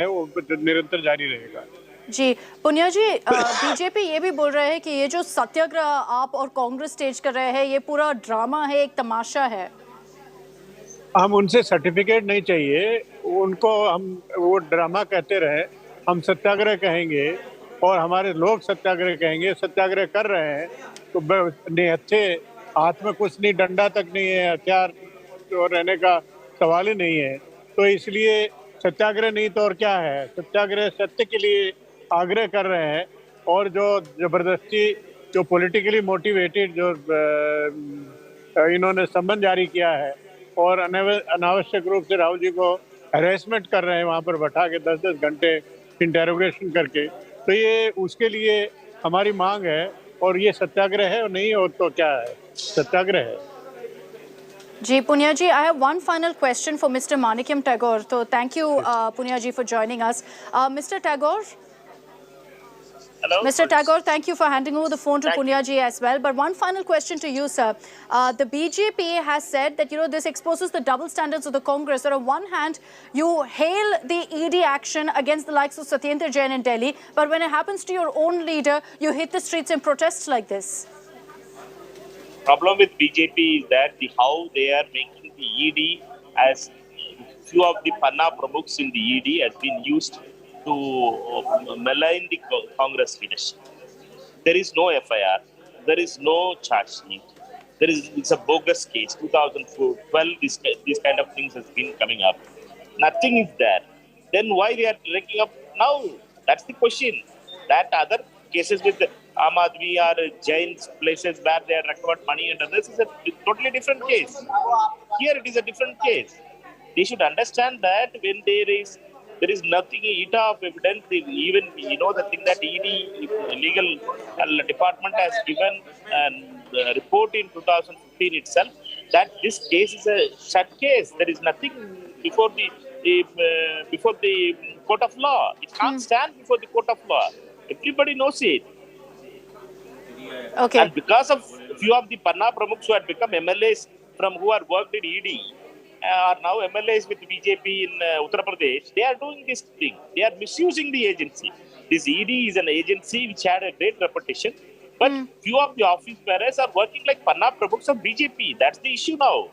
है वो निरंतर जारी रहेगा। जी पुनिया जी, बीजेपी ये भी बोल रहे हैं कि ये जो सत्याग्रह आप और कांग्रेस स्टेज कर रहे हैं ये पूरा ड्रामा है, एक तमाशा है। हम उनसे सर्टिफिकेट नहीं चाहिए, उनको हम वो ड्रामा कहते रहे, हम सत्याग्रह कहेंगे और हमारे लोग सत्याग्रह कहेंगे। सत्याग्रह कर रहे हैं तो अच्छे, हाथ में कुछ नहीं, डंडा तक नहीं है, हथियार तो रहने का सवाल ही नहीं है। तो इसलिए सत्याग्रह नहीं तो और क्या है, सत्याग्रह सत्य के लिए आग्रह कर रहे हैं। और जो जबरदस्ती, जो पॉलिटिकली मोटिवेटेड जो इन्होंने सम्मन जारी किया है और अनावश्यक रूप से राहुल जी को हैरेसमेंट कर रहे हैं वहां पर बैठा के 10-10 घंटे इंटेरोगेशन करके, तो ये उसके लिए हमारी मांग है। और ये सत्याग्रह है और नहीं हो तो क्या है, सत्याग्रह है। जी पुनिया जी, I have one final question for Mr. Manikyam Tagore. So thank you Punya ji for joining us. Mr. Tagore. Hello. Mr. Tagore, thank you for handing over the phone to Punya ji as well. But one final question to you, sir. The BJP has said that, this exposes the double standards of the Congress. So on one hand, you hail the ED action against the likes of Satyendra Jain in Delhi, but when it happens to your own leader, you hit the streets in protests like this. Problem with BJP is that how they are making the ED, as few of the Panna Pramukhs in the ED has been used to malign the Congress leadership. There is no FIR, there is no charge sheet, it's a bogus case. 2012, these kind of things has been coming up. Nothing is there. Then why they are breaking up now? That's the question. That other cases with Aam Aadmi or Jain's places where they are recovered money and others is a totally different case. Here it is a different case. They should understand that when there is nothing of evidence, even the thing that ED legal department has given a report in 2015 itself, that this case is a shut case. There is nothing before the court of law. It can't stand before the court of law. Everybody knows it. Okay. And because of few of the Panna Pramukhs who had become MLAs from who had worked in ED, are now MLAs with BJP in Uttar Pradesh, they are doing this thing. They are misusing the agency. This ED is an agency which had a great reputation, but few of the office bearers are working like Panna Pramukhs of BJP. That's the issue now.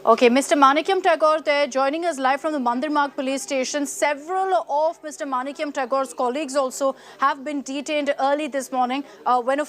Okay, Mr. Manikyam Tagore there joining us live from the Mandir Marg police station. Several of Mr. Manikyam Tagore's colleagues also have been detained early this morning when a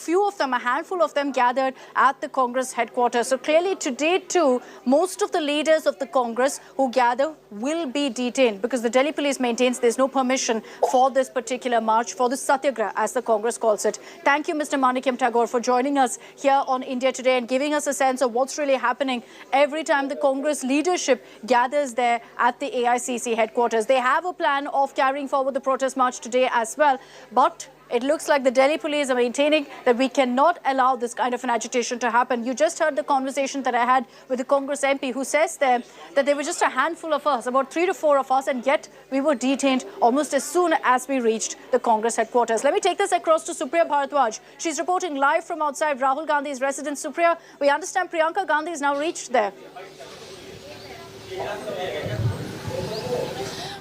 handful of them gathered at the Congress headquarters. So clearly today too, most of the leaders of the Congress who gather will be detained because the Delhi police maintains there's no permission for this particular march, for the Satyagraha as the Congress calls it. Thank you, Mr. Manikyam Tagore, for joining us here on India Today and giving us a sense of what's really happening every time the Congress leadership gathers there at the AICC headquarters. They have a plan of carrying forward the protest march today as well, but it looks like the Delhi police are maintaining that we cannot allow this kind of an agitation to happen. You just heard the conversation that I had with the Congress MP who says there that there were just a handful of us, about 3 to 4 of us, and yet we were detained almost as soon as we reached the Congress headquarters. Let me take this across to Supriya Bharadwaj. She's reporting live from outside Rahul Gandhi's residence. Supriya, we understand Priyanka Gandhi has now reached there.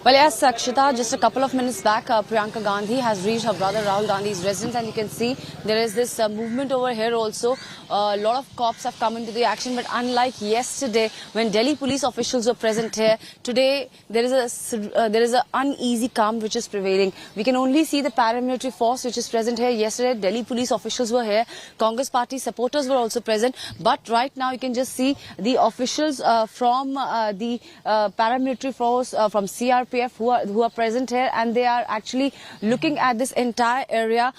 Well, yes, Akshita, just a couple of minutes back, Priyanka Gandhi has reached her brother Rahul Gandhi's residence, and you can see there is this movement over here also. A lot of cops have come into the action, but unlike yesterday when Delhi police officials were present here, today there is a uneasy calm which is prevailing. We can only see the paramilitary force which is present here. Yesterday, Delhi police officials were here. Congress party supporters were also present, but right now you can just see the officials from the paramilitary force from CRPF who are present here, and they are actually looking at this entire area.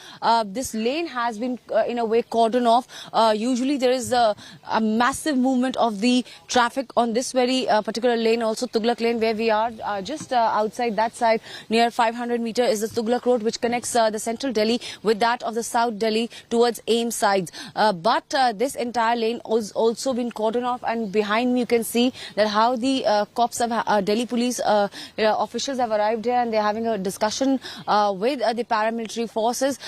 This lane has been in a way cordoned off. Usually there is a massive movement of the traffic on this very particular lane, also Tughlaq lane, where we are just outside that side near 500 meter is the Tughlaq road, which connects the central Delhi with that of the South Delhi towards AIM sides. But this entire lane has also been cordoned off, and behind me you can see that how the cops of Delhi police officials have arrived here and they're having a discussion with the paramilitary forces.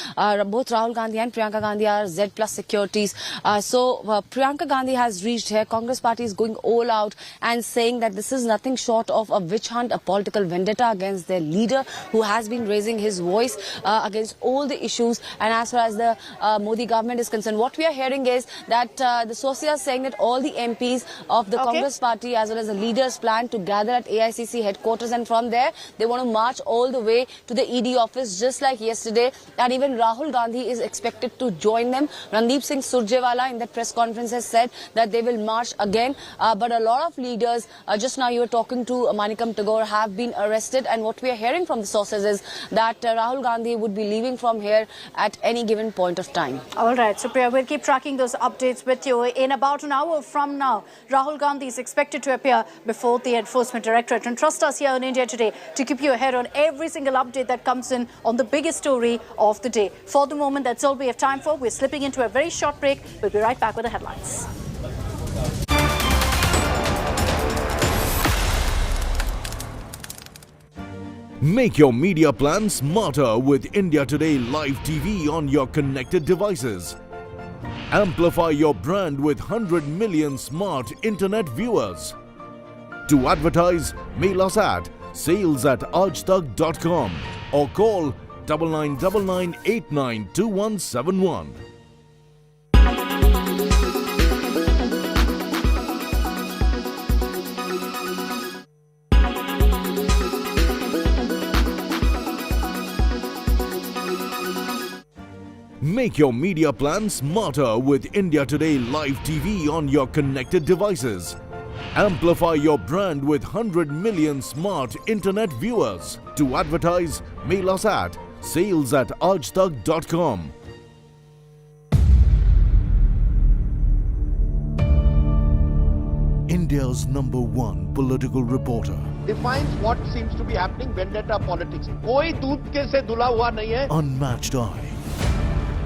Both Rahul Gandhi and Priyanka Gandhi are Z plus securities. So Priyanka Gandhi has reached here. Congress party is going all out and saying that this is nothing short of a witch hunt, a political vendetta against their leader who has been raising his voice against all the issues. And as far as the Modi government is concerned, what we are hearing is that the sources are saying that all the MPs of the Congress party as well as the leaders plan to gather at AICC headquarters, and from there they want to march all the way to the ED office just like yesterday, and even Rahul Gandhi is expected to join them. Randeep Singh Surjewala in that press conference has said that they will march again, but a lot of leaders, just now you were talking to Manickam Tagore, have been arrested, and what we are hearing from the sources is that Rahul Gandhi would be leaving from here at any given point of time. All right, so Priya, we'll keep tracking those updates with you. In about an hour from now, Rahul Gandhi is expected to appear before the Enforcement Directorate, and trust us here in India Today to keep you ahead on every single update that comes in on the biggest story of the day. For the moment, that's all we have time for. We're slipping into a very short break. We'll be right back with the headlines. Make your media plan smarter with India Today Live TV on your connected devices. Amplify your brand with 100 million smart internet viewers. To advertise, mail us at sales@aajtak.com or call 9999892171. Make your media plan smarter with India Today Live TV on your connected devices. Amplify your brand with 100 million smart internet viewers. To advertise, mail us at sales@aajtak.com. India's #1 political reporter. Defines what seems to be happening, vendetta politics. कोई दूध के से धुला हुआ नहीं है. Unmatched eye.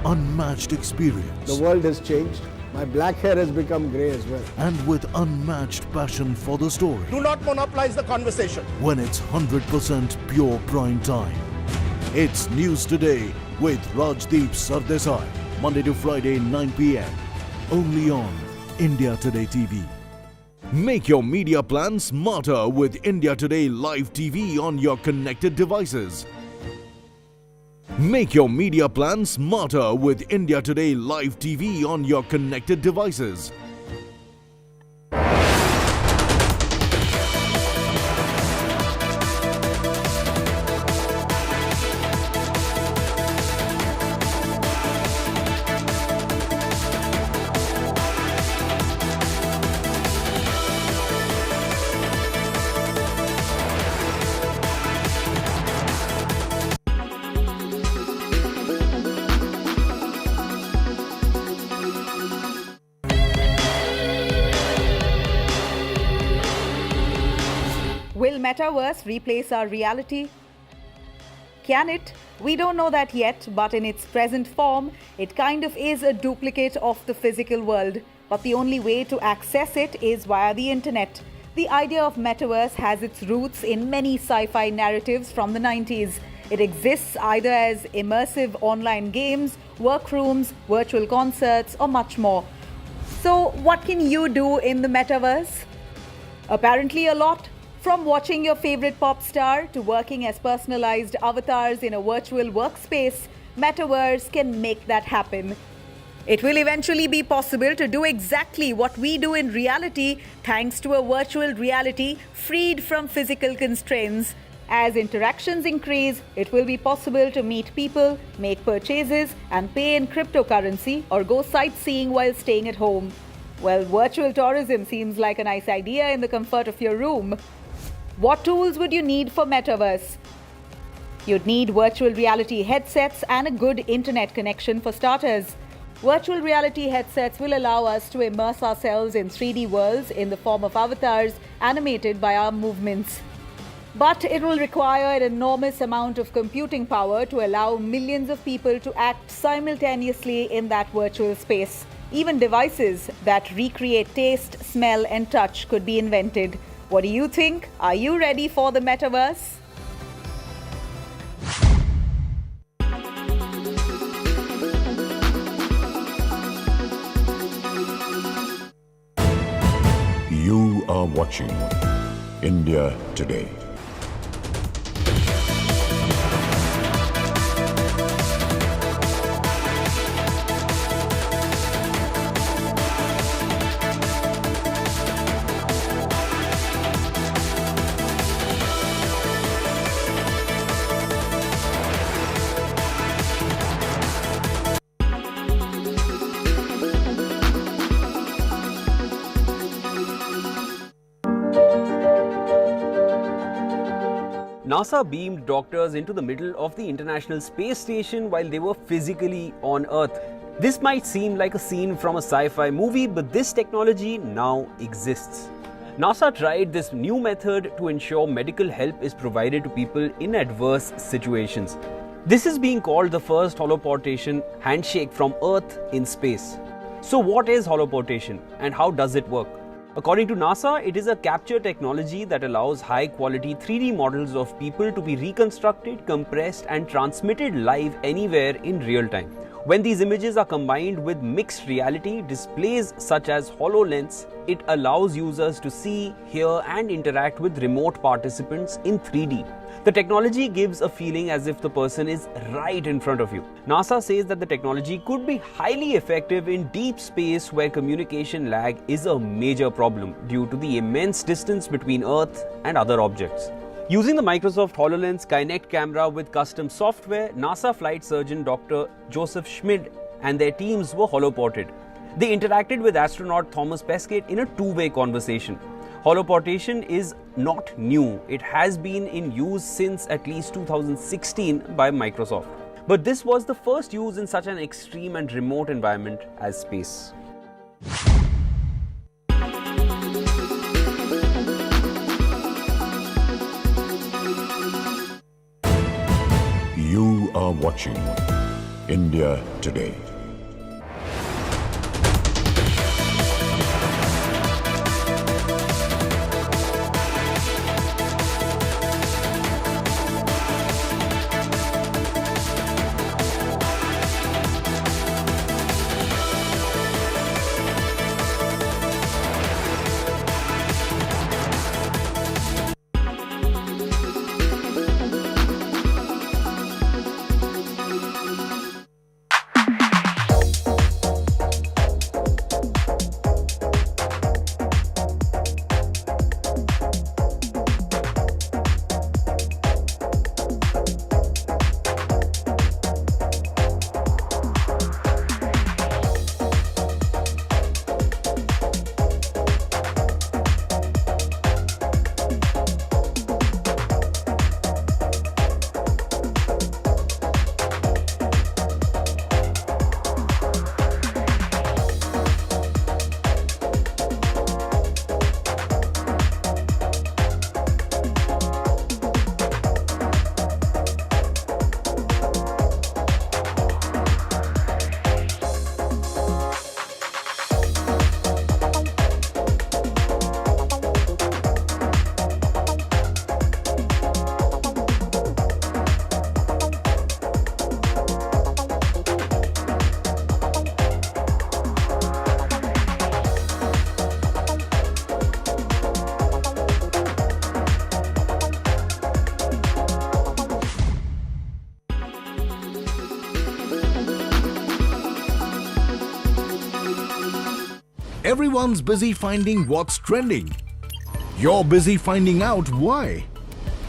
Unmatched experience. The world has changed. My black hair has become grey as well. And with unmatched passion for the story. Do not monopolize the conversation. When it's 100% pure prime time. It's News Today with Rajdeep Sardesai. Monday to Friday, 9 p.m. Only on India Today TV. Make your media plan smarter with India Today Live TV on your connected devices. Make your media plan smarter with India Today Live TV on your connected devices. Will Metaverse replace our reality? Can it? We don't know that yet, but in its present form, it kind of is a duplicate of the physical world. But the only way to access it is via the internet. The idea of Metaverse has its roots in many sci-fi narratives from the 90s. It exists either as immersive online games, workrooms, virtual concerts, or much more. So, what can you do in the Metaverse? Apparently a lot. From watching your favorite pop star to working as personalized avatars in a virtual workspace, Metaverse can make that happen. It will eventually be possible to do exactly what we do in reality thanks to a virtual reality freed from physical constraints. As interactions increase, it will be possible to meet people, make purchases, and pay in cryptocurrency or go sightseeing while staying at home. Well, virtual tourism seems like a nice idea in the comfort of your room. What tools would you need for Metaverse? You'd need virtual reality headsets and a good internet connection for starters. Virtual reality headsets will allow us to immerse ourselves in 3D worlds in the form of avatars animated by our movements. But it will require an enormous amount of computing power to allow millions of people to act simultaneously in that virtual space. Even devices that recreate taste, smell, and touch could be invented. What do you think? Are you ready for the Metaverse? You are watching India Today. NASA beamed doctors into the middle of the International Space Station while they were physically on Earth. This might seem like a scene from a sci-fi movie, but this technology now exists. NASA tried this new method to ensure medical help is provided to people in adverse situations. This is being called the first holoportation handshake from Earth in space. So what is holoportation and how does it work? According to NASA, it is a capture technology that allows high-quality 3D models of people to be reconstructed, compressed and transmitted live anywhere in real time. When these images are combined with mixed reality displays such as HoloLens, it allows users to see, hear and interact with remote participants in 3D. The technology gives a feeling as if the person is right in front of you. NASA says that the technology could be highly effective in deep space where communication lag is a major problem due to the immense distance between Earth and other objects. Using the Microsoft HoloLens Kinect camera with custom software, NASA flight surgeon Dr. Joseph Schmid and their teams were holoported. They interacted with astronaut Thomas Pesquet in a two-way conversation. Holoportation is not new. It has been in use since at least 2016 by Microsoft. But this was the first use in such an extreme and remote environment as space. You are watching India Today. Everyone's busy finding what's trending. You're busy finding out why.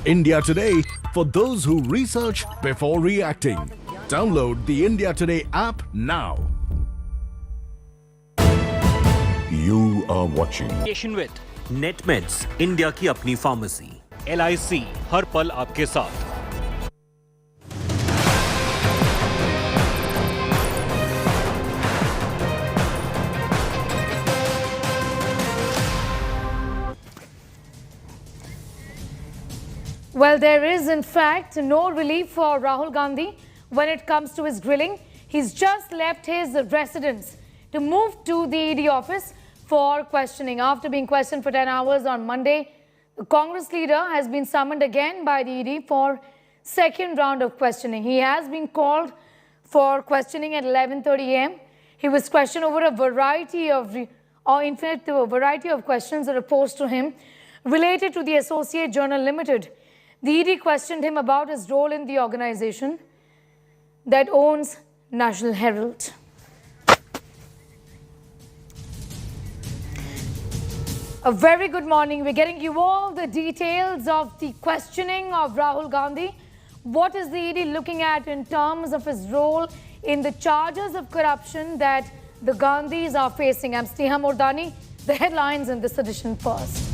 India Today, for those who research before reacting. Download the India Today app now. You are watching with NetMeds, India की अपनी pharmacy. LIC, हर पल आपके साथ. Well, there is in fact no relief for Rahul Gandhi when it comes to his grilling. He's just left his residence to move to the ED office for questioning. After being questioned for 10 hours on Monday, the Congress leader has been summoned again by the ED for second round of questioning. He has been called for questioning at 11:30 a.m. He was questioned over a variety of in fact, a variety of questions that are posed to him related to the Associated Journals Ltd. The ED questioned him about his role in the organization that owns National Herald. A very good morning. We're getting you all the details of the questioning of Rahul Gandhi. What is the ED looking at in terms of his role in the charges of corruption that the Gandhis are facing? I'm Sneha Mordani. The headlines in this edition first.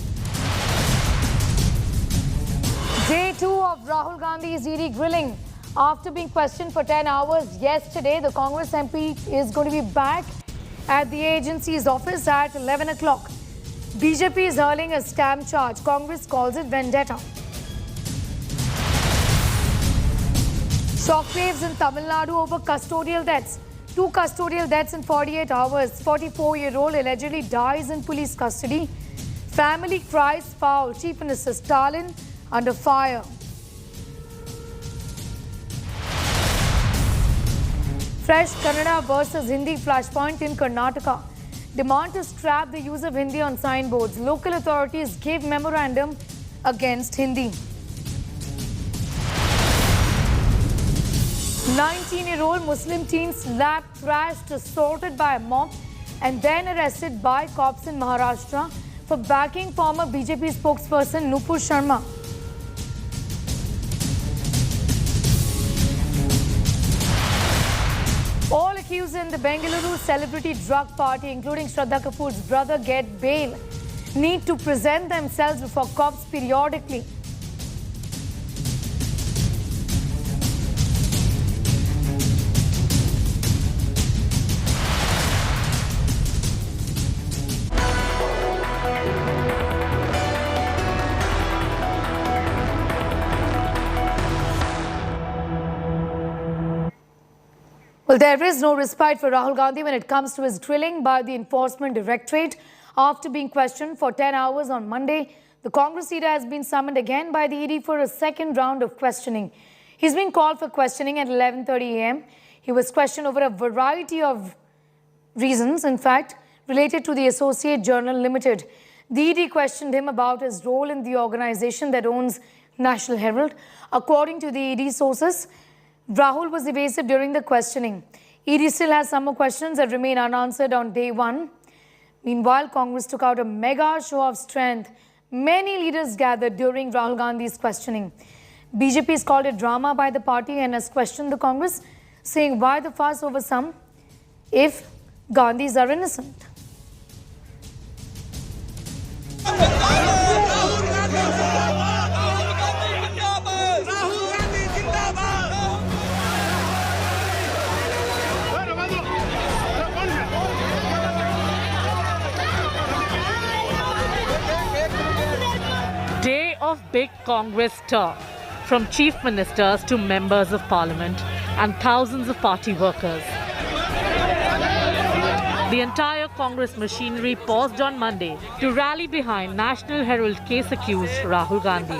Day 2 of Rahul Gandhi's ED grilling. After being questioned for 10 hours yesterday, the Congress MP is going to be back at the agency's office at 11 o'clock. BJP is hurling a scam charge. Congress calls it vendetta. Shockwaves in Tamil Nadu over custodial deaths. 2 custodial deaths in 48 hours. 44-year-old allegedly dies in police custody. Family cries foul. Chief Minister Stalin under fire. Fresh Kannada versus Hindi flashpoint in Karnataka. Demand to scrap the use of Hindi on signboards. Local authorities gave memorandum against Hindi. 19-year-old Muslim teen slapped, thrashed, assaulted by a mob and then arrested by cops in Maharashtra for backing former BJP spokesperson Nupur Sharma. All accused in the Bengaluru celebrity drug party, including Shraddha Kapoor's brother, get bail, need to present themselves before cops periodically. Well, there is no respite for Rahul Gandhi when it comes to his grilling by the Enforcement Directorate. After being questioned for 10 hours on Monday, the Congress leader has been summoned again by the ED for a second round of questioning. He's been called for questioning at 11:30 a.m. He was questioned over a variety of reasons, in fact, related to the Associated Journals Ltd. The ED questioned him about his role in the organization that owns National Herald. According to the ED sources, Rahul was evasive during the questioning. ED still has some more questions that remain unanswered on day 1. Meanwhile, Congress took out a mega show of strength. Many leaders gathered during Rahul Gandhi's questioning. BJP has called it drama by the party and has questioned the Congress, saying why the fuss over some if Gandhis are innocent. Day of big Congress stir, from chief ministers to members of parliament and thousands of party workers. The entire Congress machinery paused on Monday to rally behind National Herald case accused Rahul Gandhi,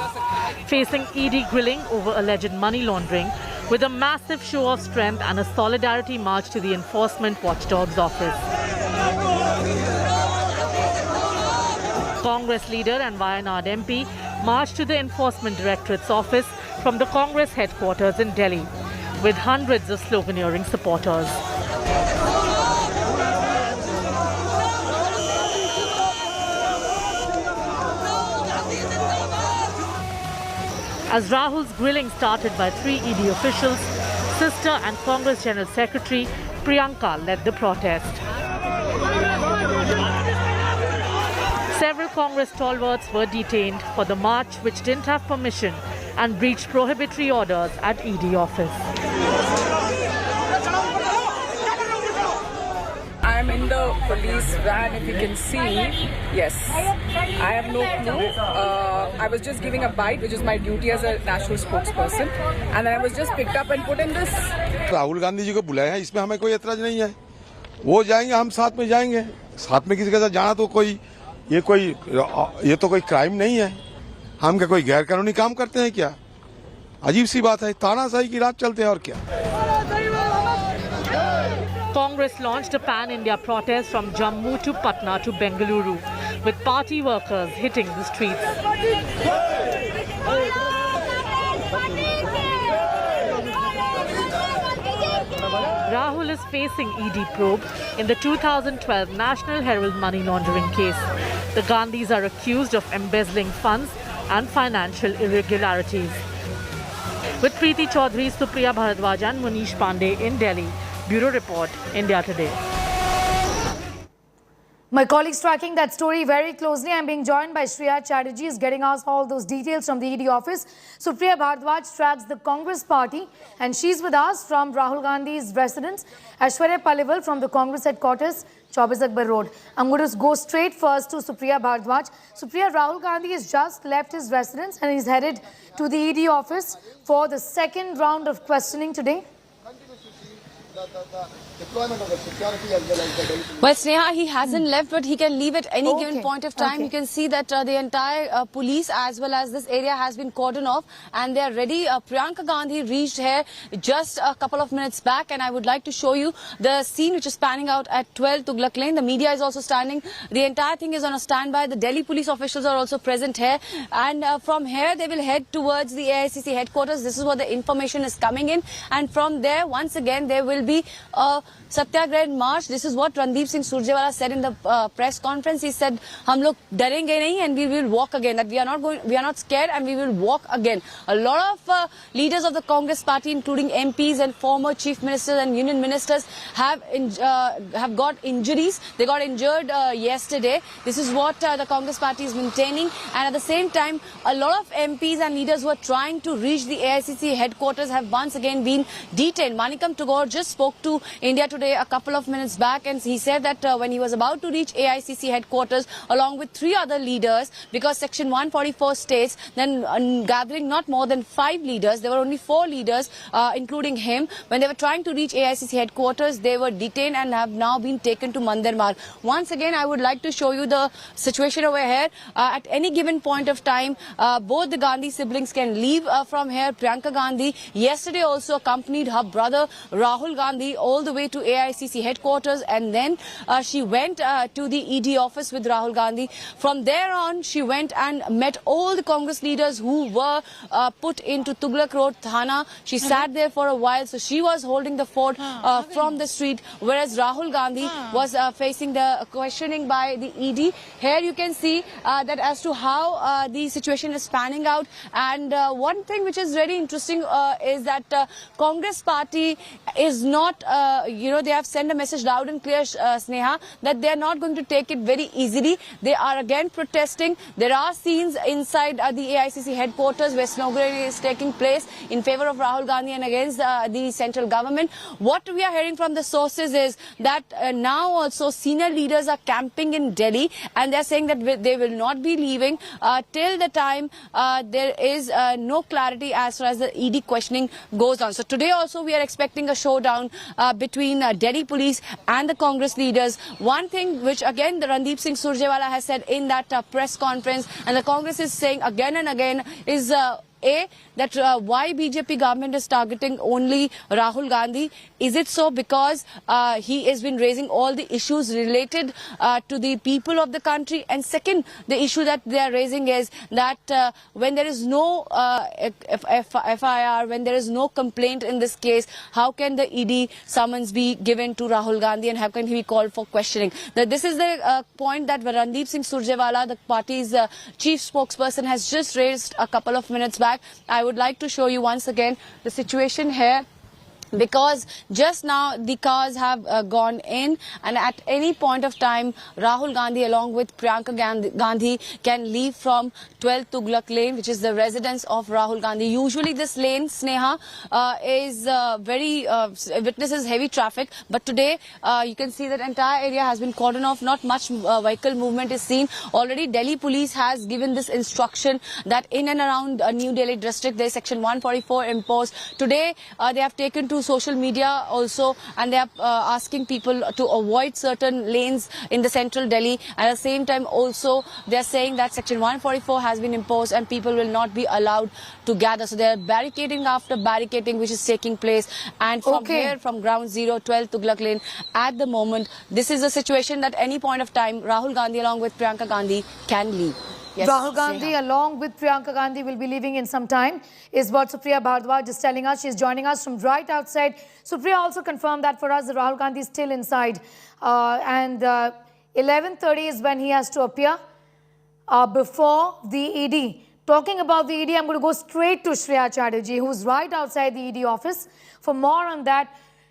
facing ED grilling over alleged money laundering with a massive show of strength and a solidarity march to the Enforcement Watchdog's office. Congress leader and Wayanad MP marched to the Enforcement Directorate's office from the Congress headquarters in Delhi, with hundreds of sloganeering supporters. As Rahul's grilling started by 3 ED officials, sister and Congress General Secretary Priyanka led the protest. Several Congress stalwarts were detained for the march, which didn't have permission and breached prohibitory orders at ED office. I am in the police van, if you can see. Yes, I have no clue. I was just giving a bite, which is my duty as a national spokesperson, and then I was just picked up and put in this. Rahul Gandhi ji को बुलाया है, इसमें हमें कोई एतराज नहीं है. वो जाएंगे, हम साथ में जाएंगे. साथ में किसी के साथ जाना तो ये तो कोई क्राइम नहीं है. हम क्या कोई गैर कानूनी काम करते हैं क्या? अजीब सी बात है. तानाशाही की रात चलते हैं और क्या. Congress launched a pan-India protest from Jammu to Patna to Bengaluru, with party workers hitting the streets. Rahul is facing ED probe in the 2012 National Herald money laundering case. The Gandhis are accused of embezzling funds and financial irregularities. With Preeti Chaudhary, Supriya Bharadwaj and Manish Pandey in Delhi. Bureau Report, India Today. My colleagues tracking that story very closely. I'm being joined by Shreya Chatterjee, is getting us all those details from the ED office. Supriya Bharadwaj tracks the Congress party, and she's with us from Rahul Gandhi's residence. Aishwarya Paliwal from the Congress headquarters, Chaubis Akbar Road. I'm going to go straight first to Supriya Bharadwaj. Supriya, Rahul Gandhi has just left his residence and he's headed to the ED office for the second round of questioning today. Deployment of the security as well as the Delhi police. Well, Sneha, he hasn't left, but he can leave at any given point of time. You can see that the entire police as well as this area has been cordoned off and they are ready. Priyanka Gandhi reached here just a couple of minutes back, and I would like to show you the scene which is panning out at 12 Tughlaq Lane. The media is also standing. The entire thing is on a standby. The Delhi police officials are also present here, and from here they will head towards the AICC headquarters. This is what the information is coming in, and from there once again there will be a Satyagraha march. This is what Randeep Singh Surjewala said in the press conference. He said, "Hum log darenge nahi and we will walk again. That we are not scared and we will walk again." A lot of leaders of the Congress party, including MPs and former chief ministers and union ministers, have got injuries. They got injured yesterday. This is what the Congress party is maintaining, and at the same time, a lot of MPs and leaders who are trying to reach the AICC headquarters have once again been detained. Manickam Tagore just spoke to India Today a couple of minutes back, and he said that when he was about to reach AICC headquarters along with 3 other leaders, because section 144 states then gathering not more than 5 leaders, there were only 4 leaders including him. When they were trying to reach AICC headquarters, they were detained and have now been taken to Mandir Marg. Once again, I would like to show you the situation over here. At any given point of time, both the Gandhi siblings can leave from here. Priyanka Gandhi yesterday also accompanied her brother Rahul Gandhi all the way to AICC headquarters, and then she went to the ED office with Rahul Gandhi. From there on, she went and met all the Congress leaders who were put into Tughlaq Road Thana. She sat there for a while, so she was holding the fort from the street, whereas Rahul Gandhi was facing the questioning by the ED. Here you can see that as to how the situation is panning out, and one thing which is very interesting is that Congress party is not, they have sent a message loud and clear, Sneha, that they are not going to take it very easily. They are again protesting. There are scenes inside the AICC headquarters where sloganeering is taking place in favor of Rahul Gandhi and against the central government. What we are hearing from the sources is that now also senior leaders are camping in Delhi, and they are saying that they will not be leaving till the time there is no clarity as far as the ED questioning goes on. So today also we are expecting a showdown between Delhi police and the Congress leaders. One thing which again the Randeep Singh Surjewala has said in that press conference, and the Congress is saying again and again, is that why BJP government is targeting only Rahul Gandhi. Is it so because he has been raising all the issues related to the people of the country? And second, the issue that they are raising is that when there is no FIR, when there is no complaint in this case, how can the ED summons be given to Rahul Gandhi and how can he be called for questioning? This is the point that Randeep Singh Surjewala, the party's chief spokesperson, has just raised a couple of minutes back. I would like to show you once again the situation here, because just now the cars have gone in, and at any point of time Rahul Gandhi along with Priyanka Gandhi can leave from 12 Tughlaq Lane, which is the residence of Rahul Gandhi. Usually this lane, Sneha, is witnesses heavy traffic, but today you can see that entire area has been cordoned off. Not much vehicle movement is seen. Already Delhi police has given this instruction that in and around New Delhi district there is section 144 imposed. Today they have taken to through social media also, and they are asking people to avoid certain lanes in the central Delhi. At the same time also they are saying that Section 144 has been imposed and people will not be allowed to gather. So they are barricading after barricading which is taking place. And from here, from ground zero, 12 Tughlaq Lane, at the moment, this is a situation that any point of time Rahul Gandhi along with Priyanka Gandhi can leave. Yes, Rahul Gandhi along with Priyanka Gandhi will be leaving in some time, is what Supriya Bhardwaj is telling us. She is joining us from right outside. Supriya also confirmed that for us that Rahul Gandhi is still inside, and 11:30 is when he has to appear before the ED. Talking about the ED, I'm going to go straight to Shreya Chatterjee, who's right outside the ED office. For more on that,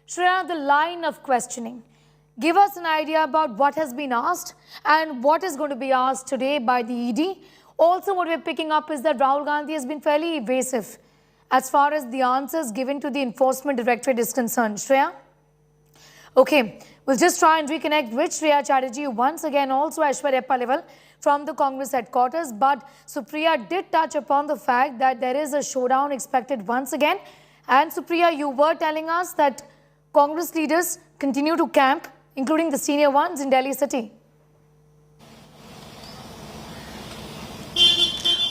Shreya, the line of questioning. Give us an idea about what has been asked and what is going to be asked today by the ED. Also, what we're picking up is that Rahul Gandhi has been fairly evasive as far as the answers given to the Enforcement Directorate is concerned. Shreya? Okay, we'll just try and reconnect with Shreya Chatterjee once again, also Aishwarya Paliwal from the Congress headquarters. But Supriya did touch upon the fact that there is a showdown expected once again. And Supriya, you were telling us that Congress leaders continue to camp, including the senior ones in Delhi city.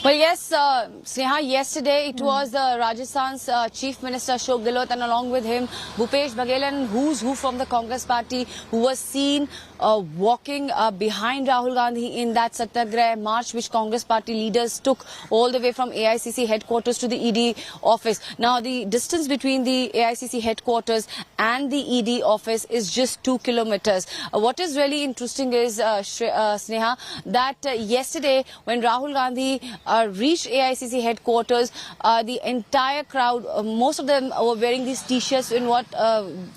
Well, yes, Sneha, yesterday it was Rajasthan's Chief Minister Ashok Gehlot and along with him Bhupesh Baghel and who's who from the Congress party who was seen walking behind Rahul Gandhi in that Satyagrah march which Congress party leaders took all the way from AICC headquarters to the ED office. Now, the distance between the AICC headquarters and the ED office is just 2 kilometers. What is really interesting is, Sneha, that yesterday when Rahul Gandhi reached AICC headquarters, the entire crowd, most of them were wearing these t-shirts in what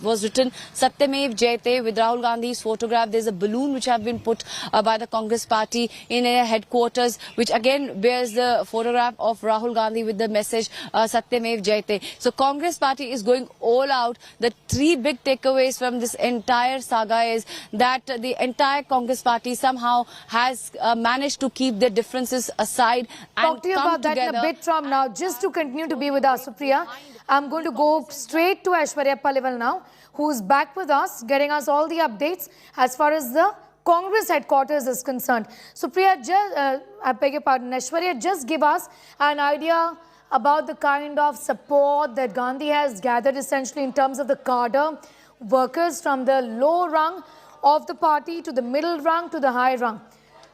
was written Satyamev Jayate with Rahul Gandhi's photograph. There's a balloon which have been put by the Congress party in a headquarters which again bears the photograph of Rahul Gandhi with the message Satyamev Jayate. So Congress party is going all out. The three big takeaways from this entire saga is that the entire Congress party somehow has managed to keep their differences aside and talk to you about that in a bit from now. Just to continue to be with us, Supriya, I'm going to go straight to Aishwarya Paliwal now, who's back with us, getting us all the updates as far as the Congress headquarters is concerned. Supriya, I beg your pardon, Aishwarya, just give us an idea about the kind of support that Gandhi has gathered essentially in terms of the cadre, workers from the low rung of the party to the middle rung to the high rung.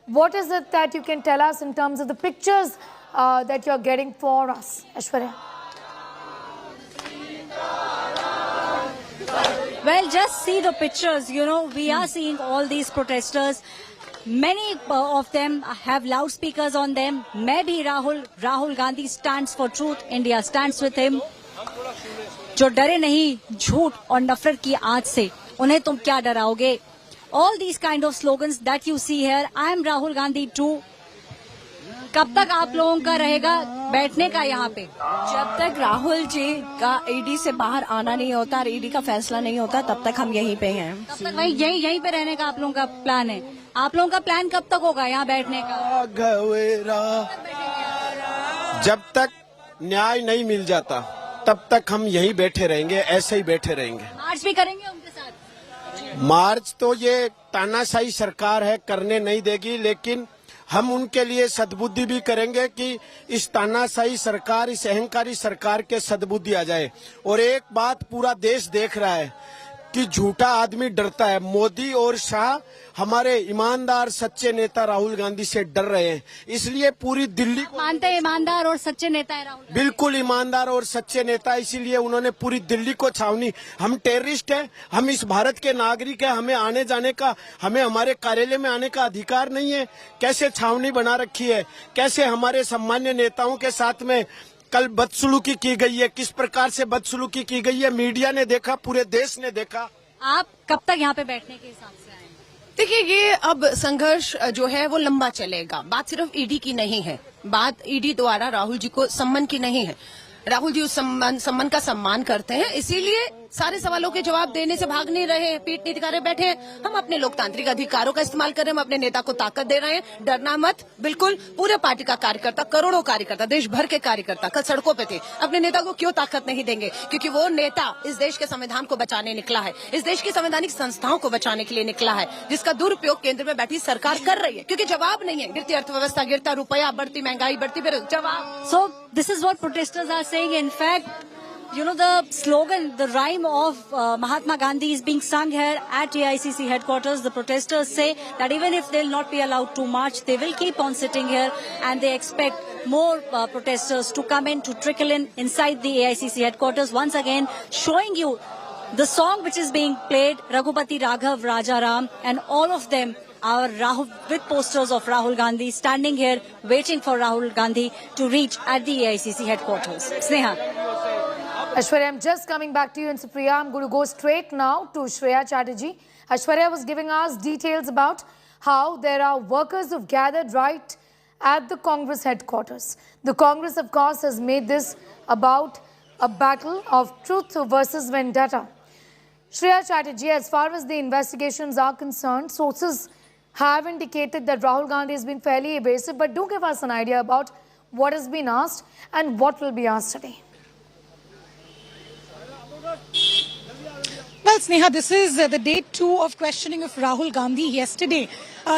What is it that you can tell us in terms of the pictures that you're getting for us, Aishwarya? Well, just see the pictures. You know, we are seeing all these protesters. Many of them have loudspeakers on them. Maybe Rahul Gandhi stands for truth. India stands with him. जो डरे नहीं झूठ और नफरत की आग से, उन्हें तुम क्या डराओगे? All these kind of slogans that you see here. I am Rahul Gandhi too. कब तक आप लोगों का रहेगा बैठने का यहाँ पे? जब तक राहुल जी का ईडी से बाहर आना नहीं होता, ईडी का फैसला नहीं होता, तब तक हम यहीं पे हैं। तब तक वही यहीं पे रहने का आप लोगों का प्लान है? आप लोगों का प्लान कब तक होगा यहाँ बैठने का? जब तक न्याय नहीं मिल जाता तब तक हम यहीं बैठे रहेंगे, ऐसे ही बैठे रहेंगे। मार्च भी करेंगे उनके साथ? मार्च तो ये तानाशाही सरकार है, करने नहीं देगी, लेकिन हम उनके लिए सद्बुद्धि भी करेंगे कि इस तानाशाही सरकार, इस अहंकारी सरकार के सद्बुद्धि आ जाए। और एक बात पूरा देश देख रहा है कि झूठा आदमी डरता है। मोदी और शाह हमारे ईमानदार सच्चे नेता राहुल गांधी से डर रहे हैं, इसलिए पूरी दिल्ली को मानते हैं ईमानदार और सच्चे नेता है राहुल? बिल्कुल ईमानदार और सच्चे नेता, इसीलिए उन्होंने पूरी दिल्ली को छावनी। हम टेररिस्ट हैं, हम इस भारत के नागरिक हैं, हमें आने जाने का, हमें हमारे कार्यालय में आने का अधिकार नहीं है। कैसे छावनी बना रखी है, कैसे हमारे सम्मान्य नेताओं के साथ में कल बदसलूकी की गई है, किस प्रकार से बदसलूकी की गई है, मीडिया ने देखा, पूरे देश ने देखा। आप कब तक यहाँ पे बैठने के हिसाब से आए? देखिए, ये अब संघर्ष जो है वो लंबा चलेगा। बात सिर्फ ईडी की नहीं है, बात ईडी द्वारा राहुल जी को सम्मन की नहीं है। राहुल जी उस सम्मान का सम्मान करते हैं, इसीलिए सारे सवालों के जवाब देने से भाग नहीं रहे हैं, पीठ नहीं दिखा रहे, बैठे हैं। हम अपने लोकतांत्रिक अधिकारों का इस्तेमाल कर रहे हैं, हम अपने नेता को ताकत दे रहे हैं। डरना मत, बिल्कुल। पूरे पार्टी का कार्यकर्ता, करोड़ों कार्यकर्ता, देश भर के कार्यकर्ता कल सड़कों पे थे। अपने नेता को क्यों ताकत नहीं देंगे? क्योंकि वो नेता इस देश के संविधान को बचाने निकला है, इस देश की संवैधानिक संस्थाओं को बचाने के लिए निकला है, जिसका दुरुपयोग केंद्र में बैठी सरकार कर रही है। क्योंकि जवाब नहीं है, गिरती अर्थव्यवस्था, गिरता रुपया, बढ़ती महंगाई, बढ़ती बेरोजगारी, जवाब। So this is what protesters are saying. In fact, you know, the slogan, the rhyme of Mahatma Gandhi is being sung here at AICC headquarters. The protesters say that even if they'll not be allowed to march, they will keep on sitting here, and they expect more protesters to come in, to trickle in inside the AICC headquarters. Once again, showing you the song which is being played, Raghupati Raghav Rajaram, and all of them are Rahul, with posters of Rahul Gandhi, standing here waiting for Rahul Gandhi to reach at the AICC headquarters. Sneha. Aishwarya, I'm just coming back to you, and Supriya, I'm going to go straight now to Shreya Chatterjee. Aishwarya was giving us details about how there are workers who've gathered right at the Congress headquarters. The Congress, of course, has made this about a battle of truth versus vendetta. Shreya Chatterjee, as far as the investigations are concerned, sources have indicated that Rahul Gandhi has been fairly evasive, but do give us an idea about what has been asked and what will be asked today. Well, Sneha, this is the day 2 of questioning of Rahul Gandhi. Yesterday,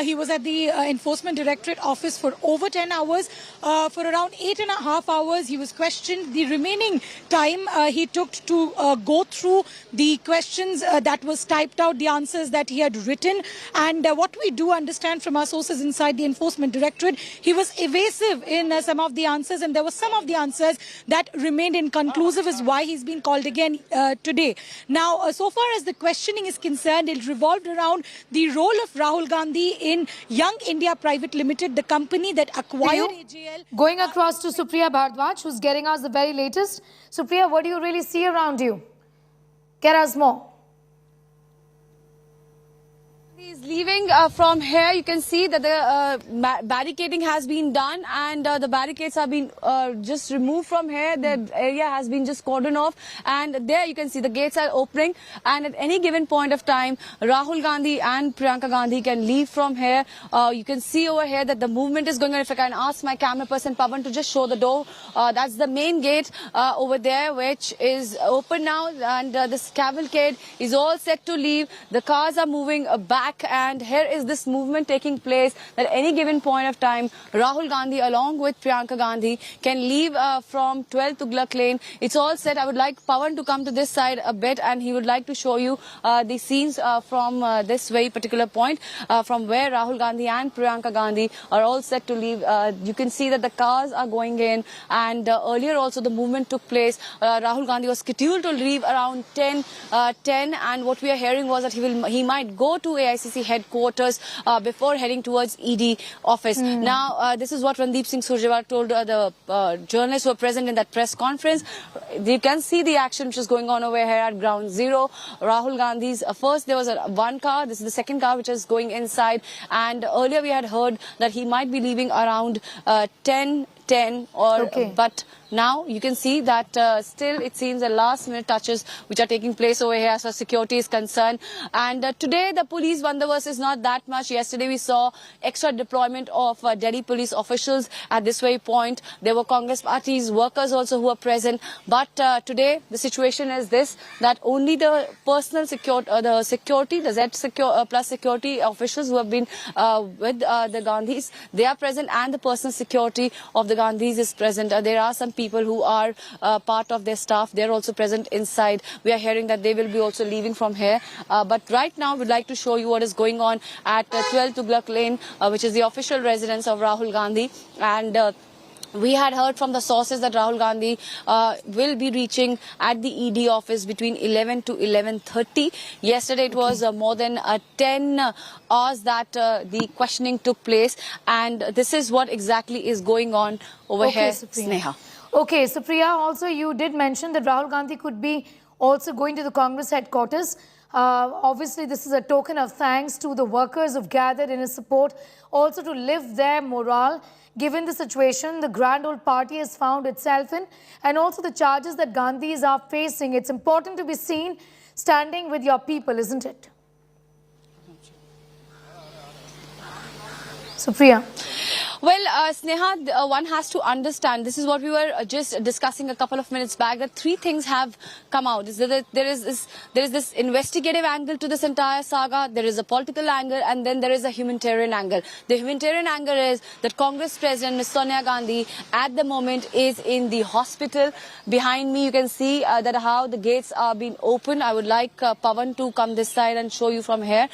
he was at the Enforcement Directorate office for over 10 hours. For around 8.5 hours, he was questioned. The remaining time he took to go through the questions that was typed out, the answers that he had written. And what we do understand from our sources inside the Enforcement Directorate, he was evasive in some of the answers, and there were some of the answers that remained inconclusive, is why he's been called again today. Now, so far as the questioning is concerned, it revolved around the role of Rahul Gandhi in Young India Private Limited, the company that acquired AJL. Going across to Supriya Bhardwaj, who's getting us the very latest. Supriya, what do you really see around you? Get us more. He's leaving from here. You can see that the barricading has been done, and the barricades have been just removed from here. The area has been just cordoned off, and there you can see the gates are opening, and at any given point of time, Rahul Gandhi and Priyanka Gandhi can leave from here. You can see over here that the movement is going on. If I can ask my camera person Pavan to just show the door. That's the main gate over there, which is open now, and this cavalcade is all set to leave. The cars are moving back, and here is this movement taking place that at any given point of time, Rahul Gandhi along with Priyanka Gandhi can leave from 12 Tughlaq Lane. It's all set. I would like Pavan to come to this side a bit, and he would like to show you the scenes from this very particular point, from where Rahul Gandhi and Priyanka Gandhi are all set to leave. You can see that the cars are going in, and earlier also the movement took place. Rahul Gandhi was scheduled to leave around 10, and what we are hearing was that he might go to AICC headquarters before heading towards ED office. Now, this is what Randeep Singh Surjewala told the journalists who were present in that press conference. You can see the action which is going on over here at ground zero. Rahul Gandhi's first there was one car. This is the second car which is going inside, and earlier we had heard that he might be leaving around 10 or but now you can see that still it seems the last minute touches which are taking place over here as far as security is concerned. And today the police bandobast is not that much. Yesterday we saw extra deployment of Delhi police officials at this very point. There were Congress party's workers also who were present, but today the situation is this, that only the personal security, the Z plus security officials who have been with the Gandhis, they are present, and the personal security of the Gandhis is present. There are some people who are part of their staff. They're also present inside. We are hearing that they will be also leaving from here. But right now, we'd like to show you what is going on at 12 Tughlaq Lane, which is the official residence of Rahul Gandhi. And we had heard from the sources that Rahul Gandhi will be reaching at the ED office between 11 to 11:30. Yesterday it was more than 10 hours that the questioning took place, and this is what exactly is going on over here, Sneha. Okay, Supriya, also you did mention that Rahul Gandhi could be also going to the Congress headquarters. Obviously, this is a token of thanks to the workers who've gathered in his support, also to lift their morale. given the situation the grand old party has found itself in, and also the charges that Gandhis are facing. It's important to be seen standing with your people, isn't it? Supriya. Well, Sneha, one has to understand, this is what we were just discussing a couple of minutes back, that three things have come out. There is this investigative angle to this entire saga, there is a political angle, and then there is a humanitarian angle. The humanitarian angle is that Congress President Ms. Sonia Gandhi at the moment is in the hospital. Behind me you can see that how the gates are being opened. I would like Pawan to come this side and show you from here.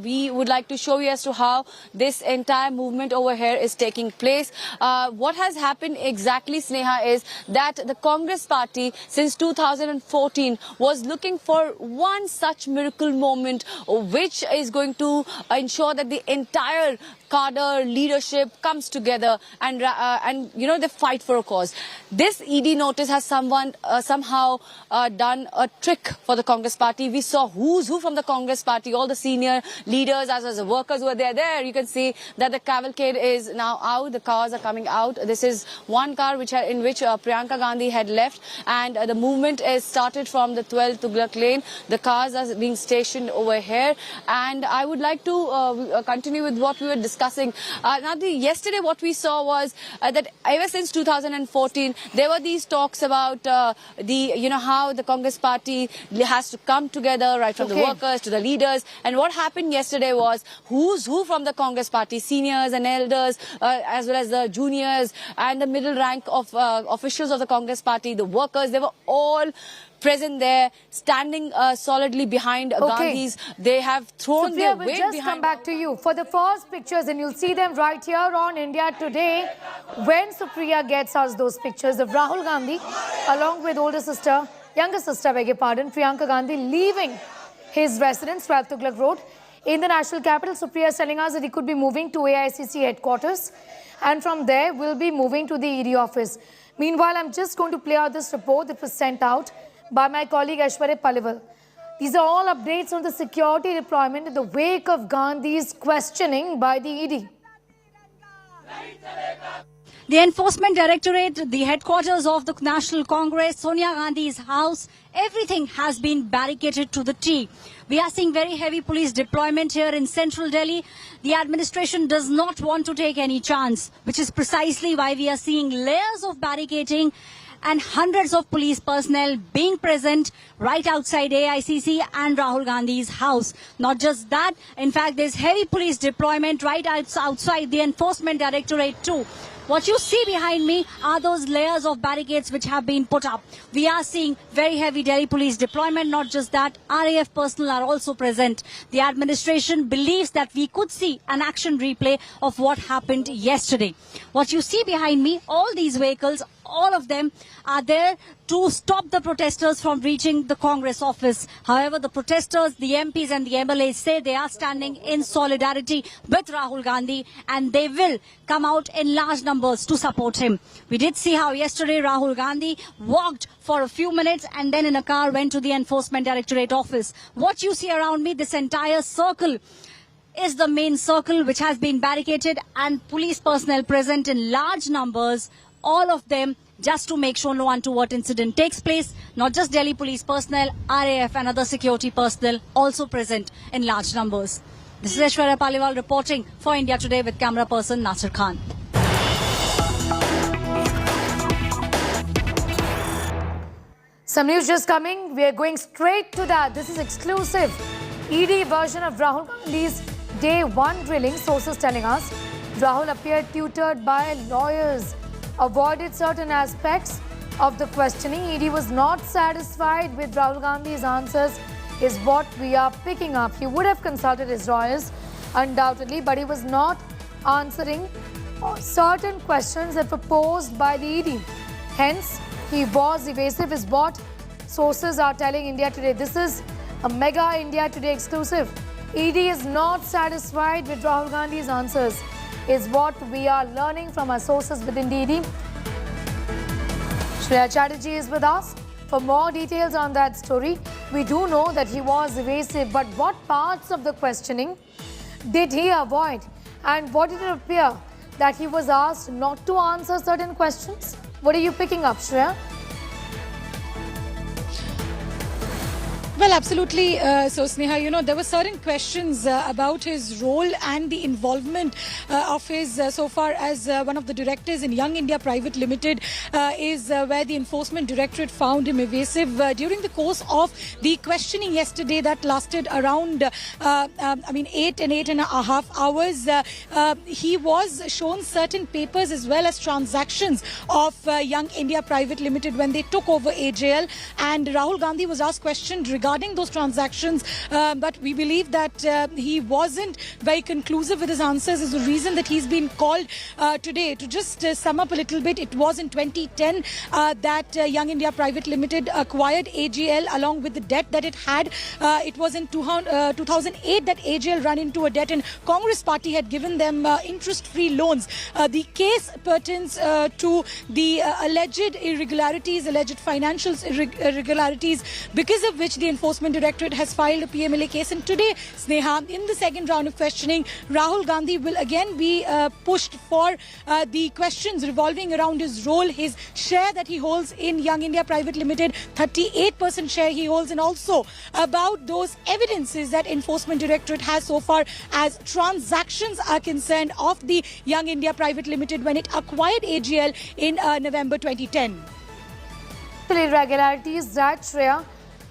We would like to show you as to how this entire movement over here is taking place. What has happened exactly, Sneha, is that the Congress party since 2014 was looking for one such miracle moment which is going to ensure that the entire cadre leadership comes together and you know, they fight for a cause. This ED notice has somehow done a trick for the Congress party. We saw who's who from the Congress party, all the senior leaders as well as the workers who were there. You can see that the cavalcade is now out. The cars are coming out. This is one car in which Priyanka Gandhi had left, and the movement is started from the 12th Tughlaq Lane. The cars are being stationed over here, and I would like to continue with what we were discussing. Yesterday what we saw was that ever since 2014 there were these talks about how the Congress party has to come together, right from the workers to the leaders. And what happened yesterday was who's who from the Congress party, seniors and elders, as well as the juniors and the middle rank of officials of the Congress party, the workers, they were all present there, standing solidly behind Gandhis. They have thrown their weight behind. We'll just come back to you for the first pictures, and you'll see them right here on India Today when Supriya gets us those pictures of Rahul Gandhi along with younger sister, Priyanka Gandhi, leaving his residence, 12th Tughlaq Road, in the national capital. Supriya is telling us that he could be moving to AICC headquarters, and from there will be moving to the ED office. Meanwhile, I'm just going to play out this report that was sent out by my colleague Aishwarya Paliwal. These are all updates on the security deployment in the wake of Gandhi's questioning by the ED. The Enforcement Directorate, the headquarters of the National Congress, Sonia Gandhi's house, everything has been barricaded to the T. We are seeing very heavy police deployment here in central Delhi. The administration does not want to take any chance, which is precisely why we are seeing layers of barricading and hundreds of police personnel being present right outside AICC and Rahul Gandhi's house. Not just that, in fact, there's heavy police deployment right outside the Enforcement Directorate too. What you see behind me are those layers of barricades which have been put up. We are seeing very heavy Delhi police deployment. Not just that, RAF personnel are also present. The administration believes that we could see an action replay of what happened yesterday. What you see behind me, all these vehicles, all of them are there to stop the protesters from reaching the Congress office. However, the protesters, the MPs and the MLAs say they are standing in solidarity with Rahul Gandhi, and they will come out in large numbers to support him. We did see how yesterday Rahul Gandhi walked for a few minutes and then in a car went to the Enforcement Directorate office. What you see around me, this entire circle, is the main circle which has been barricaded, and police personnel present in large numbers, all of them just to make sure no untoward incident takes place. Not just Delhi police personnel, RAF and other security personnel also present in large numbers. This is Aishwarya Paliwal reporting for India Today with camera person Nasir Khan. Some news just coming. We are going straight to that. This is exclusive ED version of Rahul Gandhi's Day 1 drilling. Sources telling us Rahul appeared tutored by lawyers, avoided certain aspects of the questioning. ED was not satisfied with Rahul Gandhi's answers, is what we are picking up. He would have consulted his lawyers, undoubtedly, but he was not answering certain questions that were posed by the ED. Hence, he was evasive, is what sources are telling India Today. This is a mega India Today exclusive. ED is not satisfied with Rahul Gandhi's answers, is what we are learning from our sources within the ED. Shreya Chatterjee is with us for more details on that story. We do know that he was evasive, but what parts of the questioning did he avoid? And what did it appear that he was asked not to answer certain questions? What are you picking up, Shreya? Well, absolutely. So, Sneha, there were certain questions about his role and the involvement of his, so far as one of the directors in Young India Private Limited, is where the Enforcement Directorate found him evasive. During the course of the questioning yesterday that lasted around, 8 and 8.5 hours, he was shown certain papers as well as transactions of Young India Private Limited when they took over AJL, and Rahul Gandhi was asked questions regarding those transactions, but we believe that he wasn't very conclusive with his answers. Is the reason that he's been called today. To just sum up a little bit, it was in 2010 that Young India Private Limited acquired AGL along with the debt that it had. It was in 2008 that AGL ran into a debt, and Congress party had given them interest-free loans. The case pertains to the alleged irregularities, alleged financial irregularities, because of which the Enforcement Directorate has filed a PMLA case. And today, Sneha, in the second round of questioning, Rahul Gandhi will again be pushed for the questions revolving around his role, his share that he holds in Young India Private Limited, 38% share he holds, and also about those evidences that Enforcement Directorate has so far as transactions are concerned of the Young India Private Limited when it acquired AGL in November 2010. The irregularities that, Shreya,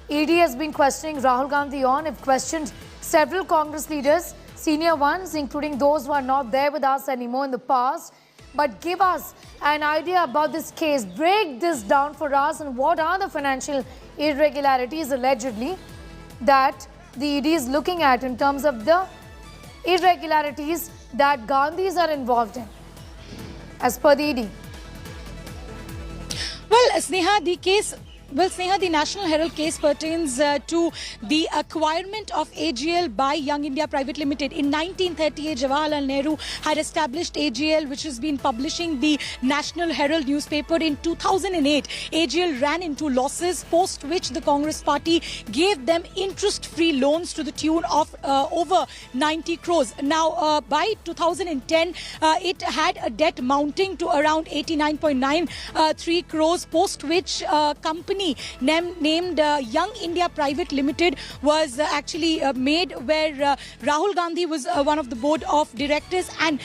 ED has been questioning Rahul Gandhi on. Have questioned several Congress leaders, senior ones, including those who are not there with us anymore in the past. But give us an idea about this case. Break this down for us, and what are the financial irregularities allegedly that the ED is looking at in terms of the irregularities that Gandhis are involved in, as per the ED. Well, Sneha, the National Herald case pertains to the acquirement of AGL by Young India Private Limited. In 1938, Jawaharlal Nehru had established AGL, which has been publishing the National Herald newspaper. In 2008, AGL ran into losses, post which the Congress party gave them interest-free loans to the tune of over 90 crores. Now, by 2010, it had a debt mounting to around 89.93 crores, post which company named Young India Private Limited was actually made, where Rahul Gandhi was one of the board of directors, and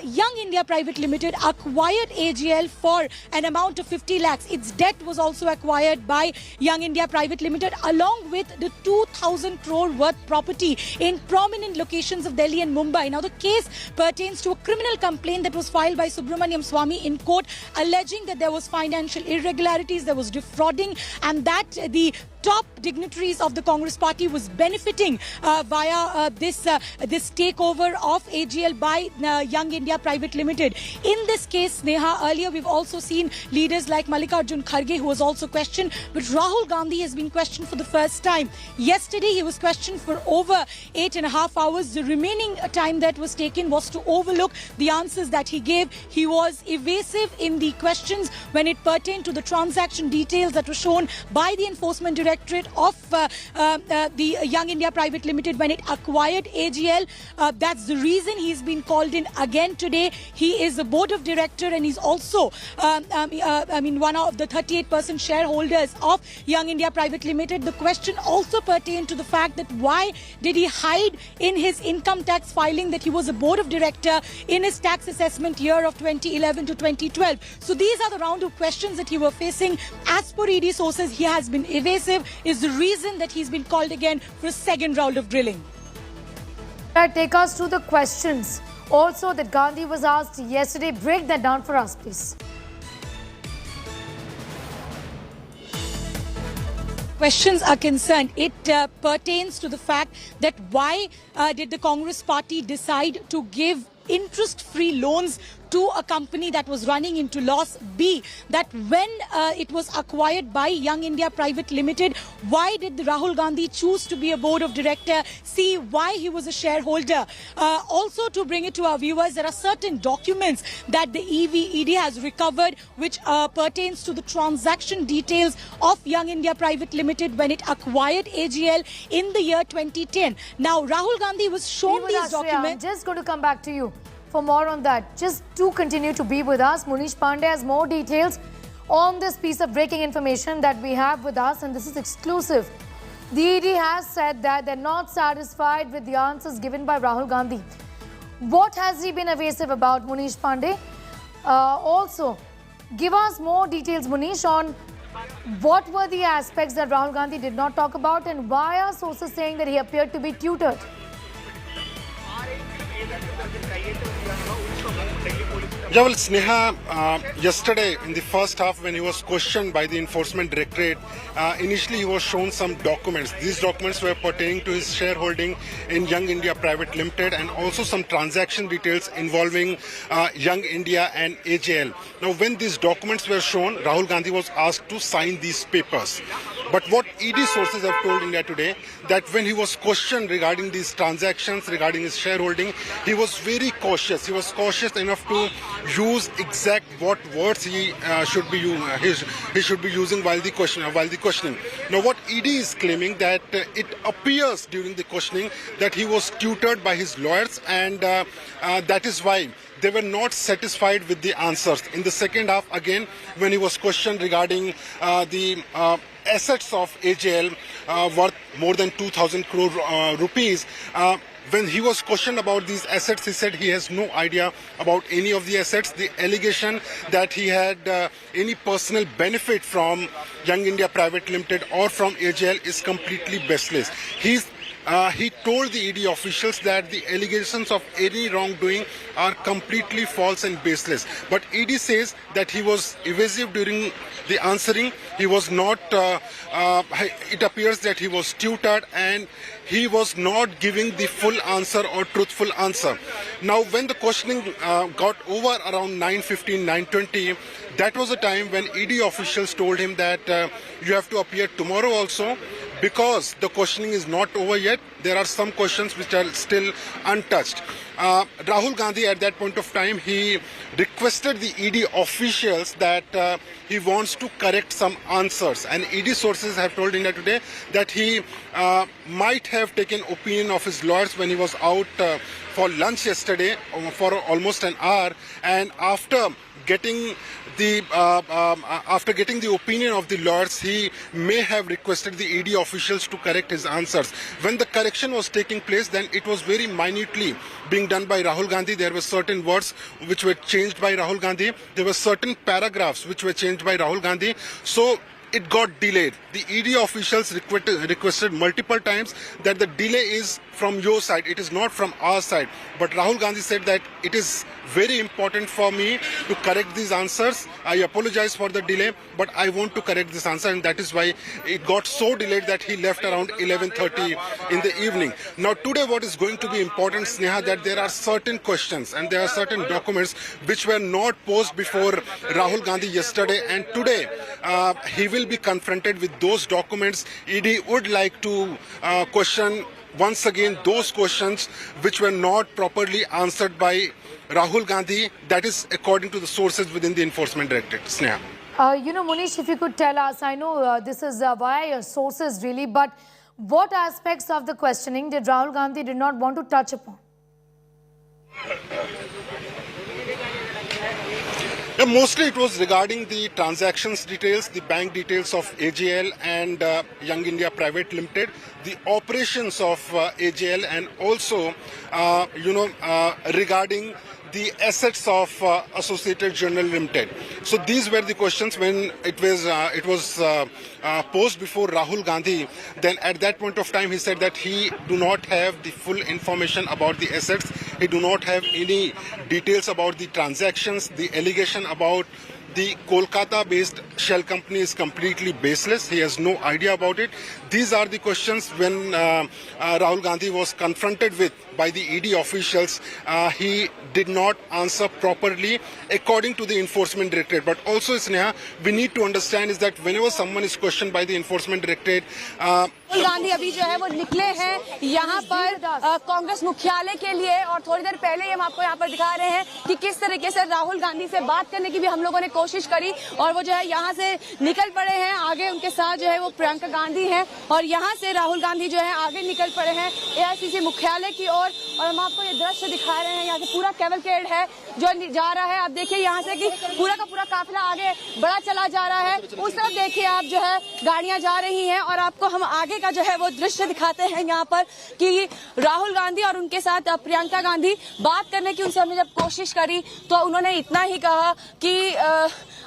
Young India Private Limited acquired AGL for an amount of 50 lakhs. Its debt was also acquired by Young India Private Limited, along with the 2,000 crore worth property in prominent locations of Delhi and Mumbai. Now, the case pertains to a criminal complaint that was filed by Subramaniam Swamy in court, alleging that there was financial irregularities, there was defrauding, and that the top dignitaries of the Congress party was benefiting via this takeover of AGL by Young India Private Limited. In this case, Sneha, earlier we've also seen leaders like Mallikarjun Kharge, who was also questioned, but Rahul Gandhi has been questioned for the first time. Yesterday, he was questioned for over 8.5 hours. The remaining time that was taken was to overlook the answers that he gave. He was evasive in the questions when it pertained to the transaction details that were shown by the Enforcement Directorate of the Young India Private Limited when it acquired AGL. That's the reason he's been called in again today. He is a board of director, and he's also one of the 38% shareholders of Young India Private Limited. The question also pertained to the fact that why did he hide in his income tax filing that he was a board of director in his tax assessment year of 2011 to 2012. So these are the round of questions that he was facing. As per ED sources, he has been evasive, is the reason that he's been called again for a second round of drilling. Take us to the questions also that Gandhi was asked yesterday. Break that down for us, please. Questions are concerned, it pertains to the fact that why did the Congress party decide to give interest-free loans to a company that was running into loss? B, that when it was acquired by Young India Private Limited, why did Rahul Gandhi choose to be a board of director? C, why he was a shareholder? Also, to bring it to our viewers, there are certain documents that the ED has recovered which pertains to the transaction details of Young India Private Limited when it acquired AGL in the year 2010. Now, Rahul Gandhi was shown these documents. I'm just going to come back to you. for more on that. Just to continue to be with us, Munish Pandey has more details on this piece of breaking information that we have with us, and this is exclusive. The ED has said that they're not satisfied with the answers given by Rahul Gandhi. What has he been evasive about, Munish Pandey? Also, give us more details, Munish, on what were the aspects that Rahul Gandhi did not talk about, and why are sources saying that he appeared to be tutored? Yeah, well, Sneha, yesterday in the first half when he was questioned by the Enforcement Directorate, initially he was shown some documents. These documents were pertaining to his shareholding in Young India Private Limited and also some transaction details involving Young India and AJL. Now, when these documents were shown, Rahul Gandhi was asked to sign these papers. But what ED sources have told India Today, that when he was questioned regarding these transactions, regarding his shareholding, he was very cautious. He was cautious enough to use exact what words he should be using while the questioning. Now, what ED is claiming that it appears during the questioning that he was tutored by his lawyers, and that is why they were not satisfied with the answers. In the second half, again, when he was questioned regarding the assets of AJL worth more than 2,000 crore rupees, when he was questioned about these assets, he said he has no idea about any of the assets. The allegation that he had any personal benefit from Young India Private Limited or from AJL is completely baseless. He told the ED officials that the allegations of any wrongdoing are completely false and baseless. But ED says that he was evasive during the answering. He was not, it appears that he was tutored and he was not giving the full answer or truthful answer. Now, when the questioning got over around 9:15, 9:20, that was a time when ED officials told him that you have to appear tomorrow also, because the questioning is not over yet. There are some questions which are still untouched. Rahul Gandhi, at that point of time, he requested the ED officials that he wants to correct some answers. And ED sources have told India Today that he might have taken opinion of his lawyers when he was out for lunch yesterday for almost an hour, and after getting the opinion of the lawyers, he may have requested the ED officials to correct his answers. When the correction was taking place, then it was very minutely being done by Rahul Gandhi. There were certain words which were changed by Rahul Gandhi. There were certain paragraphs which were changed by Rahul Gandhi. So it got delayed. The ED officials requested multiple times that the delay is from your side, it is not from our side. But Rahul Gandhi said that it is very important for me to correct these answers. I apologize for the delay, but I want to correct this answer, and that is why it got so delayed that he left around 11:30 in the evening. Now, today what is going to be important, Sneha, that there are certain questions and there are certain documents which were not posed before Rahul Gandhi yesterday, and today he will be confronted with those documents. ED would like to question once again those questions which were not properly answered by Rahul Gandhi. That is according to the sources within the Enforcement Directorate. Sneha. Munish, if you could tell us, I know this is via your sources really, but what aspects of the questioning did Rahul Gandhi did not want to touch upon? Yeah, mostly it was regarding the transactions details, the bank details of AJL and Young India Private Limited, the operations of AJL, and also, regarding the assets of Associated Journals Ltd. So these were the questions when it was posed before Rahul Gandhi. Then at that point of time, he said that he do not have the full information about the assets. He do not have any details about the transactions. The allegation about the Kolkata-based shell company is completely baseless. He has no idea about it. These are the questions when Rahul Gandhi was confronted with by the ED officials. He did not answer properly according to the Enforcement Directorate. But also, Sneha, we need to understand is that whenever someone is questioned by the Enforcement Directorate, Rahul Gandhi अभी जो है वो निकले हैं यहाँ पर कांग्रेस मुख्यालय के लिए, और थोड़ी देर पहले हम आपको यहाँ पर दिखा रहे हैं कि किस तरीके से राहुल गांधी से बात करने की भी हम लोगों ने कोशिश करी और वो जो है यहाँ से निकल पड़े हैं। आगे उनके साथ जो है वो प्रियंका गांधी हैं और यहाँ से राहुल गांधी जो है आगे निकल पड़े हैं एआईसीसी मुख्यालय की ओर। और हम आपको ये दृश्य दिखा रहे हैं, यहाँ से पूरा कैवलकेड है जो जा रहा है। आप देखिए यहाँ से कि पूरा का पूरा काफिला आगे बड़ा चला जा रहा है। उस तरफ देखिए आप जो है गाड़ियां जा रही हैं और आपको हम आगे का जो है वो दृश्य दिखाते हैं यहाँ पर कि राहुल गांधी और उनके साथ प्रियंका गांधी बात करने की उनसे हमने जब कोशिश करी तो उन्होंने इतना ही कहा कि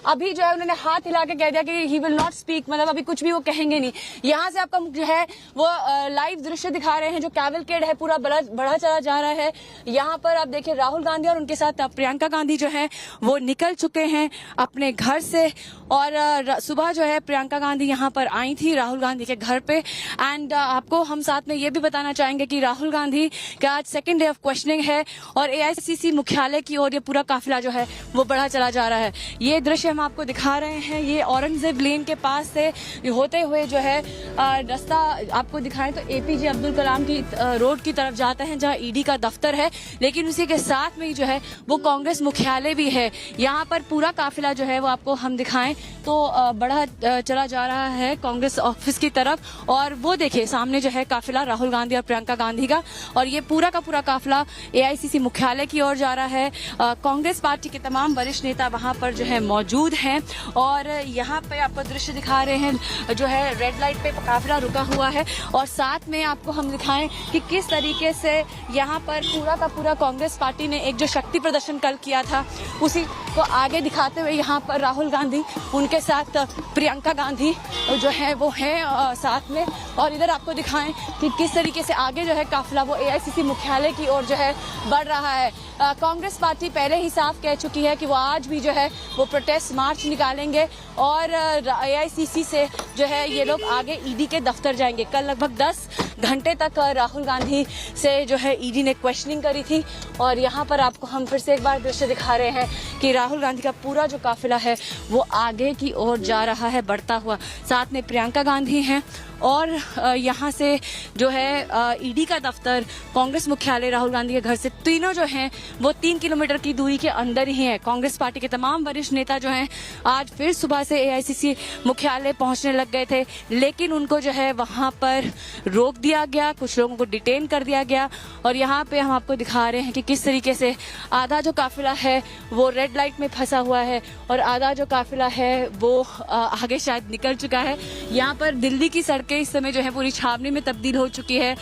अभी जो है उन्होंने हाथ हिला के कह दिया कि ही विल नॉट स्पीक, मतलब अभी कुछ भी वो कहेंगे नहीं। यहाँ से आपका जो है वो लाइव दृश्य दिखा रहे हैं जो कैवलकेड है पूरा बढ़ा चला जा रहा है। यहाँ पर आप देखिए राहुल गांधी और उनके साथ प्रियंका गांधी जो है वो निकल चुके हैं अपने घर से। और सुबह जो है प्रियंका गांधी यहाँ पर आई थी राहुल गांधी के घर पे। एंड आपको हम साथ में ये भी बताना चाहेंगे कि राहुल गांधी का आज सेकेंड डे ऑफ क्वेश्चनिंग है और एआईसीसी मुख्यालय की ओर ये पूरा काफिला जो है वो बढ़ा चला जा रहा है। ये दृश्य हम आपको दिखा रहे हैं, ये औरंगजेब लेन के पास से होते हुए जो है रास्ता आपको दिखाएं तो एपीजे अब्दुल कलाम की रोड की तरफ जाता है जहाँ ईडी का दफ्तर है, लेकिन उसी के साथ में ही जो है वो कांग्रेस मुख्यालय भी है। यहाँ पर पूरा काफिला जो है वो आपको हम दिखाएं तो बढ़ा चला जा रहा है कांग्रेस ऑफिस की तरफ। और वो देखिए सामने जो है काफिला राहुल गांधी और प्रियंका गांधी का, और ये पूरा का पूरा काफिला एआईसीसी मुख्यालय की ओर जा रहा है। कांग्रेस पार्टी के तमाम वरिष्ठ नेता वहां पर जो है मौजूद हैं और यहाँ पे आपको दृश्य दिखा रहे हैं जो है रेड लाइट पे काफिला रुका हुआ है। और साथ में आपको हम दिखाएं कि किस तरीके से यहाँ पर पूरा का पूरा कांग्रेस पार्टी ने एक जो शक्ति प्रदर्शन कल किया था उसी को आगे दिखाते हुए यहाँ पर राहुल गांधी उनके साथ प्रियंका गांधी जो है वो है साथ में। और इधर आपको दिखाएं कि किस तरीके से आगे जो है काफिला वो एआईसीसी मुख्यालय की ओर जो है बढ़ रहा है। कांग्रेस पार्टी पहले ही साफ कह चुकी है कि वो आज भी जो है वो प्रोटेस्ट मार्च निकालेंगे और एआईसीसी से जो है ये लोग आगे ईडी के दफ्तर जाएंगे। कल लगभग 10 घंटे तक राहुल गांधी से जो है ईडी ने क्वेश्चनिंग करी थी और यहाँ पर आपको हम फिर से एक बार दृश्य दिखा रहे हैं कि राहुल गांधी का पूरा जो काफिला है वो आगे की ओर जा रहा है बढ़ता हुआ। साथ में प्रियंका गांधी हैं और यहाँ से जो है ईडी का दफ्तर, कांग्रेस मुख्यालय राहुल गांधी के घर से तीनों जो हैं वो 3 किलोमीटर की दूरी के अंदर ही हैं। कांग्रेस पार्टी के तमाम वरिष्ठ नेता जो हैं आज फिर सुबह से एआईसीसी मुख्यालय पहुंचने लग गए थे, लेकिन उनको जो है वहां पर रोक दिया गया, कुछ लोगों को डिटेन कर दिया गया। और यहाँ पे हम आपको दिखा रहे हैं कि किस तरीके से आधा जो काफिला है वो रेड लाइट में फंसा हुआ है और आधा जो काफिला है वो आगे शायद निकल चुका है। यहाँ पर दिल्ली की सड़कें इस समय जो है पूरी छावनी में तब्दील हो चुकी है।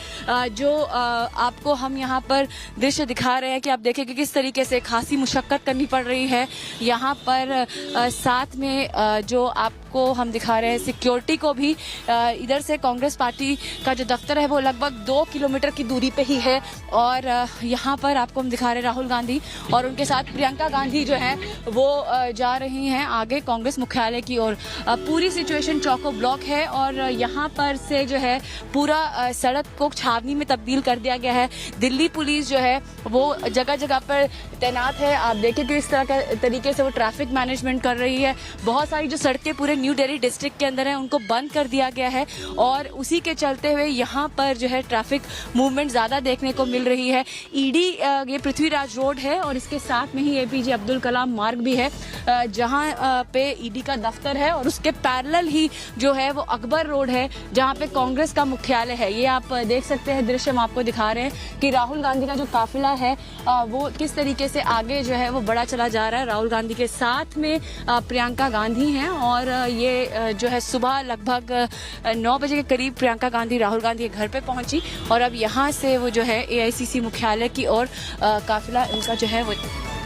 जो आपको हम यहाँ पर दृश्य दिखा रहे हैं कि आप देखें कि किस तरीके से खासी मुशक्कत करनी पड़ रही है। यहाँ पर साथ में जो आपको हम दिखा रहे हैं सिक्योरिटी को भी, इधर से कांग्रेस पार्टी का जो दफ्तर है वो लगभग 2 किलोमीटर की दूरी पे ही है। और यहाँ पर आपको हम दिखा रहे हैं राहुल गांधी और उनके साथ प्रियंका गांधी जो है वो जा रही हैं आगे कांग्रेस मुख्यालय की ओर। पूरी सिचुएशन चौको ब्लॉक है और यहाँ पर से जो है पूरा सड़क को छावनी में तब्दील कर दिया गया है। दिल्ली पुलिस जो है वो जगह जगह पर तैनात है। आप देखिए कि इस तरह के तरीके से वो ट्रैफिक मैनेजमेंट कर रही है। बहुत सारी जो सड़कें पूरे न्यू दिल्ली डिस्ट्रिक्ट के अंदर है उनको बंद कर दिया गया है और उसी के चलते हुए यहाँ पर जो है ट्रैफिक मूवमेंट ज्यादा देखने को मिल रही है। ईडी ये पृथ्वीराज रोड है और इसके साथ में ही एपीजे अब्दुल कलाम मार्ग भी है जहाँ पे ईडी का दफ्तर है और उसके पैरेलल ही जो है वो अकबर रोड है जहाँ पे कांग्रेस का मुख्यालय है। ये आप देख सकते हैं दृश्य हम आपको दिखा रहे हैं कि राहुल गांधी का जो काफिला है वो किस तरीके से आगे जो है वो बढ़ा चला जा रहा है। राहुल गांधी के साथ में प्रियंका गांधी हैं और ये जो है सुबह लगभग 9 बजे के करीब प्रियंका गांधी राहुल गांधी के घर पे पहुंची और अब यहाँ से वो जो है एआईसीसी मुख्यालय की ओर काफिला इनका जो है वो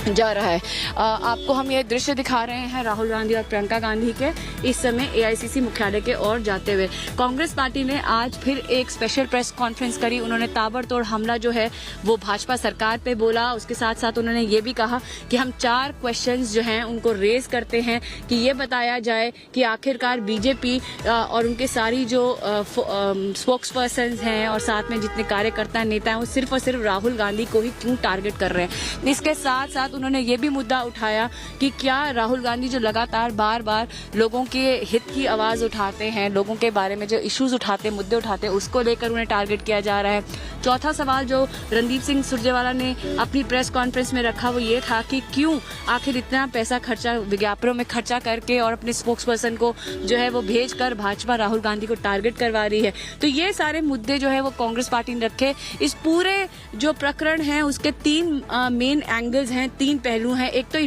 जा रहा है। आपको हम ये दृश्य दिखा रहे हैं राहुल गांधी और प्रियंका गांधी के इस समय एआईसीसी मुख्यालय के ओर जाते हुए। कांग्रेस पार्टी ने आज फिर एक स्पेशल प्रेस कॉन्फ्रेंस करी। उन्होंने ताबड़तोड़ हमला जो है वो भाजपा सरकार पे बोला। उसके साथ साथ उन्होंने ये भी कहा कि हम 4 क्वेश्चंस जो हैं उनको रेज करते हैं कि ये बताया जाए कि आखिरकार बीजेपी और उनके सारी जो स्पोक्स पर्सन हैं और साथ में जितने कार्यकर्ता नेता हैं वो सिर्फ और सिर्फ राहुल गांधी को ही क्यों टारगेट कर रहे हैं। इसके साथ साथ उन्होंने ये भी मुद्दा उठाया कि क्या राहुल गांधी जो लगातार बार बार लोगों के हित की आवाज उठाते हैं, लोगों के बारे में जो इश्यूज उठाते, मुद्दे उठाते हैं, उसको लेकर उन्हें टारगेट किया जा रहा है। चौथा सवाल जो रणदीप सिंह सुरजेवाला ने अपनी प्रेस कॉन्फ्रेंस में रखा वो ये था कि क्यों आखिर इतना पैसा खर्चा विज्ञापनों में खर्चा करके और अपने स्पोक्स पर्सन को जो है वो भेजकर भाजपा राहुल गांधी को टारगेट करवा रही है। तो ये सारे मुद्दे जो है वो कांग्रेस पार्टी ने रखे। इस पूरे जो प्रकरण है उसके 3 मेन एंगल्स हैं, 3 पहलू हैं। एक तो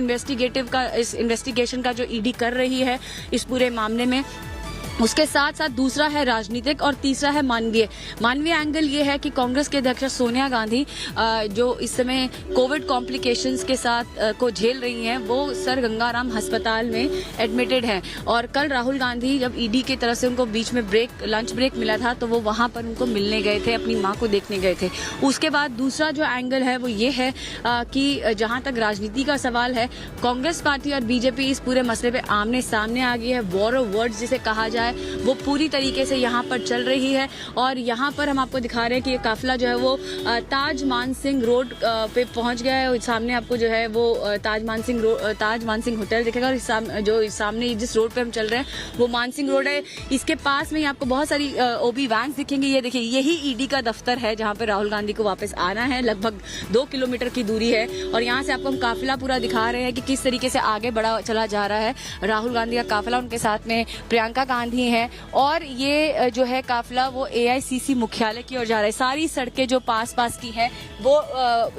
इस इन्वेस्टिगेशन का जो ईडी कर रही है इस पूरे मामले में, उसके साथ साथ दूसरा है राजनीतिक और तीसरा है मानवीय एंगल ये है कि कांग्रेस के अध्यक्ष सोनिया गांधी जो इस समय कोविड कॉम्प्लिकेशंस के साथ को झेल रही हैं वो सर गंगाराम अस्पताल में एडमिटेड हैं और कल राहुल गांधी जब ईडी की तरफ से उनको बीच में लंच ब्रेक मिला था तो वो वहां पर उनको मिलने गए थे, अपनी मां को देखने गए थे। उसके बाद दूसरा जो एंगल है वो ये है कि जहां तक राजनीति का सवाल है कांग्रेस पार्टी और बीजेपी इस पूरे मसले पे आमने सामने आ गई है। वॉर ऑफ वर्ड्स जिसे कहा जाए वो पूरी तरीके से यहाँ पर चल रही है और यहाँ पर हम आपको दिखा रहे हैं कि ये काफिला जो है वो ताज मानसिंह रोड पे पहुंच गया है। सामने आपको जो है वो ताज मानसिंह होटल दिखेगा और जो सामने जिस रोड पे हम चल रहे हैं वो मानसिंह रोड है। इसके पास में आपको बहुत सारी ओबी वैन्स दिखेंगी। ये देखिए यही ईडी का दफ्तर है जहाँ पे राहुल गांधी को वापस आना है। लगभग 2 किलोमीटर की दूरी है और यहाँ से आपको हम काफिला पूरा दिखा रहे हैं कि किस तरीके से आगे बढ़ा चला जा रहा है राहुल गांधी का काफिला। उनके साथ में प्रियंका गांधी है और ये जो है काफिला वो AICC मुख्यालय की ओर जा रहा है। सारी सड़कें जो पास की हैं वो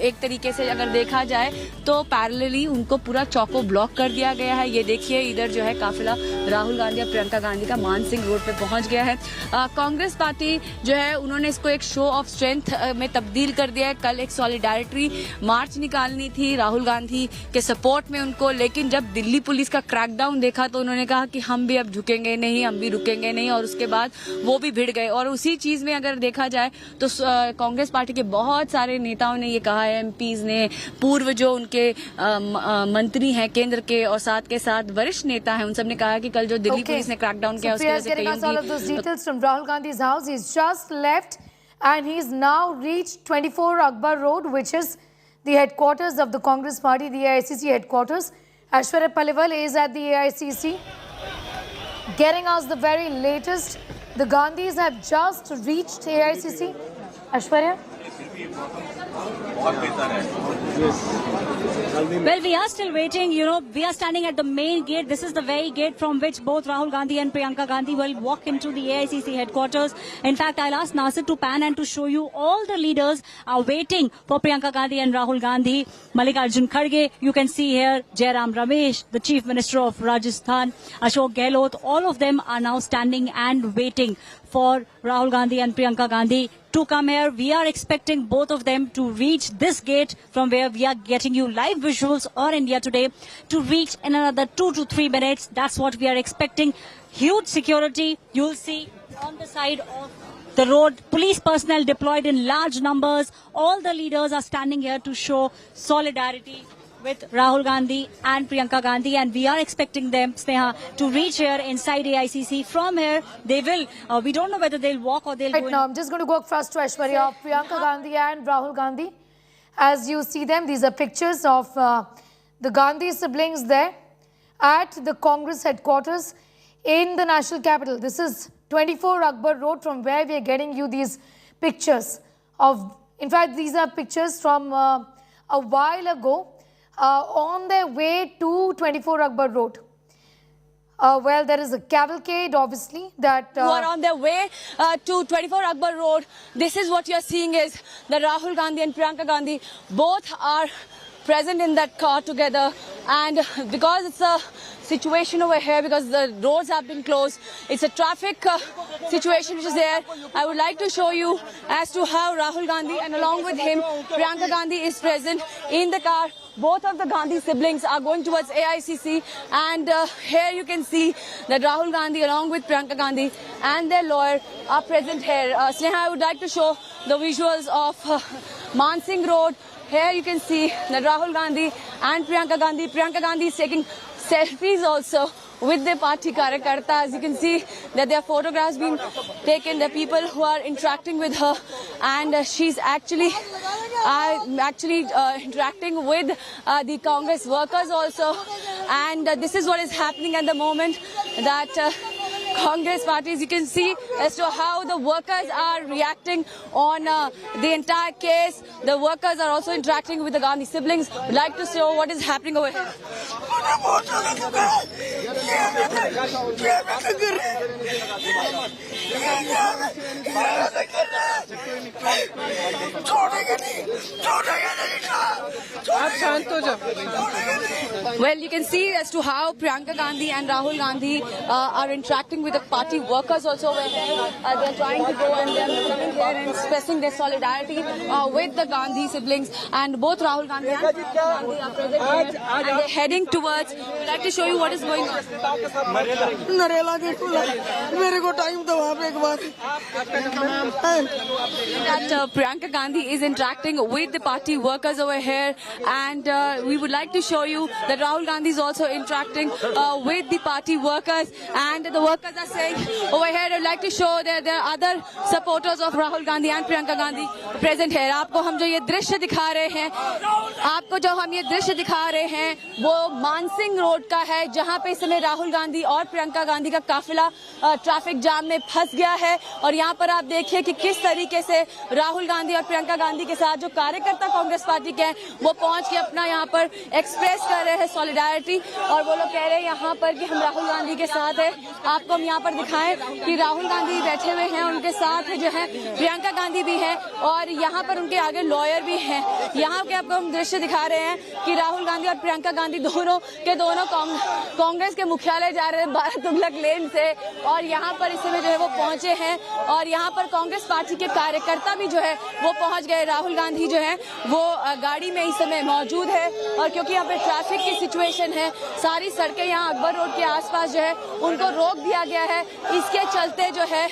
एक तरीके से अगर देखा जाए तो पैरेलली उनको पूरा चौको ब्लॉक कर दिया गया है। ये देखिए इधर जो है काफिला राहुल गांधी और प्रियंका गांधी का मानसिंह रोड पे पहुंच गया है। कांग्रेस पार्टी जो है उन्होंने इसको एक शो ऑफ स्ट्रेंथ में तब्दील कर दिया है। कल एक सॉलिडारिटी मार्च निकालनी थी राहुल गांधी के सपोर्ट में उनको, लेकिन जब दिल्ली पुलिस का क्रैकडाउन देखा तो उन्होंने कहा कि हम भी अब झुकेंगे नहीं, हम भी रुकेंगे नहीं और उसके बाद वो भी भिड़ गए। और उसी चीज में अगर देखा जाए तो कांग्रेस पार्टी के बहुत सारे नेताओं ने ये कहा है, MPs ने, पूर्व जो उनके मंत्री हैं केंद्र के और साथ के साथ वरिष्ठ नेता हैं, उन सब ने कहा कि कल जो दिल्ली पुलिस ने क्रैकडाउन किया उसकी वजह से Rahul Gandhi's house. He's just left and he's now reached 24 Akbar Road, which is the headquarters of the Congress Party, the AICC headquarters. Aishwarya Paliwal is at the AICC, getting us the very latest. The Gandhis have just reached AICC. Aishwarya? Well, we are still waiting. You know, we are standing at the main gate. This is the very gate from which both Rahul Gandhi and Priyanka Gandhi will walk into the AICC headquarters. In fact, I'll ask Nasir to pan and to show you all the leaders are waiting for Priyanka Gandhi and Rahul Gandhi. Mallikarjun Kharge, you can see here, Jairam Ramesh, the Chief Minister of Rajasthan, Ashok Gehlot, all of them are now standing and waiting for Rahul Gandhi and Priyanka Gandhi to come here. We are expecting both of them to reach this gate from where we are getting you live visuals on India Today, to reach in another 2 to 3 minutes. That's what we are expecting. Huge security. You'll see on the side of the road, police personnel deployed in large numbers. All the leaders are standing here to show solidarity with Rahul Gandhi and Priyanka Gandhi, and we are expecting them, Sneha, to reach here inside AICC. From here, they will, we don't know whether they'll walk or they'll go in. Now, I'm just going to go first to Aishwarya, Priyanka Gandhi and Rahul Gandhi. As you see them, these are pictures of the Gandhi siblings there at the Congress headquarters in the national capital. This is 24 Akbar Road, from where we are getting you these pictures of, in fact, these are pictures from a while ago, on their way to 24 Akbar Road. Well, there is a cavalcade, obviously, that... who are on their way to 24 Akbar Road. This is what you are seeing is that Rahul Gandhi and Priyanka Gandhi both are present in that car together. And because it's a situation over here, because the roads have been closed, it's a traffic situation which is there. I would like to show you as to how Rahul Gandhi and along with him Priyanka Gandhi is present in the car. Both of the Gandhi siblings are going towards AICC, and here you can see that Rahul Gandhi along with Priyanka Gandhi and their lawyer are present here. Sneha, I would like to show the visuals of Mansingh Road. Here you can see that Rahul Gandhi and Priyanka Gandhi is taking selfies also with the party karyakartas. You can see that there are photographs being taken. There are people who are interacting with her, and she's actually interacting with the Congress workers also. And this is what is happening at the moment, that Congress parties. You can see as to how the workers are reacting on the entire case. The workers are also interacting with the Gandhi siblings. We'd like to show what is happening over here. Well, you can see as to how Priyanka Gandhi and Rahul Gandhi are interacting with the party workers also over here. They're trying to go and they're coming here and expressing their solidarity with the Gandhi siblings. And both Rahul Gandhi and Priyanka Gandhi are present here and they're heading towards. We'd like to show you what is going on. That Priyanka Gandhi is interacting with the party workers over here, and we would like to show you that Rahul Gandhi is also interacting with the party workers, and the workers are saying over here. I'd like to show that there are other supporters of Rahul Gandhi and Priyanka Gandhi present here. आपको हम जो ये दृश्य दिखा रहे हैं, वो Man Singh road का है, जहां पे इस समय राहुल गांधी और प्रियंका गांधी का काफिला ट्रैफिक जाम में फंस गया है। और यहाँ पर आप देखिए कि किस तरीके से राहुल गांधी और प्रियंका गांधी के साथ जो कार्यकर्ता कांग्रेस पार्टी के हैं, वो पहुंच के अपना यहाँ पर एक्सप्रेस कर रहे हैं सॉलिडारिटी, और वो लोग कह रहे हैं यहाँ पर कि हम राहुल गांधी के साथ है। आपको हम यहाँ पर दिखाएं कि राहुल गांधी बैठे हुए हैं, उनके साथ जो है प्रियंका गांधी भी है, और यहाँ पर उनके आगे लॉयर भी हैं। यहाँ के आपको हम दृश्य दिखा रहे हैं कि राहुल गांधी और प्रियंका गांधी दोनों कांग्रेस के मुख्यालय जा रहे हैं भारत तुगलक लेन से, और यहाँ पर इस समय जो है वो पहुंचे हैं, और यहाँ पर कांग्रेस पार्टी के कार्यकर्ता भी जो है वो पहुंच गए। राहुल गांधी जो है वो गाड़ी में इस समय मौजूद है, और क्योंकि यहाँ पे ट्रैफिक की सिचुएशन है, सारी सड़कें यहाँ अकबर रोड के आसपास जो है उनको रोक दिया गया है। इसके चलते जो है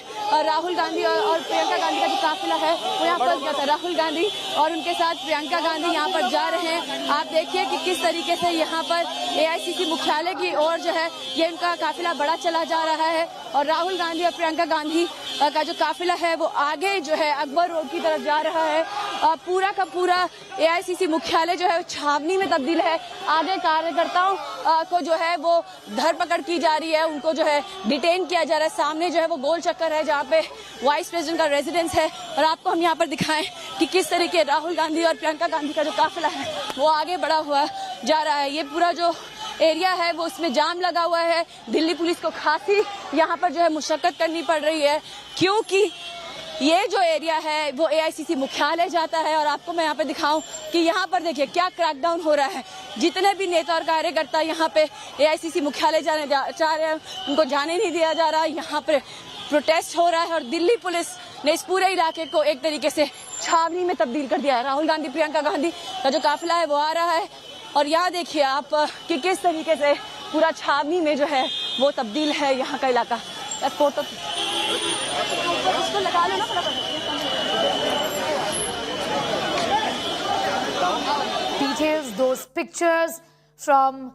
राहुल गांधी और प्रियंका गांधी का जो काफिला है वो यहाँ फंस गया था। राहुल गांधी और उनके साथ प्रियंका गांधी यहाँ पर जा रहे हैं। आप देखिए कि किस तरीके से यहाँ पर AICC मुख्यालय की ओर जो है ये उनका काफिला बड़ा चला जा रहा है, और राहुल गांधी और प्रियंका गांधी का जो काफिला है वो आगे जो है अकबर रोड की तरफ जा रहा है। पूरा का पूरा AICC मुख्यालय जो है छावनी में तब्दील है। आगे कार्यकर्ताओं को जो है वो धरपकड़ की जा रही है, उनको जो है डिटेन किया जा रहा है। सामने जो है वो गोल चक्कर है जहाँ पे वाइस प्रेसिडेंट का रेजिडेंस है, और आपको हम यहाँ पर दिखाएं कि किस तरीके राहुल गांधी और प्रियंका गांधी का जो काफिला है वो आगे बढ़ा हुआ जा रहा है। ये पूरा जो एरिया है वो उसमें जाम लगा हुआ है। दिल्ली पुलिस को खासी यहाँ पर जो है मुशक्कत करनी पड़ रही है, क्योंकि ये जो एरिया है वो AICC मुख्यालय जाता है। और आपको मैं यहाँ पे दिखाऊं कि यहाँ पर देखिए क्या क्रैकडाउन हो रहा है। जितने भी नेता और कार्यकर्ता यहाँ पे AICC मुख्यालय जाने चाह रहे हैं, उनको जाने नहीं दिया जा रहा। यहाँ पे प्रोटेस्ट हो रहा है, और दिल्ली पुलिस ने इस पूरे इलाके को एक तरीके से छावनी में तब्दील कर दिया है। राहुल गांधी प्रियंका गांधी का जो काफिला है वो आ रहा है, और यहाँ देखिए आप कि किस तरीके से पूरा छावनी में जो है वो तब्दील है यहाँ का इलाका। फोटो इसको लगा लो ना details, those pictures from,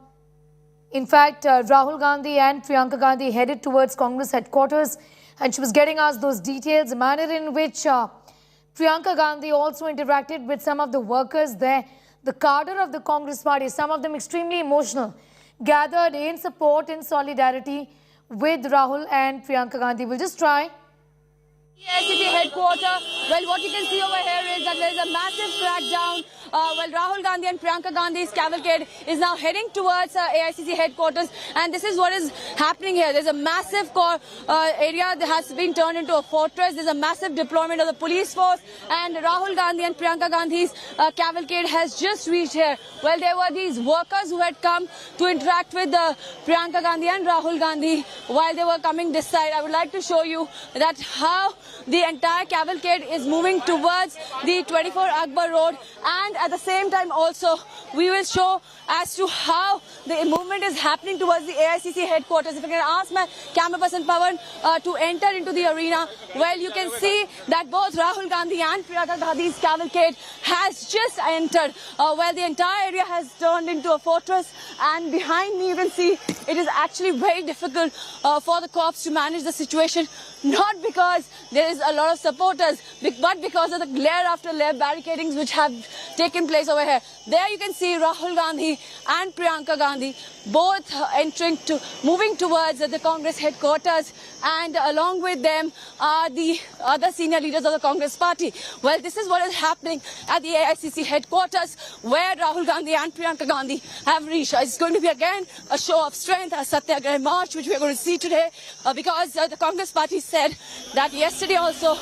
in fact, Rahul Gandhi and Priyanka Gandhi headed towards Congress headquarters, and she was getting us those details, the manner in which Priyanka Gandhi also interacted with some of the workers there, the cadre of the Congress party, some of them extremely emotional, gathered in support and solidarity with Rahul and Priyanka Gandhi. We'll just try. AICC headquarters. Well, what you can see over here is that there is a massive crackdown. Rahul Gandhi and Priyanka Gandhi's cavalcade is now heading towards AICC headquarters, and this is what is happening here. There's a massive area that has been turned into a fortress. There's a massive deployment of the police force, and Rahul Gandhi and Priyanka Gandhi's cavalcade has just reached here. Well, there were these workers who had come to interact with Priyanka Gandhi and Rahul Gandhi while they were coming this side. I would like to show you that how the entire cavalcade is moving towards the 24 Akbar Road, and at the same time also we will show as to how the movement is happening towards the AICC headquarters. If I can ask my camera person Pawan to enter into the arena, well, you can see that both Rahul Gandhi and Priyanka Gandhi's cavalcade has just entered. Well, the entire area has turned into a fortress, and behind me you can see it is actually very difficult for the cops to manage the situation, not because there is a lot of supporters, but because of the layer after layer barricadings which have taken place over here. There you can see Rahul Gandhi and Priyanka Gandhi both moving towards the Congress headquarters, and along with them are the other senior leaders of the Congress party. Well, this is what is happening at the AICC headquarters, where Rahul Gandhi and Priyanka Gandhi have reached. It's going to be again a show of strength, a Satyagraha march, which we are going to see today, because the Congress party said that yesterday also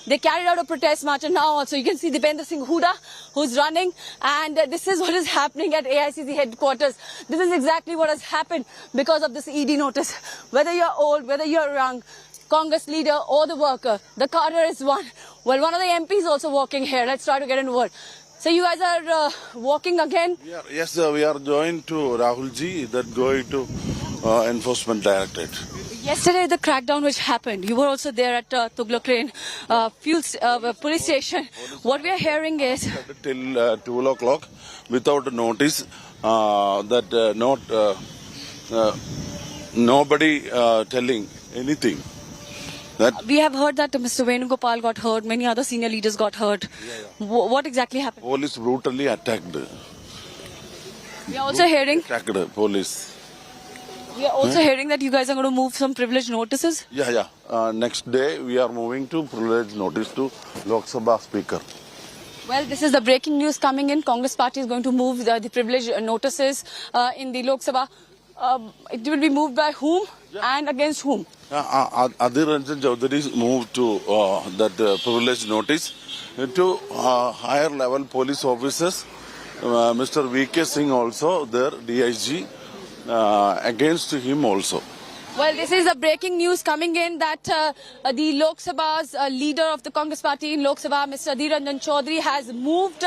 they carried out a protest march, and now also you can see Dipender Singh Hooda who's running, and this is what is happening at AICC headquarters. This is exactly what has happened because of this ED notice. Whether you're old, whether you're young, Congress leader or the worker, the cadre is one. Well, one of the MPs also walking here. Let's try to get into word. So you guys are walking again? Yes, we are going to Rahulji, that going to Enforcement Directorate. Yesterday, the crackdown which happened, you were also there at Tughlaq Lane police station. What we are hearing is till 12 o'clock without notice that nobody telling anything. We have heard that Mr. Venugopal got hurt, many other senior leaders got hurt. What exactly happened? Police brutally attacked. We are also hearing. Attacked police. We are also hearing that you guys are going to move some privilege notices. Yeah. Next day we are moving to privilege notice to Lok Sabha Speaker. Well, this is the breaking news coming in. Congress party is going to move the privilege notices in the Lok Sabha. It will be moved by whom and against whom? Adhir Ranjan Chaudhary moved to that privilege notice to higher level police officers. Mr. V.K. Singh also there, DIG, against him also. Well, this is the breaking news coming in that the Lok Sabha's leader of the Congress party in Lok Sabha, Mr. Adhir Ranjan Chaudhary, has moved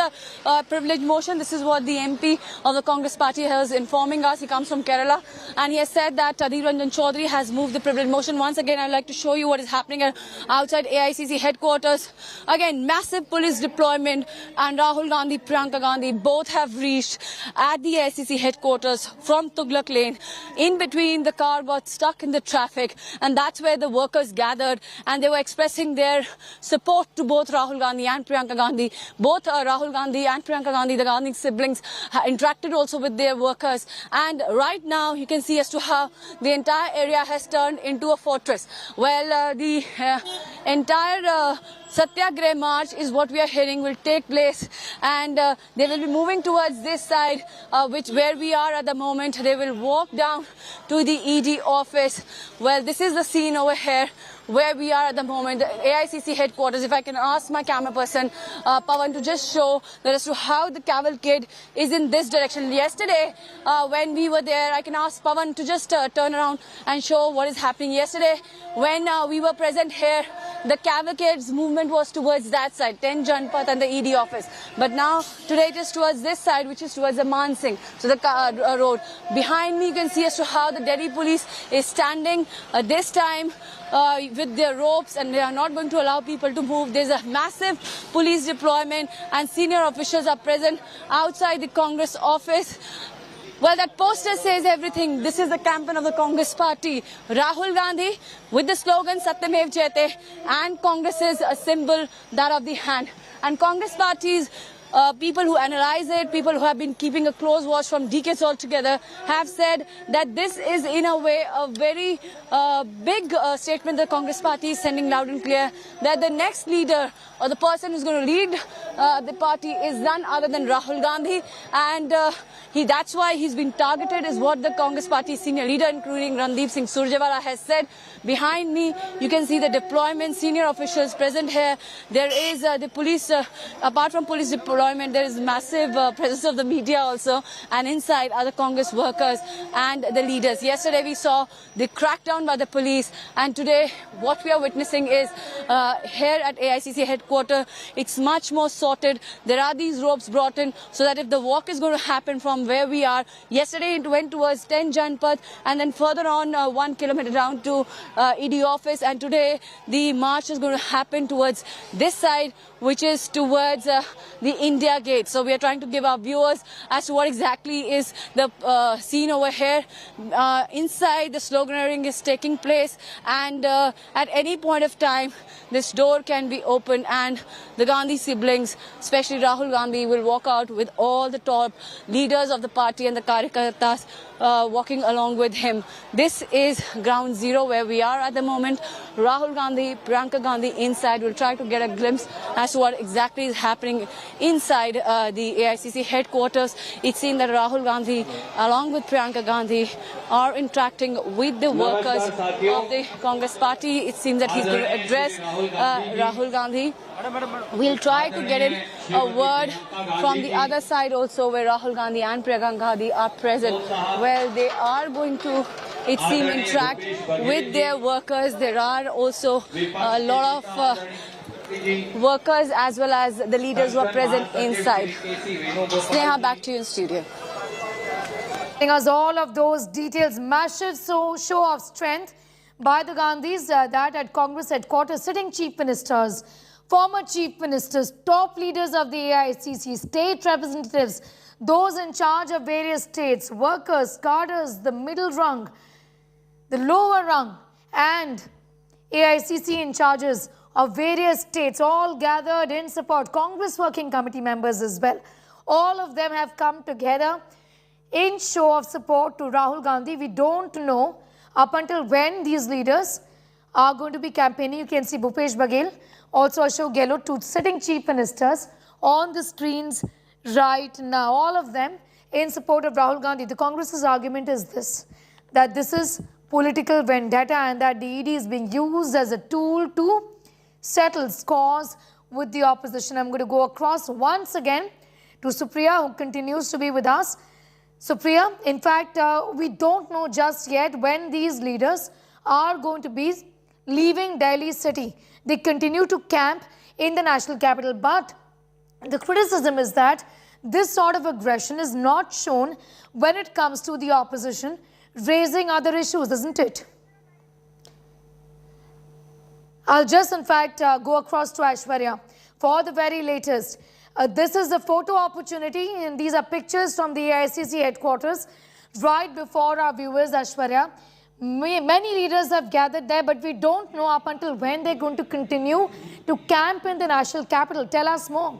privilege motion. This is what the MP of the Congress party is informing us. He comes from Kerala, and he has said that Adhir Ranjan Chaudhary has moved the privilege motion. Once again, I'd like to show you what is happening outside AICC headquarters. Again, massive police deployment, and Rahul Gandhi, Priyanka Gandhi both have reached at the AICC headquarters from Tughlaq Lane. In between, the car got stuck in the traffic, and that's where the workers gathered, and they were expressing their support to both Rahul Gandhi and Priyanka Gandhi. Both Rahul Gandhi and Priyanka Gandhi, the Gandhi siblings, interacted also with their workers, and right now you can see as to how the entire area has turned into a fortress. Well, the entire Satyagraha march is what we are hearing will take place, and they will be moving towards this side, where we are at the moment. They will walk down to the ED office. Well, this is the scene over here where we are at the moment, the AICC headquarters. If I can ask my camera person, Pawan, to just show that as to how the cavalcade is in this direction. Yesterday, when we were there, I can ask Pawan to just turn around and show what is happening. Yesterday, when we were present here, the cavalcade's movement was towards that side, 10 Janpath and the ED office. But now, today it is towards this side, which is towards the Mansingh, so the road. Behind me, you can see as to how the Delhi police is standing this time with their ropes, and they are not going to allow people to move. There's a massive police deployment, and senior officials are present outside the Congress office. Well, that poster says everything. This is the campaign of the Congress party. Rahul Gandhi with the slogan Satyamev Jayate, and Congress's symbol, that of the hand. And Congress party's people who analyze it, people who have been keeping a close watch from decades altogether, have said that this is in a way a very big statement the Congress party is sending loud and clear, that the next leader or the person who's going to lead the party is none other than Rahul Gandhi, and that's why he's been targeted, is what the Congress party senior leader, including Randeep Singh Surjewala, has said. Behind me, you can see the deployment, senior officials present here. There is the police, apart from police deployment, there is massive presence of the media also, and inside are the Congress workers and the leaders. Yesterday we saw the crackdown by the police, and today what we are witnessing is here at AICC headquarters, it's much more sorted. There are these ropes brought in so that if the walk is going to happen from where we are, yesterday it went towards 10 Janpath and then further on 1 kilometer down to ED office, and today the march is going to happen towards this side, which is towards the India Gate. So we are trying to give our viewers as to what exactly is the scene over here. Inside, the sloganeering is taking place, and at any point of time, this door can be opened, and the Gandhi siblings, especially Rahul Gandhi, will walk out with all the top leaders of the party and the Karyakartas walking along with him. This is ground zero where we are at the moment. Rahul Gandhi, Priyanka Gandhi inside. We'll try to get a glimpse as to what exactly is happening inside the AICC headquarters. It's seen that Rahul Gandhi, along with Priyanka Gandhi, are interacting with the workers of the Congress party. It seems that he's going to address Rahul Gandhi. We'll try to get in a word from the other side also, where Rahul Gandhi and Priyanka Gandhi are present. Well, they are going to, it seems, interact with their workers. There are also a lot of workers as well as the leaders who are present inside. Sneha, back to you in studio. Us all of those details, massive show of strength by the Gandhis that at Congress headquarters, sitting chief ministers, former chief ministers, top leaders of the AICC, state representatives, those in charge of various states, workers, cadres, the middle rung, the lower rung, and AICC in charges of various states, all gathered in support. Congress working committee members as well. All of them have come together in show of support to Rahul Gandhi. We don't know up until when these leaders are going to be campaigning. You can see Bhupesh Baghel, also Ashok Gehlot, two sitting chief ministers on the screens right now. All of them in support of Rahul Gandhi. The Congress's argument is this, that this is political vendetta and that the ED is being used as a tool to settle scores with the opposition. I'm going to go across once again to Supriya, who continues to be with us. Supriya, in fact, we don't know just yet when these leaders are going to be leaving Delhi city. They continue to camp in the national capital, but the criticism is that this sort of aggression is not shown when it comes to the opposition raising other issues, isn't it? I'll just, in fact, go across to Aishwarya for the very latest. This is a photo opportunity, and these are pictures from the AICC headquarters right before our viewers, Aishwarya. Many leaders have gathered there, but we don't know up until when they're going to continue to camp in the national capital. Tell us more.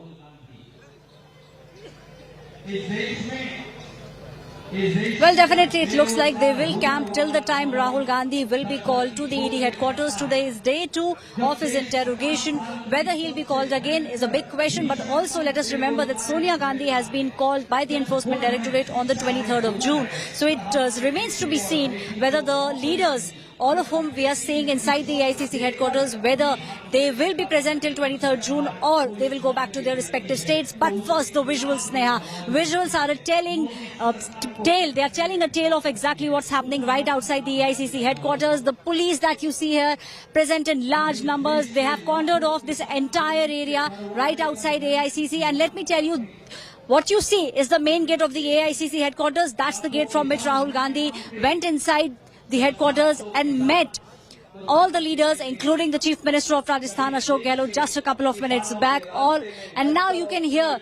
Well, definitely it looks like they will camp till the time Rahul Gandhi will be called to the ED headquarters. Today is day 2 of his interrogation. Whether he'll be called again is a big question, but also let us remember that Sonia Gandhi has been called by the Enforcement Directorate on the 23rd of June. So it remains to be seen whether the leaders, all of whom we are seeing inside the AICC headquarters, whether they will be present till 23rd June or they will go back to their respective states. But first, the visuals, Sneha. Visuals are a telling tale. They are telling a tale of exactly what's happening right outside the AICC headquarters. The police that you see here present in large numbers. They have cornered off this entire area right outside AICC. And let me tell you, what you see is the main gate of the AICC headquarters. That's the gate from which Rahul Gandhi went inside the headquarters and met all the leaders, including the Chief Minister of Rajasthan, Ashok Gehlot, just a couple of minutes back. And now you can hear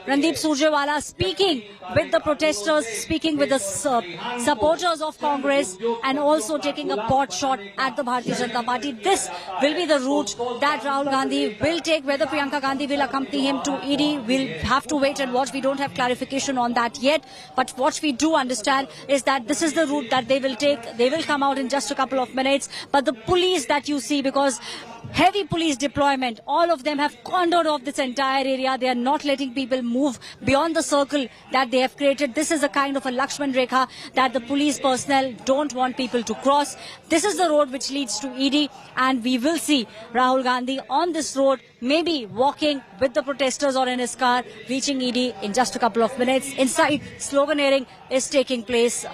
Randeep Surjewala speaking with the protesters, speaking with the supporters of Congress, and also taking a pot shot at the Bharatiya Janata Party. This will be the route that Rahul Gandhi will take. Whether Priyanka Gandhi will accompany him to ED, we'll have to wait and watch. We don't have clarification on that yet. But what we do understand is that this is the route that they will take. They will come out in just a couple of minutes. But the police that you see, because heavy police deployment, all of them have cornered off this entire area. They are not letting people move beyond the circle that they have created. This is a kind of a Lakshman Rekha that the police personnel don't want people to cross. This is the road which leads to ED, and we will see Rahul Gandhi on this road, maybe walking with the protesters or in his car, reaching ED in just a couple of minutes. Inside, sloganeering is taking place.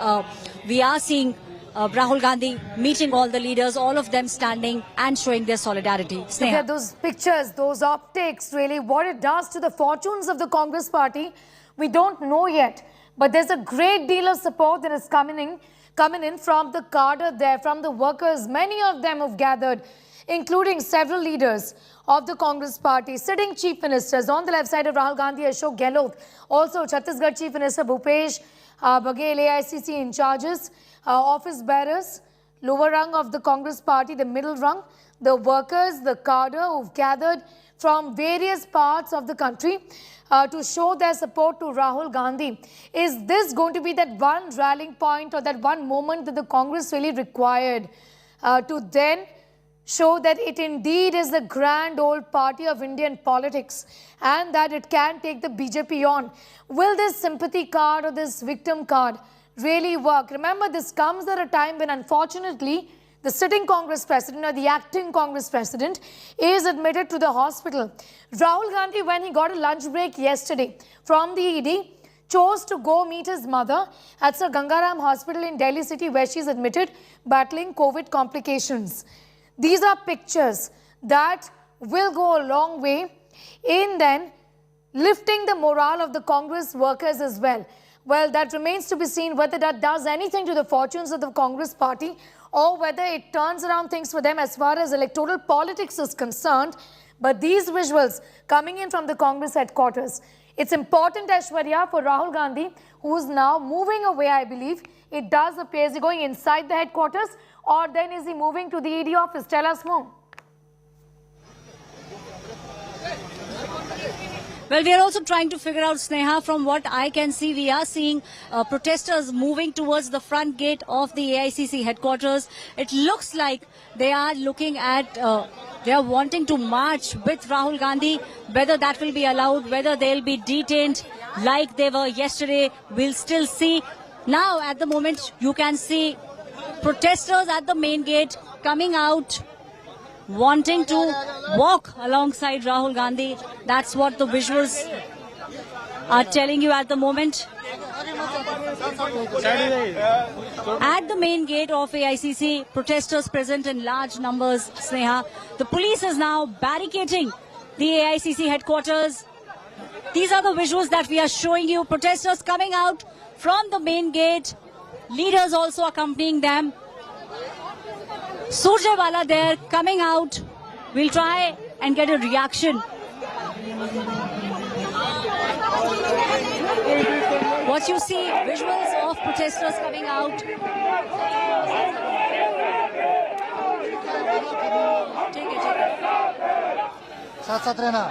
We are seeing Rahul Gandhi meeting all the leaders, all of them standing and showing their solidarity. Look at those pictures, those optics, really, what it does to the fortunes of the Congress party, we don't know yet. But there's a great deal of support that is coming in from the cadre there, from the workers. Many of them have gathered including several leaders of the Congress party, sitting chief ministers. On the left side of Rahul Gandhi, Ashok Gehlot, also Chhattisgarh Chief Minister Bhupesh Baghel, AICC in charges, office bearers, lower rung of the Congress party, the middle rung, the workers, the cadre who've gathered from various parts of the country to show their support to Rahul Gandhi. Is this going to be that one rallying point or that one moment that the Congress really required to then show that it indeed is the grand old party of Indian politics and that it can take the BJP on? Will this sympathy card or this victim card really work? Remember, this comes at a time when unfortunately the sitting Congress president or the acting Congress president is admitted to the hospital. Rahul Gandhi, when he got a lunch break yesterday from the ED, chose to go meet his mother at Sir Gangaram Hospital in Delhi city, where she is admitted battling COVID complications. These are pictures that will go a long way in then lifting the morale of the Congress workers as well. Well, that remains to be seen whether that does anything to the fortunes of the Congress party or whether it turns around things for them as far as electoral politics is concerned. But these visuals coming in from the Congress headquarters, it's important, Aishwarya, for Rahul Gandhi, who is now moving away, I believe. It does appear, is he going inside the headquarters or then is he moving to the ED office? Tell us more. Well, we are also trying to figure out, Sneha, from what I can see, we are seeing protesters moving towards the front gate of the AICC headquarters. It looks like they are looking at, they are wanting to march with Rahul Gandhi. Whether that will be allowed, whether they'll be detained like they were yesterday, we'll still see. Now, at the moment, you can see protesters at the main gate coming out, wanting to walk alongside Rahul Gandhi. That's what the visuals are telling you at the moment. At the main gate of AICC, protesters present in large numbers, Sneha. The police is now barricading the AICC headquarters. These are the visuals that we are showing you. Protesters coming out from the main gate. Leaders also accompanying them. Surjewala there coming out. We'll try and get a reaction. What you see, visuals of protesters coming out. Take it. साथ रहना.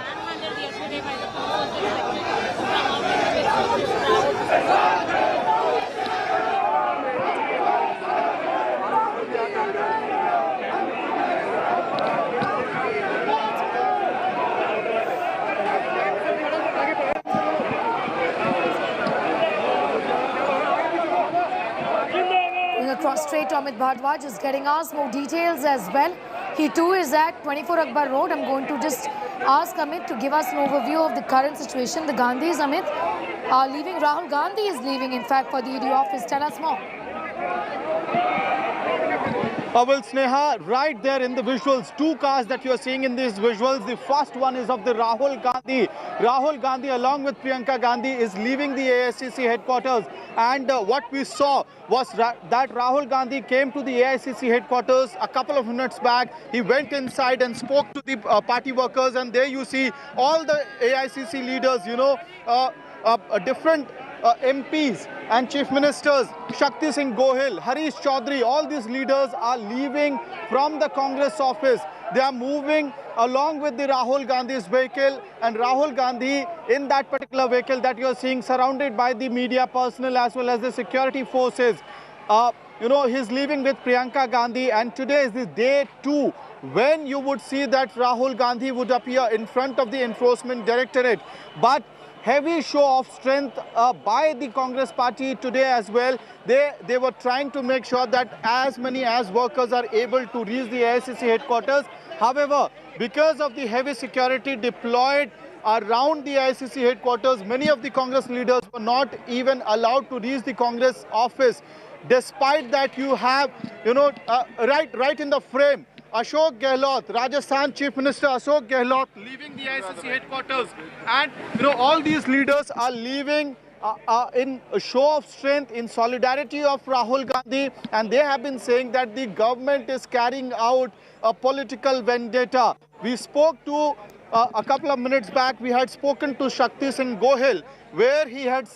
Across straight, Amit Bhardwaj is getting us more details as well. He too is at 24 Akbar Road. I'm going to just ask Amit to give us an overview of the current situation. The Gandhis, Amit, are leaving. Rahul Gandhi is leaving, in fact, for the ED office. Tell us more. Well, Sneha, right there in the visuals, two cars that you are seeing in these visuals. The first one is of the Rahul Gandhi. Rahul Gandhi, along with Priyanka Gandhi, is leaving the AICC headquarters. And what we saw was that Rahul Gandhi came to the AICC headquarters a couple of minutes back. He went inside and spoke to the party workers. And there you see all the AICC leaders, different MPs and chief ministers, Shakti Singh Gohil, Harish Chaudhary, all these leaders are leaving from the Congress office. They are moving along with the Rahul Gandhi's vehicle, and Rahul Gandhi in that particular vehicle that you are seeing, surrounded by the media personnel as well as the security forces. He's leaving with Priyanka Gandhi, and today is the day 2 when you would see that Rahul Gandhi would appear in front of the Enforcement Directorate. But heavy show of strength by the Congress party today as well. They were trying to make sure that as many as workers are able to reach the AICC headquarters. However, because of the heavy security deployed around the AICC headquarters, many of the Congress leaders were not even allowed to reach the Congress office. Despite that, you have, right in the frame, Ashok Gehlot, Rajasthan Chief Minister Ashok Gehlot, leaving the ICC headquarters. And, all these leaders are leaving in a show of strength, in solidarity of Rahul Gandhi, and they have been saying that the government is carrying out a political vendetta. We spoke to, a couple of minutes back, we had spoken to Shakti Singh Gohil, where he had,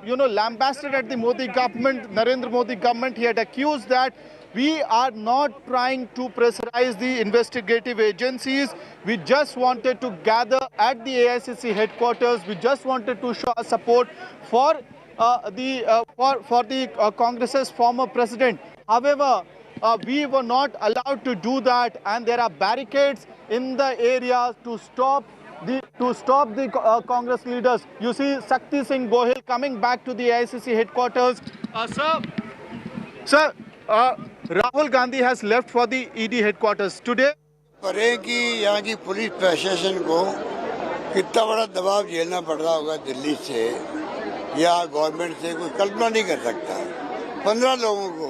lambasted at the Modi government, Narendra Modi government. He had accused that we are not trying to pressurize the investigative agencies. We just wanted to gather at the AICC headquarters. We just wanted to show our support for the Congress's former president. However, we were not allowed to do that, and there are barricades in the area to stop the Congress leaders. You see Shakti Singh Gohil coming back to the AICC headquarters. Sir, Rahul Gandhi has left for the ED headquarters today. परे कि यहाँ की police प्रशासन को कितना बड़ा दबाव झेलना पड़ रहा होगा दिल्ली से या गवर्नमेंट से, कोई कल्पना नहीं कर सकता। 15 लोगों को,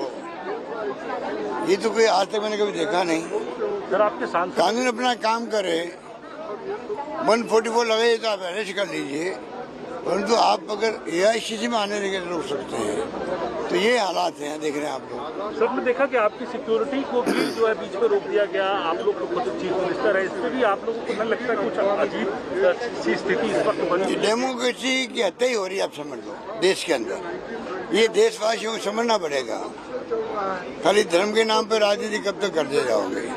ये तो कोई आज तक मैंने कभी देखा नहीं। सर, आपके सांसद कानून अपना काम करे, 144 लगे तो आप अरेस्ट कर लीजिए, परंतु आप अगर AICC में आने नहीं रोक सकते हैं, तो ये हालात हैं, देख रहे हैं आप लोग। सर, ने देखा कि आपकी सिक्योरिटी को भी जो है बीच में रोक दिया गया, आप लोग को चीफ मिनिस्टर है, इससे भी आप लोगों को नहीं लगता कुछ अजीब सी स्थिति इस वक्त बनी? डेमोक्रेसी की हत्या ही हो रही है, आप समझ लो, देश के अंदर। ये देशवासियों को समझना पड़ेगा। खाली धर्म के नाम पर राजनीति कब तक करते जाओगे?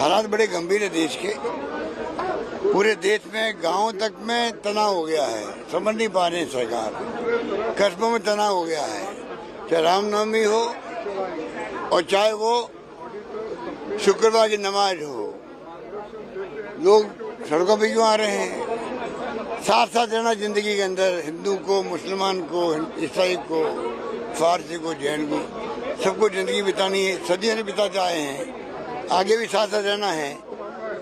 हालात बड़े गंभीर है देश के। पूरे देश में गांव तक में तनाव हो गया है, समझ नहीं पा रहे सरकार। कस्बों में तनाव हो गया है, चाहे रामनवमी हो और चाहे वो शुक्रवार की नमाज हो। लोग सड़कों पे क्यों आ रहे हैं? साथ साथ रहना जिंदगी के अंदर, हिंदू को, मुसलमान को, ईसाई को, फारसी को, जैन को, सबको जिंदगी बितानी है, सदियों से बिताते आए हैं, आगे भी साथ साथ रहना है।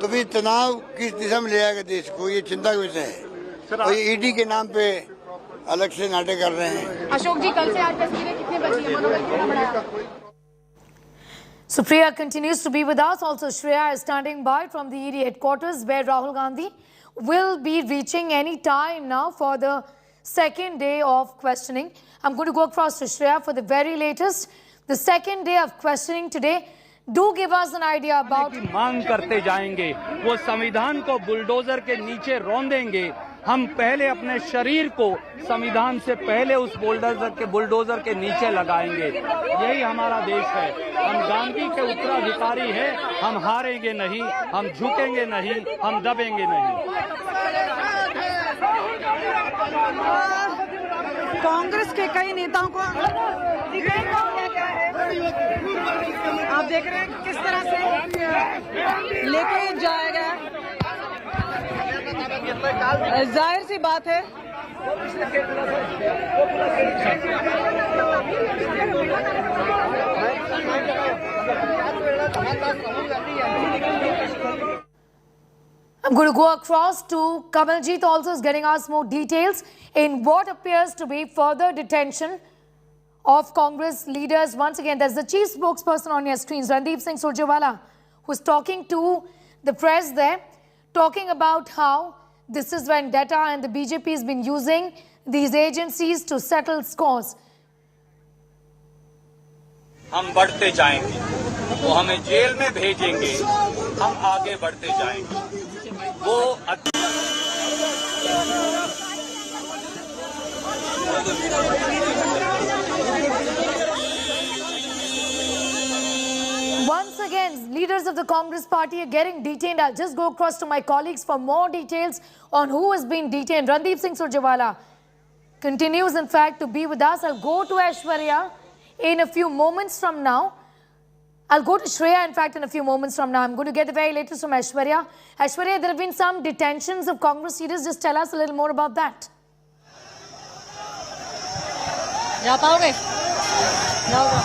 तो भी तनाव किस दिशा में ले जाएगा देश को, ये चिंता का विषय है। और ये ED के नाम पे अलग से नाटक कर रहे हैं। अशोक जी, कल से 8 तस्वीरें कितने बची हैं? मनोबल कितना बढ़ा? Supriya continues to be with us. Also, Shreya is standing by from the ED headquarters, where Rahul Gandhi will be reaching any time now for the second day of questioning. I'm going to go across to Shreya for the very latest. The second day of questioning today. Do give us an idea about... मांग करते जाएंगे, वो संविधान को bulldozer के नीचे रौंदेंगे। हम पहले अपने शरीर को संविधान से पहले उस बुलडोजर के नीचे लगाएंगे। यही हमारा देश है। हम गांधी के उत्तराधिकारी हैं। हम हारेंगे नहीं, हम झुकेंगे नहीं, हम दबेंगे नहीं। कांग्रेस के कई नेताओं को आप देख रहे हैं किस तरह से लेके जाया गया। जाहिर सी बात है I'm going to go across to Kamaljeet, also is getting us more details in what appears to be further detention of Congress leaders. Once again, there's the chief spokesperson on your screens, Randeep Singh Surjewala, who's talking to the press there, talking about how this is vendetta and the BJP has been using these agencies to settle scores. हम बढ़ते जाएंगे, वो हमें jail में भेजेंगे, हम आगे बढ़ते जाएंगे। वो Once again, leaders of the Congress party are getting detained. I'll just go across to my colleagues for more details on who has been detained. Randeep Singh Surjewala continues, in fact, to be with us. I'll go to Aishwarya in a few moments from now. I'll go to Shreya, in fact, in a few moments from now. I'm going to get the very latest from Aishwarya. Aishwarya, there have been some detentions of Congress leaders. Just tell us a little more about that. जा पाओगे? जाओगे?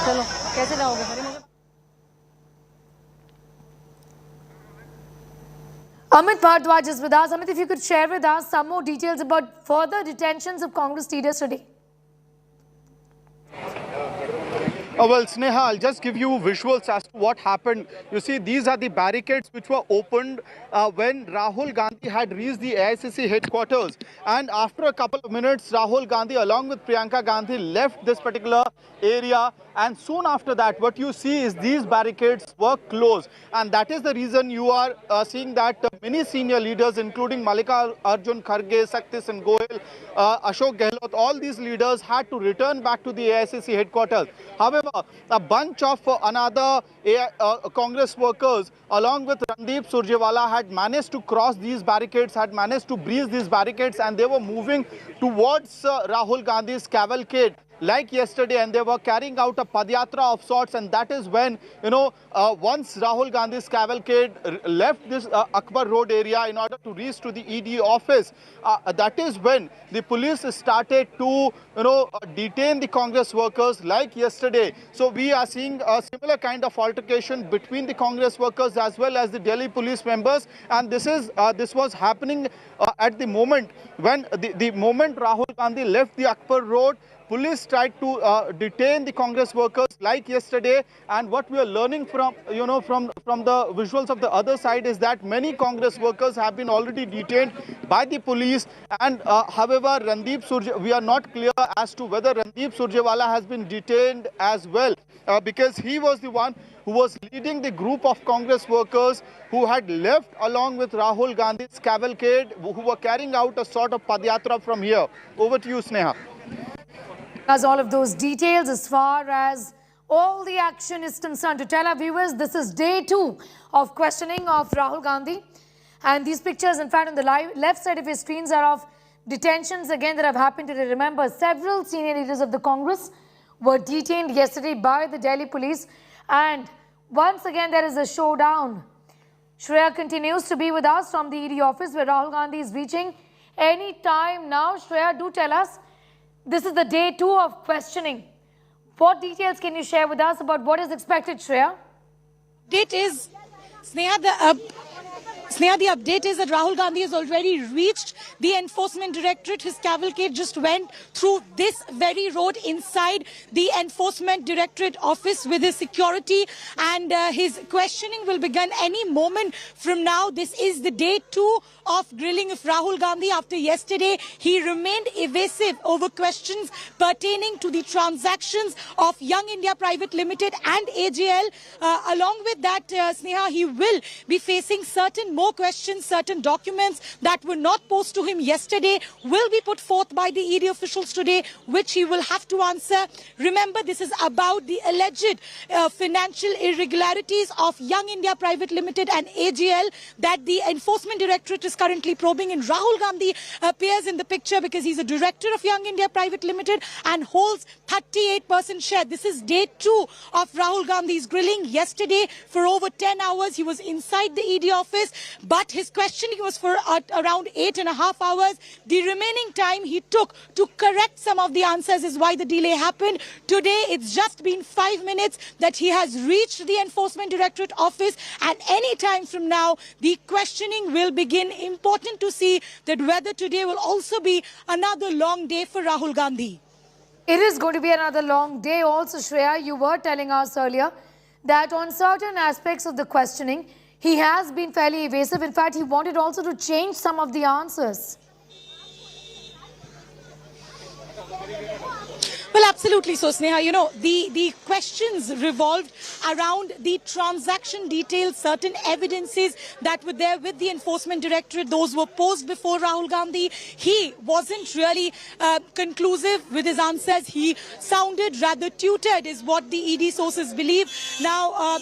चलो, कैसे जाओगे? Amit Bhardwaj is with us. Amit, if you could share with us some more details about further detentions of Congress leaders today. Well, Sneha, I'll just give you visuals as to what happened. You see, these are the barricades which were opened when Rahul Gandhi had reached the AICC headquarters. And after a couple of minutes, Rahul Gandhi, along with Priyanka Gandhi, left this particular area. And soon after that, what you see is these barricades were closed. And that is the reason you are seeing that many senior leaders, including Mallikarjun Kharge, Shakti Singh Gohil, Ashok Gehlot, all these leaders had to return back to the AICC headquarters. However, a bunch of another Congress workers, along with Randeep Surjewala, had managed to cross these barricades, had managed to breach these barricades, and they were moving towards Rahul Gandhi's cavalcade like yesterday, and they were carrying out a padyatra of sorts. And that is when, once Rahul Gandhi's cavalcade left this Akbar Road area in order to reach to the ED office, that is when the police started to, detain the Congress workers like yesterday. So we are seeing a similar kind of altercation between the Congress workers as well as the Delhi police members. And this was happening at the moment when the moment Rahul Gandhi left the Akbar Road, police tried to detain the Congress workers like yesterday. And what we are learning from, from the visuals of the other side is that many Congress workers have been already detained by the police. And however, we are not clear as to whether Randeep Surjewala has been detained as well, because he was the one who was leading the group of Congress workers who had left along with Rahul Gandhi's cavalcade, who were carrying out a sort of padyatra from here. Over to you, Sneha. As all of those details as far as all the action is concerned. To tell our viewers, this is day 2 of questioning of Rahul Gandhi. And these pictures, in fact, on the left side of your screens are of detentions again that have happened today. Remember, several senior leaders of the Congress were detained yesterday by the Delhi police. And once again, there is a showdown. Shreya continues to be with us from the ED office where Rahul Gandhi is reaching any time now. Shreya, do tell us. This is the day 2 of questioning. What details can you share with us about what is expected, Shreya? It is, Sneha, the update is that Rahul Gandhi has already reached the Enforcement Directorate. His cavalcade just went through this very road inside the Enforcement Directorate office with his security, and his questioning will begin any moment from now. This is the day 2 of grilling of Rahul Gandhi. After yesterday, he remained evasive over questions pertaining to the transactions of Young India Private Limited and AGL. Along with that, Sneha, he will be facing certain more questions. Certain documents that were not posed to him yesterday will be put forth by the ED officials today, which he will have to answer. Remember, this is about the alleged financial irregularities of Young India Private Limited and AGL that the Enforcement Directorate is currently probing. And Rahul Gandhi appears in the picture because he's a director of Young India Private Limited and holds 38% share. This is day 2 of Rahul Gandhi's grilling. Yesterday, for over 10 hours, he was inside the ED office, but his questioning was for around 8.5 hours. The remaining time he took to correct some of the answers is why the delay happened. Today, it's just been 5 minutes that he has reached the Enforcement Directorate office, and any time from now, the questioning will begin. Important to see that whether today will also be another long day for Rahul Gandhi. It is going to be another long day also, Shreya. You were telling us earlier that on certain aspects of the questioning, he has been fairly evasive. In fact, he wanted also to change some of the answers. Well, absolutely so, Sneha. The questions revolved around the transaction details, certain evidences that were there with the Enforcement Directorate. Those were posed before Rahul Gandhi. He wasn't really conclusive with his answers. He sounded rather tutored, is what the ED sources believe. Now,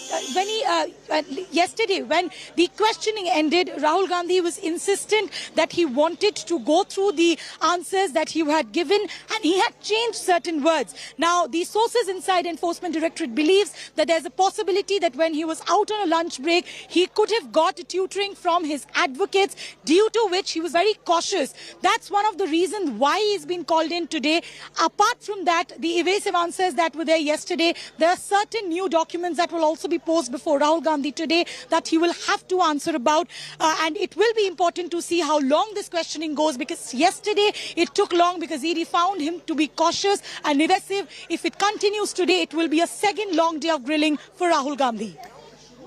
yesterday, when the questioning ended, Rahul Gandhi was insistent that he wanted to go through the answers that he had given, and he had changed certain words. Now, the sources inside Enforcement Directorate believes that there's a possibility that when he was out on a lunch break, he could have got tutoring from his advocates, due to which he was very cautious. That's one of the reasons why he's been called in today. Apart from that, the evasive answers that were there yesterday, there are certain new documents that will also be posed before Rahul Gandhi today that he will have to answer about. And it will be important to see how long this questioning goes, because yesterday it took long because ED found him to be cautious and and irresive. If it continues today, it will be a second long day of grilling for Rahul Gandhi.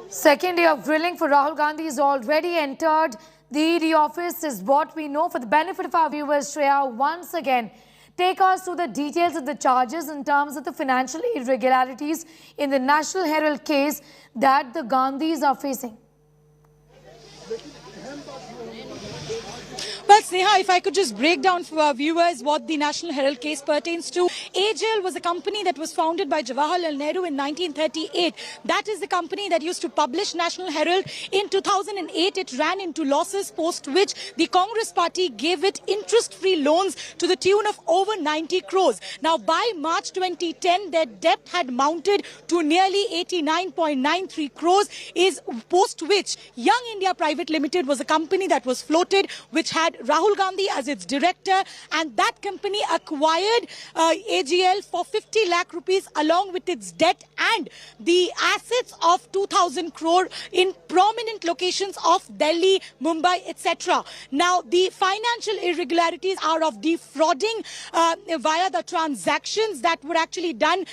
Second day of grilling for Rahul Gandhi is already entered the ED office, is what we know. For the benefit of our viewers, Shreya, once again, take us through the details of the charges in terms of the financial irregularities in the National Herald case that the Gandhis are facing. Well, Sneha, if I could just break down for our viewers what the National Herald case pertains to. AJL was a company that was founded by Jawaharlal Nehru in 1938. That is the company that used to publish National Herald. In 2008, it ran into losses, post which the Congress party gave it interest-free loans to the tune of over 90 crores. Now, by March 2010, their debt had mounted to nearly 89.93 crores, is post which Young India Private Limited was a company that was floated, which had Rahul Gandhi as its director, and that company acquired AGL for 50 lakh rupees along with its debt and the assets of 2,000 crore in prominent locations of Delhi, Mumbai, etc. Now, the financial irregularities are of defrauding via the transactions that were actually done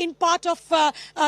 in part of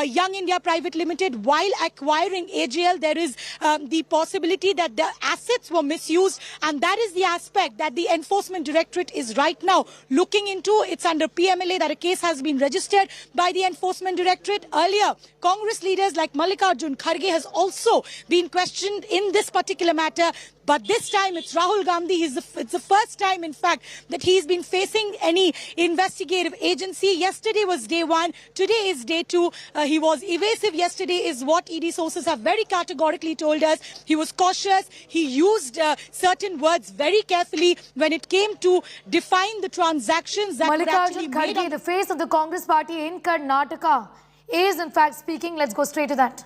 Young India Private Limited. While acquiring AGL, there is the possibility that the assets were misused, and that is the aspect that the Enforcement Directorate is right now looking into. It's under PMLA that a case has been registered by the Enforcement Directorate. Earlier, Congress leaders like Mallikarjun Kharge has also been questioned in this particular matter. But this time it's Rahul Gandhi. It's the first time, in fact, that he's been facing any investigative agency. Yesterday was day one. Today is day two. He was evasive yesterday, is what ED sources have very categorically told us. He was cautious. He used certain words very carefully when it came to define the transactions that were actually made. Kharge, the face of the Congress party in Karnataka, is in fact speaking. Let's go straight to that.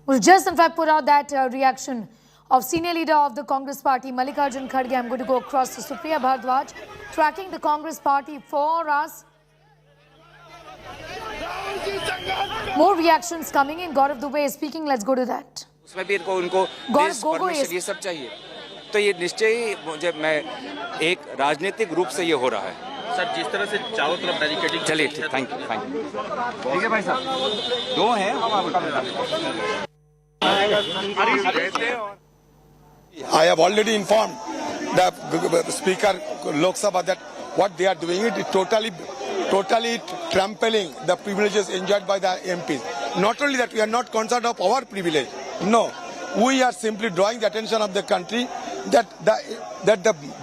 We'll just in fact put out that reaction of senior leader of the Congress party, Mallikarjun Kharge. I'm going to go across to Supriya Bhardwaj, tracking the Congress party for us. More reactions coming in. Gaurav Dubey is speaking. Let's go to that. उसमें भी उनको permission ये सब चाहिए, तो ये निश्चय जब मैं एक राजनीतिक रूप से ये हो रहा है सर, जिस तरह से चारों तरफ बैरिकेडिंग। चलिए ठीक, थैंक यू ठीक है भाई साहब, दो हैं हम आपको। I have already informed the Speaker Lok Sabha that what they are doing it is totally trampling the privileges enjoyed by the MPs. Not only that, we are not concerned of our privilege. No, we are simply drawing the attention of the country that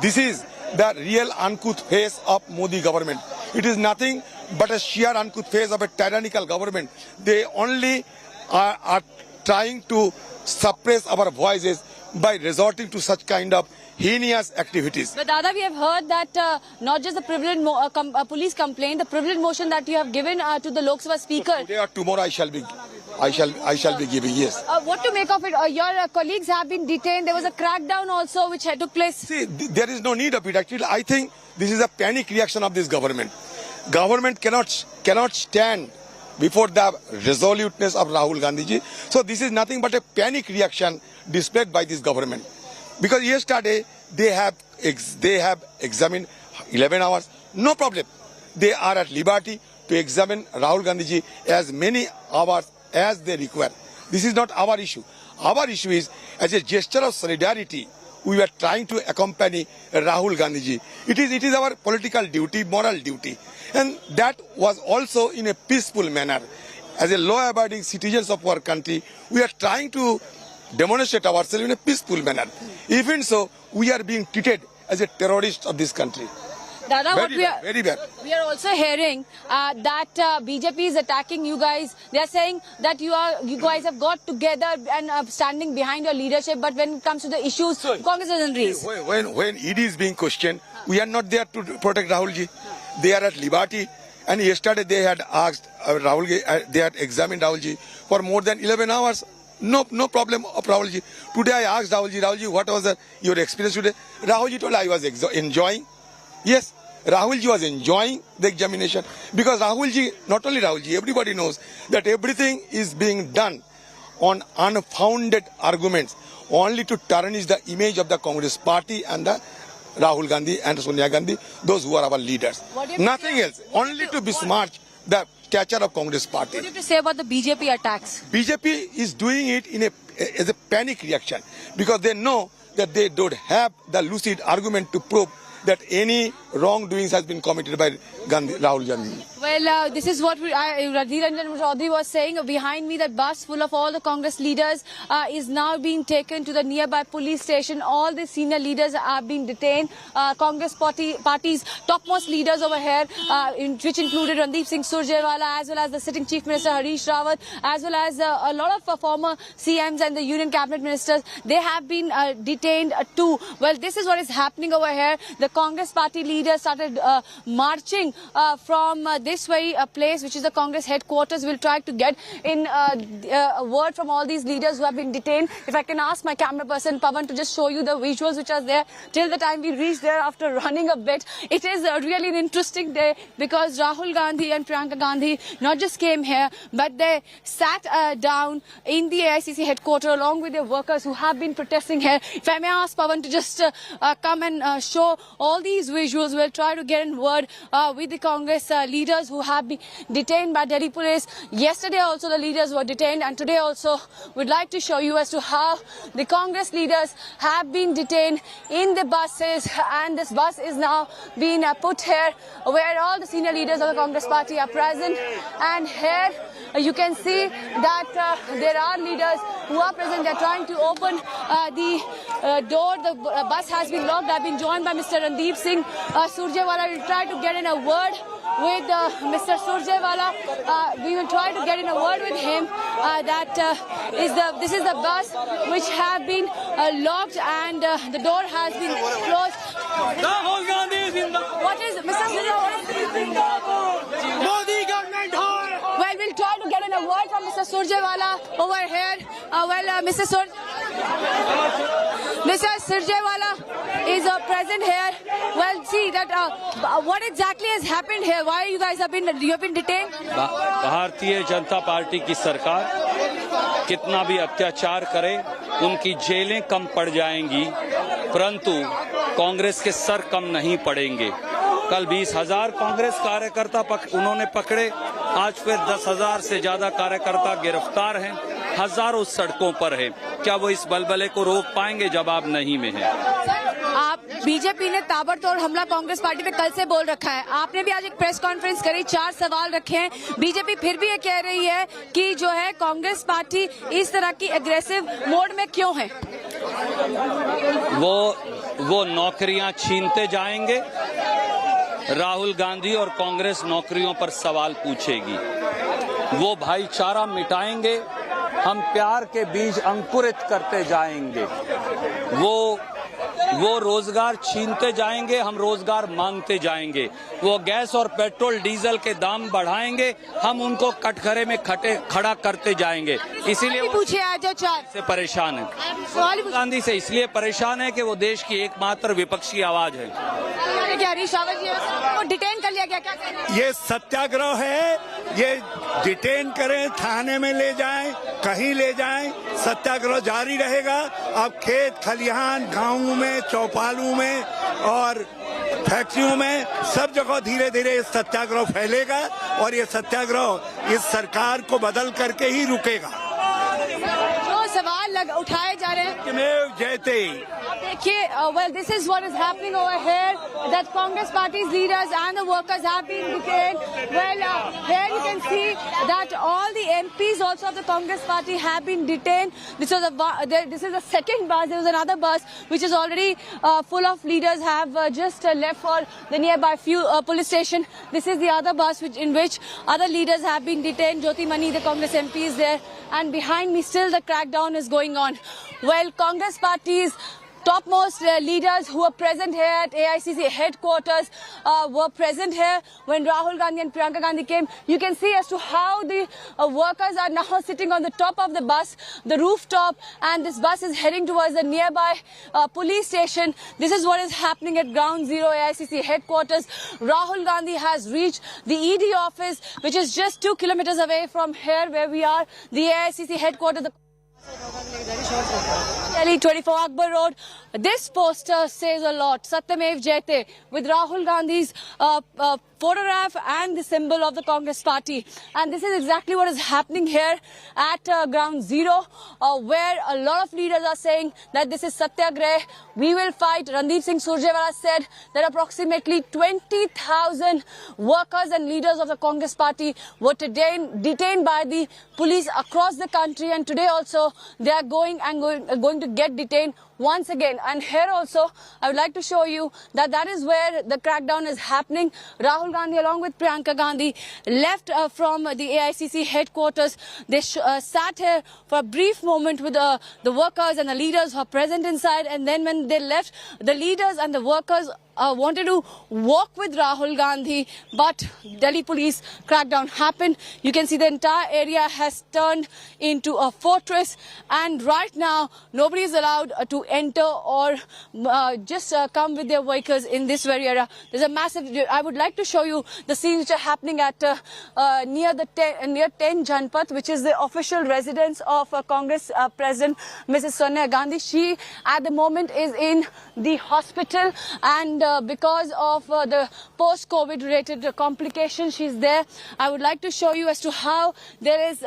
this is the real uncouth face of Modi government. It is nothing but a sheer uncouth face of a tyrannical government. They only are trying to suppress our voices by resorting to such kind of heinous activities. But Dada, we have heard that not just the privilege police complaint, the privilege motion that you have given to the Lok Sabha Speaker. So today or tomorrow I shall be giving, yes. What to make of it? Your colleagues have been detained. There was a crackdown also which took place. See, there is no need of it. Actually, I think this is a panic reaction of this government. Government cannot stand before the resoluteness of Rahul Gandhi ji. So this is nothing but a panic reaction displayed by this government. Because yesterday they have examined 11 hours, no problem. They are at liberty to examine Rahul Gandhi ji as many hours as they require. This is not our issue. Our issue is, as a gesture of solidarity, we were trying to accompany Rahul Gandhi ji. It is our political duty, moral duty. And that was also in a peaceful manner. As a law-abiding citizens of our country, we are trying to demonstrate ourselves in a peaceful manner. Even so, we are being treated as a terrorist of this country. Dada, very bad. We are also hearing that BJP is attacking you guys. They are saying that you guys have got together and standing behind your leadership. But when it comes to the issues, Congress doesn't raise. When ED is being questioned, we are not there to protect Rahul ji. They are at liberty. And yesterday they had asked they had examined Rahul ji for more than 11 hours. No problem of Rahul ji. Today I asked Rahul ji, what was your experience today? Rahul ji told I was enjoying. Yes, Rahul ji was enjoying the examination because Rahul ji, not only Rahul ji, everybody knows that everything is being done on unfounded arguments only to tarnish the image of the Congress party and the Rahul Gandhi and Sonia Gandhi, those who are our leaders. Nothing else, only to besmirch the stature of Congress party. What do you have to say about the BJP attacks? BJP is doing it as a panic reaction because they know that they don't have the lucid argument to prove that any wrongdoings has been committed by Rahul Gandhi. Well, this is what Radhi Ranjan Chaudhary was saying. Behind me, that bus full of all the Congress leaders is now being taken to the nearby police station. All the senior leaders are being detained. Congress party's topmost leaders over here, which included Randeep Singh Surjewala, as well as the sitting Chief Minister Harish Rawat, as well as a lot of former CMs and the Union Cabinet Ministers, they have been detained too. Well, this is what is happening over here. The Congress party leaders started marching from this very place, which is the Congress headquarters. We'll try to get in a word from all these leaders who have been detained. If I can ask my camera person Pavan to just show you the visuals which are there till the time we reach there after running a bit. It is really an interesting day because Rahul Gandhi and Priyanka Gandhi not just came here, but they sat down in the AICC headquarters along with their workers who have been protesting here. If I may ask Pavan to just come and show all these visuals, we'll try to get in word with the Congress leaders who have been detained by Delhi police. Yesterday also the leaders were detained, and today also we'd like to show you as to how the Congress leaders have been detained in the buses, and this bus is now being put here where all the senior leaders of the Congress party are present. And here you can see that there are leaders who are present. They're trying to open the door. The bus has been locked. I've been joined by Mr. Randeep Singh Surjewala. We'll try to get in a word with Mr. Surjewala. We will try to get in a word with him. This is the bus which have been locked and the door has been closed. Rahul Gandhi is in the... What is Mr. Surjewala? Modi government. Well, we'll try to get in a word from Mr. Surjewala over here. Mr. Surjewala is present here. Well, see that what exactly has happened here? Why you guys have been detained? Bharatiya Janata party की सरकार कितना भी अत्याचार करे, उनकी जेलें कम पड़ जाएंगी, परंतु कांग्रेस के सर कम नहीं पड़ेंगे। कल 20,000 कांग्रेस कार्यकर्ता उन्होंने पकड़े, आज फिर 10,000 से ज्यादा कार्यकर्ता गिरफ्तार हैं, हजारों सड़कों पर हैं। क्या वो इस बलबले को रोक पाएंगे? जवाब नहीं में है। आप बीजेपी ने ताबड़तोड़ हमला कांग्रेस पार्टी पे कल से बोल रखा है। आपने भी आज एक प्रेस कॉन्फ्रेंस करी, 4 सवाल रखे हैं। बीजेपी फिर भी ये कह रही है कि जो है कांग्रेस पार्टी इस तरह की एग्रेसिव मोड में क्यों है? वो नौकरियां छीनते जाएंगे। राहुल गांधी और कांग्रेस नौकरियों पर सवाल पूछेगी। वो भाईचारा मिटाएंगे, हम प्यार के बीज अंकुरित करते जाएंगे। वो रोजगार छीनते जाएंगे, हम रोजगार मांगते जाएंगे। वो गैस और पेट्रोल डीजल के दाम बढ़ाएंगे, हम उनको कटघरे में खड़ा करते जाएंगे। इसीलिए पूछे आज से परेशान है। राहुल गांधी से इसलिए परेशान है कि वो देश की एकमात्र विपक्षी आवाज है। हरीश रावत जी को डिटेन कर लिया गया, क्या कहना है? ये सत्याग्रह है, ये डिटेन करें, थाने में ले जाएं, कहीं ले जाएं, सत्याग्रह जारी रहेगा। अब खेत खलिहान, गाँव में, चौपालों में और फैक्ट्रियों में सब जगह धीरे धीरे ये सत्याग्रह फैलेगा और ये सत्याग्रह इस सरकार को बदल करके ही रुकेगा। जो सवाल उठाए जा रहे हैं जयते। देखिए, well, this is what is happening over here, that Congress party's leaders and the workers have been detained. Well, here you can see that all the MPs also of the Congress party have been detained. This is the second bus. There was another bus which is already full of leaders have just left for the nearby police station. This is the other bus in which other leaders have been detained. Jyoti Mani, the Congress MP, is there, and behind me still the crackdown is going on. Well, Congress party's topmost leaders who were present here at AICC headquarters were present here when Rahul Gandhi and Priyanka Gandhi came. You can see as to how the workers are now sitting on the top of the bus, the rooftop, and this bus is heading towards the nearby police station. This is what is happening at Ground Zero AICC headquarters. Rahul Gandhi has reached the ED office, which is just 2 kilometers away from here where we are, the AICC headquarters. Delhi 24 Akbar Road. This poster says a lot. Satyamev Jayate, with Rahul Gandhi's photograph and the symbol of the Congress party. And this is exactly what is happening here at ground zero, where a lot of leaders are saying that this is satyagrah. We will fight. Randeep Singh Surjewala said that approximately 20,000 workers and leaders of the Congress party were detained by the police across the country, and today also they are going to get detained once again. And here also I would like to show you that is where the crackdown is happening. Rahul Gandhi along with Priyanka Gandhi left from the AICC headquarters. They sat here for a brief moment with the workers and the leaders who are present inside, and then when they left, the leaders and the workers wanted to walk with Rahul Gandhi, but Delhi police crackdown happened. You can see the entire area has turned into a fortress, and right now nobody is allowed to enter or just come with their vehicles in this very area. There's a massive. I would like to show you the scenes which are happening at near 10 Janpath, which is the official residence of Congress President Mrs. Sonia Gandhi. She at the moment is in the hospital, and because of the post-COVID related complications, she's there. I would like to show you as to how there is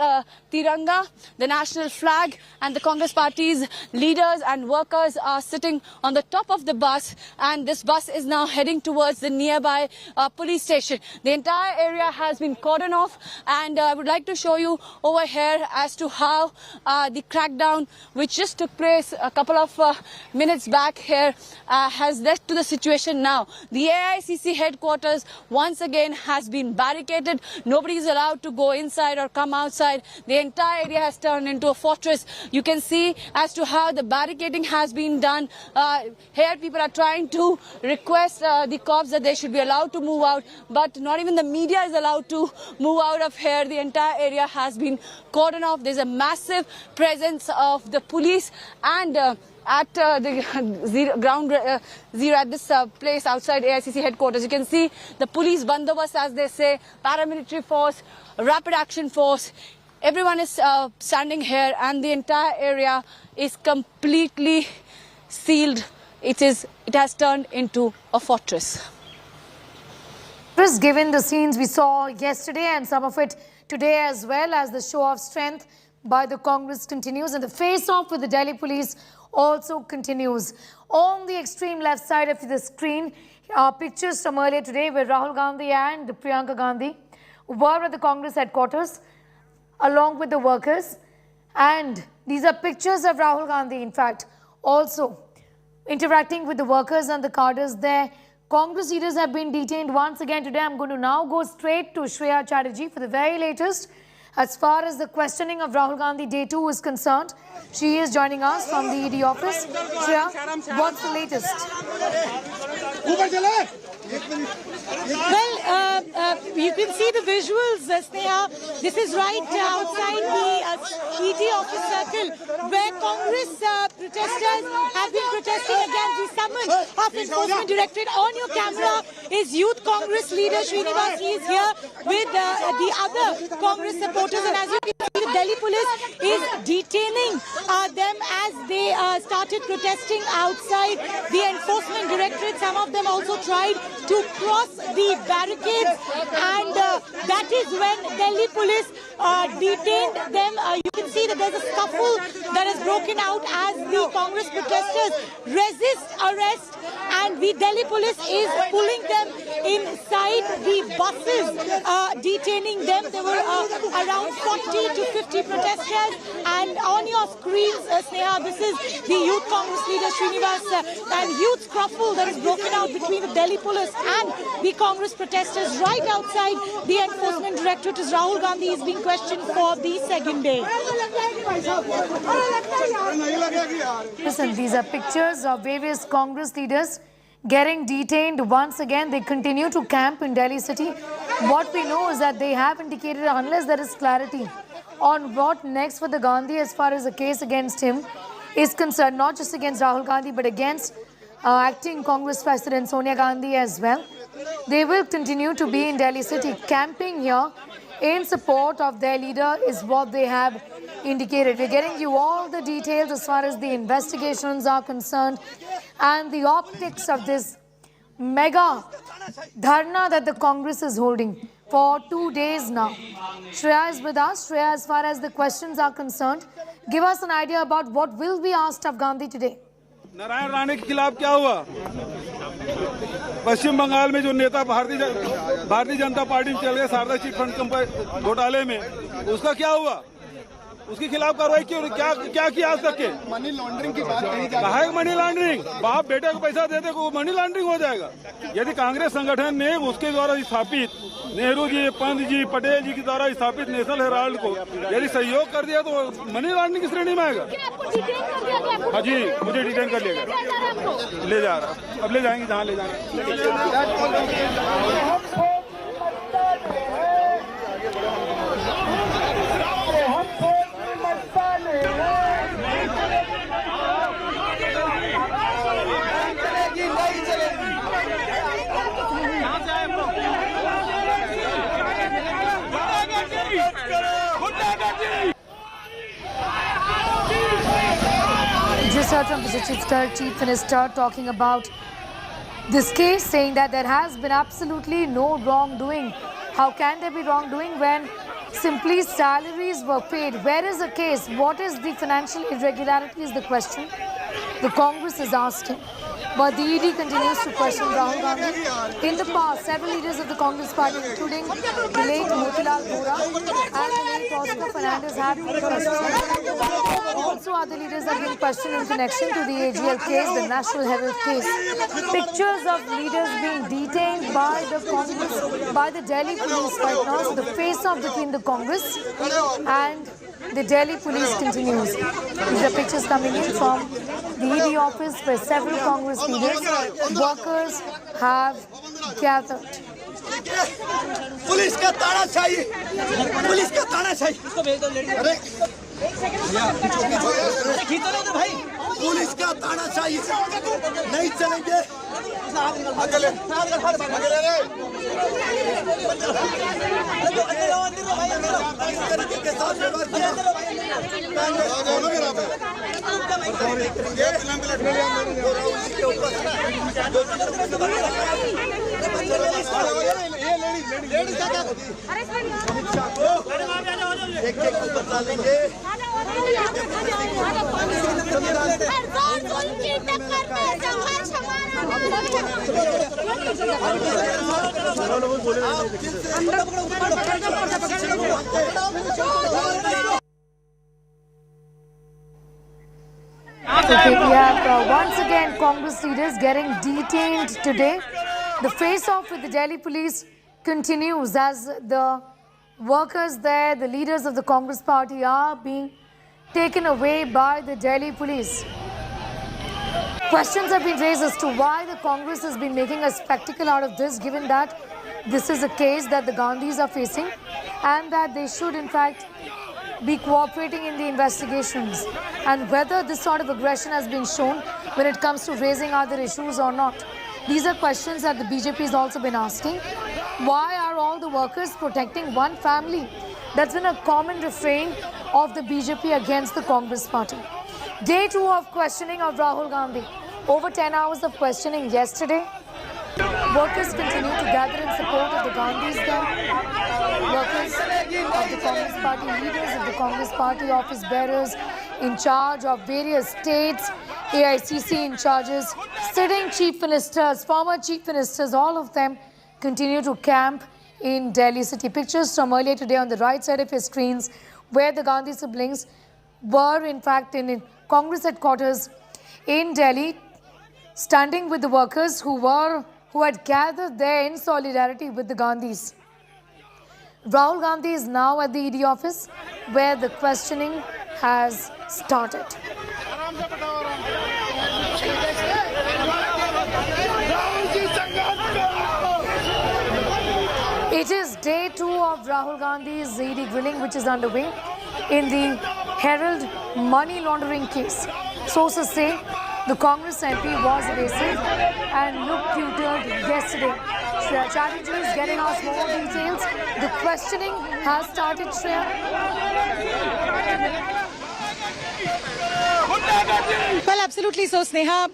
Tiranga, the national flag, and the Congress party's leaders and workers are sitting on the top of the bus, and this bus is now heading towards the nearby police station. The entire area has been cordoned off, and I would like to show you over here as to how the crackdown, which just took place a couple of minutes back here, has led to the situation now. The AICC headquarters once again has been barricaded. Nobody is allowed to go inside or come outside. The entire area has turned into a fortress. You can see as to how the barricading has been done. Here people are trying to request the cops that they should be allowed to move out, but not even the media is allowed to move out of here. The entire area has been cordoned off. There's a massive presence of the police and at the ground zero at this place outside AICC headquarters. You can see the police bandobast, as they say, paramilitary force, rapid action force. Everyone is standing here, and the entire area is completely sealed. It has turned into a fortress. Given the scenes we saw yesterday and some of it today as well, as the show of strength by the Congress continues and the face-off with the Delhi police also continues. On the extreme left side of the screen are pictures from earlier today where Rahul Gandhi and Priyanka Gandhi were at the Congress headquarters along with the workers, and these are pictures of Rahul Gandhi in fact also interacting with the workers and the cadres there. Congress leaders have been detained once again today. I'm going to now go straight to Shreya Chatterjee for the very latest as far as the questioning of Rahul Gandhi Day 2 is concerned. She is joining us from the ED office. Shreya, what's the latest? Well, you can see the visuals, Sneha. This is right outside the ED office circle where Congress protesters have been protesting against the summons of Enforcement Directorate. On your camera is Youth Congress leader Srinivas. He is here with the other Congress supporters, and as you can see, the Delhi police is detaining them as they started protesting outside the Enforcement Directorate. Some of them also tried to cross the barricades, and that is when Delhi police detained them. You can see that there's a scuffle that has broken out as the Congress protesters resist arrest, and the Delhi police is pulling them inside the buses, detaining them. There were around 40 to 50 protesters, and on your screens, Sneha, this is the Youth Congress leader Srinivas, and huge scuffle that is broken out between the Delhi police and the Congress protesters right outside the Enforcement Directorate as Rahul Gandhi is being questioned for the second day. Listen, these are pictures of various Congress leaders getting detained once again. They continue to camp in Delhi city. What we know is that they have indicated, unless there is clarity on what next for the Gandhi as far as the case against him is concerned, not just against Rahul Gandhi but against acting Congress President Sonia Gandhi as well, they will continue to be in Delhi city, camping here in support of their leader is what they have indicated. We're getting you all the details as far as the investigations are concerned and the optics of this mega dharna that the Congress is holding for 2 days now. Shreya is with us. Shreya, as far as the questions are concerned, give us an idea about what will be asked of Gandhi today. Narayan Rane के खिलाफ क्या हुआ? पश्चिम बंगाल में जो नेता Bharatiya Janata party में चल गए शारदा चिट फंड घोटाले में, उसका क्या हुआ? उसके खिलाफ कार्रवाई क्यों? क्या किया आज तक के? मनी लॉन्ड्रिंग की बात कही जा रही है। मनी लॉन्ड्रिंग, बाप बेटे को पैसा देते को मनी लॉन्ड्रिंग हो जाएगा। यदि कांग्रेस संगठन ने उसके द्वारा स्थापित नेहरू जी, पंत जी, पटेल जी के द्वारा स्थापित नेशनल हेराल्ड को यदि सहयोग कर दिया तो मनी लॉन्ड्रिंग की श्रेणी में आएगा। हाँ जी, मुझे डिटेन कर लिया, ले जा रहा, अब ले जाएंगे जहाँ ले जाएंगे। Just heard from the Chief Minister talking about this case, saying that there has been absolutely no wrongdoing. How can there be wrongdoing when simply salaries were paid? Where is the case? What is the financial irregularity is the question the Congress is asking. But the ED continues to question Rahul Gandhi. In the past, several leaders of the Congress party, including the late Motilal Vora and the late Oscar Fernandez, have been questioned. Also, other leaders have been questioned in connection to the AGL case, the National Herald case. Pictures of leaders being detained by the Congress, by the Delhi police right now. So the face-off between the Congress and the Delhi police continues. These are pictures coming in from the ED office where several Congress leaders, workers have gathered. Police का ताना चाहिए, police का ताना चाहिए। अरे खींचो नहीं तो भाई, पुलिस का ताना चाहिए, नहीं चलेंगे। Okay, we have once again Congress leaders getting detained today. The face-off with the Delhi police continues as the workers there, the leaders of the Congress party, are being taken away by the Delhi police. Questions have been raised as to why the Congress has been making a spectacle out of this, given that this is a case that the Gandhis are facing and that they should in fact be cooperating in the investigations, and whether this sort of aggression has been shown when it comes to raising other issues or not. These are questions that the BJP has also been asking. Why are all the workers protecting one family? That's been a common refrain of the BJP against the Congress party. Day 2 of questioning of Rahul Gandhi. Over 10 hours of questioning yesterday. Workers continue to gather in support of the Gandhis there. Workers of the Congress party, leaders of the Congress party, office bearers in charge of various states, AICC in charges, sitting chief ministers, former chief ministers, all of them continue to camp in Delhi city. Pictures from earlier today on the right side of your screens where the Gandhi siblings were in fact in Congress headquarters in Delhi, standing with the workers who had gathered there in solidarity with the Gandhis. Rahul Gandhi is now at the ED office where the questioning has started. It is day 2 of Rahul Gandhi's ED grilling, which is underway in the Herald money laundering case. Sources say the Congress MP was evasive and looked tutored yesterday. Shreya Chatterjee is getting us more details. The questioning has started, Shreya. Well, absolutely so, Sneha.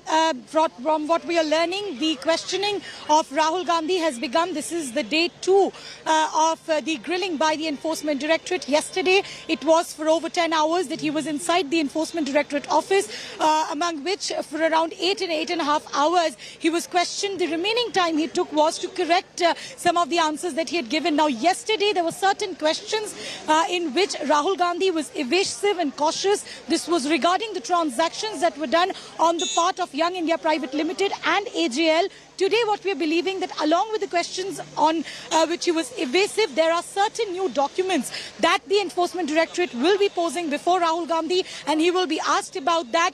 From what we are learning, the questioning of Rahul Gandhi has begun. This is the day 2 of the grilling by the Enforcement Directorate. Yesterday, it was for over 10 hours that he was inside the Enforcement Directorate office, among which for around 8.5 hours, he was questioned. The remaining time he took was to correct some of the answers that he had given. Now, yesterday, there were certain questions in which Rahul Gandhi was evasive and cautious. This was regarding the transactions that were done on the part of Young India Private Limited and AJL. Today, what we are believing that along with the questions on which he was evasive, there are certain new documents that the Enforcement Directorate will be posing before Rahul Gandhi, and he will be asked about that.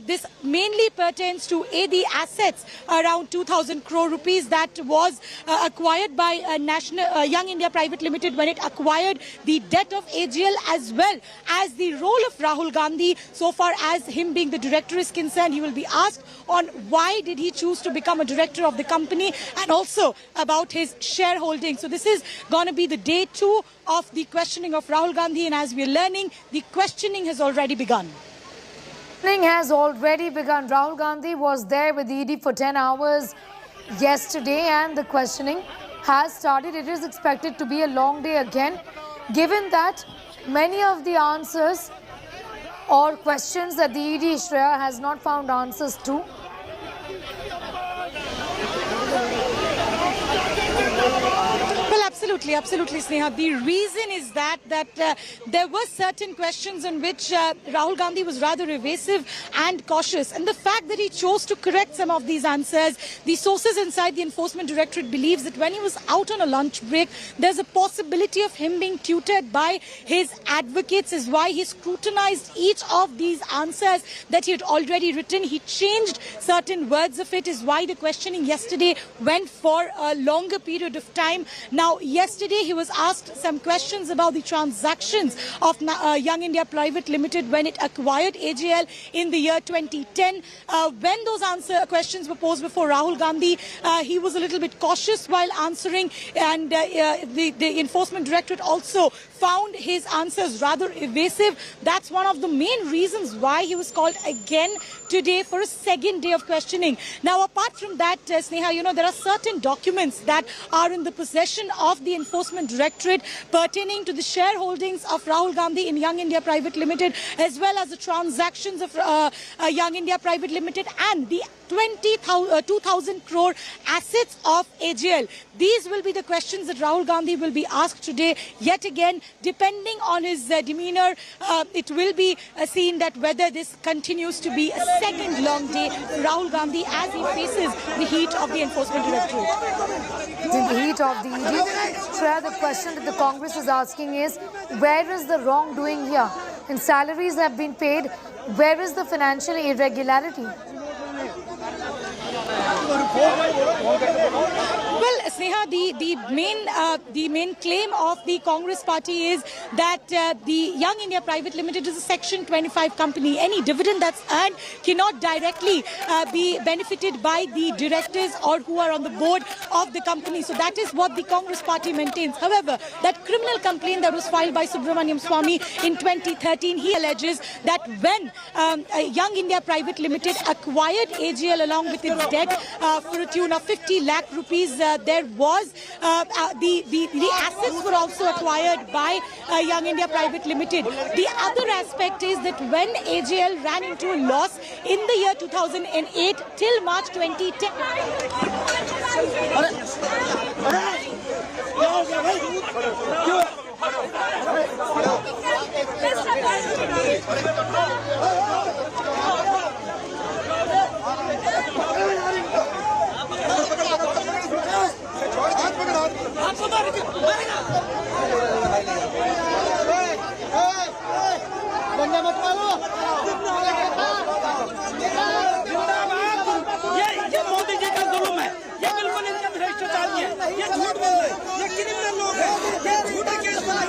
This mainly pertains to the assets around 2,000 crore rupees that was acquired by National Young India Private Limited when it acquired the debt of AGL, as well as the role of Rahul Gandhi so far as him being the director is concerned. He will be asked on why did he choose to become a director of the company, and also about his shareholding. So this is going to be the day 2 of the questioning of Rahul Gandhi, and as we are learning, the questioning has already begun. Questioning has already begun. Rahul Gandhi was there with ED for 10 hours yesterday, and the questioning has started. It is expected to be a long day again, given that many of the answers or questions that the ED Shreya has not found answers to. Well, absolutely, Sneha. The reason is that there were certain questions in which Rahul Gandhi was rather evasive and cautious, and the fact that he chose to correct some of these answers, the sources inside the Enforcement Directorate believes that when he was out on a lunch break, there's a possibility of him being tutored by his advocates, is why he scrutinized each of these answers that he had already written. He changed certain words of it, is why the questioning yesterday went for a longer period of time. Now, yesterday he was asked some questions about the transactions of Young India Private Limited when it acquired AGL in the year 2010. When those questions were posed before Rahul Gandhi, he was a little bit cautious while answering, and the Enforcement Directorate also found his answers rather evasive. That's one of the main reasons why he was called again today for a second day of questioning. Now, apart from that, Sneha, you know, there are certain documents that are in the possession of the Enforcement Directorate pertaining to the shareholdings of Rahul Gandhi in Young India Private Limited, as well as the transactions of Young India Private Limited and the 2,000 crore assets of AGL. These will be the questions that Rahul Gandhi will be asked today. Yet again, depending on his demeanor, it will be seen that whether this continues to be a second long day for Rahul Gandhi as he faces the heat of the Enforcement Directorate. In the heat of the ED, Shreya, the question that the Congress is asking is, where is the wrongdoing here? And salaries have been paid. Where is the financial irregularity? Well, Sneha, the main claim of the Congress party is that the Young India Private Limited is a Section 25 company. Any dividend that's earned cannot directly be benefited by the directors or who are on the board of the company. So that is what the Congress party maintains. However, that criminal complaint that was filed by Subramaniam Swamy in 2013, he alleges that when Young India Private Limited acquired AGL along with its debt for a tune of 50 lakh rupees, there was the assets were also acquired by Young India Private Limited. The other aspect is that when AGL ran into a loss in the year 2008 till March 2010. ये मोदी जी का जुल्म है, ये बिल्कुल इनका भ्रष्टाचार है, ये झूठ बोल रहे हैं, ये क्रिमिनल लोग हैं, ये झूठे केस बनाए।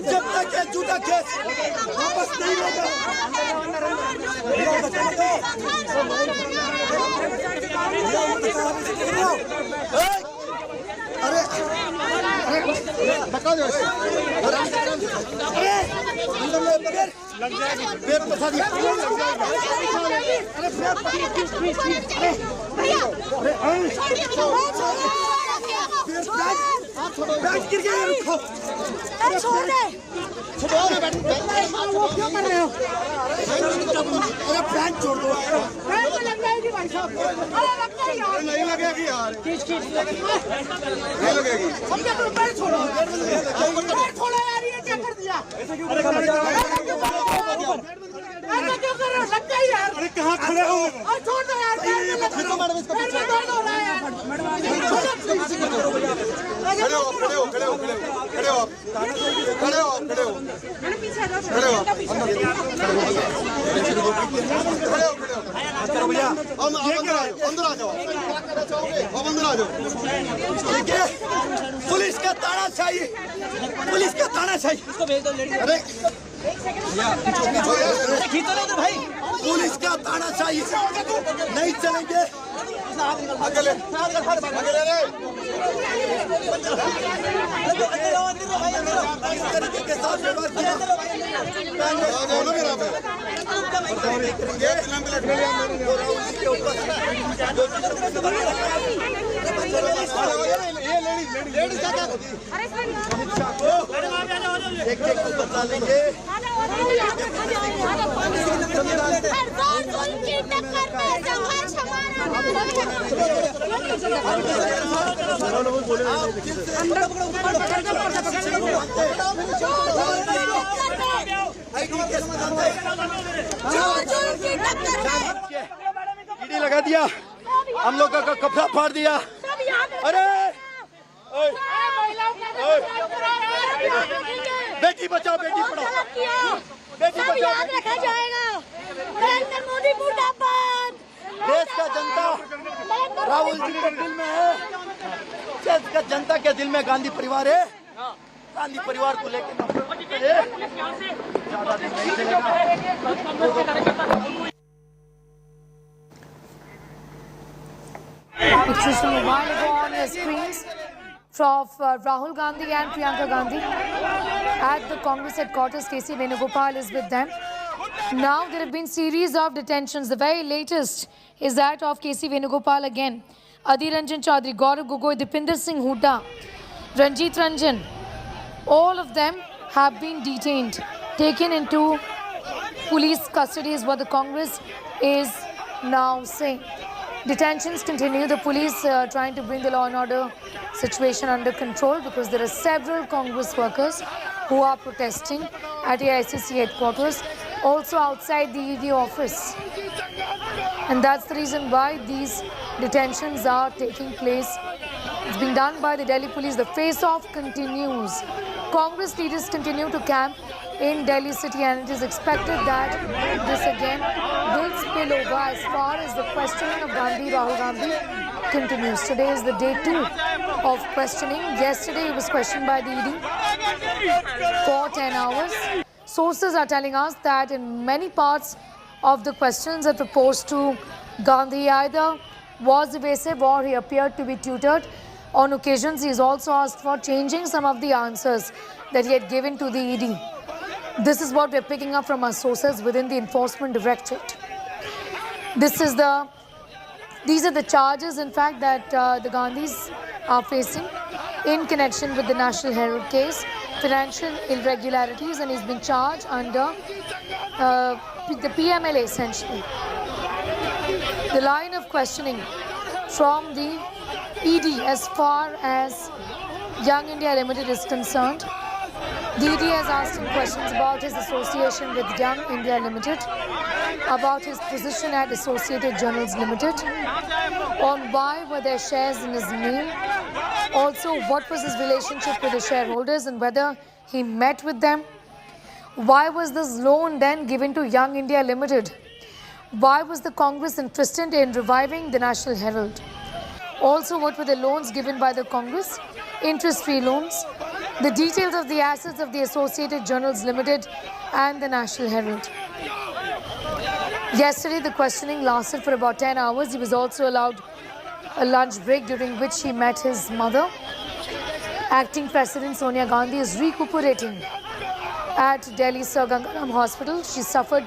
जब तक ये झूठा केस वापस नहीं होगा, अरे बता दो, लग जाएगी, पेट बता दिया, बैठ गिर गया, रुको, छोड़ दे, छोड़ो ना, बैठ, वो क्यों कर रहे हो? अरे पैंट छोड़ दो, पैंट में लग जाएगी भाई साहब, अरे लग जाएगी यार, नहीं लगेगी यार, नहीं लगेगी, हम क्या करो, पैंट छोड़ो, पैंट छोड़ो यार, ये क्या कर दिया? ऐसा क्यों कर रहे हो? ऐसा क्यों कर रहे हो? लग जाएगी यार, अरे कहाँ खड़े हो? अरे छोड़ दो यार, पैंट में लग जाओ, पैंट में दर्द हो रहा है यार, खड़े हो, खड़े हो, खड़े हो, खड़े हो, खड़े हो, खड़े हो, पीछे खड़े हो, भैया, अंदर आ जाओ, अंदर आ जाओ, देखिए, पुलिस का तानाशाही, पुलिस का तानाशाही, अरे खींचो ना भाई, पुलिस का तानाशाही नहीं चलेंगे, अगले तरीके के साथ व्यवहार किया, एक को बता लेंगे, ईडी लगा दिया, हम लोग का कपड़ा फाड़ दिया, अरे बेटी बचाओ बेटी पढ़ाओ, बेटी बचाओ याद रखा जाएगा, नरेंद्र मोदी मुर्दाबाद, देश का जनता राहुल जी के दिल में है, देश का जनता के दिल में गांधी परिवार है, गांधी परिवार को लेकर Pictures from a while ago on your screens of Rahul Gandhi and Priyanka Gandhi at the Congress headquarters. KC Venugopal is with them. Now there have been series of detentions. The very latest is that of KC Venugopal again. Adhir Ranjan Chaudhary, Gaurav Gogoi, Dipinder Singh Hooda, Ranjit Ranjan. All of them have been detained, taken into police custody is what the Congress is now saying. Detentions continue. The police trying to bring the law and order situation under control because there are several Congress workers who are protesting at AICC headquarters, also outside the ED office. And that's the reason why these detentions are taking place. It's being done by the Delhi police. The face-off continues. Congress leaders continue to camp in Delhi city, and it is expected that this again will spill over as far as the questioning of Rahul Gandhi continues. Today is the day 2 of questioning. Yesterday he was questioned by the ED for 10 hours. Sources are telling us that in many parts of the questions that were posed to Gandhi, either was evasive or he appeared to be tutored. On occasions, he is also asked for changing some of the answers that he had given to the ED. This is what we're picking up from our sources within the Enforcement Directorate. These are the charges, in fact, that the Gandhis are facing in connection with the National Herald case, financial irregularities, and he's been charged under the PMLA essentially. The line of questioning from the ED as far as Young India Limited is concerned, the ED has asked him questions about his association with Young India Limited, about his position at Associated Journals Ltd, on why were there shares in his name, also what was his relationship with the shareholders and whether he met with them, why was this loan then given to Young India Limited, why was the Congress interested in reviving the National Herald, also what were the loans given by the Congress, interest-free loans, the details of the assets of the Associated Journals Ltd and the National Herald. Yesterday, the questioning lasted for about 10 hours. He was also allowed a lunch break during which he met his mother. Acting President Sonia Gandhi is recuperating at Delhi's Sir Gangaram Hospital. She suffered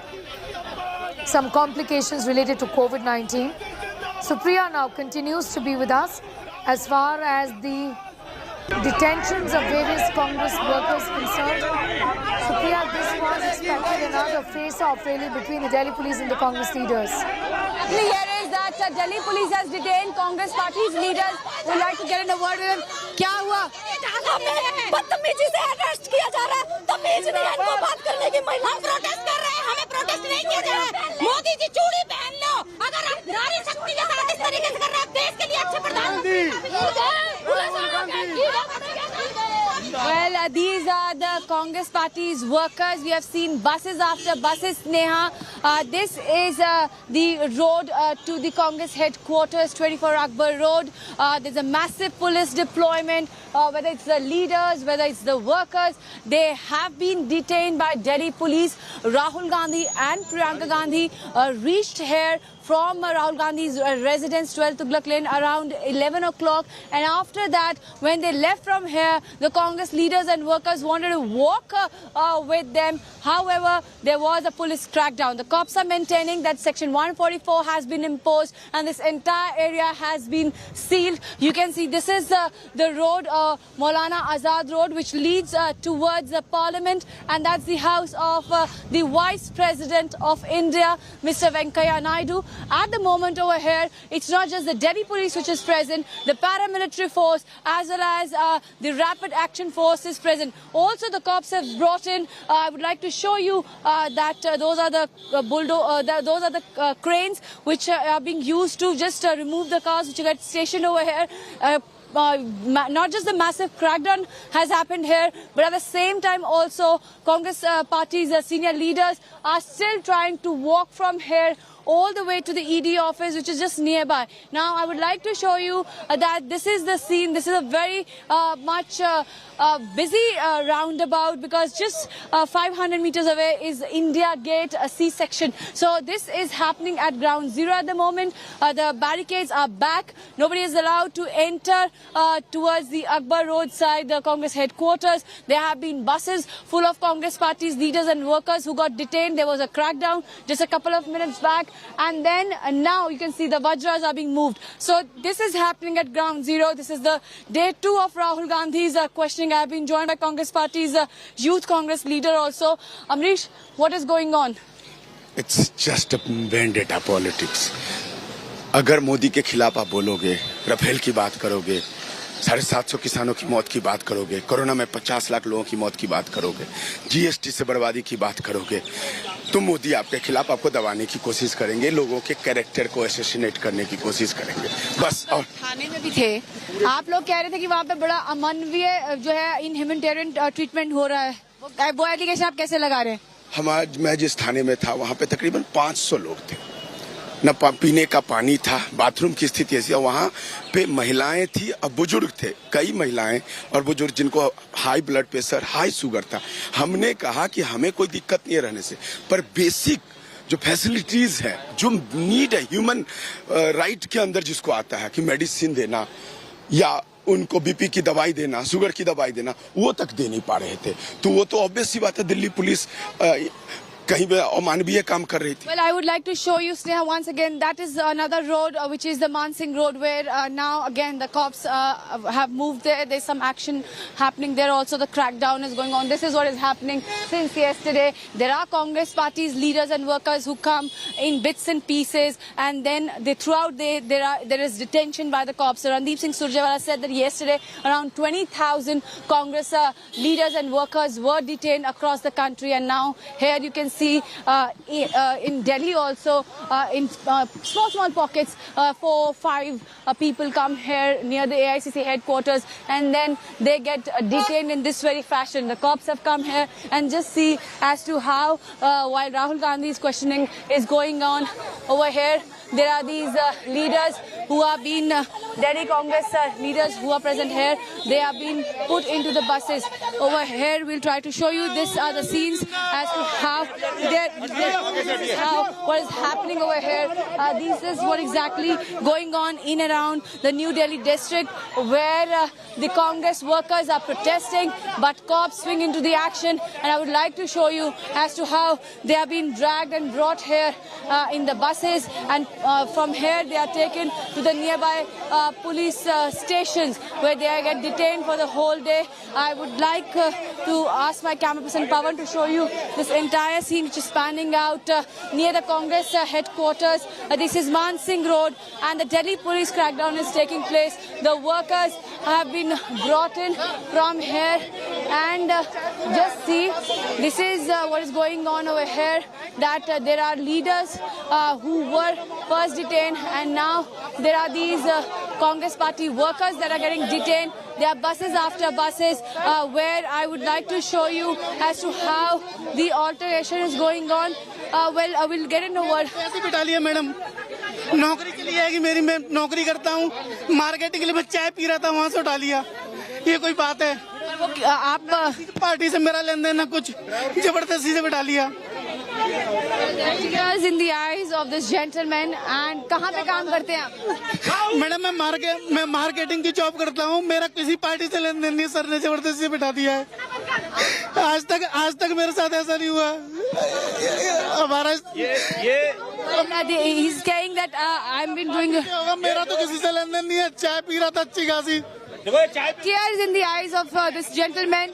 some complications related to COVID-19. Supriya now continues to be with us as far as the detentions of various Congress workers concerned. Supriya, this was expected another face-off really between the Delhi police and the Congress leaders. Here is that Delhi police has detained Congress party's leaders. We'd like to get in a word with him. क्या हुआ? बदतमीजी से arrest किया जा रहा है। तमीज नहीं है इनको बात करने की। हम प्रोटेस्ट कर रहे हैं, हमें प्रोटेस्ट नहीं किया जा रहा है। मोदी जी चूड़ी पहन लो। अगर आप नारी शक्ति के साथ इस तरीके से कर रहे हैं, आप देश के लिए अच्छे प्रधानमंत्री। Well, these are the Congress party's workers. We have seen buses after buses, Sneha. This is the road to the Congress headquarters, 24 Akbar Road. There's a massive police deployment, whether it's the leaders, whether it's the workers. They have been detained by Delhi police. Rahul Gandhi and Priyanka Gandhi reached here from Rahul Gandhi's residence, 12 Tughlaq Lane, around 11 o'clock. And after that, when they left from here, the Congress leaders and workers wanted to walk with them. However, there was a police crackdown. The cops are maintaining that Section 144 has been imposed and this entire area has been sealed. You can see this is the road, Maulana Azad Road, which leads towards the Parliament. And that's the house of the Vice President of India, Mr. Venkaiah Naidu. At the moment over here, it's not just the Delhi police which is present, the paramilitary force as well as the rapid action force is present. Also, the cops have brought in, I would like to show you that those are the cranes which are being used to just remove the cars which get stationed over here. Not just the massive crackdown has happened here, but at the same time also Congress party's senior leaders are still trying to walk from here all the way to the ED office, which is just nearby. Now, I would like to show you that this is the scene. This is a very much busy roundabout because just 500 meters away is India Gate C-section. So this is happening at ground zero at the moment. The barricades are back. Nobody is allowed to enter towards the Akbar Road side, the Congress headquarters. There have been buses full of Congress party's leaders and workers who got detained. There was a crackdown just a couple of minutes back. And then now you can see the Vajras are being moved. So this is happening at ground zero. This is the day 2 of Rahul Gandhi's questioning. I have been joined by Congress party's Youth Congress leader also. Amrish, what is going on? It's just a vendetta politics. अगर मोदी के खिलाफ आप बोलोगे, Rafale की बात करोगे, 750 किसानों की मौत की बात करोगे, कोरोना में 50 लाख लोगों की मौत की बात करोगे, जीएसटी से बर्बादी की बात करोगे, तो मोदी आपके खिलाफ आपको दबाने की कोशिश करेंगे, लोगों के कैरेक्टर को असैसिनेट करने की कोशिश करेंगे, बस। और थाने में भी थे, आप लोग कह रहे थे कि वहाँ पे बड़ा अमानवीय जो है इनह्यूमैनिटेरियन ट्रीटमेंट हो रहा है, वो एलिगेशन आप कैसे लगा रहे हैं? मैं जिस थाने में था वहाँ पे तकरीबन 500 लोग थे, न पीने का पानी था, बाथरूम की स्थिति ऐसी, वहाँ पे महिलाएं थी और बुजुर्ग थे, कई महिलाएं और बुजुर्ग जिनको high blood pressure, high sugar था। हमने कहा कि हमें कोई दिक्कत नहीं है रहने से, पर बेसिक जो फैसिलिटीज है, जो नीड है ह्यूमन राइट के अंदर जिसको आता है कि मेडिसिन देना या उनको बीपी की दवाई देना, शुगर की दवाई देना, वो तक दे नहीं पा रहे थे। तो वो तो ऑब्वियस सी बात है, दिल्ली पुलिस कहीं पे अमानवीय काम कर रही थी। Well, I would like to show you, Sneha, once again. That is another road, which is the Mansingh Road, where now again the cops have moved there. There's some action happening there. Also, the crackdown is going on. This is what is happening since yesterday. There are Congress party's leaders and workers who come in bits and pieces, and then there is detention by the cops. So Randeep Singh Surjewala said that yesterday around 20,000 Congress leaders and workers were detained across the country, and now here you can see in Delhi also in small pockets 4-5 people come here near the AICC headquarters, and then they get detained in this very fashion. The cops have come here and just see as to how while Rahul Gandhi's questioning is going on over here, there are these leaders who have been Delhi Congress leaders who are present here. They have been put into the buses. Over here, we'll try to show you. These are the scenes as to how what is happening over here. This is what exactly going on in around the New Delhi district, where the Congress workers are protesting, but cops swing into the action. And I would like to show you as to how they are being dragged and brought here in the buses, and from here they are taken to the nearby police stations, where they get detained for the whole day. I would like to ask my camera person Pawan to show you this entire scene which is spanning out near the Congress headquarters. This is Mansingh Road, and the Delhi police crackdown is taking place. The workers have been brought in from here, and just see, this is what is going on over here, that there are leaders who were first detained, and now there are these Congress party workers that are getting detained. There are buses after buses, where I would like to show you as to how the altercation is going on. Well, I will get into what. ऐसी बिठा लिया madam, नौकरी के लिए है कि मेरी मैं नौकरी करता हूँ, मार्केटिंग के लिए मैं चाय पी रहा था, वहाँ से उठा लिया। ये कोई बात है? आप पार्टी से मेरा लेन देन ना कुछ, जबरदस्ती से बिठा लिया। Tears in the eyes of this gentleman. And कहाँ पे काम करते हैं आप? मैडम मैं मार्केटिंग की जॉब करता हूँ, मेरा किसी पार्टी से लेन देन नहीं, सर ने जबरदस्ती बिठा दिया है। आज तक मेरे साथ ऐसा नहीं हुआ। हमारा he's saying that I've been doing. मेरा तो किसी से लेन देन नहीं है, चाय पी रहा था अच्छी खासी। Tears in the eyes of this gentleman.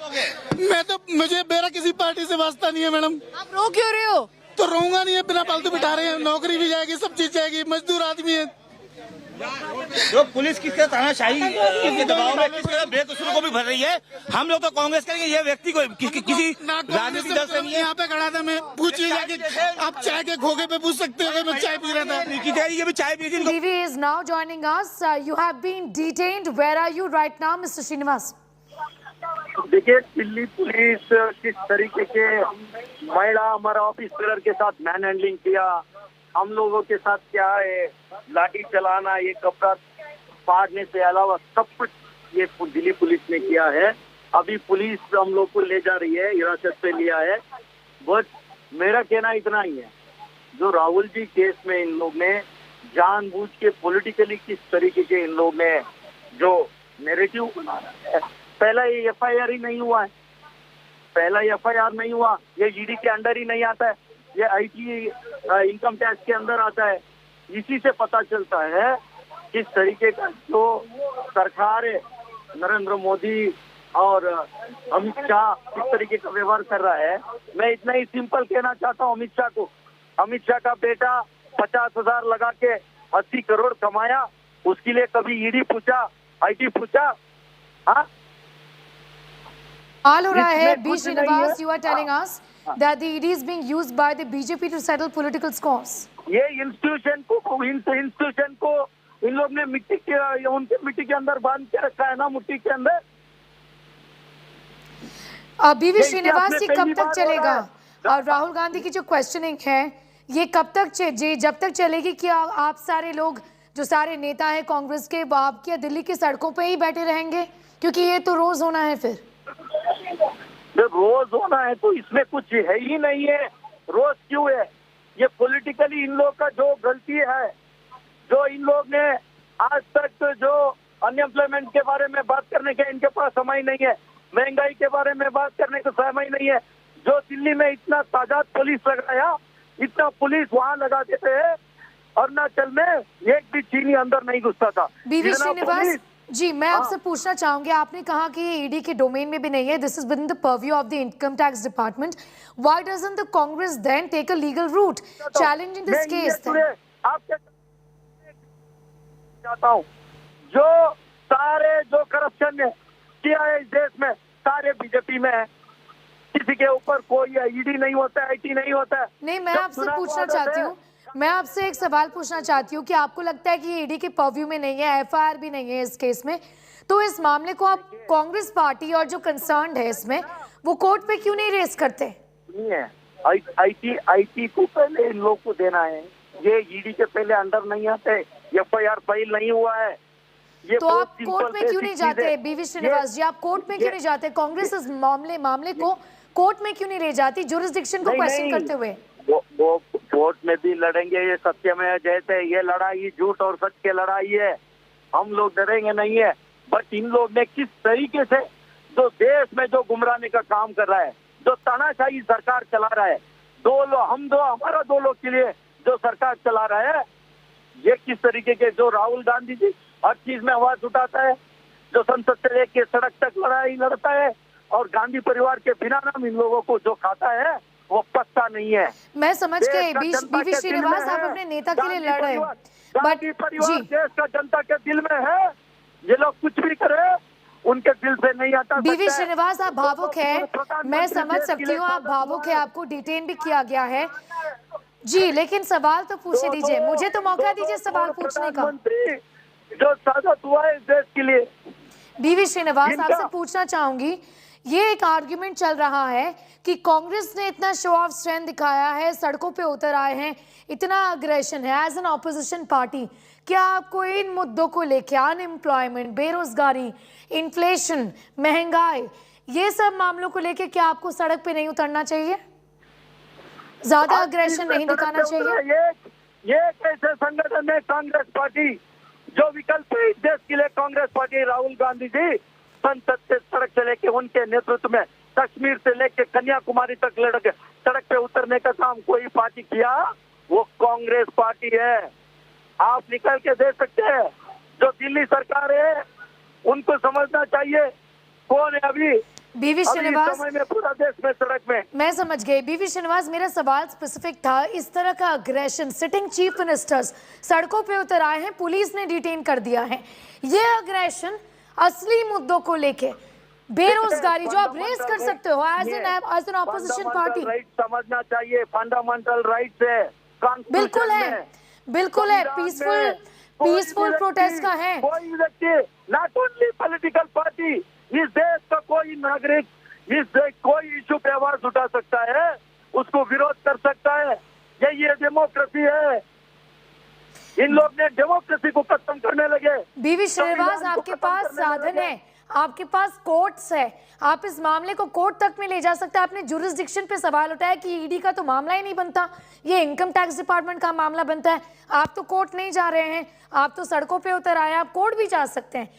मुझे मेरा किसी पार्टी से वास्ता नहीं है मैडम। आप रो क्यों रहे हो? तो रोऊंगा नहीं है, बिना फालतू बिठा रहे हैं, नौकरी भी जाएगी, सब चीज जाएगी, मजदूर आदमी है। जो पुलिस किसके तानाशाही के दबाव में किस तरह बेकसूरों को भी भर रही है, हम लोग तो कांग्रेस करेंगे, ये व्यक्ति को किसी राजनीतिक दल से नहीं है। यहाँ पे खड़ा था मैं, पूछिए जाके, आप चाय के खोखे पे पूछ सकते हो, मैं चाय पी रहा था। ये भी चाय पी थी। TV is now joining us. You have been detained. Where are you right now, Mr. Srinivas? देखिए, दिल्ली पुलिस किस तरीके के महिला हमारा ऑफिसर के साथ मैन हैंडलिंग किया, हम लोगों के साथ क्या है, लाठी चलाना, ये कपड़ा फाड़ने से अलावा सब कुछ ये दिल्ली पुलिस ने किया है। अभी पुलिस हम लोग को ले जा रही है, हिरासत पे लिया है। बस मेरा कहना इतना ही है, जो राहुल जी केस में इन लोग ने जानबूझ के पॉलिटिकली किस तरीके के इन लोग ने जो नैरेटिव बना रहा है। पहला ये FIR ही नहीं हुआ है, पहला FIR नहीं हुआ, ये ED के अंडर ही नहीं आता है, ये IT इनकम टैक्स के अंदर आता है। इसी से पता चलता है किस तरीके का जो सरकार है, नरेंद्र मोदी और अमित शाह किस तरीके का व्यवहार कर रहा है। मैं इतना ही सिंपल कहना चाहता हूँ अमित शाह को, अमित शाह का बेटा 50,000 लगा के 80 करोड़ कमाया, उसके लिए कभी ED पूछा, IT पूछा? हाँ, हाल हो रहा है। B. Srinivas, you are telling us that the ED is being used by the BJP to settle political scores. ये इंस्टीट्यूशन को इन लोग ने उनके मिट्टी के अंदर बांध के रखा है ना, मुट्ठी के अंदर। B. Srinivas जी, कब तक चलेगा? और राहुल गांधी की जो क्वेश्चनिंग है, ये कब तक जी जब तक चलेगी कि आप सारे लोग जो सारे नेता हैं कांग्रेस के, आप क्या दिल्ली की सड़कों पे ही बैठे रहेंगे? क्योंकि ये तो रोज होना है। फिर जब रोज होना है तो इसमें कुछ है ही नहीं है। रोज क्यों है? ये पॉलिटिकली इन लोग का जो गलती है, जो इन लोग ने आज तक जो अनएम्प्लॉयमेंट के बारे में बात करने के इनके पास समय नहीं है, महंगाई के बारे में बात करने का समय नहीं है। जो दिल्ली में इतना तादाद पुलिस लगाया, इतना पुलिस वहाँ लगा देते हैं। अरुणाचल में एक भी चीनी अंदर नहीं घुसता था। बीवी श्रीनिवास जी, मैं आपसे पूछना चाहूंगी, आपने कहा कि ये ईडी के डोमेन में भी नहीं है, this is within the purview of the income tax department. Why doesn't the Congress then take a legal route challenging this case? आपके चाहता हूँ जो सारे जो करप्शन है किया है इस देश में, सारे बीजेपी में है। किसी के ऊपर कोई ईडी नहीं होता है, आईटी नहीं होता है। नहीं, मैं आपसे पूछना चाहती हूँ, मैं आपसे एक सवाल पूछना चाहती हूँ कि आपको लगता है कि ये ईडी के पर्व्यू में नहीं है, एफआईआर भी नहीं है इस केस में, तो इस मामले को आप कांग्रेस पार्टी और जो कंसर्न्ड है इसमें, वो कोर्ट पे क्यों नहीं रेस करते? नहीं है, आईटी को पहले इन लोग को देना है। ये ईडी के पहले अंदर नहीं आते, एफआईआर फाइल नहीं हुआ है। ये तो आप कोर्ट में क्यों नहीं जाते बीवी श्रीनिवास जी? आप कोर्ट में क्यों नहीं जाते? कांग्रेस इस मामले को कोर्ट में क्यों नहीं ले जाती जुरिस्डिक्शन को क्वेश्चन करते हुए? वो कोर्ट में भी लड़ेंगे। ये सत्य में जैसे ये लड़ाई झूठ और सच की लड़ाई है, हम लोग डरेंगे नहीं है। बट इन लोग ने किस तरीके से जो देश में जो गुमराने का काम कर रहा है, जो तानाशाही सरकार चला रहा है, हमारा 2 लोग के लिए जो सरकार चला रहा है, ये किस तरीके के जो राहुल गांधी जी हर चीज में आवाज उठाता है, जो संसद से लेके सड़क तक लड़ाई लड़ता है, और गांधी परिवार के बिना नाम इन लोगों को जो खाता है वो पत्ता नहीं है। मैं समझ गई बीवी श्रीनिवास, आप अपने नेता के लिए लड़ रहे हैं, बट परिवार देश का जनता के दिल में है। ये लोग कुछ भी करे उनके दिल से नहीं आता। बीवी श्रीनिवास, आप भावुक हैं, मैं समझ सकती हूँ, आप भावुक हैं, आपको डिटेन भी किया गया है जी, लेकिन सवाल तो पूछने दीजिए, मुझे तो मौका दीजिए सवाल पूछने का। जो साबित हुआ है इस देश के लिए। बीवी श्रीनिवास, आपसे पूछना चाहूंगी, ये एक आर्ग्यूमेंट चल रहा है कि कांग्रेस ने इतना शो ऑफ स्ट्रेंथ दिखाया है, सड़कों पे उतर आए हैं, इतना अग्रेशन है एज एन ऑपोजिशन पार्टी, क्या आपको इन मुद्दों को लेके, अनएम्प्लॉयमेंट, बेरोजगारी, इन्फ्लेशन, महंगाई, ये सब मामलों को लेके क्या आपको सड़क पे नहीं उतरना चाहिए? ज्यादा अग्रेशन नहीं दिखाना चाहिए? ये कैसे संगठन है कांग्रेस पार्टी? जो विकल्प है इस देश के लिए कांग्रेस पार्टी, राहुल गांधी जी संसद से सड़क से लेके उनके नेतृत्व में कश्मीर से लेके कन्याकुमारी तक लड़के सड़क पे उतरने का काम कोई पार्टी किया, वो कांग्रेस पार्टी है। आप निकल के दे सकते हैं। जो दिल्ली सरकार है उनको समझना चाहिए कौन है अभी बीवी श्रीनिवास, समय में पूरा देश में सड़क में। मैं समझ गई बीवी श्रीनिवास, मेरा सवाल स्पेसिफिक था, इस तरह का अग्रेशन, सिटिंग चीफ मिनिस्टर्स सड़कों पे उतर आए हैं, पुलिस ने डिटेन कर दिया है, ये अग्रेशन असली मुद्दों को लेके, बेरोजगारी जो आप रेस कर सकते हो as an opposition party, right समझना चाहिए, फंडामेंटल राइट है, बिल्कुल है, बिल्कुल है, पीसफुल प्रोटेस्ट का है। कोई व्यक्ति, नॉट ओनली पॉलिटिकल पार्टी, इस देश का कोई नागरिक इस देश कोई इशू पे आवाज उठा सकता है, उसको विरोध कर सकता है। ये डेमोक्रेसी है। इन लोग ने डेमोक्रेसी को खत्म करने लगे। बीवी श्रीनिवास, आपके पास साधन है, आपके पास कोर्ट्स है, आप इस मामले को कोर्ट तक में ले जा सकते हैं। आपने जुरिस्डिक्शन पे सवाल उठाया कि ईडी का तो मामला ही नहीं बनता, ये इनकम टैक्स डिपार्टमेंट का मामला बनता है। आप तो कोर्ट नहीं जा रहे हैं, आप तो सड़कों पे उतर आए, आप कोर्ट भी जा सकते हैं,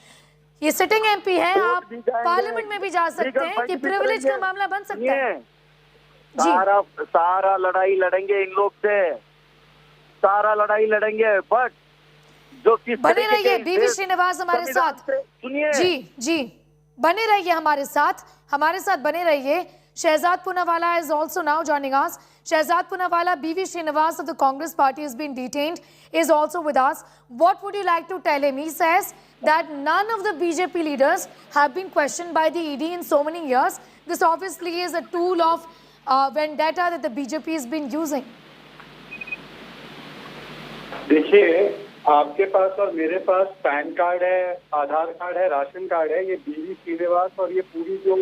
ये सिटिंग एमपी है, आप पार्लियामेंट में भी जा सकते हैं, ये प्रिविलेज का मामला बन सकता है। सारा लड़ाई लड़ेंगे इन लोग से, सारा लड़ाई लड़ेंगे, बट जो किस बने रहिए बीवी श्रीनिवास हमारे साथ, सुनिए जी बने रहिए हमारे साथ बने रहिए। Shehzad Poonawalla is also now joining us. Shehzad Poonawalla, BV Srinivas of the Congress party has been detained, is also with us. What would you like to tell him? He says that none of the BJP leaders have been questioned by the ED in so many years. This obviously is a tool of vendetta that the BJP has been using. देखिए, आपके पास और मेरे पास pan card है, आधार card है, ration card है। ये बीवी श्रीनिवास और ये पूरी जो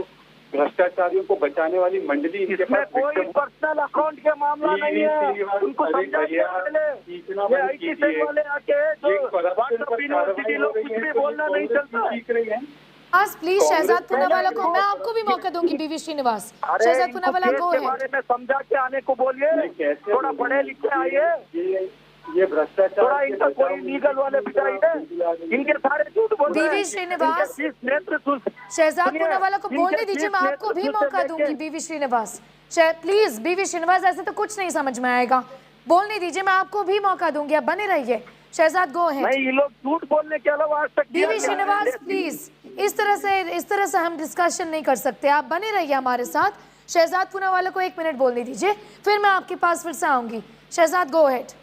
भ्रष्टाचारियों को बचाने वाली मंडली इनके इसमें पास कोई पर्सनल अकाउंट के मामला नहीं है, उनको समझाइए। ये IT सेल वाले आके जो व्हाट्सएप यूनिवर्सिटी लोग कुछ भी बोलना नहीं चलता है। प्लीज शहजाद पूनावाला को, मैं आपको भी मौका दूंगी बीवी श्रीनिवास। शहजाद पूनावाला को के बारे में समझा के आने को बोलिए, थोड़ा पढ़े लिखे आइए। ये भ्रष्टाचार थोड़ा इनका कोई लीगल वाले बिठाइए, इनके सारे झूठ बोल रहे हैं। बीवी श्रीनिवास, नेतृत्व शहजाद पूनावाला को बोलने दीजिए, मैं आपको भी मौका दूंगी। बीवी श्रीनिवास प्लीज, बीवी श्रीनिवास ऐसे तो कुछ नहीं समझ में आएगा, बोलने दीजिए, मैं आपको भी मौका दूंगी, आप बने रहिए। शहजाद गो है। नहीं, ये लोग झूठ बोलने के अलावा आज तक। बीवी श्रीनिवास प्लीज, इस तरह से हम डिस्कशन नहीं कर सकते, आप बने रहिए हमारे साथ। शहजाद पूनावाला को 1 मिनट बोलने दीजिए, फिर मैं आपके पास फिर से आऊंगी। शहजाद गो head.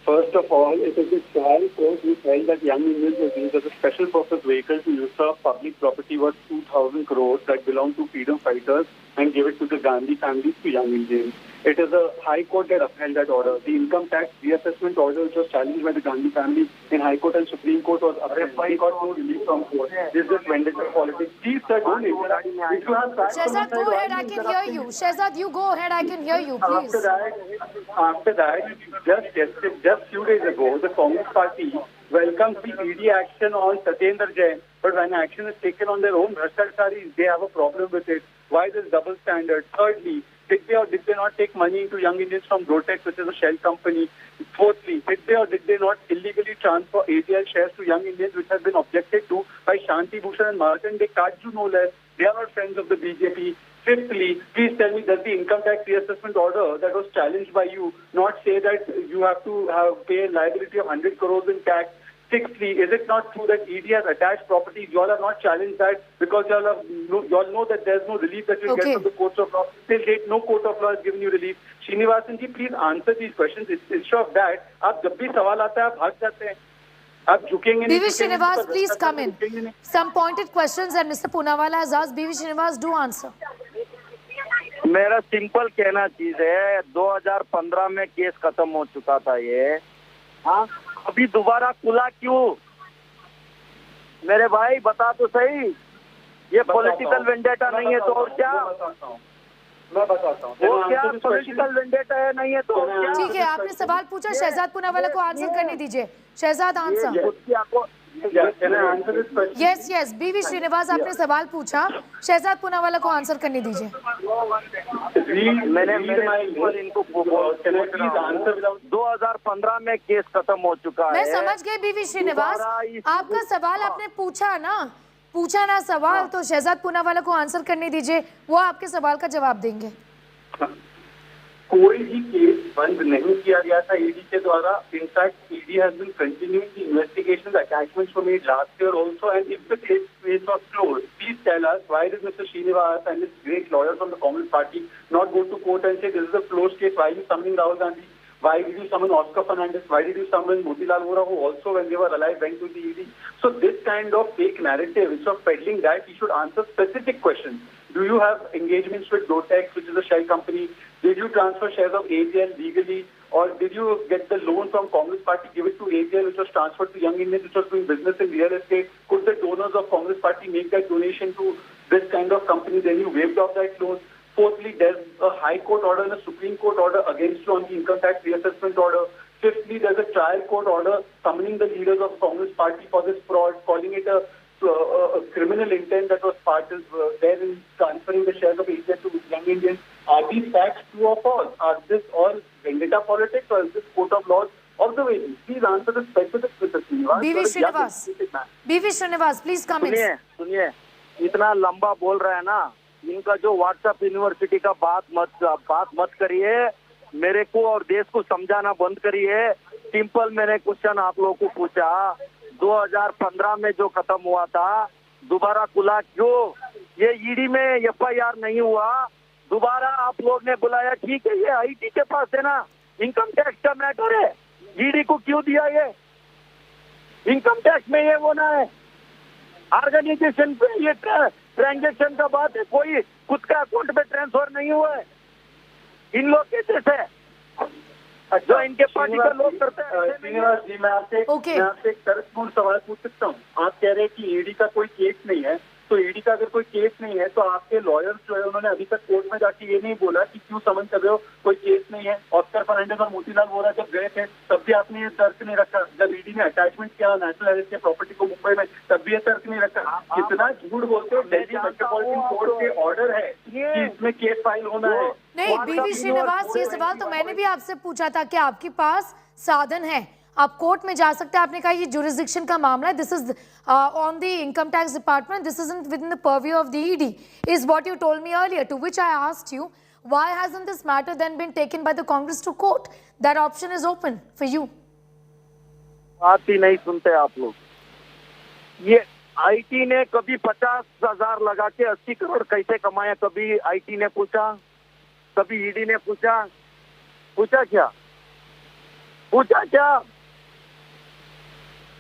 First of all, it is the trial court which held that young Indians were used as a special purpose vehicle to usurp public property worth 2,000 crores that belonged to freedom fighters and give it to the Gandhi families to young Indians. It is a High Court that upheld that order. The income tax reassessment order, which was challenged by the Gandhi family in High Court and Supreme Court, was upheld. They got no relief from court. This is just vendetta politics. Please, sir, don't interact. If you have facts, Shehzad, go ahead. I can hear you. Shehzad, you go ahead. I can hear you. Please. After that, just few days ago, the Congress party welcomes the ED action on Satyendra Jain. But when action is taken on their own Bhrashtacharis, they have a problem with it. Why this double standard? Thirdly, did they or did they not take money into young Indians from Dotex, which is a shell company? Fourthly, did they or did they not illegally transfer ATL shares to young Indians, which has been objected to by Shanti Bhushan and Markandeya Kaju no less? They are not friends of the BJP. Fifthly, please tell me, does the income tax reassessment order that was challenged by you not say that you have to pay a liability of 100 crores in tax? Sixthly, is it not true that ED has attached properties? You all have not challenged that because you all know that there's no relief that you get from the courts of law. Till date, no court of law has given you relief. Srinivasan ji, please answer these questions. Instead of that, आप जब भी सवाल आता है आप भाग जाते हैं, आप झुकेंगे नहीं। बीवी Srinivas, please come in. Some pointed questions that Mr. Poonawala has asked. बीवी श्रीनिवास, do answer. मेरा सिंपल कहना चीज है, 2015 में केस खत्म हो चुका था ये, हाँ, अभी दोबारा खुला क्यों? मेरे भाई बता तो सही, ये पॉलिटिकल वेंडेटा नहीं है तो और क्या? मैं बताता हूँ। वो क्या पॉलिटिकल वेंडेटा है, नहीं है तो और क्या? ठीक है, आपने सवाल पूछा, शहजाद पूनावाला को आंसर करने दीजिए। शहजाद आंसर। यस, बीवी श्रीनिवास, आपने सवाल पूछा, शहजाद पूनावाला को आंसर करने दीजिए। मैंने इनको 2015 में केस खत्म हो चुका है। मैं समझ गई बीवी श्रीनिवास, आपका सवाल आपने पूछा ना सवाल, तो शहजाद पूनावाला को आंसर करने दीजिए, वो आपके सवाल का जवाब देंगे। कोई भी केस बंद नहीं किया गया था ईडी के द्वारा। In fact ED has been continuing the investigations, attachments were made last year also, and if the case was closed, please tell us why did mister Srinivas and his great lawyer from the Congress party not go to court and say this is a closed case? Why you summoning Rahul Gandhi? Why did you summon Oscar Fernandez? Why did you summon Motilal Vora, who also, when they were alive, went to the ED? So this kind of fake narrative, instead of peddling that, you should answer specific questions. Do you have engagements with Dotex, which is a shell company? Did you transfer shares of AJL legally? Or did you get the loan from Congress party, give it to AJL, which was transferred to Young Indians, which was doing business in real estate? Could the donors of Congress party make that donation to this kind of company? Then you waived off that loan. Fourthly, there's a High Court order and a Supreme Court order against you on the income tax reassessment order. Fifthly, there's a trial court order summoning the leaders of Congress party for this fraud, calling it a criminal intent that was part of there in transferring the shares of ATL to young Indians. Are these facts true or false? Are this all vendetta politics, or is this court of law observation? Please answer the specifics with the Srinivas. बीवी Srinivas, please come in. सुनिए, इतना लंबा बोल रहा है ना, इनका जो व्हाट्सएप यूनिवर्सिटी का बात मत करिए, मेरे को और देश को समझाना बंद करिए। सिंपल मैंने क्वेश्चन आप लोगों को पूछा, 2015 में जो खत्म हुआ था दोबारा खुला क्यों? ये ईडी में FIR नहीं हुआ, दोबारा आप लोग ने बुलाया, ठीक है, ये IT के पास है ना, इनकम टैक्स का मैटर है, ईडी को क्यों दिया? ये इनकम टैक्स में ये होना है, ऑर्गेनाइजेशन पे ये ट्रांजेक्शन का बात है, कोई खुद का अकाउंट में ट्रांसफर नहीं हुआ है। इन लोग कैसे थे जो इनके पार्टी का लोग करते हैं? श्रीनिवास जी, मैं आपसे एक तर्कपूर्ण सवाल पूछ सकता हूँ? आप कह रहे हैं कि ईडी का कोई केस नहीं है, तो ईडी का अगर कोई केस नहीं है तो आपके लॉयर्स जो है उन्होंने अभी तक कोर्ट में जाके ये नहीं बोला कि क्यों समन कर रहे हो, कोई केस नहीं है। ऑस्कर फर्नांडिस और मोतीलाल वोरा जब गए थे तब भी आपने ये तर्क नहीं रखा। जब ईडी ने अटैचमेंट किया नेशनल हेराल्ड के प्रॉपर्टी को मुंबई में तब भी ये तर्क नहीं रखा। कितना झूठ बोलते हो। दिल्ली मेट्रोपॉलिटन कोर्ट के ऑर्डर है कि इसमें केस फाइल होना है। नहीं बीवी श्रीनिवास, ये सवाल तो मैंने भी आपसे पूछा था कि आपके पास साधन है, आप कोर्ट में जा सकते हैं। आपने कहा ये जुरिस्डिक्शन का मामला है, this is on the income tax department, this isn't within the purview of the ED, is what you told me earlier, to which I asked you why hasn't this matter then been taken by the Congress to court? That option is open for you. बात ही नहीं सुनते आप लोग। ये IT ने कभी 50,000 लगा के 80 करोड़ कैसे कमाया, कभी आईटी ने पूछा, कभी ईडी ने पूछा? पूछा क्या? पूछा क्या?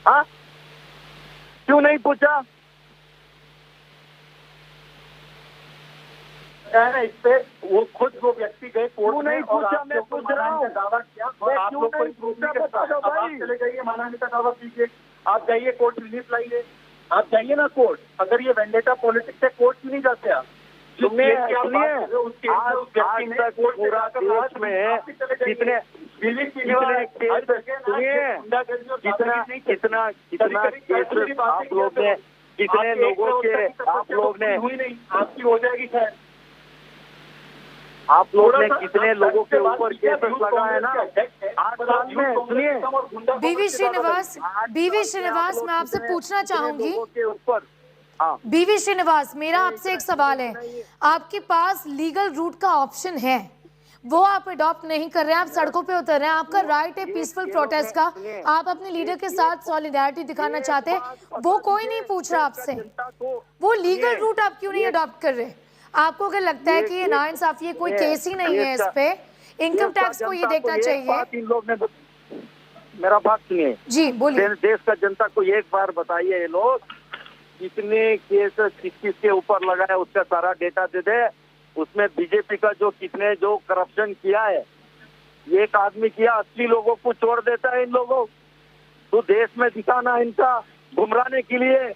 हाँ, क्यों नहीं पूछा? इस पे वो खुद वो व्यक्ति गए कोर्ट में नहीं पूछा, मैं पूछ रहा हूँ दावा किया और आप लोग कोई प्रूफ नहीं करता। अब आप चले जाइए मनाने का दावा कीजिए, आप जाइए कोर्ट रिलीफ लाइए, आप जाइए ना कोर्ट। अगर ये वेंडेटा पॉलिटिक्स है कोर्ट नहीं जाते आप। पूरा देश में कितने कितना केस आप लोग ने, कितने लोगों के आप लोग ने, आपकी हो जाएगी शायद, आप लोग ने कितने लोगों के ऊपर केसेस लगाए ना 8 साल में। सुनिए बीवी श्रीनिवास, मैं आपसे पूछना चाहूंगी, बीवी श्रीनिवास मेरा आपसे एक सवाल है, आपके पास लीगल रूट का ऑप्शन है, वो आप अडॉप्ट नहीं कर रहे हैं, आप सड़कों पे उतर रहे हैं, आपका राइट है पीसफुल प्रोटेस्ट का, आप अपने लीडर के साथ सॉलिडारिटी दिखाना चाहते हैं, वो कोई नहीं पूछ रहा आपसे, वो लीगल रूट आप क्यों नहीं अडॉप्ट कर रहे? आपको अगर लगता है कि ये नाइंसाफी है, कोई केस ही नहीं है इस पे, इनकम टैक्स को ये देखना चाहिए। इन लोग ने, मेरा बात सुनिए जी, बोलिए। देश का जनता को एक बार बताइए, ये लोग कितने केस किस के ऊपर लगाए उसका सारा डेटा दे दे। उसमें बीजेपी का कितने करप्शन किया है, एक आदमी किया, 80 लोगों को छोड़ देता है इन लोगों। तो देश में दिखाना इनका घुमराने के लिए,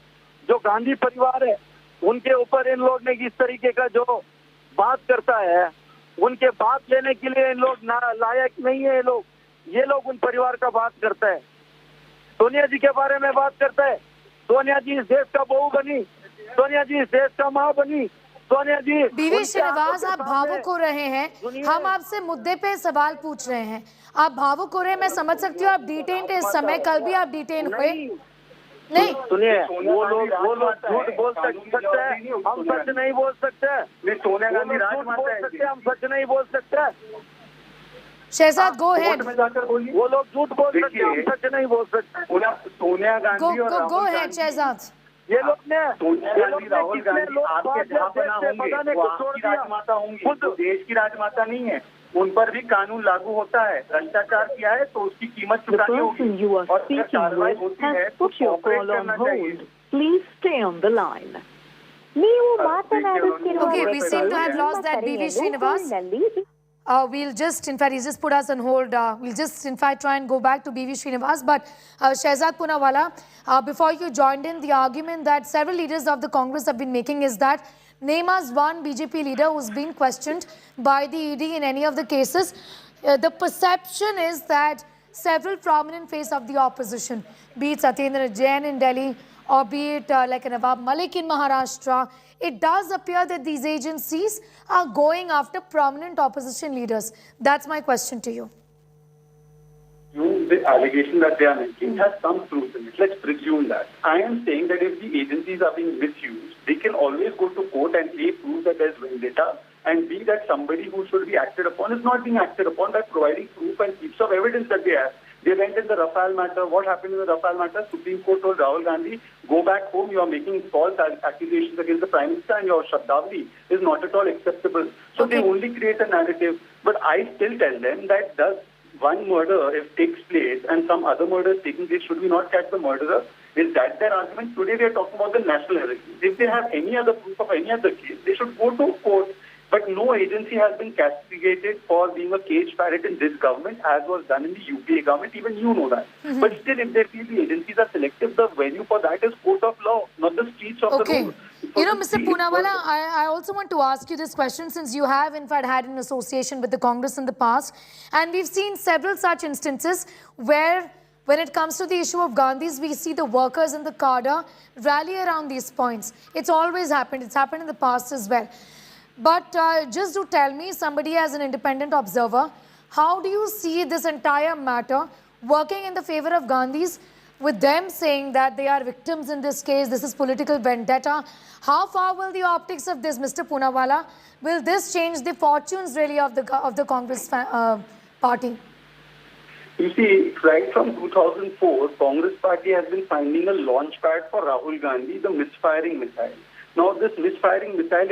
जो गांधी परिवार है उनके ऊपर इन लोग ने इस तरीके का जो बात करता है, उनके बात लेने के लिए इन लोग लायक नहीं है। ये लोग उन परिवार का बात करता है, सोनिया जी के बारे में बात करता है। सोनिया जी इस देश का बहू बनी, सोनिया जी इस देश का माँ बनी, सोनिया जी। बीवी श्रीनिवास आप भावुक हो रहे हैं, हम आपसे मुद्दे पे सवाल पूछ रहे हैं, आप भावुक हो रहे हैं, मैं समझ सकती हूँ, आप डिटेन्ड इस समय, कल भी आप डिटेन हुए। नहीं सुनिए, वो लोग झूठ बोल सकते हैं, हम सच नहीं बोल सकते। सोनिया गांधी राजमाता है, हम सच नहीं बोल सकते। शहजाद गो हेड, वो लोग झूठ बोल सकते हैं, हम सच नहीं बोल सकते। सोनिया गांधी और गो हेड शहजाद, ये लोग ने सोनिया गांधी राहुल गांधी आपके जहाँ बना होंगे वो आपकी राजमाता होंगी, वो देश की राजमाता नहीं है। उन पर भी कानून लागू होता है, भ्रष्टाचार किया है तो उसकी कीमत चुकानी होगी और कार्रवाई होती है तो कोऑपरेट करना चाहिए। Please stay on the line. Okay, we seem to have lost that BV Srinivas. We'll just, in fact, he's just put us on hold. We'll just, in fact, try and go back to BV Srinivas. But Shehzad Poonawalla, before you joined in, the argument that several leaders of the Congress have been making is that name us one BJP leader who's been questioned by the ED in any of the cases. The perception is that several prominent face of the opposition, be it Satyendra Jain in Delhi or be it like Nawab Malik in Maharashtra, it does appear that these agencies are going after prominent opposition leaders. That's my question to you. The allegation that they are making has some truth in it. Let's presume that. I am saying that if the agencies are being misused, they can always go to court and A, prove that there is vendetta, and B, that somebody who should be acted upon is not being acted upon by providing proof and heaps of evidence that they have. They went in the Rafale matter. What happened in the Rafale matter? Supreme Court told Rahul Gandhi, go back home, you are making false accusations against the Prime Minister and your Shabdavali is not at all acceptable. So they only create a narrative. But I still tell them that does one murder, if takes place and some other murder is taking place, should we not catch the murderer? Is that their argument? Today we are talking about the National Herald. If they have any other proof of any other case, they should go to court But no agency has been castigated for being a cage parrot in this government, as was done in the UPA government. Even you know that. But still, if they feel the agencies are selective, the venue for that is court of law, not the streets of the road. You know, Mr. Poonawalla, I also want to ask you this question, since you have, in fact, had an association with the Congress in the past. And we've seen several such instances where, when it comes to the issue of Gandhis, we see the workers in the cadre rally around these points. It's always happened. It's happened in the past as well. But just do tell me, somebody as an independent observer, how do you see this entire matter working in the favor of Gandhis, with them saying that they are victims in this case, this is political vendetta? How far will the optics of this, Mr. Poonawalla, will this change the fortunes really of the Congress party? You see, right from 2004, Congress party has been finding a launch pad for Rahul Gandhi, the misfiring missile. Now, this misfiring missile,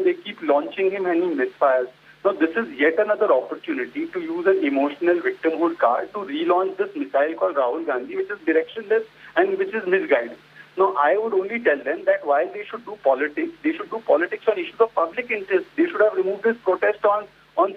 they keep launching him and he misfires. Now, this is yet another opportunity to use an emotional victimhood card to relaunch this missile called Rahul Gandhi, which is directionless and which is misguided. Now, I would only tell them that while they should do politics, they should do politics on issues of public interest. They should have removed this protest on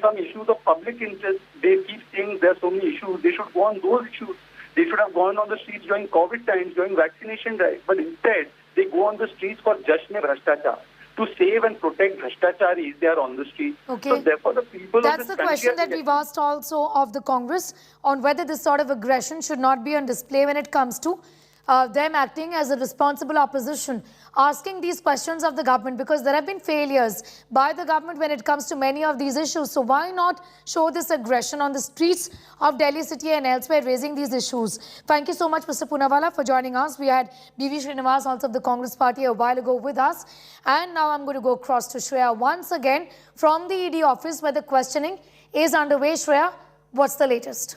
some issues of public interest. They keep saying there are so many issues. They should go on those issues. They should have gone on the streets during COVID times, during vaccination drive. But instead, they go on the streets for Jasn-e-Bhrashtachar. To save and protect Bhrashtacharis, they are on the street. Okay. So therefore, the people That's the question that we've asked also of the Congress, on whether this sort of aggression should not be on display when it comes to them acting as a responsible opposition, asking these questions of the government, because there have been failures by the government when it comes to many of these issues. So why not show this aggression on the streets of Delhi city and elsewhere, raising these issues? Thank you so much, Mr. Poonawalla, for joining us. We had B.V. Srinivas, also of the Congress party, a while ago with us. And now I'm going to go across to Shreya once again from the ED office, where the questioning is underway. Shreya, what's the latest?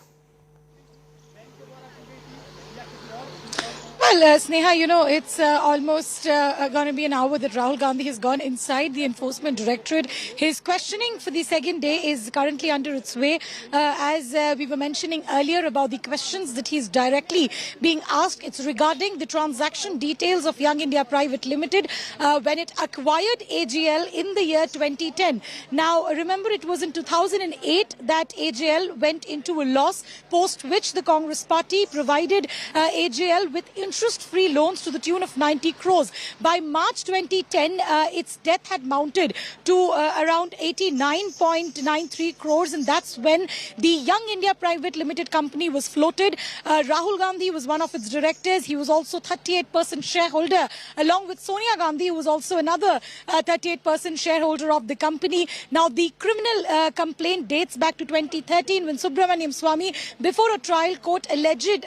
Well, Sneha, you know, it's almost going to be an hour that Rahul Gandhi has gone inside the Enforcement Directorate. His questioning for the second day is currently under its way. As we were mentioning earlier about the questions that he's directly being asked, it's regarding the transaction details of Young India Private Limited when it acquired AGL in the year 2010. Now, remember, it was in 2008 that AGL went into a loss, post which the Congress party provided AGL with interest-free loans to the tune of 90 crores. By March 2010, its debt had mounted to around 89.93 crores, and that's when the Young India Private Limited company was floated. Rahul Gandhi was one of its directors. He was also 38% shareholder, along with Sonia Gandhi, who was also another 38% shareholder of the company. Now, the criminal complaint dates back to 2013, when Subramaniam Swamy, before a trial court, alleged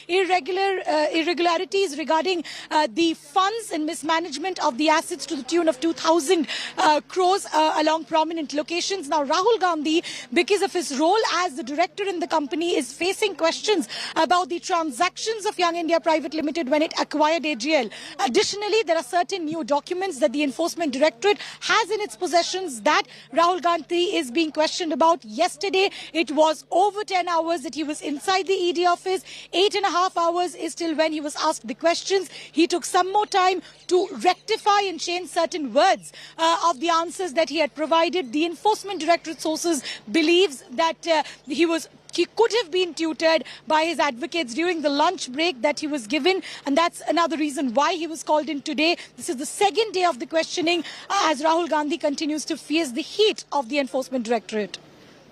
irregularities regarding the funds and mismanagement of the assets to the tune of 2,000 crores along prominent locations. Now, Rahul Gandhi, because of his role as the director in the company, is facing questions about the transactions of Young India Private Limited when it acquired AGL. Additionally, there are certain new documents that the Enforcement Directorate has in its possessions that Rahul Gandhi is being questioned about. Yesterday, it was over 10 hours that he was inside the ED office. 8.5 hours is till when he was asked the questions. He took some more time to rectify and change certain words of the answers that he had provided. The Enforcement Directorate sources believes that he could have been tutored by his advocates during the lunch break that he was given, and that's another reason why he was called in today. This is the second day of the questioning as Rahul Gandhi continues to face the heat of the Enforcement Directorate.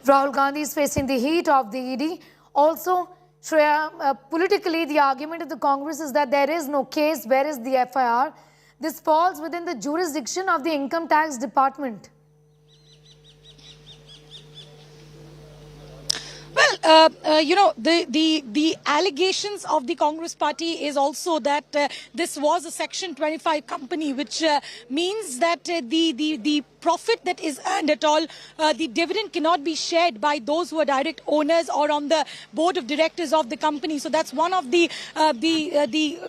Rahul Gandhi is facing the heat of the ED. Also, Shreya, politically, the argument of the Congress is that there is no case. Where is the FIR? This falls within the jurisdiction of the Income Tax Department. Well, you know, the allegations of the Congress party is also that this was a Section 25 company, which means that the profit that is earned at all, the dividend cannot be shared by those who are direct owners or on the board of directors of the company. So that's one of the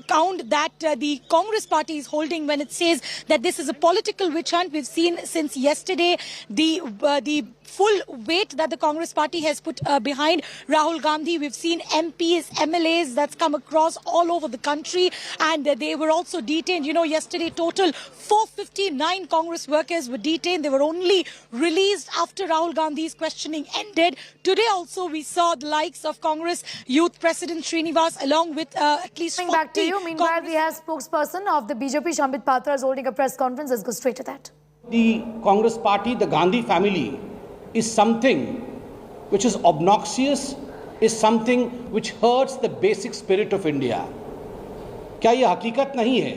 count that the Congress party is holding when it says that this is a political witch hunt. We've seen since yesterday the full weight that the Congress party has put behind Rahul Gandhi. We've seen MPs, MLAs that's come across all over the country, and they were also detained. You know, yesterday total 459 Congress workers were detained detained. They were only released after Rahul Gandhi's questioning ended. Today also we saw the likes of Congress Youth President Srinivas along with at least 40. Back to you. Meanwhile, we have spokesperson of the BJP, Shambit Patra, is holding a press conference. Let's go straight to that. The Congress party, the Gandhi family, is something which is obnoxious, is something which hurts the basic spirit of India. क्या ये हकीकत नहीं है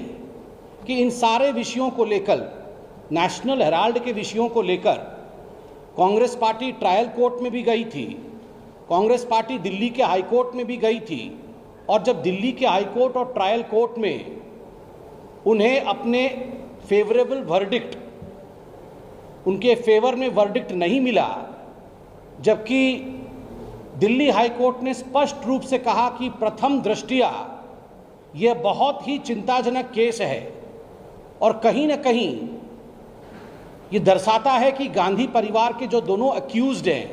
कि इन सारे विषयों को लेकर, नेशनल हेराल्ड के विषयों को लेकर कांग्रेस पार्टी ट्रायल कोर्ट में भी गई थी, कांग्रेस पार्टी दिल्ली के हाई कोर्ट में भी गई थी, और जब दिल्ली के हाई कोर्ट और ट्रायल कोर्ट में उन्हें अपने फेवरेबल वर्डिक्ट, उनके फेवर में वर्डिक्ट नहीं मिला, जबकि दिल्ली हाई कोर्ट ने स्पष्ट रूप से कहा कि प्रथम दृष्टया यह बहुत ही चिंताजनक केस है और कहीं न कहीं ये दर्शाता है कि गांधी परिवार के जो दोनों अक्यूज्ड हैं,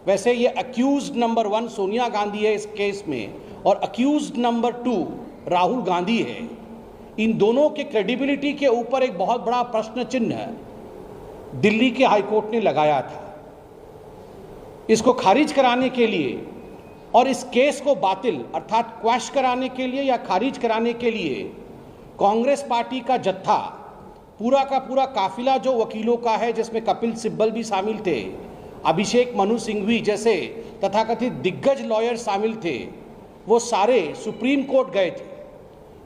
वैसे ये अक्यूज्ड नंबर 1 सोनिया गांधी है इस केस में और अक्यूज्ड नंबर 2 राहुल गांधी है, इन दोनों के क्रेडिबिलिटी के ऊपर एक बहुत बड़ा प्रश्न चिन्ह दिल्ली के हाई कोर्ट ने लगाया था। इसको खारिज कराने के लिए और इस केस को बातिल अर्थात क्वैश कराने के लिए या खारिज कराने के लिए कांग्रेस पार्टी का जत्था, पूरा का पूरा काफिला जो वकीलों का है, जिसमें कपिल सिब्बल भी शामिल थे, अभिषेक मनु सिंघवी जैसे तथाकथित दिग्गज लॉयर शामिल थे, वो सारे सुप्रीम कोर्ट गए थे।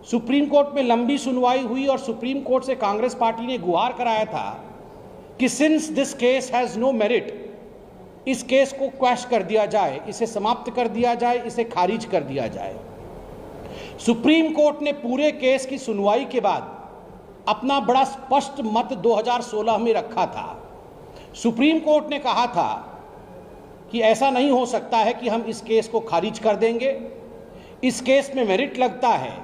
सुप्रीम कोर्ट में लंबी सुनवाई हुई और सुप्रीम कोर्ट से कांग्रेस पार्टी ने गुहार कराया था कि since this case has no merit, इस केस को क्वैश कर दिया जाए, इसे समाप्त कर दिया जाए, इसे खारिज कर दिया जाए। सुप्रीम कोर्ट ने पूरे केस की सुनवाई के बाद अपना बड़ा स्पष्ट मत 2016 में रखा था। सुप्रीम कोर्ट ने कहा था कि ऐसा नहीं हो सकता है कि हम इस केस को खारिज कर देंगे, इस केस में मेरिट लगता है,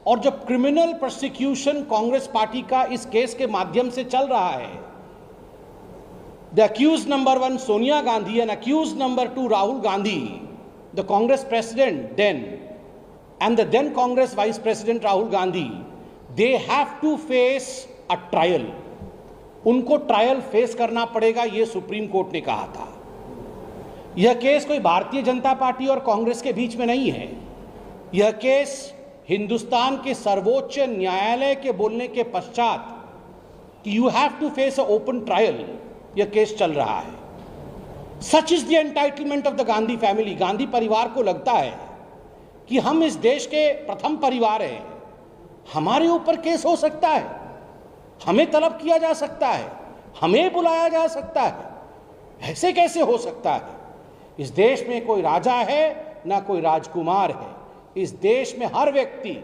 और जब क्रिमिनल प्रोसिक्यूशन कांग्रेस पार्टी का इस केस के माध्यम से चल रहा है, the accused number 1 Sonia Gandhi and accused number 2 Rahul Gandhi, the Congress president then and the then Congress vice president Rahul Gandhi, they have to face a trial. उनको trial face करना पड़ेगा, ये सुप्रीम कोर्ट ने कहा था। यह case कोई Bharatiya Janata party और कांग्रेस के बीच में नहीं है, यह केस हिंदुस्तान के सर्वोच्च न्यायालय के बोलने के पश्चात कि you have to face a open trial, यह केस चल रहा है। Such is the entitlement of the Gandhi family. Gandhi परिवार को लगता है कि हम इस देश के प्रथम परिवार हैं, हमारे ऊपर केस हो सकता है, हमें तलब किया जा सकता है, हमें बुलाया जा सकता है, ऐसे कैसे हो सकता है? इस देश में कोई राजा है ना कोई राजकुमार है, इस देश में हर व्यक्ति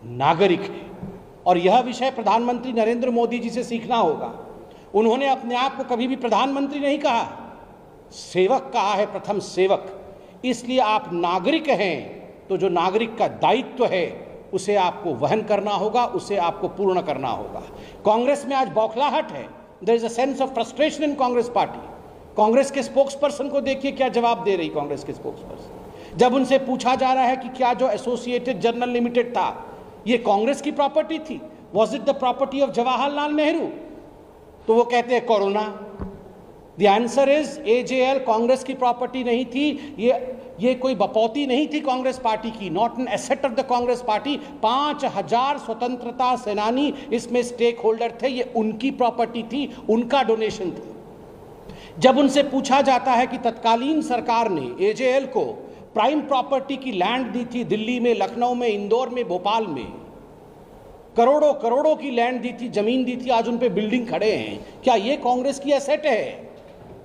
नागरिक है। और यह विषय प्रधानमंत्री नरेंद्र मोदी जी से सीखना होगा। उन्होंने अपने आप को कभी भी प्रधानमंत्री नहीं कहा, सेवक कहा है, प्रथम सेवक। इसलिए आप नागरिक हैं तो जो नागरिक का दायित्व है उसे आपको वहन करना होगा, उसे आपको पूर्ण करना होगा। कांग्रेस में आज बौखलाहट है, there is a sense of frustration in Congress party. Congress के स्पोक्सपर्सन को देखिए क्या जवाब दे रही कांग्रेस के स्पोक्सपर्सन। जब उनसे पूछा जा रहा है कि क्या जो एसोसिएटेड जर्नल लिमिटेड था ये कांग्रेस की प्रॉपर्टी थी, was it the property of Jawaharlal Nehru, तो वो कहते हैं corona. The answer is AJL Congress की प्रॉपर्टी नहीं थी, ये कोई बपौती नहीं थी कांग्रेस पार्टी की, not an asset of the Congress party. 5000 स्वतंत्रता सेनानी इसमें स्टेक होल्डर थे, ये उनकी प्रॉपर्टी थी, उनका डोनेशन था। जब उनसे पूछा जाता है कि तत्कालीन सरकार ने एजेएल को प्राइम प्रॉपर्टी की लैंड दी थी, दिल्ली में, लखनऊ में, इंदौर में, भोपाल में करोड़ों करोड़ों की लैंड दी थी, जमीन दी थी, आज उन पे बिल्डिंग खड़े हैं, क्या ये कांग्रेस की एसेट है?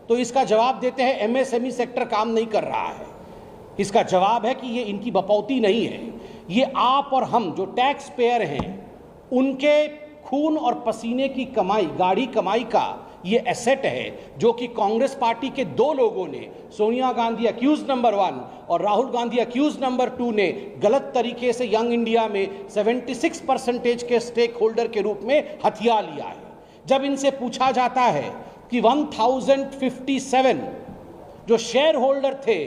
तो इसका जवाब देते हैं एमएसएमई सेक्टर काम नहीं कर रहा है। इसका जवाब है कि ये इनकी बपौती नहीं है, ये आप और हम जो टैक्स पेयर हैं उनके खून और पसीने की कमाई, गाढ़ी कमाई का ये एसेट है, जो कि कांग्रेस पार्टी के दो लोगों ने, सोनिया गांधी अक्यूज नंबर 1 और राहुल गांधी अक्यूज नंबर 2 ने गलत तरीके से यंग इंडिया में 76% के स्टेक होल्डर के रूप में हथिया लिया है। जब इनसे पूछा जाता है कि 1057 जो शेयर होल्डर थे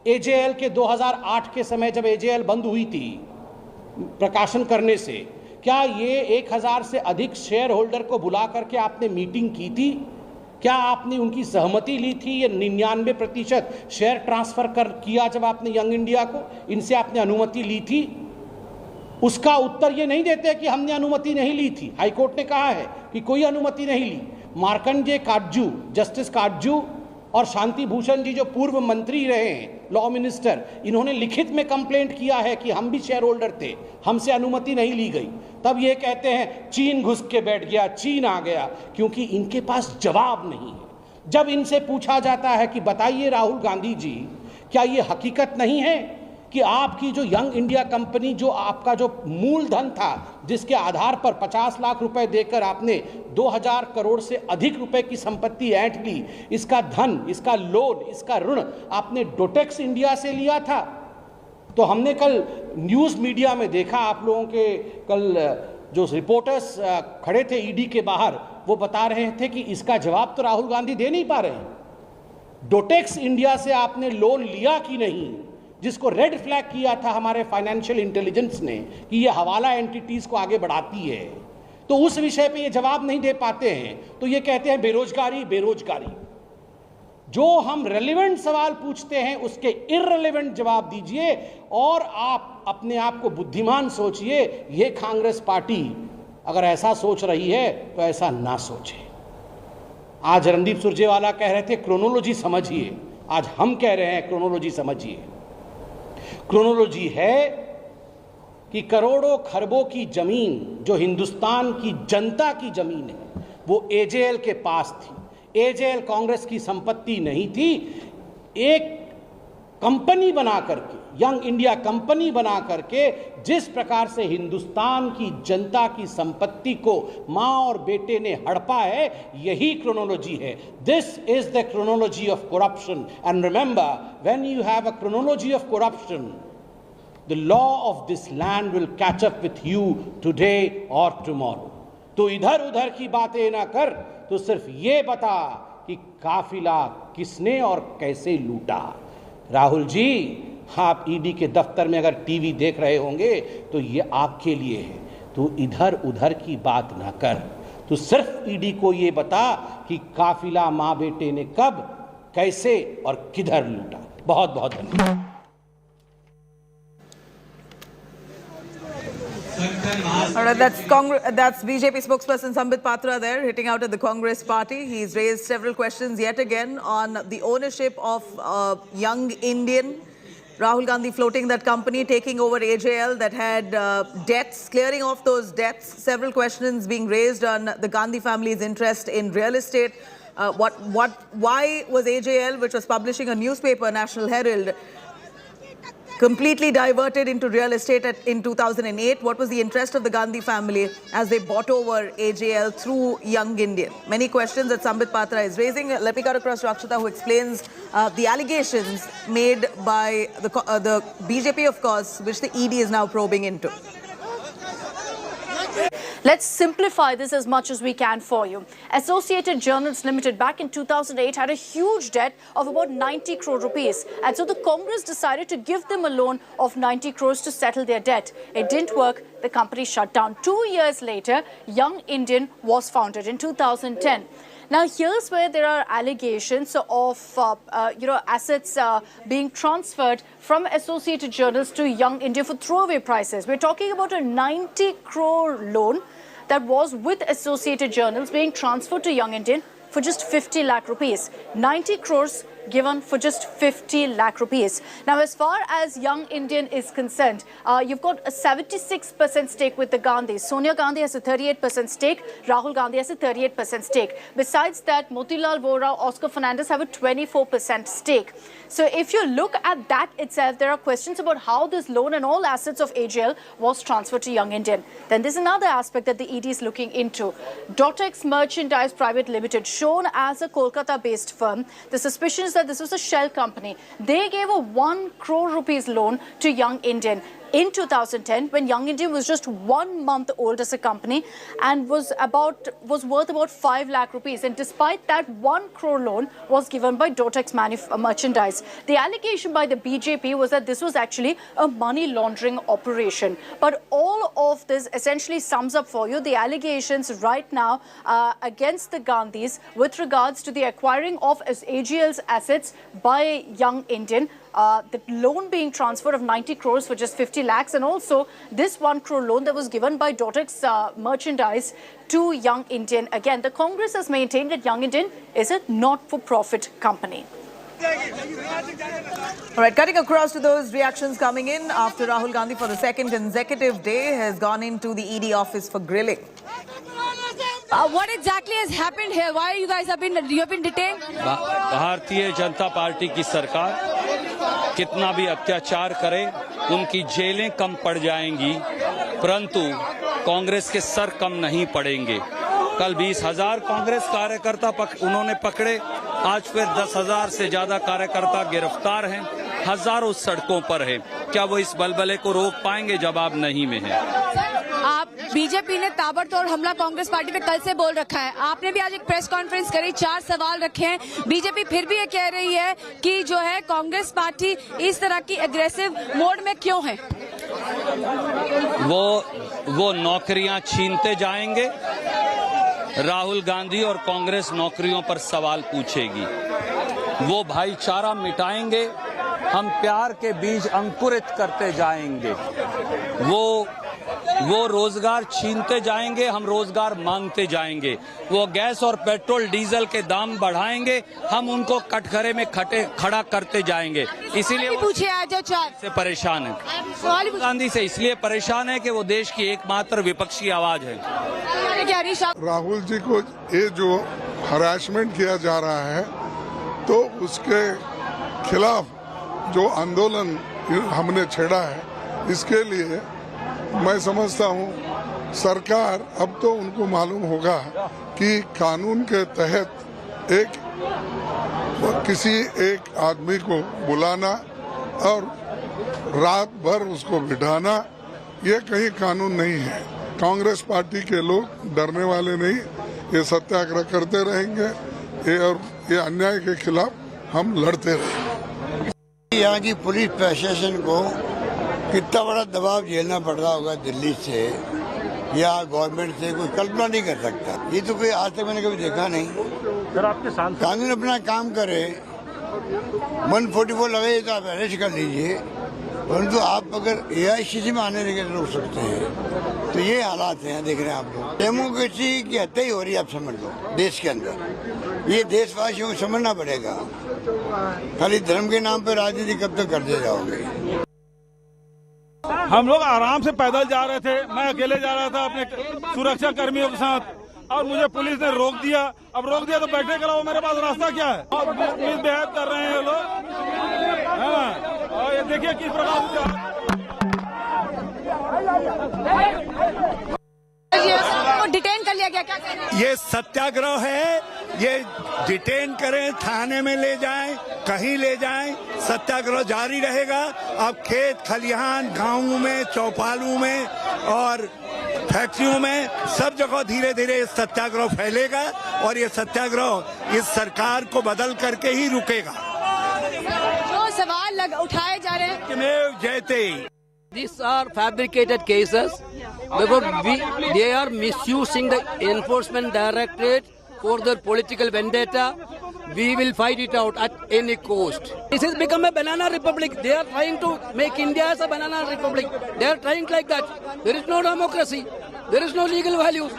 एजेएल के 2008 के समय, जब एजेएल बंद हुई थी प्रकाशन करने से, क्या ये 1000 से अधिक शेयर होल्डर को बुला करके आपने मीटिंग की थी? क्या आपने उनकी सहमति ली थी? ये 99% शेयर ट्रांसफर किया जब आपने यंग इंडिया को, इनसे आपने अनुमति ली थी? उसका उत्तर ये नहीं देते कि हमने अनुमति नहीं ली थी। हाईकोर्ट ने कहा है कि कोई अनुमति नहीं ली। मार्कंडेय काटजू, जस्टिस काटजू और शांति भूषण जी जो पूर्व मंत्री रहे हैं, लॉ मिनिस्टर, इन्होंने लिखित में कंप्लेंट किया है कि हम भी शेयर होल्डर थे, हमसे अनुमति नहीं ली गई। तब ये कहते हैं चीन घुस के बैठ गया, चीन आ गया, क्योंकि इनके पास जवाब नहीं है। जब इनसे पूछा जाता है कि बताइए राहुल गांधी जी, क्या ये हकीकत नहीं है कि आपकी जो यंग इंडिया कंपनी, जो आपका जो मूलधन था, जिसके आधार पर 50 लाख रुपए देकर आपने 2000 करोड़ से अधिक रुपए की संपत्ति ऐंठ ली, इसका धन, इसका लोन, इसका ऋण आपने डोटेक्स इंडिया से लिया था? तो हमने कल न्यूज़ मीडिया में देखा, आप लोगों के कल जो रिपोर्टर्स खड़े थे ईडी के बाहर, वो बता रहे थे कि इसका जवाब तो राहुल गांधी दे नहीं पा रहे हैं। डोटेक्स इंडिया से आपने लोन लिया कि नहीं, जिसको रेड फ्लैग किया था हमारे फाइनेंशियल इंटेलिजेंस ने कि ये हवाला एंटिटीज को आगे बढ़ाती है, तो उस विषय पे ये जवाब नहीं दे पाते हैं। तो ये कहते हैं बेरोजगारी, बेरोजगारी। जो हम रेलेवेंट सवाल पूछते हैं उसके इररेलेवेंट जवाब दीजिए और आप अपने आप को बुद्धिमान सोचिए। ये कांग्रेस पार्टी अगर ऐसा सोच रही है तो ऐसा ना सोचे। आज रणदीप सुरजेवाला कह रहे थे क्रोनोलॉजी समझिए, आज हम कह रहे हैं क्रोनोलॉजी समझिए। क्रोनोलॉजी है कि करोड़ों खरबों की जमीन जो हिंदुस्तान की जनता की जमीन है वो एजेएल के पास थी। एजेएल कांग्रेस की संपत्ति नहीं थी। एक कंपनी बना करके, यंग इंडिया कंपनी बना करके, जिस प्रकार से हिंदुस्तान की जनता की संपत्ति को मां और बेटे ने हड़पा है, यही क्रोनोलॉजी है। This is the chronology of corruption. And remember, when you have a chronology of corruption, the law of this land will catch up with you today और टुमारो। तो इधर उधर की बातें ना कर, तो सिर्फ ये बता कि काफिला किसने और कैसे लूटा। राहुल जी, आप ईडी के दफ्तर में अगर टीवी देख रहे होंगे तो ये आपके लिए है। तू इधर उधर की बात ना कर, तू सिर्फ ईडी को ये बता कि काफिला मां बेटे ने कब, कैसे और किधर लूटा। बहुत बहुत धन्यवाद। All right, that's BJP spokesperson Sambit Patra there, hitting out at the Congress party. He's raised several questions yet again on the ownership of Young Indian. Rahul Gandhi floating that company, taking over AJL that had debts, clearing off those debts. Several questions being raised on the Gandhi family's interest in real estate. Why was AJL, which was publishing a newspaper, National Herald, completely diverted into real estate in 2008? What was the interest of the Gandhi family as they bought over AJL through Young Indian? Many questions that Sambit Patra is raising. Let me cut across to Akshata, who explains the allegations made by the BJP, of course, which the ED is now probing into. Let's simplify this as much as we can for you. Associated Journals Ltd back in 2008 had a huge debt of about 90 crore rupees. And so the Congress decided to give them a loan of 90 crores to settle their debt. It didn't work. The company shut down. 2 years later, Young Indian was founded in 2010. Now, here's where there are allegations of, assets being transferred from Associated Journals to Young India for throwaway prices. We're talking about a 90 crore loan that was with Associated Journals being transferred to Young Indian for just 50 lakh rupees. 90 crores given for just 50 lakh rupees. Now, as far as Young Indian is concerned, you've got a 76% stake with the Gandhis. Sonia Gandhi has a 38% stake. Rahul Gandhi has a 38% stake. Besides that, Motilal Vora, Oscar Fernandez have a 24% stake. So if you look at that itself, there are questions about how this loan and all assets of AJL was transferred to Young Indian. Then there's another aspect that the ED is looking into. Dotex Merchandise Private Limited, shown as a Kolkata-based firm. The suspicion is that this was a shell company. They gave a 1 crore rupees loan to Young Indian. in 2010 when Young Indian was just 1 month old as a company and was worth about 5 lakh rupees. And despite that, 1 crore loan was given by Dotex Merchandise. The allegation by the BJP was that this was actually a money laundering operation. But all of this essentially sums up for you the allegations right now against the Gandhis with regards to the acquiring of AGL's assets by Young Indian. The loan being transferred of 90 crores for just 50 lakhs, and also this 1 crore loan that was given by Dotex Merchandise to Young Indian. Again, the Congress has maintained that Young Indian is a not-for-profit company. All right, cutting across to those reactions coming in after Rahul Gandhi for the second consecutive day has gone into the ED office for grilling. What exactly has happened here? Why you guys have been detained? Bharatiya Janata party की सरकार कितना भी अत्याचार करे, उनकी जेलें कम पड़ जाएंगी, परंतु कांग्रेस के सर कम नहीं पड़ेंगे। कल 20,000 कांग्रेस कार्यकर्ता उन्होंने पकड़े, आज फिर 10,000 से ज्यादा कार्यकर्ता गिरफ्तार हैं, हजारों सड़कों पर हैं। क्या वो इस बलबले को रोक पाएंगे? जवाब नहीं में है। आप बीजेपी ने ताबड़तोड़ हमला कांग्रेस पार्टी पे कल से बोल रखा है। आपने भी आज एक प्रेस कॉन्फ्रेंस करी, 4 सवाल रखे हैं। बीजेपी फिर भी ये कह रही है कि जो है कांग्रेस पार्टी इस तरह की एग्रेसिव मोड में क्यों है? वो नौकरियां छीनते जाएंगे। राहुल गांधी और कांग्रेस नौकरियों पर सवाल पूछेगी। वो भाईचारा मिटाएंगे, हम प्यार के बीज अंकुरित करते जाएंगे। वो रोजगार छीनते जाएंगे, हम रोजगार मांगते जाएंगे। वो गैस और पेट्रोल डीजल के दाम बढ़ाएंगे, हम उनको कटघरे में खड़ा करते जाएंगे। इसीलिए पूछे आज से परेशान है। राहुल गांधी से इसलिए परेशान है कि वो देश की एकमात्र विपक्षी आवाज है। राहुल जी को ये जो हरासमेंट किया जा रहा है, तो उसके खिलाफ जो आंदोलन हमने छेड़ा है, इसके लिए मैं समझता हूँ सरकार अब तो उनको मालूम होगा कि कानून के तहत किसी एक आदमी को बुलाना और रात भर उसको बिठाना, ये कहीं कानून नहीं है। कांग्रेस पार्टी के लोग डरने वाले नहीं, ये सत्याग्रह करते रहेंगे और ये अन्याय के खिलाफ हम लड़ते रहेंगे। यहाँ की पुलिस प्रशासन को कितना बड़ा दबाव झेलना पड़ रहा होगा दिल्ली से या गवर्नमेंट से, कोई कल्पना नहीं कर सकता। ये तो कोई आज तक मैंने कभी देखा नहीं। सर, आपके कानून अपना काम करे, 144 लगे तो आप अरेस्ट कर लीजिए, परंतु आप अगर AICC में आने लगे तो रोक सकते हैं। तो ये हालात हैं, देख रहे हैं आप लोग। डेमोक्रेसी की हत्या ही हो रही है, आप समझ लो देश के अंदर। ये देशवासियों को समझना पड़ेगा। खाली धर्म के नाम पर राजनीति कब तक करते जाओगे? हम लोग आराम से पैदल जा रहे थे, मैं अकेले जा रहा था अपने सुरक्षा कर्मियों के साथ, और मुझे पुलिस ने रोक दिया। अब रोक दिया तो बैठने के अलावा मेरे पास रास्ता क्या है? मिसबिहेव कर रहे हैं ये लोग, है ना? और ये देखिए किस प्रकार डिटेन कर लिया गया। क्या कहना है? ये सत्याग्रह है, ये डिटेन करें, थाने में ले जाएं, कहीं ले जाएं, सत्याग्रह जारी रहेगा। अब खेत खलिहान, गांवों में, चौपालों में और फैक्ट्रियों में सब जगह धीरे धीरे ये सत्याग्रह फैलेगा और ये सत्याग्रह इस सरकार को बदल करके ही रुकेगा। जो सवाल उठाए जा रहे हैं, किमेव जयते। These are fabricated cases. They are misusing the Enforcement Directorate for their political vendetta. We will fight it out at any cost. This has become a banana republic. They are trying to make India as a banana republic. They are trying like that. There is no democracy. There is no legal values.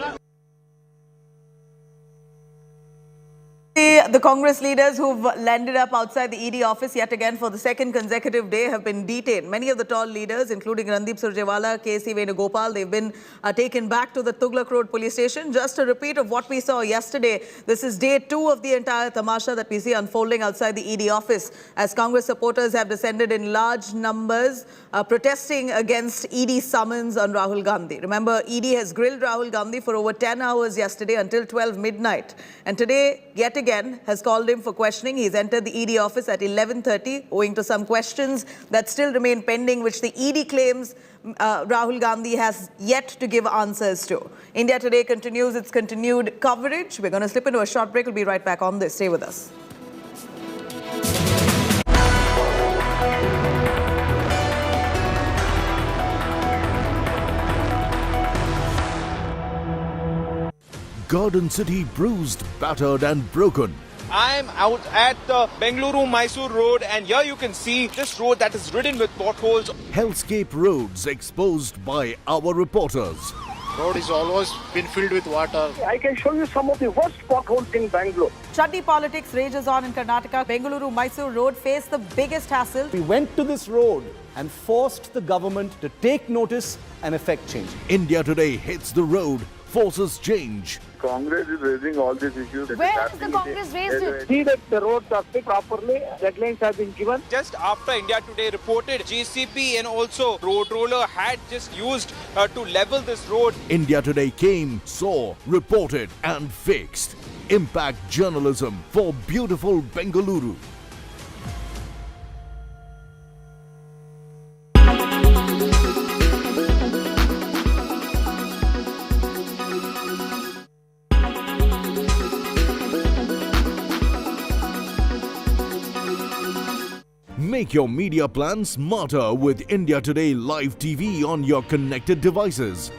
The Congress leaders who've landed up outside the ED office yet again for the second consecutive day have been detained. Many of the tall leaders, including Randeep Surjewala, K.C. Venugopal, they've been taken back to the Tughlaq Road police station. Just a repeat of what we saw yesterday. This is day 2 of the entire tamasha that we see unfolding outside the ED office as Congress supporters have descended in large numbers protesting against ED summons on Rahul Gandhi. Remember, ED has grilled Rahul Gandhi for over 10 hours yesterday until 12 midnight. And today, yet again, again has called him for questioning. He's entered the ED office at 11:30 owing to some questions that still remain pending, which the ED claims Rahul Gandhi has yet to give answers to. India Today continues its continued coverage. We're going to slip into a short break. We'll be right back on this. Stay with us. Garden City bruised, battered and broken. I'm out at the Bengaluru-Mysore road, and here you can see this road that is ridden with potholes. Hellscape roads exposed by our reporters. Road is always been filled with water. I can show you some of the worst potholes in Bangalore. Chutney politics rages on in Karnataka. Bengaluru-Mysore road faced the biggest hassle. We went to this road and forced the government to take notice and effect change. India Today hits the road, forces change. Congress is raising all these issues. Where has the Congress raised it? See that the roads are fixed properly, deadlines have been given. Just after India Today reported, JCP and also road roller had just used to level this road. India Today came, saw, reported and fixed. Impact journalism for beautiful Bengaluru. Make your media plan smarter with India Today Live TV on your connected devices.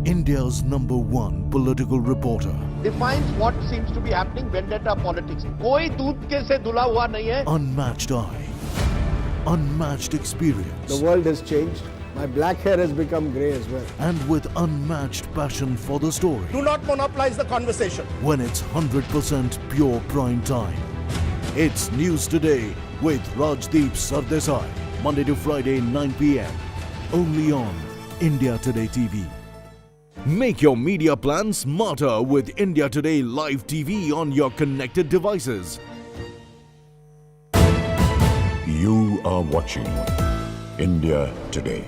India's #1 political reporter. Defines what seems to be happening, vendetta politics. कोई दूध के से धुला हुआ नहीं है. Unmatched eye, unmatched experience. The world has changed. My black hair has become grey as well. And with unmatched passion for the story. Do not monopolize the conversation. When it's 100% pure prime time. It's News Today with Rajdeep Sardesai. Monday to Friday, 9 p.m. Only on India Today TV. Make your media plan smarter with India Today Live TV on your connected devices. You are watching India Today.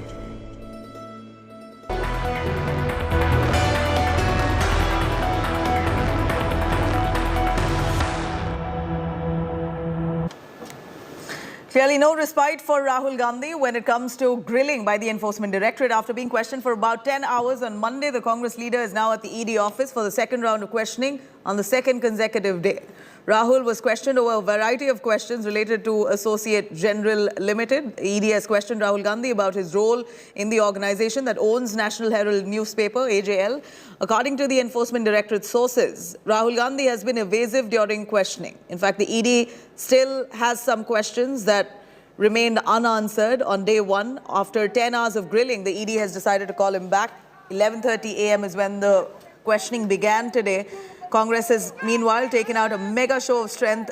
Clearly no respite for Rahul Gandhi when it comes to grilling by the Enforcement Directorate. After being questioned for about 10 hours on Monday, the Congress leader is now at the ED office for the second round of questioning on the second consecutive day. Rahul was questioned over a variety of questions related to Associate General Ltd. The ED has questioned Rahul Gandhi about his role in the organization that owns National Herald newspaper, AJL. According to the Enforcement Directorate sources, Rahul Gandhi has been evasive during questioning. In fact, the ED still has some questions that remained unanswered on day one. After 10 hours of grilling, the ED has decided to call him back. 11:30 a.m. is when the questioning began today. Congress has meanwhile taken out a mega show of strength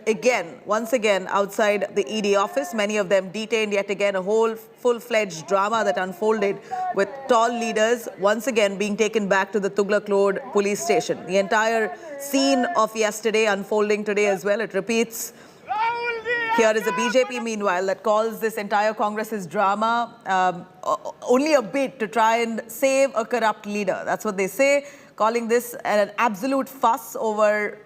once again outside the ED office. Many of them detained yet again, a whole full-fledged drama that unfolded with tall leaders once again being taken back to the Tughlaq Road police station. The entire scene of yesterday unfolding today as well. It repeats. Here is a BJP meanwhile that calls this entire Congress's drama only a bid to try and save a corrupt leader. That's what they say, calling this an absolute fuss over,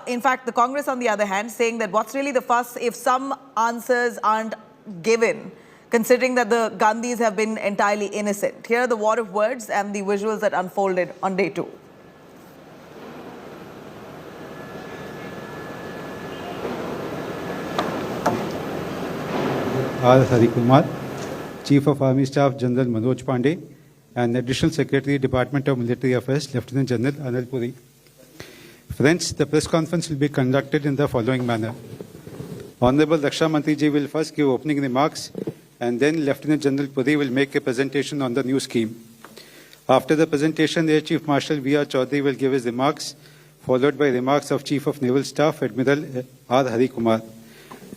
in fact, the Congress on the other hand saying that what's really the fuss if some answers aren't given, considering that the Gandhis have been entirely innocent. Here are the war of words and the visuals that unfolded on day two. Hari Kumar, Chief of Army Staff General Manoj Pandey, and Additional Secretary, Department of Military Affairs, Lieutenant General Anil Puri. Friends, the press conference will be conducted in the following manner. Honorable Raksha Mantri ji will first give opening remarks, and then Lieutenant General Puri will make a presentation on the new scheme. After the presentation, Air Chief Marshal V.R. Chaudhary will give his remarks, followed by remarks of Chief of Naval Staff Admiral R. Hari Kumar.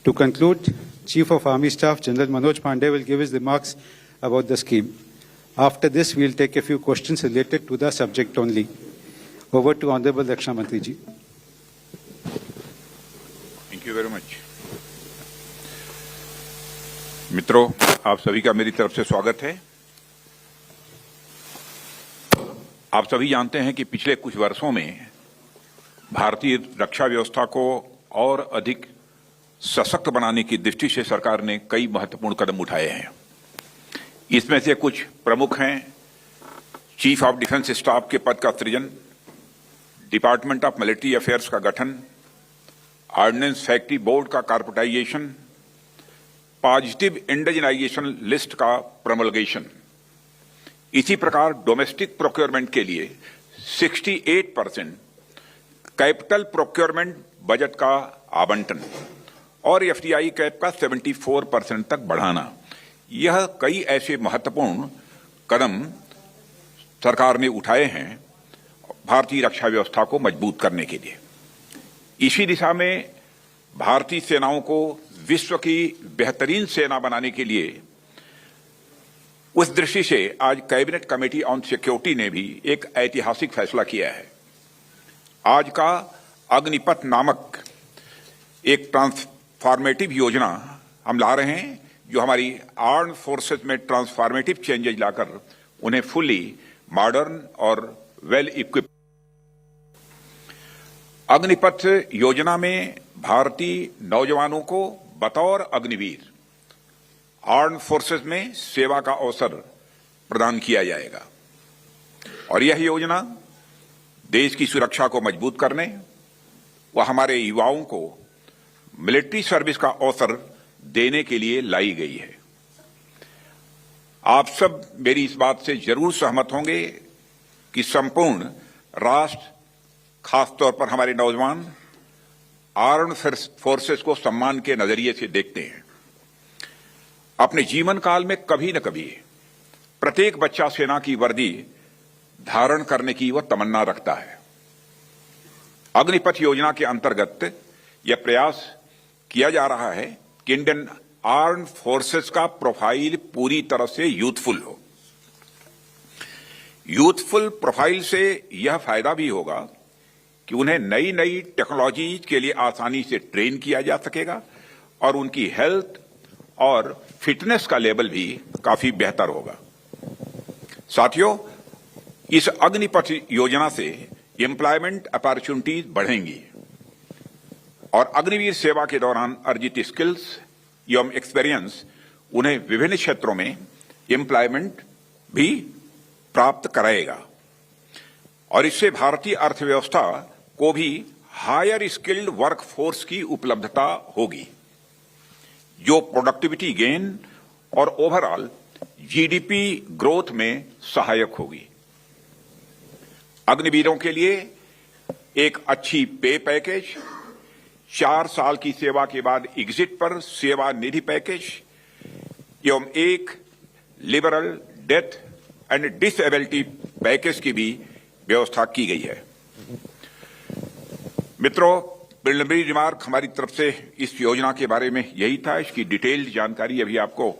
To conclude, Chief of Army Staff General Manoj Pandey will give his remarks about the scheme. After this, we will take a few questions related to the subject only. Over to Honorable Raksha Mantri ji. Thank you very much. मित्रों, आप सभी का मेरी तरफ से स्वागत है। आप सभी जानते हैं कि पिछले कुछ वर्षों में भारतीय रक्षा व्यवस्था को और अधिक सशक्त बनाने की दृष्टि से सरकार ने कई महत्वपूर्ण कदम उठाए हैं। इसमें से कुछ प्रमुख हैं: चीफ ऑफ डिफेंस स्टाफ के पद का सृजन, डिपार्टमेंट ऑफ मिलिट्री अफेयर्स का गठन, ऑर्डिनेंस फैक्ट्री बोर्ड का कॉर्पोरेटाइजेशन, पॉजिटिव इंडिजिनाइजेशन लिस्ट का प्रमोलगेशन। इसी प्रकार डोमेस्टिक प्रोक्योरमेंट के लिए 68% कैपिटल प्रोक्योरमेंट बजट का आवंटन और एफडीआई कैप का 74% तक बढ़ाना, यह कई ऐसे महत्वपूर्ण कदम सरकार ने उठाए हैं भारतीय रक्षा व्यवस्था को मजबूत करने के लिए। इसी दिशा में भारतीय सेनाओं को विश्व की बेहतरीन सेना बनाने के लिए उस दृष्टि से आज कैबिनेट कमेटी ऑन सिक्योरिटी ने भी एक ऐतिहासिक फैसला किया है। आज का अग्निपथ नामक एक ट्रांसफॉर्मेटिव योजना हम ला रहे हैं, जो हमारी आर्म्ड फोर्सेस में ट्रांसफॉर्मेटिव चेंजेज लाकर उन्हें फुली मॉडर्न और वेल इक्विप्ड। अग्निपथ योजना में भारतीय नौजवानों को बतौर अग्निवीर आर्म्ड फोर्सेस में सेवा का अवसर प्रदान किया जाएगा और यह योजना देश की सुरक्षा को मजबूत करने व हमारे युवाओं को मिलिट्री सर्विस का अवसर देने के लिए लाई गई है। आप सब मेरी इस बात से जरूर सहमत होंगे कि संपूर्ण राष्ट्र, खासतौर पर हमारे नौजवान, आर्म्ड फोर्सेस को सम्मान के नजरिए से देखते हैं। अपने जीवन काल में कभी न कभी प्रत्येक बच्चा सेना की वर्दी धारण करने की वह तमन्ना रखता है। अग्निपथ योजना के अंतर्गत यह प्रयास किया जा रहा है कि इंडियन आर्म्ड फोर्सेस का प्रोफाइल पूरी तरह से यूथफुल हो। यूथफुल प्रोफाइल से यह फायदा भी होगा कि उन्हें नई नई टेक्नोलॉजी के लिए आसानी से ट्रेन किया जा सकेगा और उनकी हेल्थ और फिटनेस का लेवल भी काफी बेहतर होगा। साथियों, इस अग्निपथ योजना से एम्प्लॉयमेंट अपॉर्चुनिटीज बढ़ेंगी और अग्निवीर सेवा के दौरान अर्जित स्किल्स एवं एक्सपीरियंस उन्हें विभिन्न क्षेत्रों में एम्प्लॉयमेंट भी प्राप्त कराएगा और इससे भारतीय अर्थव्यवस्था को भी हायर स्किल्ड वर्कफोर्स की उपलब्धता होगी, जो प्रोडक्टिविटी गेन और ओवरऑल जीडीपी ग्रोथ में सहायक होगी। अग्निवीरों के लिए एक अच्छी पे पैकेज, 4 साल की सेवा के बाद एग्जिट पर सेवा निधि पैकेज एवं एक liberal death and disability package की भी व्यवस्था की गई है। मित्रों, प्रिलिमिनरी रिमार्क हमारी तरफ से इस योजना के बारे में यही था। इसकी डिटेल्ड जानकारी अभी आपको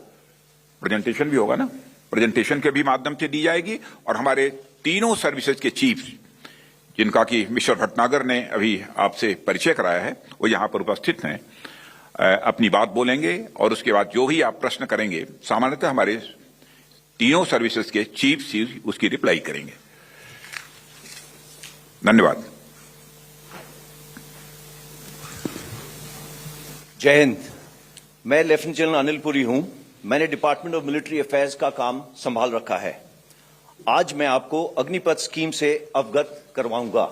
प्रेजेंटेशन भी होगा ना, प्रेजेंटेशन के भी माध्यम से दी जाएगी और हमारे तीनों सर्विसेज के चीफ, जिनका कि मिस्टर भटनागर ने अभी आपसे परिचय कराया है, वो यहां पर उपस्थित हैं, अपनी बात बोलेंगे और उसके बाद जो भी आप प्रश्न करेंगे सामान्यतः हमारे तीनों सर्विसेज के चीफ उसकी रिप्लाई करेंगे। धन्यवाद। जय हिंद। मैं लेफ्टिनेंट जनरल अनिल पुरी हूं। मैंने डिपार्टमेंट ऑफ मिलिट्री अफेयर्स का काम संभाल रखा है। आज मैं आपको अग्निपथ स्कीम से अवगत करवाऊंगा।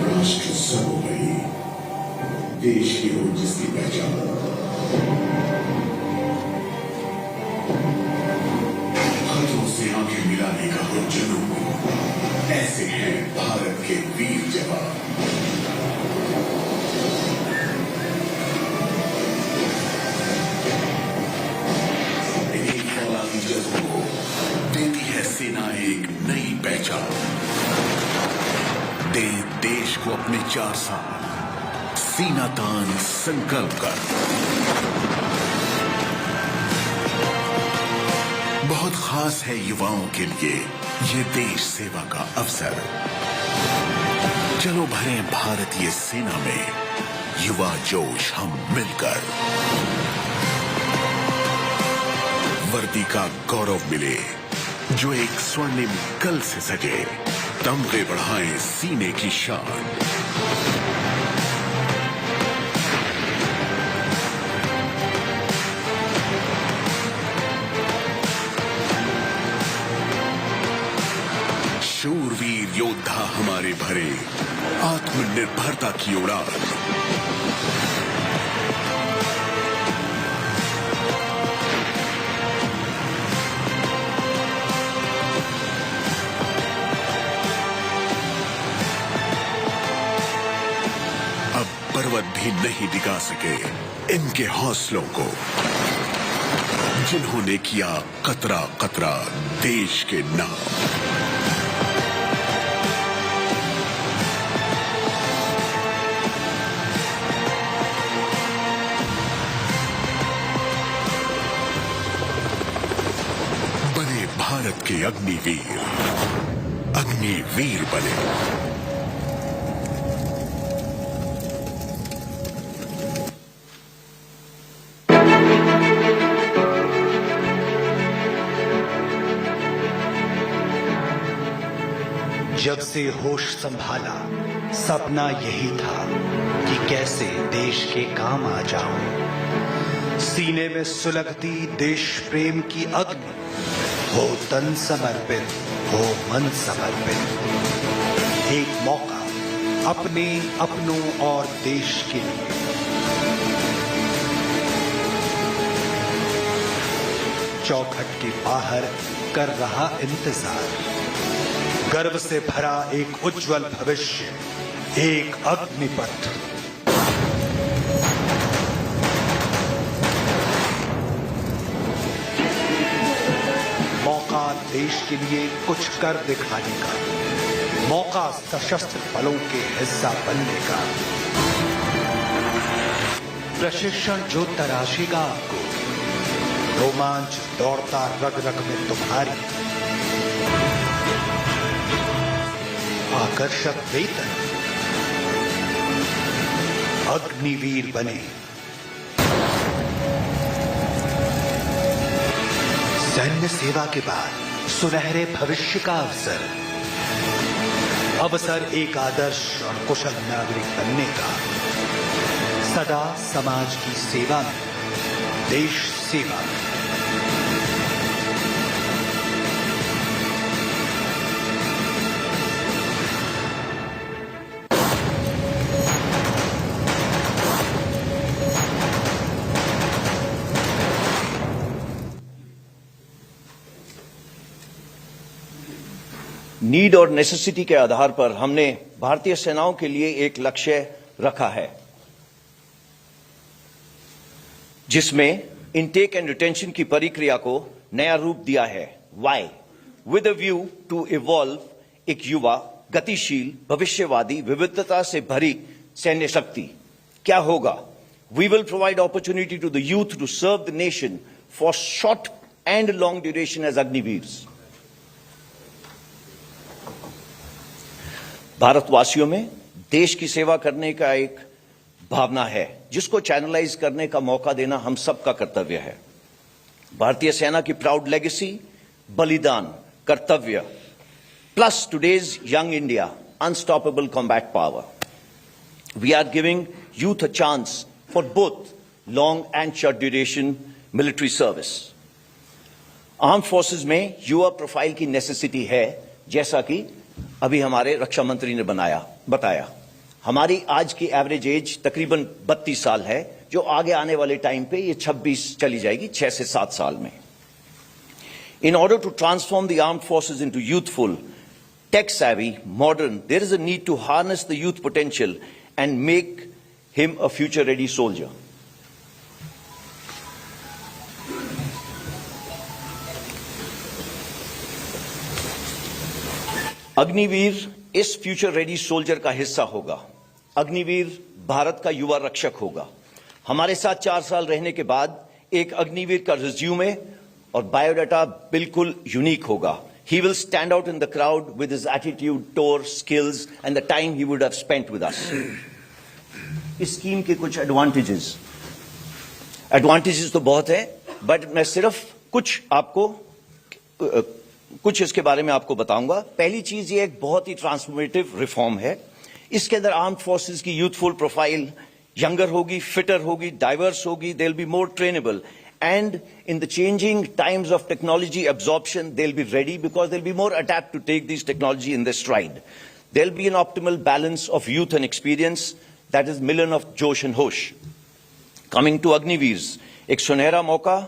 राष्ट्र देश की हो जिसकी पहचान। खतरों से आंखें मिलाने का हो जुनून, ऐसे हैं भारत के वीर जवान। एक फौलादी जज्बों को देती है सेना एक नई पहचान। दे देश को अपने 4 साल सीना तान संकल्प कर। बहुत खास है युवाओं के लिए ये देश सेवा का अवसर। चलो भरें भारतीय सेना में युवा जोश हम मिलकर। वर्दी का गौरव मिले जो एक स्वर्णिम कल से सजे, तमगे बढ़ाएं सीने की शान। शूरवीर योद्धा हमारे भरे आत्मनिर्भरता की उड़ान। अब पर्वत भी नहीं डिगा सके इनके हौसलों को, जिन्होंने किया कतरा कतरा देश के नाम। भारत के अग्निवीर बने। जब से होश संभाला सपना यही था कि कैसे देश के काम आ जाऊं। सीने में सुलगती देश प्रेम की अग्नि, हो तन समर्पित हो मन समर्पित। एक मौका अपने अपनों और देश के लिए। चौखट के बाहर कर रहा इंतजार, गर्व से भरा एक उज्जवल भविष्य, एक अग्निपथ। मौका देश के लिए कुछ कर दिखाने का, मौका सशस्त्र बलों के हिस्सा बनने का। प्रशिक्षण जो तराशेगा आपको, रोमांच दौड़ता रग रग में तुम्हारी। आकर्षक वेतन, अग्निवीर बने। सैन्य सेवा के बाद सुनहरे भविष्य का अवसर, अवसर एक आदर्श और कुशल नागरिक बनने का। सदा समाज की सेवा में, देश सेवा में। नीड और नेसेसिटी के आधार पर हमने भारतीय सेनाओं के लिए एक लक्ष्य रखा है, जिसमें इनटेक एंड रिटेंशन की प्रक्रिया को नया रूप दिया है। Why? With a view to evolve एक युवा, गतिशील, भविष्यवादी, विविधता से भरी सैन्य शक्ति। क्या होगा? We will provide opportunity to the youth to serve the nation for short and long duration as Agniveers. भारतवासियों में देश की सेवा करने का एक भावना है, जिसको चैनलाइज करने का मौका देना हम सबका कर्तव्य है। भारतीय सेना की प्राउड लेगेसी, बलिदान, कर्तव्य, plus today's young India, unstoppable combat power. We are giving youth a chance for both long and short duration military service. Arm forces में युवा प्रोफाइल की नेसेसिटी है, जैसा कि अभी हमारे रक्षा मंत्री ने बताया। हमारी आज की एवरेज एज तकरीबन 32 साल है, जो आगे आने वाले टाइम पे ये 26 चली जाएगी, 6 से 7 साल में. In order to transform the armed forces into youthful, tech-savvy, modern, there is a need to harness the youth potential and make him a future-ready soldier. Agniveer इस फ्यूचर रेडी सोल्जर का हिस्सा होगा. अग्निवीर भारत का युवा रक्षक होगा. हमारे साथ 4 साल रहने के बाद एक अग्निवीर का रिज्यूमे और बायोडाटा बिल्कुल यूनिक होगा. He will stand out in the crowd with his attitude, tour, skills and the time he would have spent with us. इस स्कीम के कुछ एडवांटेजेस तो बहुत है, बट मैं सिर्फ कुछ इसके बारे में आपको बताऊंगा. पहली चीज, ये एक बहुत ही ट्रांसफॉर्मेटिव रिफॉर्म है. इसके अंदर आर्म्ड फोर्सेस की यूथफुल प्रोफाइल यंगर होगी, फिटर होगी, डाइवर्स होगी, they will be more trainable. And in the changing times of technology absorption, they'll be ready because they'll be more adept to take these technology in their stride. There'll be an optimal balance of youth and experience, that is million of josh and hosh. Coming to Agniveers, एक सुनहरा मौका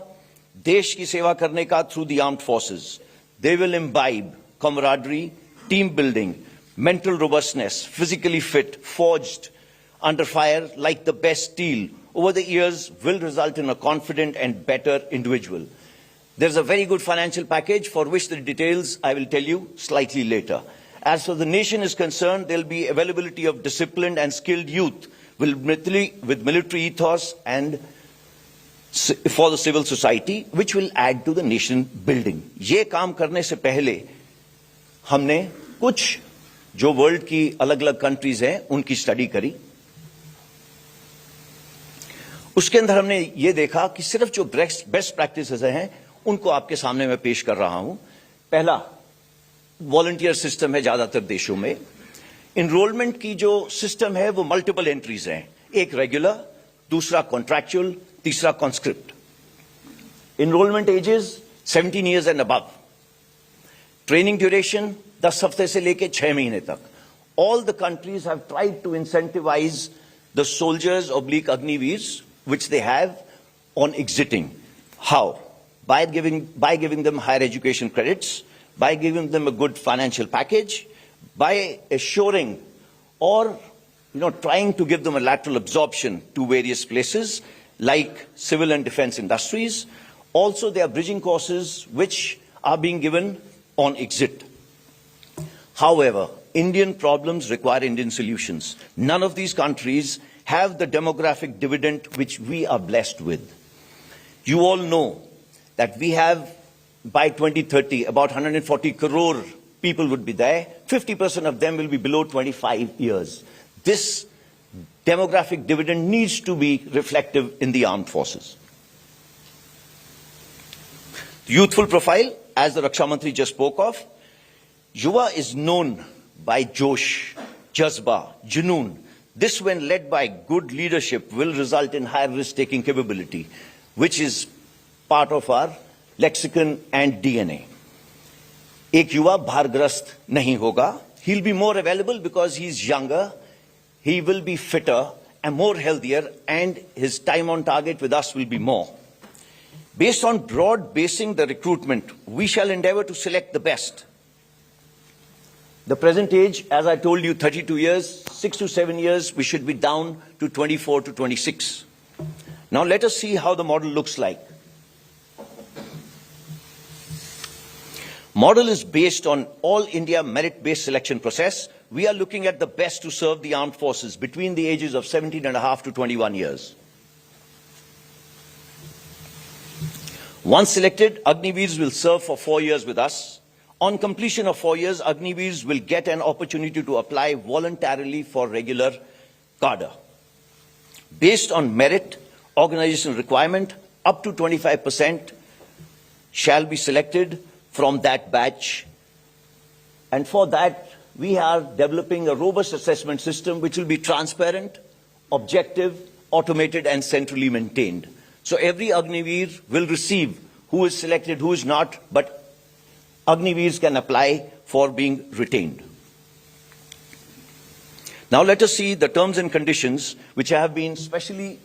देश की सेवा करने का through the armed forces. They will imbibe camaraderie, team building, mental robustness, physically fit, forged under fire like the best steel. Over the years will result in a confident and better individual. There's a very good financial package for which the details I will tell you slightly later. As for the nation is concerned, there'll be availability of disciplined and skilled youth with military ethos and for the civil society, which will add to the nation building. ये काम करने से पहले हमने कुछ जो world की अलग-अलग कंट्रीज हैं उनकी स्टडी करी. उसके अंदर हमने ये देखा कि सिर्फ जो बेस्ट प्रैक्टिसेस हैं उनको आपके सामने मैं पेश कर रहा हूं. पहला, वॉलंटियर सिस्टम है ज्यादातर देशों में. इनरोलमेंट की जो सिस्टम है वो मल्टीपल एंट्रीज हैं. एक रेगुलर, दूसरा कॉन्ट्रैक्चुअल, तीसरा conscript. Enrolment ages 17 years and above. Training duration 10 हफ्ते से लेकर 6 महीने तक. All the countries have tried to incentivise the soldiers oblique Agniveers which they have on exiting. How? By giving them higher education credits, by giving them a good financial package, by assuring or trying to give them a lateral absorption to various places like civil and defense industries. Also, there are bridging courses which are being given on exit. However, Indian problems require Indian solutions. None of these countries have the demographic dividend which we are blessed with. You all know that we have, by 2030, about 140 crore people would be there. 50% of them will be below 25 years. This demographic dividend needs to be reflective in the armed forces. The youthful profile, as the Raksha Mantri just spoke of, Yuva is known by Josh, Jazba, Junoon. This, when led by good leadership, will result in higher risk-taking capability, which is part of our lexicon and DNA. एक युवा भारग्रस्त नहीं होगा. He'll be more available because he's younger. He will be fitter and more healthier, and his time on target with us will be more. Based on broad basing the recruitment, we shall endeavor to select the best. The present age, as I told you, 32 years, 6 to 7 years, we should be down to 24 to 26. Now let us see how the model looks like. Model is based on all India merit-based selection process. We are looking at the best to serve the armed forces between the ages of 17 and a half to 21 years. Once selected, Agniveers will serve for 4 years with us. On completion of 4 years, Agniveers will get an opportunity to apply voluntarily for regular cadre. Based on merit, organizational requirement, up to 25% shall be selected from that batch. And for that, we are developing a robust assessment system which will be transparent, objective, automated, and centrally maintained. So every Agniveer will receive who is selected, who is not, but Agniveers can apply for being retained. Now let us see the terms and conditions which have been specially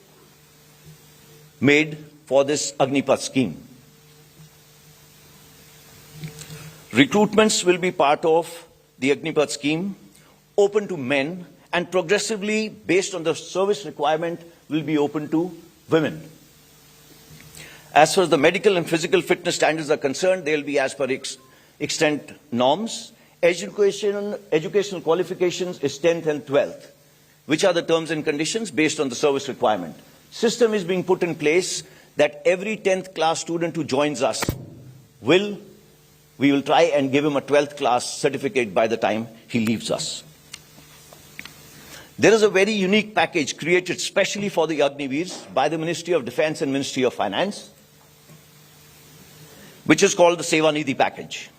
made for this Agnipath scheme. Recruitments will be part of the Agnipath scheme, open to men, and progressively, based on the service requirement, will be open to women. As far as the medical and physical fitness standards are concerned, they will be as per extent norms. Educational qualifications is 10th and 12th, which are the terms and conditions based on the service requirement. System is being put in place that every 10th class student who joins us we will try and give him a 12th class certificate by the time he leaves us. There is a very unique package created specially for the Agniveers by the Ministry of Defence and Ministry of Finance, which is called the Seva Nidhi package.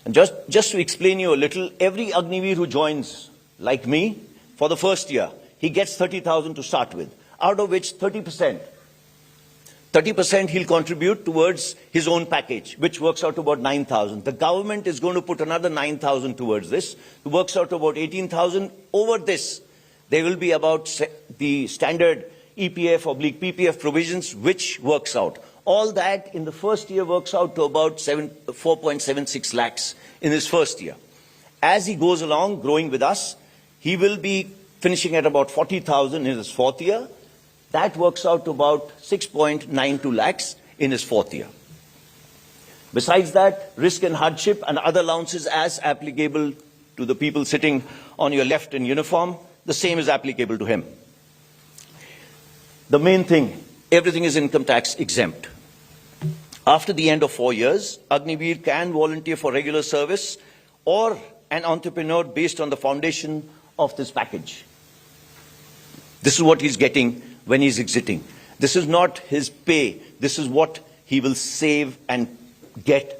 And just to explain you a little, every Agniveer who joins, like me, for the first year, he gets 30,000 to start with, out of which 30% he'll contribute towards his own package, which works out to about 9,000. The government is going to put another 9,000 towards this. It works out to about 18,000. Over this, there will be about the standard EPF/PPF provisions, which works out. All that in the first year works out to about 4.76 lakhs in his first year. As he goes along, growing with us, he will be finishing at about 40,000 in his fourth year. That works out to about 6.92 lakhs in his fourth year. Besides that, risk and hardship and other allowances as applicable to the people sitting on your left in uniform, the same is applicable to him. The main thing, everything is income tax exempt. After the end of 4 years, Agniveer can volunteer for regular service or an entrepreneur based on the foundation of this package. This is what he's getting when he's exiting. This is not his pay. This is what he will save and get.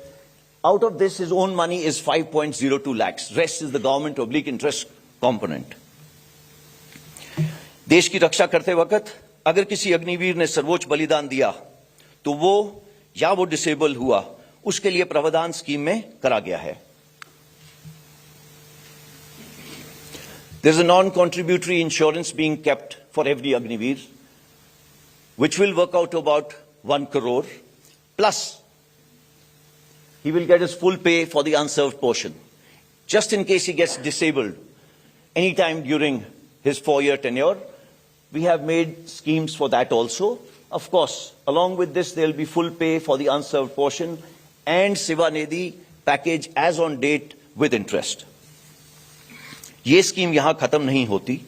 Out of this, his own money is 5.02 lakhs. Rest is the government/interest component. देश की रक्षा करते वक्त अगर किसी अग्निवीर ने सर्वोच्च बलिदान दिया तो वो डिसेबल हुआ, उसके लिए प्रावधान स्कीम में करा गया है. There's a non-contributory insurance being kept for every Agniveer, which will work out to about 1 crore. Plus, he will get his full pay for the unserved portion. Just in case he gets disabled anytime during his 4-year tenure, we have made schemes for that also. Of course, along with this, there will be full pay for the unserved portion and Seva Nidhi package as on date with interest. ये scheme यहां खत्म नहीं होती.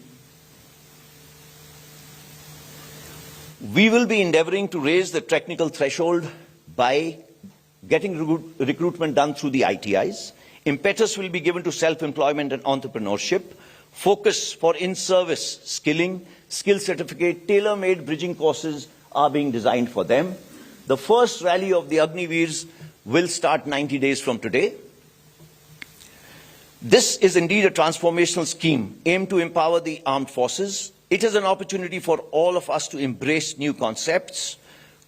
We will be endeavoring to raise the technical threshold by getting recruitment done through the ITIs. Impetus will be given to self-employment and entrepreneurship. Focus for in-service skilling, skill certificate, tailor-made bridging courses are being designed for them. The first rally of the Agniveers will start 90 days from today. This is indeed a transformational scheme aimed to empower the armed forces. It is an opportunity for all of us to embrace new concepts,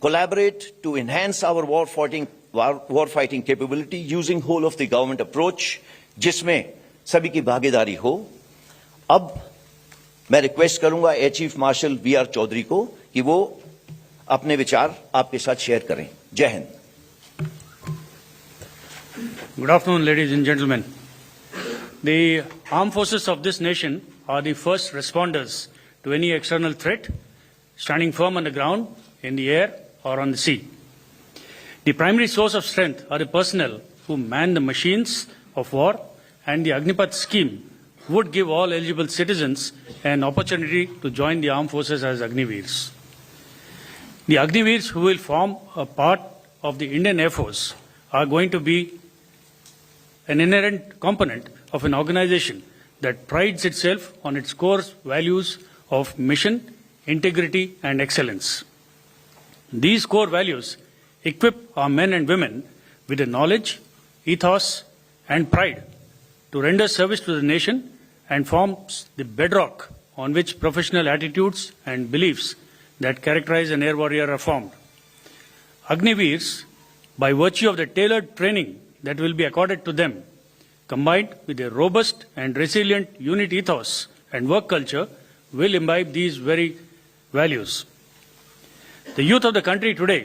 collaborate to enhance our war-fighting capability using whole of the government approach, जिसमें सभी की भागीदारी हो. अब मैं request करूंगा air chief marshal V R. Chaudhari को कि वो अपने विचार आपके साथ शेयर करें. जय Hind. Good afternoon, ladies and gentlemen. The armed forces of this nation are the first responders to any external threat, standing firm on the ground, in the air, or on the sea. The primary source of strength are the personnel who man the machines of war, and the Agnipath scheme would give all eligible citizens an opportunity to join the armed forces as Agniveers. The Agniveers who will form a part of the Indian Air Force are going to be an inherent component of an organization that prides itself on its core values of mission, integrity, and excellence. These core values equip our men and women with the knowledge, ethos, and pride to render service to the nation and forms the bedrock on which professional attitudes and beliefs that characterize an air warrior are formed. Agniveers, by virtue of the tailored training that will be accorded to them, combined with a robust and resilient unit ethos and work culture, will imbibe these very values. The youth of the country today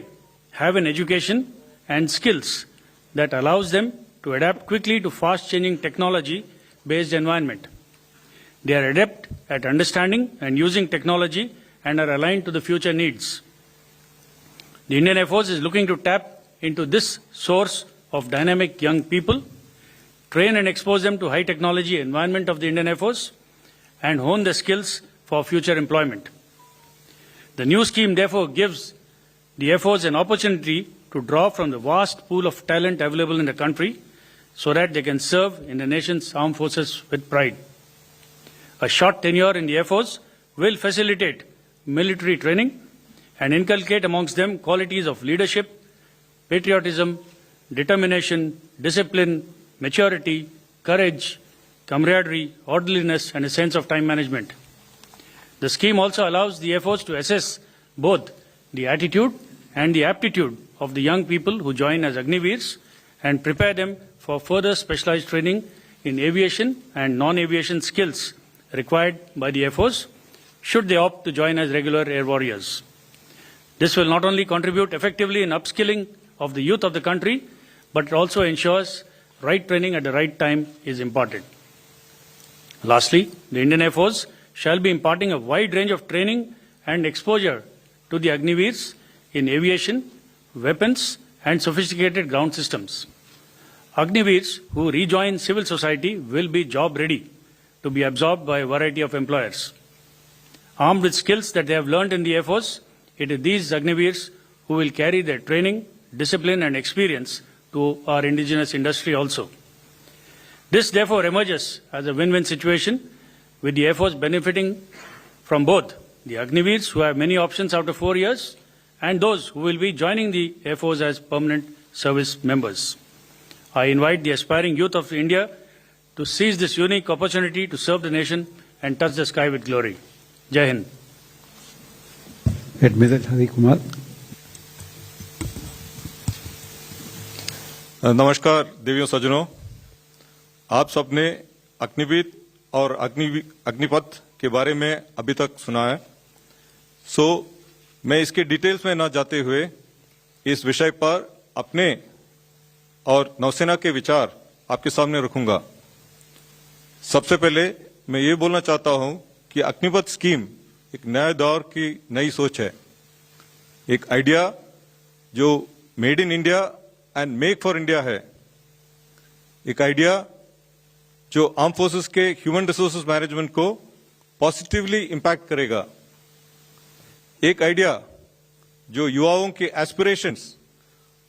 have an education and skills that allows them to adapt quickly to fast-changing technology-based environment. They are adept at understanding and using technology and are aligned to the future needs. The Indian Air Force is looking to tap into this source of dynamic young people, train and expose them to high technology environment of the Indian Air Force, and hone their skills for future employment. The new scheme therefore gives the Air Force an opportunity to draw from the vast pool of talent available in the country so that they can serve in the nation's armed forces with pride. A short tenure in the Air Force will facilitate military training and inculcate amongst them qualities of leadership, patriotism, determination, discipline, maturity, courage, camaraderie, orderliness, and a sense of time management. The scheme also allows the Air Force to assess both the attitude and the aptitude of the young people who join as Agniveers and prepare them for further specialized training in aviation and non-aviation skills required by the Air Force, should they opt to join as regular air warriors. This will not only contribute effectively in upskilling of the youth of the country, but it also ensures right training at the right time is imparted. Lastly, the Indian Air Force shall be imparting a wide range of training and exposure to the Agniveers in aviation, weapons, and sophisticated ground systems. Agniveers who rejoin civil society will be job ready to be absorbed by a variety of employers. Armed with skills that they have learned in the Air Force, it is these Agniveers who will carry their training, discipline, and experience to our indigenous industry also. This therefore emerges as a win-win situation, with the Air Force benefiting from both the Agniveers who have many options after 4 years and those who will be joining the Air Force as permanent service members. I invite the aspiring youth of India to seize this unique opportunity to serve the nation and touch the sky with glory. Jai Hind. Admiral Hari Kumar. नमस्कार देवियों सज्जनों, आप सबने अग्निवीर और अग्निपथ के बारे में अभी तक सुना है। मैं इसके डिटेल्स में न जाते हुए इस विषय पर अपने और नौसेना के विचार आपके सामने रखूंगा। सबसे पहले मैं ये बोलना चाहता हूं कि अग्निपथ स्कीम एक नए दौर की नई सोच है, एक आइडिया जो made in India and make for India है, एक आइडिया जो आर्म फोर्सेस के ह्यूमन रिसोर्सेज मैनेजमेंट को पॉजिटिवली इंपैक्ट करेगा, एक आइडिया जो युवाओं के एस्पिरेशंस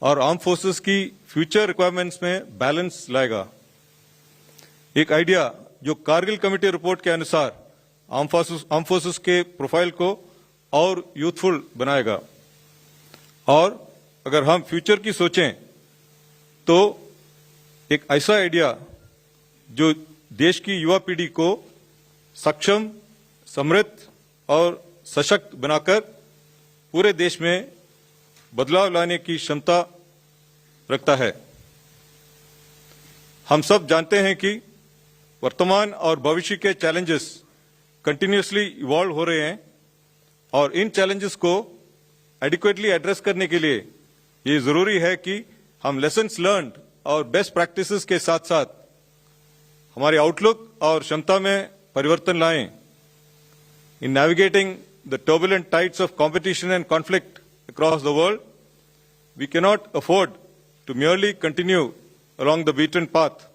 और आर्म फोर्सेस की फ्यूचर रिक्वायरमेंट्स में बैलेंस लाएगा, एक आइडिया जो कारगिल कमेटी रिपोर्ट के अनुसार आर्म फोर्सेस के प्रोफाइल को और यूथफुल बनाएगा। और अगर हम फ्यूचर की सोचें तो एक ऐसा आइडिया जो देश की युवा पीढ़ी को सक्षम, समृद्ध और सशक्त बनाकर पूरे देश में बदलाव लाने की क्षमता रखता है। हम सब जानते हैं कि वर्तमान और भविष्य के चैलेंजेस कंटिन्यूअसली इवॉल्व हो रहे हैं और इन चैलेंजेस को एडिक्वेटली एड्रेस करने के लिए ये जरूरी है कि हम लेसन्स लर्न्ड और बेस्ट प्रैक्टिसेस के साथ साथ हमारे आउटलुक और क्षमता में परिवर्तन लाएं। In navigating the turbulent tides of competition and conflict across the world, we cannot afford to merely continue along the beaten path.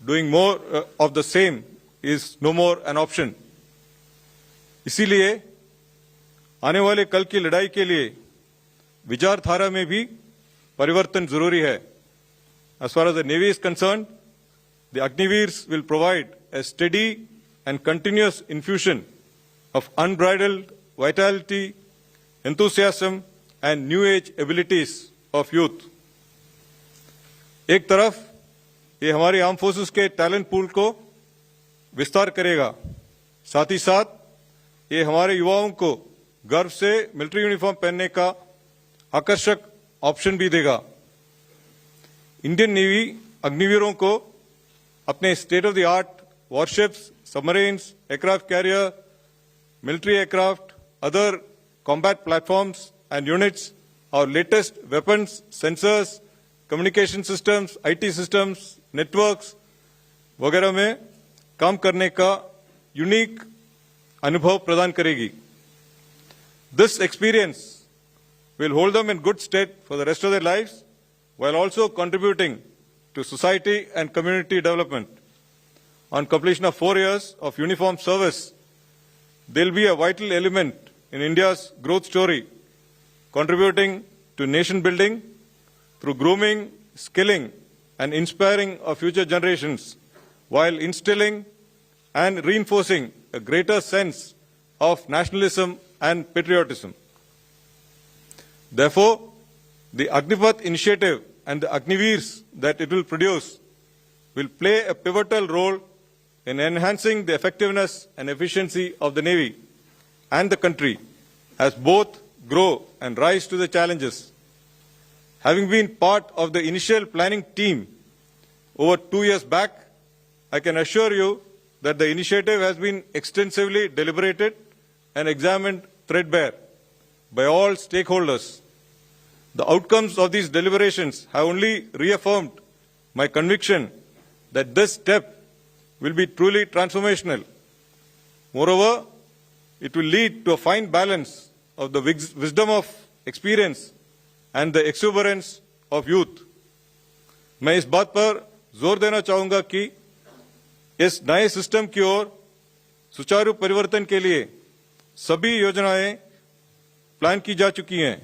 Doing more of the same is no more an option. इसीलिए आने वाले कल की लड़ाई के लिए विचारधारा में भी परिवर्तन जरूरी है। As far as the Navy is concerned, the Agniveers will provide a steady and continuous infusion of unbridled vitality, enthusiasm and new age abilities of youth. एक तरफ ये हमारे आर्म फोर्सेस के टैलेंट पूल को विस्तार करेगा, साथ ही साथ ये हमारे युवाओं को गर्व से मिलिट्री यूनिफॉर्म पहनने का आकर्षक ऑप्शन भी देगा। इंडियन नेवी अग्निवीरों को अपने state of the art warships, submarines, aircraft carrier, military aircraft, other combat platforms and units, our latest weapons, sensors, communication systems, IT systems, networks, वगैरह में काम करने का यूनिक अनुभव प्रदान करेगी. This experience will hold them in good stead for the rest of their lives while also contributing to society and community development. On completion of 4 years of uniform service, they will be a vital element in India's growth story, contributing to nation building through grooming, skilling, and inspiring of future generations, while instilling and reinforcing a greater sense of nationalism and patriotism. Therefore, the Agnipath initiative and the Agniveers that it will produce will play a pivotal role in enhancing the effectiveness and efficiency of the Navy and the country as both grow and rise to the challenges. Having been part of the initial planning team over 2 years back, I can assure you that the initiative has been extensively deliberated and examined threadbare by all stakeholders. The outcomes of these deliberations have only reaffirmed my conviction that this step will be truly transformational. Moreover, it will lead to a fine balance of the wisdom of experience and the exuberance of youth. मैं इस बात पर जोर देना चाहूंगा कि इस नए सिस्टम की ओर सुचारू परिवर्तन के लिए सभी योजनाएं प्लान की जा चुकी हैं.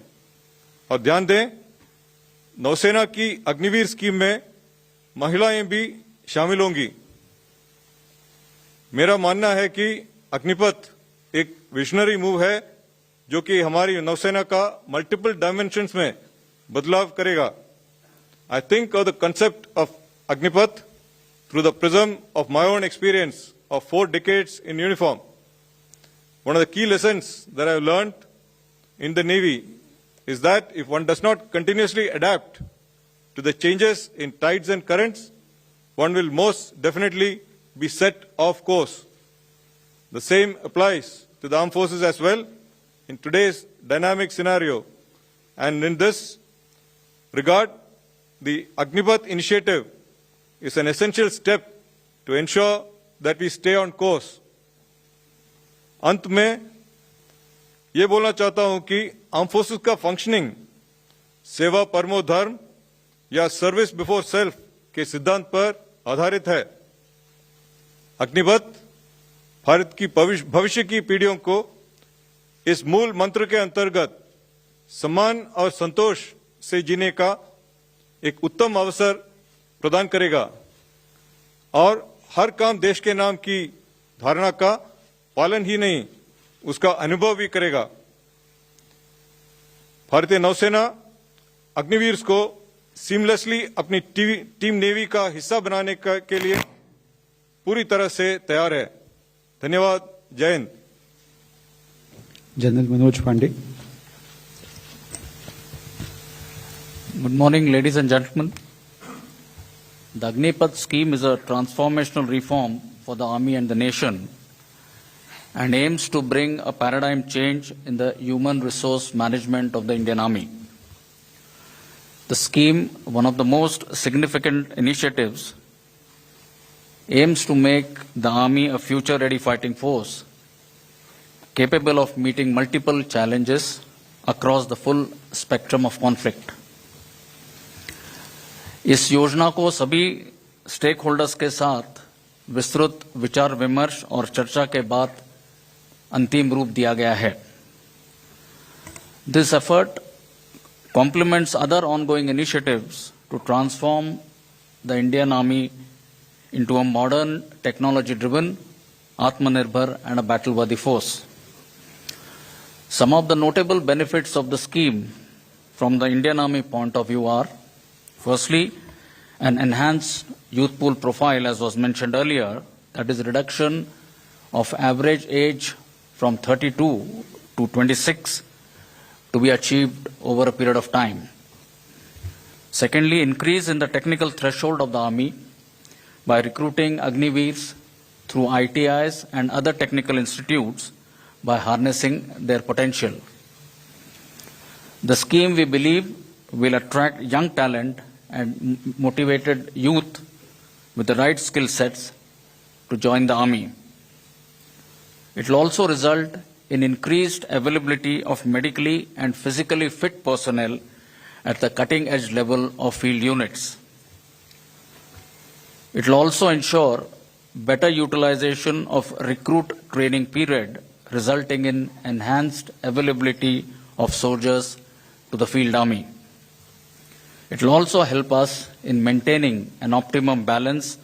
और ध्यान दें, नौसेना की अग्निवीर स्कीम में महिलाएं भी शामिल होंगी. मेरा मानना है कि अग्निपथ एक विजनरी मूव है जो कि हमारी नौसेना का मल्टीपल डायमेंशंस में बदलाव करेगा. I think of the concept of Agnipath through the prism of my own experience of 4 decades in uniform. One of the key lessons that I have learned in the Navy is that if one does not continuously adapt to the changes in tides and currents, one will most definitely be set off course. The same applies to the armed forces as well in today's dynamic scenario. And in this regard, the Agnipath initiative is an essential step to ensure that we stay on course. अंत में ये बोलना चाहता हूं कि arm forces का functioning सेवा परमो धर्म या सर्विस बिफोर सेल्फ के सिद्धांत पर आधारित है. अग्निपथ भारत की भविष्य की पीढ़ियों को इस मूल मंत्र के अंतर्गत सम्मान और संतोष से जीने का एक उत्तम अवसर प्रदान करेगा और हर काम देश के नाम की धारणा का पालन ही नहीं, उसका अनुभव भी करेगा. भारतीय नौसेना अग्निवीर को सीमलेसली अपनी टीम नेवी का हिस्सा बनाने के लिए पूरी तरह से तैयार है. धन्यवाद. Jai Hind. General Manoj Pande. Good morning, ladies and gentlemen. The Agnipath scheme is a transformational reform for the Army and the nation and aims to bring a paradigm change in the human resource management of the Indian Army. The scheme, one of the most significant initiatives, aims to make the Army a future-ready fighting force capable of meeting multiple challenges across the full spectrum of conflict. इस योजना को सभी stake holders के साथ विस्तृत विचार विमर्श और चर्चा के बाद अंतिम रूप दिया गया है. This effort complements other ongoing initiatives to transform the Indian Army into a modern, technology-driven, Atmanirbhar and a battle-worthy force. Some of the notable benefits of the scheme from the Indian Army point of view are: firstly, an enhanced youth pool profile, as was mentioned earlier, that is reduction of average age from 32 to 26 to be achieved over a period of time. Secondly, increase in the technical threshold of the Army by recruiting Agniveers through ITIs and other technical institutes by harnessing their potential. The scheme, we believe, will attract young talent and motivated youth with the right skill sets to join the army. It will also result in increased availability of medically and physically fit personnel at the cutting-edge level of field units. It will also ensure better utilization of recruit training period, resulting in enhanced availability of soldiers to the field army. It will also help us in maintaining an optimum balance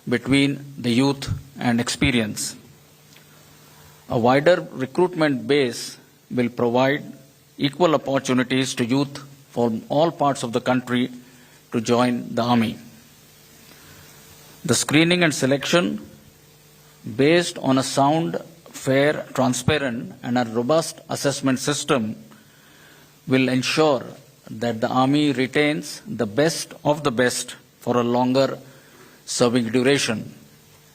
between the youth and experience. A wider recruitment base will provide equal opportunities to youth from all parts of the country to join the army. The screening and selection, based on a sound, fair, transparent, and a robust assessment system, will ensure that the army retains the best of the best for a longer serving duration,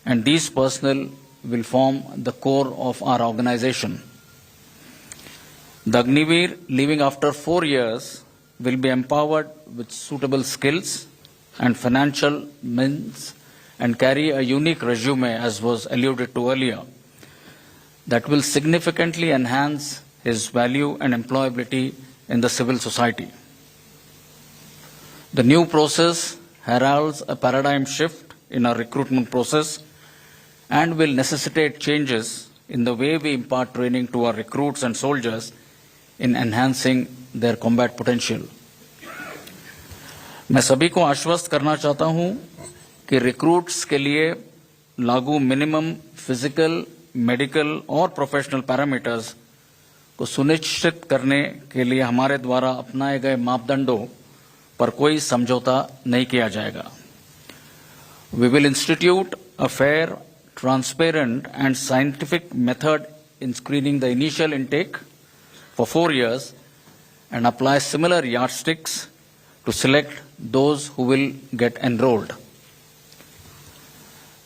and these personnel will form the core of our organization. The Agniveer, leaving after 4 years, will be empowered with suitable skills and financial means and carry a unique resume, as was alluded to earlier, that will significantly enhance his value and employability in the civil society. The new process heralds a paradigm shift in our recruitment process and will necessitate changes in the way we impart training to our recruits and soldiers in enhancing their combat potential. मैं सभी को आश्वस्त करना चाहता हूं कि recruits के लिए लागू मिनिमम फिजिकल, मेडिकल और प्रोफेशनल पैरामीटर्स को सुनिश्चित करने के लिए हमारे द्वारा अपनाए गए मापदंडों पर कोई समझौता नहीं किया जाएगा. We will institute a fair, transparent and scientific method in screening the initial intake for 4 years and apply similar yardsticks to select those who will get enrolled.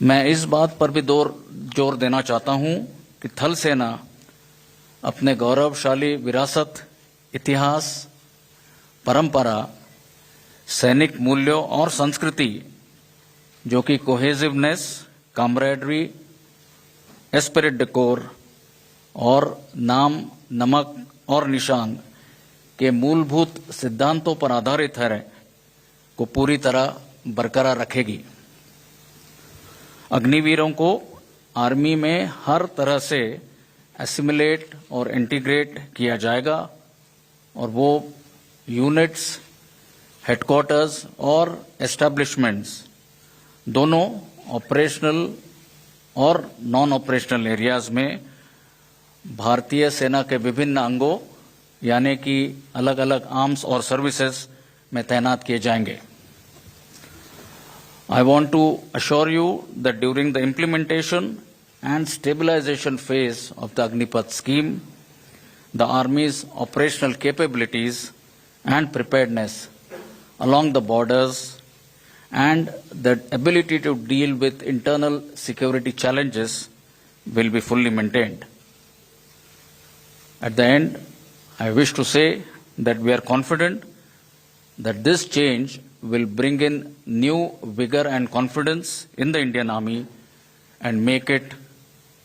मैं इस बात पर भी जोर देना चाहता हूं कि थल सेना अपने गौरवशाली विरासत, इतिहास, परंपरा, सैनिक मूल्यों और संस्कृति, जो कि कोहेसिवनेस, कामरेडरी, एस्पिरिट डेकोर और नाम, नमक और निशान के मूलभूत सिद्धांतों पर आधारित है, को पूरी तरह बरकरार रखेगी. अग्निवीरों को आर्मी में हर तरह से एसिमिलेट और इंटीग्रेट किया जाएगा और वो यूनिट्स, हेडक्वार्टर्स और एस्टैब्लिशमेंट्स दोनों ऑपरेशनल और नॉन ऑपरेशनल एरियाज में भारतीय सेना के विभिन्न अंगों यानी कि अलग अलग आर्म्स और सर्विसेज में तैनात किए जाएंगे. I want to assure you that during the implementation and stabilization phase of the Agnipath scheme, the Army's operational capabilities and preparedness along the borders and the ability to deal with internal security challenges will be fully maintained. At the end, I wish to say that we are confident that this change will bring in new vigor and confidence in the Indian Army and make it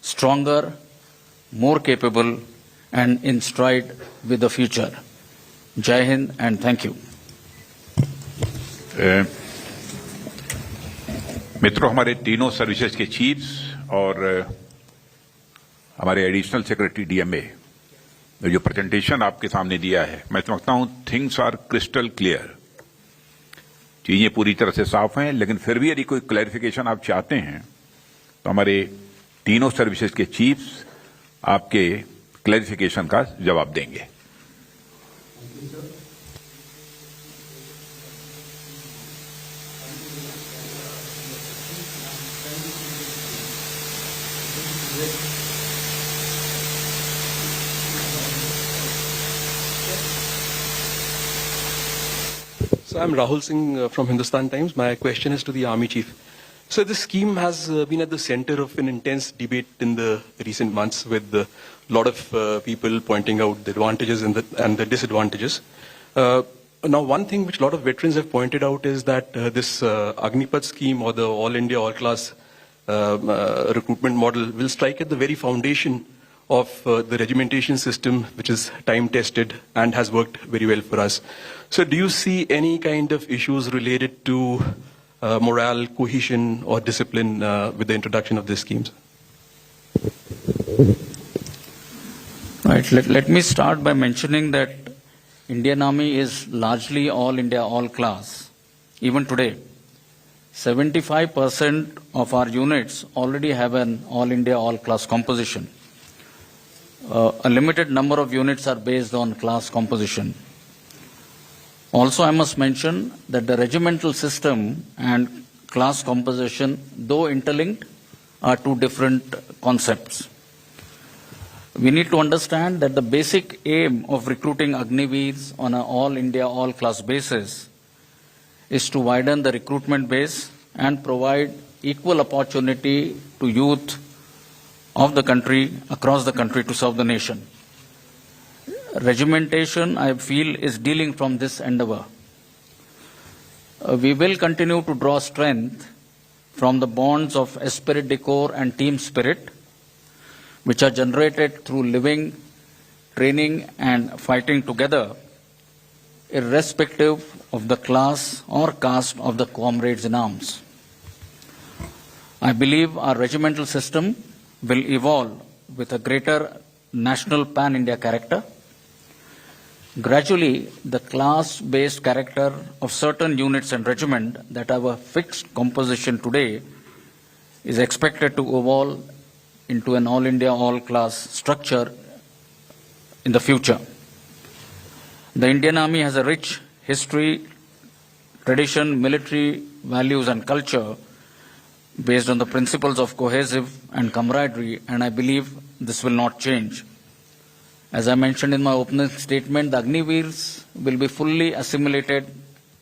stronger, more capable, and in stride with the future. Jai Hind and thank you. मित्रों, हमारे तीनों services के chiefs और हमारे additional secretary DMA ने जो presentation आपके सामने दिया है, मैं समझता हूं थिंग्स आर क्रिस्टल क्लियर. चीजें पूरी तरह से साफ हैं, लेकिन फिर भी यदि कोई क्लैरिफिकेशन आप चाहते हैं तो हमारे तीनों सर्विसेज के चीफ्स आपके क्लैरिफिकेशन का जवाब देंगे. So I'm Rahul Singh from Hindustan Times. My question is to the Army Chief. So this scheme has been at the center of an intense debate in the recent months, with a lot of people pointing out the advantages and the disadvantages. Now, one thing which a lot of veterans have pointed out is that this Agnipath scheme, or the All India All Class recruitment model, will strike at the very foundation of the regimentation system, which is time-tested and has worked very well for us. So do you see any kind of issues related to morale, cohesion, or discipline with the introduction of these schemes? Right. Let me start by mentioning that Indian Army is largely all India, all class. Even today, 75% of our units already have an all India, all class composition. A limited number of units are based on class composition. Also, I must mention that the regimental system and class composition, though interlinked, are two different concepts. We need to understand that the basic aim of recruiting Agniveers on an all India, all class basis is to widen the recruitment base and provide equal opportunity to youth of the country, across the country, to serve the nation. Regimentation, I feel, is dealing from this endeavor. We will continue to draw strength from the bonds of esprit de corps and team spirit, which are generated through living, training, and fighting together, irrespective of the class or caste of the comrades in arms. I believe our regimental system will evolve with a greater national pan-India character. Gradually, the class-based character of certain units and regiment that have a fixed composition today is expected to evolve into an all-India, all-class structure in the future. The Indian Army has a rich history, tradition, military values and culture based on the principles of cohesive and camaraderie, and I believe this will not change. As I mentioned in my opening statement, the Agniveers will be fully assimilated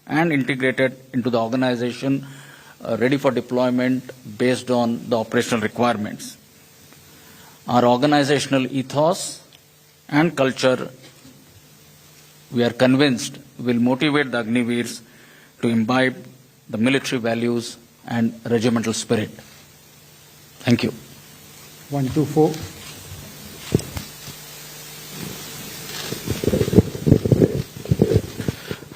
and integrated into the organization, ready for deployment based on the operational requirements. Our organizational ethos and culture, we are convinced, will motivate the Agniveers to imbibe the military values and regimental spirit. Thank you. 124.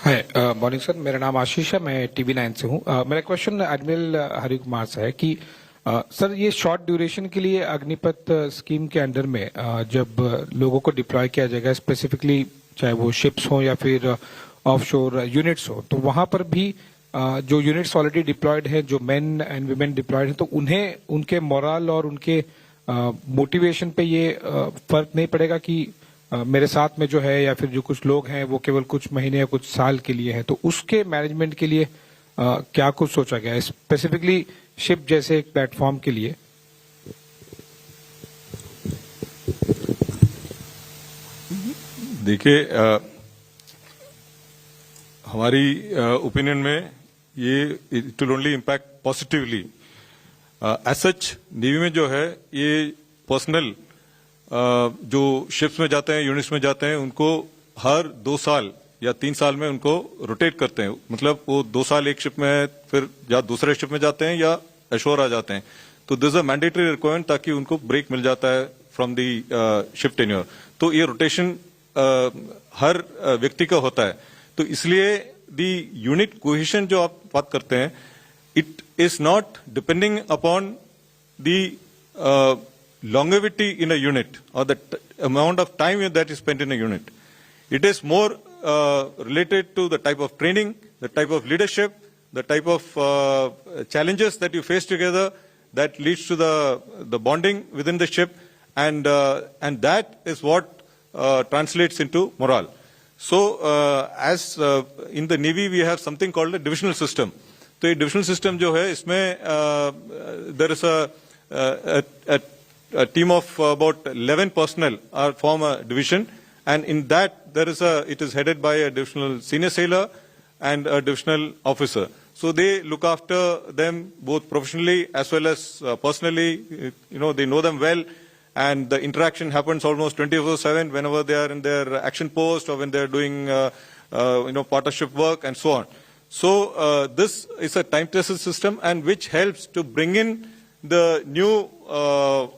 Hi morning sir, मेरा नाम आशीष है, मैं TV9 से हूँ। मेरा question admiral Hari Kumar से है कि सर, ये शॉर्ट ड्यूरेशन के लिए अग्निपथ स्कीम के अंडर में जब लोगों को डिप्लॉय किया जाएगा, स्पेसिफिकली चाहे वो शिप्स हो या फिर ऑफशोर यूनिट्स हो, तो वहां पर भी जो यूनिट्स ऑलरेडी डिप्लॉयड हैं, जो मेन एंड वुमेन डिप्लॉयड हैं, तो उन्हें उनके मोरल और उनके मोटिवेशन पे ये फर्क नहीं पड़ेगा कि मेरे साथ में जो है या फिर जो कुछ लोग हैं वो केवल कुछ महीने या कुछ साल के लिए हैं, तो उसके मैनेजमेंट के लिए क्या कुछ सोचा गया है, स्पेसिफिकली शिप जैसे एक प्लेटफॉर्म के लिए? देखिए, हमारी ओपिनियन में ये it will only impact positively. As such navy में जो है ये पर्सनल जो शिप्स में जाते हैं, यूनिट्स में जाते हैं, उनको हर 2 साल या 3 साल में उनको रोटेट करते हैं। मतलब वो 2 साल एक शिप में है, फिर या दूसरे शिप में जाते हैं या एशोर आ जाते हैं। तो दिस अ मैंडेटरी रिक्वायरमेंट, ताकि उनको ब्रेक मिल जाता है फ्रॉम दी शिप टेन्योर। तो ये रोटेशन हर व्यक्ति का होता है। तो इसलिए दी यूनिट कोहेशन जो आप बात करते हैं, it is not depending upon the longevity in a unit or the amount of time that is spent in a unit. It is more related to the type of training, the type of leadership, the type of challenges that you face together that leads to the bonding within the ship, and that is what translates into morale. So as in the Navy we have something called a divisional system. तो ये divisional system जो है, इसमें there is a team of about 11 personnel form a division, and in that there is it is headed by a divisional senior sailor and a divisional officer. So they look after them both professionally as well as personally. They know them well, and the interaction happens almost 24/7 whenever they are in their action post or when they are doing partnership work and so on. So this is a time-tested system, and which helps to bring in the new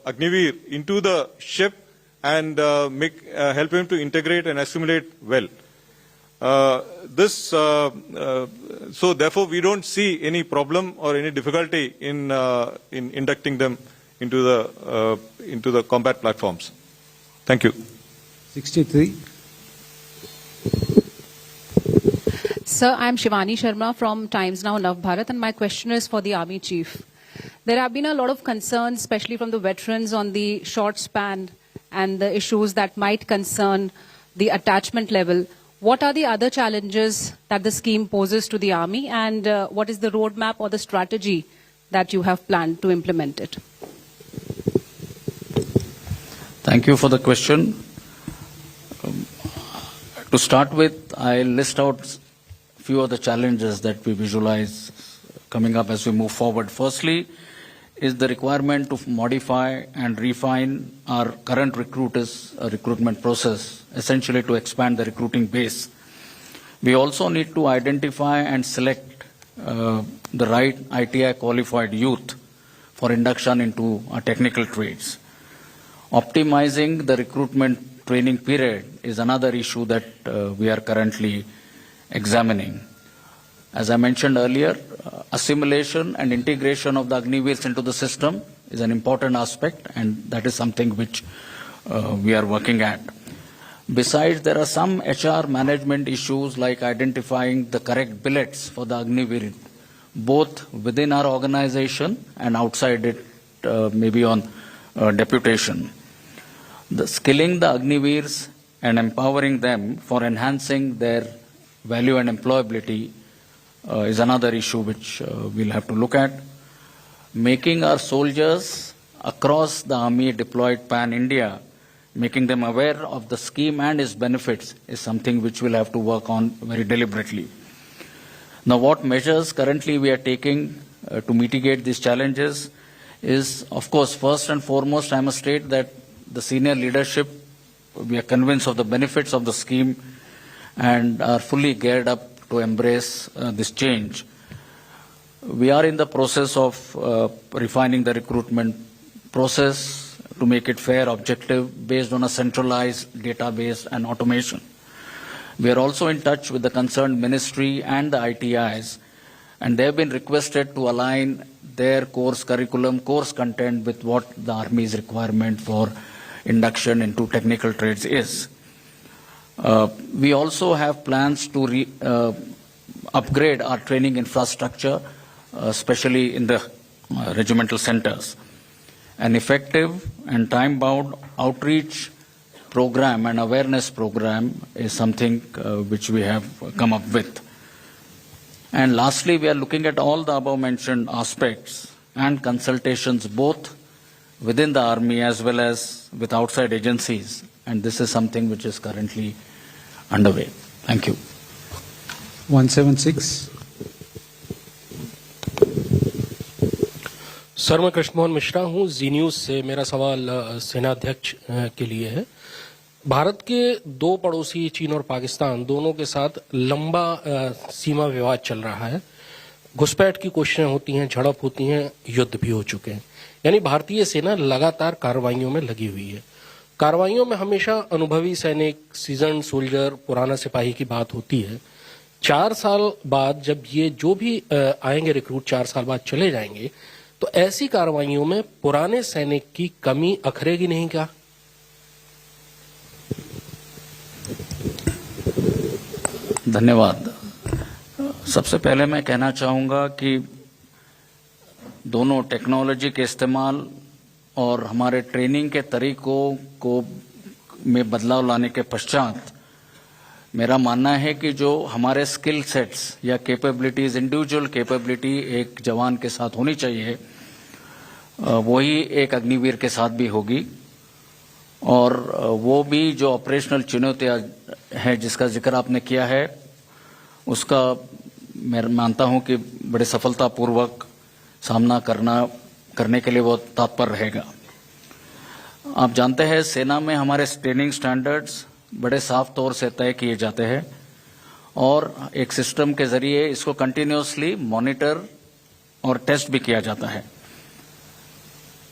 Agniveer into the ship and help him to integrate and assimilate well. So therefore we don't see any problem or any difficulty in inducting them into the combat platforms. Thank you. 63. Sir, I am Shivani Sharma from Times Now Nav Bharat, and my question is for the Army Chief. There have been a lot of concerns, especially from the veterans, on the short span and the issues that might concern the attachment level. What are the other challenges that the scheme poses to the Army, and what is the roadmap or the strategy that you have planned to implement it? Thank you for the question. To start with, I'll list out a few of the challenges that we visualize coming up as we move forward. Firstly, is the requirement to modify and refine our current recruitment process, essentially to expand the recruiting base. We also need to identify and select the right ITI qualified youth for induction into our technical trades. Optimizing the recruitment training period is another issue that we are currently examining. As I mentioned earlier, assimilation and integration of the Agniveers into the system is an important aspect, and that is something which we are working at. Besides, there are some HR management issues like identifying the correct billets for the Agniveer, both within our organization and outside it, maybe on deputation. The skilling the Agniveers and empowering them for enhancing their value and employability is another issue which we'll have to look at. Making our soldiers across the Army deployed pan-India, making them aware of the scheme and its benefits is something which we'll have to work on very deliberately. Now, what measures currently we are taking to mitigate these challenges is, of course, first and foremost, I must state that the senior leadership, we are convinced of the benefits of the scheme and are fully geared up to embrace this change. We are in the process of refining the recruitment process to make it fair, objective, based on a centralized database and automation. We are also in touch with the concerned ministry and the ITIs, and they have been requested to align their course curriculum, course content with what the Army's requirement for induction into technical trades is. We also have plans to upgrade our training infrastructure, especially in the regimental centers. An effective and time-bound outreach program and awareness program is something which we have come up with. And lastly, we are looking at all the above-mentioned aspects and consultations both within the Army as well as with outside agencies. And this is something which is currently underway. Thank you. 176. Sir, मैं कृष्ण मोहन मिश्रा हूँ, जी news से। मेरा सवाल सेनाध्यक्ष के लिए है। भारत के दो पड़ोसी चीन और पाकिस्तान दोनों के साथ लंबा सीमा विवाद चल रहा है। घुसपैठ की कोशिशें होती हैं, झड़प होती हैं, युद्ध भी हो चुके हैं। यानी भारतीय सेना लगातार कार्रवाइयों में लगी हुई है। कार्रवाइयों में हमेशा अनुभवी सैनिक, सीजन सोल्जर, पुराना सिपाही की बात होती है। 4 साल बाद जब ये जो भी आएंगे रिक्रूट 4 साल बाद चले जाएंगे, तो ऐसी कार्रवाइयों में पुराने सैनिक की कमी अखरेगी नहीं क्या? धन्यवाद। सबसे पहले मैं कहना चाहूँगा कि दोनों टेक्नोलॉजी के इस्तेमाल और हमारे ट्रेनिंग के तरीकों को में बदलाव लाने के पश्चात मेरा मानना है कि जो हमारे स्किल सेट्स या कैपेबिलिटीज़, इंडिविजुअल कैपेबिलिटी एक जवान के साथ होनी चाहिए, वही एक अग्निवीर के साथ भी होगी। और वो भी जो ऑपरेशनल चुनौतियाँ हैं जिसका जिक्र आपने किया है, उसका मैं मानता हूं कि बड़े सफलतापूर्वक सामना करने के लिए वो तत्पर रहेगा। आप जानते हैं सेना में हमारे ट्रेनिंग स्टैंडर्ड्स बड़े साफ तौर से तय किए जाते हैं और एक सिस्टम के जरिए इसको कंटिन्यूअसली मॉनिटर और टेस्ट भी किया जाता है।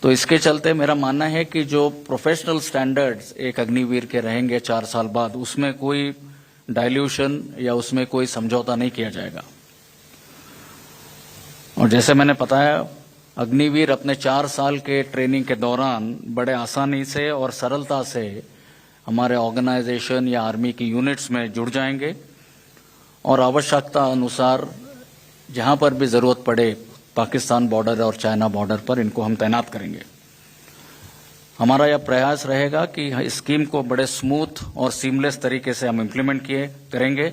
तो इसके चलते मेरा मानना है कि जो प्रोफेशनल स्टैंडर्ड्स एक अग्निवीर के रहेंगे 4 साल बाद, उसमें कोई डाइल्यूशन या उसमें कोई समझौता नहीं किया जाएगा। और जैसे मैंने बताया, अग्निवीर अपने 4 साल के ट्रेनिंग के दौरान बड़े आसानी से और सरलता से हमारे ऑर्गेनाइजेशन या आर्मी की यूनिट्स में जुड़ जाएंगे और आवश्यकता अनुसार जहां पर भी जरूरत पड़े पाकिस्तान बॉर्डर और चाइना बॉर्डर पर इनको हम तैनात करेंगे। हमारा यह प्रयास रहेगा कि इस स्कीम को बड़े स्मूथ और सीमलेस तरीके से हम इम्प्लीमेंट करेंगे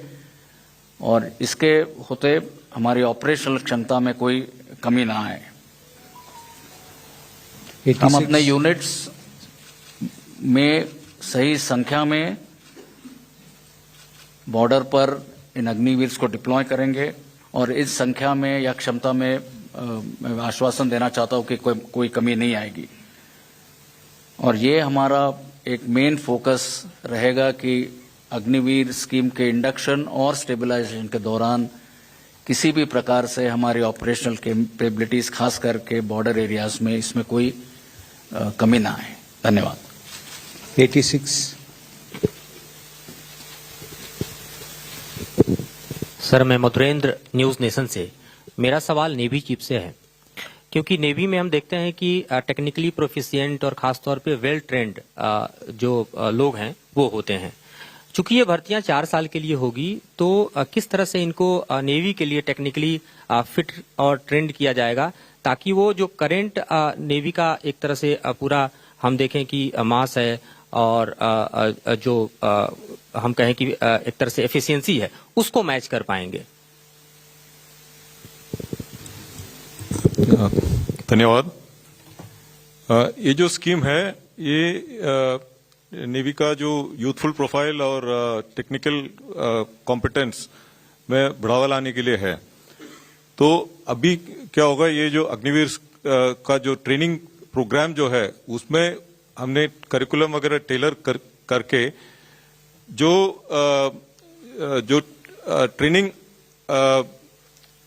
और इसके होते हमारी ऑपरेशनल क्षमता में कोई कमी ना आए। हम अपने यूनिट्स में सही संख्या में बॉर्डर पर इन अग्निवीर्स को डिप्लॉय करेंगे और इस संख्या में या क्षमता में मैं आश्वासन देना चाहता हूं कि कोई कमी नहीं आएगी। और ये हमारा एक मेन फोकस रहेगा कि अग्निवीर स्कीम के इंडक्शन और स्टेबलाइजेशन के दौरान किसी भी प्रकार से हमारी ऑपरेशनल कैपेबिलिटीज खास करके बॉर्डर एरियाज में इसमें कोई कमी ना आए। धन्यवाद। 86 सर, मैं मधुरेंद्र न्यूज नेशन से। मेरा सवाल नेवी चीफ से है, क्योंकि नेवी में हम देखते हैं कि टेक्निकली प्रोफिशिएंट और खासतौर पे वेल ट्रेंड जो लोग हैं वो होते हैं। चूंकि ये भर्तियां 4 साल के लिए होगी, तो किस तरह से इनको नेवी के लिए टेक्निकली फिट और ट्रेंड किया जाएगा ताकि वो जो करेंट नेवी का एक तरह से पूरा हम देखें कि मास है और जो हम कहें कि एक तरह से एफिशिएंसी है, उसको मैच कर पाएंगे। धन्यवाद। ये जो स्कीम है ये नेवी का जो यूथफुल प्रोफाइल और टेक्निकल कॉम्पिटेंस में बढ़ावा लाने के लिए है। तो अभी क्या होगा, ये जो अग्निवीर का जो ट्रेनिंग प्रोग्राम जो है उसमें हमने करिकुलम वगैरह टेलर करके जो ट्रेनिंग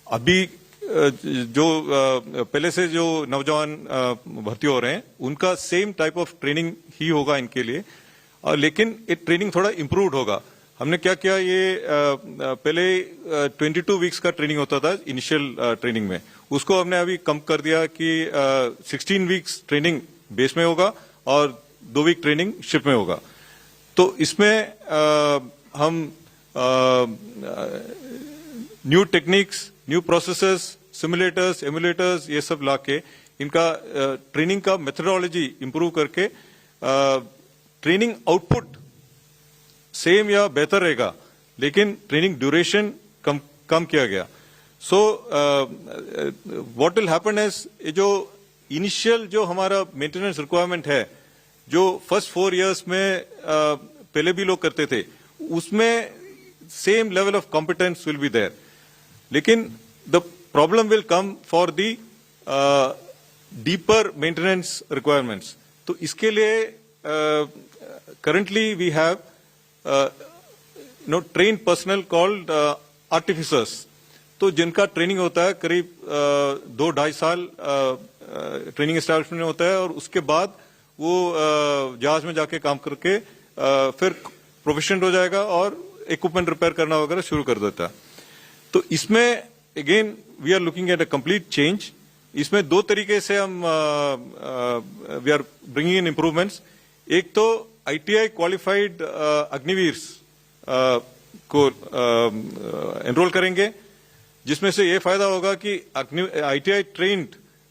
अभी जो पहले से जो नौजवान भर्ती हो रहे हैं उनका सेम टाइप ऑफ ट्रेनिंग ही होगा इनके लिए, लेकिन ये ट्रेनिंग थोड़ा इम्प्रूव्ड होगा। हमने क्या किया, ये पहले 22 वीक्स का ट्रेनिंग होता था इनिशियल ट्रेनिंग में, उसको हमने अभी कम कर दिया कि 16 वीक्स ट्रेनिंग बेस में होगा और 2 वीक ट्रेनिंग शिप में होगा। तो इसमें हम new techniques, new processes, simulators, emulators ये सब लाके इनका ट्रेनिंग का मेथोडोलॉजी इंप्रूव करके ट्रेनिंग आउटपुट सेम या बेहतर रहेगा, लेकिन ट्रेनिंग ड्यूरेशन कम किया गया। So what will happen is, ये जो इनिशियल जो हमारा मेंटेनेंस रिक्वायरमेंट है जो फर्स्ट 4 इयर्स में पहले भी लोग करते थे, उसमें same level of competence will be there, लेकिन the problem will come for the deeper maintenance requirements. तो इसके लिए currently we have train personnel called artificers, तो जिनका ट्रेनिंग होता है करीब 2-2.5 साल ट्रेनिंग एस्टैब्लिशमेंट में होता है और उसके बाद वो जहाज में जाके काम करके फिर प्रोफिशिएंट हो जाएगा और इक्विपमेंट रिपेयर करना वगैरह शुरू कर देता है। तो इसमें again we are looking at a complete change. इसमें 2 तरीके से हम we are bringing in improvements. एक तो आईटीआई क्वालिफाइड अग्निवीर्स को एनरोल करेंगे, जिसमें से ये फायदा होगा कि आईटीआई ट्रेंड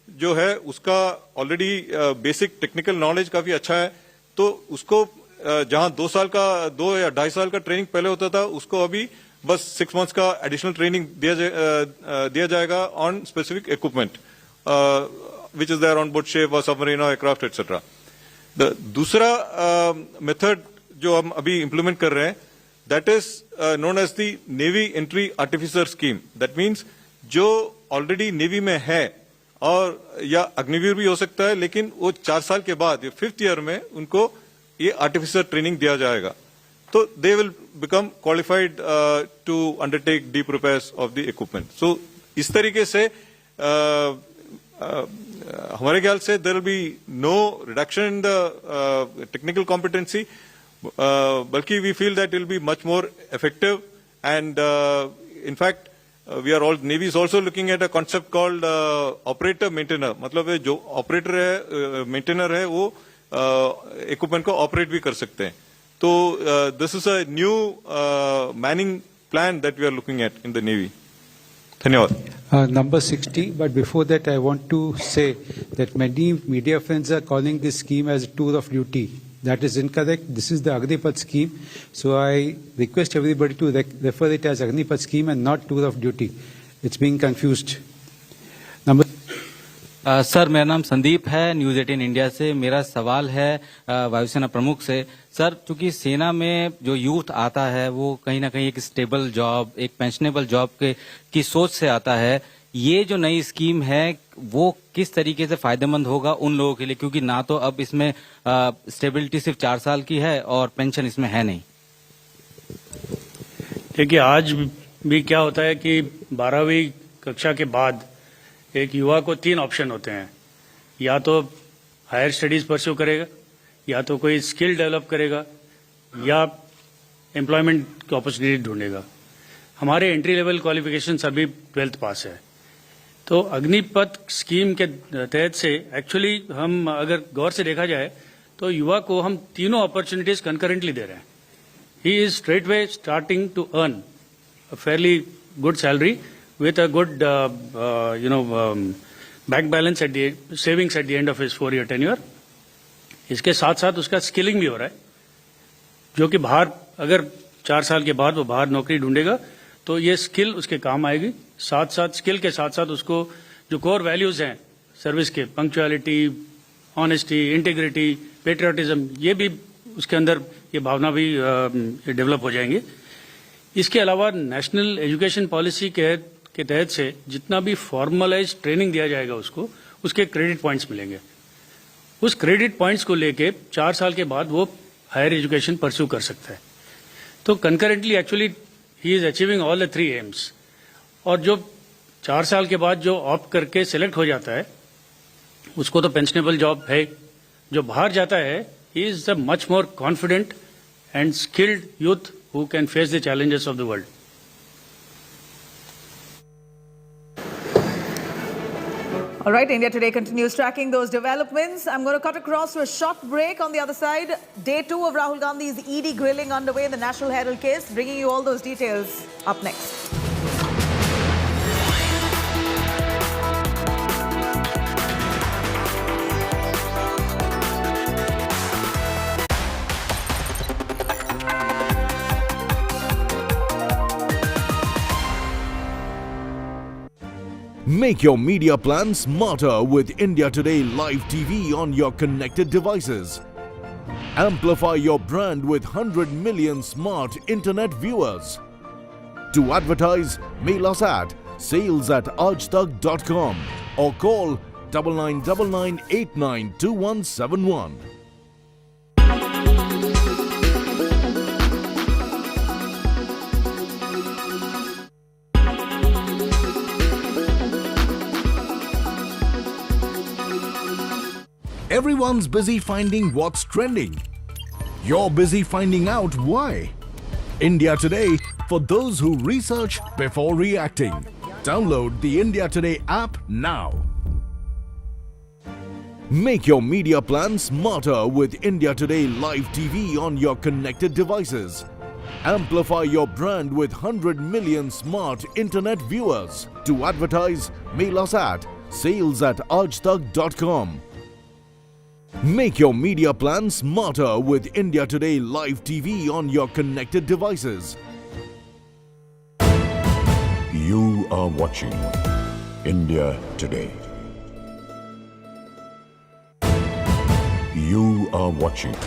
जो है उसका ऑलरेडी बेसिक टेक्निकल नॉलेज काफी अच्छा है, तो उसको जहां 2 या 2.5 साल का ट्रेनिंग पहले होता था, उसको अभी बस 6 मंथ्स का एडिशनल ट्रेनिंग दिया जाएगा on specific equipment which is there on board ship और सबमरीन और एयरक्राफ्ट एक्सेट्रा। दूसरा मेथड जो हम अभी इंप्लीमेंट कर रहे हैं, that is known as the navy entry artificer scheme. That means जो ऑलरेडी नेवी में है और या अग्निवीर भी हो सकता है, लेकिन वो 4 साल के बाद 5th ईयर में उनको ये आर्टिफिशियल ट्रेनिंग दिया जाएगा, तो they will become qualified to undertake deep repairs of the equipment. So इस तरीके से हमारे ख्याल से there will be no reduction in the technical competency, बल्कि we feel that will be much more effective. And in fact, we are all Navy is also looking at a concept called operator maintainer. मतलब जो operator है, maintainer है, वो equipment को operate भी कर सकते हैं. तो this is a new manning plan that we are looking at in the Navy. धन्यवाद. Number 60, but before that I want to say that many media friends are calling this scheme as a tour of duty. That is incorrect. This is the Agnipath scheme. So I request everybody to refer it as Agnipath scheme and not tour of duty. It's being confused. Number sir, मेरा नाम संदीप है, news 18 India से. मेरा सवाल है वायुसेना प्रमुख से. सर, चूंकि सेना में जो यूथ आता है वो कहीं ना कहीं एक स्टेबल जॉब, एक पेंशनेबल जॉब की सोच से आता है, ये जो नई स्कीम है वो किस तरीके से फायदेमंद होगा उन लोगों के लिए, क्योंकि ना तो अब इसमें स्टेबिलिटी सिर्फ 4 साल की है और पेंशन इसमें है नहीं. देखिए, आज भी क्या होता है कि 12वीं कक्षा के बाद एक युवा को 3 ऑप्शन होते हैं. या तो हायर स्टडीज परस्यू करेगा, या तो कोई स्किल डेवलप करेगा, या एम्प्लॉयमेंट की अपॉर्चुनिटी ढूंढेगा. हमारे एंट्री लेवल क्वालिफिकेशन अभी 12th पास है. तो अग्निपथ स्कीम के तहत से एक्चुअली हम अगर गौर से देखा जाए तो युवा को हम तीनों अपॉर्चुनिटीज कंकरेंटली दे रहे हैं. He is straight way starting to earn a fairly good salary with a good, bank balance at the savings at the end of his 4-year tenure. इसके साथ साथ उसका स्किलिंग भी हो रहा है, जो कि बाहर अगर 4 साल के बाद वो बाहर नौकरी ढूंढेगा तो ये स्किल उसके काम आएगी. साथ साथ स्किल के साथ साथ उसको जो कोर वैल्यूज हैं सर्विस के, पंक्चुअलिटी, ऑनेस्टी, इंटीग्रिटी, पेट्रियोटिज्म, ये भी उसके अंदर ये भावना भी डेवलप हो जाएंगे. इसके अलावा नेशनल एजुकेशन पॉलिसी के तहत से जितना भी फॉर्मलाइज ट्रेनिंग दिया जाएगा उसको, उसके क्रेडिट पॉइंट्स मिलेंगे. उस क्रेडिट पॉइंट्स को लेके 4 साल के बाद वो हायर एजुकेशन परस्यू कर सकता है. तो concurrently actually he is achieving all the 3 AIIMS. और जो 4 साल के बाद जो ऑप्ट करके सिलेक्ट हो जाता है उसको तो पेंशनेबल जॉब है. जो बाहर जाता है he is the much more confident and skilled youth who can face the challenges of the world. All right, India Today continues tracking those developments. I'm going to cut across to a short break. On the other side, day 2 of Rahul Gandhi's ED grilling underway in the National Herald case. Bringing you all those details up next. Make your media plan smarter with India Today Live TV on your connected devices. Amplify your brand with 100 million smart internet viewers. To advertise, mail us at sales@aajtak.com or call 9999892171. Everyone's busy finding what's trending. You're busy finding out why. India Today, for those who research before reacting. Download the India Today app now. Make your media plan smarter with India Today Live TV on your connected devices. Amplify your brand with 100 million smart internet viewers. To advertise, mail us at sales@aajtak.com. Make your media plan smarter with India Today Live TV on your connected devices. You are watching India Today. You are watching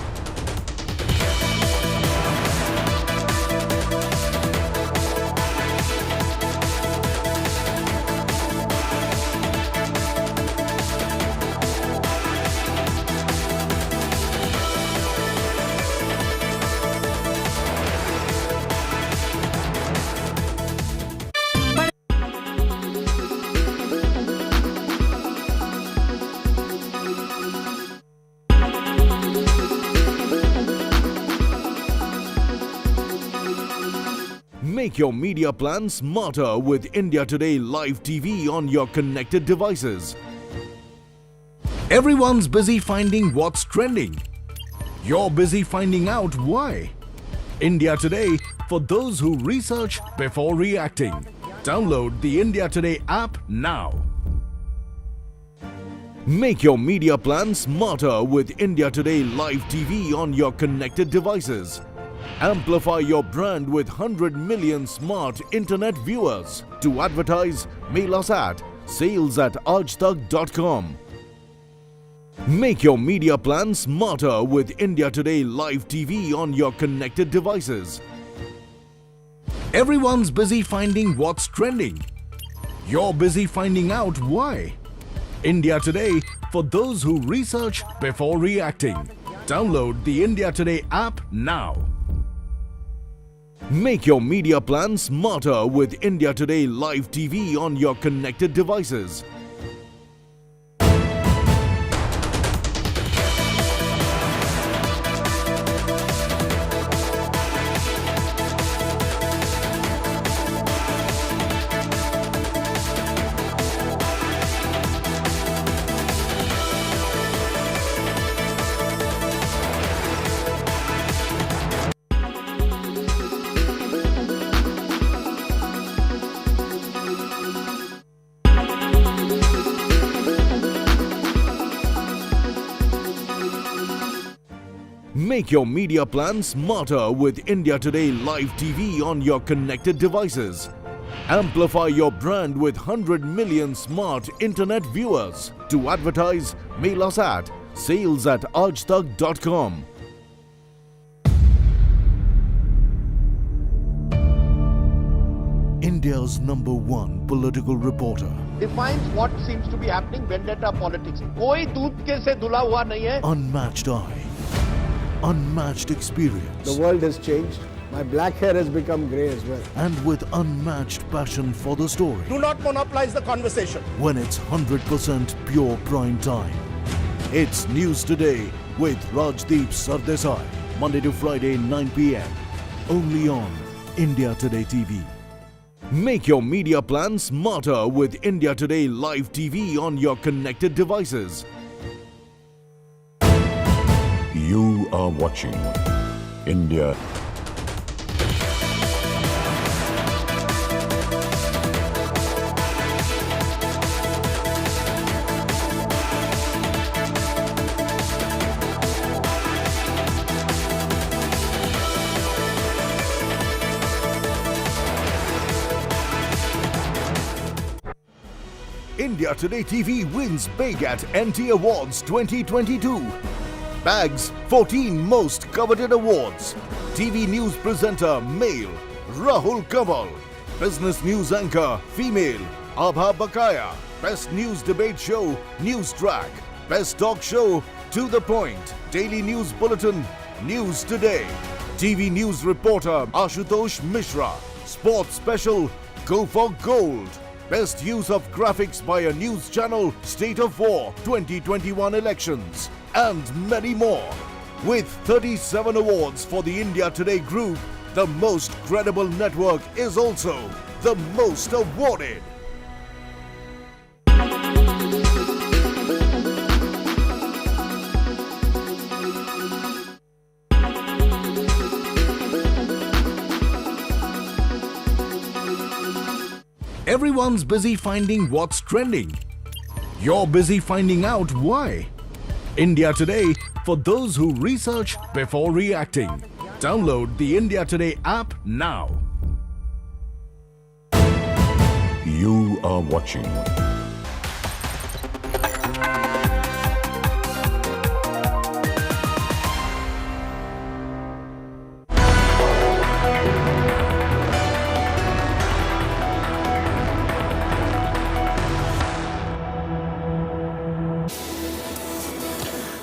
Make your media plan smarter with India Today Live TV on your connected devices. Everyone's busy finding what's trending. You're busy finding out why. India Today, for those who research before reacting. Download the India Today app now. Make your media plan smarter with India Today Live TV on your connected devices. Amplify your brand with 100 million smart internet viewers. To advertise, mail us at sales@aajtak.com. Make your media plan smarter with India Today Live TV on your connected devices. Everyone's busy finding what's trending. You're busy finding out why. India Today, for those who research before reacting. Download the India Today app now. Make your media plan smarter with India Today Live TV on your connected devices. Make your media plan smarter with India Today Live TV on your connected devices. Amplify your brand with 100 million smart internet viewers. To advertise, mail us at sales@aajtak.com. India's #1 political reporter. Defines what seems to be happening, vendetta politics. कोई दूध के से धुला हुआ नहीं है. Unmatched eye. Unmatched experience. The world has changed. My black hair has become grey as well. And with unmatched passion for the story. Do not monopolize the conversation. When it's 100% pure prime time. It's News Today with Rajdeep Sardesai. Monday to Friday, 9 p.m. Only on India Today TV. Make your media plan smarter with India Today Live TV on your connected devices. You are watching India. India Today TV wins big at NT Awards 2022. Bags 14 most coveted awards. TV news presenter male Rahul Gandhi. Business news anchor female Abha Bakaya. Best news debate show News Track. Best talk show To the Point. Daily news bulletin News Today. TV news reporter Ashutosh Mishra. Sports special Go for Gold. Best use of graphics by a news channel State of War 2021 elections. And many more. With 37 awards for the India Today group, the most credible network is also the most awarded. Everyone's busy finding what's trending. You're busy finding out why. India Today, for those who research before reacting. Download the India Today app now. You are watching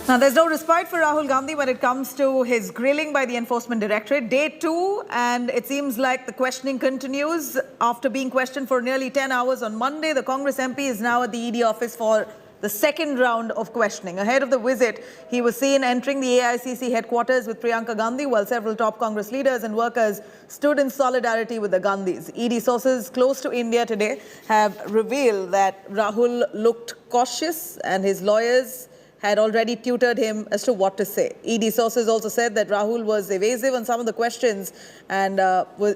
Now, there's no respite for Rahul Gandhi when it comes to his grilling by the Enforcement Directorate. Day 2, and it seems like the questioning continues. After being questioned for nearly 10 hours on Monday, the Congress MP is now at the ED office for the second round of questioning. Ahead of the visit, he was seen entering the AICC headquarters with Priyanka Gandhi, while several top Congress leaders and workers stood in solidarity with the Gandhis. ED sources close to India today have revealed that Rahul looked cautious and his lawyers had already tutored him as to what to say. ED sources also said that Rahul was evasive on some of the questions and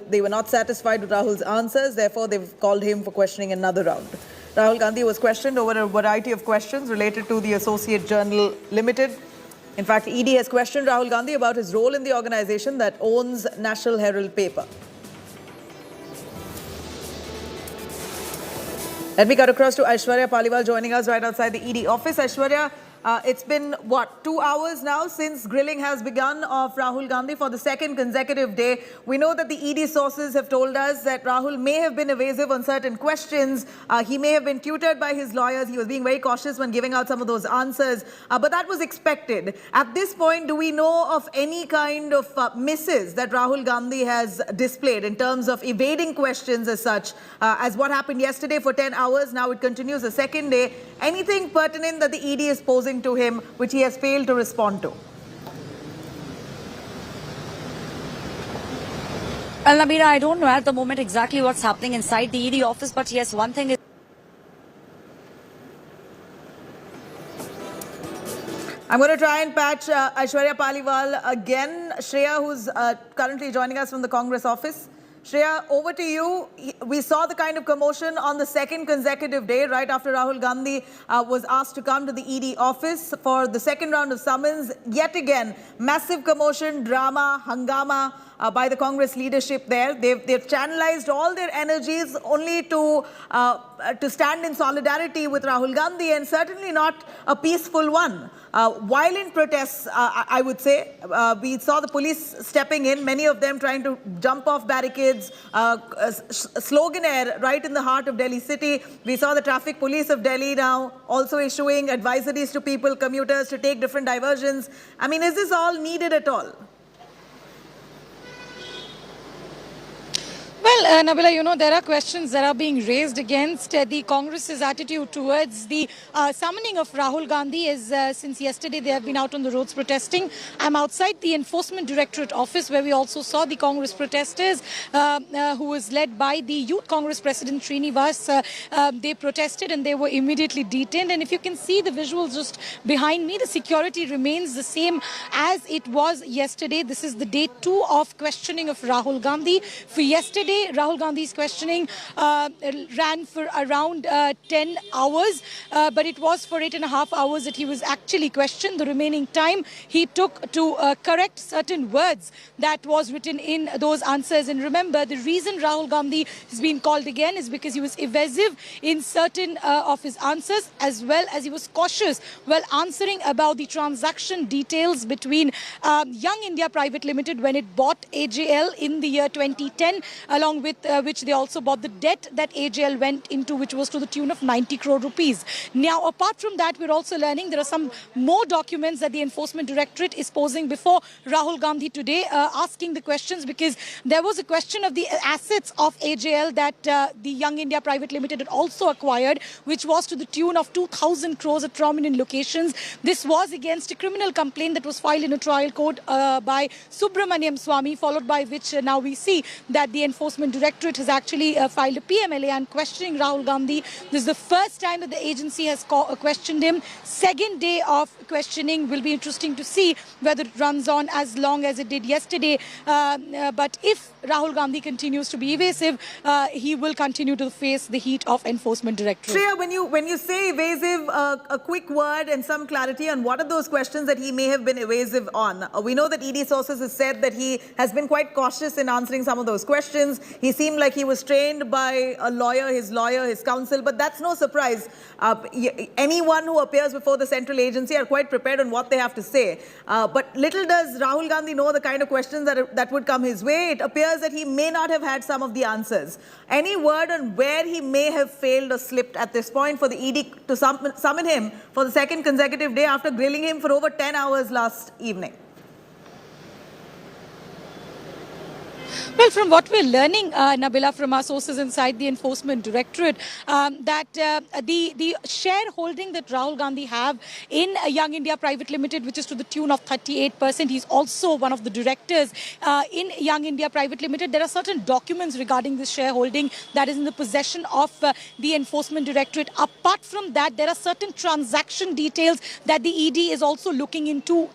they were not satisfied with Rahul's answers. Therefore, they've called him for questioning another round. Rahul Gandhi was questioned over a variety of questions related to the Associate Journal Ltd. In fact, ED has questioned Rahul Gandhi about his role in the organization that owns National Herald paper. Let me cut across to Aishwarya Paliwal joining us right outside the ED office. Aishwarya, it's been, 2 hours now since grilling has begun of Rahul Gandhi for the second consecutive day. We know that the ED sources have told us that Rahul may have been evasive on certain questions. He may have been tutored by his lawyers. He was being very cautious when giving out some of those answers. But that was expected. At this point, do we know of any kind of misses that Rahul Gandhi has displayed in terms of evading questions as such, as what happened yesterday for 10 hours? Now it continues a second day. Anything pertinent that the ED is posing to him which he has failed to respond to? Well, Nabila, I don't know at the moment exactly what's happening inside the ED office, but yes, one thing is... I'm going to try and patch Aishwarya Paliwal again. Shreya, who's currently joining us from the Congress office. Shreya, over to you. We saw the kind of commotion on the second consecutive day, right after Rahul Gandhi was asked to come to the ED office for the second round of summons. Yet again, massive commotion, drama, hangama by the Congress leadership there. They've channelized all their energies only to stand in solidarity with Rahul Gandhi, and certainly not a peaceful one. Violent protests, I would say. We saw the police stepping in, many of them trying to jump off barricades, slogan air right in the heart of Delhi city. We saw the traffic police of Delhi now also issuing advisories to people, commuters, to take different diversions. I mean, is this all needed at all? Well, Nabila, you know, there are questions that are being raised against the Congress's attitude towards the summoning of Rahul Gandhi. Since yesterday they have been out on the roads protesting. I'm outside the Enforcement Directorate office, where we also saw the Congress protesters, who was led by the Youth Congress President Srinivas. They protested and they were immediately detained. And if you can see the visuals just behind me, the security remains the same as it was yesterday. This is the day 2 of questioning of Rahul Gandhi. For yesterday, Rahul Gandhi's questioning ran for around 10 hours, but it was for 8.5 hours that he was actually questioned. The remaining time he took to correct certain words that was written in those answers. And remember, the reason Rahul Gandhi has been called again is because he was evasive in certain of his answers, as well as he was cautious while answering about the transaction details between Young India Private Limited when it bought AJL in the year 2010, along with which they also bought the debt that AJL went into, which was to the tune of 90 crore rupees. Now, apart from that, we're also learning there are some more documents that the Enforcement Directorate is posing before Rahul Gandhi today, asking the questions, because there was a question of the assets of AJL that the Young India Private Limited had also acquired, which was to the tune of 2,000 crores at prominent locations. This was against a criminal complaint that was filed in a trial court by Subramaniam Swamy, followed by which now we see that the Enforcement Directorate has actually filed a PMLA and questioning Rahul Gandhi. This is the first time that the agency has questioned him. Second day of questioning will be interesting to see whether it runs on as long as it did yesterday. But if Rahul Gandhi continues to be evasive, he will continue to face the heat of Enforcement Directorate. Shreya, when you say evasive, a quick word and some clarity on what are those questions that he may have been evasive on. We know that ED sources have said that he has been quite cautious in answering some of those questions. He seemed like he was trained by a lawyer, his counsel, but that's no surprise. Anyone who appears before the central agency are quite prepared on what they have to say. But little does Rahul Gandhi know the kind of questions that would come his way. It appears that he may not have had some of the answers. Any word on where he may have failed or slipped at this point for the ED to summon him for the second consecutive day after grilling him for over 10 hours last evening? Well, from what we're learning, Nabila, from our sources inside the Enforcement Directorate, that the shareholding that Rahul Gandhi have in Young India Private Limited, which is to the tune of 38%, he's also one of the directors in Young India Private Limited. There are certain documents regarding this shareholding that is in the possession of the Enforcement Directorate. Apart from that, there are certain transaction details that the ED is also looking into.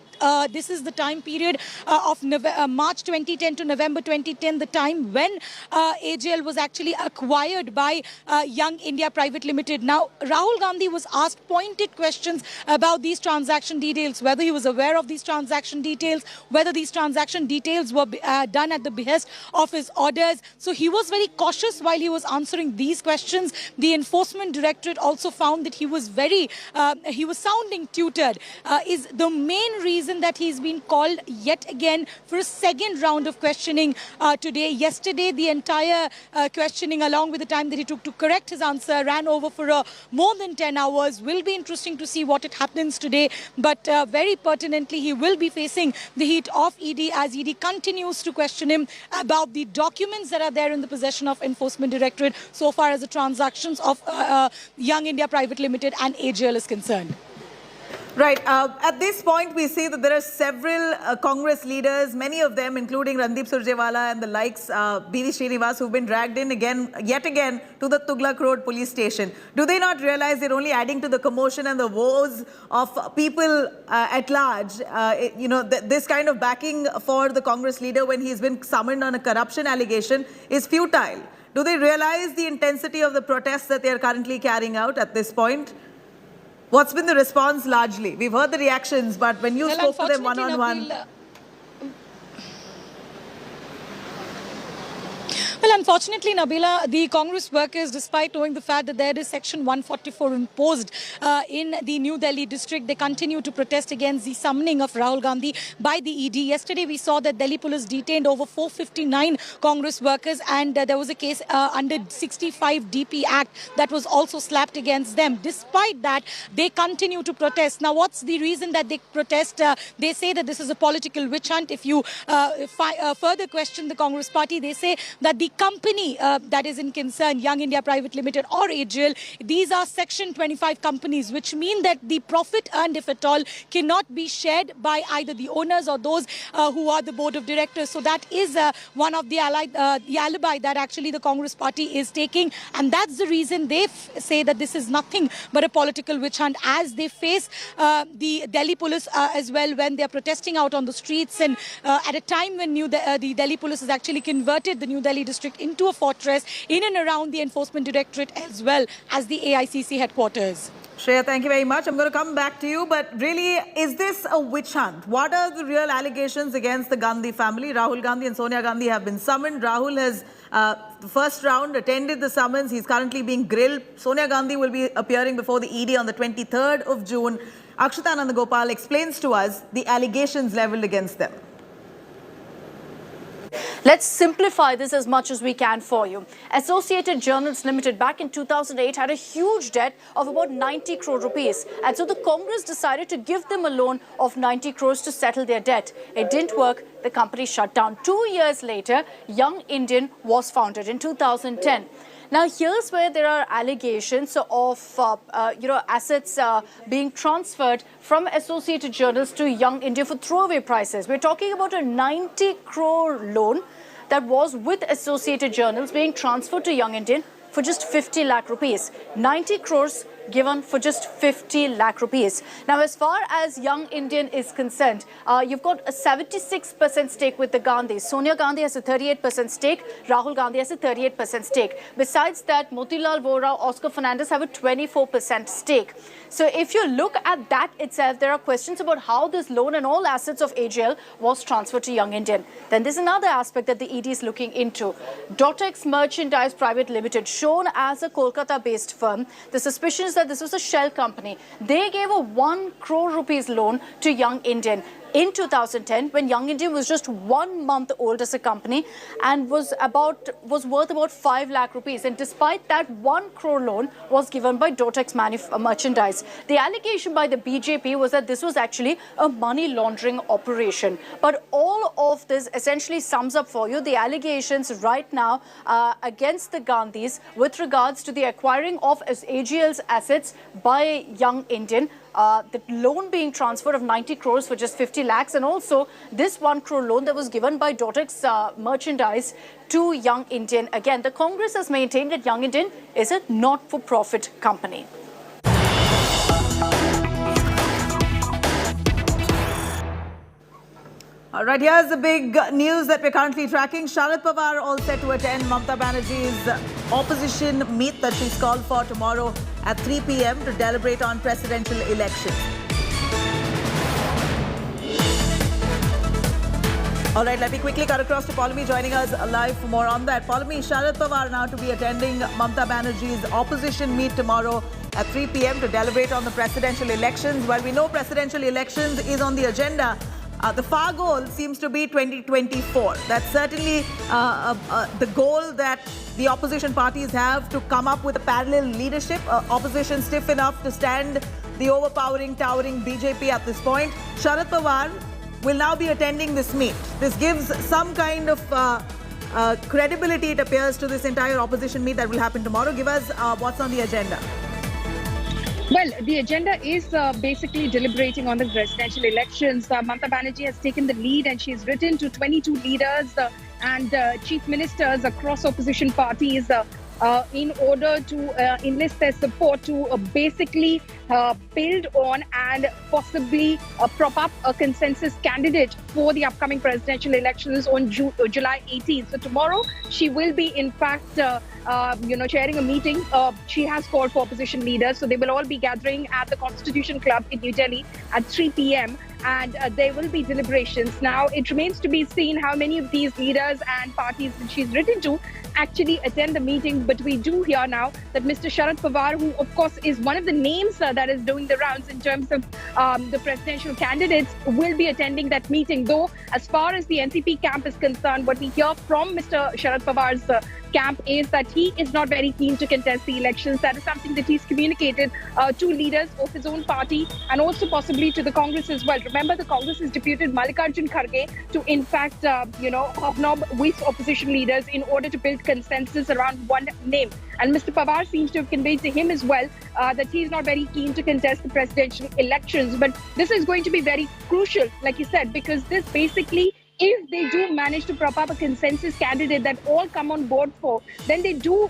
This is the time period of March 2010 to November 2010, the time when AJL was actually acquired by Young India Private Limited. Now, Rahul Gandhi was asked pointed questions about these transaction details, whether he was aware of these transaction details, whether these transaction details were done at the behest of his orders. So he was very cautious while he was answering these questions. The Enforcement Directorate also found that he was sounding tutored. Is the main reason that he's been called yet again for a second round of questioning today. Yesterday, the entire questioning, along with the time that he took to correct his answer, ran over for more than 10 hours. Will be interesting to see what it happens today. But very pertinently, he will be facing the heat of ED as ED continues to question him about the documents that are there in the possession of Enforcement Directorate so far as the transactions of Young India Private Limited and AJL is concerned. Right. At this point, we see that there are several Congress leaders, many of them, including Randeep Surjewala and the likes, B.V. Srinivas, who've been dragged in yet again to the Tughlaq Road police station. Do they not realize they're only adding to the commotion and the woes of people at large? This kind of backing for the Congress leader when he's been summoned on a corruption allegation is futile. Do they realize the intensity of the protests that they're currently carrying out at this point? What's been the response largely? We've heard the reactions, but when you spoke to them one-on-one... Well, unfortunately, Nabila, the Congress workers, despite knowing the fact that there is Section 144 imposed in the New Delhi district, they continue to protest against the summoning of Rahul Gandhi by the ED. Yesterday, we saw that Delhi police detained over 459 Congress workers, and there was a case under 65 DP Act that was also slapped against them. Despite that, they continue to protest. Now, what's the reason that they protest? They say that this is a political witch hunt. If you further question the Congress party, they say that the company that is in concern, Young India Private Limited or AJL, these are Section 25 companies, which mean that the profit earned, if at all, cannot be shared by either the owners or those who are the board of directors. So that is one of the alibi that actually the Congress party is taking. And that's the reason they say that this is nothing but a political witch hunt as they face the Delhi police as well when they're protesting out on the streets. And at a time when the Delhi police has actually converted the New Delhi district into a fortress in and around the Enforcement Directorate as well as the AICC headquarters. Shreya, thank you very much. I'm going to come back to you, but really, is this a witch hunt? What are the real allegations against the Gandhi family? Rahul Gandhi and Sonia Gandhi have been summoned. Rahul has, the first round, attended the summons. He's currently being grilled. Sonia Gandhi will be appearing before the ED on the 23rd of June. Akshita Nandagopal explains to us the allegations leveled against them. Let's simplify this as much as we can for you. Associated Journals Ltd back in 2008 had a huge debt of about 90 crore rupees. And so the Congress decided to give them a loan of 90 crores to settle their debt. It didn't work. The company shut down. 2 years later, Young Indian was founded in 2010. Now, here's where there are allegations of, assets being transferred from Associated Journals to Young India for throwaway prices. We're talking about a 90 crore loan that was with Associated Journals being transferred to Young Indian for just 50 lakh rupees. 90 crores given for just 50 lakh rupees. Now, as far as Young Indian is concerned, you've got a 76% stake with the Gandhis. Sonia Gandhi has a 38% stake. Rahul Gandhi has a 38% stake. Besides that, Motilal Vora, Oscar Fernandez have a 24% stake. So if you look at that itself, there are questions about how this loan and all assets of AJL was transferred to Young Indian. Then there's another aspect that the ED is looking into. Dotex Merchandise Private Limited, shown as a Kolkata-based firm. The suspicion is that this was a shell company. They gave a 1 crore rupees loan to Young Indian. in 2010 when Young Indian was just 1 month old as a company and was worth about 5 lakh rupees. And despite that, 1 crore loan was given by Dotex Merchandise. The allegation by the BJP was that this was actually a money laundering operation. But all of this essentially sums up for you the allegations right now against the Gandhis with regards to the acquiring of AGL's assets by Young Indian. The loan being transferred of 90 crores for just 50 lakhs, and also this 1 crore loan that was given by Dotex Merchandise to Young Indian. Again, the Congress has maintained that Young Indian is a not-for-profit company. All right, here's the big news that we're currently tracking. Sharad Pawar all set to attend Mamata Banerjee's opposition meet that she's called for tomorrow at 3 p.m. to deliberate on presidential elections. All right, let me quickly cut across to Paulami joining us live for more on that. Paulami, Sharad Pawar now to be attending Mamata Banerjee's opposition meet tomorrow at 3 p.m. to deliberate on the presidential elections. While we know presidential elections is on the agenda, the far goal seems to be 2024. That's certainly the goal that the opposition parties have, to come up with a parallel leadership, opposition stiff enough to stand the overpowering, towering BJP at this point. Sharad Pawar will now be attending this meet. This gives some kind of credibility, it appears, to this entire opposition meet that will happen tomorrow. Give us what's on the agenda. Well, the agenda is basically deliberating on the presidential elections. Mamata Banerjee has taken the lead and she's written to 22 leaders and chief ministers across opposition parties in order to enlist their support to basically build on and possibly prop up a consensus candidate for the upcoming presidential elections on July 18th. So tomorrow she will be, in fact, chairing a meeting. She has called for opposition leaders, so they will all be gathering at the Constitution Club in New Delhi at 3 p.m. and there will be deliberations. Now, it remains to be seen how many of these leaders and parties that she's written to actually attend the meeting. But we do hear now that Mr. Sharad Pawar, who of course is one of the names that is doing the rounds in terms of the presidential candidates, will be attending that meeting. Though, as far as the NCP camp is concerned, what we hear from Mr. Sharad Pawar's camp is that he is not very keen to contest the elections. That is something that he's communicated to leaders of his own party and also possibly to the Congress as well. Remember, the Congress has deputed Mallikarjun Kharge to, in fact, hobnob with opposition leaders in order to build consensus around one name. And Mr. Pawar seems to have conveyed to him as well that he's not very keen to contest the presidential elections. But this is going to be very crucial, like you said, because this basically, if they do manage to prop up a consensus candidate that all come on board for, then they do,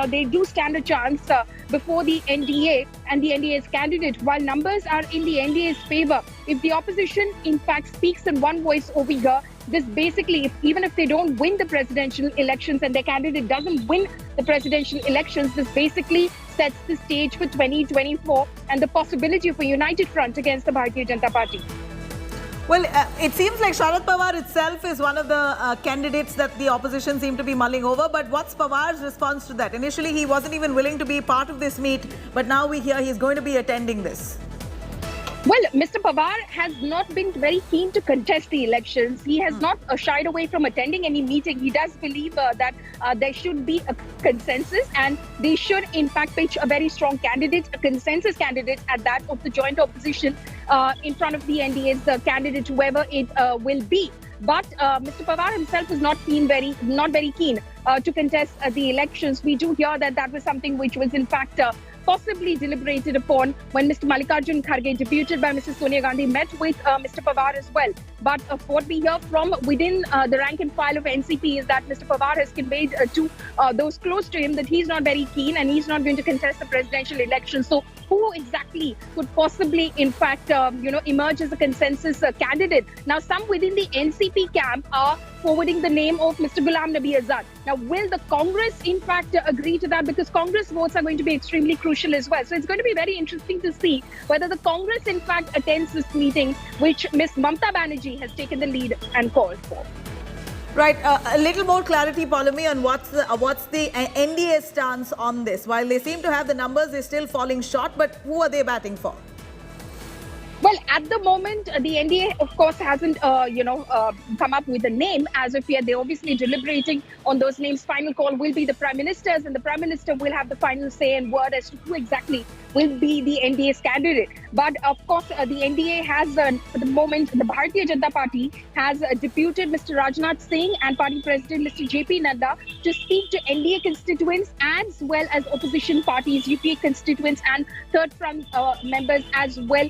they do stand a chance before the NDA and the NDA's candidate. While numbers are in the NDA's favor, if the opposition, in fact, speaks in one voice over here, this basically, even if they don't win the presidential elections and their candidate doesn't win the presidential elections, this basically sets the stage for 2024 and the possibility of a united front against the Bharatiya Janata Party. Well, it seems like Sharad Pawar itself is one of the candidates that the opposition seem to be mulling over. But what's Pawar's response to that? Initially, he wasn't even willing to be part of this meet, but now we hear he's going to be attending this. Well, Mr. Pawar has not been very keen to contest the elections. He has not shied away from attending any meeting. He does believe that there should be a consensus and they should, in fact, pitch a very strong candidate, a consensus candidate at that of the joint opposition in front of the NDA's candidate, whoever it will be. But Mr. Pawar himself is not very keen to contest the elections. We do hear that that was something which was, in fact, possibly deliberated upon when Mr. Mallikarjun Kharge, deputed by Mrs. Sonia Gandhi, met with Mr. Pawar as well. But what we hear from within the rank and file of NCP is that Mr. Pawar has conveyed to those close to him that he's not very keen and he's not going to contest the presidential election. So who exactly could possibly, in fact, emerge as a consensus candidate? Now, some within the NCP camp are forwarding the name of Mr. Ghulam Nabi Azad. Now, will the Congress, in fact, agree to that? Because Congress votes are going to be extremely crucial as well. So it's going to be very interesting to see whether the Congress, in fact, attends this meeting, which Ms. Mamata Banerjee has taken the lead and called for. Right, a little more clarity, Paulami, on what's the NDA stance on this. While they seem to have the numbers, they're still falling short, but who are they batting for? Well, at the moment, the NDA, of course, hasn't, come up with a name as of yet. They're obviously deliberating on those names. Final call will be the Prime Minister's, and the Prime Minister will have the final say and word as to who exactly will be the NDA's candidate. But, of course, the NDA has, for the moment, the Bharatiya Janata Party has deputed Mr. Rajnath Singh and Party President Mr. JP Nadda to speak to NDA constituents as well as opposition parties, UPA constituents and third front members as well.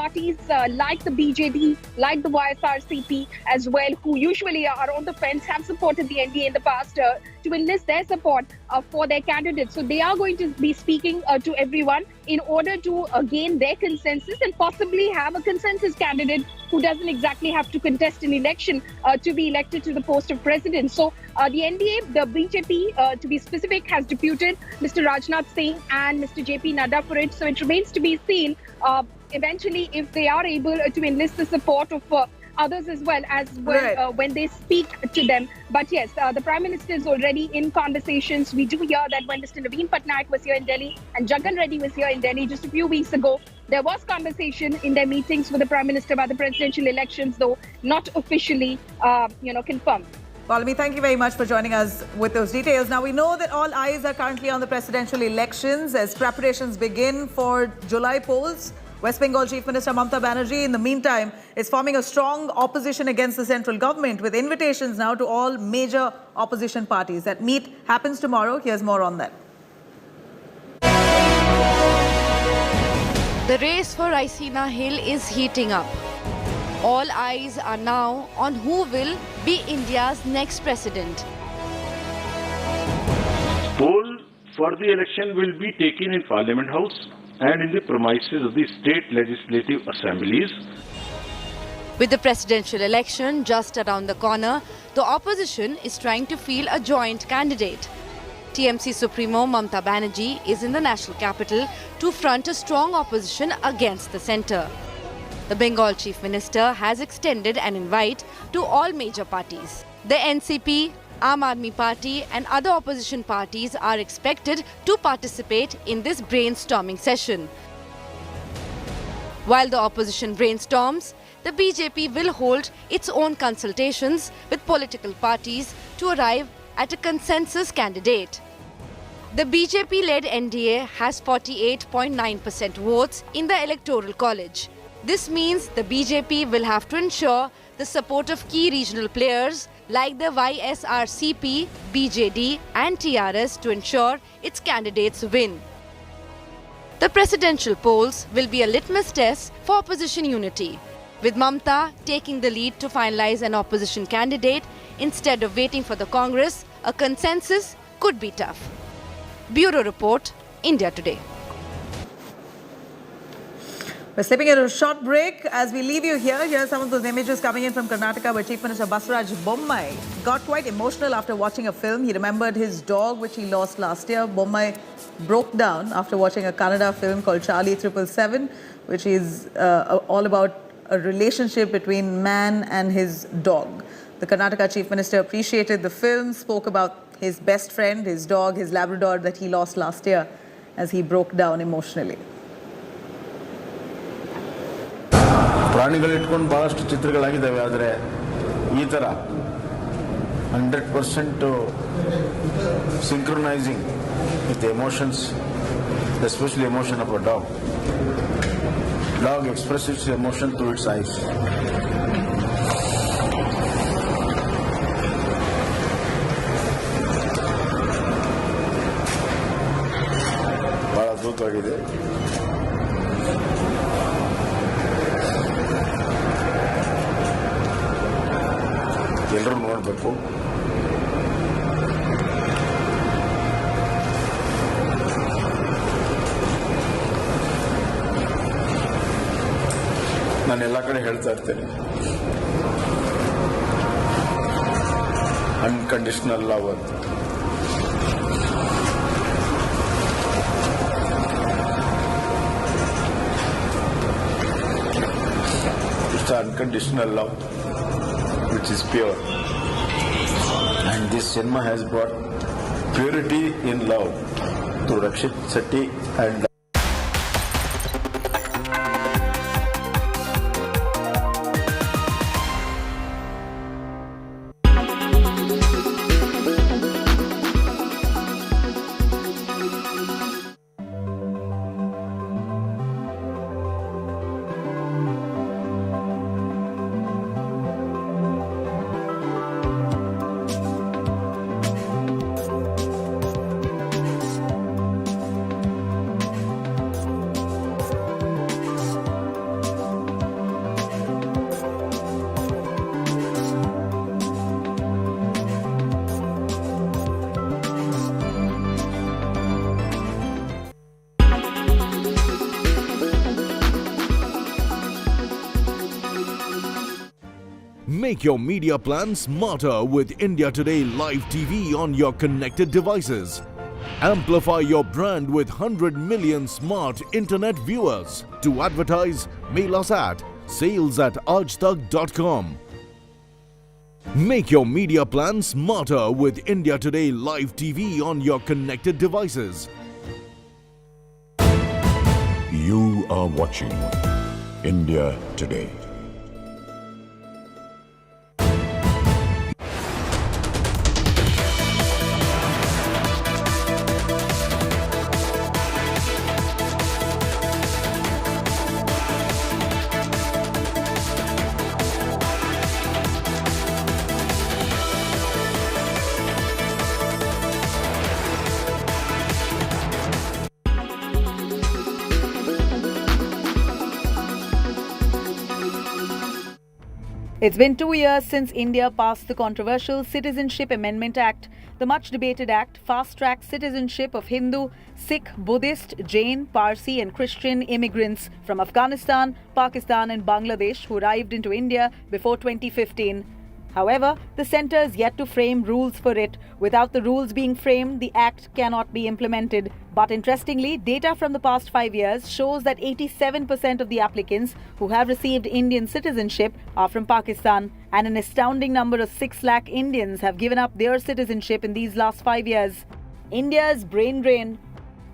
Parties like the BJD, like the YSRCP as well, who usually are on the fence, have supported the NDA in the past to enlist their support for their candidates. So they are going to be speaking to everyone in order to gain their consensus and possibly have a consensus candidate who doesn't exactly have to contest an election to be elected to the post of president. So the NDA, the BJP to be specific, has deputed Mr. Rajnath Singh and Mr. JP Nadda for it. So it remains to be seen eventually if they are able to enlist the support of others as well when they speak to them. But yes, the Prime Minister is already in conversations. We do hear that when Mr. Naveen Patnaik was here in Delhi and Jagan Reddy was here in Delhi just a few weeks ago, there was conversation in their meetings with the Prime Minister about the presidential elections, though not officially, confirmed. Palmi, thank you very much for joining us with those details. Now, we know that all eyes are currently on the presidential elections as preparations begin for July polls. West Bengal Chief Minister Mamata Banerjee, in the meantime, is forming a strong opposition against the central government with invitations now to all major opposition parties. That meet happens tomorrow. Here's more on that. The race for Raisina Hill is heating up. All eyes are now on who will be India's next president. Poll for the election will be taken in Parliament House and in the premises of the state legislative assemblies. With the presidential election just around the corner, the opposition is trying to field a joint candidate. TMC Supremo Mamata Banerjee is in the national capital to front a strong opposition against the centre. The Bengal Chief Minister has extended an invite to all major parties. The NCP, Aam Aadmi Party and other opposition parties are expected to participate in this brainstorming session. While the opposition brainstorms, the BJP will hold its own consultations with political parties to arrive at a consensus candidate. The BJP-led NDA has 48.9% votes in the Electoral College. This means the BJP will have to ensure the support of key regional players like the YSRCP, BJD and TRS to ensure its candidates win. The presidential polls will be a litmus test for opposition unity, with Mamata taking the lead to finalize an opposition candidate instead of waiting for the Congress. A consensus could be tough. Bureau Report, India Today. We're slipping into a short break. As we leave you here, here are some of those images coming in from Karnataka where Chief Minister Basuraj Bommai got quite emotional after watching a film. He remembered his dog, which he lost last year. Bommai broke down after watching a Kannada film called Charlie 777, which is all about a relationship between man and his dog. The Karnataka Chief Minister appreciated the film, spoke about his best friend, his dog, his Labrador that he lost last year as he broke down emotionally. ಪ್ರಾಣಿಗಳು ಇಟ್ಕೊಂಡು ಬಹಳಷ್ಟು ಚಿತ್ರಗಳಾಗಿದ್ದಾವೆ ಆದರೆ ಈ ತರ 100% synchronizing with the emotions, especially emotion of a dog. Dog expresses its emotion through its eyes. ಬಹಳ ಅದ್ಭುತವಾಗಿದೆ. ಎಲ್ಲರೂ ನೋಡಬೇಕು. ನಾನು ಎಲ್ಲ ಕಡೆ ಹೇಳ್ತಾ ಇರ್ತೇನೆ, ಅನ್ಕಂಡೀಷನಲ್ ಲವ್ ಅಂತ. It's unconditional love, which is pure. And this cinema has brought purity in love to Rakshit Sethi and Make your media plan smarter with India Today Live TV on your connected devices. Amplify your brand with 100 million smart internet viewers. To advertise, mail us at sales@aajtak.com. Make your media plan smarter with India Today Live TV on your connected devices. You are watching India Today. It's been 2 years since India passed the controversial Citizenship Amendment Act. The much debated act fast-tracks citizenship of Hindu, Sikh, Buddhist, Jain, Parsi and Christian immigrants from Afghanistan, Pakistan and Bangladesh who arrived into India before 2015. However, the centre is yet to frame rules for it. Without the rules being framed, the act cannot be implemented. But interestingly, data from the past 5 years shows that 87% of the applicants who have received Indian citizenship are from Pakistan, and an astounding number of 6 lakh Indians have given up their citizenship in these last 5 years. India's brain drain.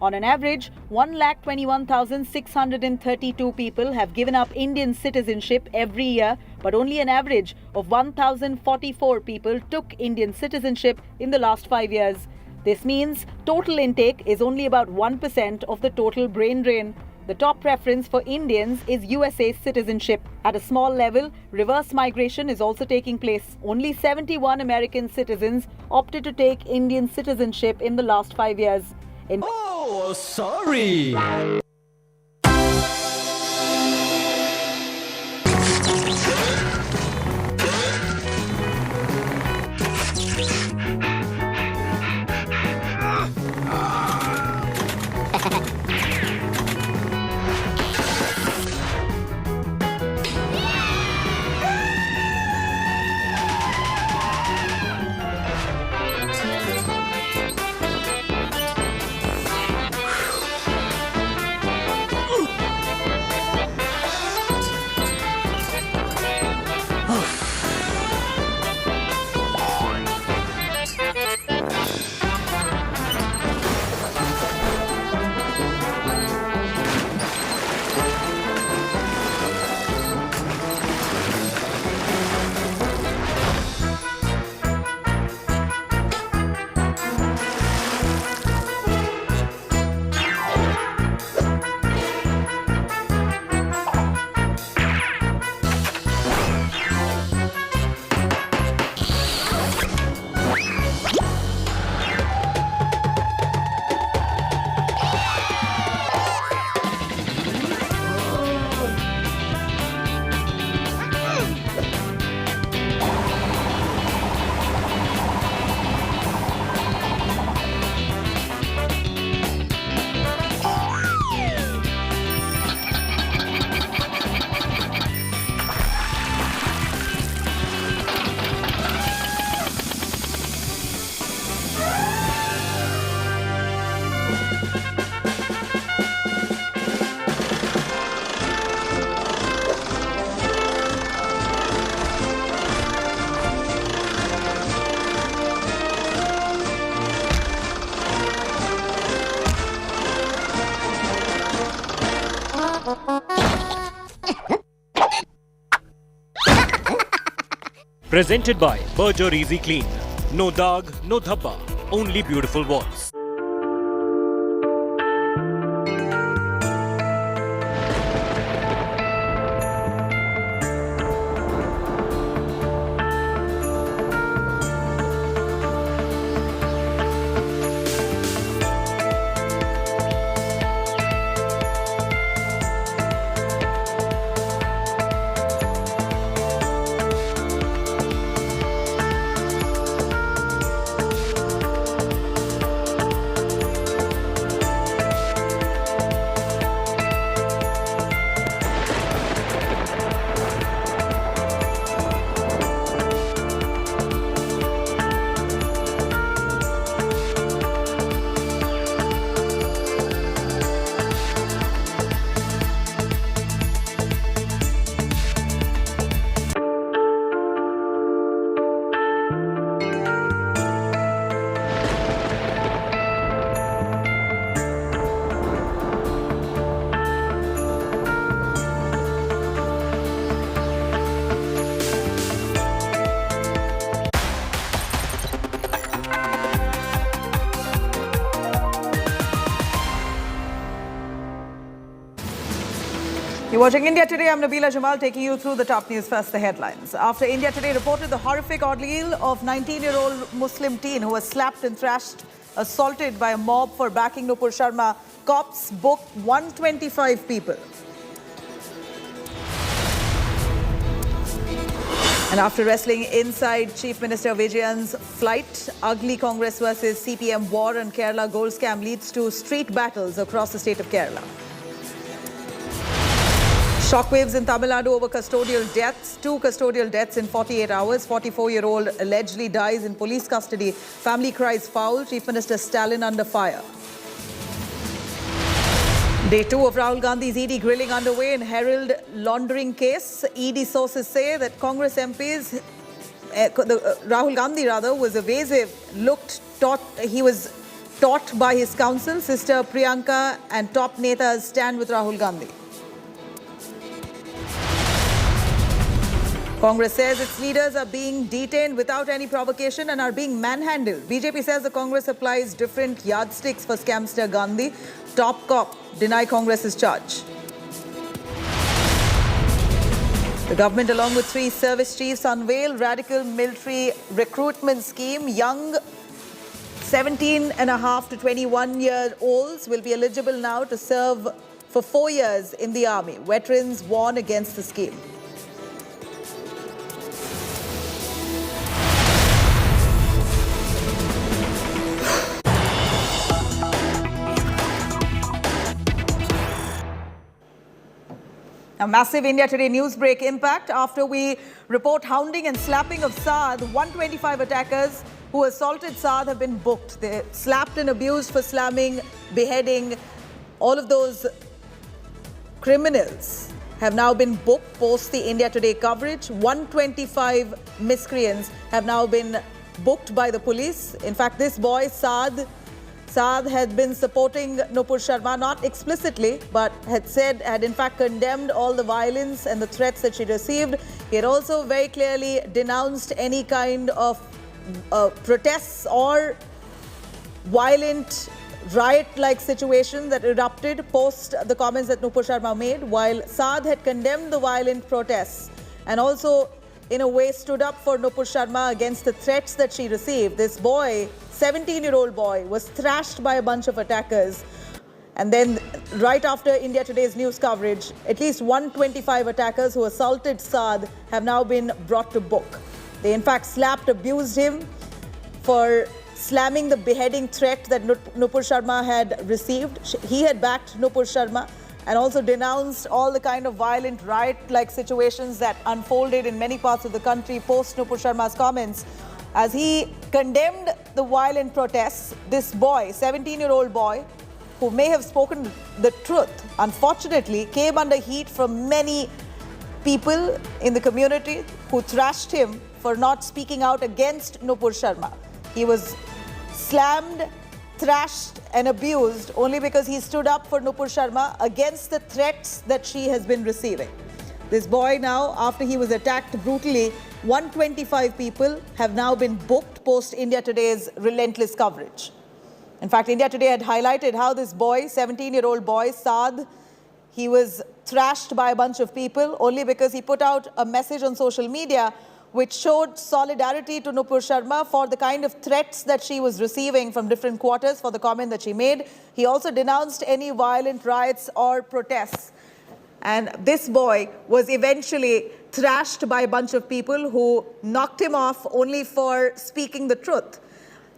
On an average, 1,21,632 people have given up Indian citizenship every year, but only an average of 1,044 people took Indian citizenship in the last 5 years. This means total intake is only about 1% of the total brain drain. The top preference for Indians is USA citizenship. At a small level, reverse migration is also taking place. Only 71 American citizens opted to take Indian citizenship in the last 5 years. Oh, sorry. Presented by Berger Easy Clean. No dag, no dhabba, only beautiful walls. You're watching India Today. I'm Nabila Jamal taking you through the top news. First, the headlines. After India Today reported the horrific ordeal of 19-year-old Muslim teen who was slapped and thrashed, assaulted by a mob for backing Nupur Sharma, cops booked 125 people. And after wrestling inside Chief Minister Vijayan's flight, ugly Congress versus CPM war on Kerala gold scam leads to street battles across the state of Kerala. Shockwaves in Tamil Nadu over custodial deaths. 2 custodial deaths in 48 hours. 44-year-old allegedly dies in police custody. Family cries foul. Chief Minister Stalin under fire. Day 2 of Rahul Gandhi's ED grilling underway in Herald-Laundering case. ED sources say that Congress MPs, Rahul Gandhi was evasive, he was taught by his counsel. Sister Priyanka and top netas stand with Rahul Gandhi. Congress says its leaders are being detained without any provocation and are being manhandled. BJP says the Congress applies different yardsticks for scamster Gandhi. Top cop deny Congress's charge. The government, along with 3 service chiefs, unveil radical military recruitment scheme. Young 17.5 to 21-year-olds will be eligible now to serve for 4 years in the army. Veterans warn against the scheme. A massive India Today news break impact after we report hounding and slapping of Saad. 125 attackers who assaulted Saad have been booked. They're slapped and abused for slamming, beheading. All of those criminals have now been booked post the India Today coverage. 125 miscreants have now been booked by the police. In fact, this boy, Saad had been supporting Nupur Sharma, not explicitly, but had in fact condemned all the violence and the threats that she received. He had also very clearly denounced any kind of protests or violent riot-like situations that erupted post the comments that Nupur Sharma made, while Saad had condemned the violent protests and also in a way stood up for Nupur Sharma against the threats that she received. This boy, 17-year-old boy, was thrashed by a bunch of attackers. And then right after India Today's news coverage, at least 125 attackers who assaulted Saad have now been brought to book. They in fact slapped, abused him for slamming the beheading threat that Nupur Sharma had received. He had backed Nupur Sharma and also denounced all the kind of violent riot-like situations that unfolded in many parts of the country post Nupur Sharma's comments. As he condemned the violent protests, this boy, 17-year-old boy, who may have spoken the truth, unfortunately came under heat from many people in the community who thrashed him for not speaking out against Nupur Sharma. He was slammed, thrashed and abused only because he stood up for Nupur Sharma against the threats that she has been receiving. This boy now, after he was attacked brutally, 125 people have now been booked post India Today's relentless coverage. In fact, India Today had highlighted how this boy, 17-year-old boy, Saad, he was thrashed by a bunch of people only because he put out a message on social media which showed solidarity to Nupur Sharma for the kind of threats that she was receiving from different quarters for the comment that she made. He also denounced any violent riots or protests. And this boy was eventually thrashed by a bunch of people who knocked him off only for speaking the truth.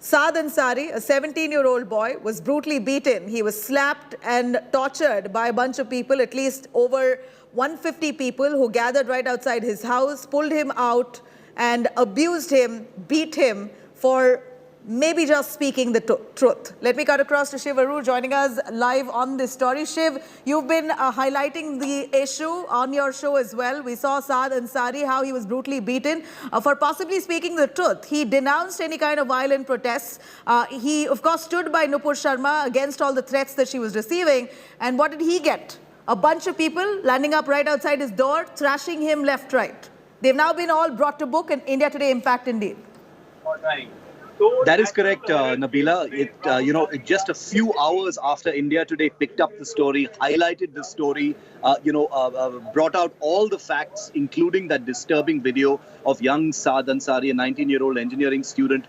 Saad Ansari, a 17-year-old boy, was brutally beaten. He was slapped and tortured by a bunch of people, at least over 150 people who gathered right outside his house, pulled him out and abused him, beat him for maybe just speaking the truth. Let me cut across to Shiv Aru joining us live on this story. Shiv, you've been highlighting the issue on your show as well. We saw Saad Ansari, how he was brutally beaten for possibly speaking the truth. He denounced any kind of violent protests. He, of course, stood by Nupur Sharma against all the threats that she was receiving. And what did he get? A bunch of people landing up right outside his door, thrashing him left, right. They've now been all brought to book, and India Today impact indeed. All right. That is correct, Nabila. Just a few hours after India Today picked up the story, highlighted the story, brought out all the facts, including that disturbing video of young Saad Ansari, a 19-year-old engineering student,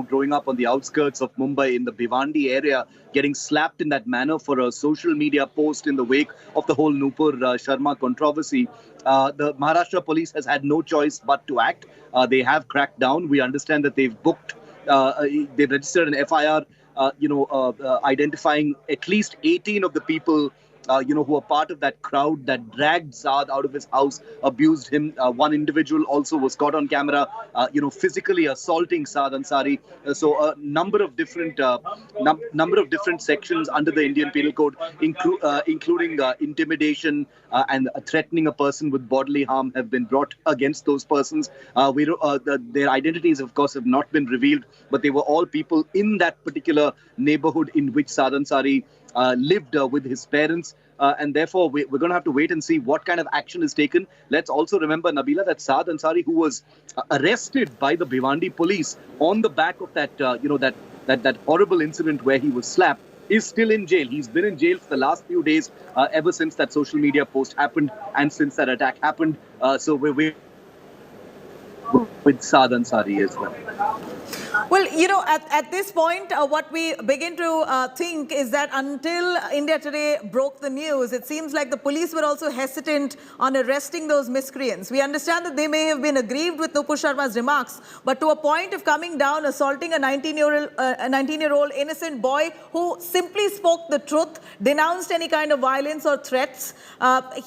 growing up on the outskirts of Mumbai in the Bhiwandi area, getting slapped in that manner for a social media post in the wake of the whole Nupur Sharma controversy. The Maharashtra police has had no choice but to act. They have cracked down. We understand that they've booked, they've registered an FIR, identifying at least 18 of the people who are part of that crowd that dragged Saad out of his house, abused him. One individual also was caught on camera, physically assaulting Saad Ansari. So a number of different sections under the Indian Penal Code, including intimidation and threatening a person with bodily harm, have been brought against those persons. Their identities, of course, have not been revealed, but they were all people in that particular neighborhood in which Saad Ansari lived with his parents. And therefore, we're going to have to wait and see what kind of action is taken. Let's also remember, Nabila, that Saad Ansari, who was arrested by the Bhiwandi police on the back of that, that horrible incident where he was slapped, is still in jail. He's been in jail for the last few days, ever since that social media post happened and since that attack happened. So we're with Saad Ansari as well. Well, at this point, what we begin to think is that until India Today broke the news, it seems like the police were also hesitant on arresting those miscreants. We understand that they may have been aggrieved with Nupur Sharma's remarks, but to a point of coming down, assaulting a 19-year-old innocent boy who simply spoke the truth, denounced any kind of violence or threats.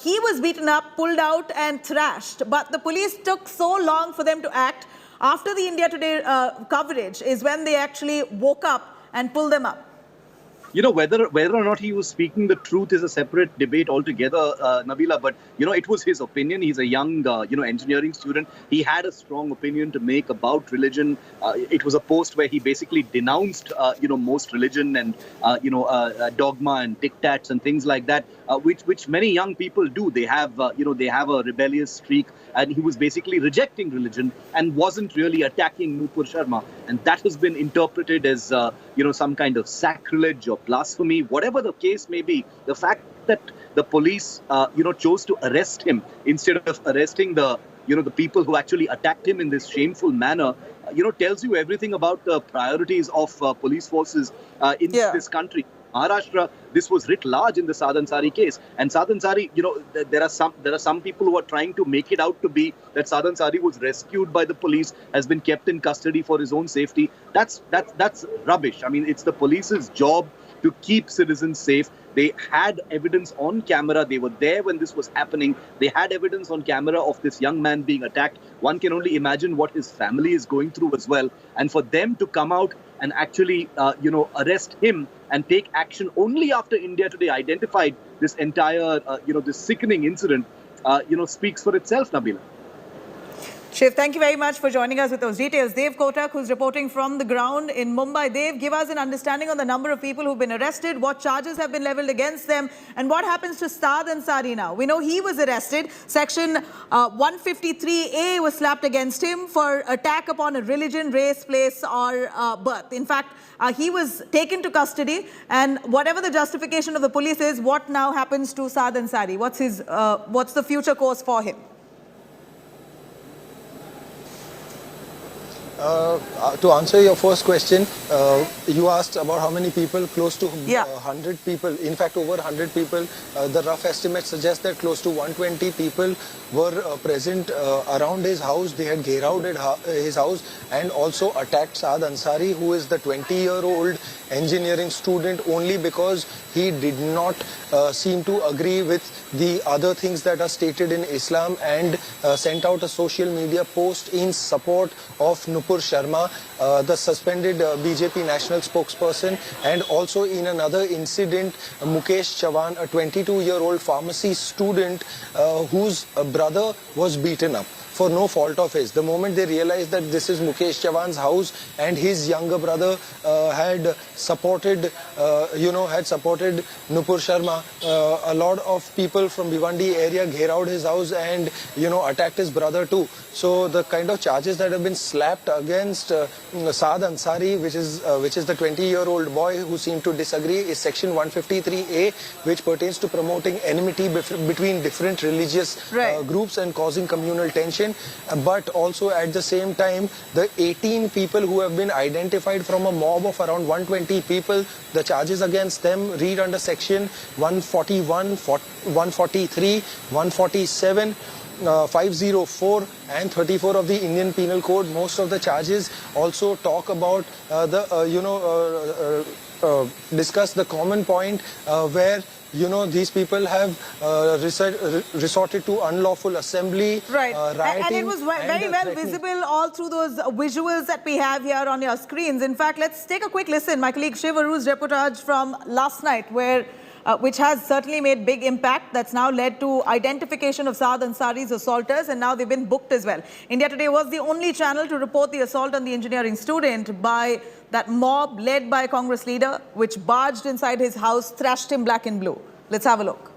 He was beaten up, pulled out and thrashed, but the police took so long for them to act. After the India Today coverage is when they actually woke up and pulled them up. Whether or not he was speaking the truth is a separate debate altogether, Nabila. But, it was his opinion. He's a young, engineering student. He had a strong opinion to make about religion. It was a post where he basically denounced, most religion and, dogma and diktats and things like that, which many young people do. They have, they have a rebellious streak. And he was basically rejecting religion and wasn't really attacking Nupur Sharma. And that has been interpreted as, some kind of sacrilege or blasphemy, whatever the case may be. The fact that the police, chose to arrest him instead of arresting the people who actually attacked him in this shameful manner, tells you everything about the priorities of police forces in this country. Maharashtra, this was writ large in the Saad Ansari case. And Saad Ansari, there are some people who are trying to make it out to be that Saad Ansari was rescued by the police, has been kept in custody for his own safety. That's rubbish. I mean, it's the police's job to keep citizens safe. They had evidence on camera. They were there when this was happening. They had evidence on camera of this young man being attacked. One can only imagine what his family is going through as well. And for them to come out and actually, arrest him and take action only after India Today identified this entire, this sickening incident, speaks for itself, Nabila. Shiv, thank you very much for joining us with those details. Dev Kotak, who's reporting from the ground in Mumbai. Dev, give us an understanding on the number of people who've been arrested, what charges have been leveled against them, and what happens to Saad Ansari now. We know he was arrested. Section 153A was slapped against him for attack upon a religion, race, place, or birth. In fact, he was taken to custody, and whatever the justification of the police is, what now happens to Saad Ansari? What's the future course for him? To answer your first question, you asked about how many people, close to 100 people, in fact over 100 people. The rough estimate suggests that close to 120 people were present around his house. They had ghairauded his house and also attacked Saad Ansari, who is the 20-year-old engineering student, only because he did not seem to agree with the other things that are stated in Islam, and sent out a social media post in support of Nupur Sharma, the suspended BJP national spokesperson, and also in another incident, Mukesh Chavan, a 22-year-old pharmacy student whose brother was beaten up. for no fault of his. The moment they realized that this is Mukesh Chauhan's house and his younger brother had supported Nupur Sharma, a lot of people from Bhiwandi area gherowed his house and attacked his brother too. So the kind of charges that have been slapped against Saad Ansari, which is the 20-year-old boy who seemed to disagree, is section 153A, which pertains to promoting enmity between different religious groups and causing communal tension. But also at the same time, the 18 people who have been identified from a mob of around 120 people, the charges against them read under section 141, 143, 147, 504 and 34 of the Indian Penal Code. Most of the charges also talk about discuss the common point where these people have resorted to unlawful assembly, rioting. And it was very well visible all through those visuals that we have here on your screens. In fact, let's take a quick listen. My colleague Shiv Aru's reportage from last night, which has certainly made big impact. That's now led to identification of Saad Ansari's assaulters, and now they've been booked as well. India Today was the only channel to report the assault on the engineering student by that mob led by a Congress leader, which barged inside his house, thrashed him black and blue. Let's have a look.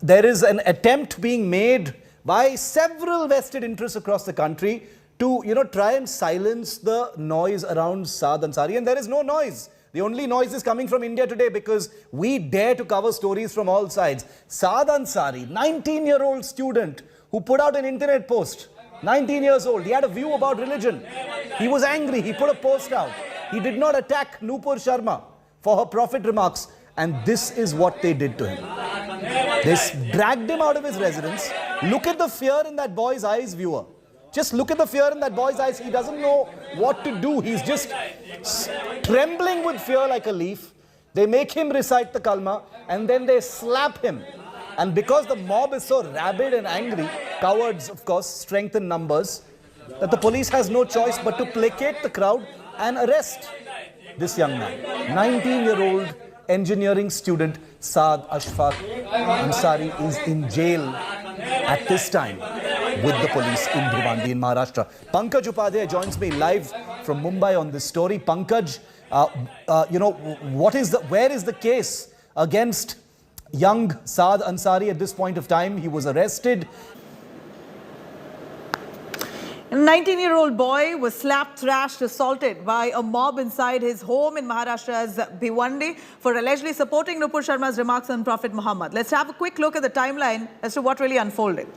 There is an attempt being made by several vested interests across the country to, try and silence the noise around Saad Ansari, and there is no noise. The only noise is coming from India Today because we dare to cover stories from all sides. Saad Ansari, 19-year-old student who put out an internet post, 19 years old. He had a view about religion. He was angry. He put a post out. He did not attack Nupur Sharma for her prophet remarks. And this is what they did to him. They dragged him out of his residence. Look at the fear in that boy's eyes, viewer. Just look at the fear in that boy's eyes. He doesn't know what to do. He's just trembling with fear like a leaf. They make him recite the kalma and then they slap him. And because the mob is so rabid and angry, cowards, of course, strengthen numbers, that the police has no choice but to placate the crowd and arrest this young man. 19-year-old engineering student Saad Ashfaq Ansari is in jail at this time with the police in Bhiwandi in Maharashtra. Pankaj Upadhyay joins me live from Mumbai on this story. Pankaj, where is the case against young Saad Ansari at this point of time? He was arrested. A 19-year-old boy was slapped, thrashed, assaulted by a mob inside his home in Maharashtra's Bhiwandi for allegedly supporting Nupur Sharma's remarks on Prophet Muhammad. Let's have a quick look at the timeline as to what really unfolded.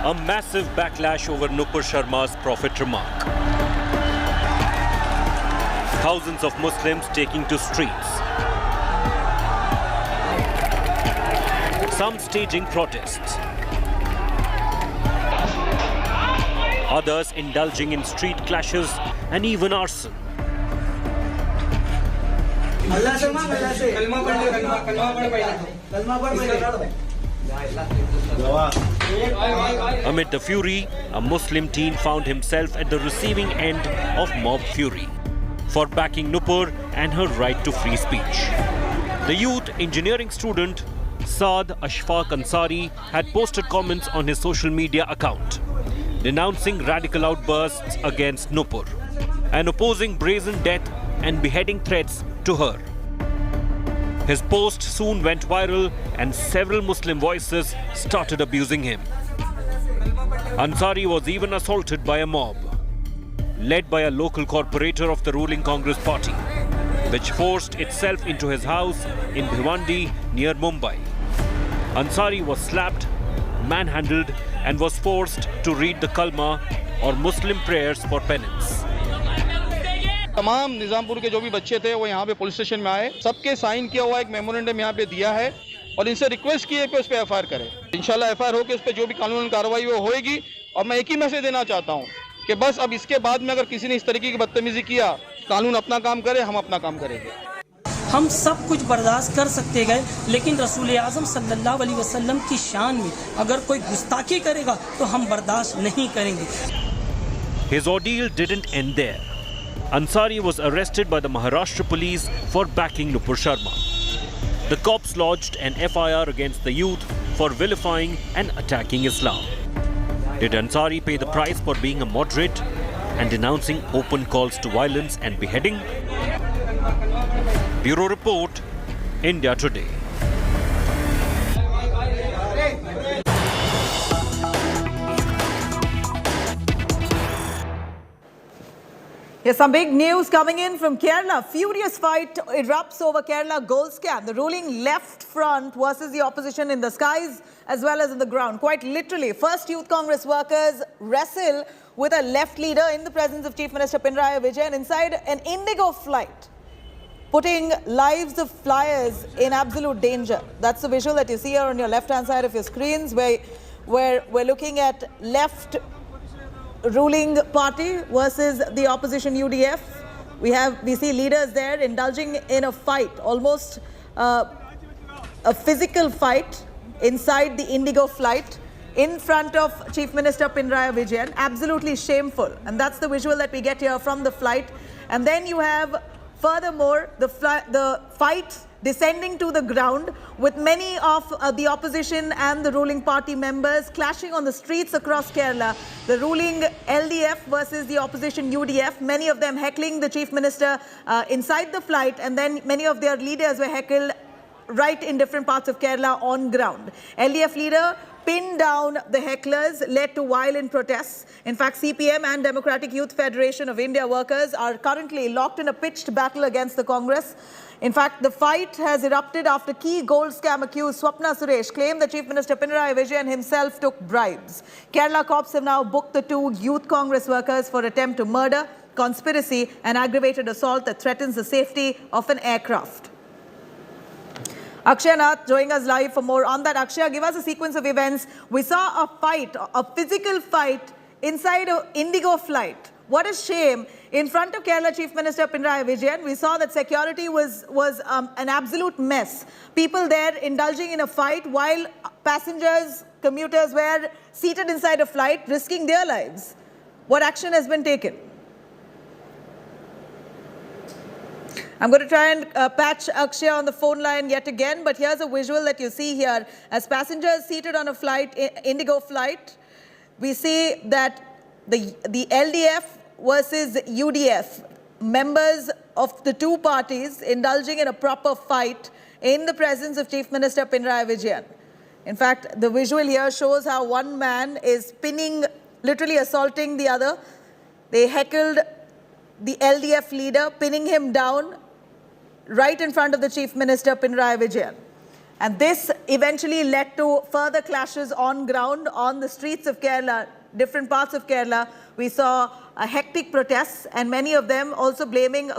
A massive backlash over Nupur Sharma's prophet remark. Thousands of Muslims taking to streets. Some staging protests. Others indulging in street clashes and even arson. Amid the fury, a Muslim teen found himself at the receiving end of mob fury for backing Nupur and her right to free speech. The youth engineering student Saad Ashfaq Ansari had posted comments on his social media account, denouncing radical outbursts against Nupur and opposing brazen death and beheading threats to her. His post soon went viral and several Muslim voices started abusing him. Ansari was even assaulted by a mob, led by a local corporator of the ruling Congress party, which forced itself into his house in Bhiwandi near Mumbai. Ansari was slapped, manhandled and was forced to read the kalma or Muslim prayers for penance. तमाम निजामपुर के जो भी बच्चे थे वो यहाँ पे police station में आए, सबके साइन किया हुआ एक मेमोरेंडम यहाँ पे दिया है और इनसे रिक्वेस्ट की है कि उस पे एफआईआर करें। इंशाल्लाह एफआईआर होकर उस पे जो भी कानूनी कार्रवाई वो होएगी। और मैं एक ही मैसेज देना चाहता हूँ कि बस अब इसके बाद में अगर किसी ने इस तरीके की बदतमीजी किया, कानून अपना काम करे, हम अपना काम करेंगे। हम सब कुछ बर्दाश्त कर सकते गए, लेकिन रसूल आज़म सल्लल्लाहु अलैहि वसल्लम की शान में अगर कोई गुस्ताखी करेगा तो हम बर्दाश्त नहीं करेंगे। His ordeal didn't end there. Ansari was arrested by the Maharashtra police for backing Nupur Sharma. The cops lodged an FIR against the youth for vilifying and attacking Islam. Did Ansari pay the price for being a moderate and denouncing open calls to violence and beheading? Bureau Report, India Today. Here's some big news coming in from Kerala. Furious fight erupts over Kerala gold scam. The ruling left front versus the opposition in the skies as well as in the ground. Quite literally, First Youth Congress workers wrestle with a left leader in the presence of Chief Minister Pinarayi Vijayan inside an Indigo flight, putting lives of flyers in absolute danger. That's the visual that you see here on your left-hand side of your screens, where we're looking at left ruling party versus the opposition UDF. We see leaders there indulging in a fight, almost a physical fight inside the Indigo flight in front of Chief Minister Pinarayi Vijayan. Absolutely shameful. And that's the visual that we get here from the flight. And then you have, furthermore, the fight descending to the ground with many of the opposition and the ruling party members clashing on the streets across Kerala. The ruling LDF versus the opposition UDF, many of them heckling the Chief Minister inside the flight, and then many of their leaders were heckled right in different parts of Kerala on ground. LDF leader pinned down the hecklers, led to violent protests. In fact, CPM and Democratic Youth Federation of India workers are currently locked in a pitched battle against the Congress. In fact, the fight has erupted after key gold scam accused Swapna Suresh claimed that Chief Minister Pinarayi Vijayan himself took bribes. Kerala cops have now booked the two Youth Congress workers for attempt to murder, conspiracy and aggravated assault that threatens the safety of an aircraft. Akshay Nath joining us live for more on that. Akshay, give us a sequence of events. We saw a fight, a physical fight inside an Indigo flight. What a shame. In front of Kerala Chief Minister Pinarayi Vijayan, we saw that security was an absolute mess. People there indulging in a fight while passengers, commuters were seated inside a flight, risking their lives. What action has been taken? I'm going to try and patch Akshay on the phone line yet again, but here's a visual that you see here. As passengers seated on a flight, Indigo flight, we see that the LDF versus UDF, members of the two parties indulging in a proper fight in the presence of Chief Minister Pinarayi Vijayan. In fact, the visual here shows how one man is pinning, literally assaulting the other. They heckled the LDF leader, pinning him down right in front of the Chief Minister Pinarayi Vijayan. And this eventually led to further clashes on ground on the streets of Kerala, different parts of Kerala. We saw hectic protests, and many of them also blaming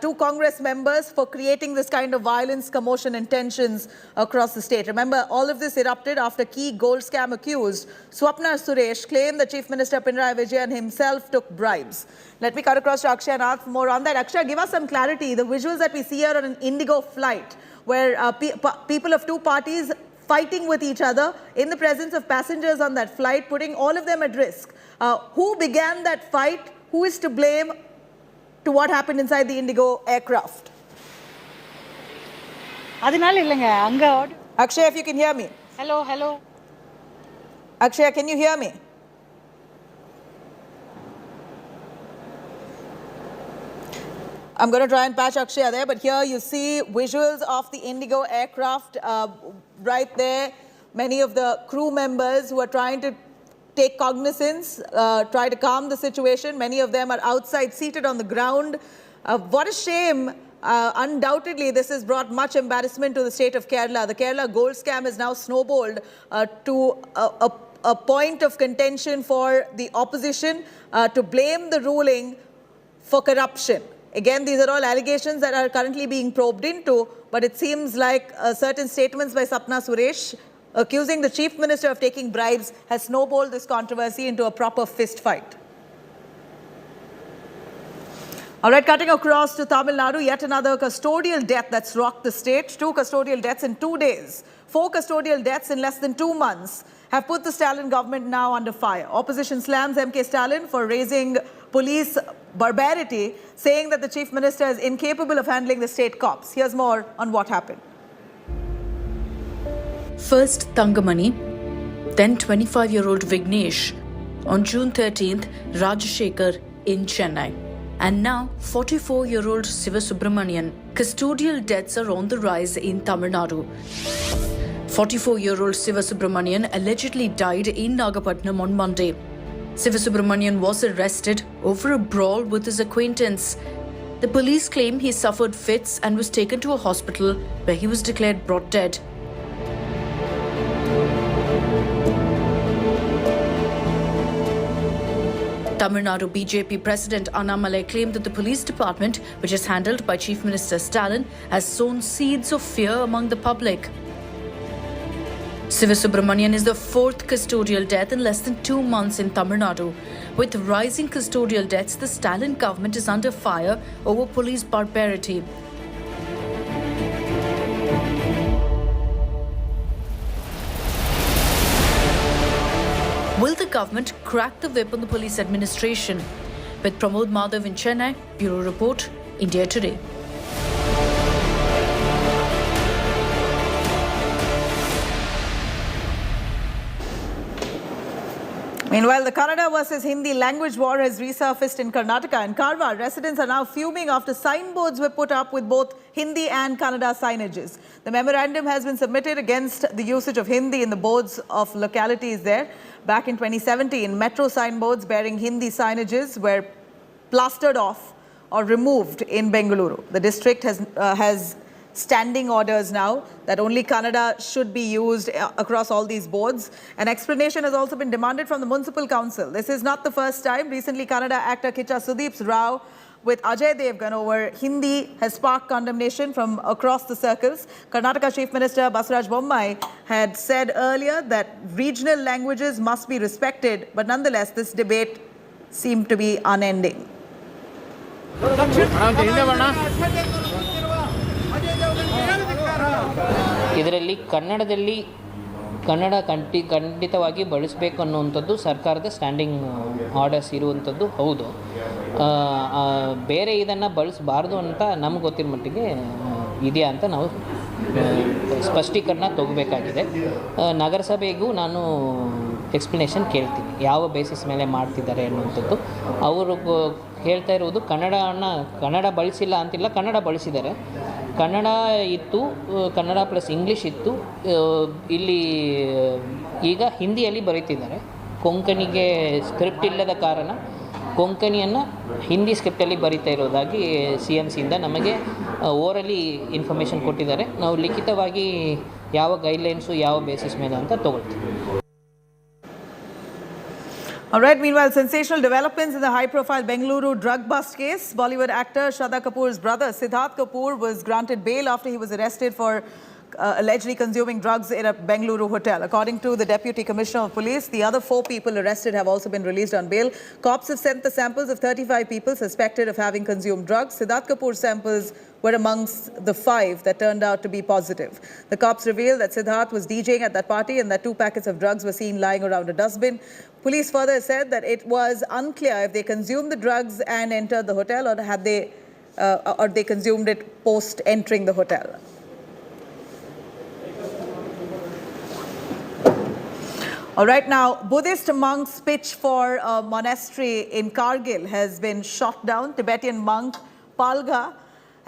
two Congress members for creating this kind of violence, commotion and tensions across the state. Remember, all of this erupted after key gold scam accused Swapna Suresh claimed that Chief Minister Pinarayi Vijayan himself took bribes. Let me cut across to Akshay and ask more on that. Akshay, give us some clarity. The visuals that we see here on an Indigo flight, where people of two parties fighting with each other in the presence of passengers on that flight, putting all of them at risk. Who began that fight? Who is to blame to what happened inside the Indigo aircraft? Akshay, if you can hear me. Hello. Akshay, can you hear me? I'm going to try and patch Akshay there, but here you see visuals of the Indigo aircraft right there. Many of the crew members who are trying to take cognizance, try to calm the situation. Many of them are outside, seated on the ground. What a shame. Undoubtedly, this has brought much embarrassment to the state of Kerala. The Kerala gold scam is now snowballed to a point of contention for the opposition to blame the ruling for corruption. Again, these are all allegations that are currently being probed into, but it seems like certain statements by Swapna Suresh accusing the Chief Minister of taking bribes has snowballed this controversy into a proper fist fight. All right, cutting across to Tamil Nadu, yet another custodial death that's rocked the state. 2 custodial deaths in 2 days. 4 custodial deaths in less than 2 months have put the Stalin government now under fire. Opposition slams MK Stalin for raising police barbarity, saying that the Chief Minister is incapable of handling the state cops. Here's more on what happened. First Thangamani, then 25-year-old Vignesh. On June 13th, Rajashekar in Chennai. And now, 44-year-old Sivasubramanian. Custodial deaths are on the rise in Tamil Nadu. 44-year-old Sivasubramanian allegedly died in Nagapattinam on Monday. Sivasubramanian was arrested over a brawl with his acquaintance. The police claim he suffered fits and was taken to a hospital where he was declared brought dead. Tamil Nadu BJP President Annamalai claimed that the police department, which is handled by Chief Minister Stalin, has sown seeds of fear among the public. Sivasubramanian is the fourth custodial death in less than 2 months in Tamil Nadu. With rising custodial deaths, the Stalin government is under fire over police barbarity. Will the government crack the whip on the police administration? With Pramod Madhav in Chennai, Bureau Report, India Today. Meanwhile, the Kannada versus Hindi language war has resurfaced in Karnataka. In Karwar, residents are now fuming after signboards were put up with both Hindi and Kannada signages. The memorandum has been submitted against the usage of Hindi in the boards of localities there. Back in 2017, metro signboards bearing Hindi signages were plastered off or removed in Bengaluru. The district has standing orders now that only Kannada should be used across all these boards. An explanation has also been demanded from the Municipal Council. This is not the first time. Recently, Kannada actor Kicha Sudeep's row with Ajay Devgan over Hindi has sparked condemnation from across the circles. Karnataka Chief Minister Basaraj Bommai had said earlier that regional languages must be respected, but nonetheless, this debate seemed to be unending. ಇದರಲ್ಲಿ ಕನ್ನಡ ಖಂಡಿತವಾಗಿ ಬಳಸಬೇಕು ಅನ್ನುವಂಥದ್ದು ಸರ್ಕಾರದ standing orders ಇರುವಂಥದ್ದು ಹೌದು. ಬೇರೆ ಇದನ್ನು ಬಳಸಬಾರ್ದು ಅಂತ ನಮ್ಗೆ ಗೊತ್ತಿರೋ ಮಟ್ಟಿಗೆ ಇದೆಯಾ ಅಂತ ನಾವು ಸ್ಪಷ್ಟೀಕರಣ ತಗೋಬೇಕಾಗಿದೆ. ನಗರಸಭೆಗೂ ನಾನು ಎಕ್ಸ್ಪ್ಲನೇಷನ್ ಕೇಳ್ತೀನಿ ಯಾವ ಬೇಸಿಸ್ ಮೇಲೆ ಮಾಡ್ತಿದ್ದಾರೆ ಅನ್ನುವಂಥದ್ದು. ಅವರು ಹೇಳ್ತಾ ಇರುವುದು ಕನ್ನಡ ಬಳಸಿಲ್ಲ ಅಂತಿಲ್ಲ, ಕನ್ನಡ ಬಳಸಿದ್ದಾರೆ. ಕನ್ನಡ ಇತ್ತು, ಕನ್ನಡ ಪ್ಲಸ್ ಇಂಗ್ಲೀಷ್ ಇತ್ತು. ಇಲ್ಲಿ ಈಗ ಹಿಂದಿಯಲ್ಲಿ ಬರೀತಿದ್ದಾರೆ. ಕೊಂಕಣಿಗೆ ಸ್ಕ್ರಿಪ್ಟ್ ಇಲ್ಲದ ಕಾರಣ ಕೊಂಕಣಿಯನ್ನು ಹಿಂದಿ ಸ್ಕ್ರಿಪ್ಟಲ್ಲಿ ಬರೀತಾ ಇರೋದಾಗಿ CMCಯಿಂದ ನಮಗೆ ಓರಲಿ ಇನ್ಫಾರ್ಮೇಷನ್ ಕೊಟ್ಟಿದ್ದಾರೆ. ನಾವು ಲಿಖಿತವಾಗಿ ಯಾವ ಗೈಡ್ಲೈನ್ಸು ಯಾವ ಬೇಸಿಸ್ ಮೇಲೆ ಅಂತ ತಗೊಳ್ತೀವಿ. All right, meanwhile, sensational developments in the high-profile Bengaluru drug bust case. Bollywood actor Shraddha Kapoor's brother, Siddharth Kapoor, was granted bail after he was arrested for allegedly consuming drugs in a Bengaluru hotel. According to the Deputy Commissioner of Police, the other 4 people arrested have also been released on bail. Cops have sent the samples of 35 people suspected of having consumed drugs. Siddharth Kapoor's samples were amongst the 5 that turned out to be positive. The cops revealed that Siddharth was DJing at that party and that 2 packets of drugs were seen lying around a dustbin. Police further said that it was unclear if they consumed the drugs and entered the hotel or they consumed it post entering the hotel. All right, now, Buddhist monks' pitch for a monastery in Kargil has been shot down. Tibetan monk Palga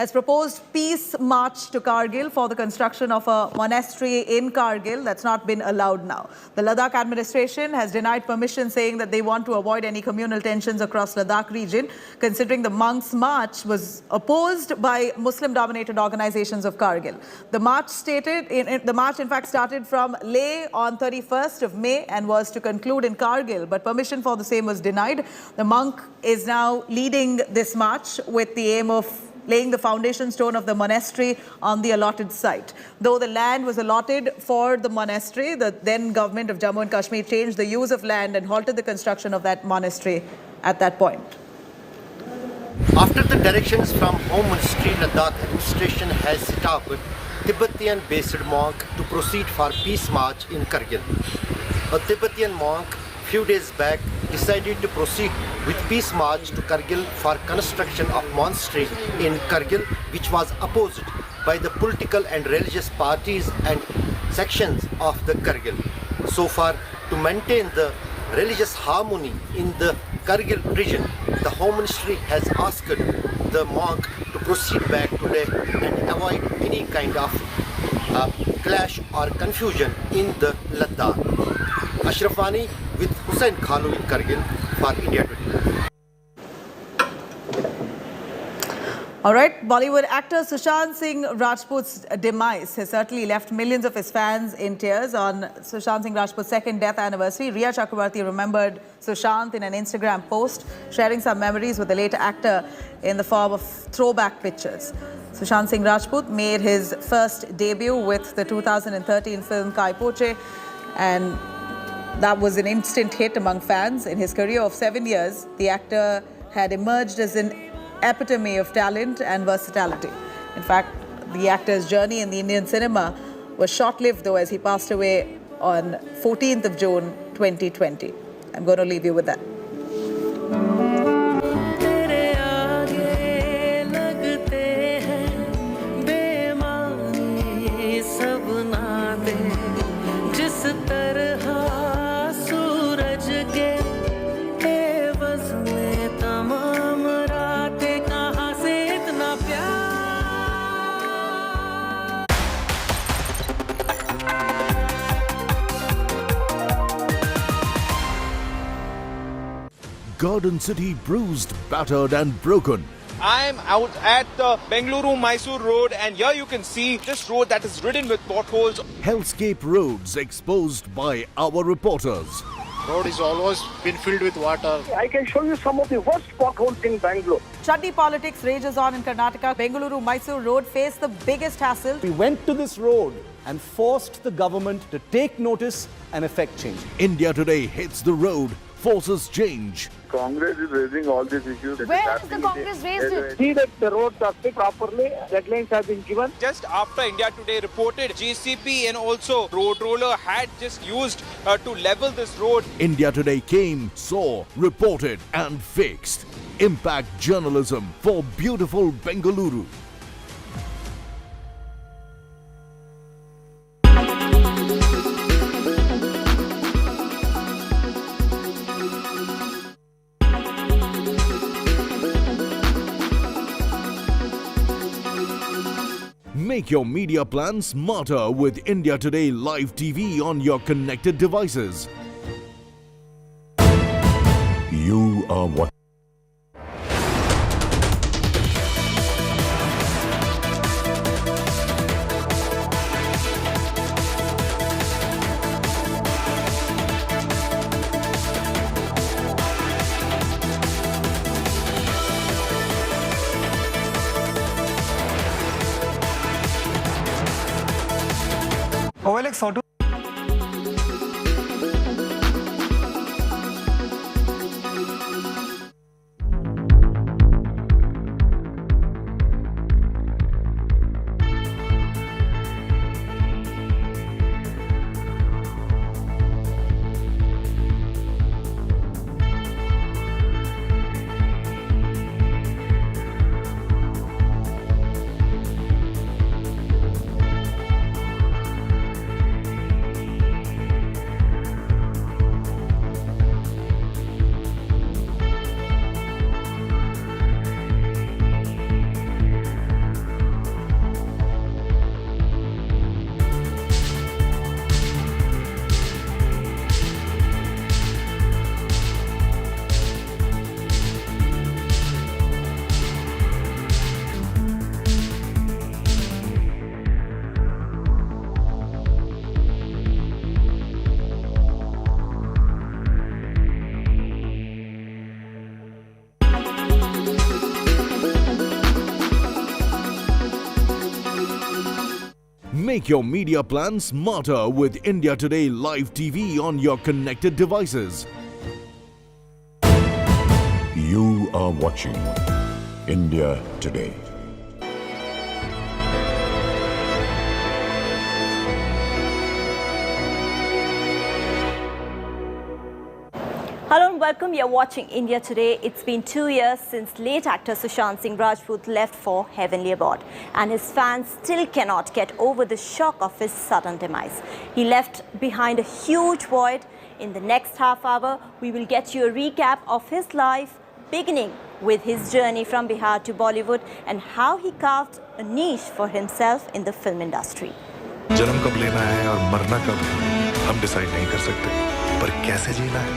has proposed peace march to Kargil for the construction of a monastery in Kargil. That's not been allowed now. The Ladakh administration has denied permission, saying that they want to avoid any communal tensions across Ladakh region, considering the monks' march was opposed by Muslim-dominated organizations of Kargil. The march in fact started from Leh on 31st of May and was to conclude in Kargil, but permission for the same was denied. The monk is now leading this march with the aim of laying the foundation stone of the monastery on the allotted site. Though the land was allotted for the monastery, the then government of Jammu and Kashmir changed the use of land and halted the construction of that monastery at that point. After the directions from Home Ministry, Ladakh administration has set up Tibetan-based monk to proceed for peace march in Kargil. A Tibetan monk few days back decided to proceed with peace march to Kargil for construction of monastery in Kargil, which was opposed by the political and religious parties and sections of the Kargil. So far, to maintain the religious harmony in the Kargil region, the Home Ministry has asked the monk to proceed back today and avoid any kind of clash or confusion in the Ladakh. Ashrafani with Hussain Khalu in Kargil for India Today. All right, Bollywood actor Sushant Singh Rajput's demise has certainly left millions of his fans in tears. On Sushant Singh Rajput's second death anniversary, Riya Chakrabarti remembered Sushant in an Instagram post, sharing some memories with the late actor in the form of throwback pictures. Sushant Singh Rajput made his first debut with the 2013 film Kai Poche, and that was an instant hit among fans. In his career of 7 years, the actor had emerged as an epitome of talent and versatility. In fact, the actor's journey in the Indian cinema was short-lived, though, as he passed away on 14th of June 2020. I'm going to leave you with that. Garden City bruised, battered and broken. I'm out at the Bengaluru-Mysore road, and here you can see this road that is ridden with potholes. Hellscape roads exposed by our reporters. Road is always been filled with water. I can show you some of the worst potholes in Bangalore. Chutney politics rages on in Karnataka. Bengaluru-Mysore road faced the biggest hassle. We went to this road and forced the government to take notice and effect change. India Today hits the road, forces change. Congress is raising all these issues. Where has the Congress raised it? See that the roads are fixed properly, deadlines have been given. Just after India Today reported, JCP and also road roller had just used to level this road. India Today came, saw, reported and fixed. Impact journalism for beautiful Bengaluru. Make your media plan smarter with India Today Live TV on your connected devices. You are what? OLX Auto. Make your media plan smarter with India Today Live TV on your connected devices. You are watching India Today. Hello and welcome. You're watching India Today. It's been 2 years since late actor Sushant Singh Rajput left for heavenly abode, and his fans still cannot get over the shock of his sudden demise. He left behind a huge void. In the next half hour, we will get you a recap of his life, beginning with his journey from Bihar to Bollywood and how he carved a niche for himself in the film industry. जन्म कब लेना है और मरना कब हम decide नहीं कर सकते, पर कैसे जीना है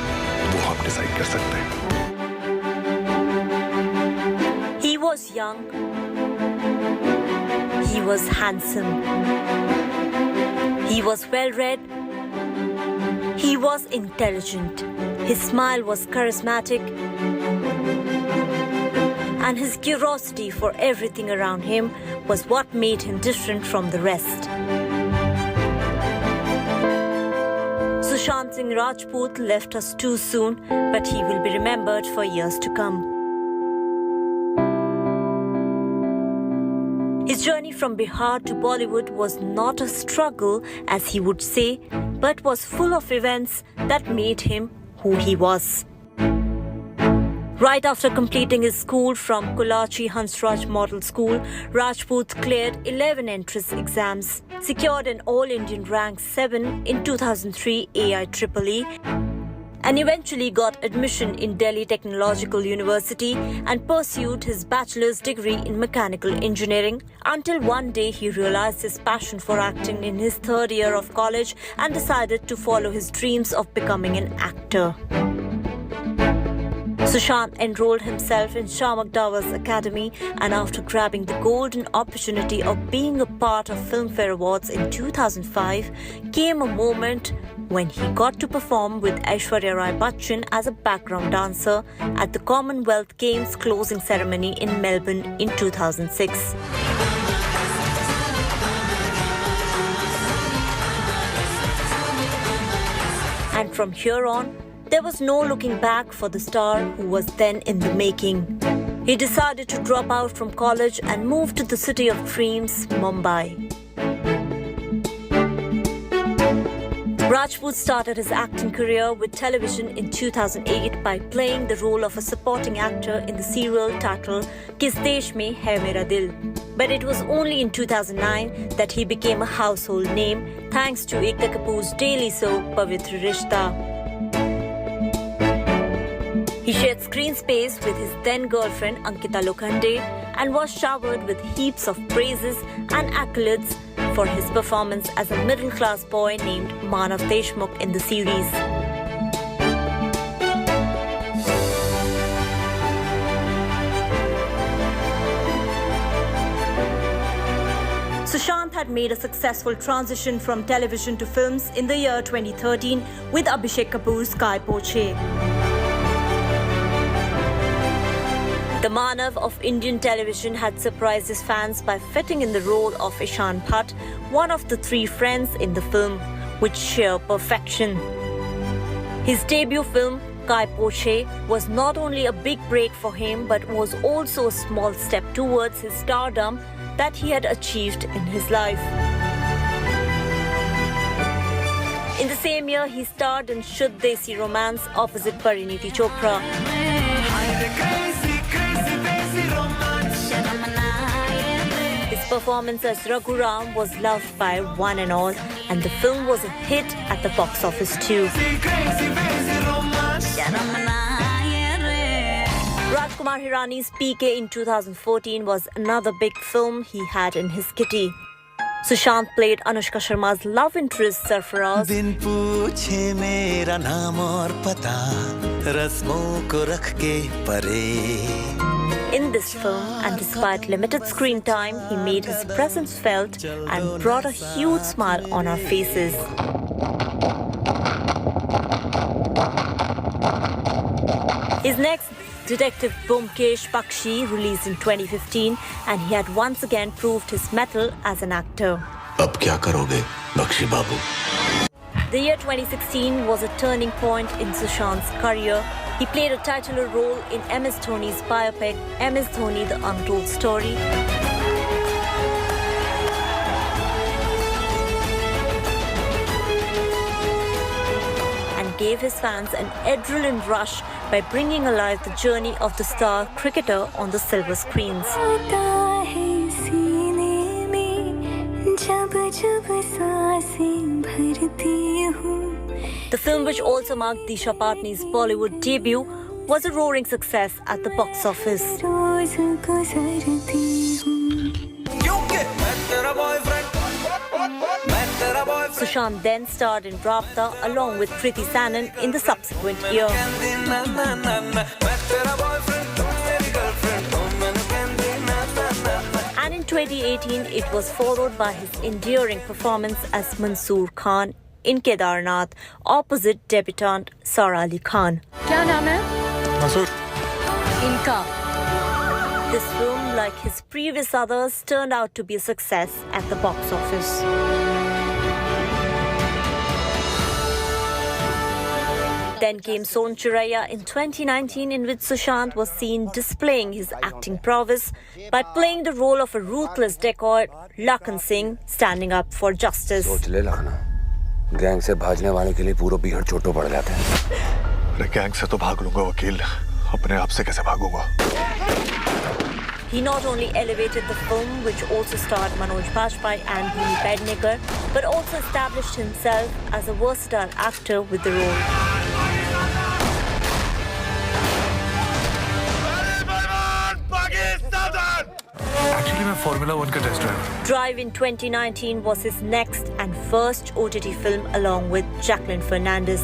वो हम डिसाइड कर सकते हैं. He was young. He was handsome. He was well-read. He was intelligent. His smile was charismatic. And his curiosity for everything around him was what made him different from the rest. Sushant Singh Rajput left us too soon, but he will be remembered for years to come. His journey from Bihar to Bollywood was not a struggle, as he would say, but was full of events that made him who he was. Right after completing his school from Kolachi Hansraj Model School, Rajput cleared 11 entrance exams, secured an All-Indian rank 7 in 2003 AIEEE, and eventually got admission in Delhi Technological University and pursued his bachelor's degree in mechanical engineering until one day he realized his passion for acting in his third year of college and decided to follow his dreams of becoming an actor. Sushant enrolled himself in Shamak Dawar's academy, and after grabbing the golden opportunity of being a part of Filmfare Awards in 2005, came a moment when he got to perform with Aishwarya Rai Bachchan as a background dancer at the Commonwealth Games closing ceremony in Melbourne in 2006. And from here on, there was no looking back for the star who was then in the making. He decided to drop out from college and move to the city of dreams, Mumbai. Rajput started his acting career with television in 2008 by playing the role of a supporting actor in the serial titled Kis Desh Mein Hai Mera Dil. But it was only in 2009 that he became a household name thanks to Ekta Kapoor's daily soap Pavitra Rishta. He shared screen space with his then-girlfriend Ankita Lokhande and was showered with heaps of praises and accolades for his performance as a middle-class boy named Manav Deshmukh in the series. Sushant had made a successful transition from television to films in the year 2013 with Abhishek Kapoor's Kai Poche. The Manav of Indian television had surprised his fans by fitting in the role of Ishan Bhatt, one of the three friends in the film, with sheer perfection. His debut film, Kai Poche, was not only a big break for him but was also a small step towards his stardom that he had achieved in his life. In the same year, he starred in Shuddh Desi Romance opposite Pariniti Chopra. His performance as Raghuram was loved by one and all, and the film was a hit at the box office too. Rajkumar Hirani's PK in 2014 was another big film he had in his kitty. Sushant played Anushka Sharma's love interest Sarfaraz. दिन पूछे मेरा नाम और पता रस्मों को रख के परे. In this film, and despite limited screen time, he made his presence felt and brought a huge smile on our faces. His next Detective Byomkesh Bakshi released in 2015, and he had once again proved his mettle as an actor. अब क्या करोगे, बख्शी बाबू? The year 2016 was a turning point in Sushant's career. He played a titular role in MS Dhoni's biopic, MS Dhoni: The Untold Story. And gave his fans an adrenaline rush by bringing alive the journey of the star cricketer on the silver screens. The film, which also marked Disha Patni's Bollywood debut, was a roaring success at the box office. Sushant then starred in Rabta along with Kriti Sanon in the subsequent year. And in 2018, it was followed by his endearing performance as Mansoor Khan in Kedarnath, opposite debutant Sara Ali Khan. क्या नाम है? Mansoor. इनका. This film, like his previous others, turned out to be a success at the box office. Then came Son Churaiya in 2019, in which Sushant was seen displaying his acting prowess by playing the role of a ruthless dacoit, Lakhan Singh, standing up for justice. Gang से भागने वाले के लिए पूरा पीहड़ छोटो पड़ जाता है। अरे गैंग से तो भाग लूंगा वकील, अपने आप से कैसे भागूंगा? He not only elevated the film, which also starred Manoj Bajpayee and Bhumi Pednekar, but also established himself as a versatile actor with the role. Actually, मैं Formula 1 का test driver. Drive in 2019 was his next and first OTT film along with Jacqueline Fernandez.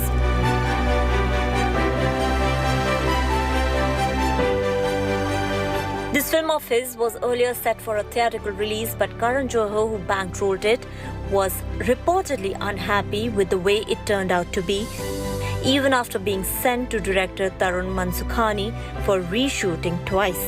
This film of his was earlier set for a theatrical release, but Karan Johar, who bankrolled it, was reportedly unhappy with the way it turned out to be, even after being sent to director Tarun Mansukhani for reshooting twice.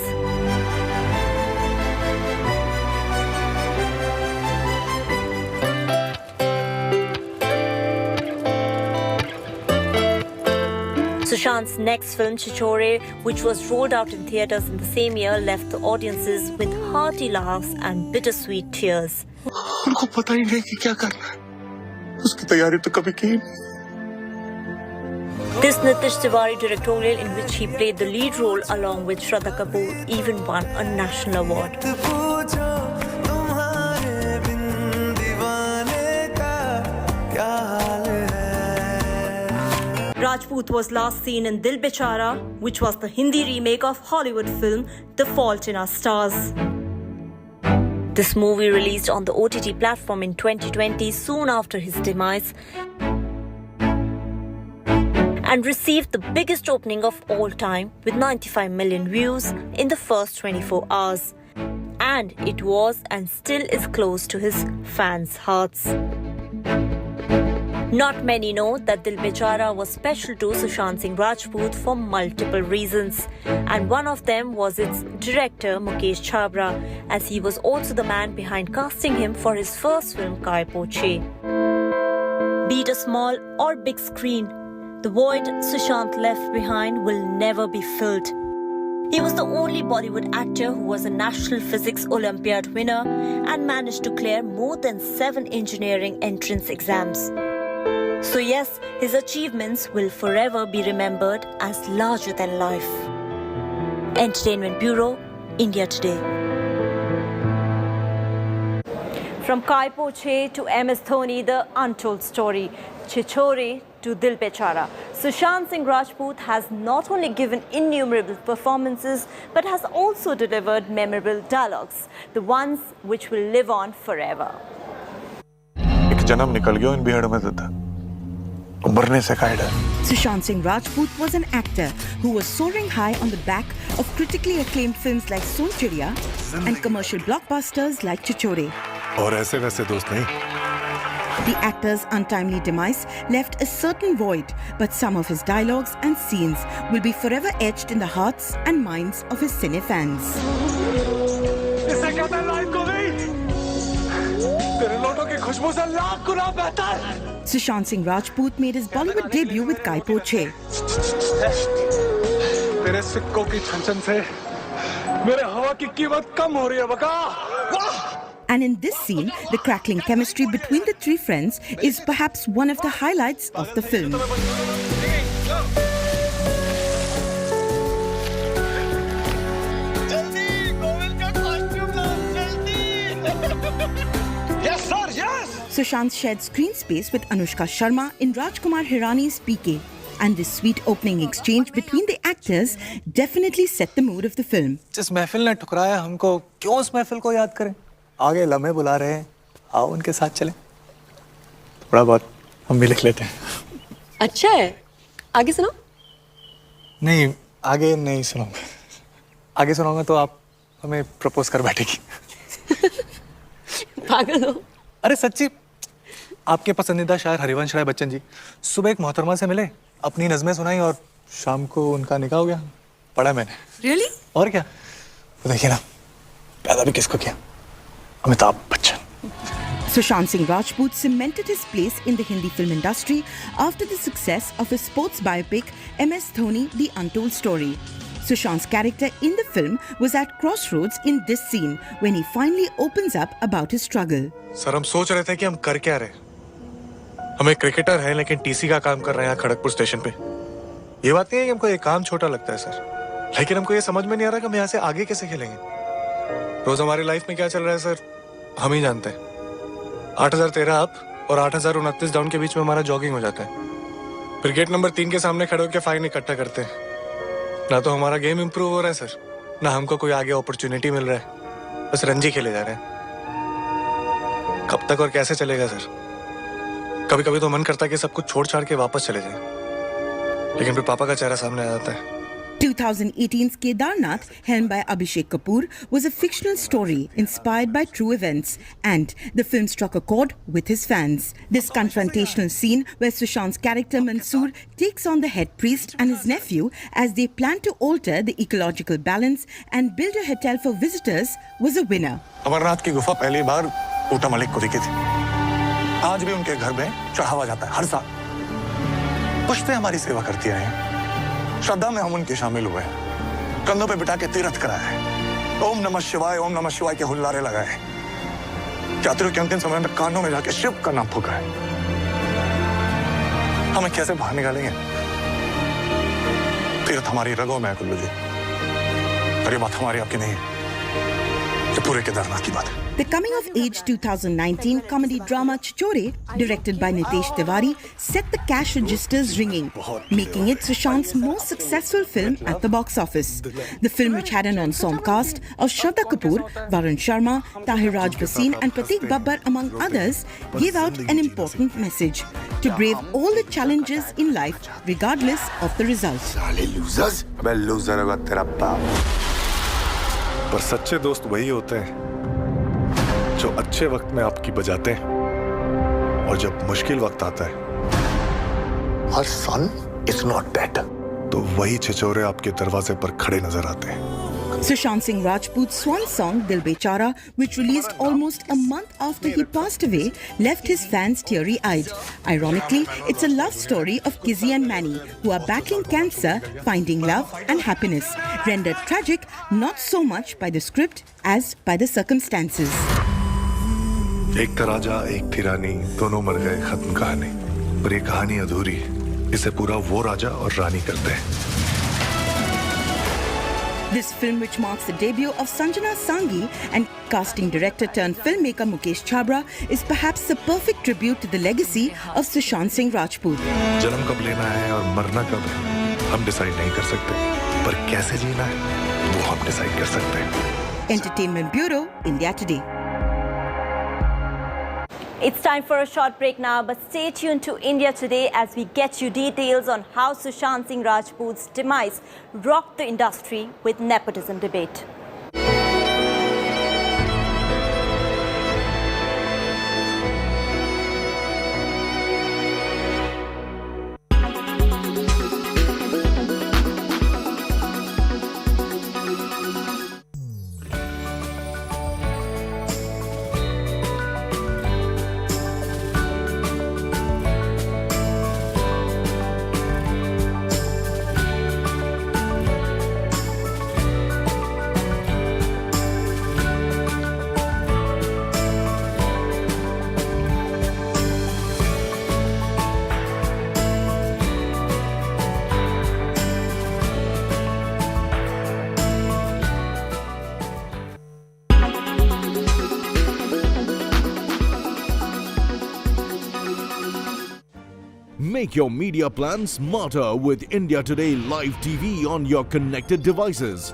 Sushant's next film, Chichore, which was rolled out in theatres in the same year, left the audiences with hearty laughs and bittersweet tears. उनको पता ही नहीं कि क्या करना है। उसकी तैयारी तो कभी की नहीं। This Nitish Tiwari directorial, in which he played the lead role along with Shraddha Kapoor, even won a national award. Rajput was last seen in Dil Bechara, which was the Hindi remake of Hollywood film The Fault in Our Stars. This movie released on the OTT platform in 2020, soon after his demise, and received the biggest opening of all time with 95 million views in the first 24 hours. And it was and still is close to his fans' hearts. Not many know that Dil Bechara was special to Sushant Singh Rajput for multiple reasons, and one of them was its director Mukesh Chhabra, as he was also the man behind casting him for his first film Kai Po Che. Be it a small or big screen, the void Sushant left behind will never be filled. He was the only Bollywood actor who was a National Physics Olympiad winner and managed to clear more than 7 engineering entrance exams. So yes, his achievements will forever be remembered as larger than life. Entertainment Bureau, India Today. From Kai Po Che to MS Dhoni, the untold story. Chichore to Dil Bechara. Sushant Singh Rajput has not only given innumerable performances, but has also delivered memorable dialogues, the ones which will live on forever. एक जन्म निकल गया इन बिहाड़ में था। मरने से काहे डर? Sushant Singh Rajput was an actor who was soaring high on the back of critically acclaimed films like Son Churaiya and commercial blockbusters like Chichore. और ऐसे वैसे दोस्त नहीं। The actor's untimely demise left a certain void, but some of his dialogues and scenes will be forever etched in the hearts and minds of his cine fans. इसे कहते हैं life को नहीं, तेरे लौटों की खुशबू से लाख गुना बेहतर। Sushant Singh Rajput made his Bollywood debut with Kai Po Che. तेरे सिक्कों की छन-छन से मेरे हवा की कीमत कम हो रही है बका। And in this scene, the crackling chemistry between the three friends is perhaps one of the highlights of the film. Sushant shared screen space with Anushka Sharma in Rajkumar Hirani's PK. And this sweet opening exchange between the actors definitely set the mood of the film. जिस महफिल ने ठुकराया हमको, क्यों उस महफिल को याद करें? आगे लम्हे बुला रहे हैं, आओ उनके साथ चलें। थोड़ा बहुत हम भी लिख लेते हैं। अच्छा है, आगे सुनो। नहीं, आगे नहीं सुनाऊंगा। आगे सुनाऊंगा तो आप हमें प्रपोज कर बैठेगी। पागल हो? अरे सच्ची, आपके पसंदीदा शायर हरिवंश राय बच्चन जी सुबह एक मोहतरमा से मिले, अपनी नज़में सुनाई और शाम को उनका निकाह हो गया। पढ़ा मैंने। Really? और क्या? तो देखिए ना, पैदा भी किसको किया? Amitabh Bachchan. Sushant Singh Rajput cemented his place in the Hindi film industry after the success of his sports biopic MS Dhoni: The Untold Story. Sushant's character in the film was at crossroads in this scene when he finally opens up about his struggle. Sir, हम सोच रहे थे कि हम कर क्या रहे। हम एक क्रिकेटर हैं लेकिन टीसी का काम कर रहे हैं खड़गपुर स्टेशन पे। ये बात नहीं है कि हमको ये काम छोटा लगता है सर, लेकिन हमको ये समझ में नहीं आ रहा कि हम यहाँ से आगे कैसे खेलेंगे। रोज हमारी लाइफ में क्या चल रहा है सर, हम ही जानते हैं। 8013 अप और 8029 डाउन के बीच में हमारा जॉगिंग हो जाता है। फिर गेट नंबर 3 के सामने खड़े होकर फाइन इकट्ठा करते हैं। ना तो हमारा गेम इंप्रूव हो रहा है सर, ना हमको कोई आगे अपॉर्चुनिटी मिल रहा है, बस रणजी खेले जा रहे हैं। कब तक और कैसे चलेगा सर? कभी कभी तो मन करता है कि सब कुछ छोड़ छाड़ के वापस चले जाए, लेकिन फिर पापा का चेहरा सामने आ जाता है। 2018's Kedarnath, helmed by Abhishek Kapoor, was a fictional story inspired by true events, and the film struck a chord with his fans. This confrontational scene where Sushant's character Mansoor takes on the head priest and his nephew as they plan to alter the ecological balance and build a hotel for visitors was a winner. Amarnath की गुफा पहली बार ऊटा मलिक को दिखी थी। आज भी उनके घर में चढ़ावा जाता है हर साल। पुश्तें हमारी सेवा करती रहे हैं, श्रद्धा में हम उनके शामिल हुए हैं, कंधों पे बिठा के तीर्थ कराया है, ओम नमः शिवाय के हुल्लारे लगाए, यात्रियों के अंतिम समय में कानों में जाके शिव का नाम फूका है। हमें कैसे बाहर निकालेंगे? तीर्थ हमारी रगों में है कुल्लू जी, और ये बात हमारी आपकी नहीं है, ये पूरे केदारनाथ की बात है। The coming-of-age 2019 comedy drama Chichore, directed by Nitesh Tiwari, set the cash registers ringing, making it Sushant's most successful film at the box office. The film, which had an ensemble cast of Shraddha Kapoor, Varun Sharma, Tahir Raj Bhasin and Pratik Babbar among others, gave out an important message: to brave all the challenges in life regardless of the results. losers? अबे loser होगा तेरा बाप। पर सच्चे दोस्त वही होते हैं जो अच्छे वक्त में आपकी बजाते हैं, और जब मुश्किल वक्त आता है, our son is not dead, तो वही छिछोरे आपके दरवाजे पर खड़े नजर आते हैं। Sushant Singh Rajput's swan song Dil Bechara, which released almost a month after he passed away, left his fans teary-eyed. Ironically, it's a love story of Kizzy and Manny, who are battling cancer, finding love and happiness, rendered tragic not so much by the script as by the circumstances. एक था राजा, एक थी रानी, दोनों मर गए, खत्म कहानी। पर ये कहानी अधूरी है, इसे पूरा वो राजा और रानी करते हैं। This film, which marks the debut of Sanjana Sanghi and casting director turned filmmaker Mukesh Chhabra, is perhaps the perfect tribute to the legacy of Sushant Singh Rajput. जन्म कब लेना है और मरना कब है, हम डिसाइड नहीं कर सकते, पर कैसे जीना है, वो हम डिसाइड कर सकते हैं। Entertainment Bureau, India Today. It's time for a short break now, but stay tuned to India Today as we get you details on how Sushant Singh Rajput's demise rocked the industry with nepotism debate. Make your media plan smarter with India Today Live TV on your connected devices.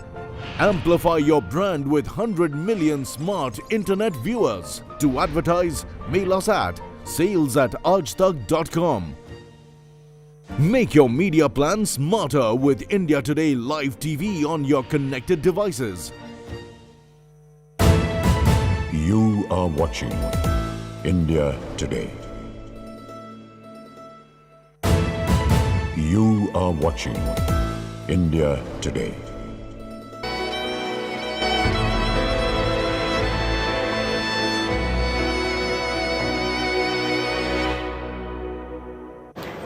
Amplify your brand with 100 million smart internet viewers. To advertise, mail us at sales@aajtak.com. Make your media plan smarter with India Today Live TV on your connected devices. You are watching India Today. You are watching India Today.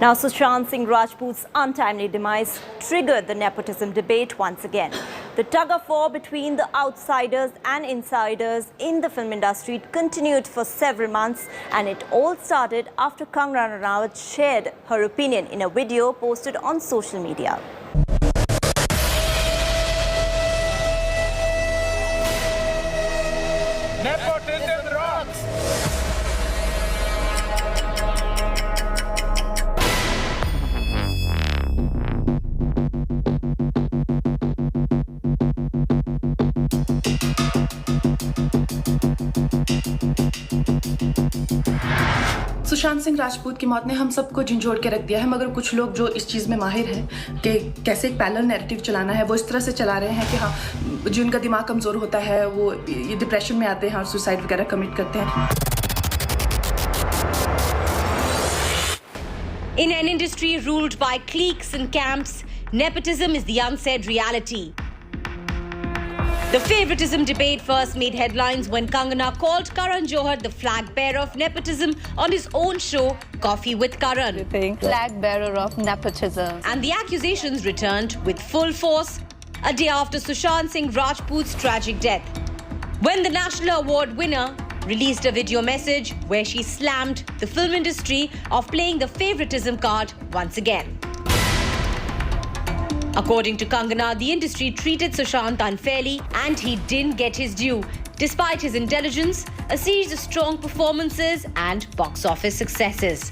Now, Sushant Singh Rajput's untimely demise triggered the nepotism debate once again. The tug-of-war between the outsiders and insiders in the film industry continued for several months, and it all started after Kangana Ranaut shared her opinion in a video posted on social media. Nepotism rocks! Sushant Singh Rajput की मौत ने हम सबको झंझोड़ के रख दिया है, मगर कुछ लोग जो इस चीज़ में माहिर हैं कि कैसे एक पैरेलल नैरेटिव चलाना है, वो इस तरह से चला रहे हैं कि हाँ, जो उनका दिमाग कमज़ोर होता है वो ये डिप्रेशन में आते हैं और सुसाइड वगैरह कमिट करते हैं. In an industry ruled by cliques and camps, nepotism is the unsaid reality. The favoritism debate first made headlines when Kangana called Karan Johar the flag bearer of nepotism on his own show, Coffee with Karan. Flag bearer of nepotism. And the accusations returned with full force a day after Sushant Singh Rajput's tragic death, when the National Award winner released a video message where she slammed the film industry of playing the favoritism card once again. According to Kangana, the industry treated Sushant unfairly and he didn't get his due, despite his intelligence, a series of strong performances and box office successes.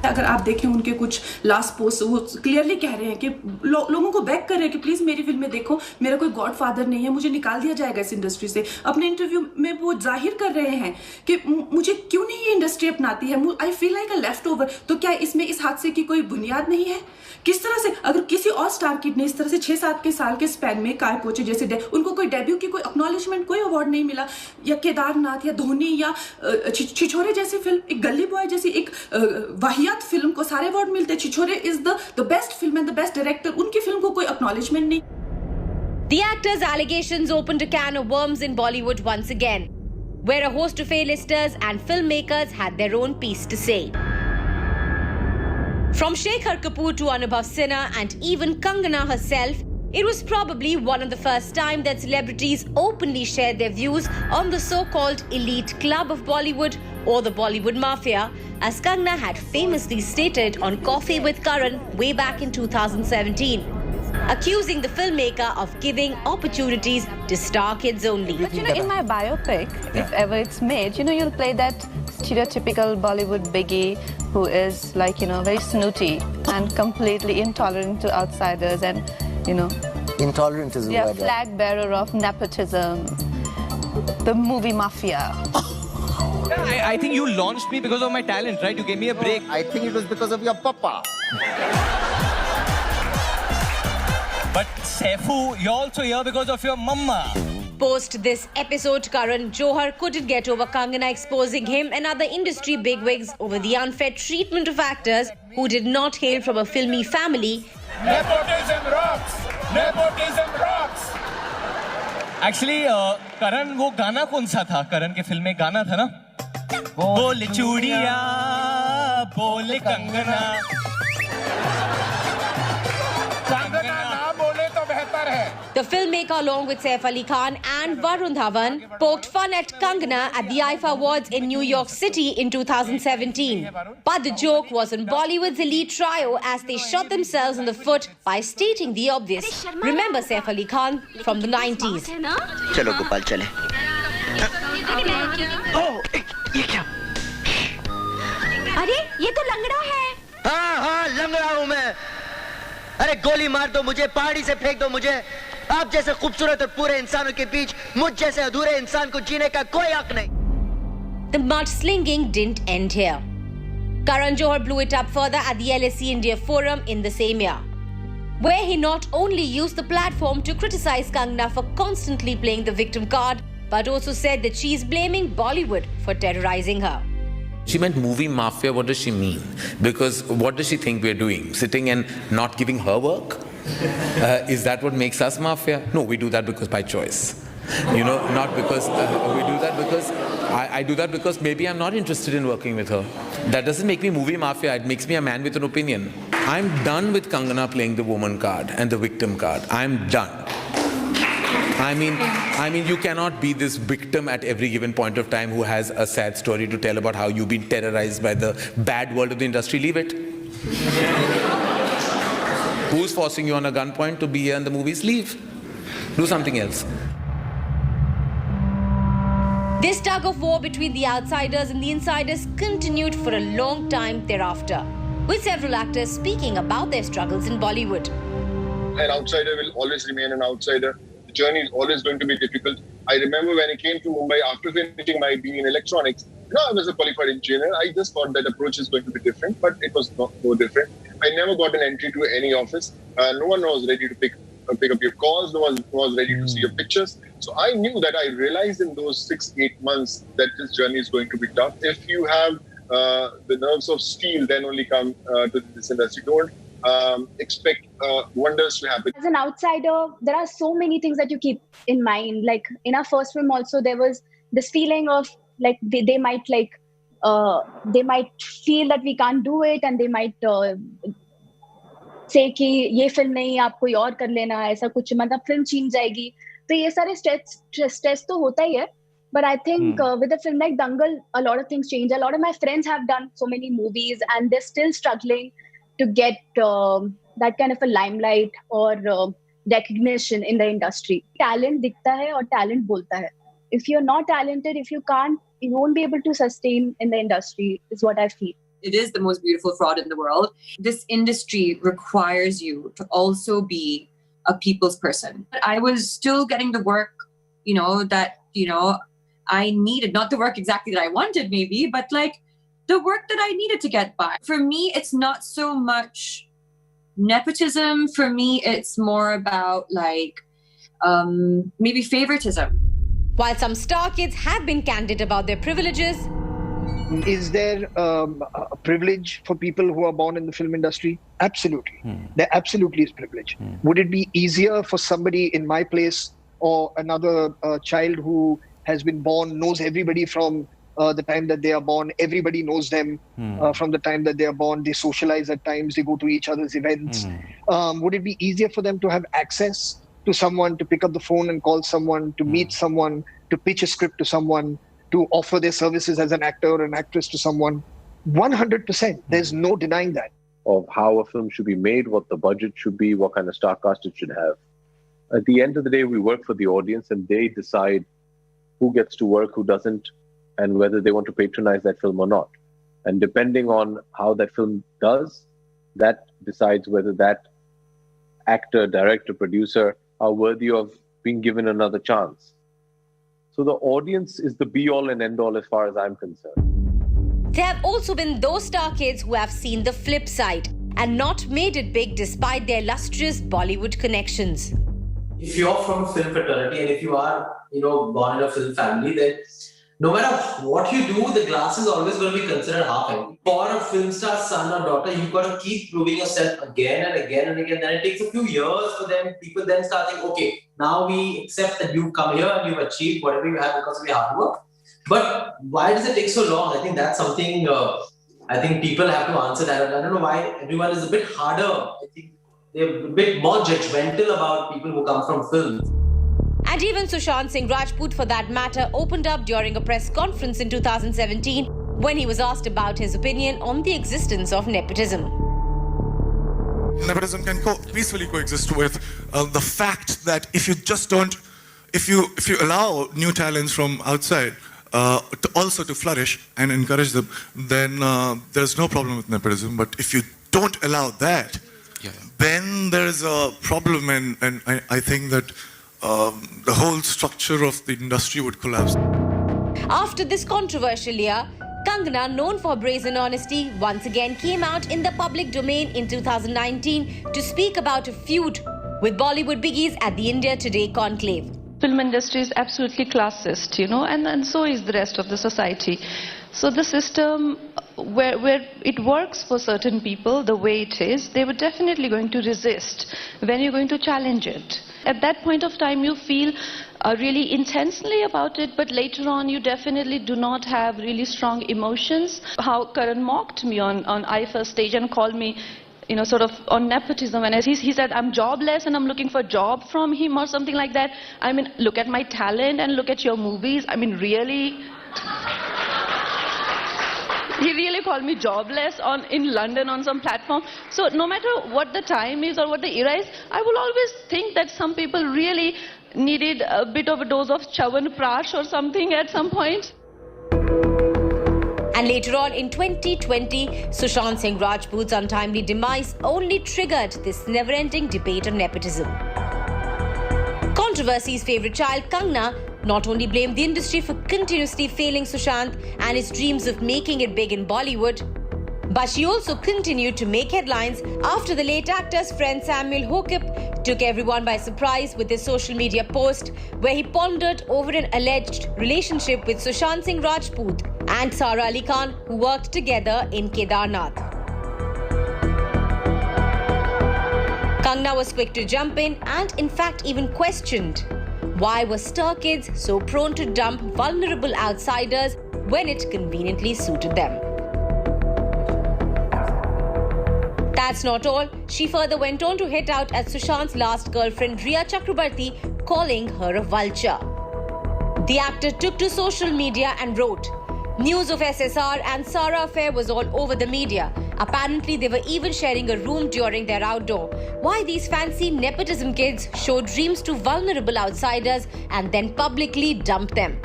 अगर आप देखें उनके कुछ last post, वो clearly कह रहे हैं कि लोगों को बैक कर रहे हैं कि प्लीज मेरी फिल्म में देखो, मेरा कोई गॉडफादर नहीं है, मुझे निकाल दिया जाएगा इस इंडस्ट्री से. अपने इंटरव्यू में वो जाहिर कर रहे हैं कि मुझे क्यों नहीं ये इंडस्ट्री अपनाती है, I feel like a left over. तो क्या इसमें इस हादसे की कोई बुनियाद नहीं है? किस तरह से अगर किसी और स्टार किड ने इस तरह से 6-7 के साल के स्पैन में काय पोचे जैसे उनको कोई डेब्यू की कोई एक्नॉलेजमेंट, कोई अवार्ड नहीं मिला, या केदारनाथ या धोनी या छिछोरे जैसी फिल्म, एक गली बॉय जैसी एक वाहियात फिल्म को सारे अवार्ड मिलते, Chhichhore is the best film and the best director, उनकी फिल्म को कोई एक्नॉलेजमेंट नहीं. The actor's allegations opened a can of worms in Bollywood once again, where a host of A-listers and filmmakers had their own piece to say. From Shekhar Kapoor to Anubhav Sinha and even Kangana herself, it was probably one of the first time that celebrities openly shared their views on the so-called elite club of Bollywood or the Bollywood mafia, as Kangana had famously stated on Coffee with Karan way back in 2017, accusing the filmmaker of giving opportunities to star kids only. But in my biopic, if ever it's made, you'll play that stereotypical Bollywood biggie who is very snooty and completely intolerant to outsiders and, Intolerant is a yeah, word. Flag bearer of nepotism, the movie mafia. I think you launched me because of my talent, right? You gave me a break. I think it was because of your papa. But Saifu, you're also here because of your mama. Post this episode, Karan Johar couldn't get over Kangana exposing him and other industry bigwigs over the unfair treatment of actors who did not hail from a filmy family. Nepotism rocks! Nepotism rocks! Actually, Karan, वो गाना कौन सा था? Karan के film में गाना था ना? बोल चूड़िया, बोल Kangana. The filmmaker, along with Saif Ali Khan and Varun Dhawan, poked fun at Kangana at the IFA Awards in New York City in 2017. But the joke was on Bollywood's elite trio as they shot themselves in the foot by stating the obvious. Remember Saif Ali Khan from the 90s. चलो गोपाल चले. अरे ये तो लंगड़ा है. अरे गोली मार दो मुझे, पहाड़ी से फेंक दो मुझे, आप जैसे खूबसूरत और पूरे इंसानों के बीच मुझ जैसे अधूरे इंसान को जीने का कोई हक नहीं। The mudslinging didn't end here. Karan Johar blew it up further at the LSE India Forum in the same year, where he not only used the platform to criticize Kangana for constantly playing the victim card, but also said that she's blaming Bollywood for terrorizing her. She meant movie mafia. What does she mean? Because what does she think we're doing? Sitting and not giving her work? Is that what makes us mafia? No, we do that because by choice. You know, not because we do that because I do that because maybe I'm not interested in working with her. That doesn't make me movie mafia. It makes me a man with an opinion. I'm done with Kangana playing the woman card and the victim card. I'm done. I mean, you cannot be this victim at every given point of time who has a sad story to tell about how you've been terrorized by the bad world of the industry. Leave it. Who's forcing you on a gunpoint to be here in the movies? Leave. Do something else. This tug of war between the outsiders and the insiders continued for a long time thereafter, with several actors speaking about their struggles in Bollywood. An outsider will always remain an outsider. The journey is always going to be difficult. I remember when I came to Mumbai after finishing my BE in electronics, I was a qualified engineer. I just thought that approach is going to be different, but it was not so different. I never got an entry to any office. No one was ready to pick up your calls. No one was ready to see your pictures. So I knew that I realized in those 6-8 months that this journey is going to be tough. If you have the nerves of steel, then only come to this industry. Don't expect wonders to happen. As an outsider, there are so many things that you keep in mind. Like in our first film also, there was this feeling of like they might feel that we can't do it, and they might say कि ये film नहीं, आप कोई और कर लेना, ऐसा कुछ, मतलब फिल्म छीन जाएगी. तो ये सारे stress तो होता ही है. But I think with a film like Dangal, a lot of things change. A lot of my friends have done so many movies and they're still struggling to get that kind of a limelight or recognition in the industry. Talent दिखता है और talent बोलता है. If you're not talented, if you can't, you won't be able to sustain in the industry, is what I feel. It is the most beautiful fraud in the world. This industry requires you to also be a people's person. But I was still getting the work, that, I needed, not the work exactly that I wanted maybe, but like the work that I needed to get by. For me, it's not so much nepotism. For me, it's more about like maybe favoritism. While some star kids have been candid about their privileges, is there a privilege for people who are born in the film industry? Absolutely. There absolutely is privilege. Would it be easier for somebody in my place or another child who has been born, knows everybody from the time that they are born, everybody knows them from the time that they are born, they socialize at times, they go to each other's events. Would it be easier for them to have access to someone, to pick up the phone and call someone, to meet someone, to pitch a script to someone, to offer their services as an actor or an actress to someone? 100%. There's no denying that. Of how a film should be made, what the budget should be, what kind of star cast it should have. At the end of the day, we work for the audience and they decide who gets to work, who doesn't, and whether they want to patronize that film or not. And depending on how that film does, that decides whether that actor, director, producer are worthy of being given another chance. So the audience is the be-all and end-all as far as I'm concerned. There have also been those star kids who have seen the flip side and not made it big despite their illustrious Bollywood connections. If you're from film fraternity and if you are, born in a film family, then no matter what you do, the glass is always going to be considered half empty. For a film star son or daughter, you've got to keep proving yourself again and again and again. Then it takes a few years for them. People then start thinking, okay, now we accept that you've come here and you've achieved whatever you have because of your hard work. But why does it take so long? I think that's something I think people have to answer that. I don't know why everyone is a bit harder. I think they're a bit more judgmental about people who come from film. And even Sushant Singh Rajput, for that matter, opened up during a press conference in 2017 when he was asked about his opinion on the existence of nepotism. Nepotism can peacefully coexist with the fact that if you allow new talents from outside to flourish and encourage them, then there's no problem with nepotism. But if you don't allow that, then there's a problem, and I think that the whole structure of the industry would collapse. After this controversial year, Kangana, known for brazen honesty, once again came out in the public domain in 2019 to speak about a feud with Bollywood biggies at the India Today conclave. Film industry is absolutely classist, and so is the rest of the society. So the system where it works for certain people the way it is, they were definitely going to resist when you're going to challenge it. At that point of time, you feel really intensely about it, but later on, you definitely do not have really strong emotions. How Karan mocked me on IFA stage and called me, sort of on nepotism, and he said, I'm jobless and I'm looking for a job from him or something like that. I mean, look at my talent and look at your movies. I mean, really? He really called me jobless in London on some platform. So no matter what the time is or what the era is, I will always think that some people really needed a bit of a dose of Chyawanprash or something at some point. And later on in 2020, Sushant Singh Rajput's untimely demise only triggered this never-ending debate on nepotism. Controversy's favourite child, Kangana, not only blamed the industry for continuously failing Sushant and his dreams of making it big in Bollywood, but she also continued to make headlines after the late actor's friend Samuel Hokip took everyone by surprise with his social media post where he pondered over an alleged relationship with Sushant Singh Rajput and Sara Ali Khan, who worked together in Kedarnath. Kangana was quick to jump in and in fact even questioned why were star kids so prone to dump vulnerable outsiders when it conveniently suited them. That's not all. She further went on to hit out at Sushant's last girlfriend Riya Chakrabarti, calling her a vulture. The actor took to social media and wrote, "News of SSR and Sara affair was all over the media. Apparently, they were even sharing a room during their outdoor. Why these fancy nepotism kids show dreams to vulnerable outsiders and then publicly dump them?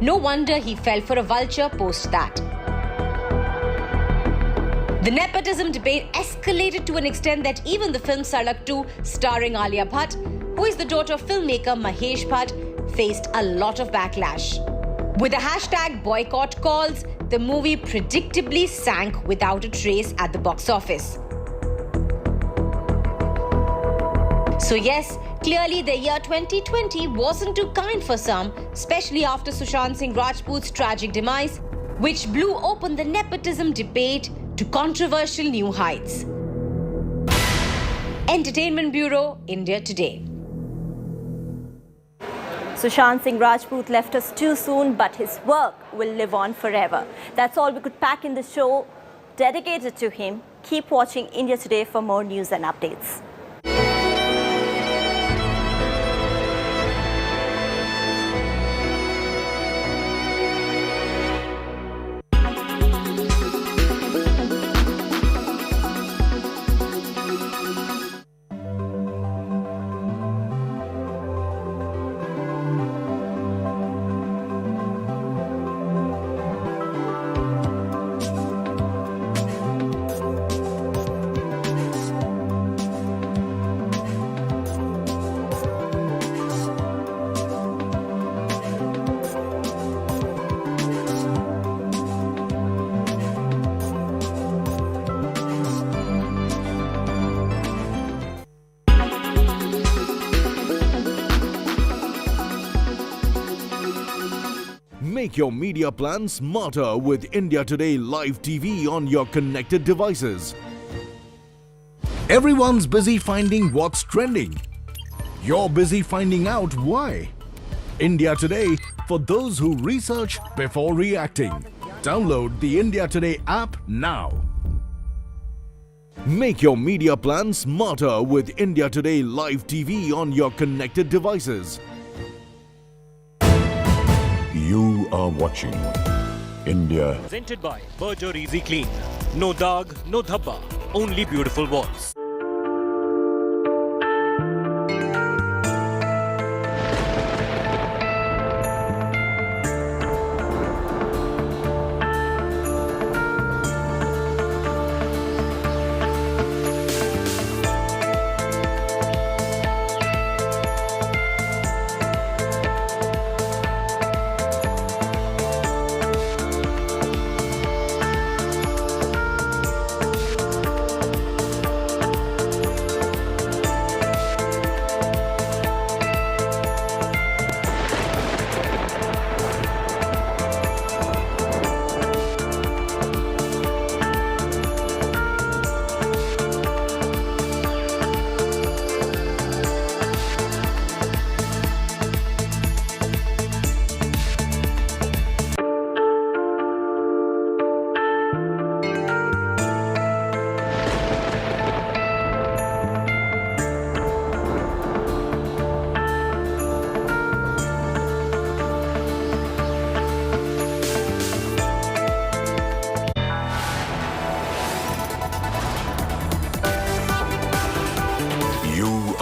No wonder he fell for a vulture post that." The nepotism debate escalated to an extent that even the film Sadak 2, starring Alia Bhatt, who is the daughter of filmmaker Mahesh Bhatt, faced a lot of backlash. With the hashtag boycott calls, the movie predictably sank without a trace at the box office. So yes, clearly the year 2020 wasn't too kind for some, especially after Sushant Singh Rajput's tragic demise, which blew open the nepotism debate to controversial new heights. Entertainment Bureau, India Today. Sushant Singh Rajput left us too soon, but his work will live on forever. That's all we could pack in the show dedicated to him. Keep watching India Today for more news and updates. Make your media plan smarter with India Today Live TV on your connected devices. Everyone's busy finding what's trending. You're busy finding out why. India Today, for those who research before reacting. Download the India Today app now. Make your media plan smarter with India Today Live TV on your connected devices. You are watching India. Presented by Berger Easy Clean. No dag, no dhabba, only beautiful walls.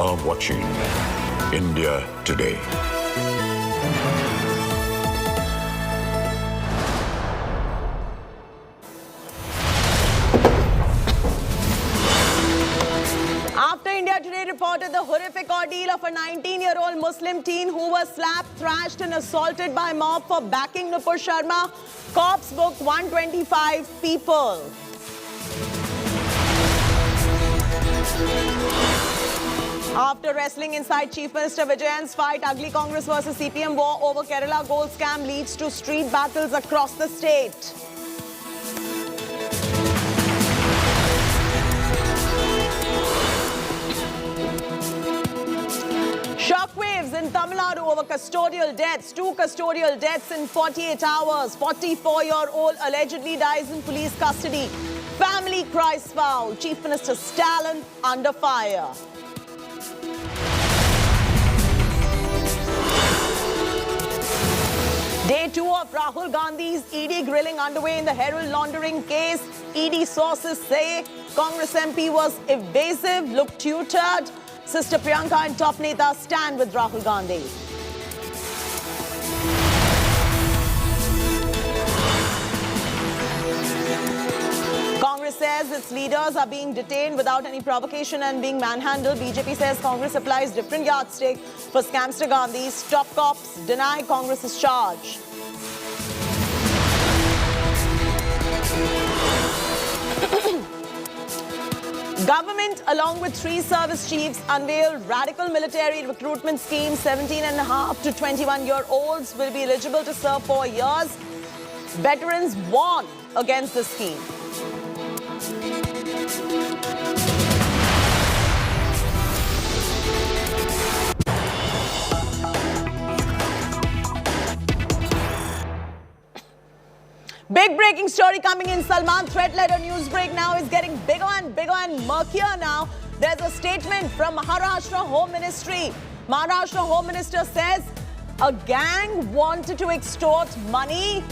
are watching India Today. After India Today reported the horrific ordeal of a 19-year-old Muslim teen who was slapped, thrashed and assaulted by mob for backing Nupur Sharma, cops booked 125 people. After wrestling inside Chief Minister Vijayan's fight, ugly Congress versus CPM war over Kerala gold scam leads to street battles across the state. Shockwaves in Tamil Nadu over custodial deaths. 2 custodial deaths in 48 hours. 44-year-old allegedly dies in police custody. Family cries foul. Chief Minister Stalin under fire. Day 2 of Rahul Gandhi's ED grilling underway in the Herald-laundering case. ED sources say Congress MP was evasive, looked tutored. Sister Priyanka and top Neta stand with Rahul Gandhi. Congress says its leaders are being detained without any provocation and being manhandled. BJP says Congress applies different yardstick for scamster Gandhis. Top cops deny Congress's charge. Government, along with 3 service chiefs, unveiled radical military recruitment scheme. 17.5 to 21-year-olds will be eligible to serve 4 years. Veterans warn against the scheme. Big breaking story coming in. Salman threat letter news break now is getting bigger and murkier now. There's a statement from Maharashtra Home Ministry. Maharashtra Home Minister says a gang wanted to extort money.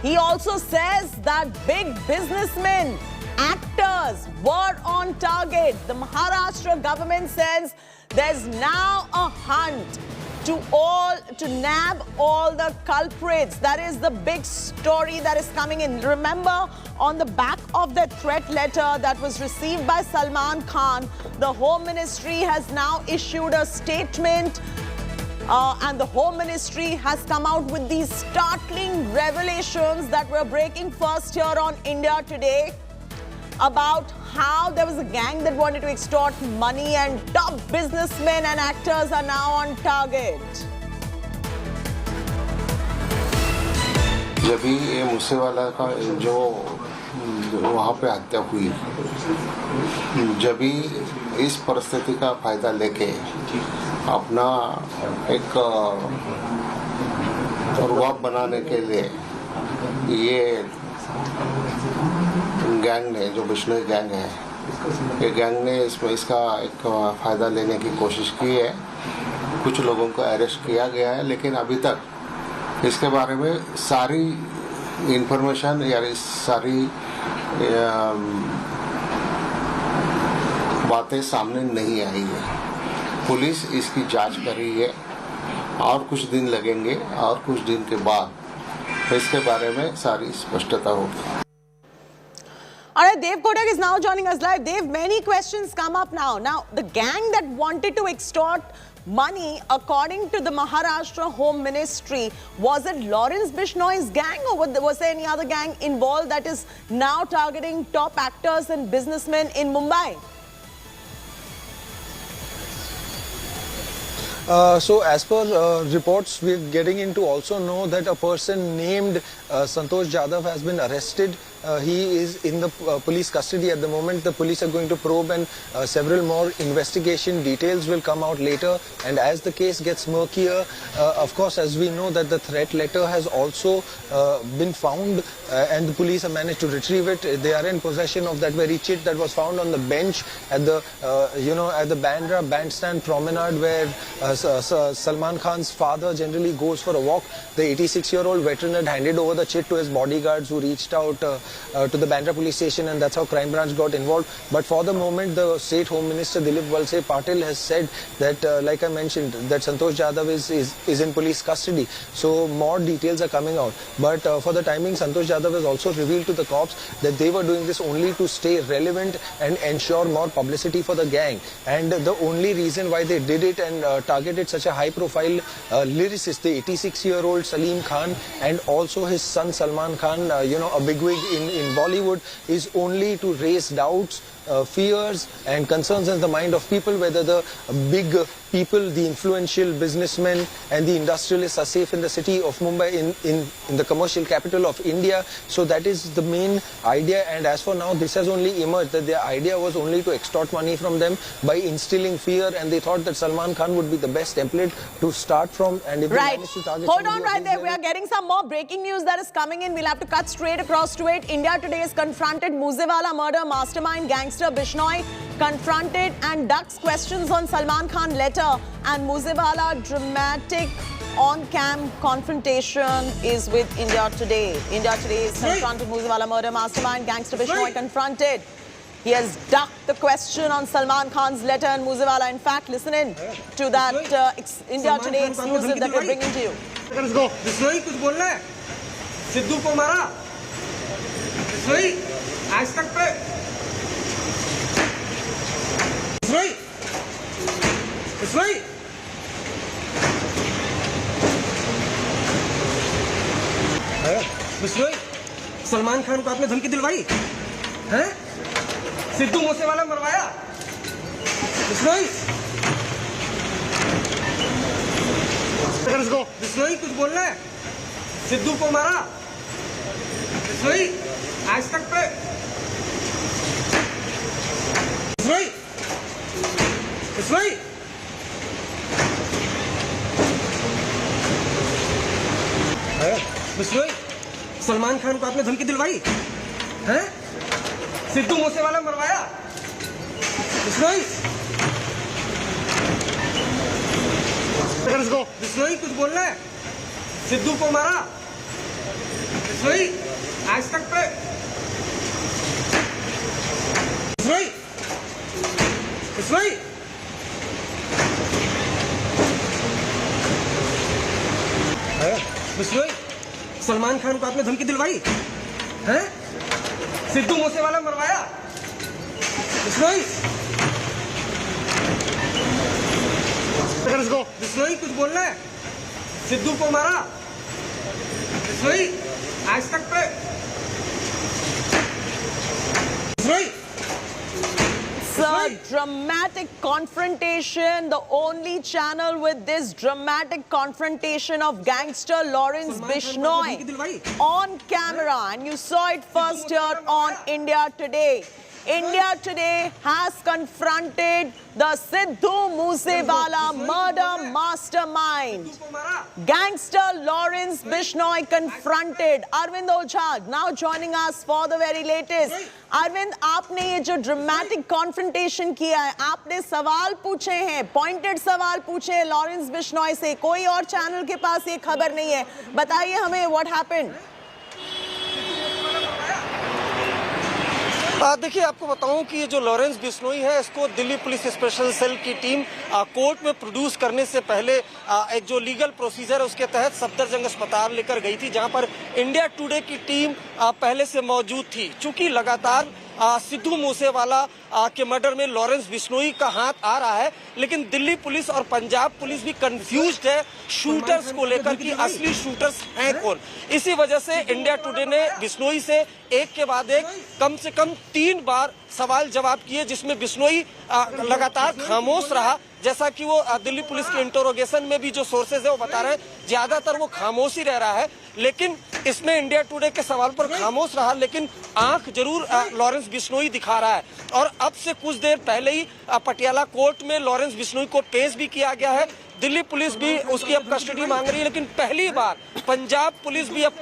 He also says that big businessmen, actors were on target. The Maharashtra government says there's now a hunt to nab all the culprits. That is the big story that is coming in. Remember, on the back of the threat letter that was received by Salman Khan, the Home Ministry has now issued a statement, and the Home Ministry has come out with these startling revelations that we're breaking first here on India Today about how there was a gang that wanted to extort money and top businessmen and actors are now on target. जब भी ये मूसेवाला का जो वहाँ पे हत्या हुई, जब भी इस परिस्थिति का फायदा लेके अपना एक रुआब बनाने के लिए ये गैंग ने, जो बिश्नोई गैंग है, ये गैंग ने इसका एक फ़ायदा लेने की कोशिश की है. कुछ लोगों को अरेस्ट किया गया है, लेकिन अभी तक इसके बारे में सारी इंफॉर्मेशन या सारी बातें सामने नहीं आई है. पुलिस इसकी जांच कर रही है और कुछ दिन लगेंगे और कुछ दिन के बाद इसके बारे में सारी स्पष्टता होगी. All right, Dev Kotak is now joining us live. Dev, many questions come up now. Now, the gang that wanted to extort money, according to the Maharashtra Home Ministry, was it Lawrence Bishnoi's gang or was there any other gang involved that is now targeting top actors and businessmen in Mumbai? So as per reports, we're getting into also know that a person named Santosh Jadhav has been arrested. He is in the police custody at the moment. The police are going to probe and several more investigation details will come out later. And as the case gets murkier, of course, as we know that the threat letter has also been found and the police have managed to retrieve it. They are in possession of that very chit that was found on the bench at the, at the Bandra Bandstand Promenade where Salman Khan's father generally goes for a walk. The 86-year-old veteran had handed over the chit to his bodyguards who reached out to the Bandra police station, and that's how crime branch got involved. But for the moment, the state home minister Dilip Walse Patil has said that, like I mentioned, that Santosh Jadhav is in police custody. So more details are coming out. But for the timing, Santosh Jadhav has also revealed to the cops that they were doing this only to stay relevant and ensure more publicity for the gang. And the only reason why they did it and targeted such a high-profile lyricist, the 86-year-old Salim Khan, and also his son Salman Khan, a bigwig in Bollywood, is only to raise doubts, fears and concerns in the mind of people whether the big people, the influential businessmen and the industrialists are safe in the city of Mumbai, in the commercial capital of India. So that is the main idea, and as for now this has only emerged that their idea was only to extort money from them by instilling fear, and they thought that Salman Khan would be the best template to start from. And if they manage to target Hold on right there, we are getting some more breaking news that is coming in. We'll have to cut straight across to it. India Today has confronted Moosewala murder mastermind gangster Bishnoi, confronted and ducks questions on Salman Khan letter, and Moosewala dramatic on-cam confrontation is with India Today. India Today is confronted Moosewala murder mastermind gangster Bishnoi confronted. He has ducked the question on Salman Khan's letter, and Moosewala, in fact, listen in to that India Today exclusive that we're bringing to you. Let's go. Bishnoi, कुछ बोलना है? सिद्धू को मारा? Bishnoi, आज तक पे? Bishnoi, Bishnoi. Bishnoi, Salman Khan को आपने धमकी दिलवाई हैं? सिद्धू मूसेवाला मरवाया? बिश्नोई, बिश्नोई कुछ बोलना है? सिद्धू को मारा? बिश्नोई, आज तक पे? बिश्नोई, बिश्नोई. बिश्नोई, सलमान खान को आपने धमकी दिलवाई हैं? सिद्धू मूसेवाला मरवाया? बिश्नोई, बिश्नोई कुछ बोलना है? सिद्धू को मारा? बिश्नोई, आज तक पे? बिश्नोई, बिश्नोई. बिश्नोई, सलमान खान को आपने धमकी दिलवाई हैं? सिद्धू मूसेवाला मरवाया? बिश्नोई, बिश्नोई कुछ बोलना है? सिद्धू को मारा? बिश्नोई, आज तक पे? Bishnoi. It's a dramatic confrontation, the only channel with this dramatic confrontation of gangster Lawrence Bishnoi on camera, and you saw it first here on India Today. India Today has confronted the Sidhu Moosewala murder mastermind. Gangster Lawrence Bishnoi confronted. Arvind Ojha now joining us for the very latest. Arvind, आपने ये जो dramatic confrontation किया है, आपने सवाल पूछे हैं, pointed सवाल पूछे हैं लॉरेंस बिश्नोई से, कोई और चैनल के पास ये खबर नहीं है. बताइए हमें what happened? देखिए, आपको बताऊं कि ये जो लॉरेंस बिश्नोई है, इसको दिल्ली पुलिस स्पेशल सेल की टीम कोर्ट में प्रोड्यूस करने से पहले एक जो लीगल प्रोसीजर है उसके तहत सफदरजंग अस्पताल लेकर गई थी, जहां पर इंडिया टुडे की टीम पहले से मौजूद थी. चूंकि लगातार सिद्धू मूसेवाला के मर्डर में लॉरेंस बिश्नोई का हाथ आ रहा है, लेकिन दिल्ली पुलिस और पंजाब पुलिस भी कंफ्यूज्ड है शूटर्स को लेकर कि असली शूटर्स हैं कौन. इसी वजह से इंडिया टुडे ने बिश्नोई से एक के बाद एक कम से कम 3 बार सवाल जवाब किए, जिसमें बिश्नोई लगातार खामोश रहा. जैसा कि वो दिल्ली पुलिस के इंटरोगेशन में भी जो सोर्सेज है वो बता रहे हैं, ज्यादातर वो खामोश ही रह रहा है. लेकिन इसमें इंडिया टुडे के सवाल पर खामोश रहा, लेकिन आंख जरूर लॉरेंस बिश्नोई दिखा रहा है. और अब से कुछ देर पहले ही पटियाला कोर्ट में लॉरेंस बिश्नोई को पेश भी किया गया है. दिल्ली पुलिस भी उसकी अब कस्टडी मांग रही है, लेकिन पहली बार पंजाब पुलिस भी अब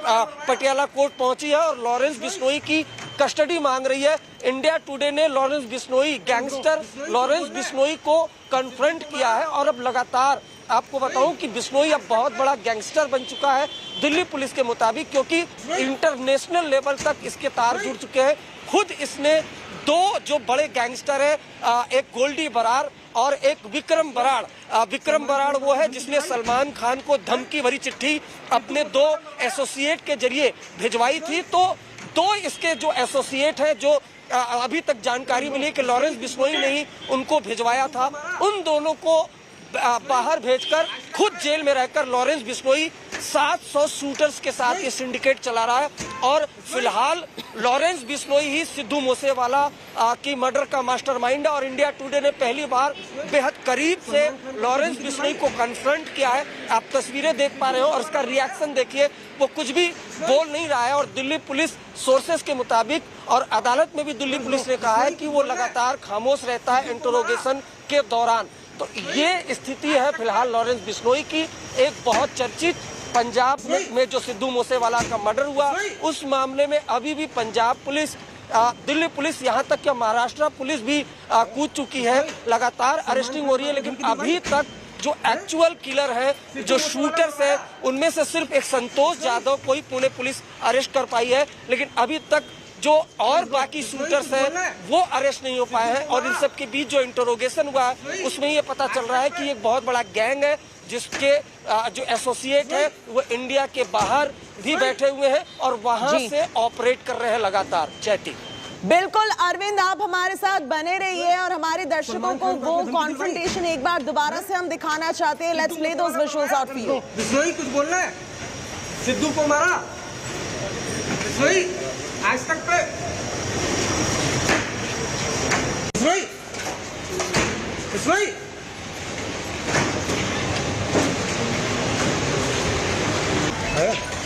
पटियाला कोर्ट पहुंची है और लॉरेंस बिश्नोई की कस्टडी मांग रही है। इंडिया टुडे ने Lawrence Bishnoi, gangster Lawrence Bishnoi को कन्फ्रंट किया है और अब लगातार आपको बताऊं कि बिश्नोई अब बहुत बड़ा गैंगस्टर बन चुका है दिल्ली पुलिस के मुताबिक, क्योंकि इंटरनेशनल लेवल तक इसके तार जुड़ चुके हैं। खुद इसने दो जो बड़े गैंगस्टर है, एक गोल्डी बरार और एक विक्रम बराड़। विक्रम बराड़ वो है जिसने सलमान खान को धमकी भरी चिट्ठी अपने दो एसोसिएट के जरिए भिजवाई थी। तो दो इसके जो एसोसिएट हैं, जो अभी तक जानकारी मिली कि लॉरेंस बिश्नोई ने ही उनको भिजवाया था, उन दोनों को बाहर भेजकर खुद जेल में रहकर लॉरेंस बिश्नोई 700 शूटर्स के साथ ये सिंडिकेट चला रहा है। और फिलहाल लॉरेंस बिश्नोई ही सिद्धू मूसेवाला की मर्डर का मास्टरमाइंड है और इंडिया टुडे ने पहली बार बेहद करीब से लॉरेंस बिश्नोई को कन्फ्रंट किया है। आप तस्वीरें देख पा रहे हो और उसका रिएक्शन देखिए, वो कुछ भी बोल नहीं रहा है। और दिल्ली पुलिस सोर्सेस के मुताबिक और अदालत में भी दिल्ली पुलिस ने कहा है कि वो लगातार खामोश रहता है इंटरोगेशन के दौरान। तो ये स्थिति है फिलहाल लॉरेंस बिश्नोई की। एक बहुत चर्चित पंजाब में जो सिद्धू मूसेवाला का मर्डर हुआ, उस मामले में अभी भी पंजाब पुलिस, दिल्ली पुलिस, यहाँ तक कि महाराष्ट्र पुलिस भी कूद चुकी है। लगातार अरेस्टिंग हो रही है, लेकिन अभी तक जो एक्चुअल किलर है, जो शूटर्स है, उनमें से सिर्फ एक संतोष जाधव को ही पुणे पुलिस अरेस्ट कर पाई है। लेकिन अभी तक जो और बाकी शूटर्स हैं वो अरेस्ट नहीं हो पाए हैं। और इन सब के बीच जो इंटरोगेशन हुआ है उसमें ये पता चल रहा है कि एक बहुत बड़ा गैंग है जिसके जो एसोसिएट है वो इंडिया के बाहर भी बैठे हुए हैं और वहां से ऑपरेट कर रहे हैं लगातार। चैती बिल्कुल अरविंद, आप हमारे साथ बने रहिए और हमारे दर्शकों को वो कॉन्फ्रंटेशन एक बार दोबारा से हम दिखाना चाहते हैं। Let's play those visuals out for you. Bishnoi कुछ बोलना है? सिद्धू को मारा बिश्नोई आज तक पे बिश्नोई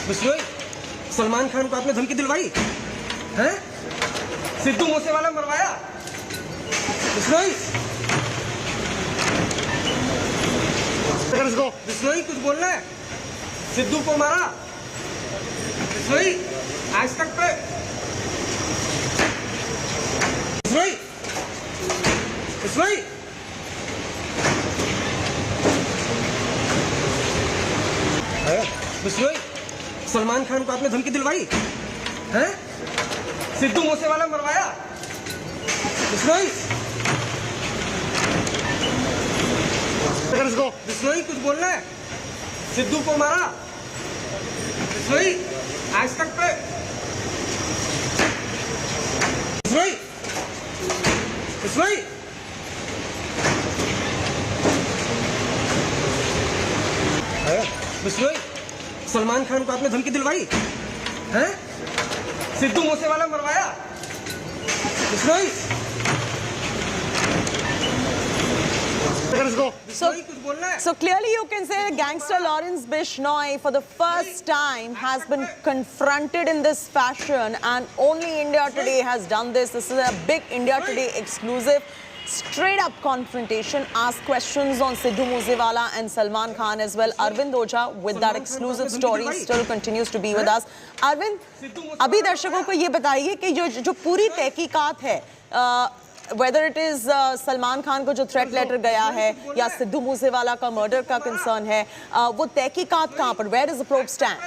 बिश्नोई सलमान खान को आपने धमकी दिलवाई है? सिद्धू मूसेवाला मरवाया बिश्नोई? बिश्नोई कुछ बोलना है? सिद्धू को मारा बिश्नोई आज तक पे बिश्नोई बिश्नोई बिश्नोई सलमान खान को आपने धमकी दिलवाई है? सिद्धू मूसेवाला मरवाया बिश्नोई? बिश्नोई कुछ बोलना है? सिद्धू को मारा बिश्नोई आज तक पे बिश्नोई बिश्नोई बिश्नोई सलमान खान को आपने धमकी दिलवाई है? Sidhu Moosewala मरवाया Bishnoi? So clearly you can say gangster Lawrence Bishnoi for the first time has been confronted in this fashion, and only India Today has done this. This is a big India Today exclusive. Straight up confrontation, ask questions on Sidhu Moosewala and Salman Khan as well. Arvind Oja with that exclusive story still continues to be with us. Arvind, अभी दर्शकों को ये बताइए कि जो पूरी तहकीकात है, whether it is Salman Khan को जो थ्रेट लेटर गया है या सिद्धू मूसेवाला का मर्डर का कंसर्न है, वो तहकीकात कहाँ पर, where does the probe stand?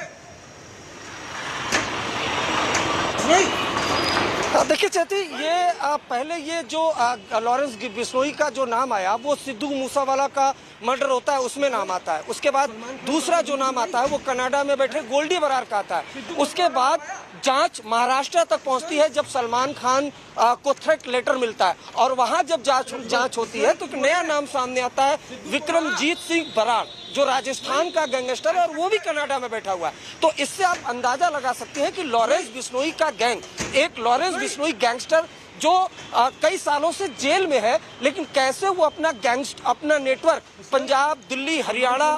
देखिए चेती, ये पहले ये जो लॉरेंस बिश्नोई का जो नाम आया वो सिद्धू मूसेवाला का मर्डर होता है उसमें नाम आता है। उसके बाद दूसरा जो नाम आता है वो कनाडा में बैठे गोल्डी बरार का आता है। उसके बाद जांच महाराष्ट्र तक पहुंचती है जब सलमान खान को थ्रेट लेटर मिलता है और वहां जब जांच होती है तो एक नया नाम सामने आता है, विक्रमजीत सिंह बराड़, जो राजस्थान का गैंगस्टर है और वो भी कनाडा में बैठा हुआ है। तो इससे आप अंदाजा लगा सकते हैं कि लॉरेंस बिश्नोई का गैंग, एक लॉरेंस बिश्नोई गैंगस्टर जो कई सालों से जेल में है, लेकिन कैसे वो अपना नेटवर्क पंजाब, दिल्ली, हरियाणा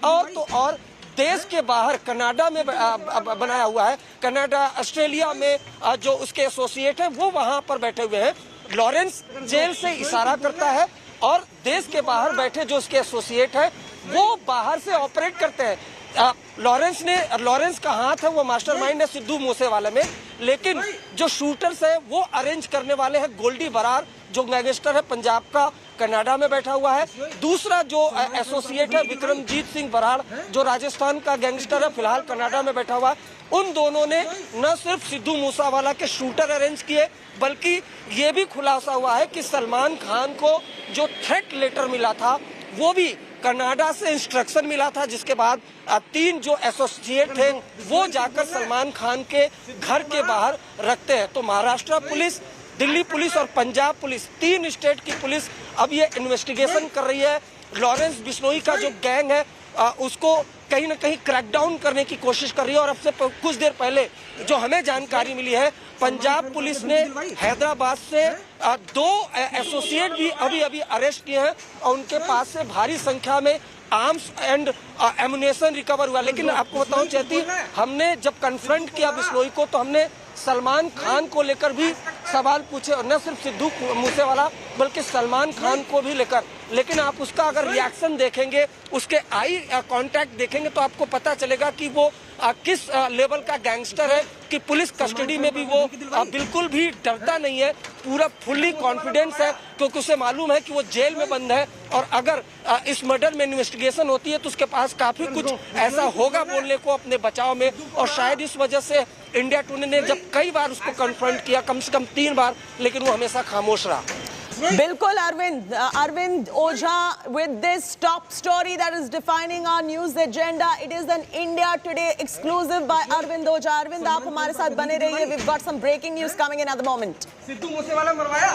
और तो और देश के बाहर कनाडा में बनाया हुआ है। कनाडा, ऑस्ट्रेलिया में जो उसके एसोसिएट हैं वो वहां पर बैठे हुए हैं। लॉरेंस जेल से इशारा करता है और देश के बाहर बैठे जो उसके एसोसिएट हैं वो बाहर से ऑपरेट करते हैं। लॉरेंस का हाथ है वो मास्टरमाइंड है सिद्धू मूसेवाला में, लेकिन जो शूटर्स है वो अरेंज करने वाले हैं गोल्डी बरार, जो गैंगस्टर है पंजाब का, कनाडा में बैठा हुआ है। दूसरा जो एसोसिएट है विक्रमजीत सिंह बराड़, जो राजस्थान का गैंगस्टर है, फिलहाल कनाडा में बैठा हुआ है। उन दोनों ने न सिर्फ सिद्धू मूसेवाला के शूटर अरेंज किए, बल्कि ये भी खुलासा हुआ है कि सलमान खान को जो थ्रेट लेटर मिला था वो भी कनाडा से इंस्ट्रक्शन मिला था, जिसके बाद 3 जो एसोसिएट थे वो जाकर सलमान खान के घर के बाहर रखते हैं। तो महाराष्ट्र पुलिस, दिल्ली पुलिस और पंजाब पुलिस, 3 स्टेट की पुलिस अब ये इन्वेस्टिगेशन कर रही है। लॉरेंस बिश्नोई का जो गैंग है उसको कहीं ना कहीं क्रैकडाउन करने की कोशिश कर रही है। और अब से कुछ देर पहले जो हमें जानकारी मिली है, पंजाब पुलिस ने हैदराबाद से 2 एसोसिएट भी अभी अरेस्ट किए हैं और उनके पास से भारी संख्या में आर्म्स एंड एमुनेशन रिकवर हुआ। लेकिन आपको बताऊं चाहती, हमने जब कन्फ्रंट किया बिश्नोई को तो हमने सलमान खान को लेकर भी सवाल पूछे, और न सिर्फ सिद्धू मूसेवाला बल्कि सलमान खान को भी लेकर। लेकिन आप उसका अगर रिएक्शन देखेंगे, उसके आई कांटेक्ट देखेंगे तो आपको पता चलेगा कि वो किस लेवल का गैंगस्टर है, कि पुलिस कस्टडी में भी वो बिल्कुल भी डरता नहीं है, पूरा फुल्ली कॉन्फिडेंस है, क्योंकि उसे मालूम है कि वो जेल में बंद है और अगर इस मर्डर में इन्वेस्टिगेशन होती है तो उसके पास काफी कुछ ऐसा होगा बोलने को अपने बचाव में। और शायद इस वजह से इंडिया टुडे ने जब कई बार उसको कन्फ्रंट किया, कम से कम 3 बार, लेकिन वो हमेशा खामोश रहा। बिल्कुल Arvind Ojha with this top story that is defining our news agenda. It is an India Today exclusive by Arvind Ojha. Arvind, आप हमारे साथ बने रहिए. We've got some breaking news coming in at the moment. Sidhu Moosewala मरवाया।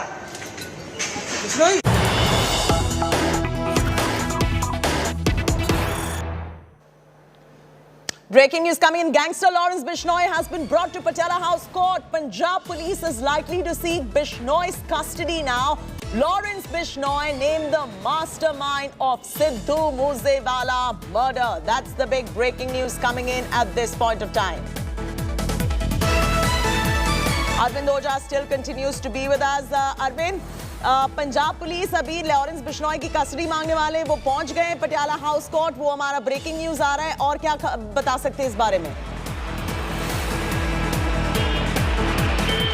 Breaking news coming in. Gangster Lawrence Bishnoi has been brought to Patiala House Court. Punjab police is likely to seek Bishnoi's custody now. Lawrence Bishnoi named the mastermind of Siddhu Moosewala murder. That's the big breaking news coming in at this point of time. Arvind Ojha still continues to be with us. Arvind, Punjab police अभी Lawrence Bishnoi की custody मांगने वाले वो पहुंच गए Patiala house court. वो हमारा breaking news आ रहा है, और क्या बता सकते हैं इस बारे में?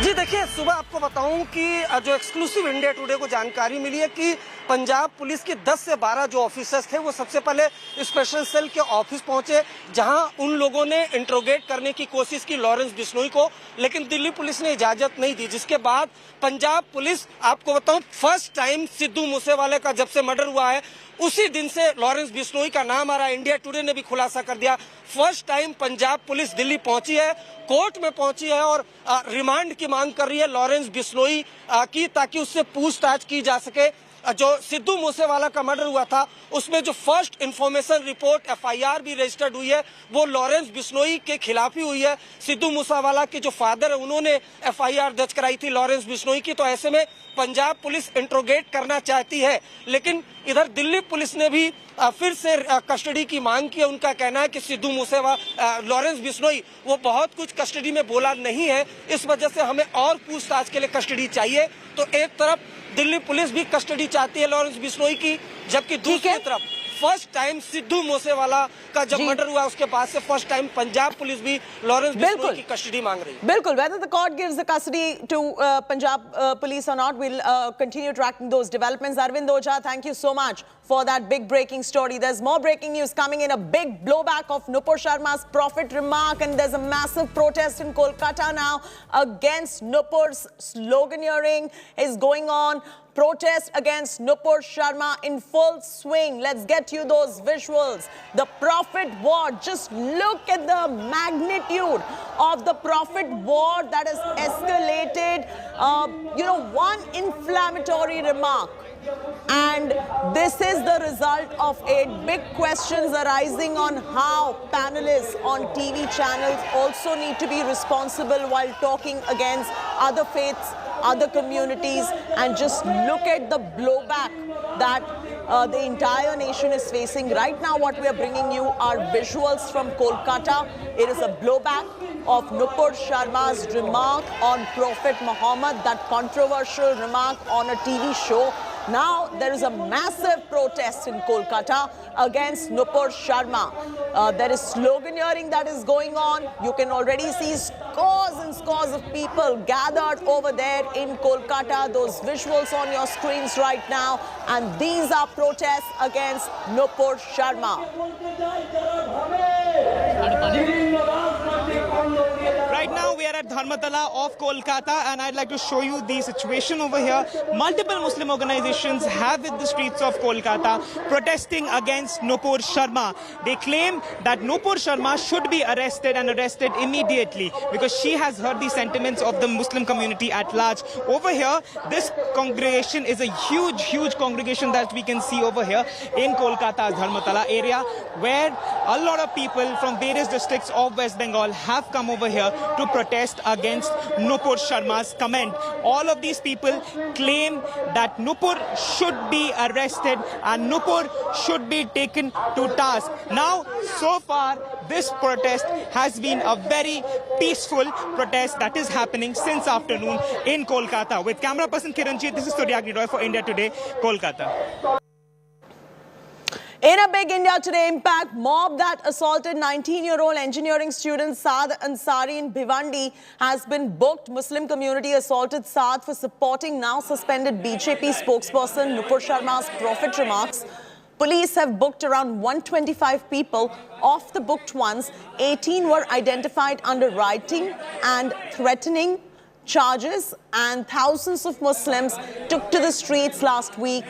जी देखिए, सुबह आपको बताऊं कि जो एक्सक्लूसिव इंडिया टुडे को जानकारी मिली है कि पंजाब पुलिस के 10 से 12 जो ऑफिसर्स थे वो सबसे पहले स्पेशल सेल के ऑफिस पहुंचे, जहां उन लोगों ने इंट्रोगेट करने की कोशिश की लॉरेंस बिश्नोई को, लेकिन दिल्ली पुलिस ने इजाजत नहीं दी। जिसके बाद पंजाब पुलिस, आपको बताऊं, फर्स्ट टाइम सिद्धू मूसेवाले का जब से मर्डर हुआ है उसी दिन से लॉरेंस बिश्नोई का नाम आ रहा है। इंडिया टुडे ने भी खुलासा कर दिया, first time Punjab police Delhi पहुंची है, कोर्ट में पहुंची है और रिमांड की मांग कर रही है लॉरेंस बिश्नोई की, ताकि उससे पूछताछ की जा सके। जो सिद्धू मूसेवाला का मर्डर हुआ था उसमें जो फर्स्ट इंफॉर्मेशन रिपोर्ट एफआईआर भी रजिस्टर्ड हुई है वो लॉरेंस बिश्नोई के खिलाफ ही हुई है। सिद्धू मूसेवाला के जो फादर है उन्होंने एफआईआर दर्ज कराई थी लॉरेंस बिश्नोई की। तो ऐसे में पंजाब पुलिस इंट्रोगेट करना चाहती है, लेकिन इधर दिल्ली पुलिस ने भी फिर से कस्टडी की मांग की है। उनका कहना है कि सिद्धू मूसेवाला, लॉरेंस बिश्नोई वो बहुत कुछ कस्टडी में बोला नहीं है, इस वजह से हमें और पूछताछ के लिए कस्टडी चाहिए। तो एक तरफ दिल्ली पुलिस भी कस्टडी चाहती है लॉरेंस बिश्नोई की, जबकि दूसरी तरफ फर्स्ट टाइम सिद्धू मूसेवाला का जब मर्डर हुआ उसके बाद से फर्स्ट टाइम पंजाब पुलिस भी लॉरेंस बिश्नोई की कस्टडी मांग रही है। बिल्कुल, whether the court gives the custody to Punjab police or not, we'll continue tracking those developments. Arvind Ojha, thank you so much for that big breaking story. There's more breaking news coming in. A big blowback of Nupur Sharma's prophet remark, and there's a massive protest in Kolkata now against Nupur's sloganeering is going on. Protest against Nupur Sharma in full swing. Let's get you those visuals. The Prophet War. Just look at the magnitude of the Prophet War that has escalated. One inflammatory remark. And this is the result of it. Big questions arising on how panelists on TV channels also need to be responsible while talking against other faiths, other communities, and just look at the blowback that the entire nation is facing. Right now what we are bringing you are visuals from Kolkata. It is a blowback of Nupur Sharma's remark on Prophet Muhammad, that controversial remark on a TV show. Now there is a massive protest in Kolkata against Nupur Sharma. There is sloganeering that is going on. You can already see scores and scores of people gathered over there in Kolkata. Those visuals on your screens right now. And these are protests against Nupur Sharma. Right now we are at Dharmatala of Kolkata, and I'd like to show you the situation over here. Multiple Muslim organizations have hit the streets of Kolkata protesting against Nupur Sharma. They claim that Nupur Sharma should be arrested and arrested immediately because she has heard the sentiments of the Muslim community at large. Over here, this congregation is a huge congregation that we can see over here in Kolkata's Dharmatala area, where a lot of people from various districts of West Bengal have come over here to protest against Nupur Sharma's comment. All of these people claim that Nupur should be arrested and Nupur should be taken to task. Now, so far, this protest has been a very peaceful protest that is happening since afternoon in Kolkata. With camera person Kiranjit, this is Suryagni Roy for India Today, Kolkata. In a big India Today impact, mob that assaulted 19-year-old engineering student Saad Ansari in Bhiwandi has been booked. Muslim community assaulted Saad for supporting now suspended BJP spokesperson Nupur Sharma's prophet remarks. Police have booked around 125 people. Of the booked ones, 18 were identified under rioting and threatening charges, and thousands of Muslims took to the streets last week.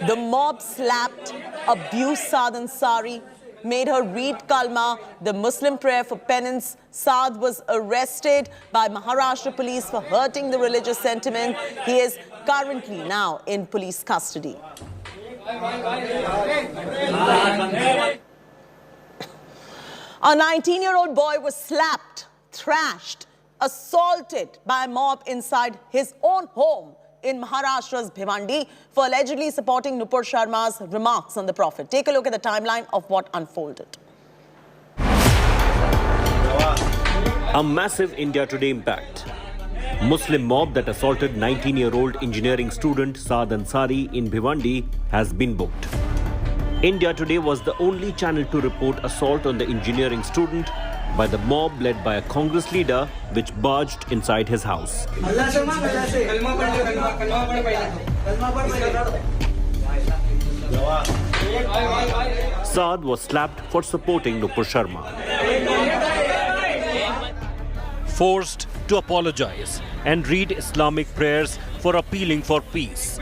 The mob slapped, abused Saad Ansari, made her read Kalma, the Muslim prayer for penance. Saad was arrested by Maharashtra police for hurting the religious sentiment. He is currently now in police custody. A 19-year-old boy was slapped, thrashed, assaulted by a mob inside his own home in Maharashtra's Bhiwandi for allegedly supporting Nupur Sharma's remarks on the Prophet. Take a look at the timeline of what unfolded. A massive India Today impact. Muslim mob that assaulted 19-year-old engineering student Saad Ansari in Bhiwandi has been booked. India Today was the only channel to report assault on the engineering student by the mob led by a Congress leader, which barged inside his house. Saad was slapped for supporting Nupur Sharma. Forced to apologize and read Islamic prayers for appealing for peace.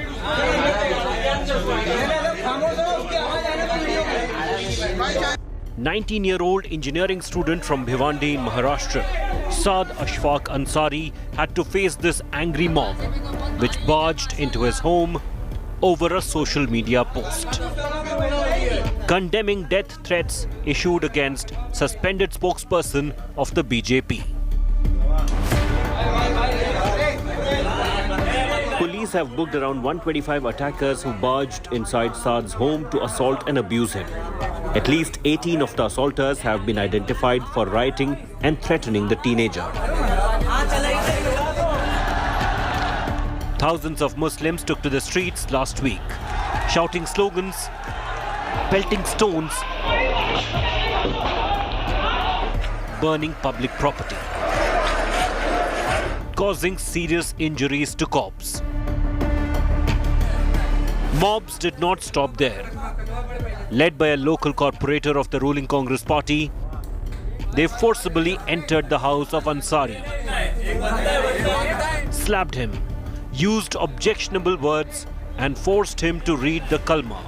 19-year-old engineering student from Bhiwandi in Maharashtra, Saad Ashfaq Ansari, had to face this angry mob, which barged into his home over a social media post, condemning death threats issued against suspended spokesperson of the BJP. Police have booked around 125 attackers who barged inside Saad's home to assault and abuse him. At least 18 of the assaulters have been identified for rioting and threatening the teenager. Thousands of Muslims took to the streets last week, shouting slogans, pelting stones, burning public property, causing serious injuries to cops. Mobs did not stop there. Led by a local corporator of the ruling Congress party, they forcibly entered the house of Ansari, slapped him, used objectionable words and forced him to read the Kalma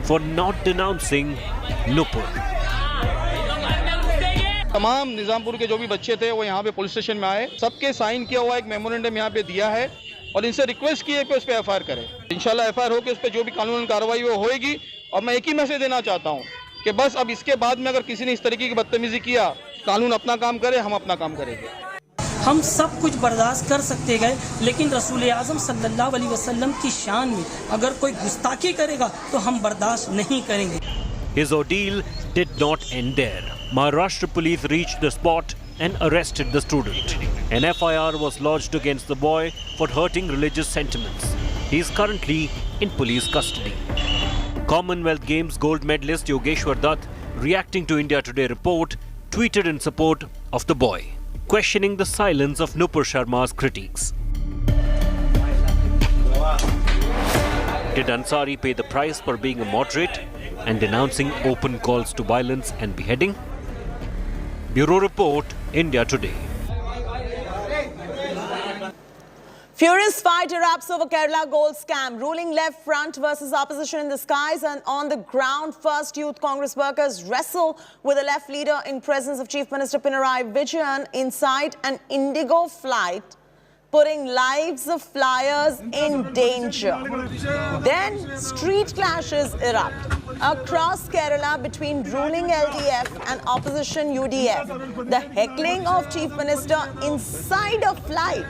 for not denouncing Nupur. तमाम निजामपुर के जो भी बच्चे थे वो यहाँ पे police station में आए, सबके साइन किया हुआ एक मेमोरेंडम यहाँ पे दिया है और इनसे रिक्वेस्ट की है कि उस पे एफआईआर करें। इंशाल्लाह एफआईआर होकर उस पे जो भी कानूनी कार्रवाई वो होएगी। और मैं एक ही मैसेज देना चाहता हूँ कि बस अब इसके बाद में अगर किसी ने इस तरीके की बदतमीजी किया, कानून अपना काम करे, हम अपना काम करेंगे। हम सब कुछ बर्दाश्त कर सकते गए, लेकिन रसूल आज़म सल्लल्लाहु अलैहि वसल्लम की शान में अगर कोई गुस्ताखी करेगा तो हम बर्दाश्त नहीं करेंगे। His ordeal did not end there. Maharashtra police reached the spot and arrested the student. An FIR was lodged against the boy for hurting religious sentiments. He is currently in police custody. Commonwealth Games gold medalist Yogeshwar Dutt, reacting to India Today report, tweeted in support of the boy, questioning the silence of Nupur Sharma's critiques. Did Ansari pay the price for being a moderate and denouncing open calls to violence and beheading? Bureau Report, India Today. Furious fight erupts over Kerala gold scam. Ruling left front versus opposition in the skies, and on the ground, first youth Congress workers wrestle with the left leader in presence of Chief Minister Pinarayi Vijayan inside an Indigo flight, putting lives of flyers in danger. Then street clashes erupt across Kerala between ruling LDF and opposition UDF. The heckling of Chief Minister inside a flight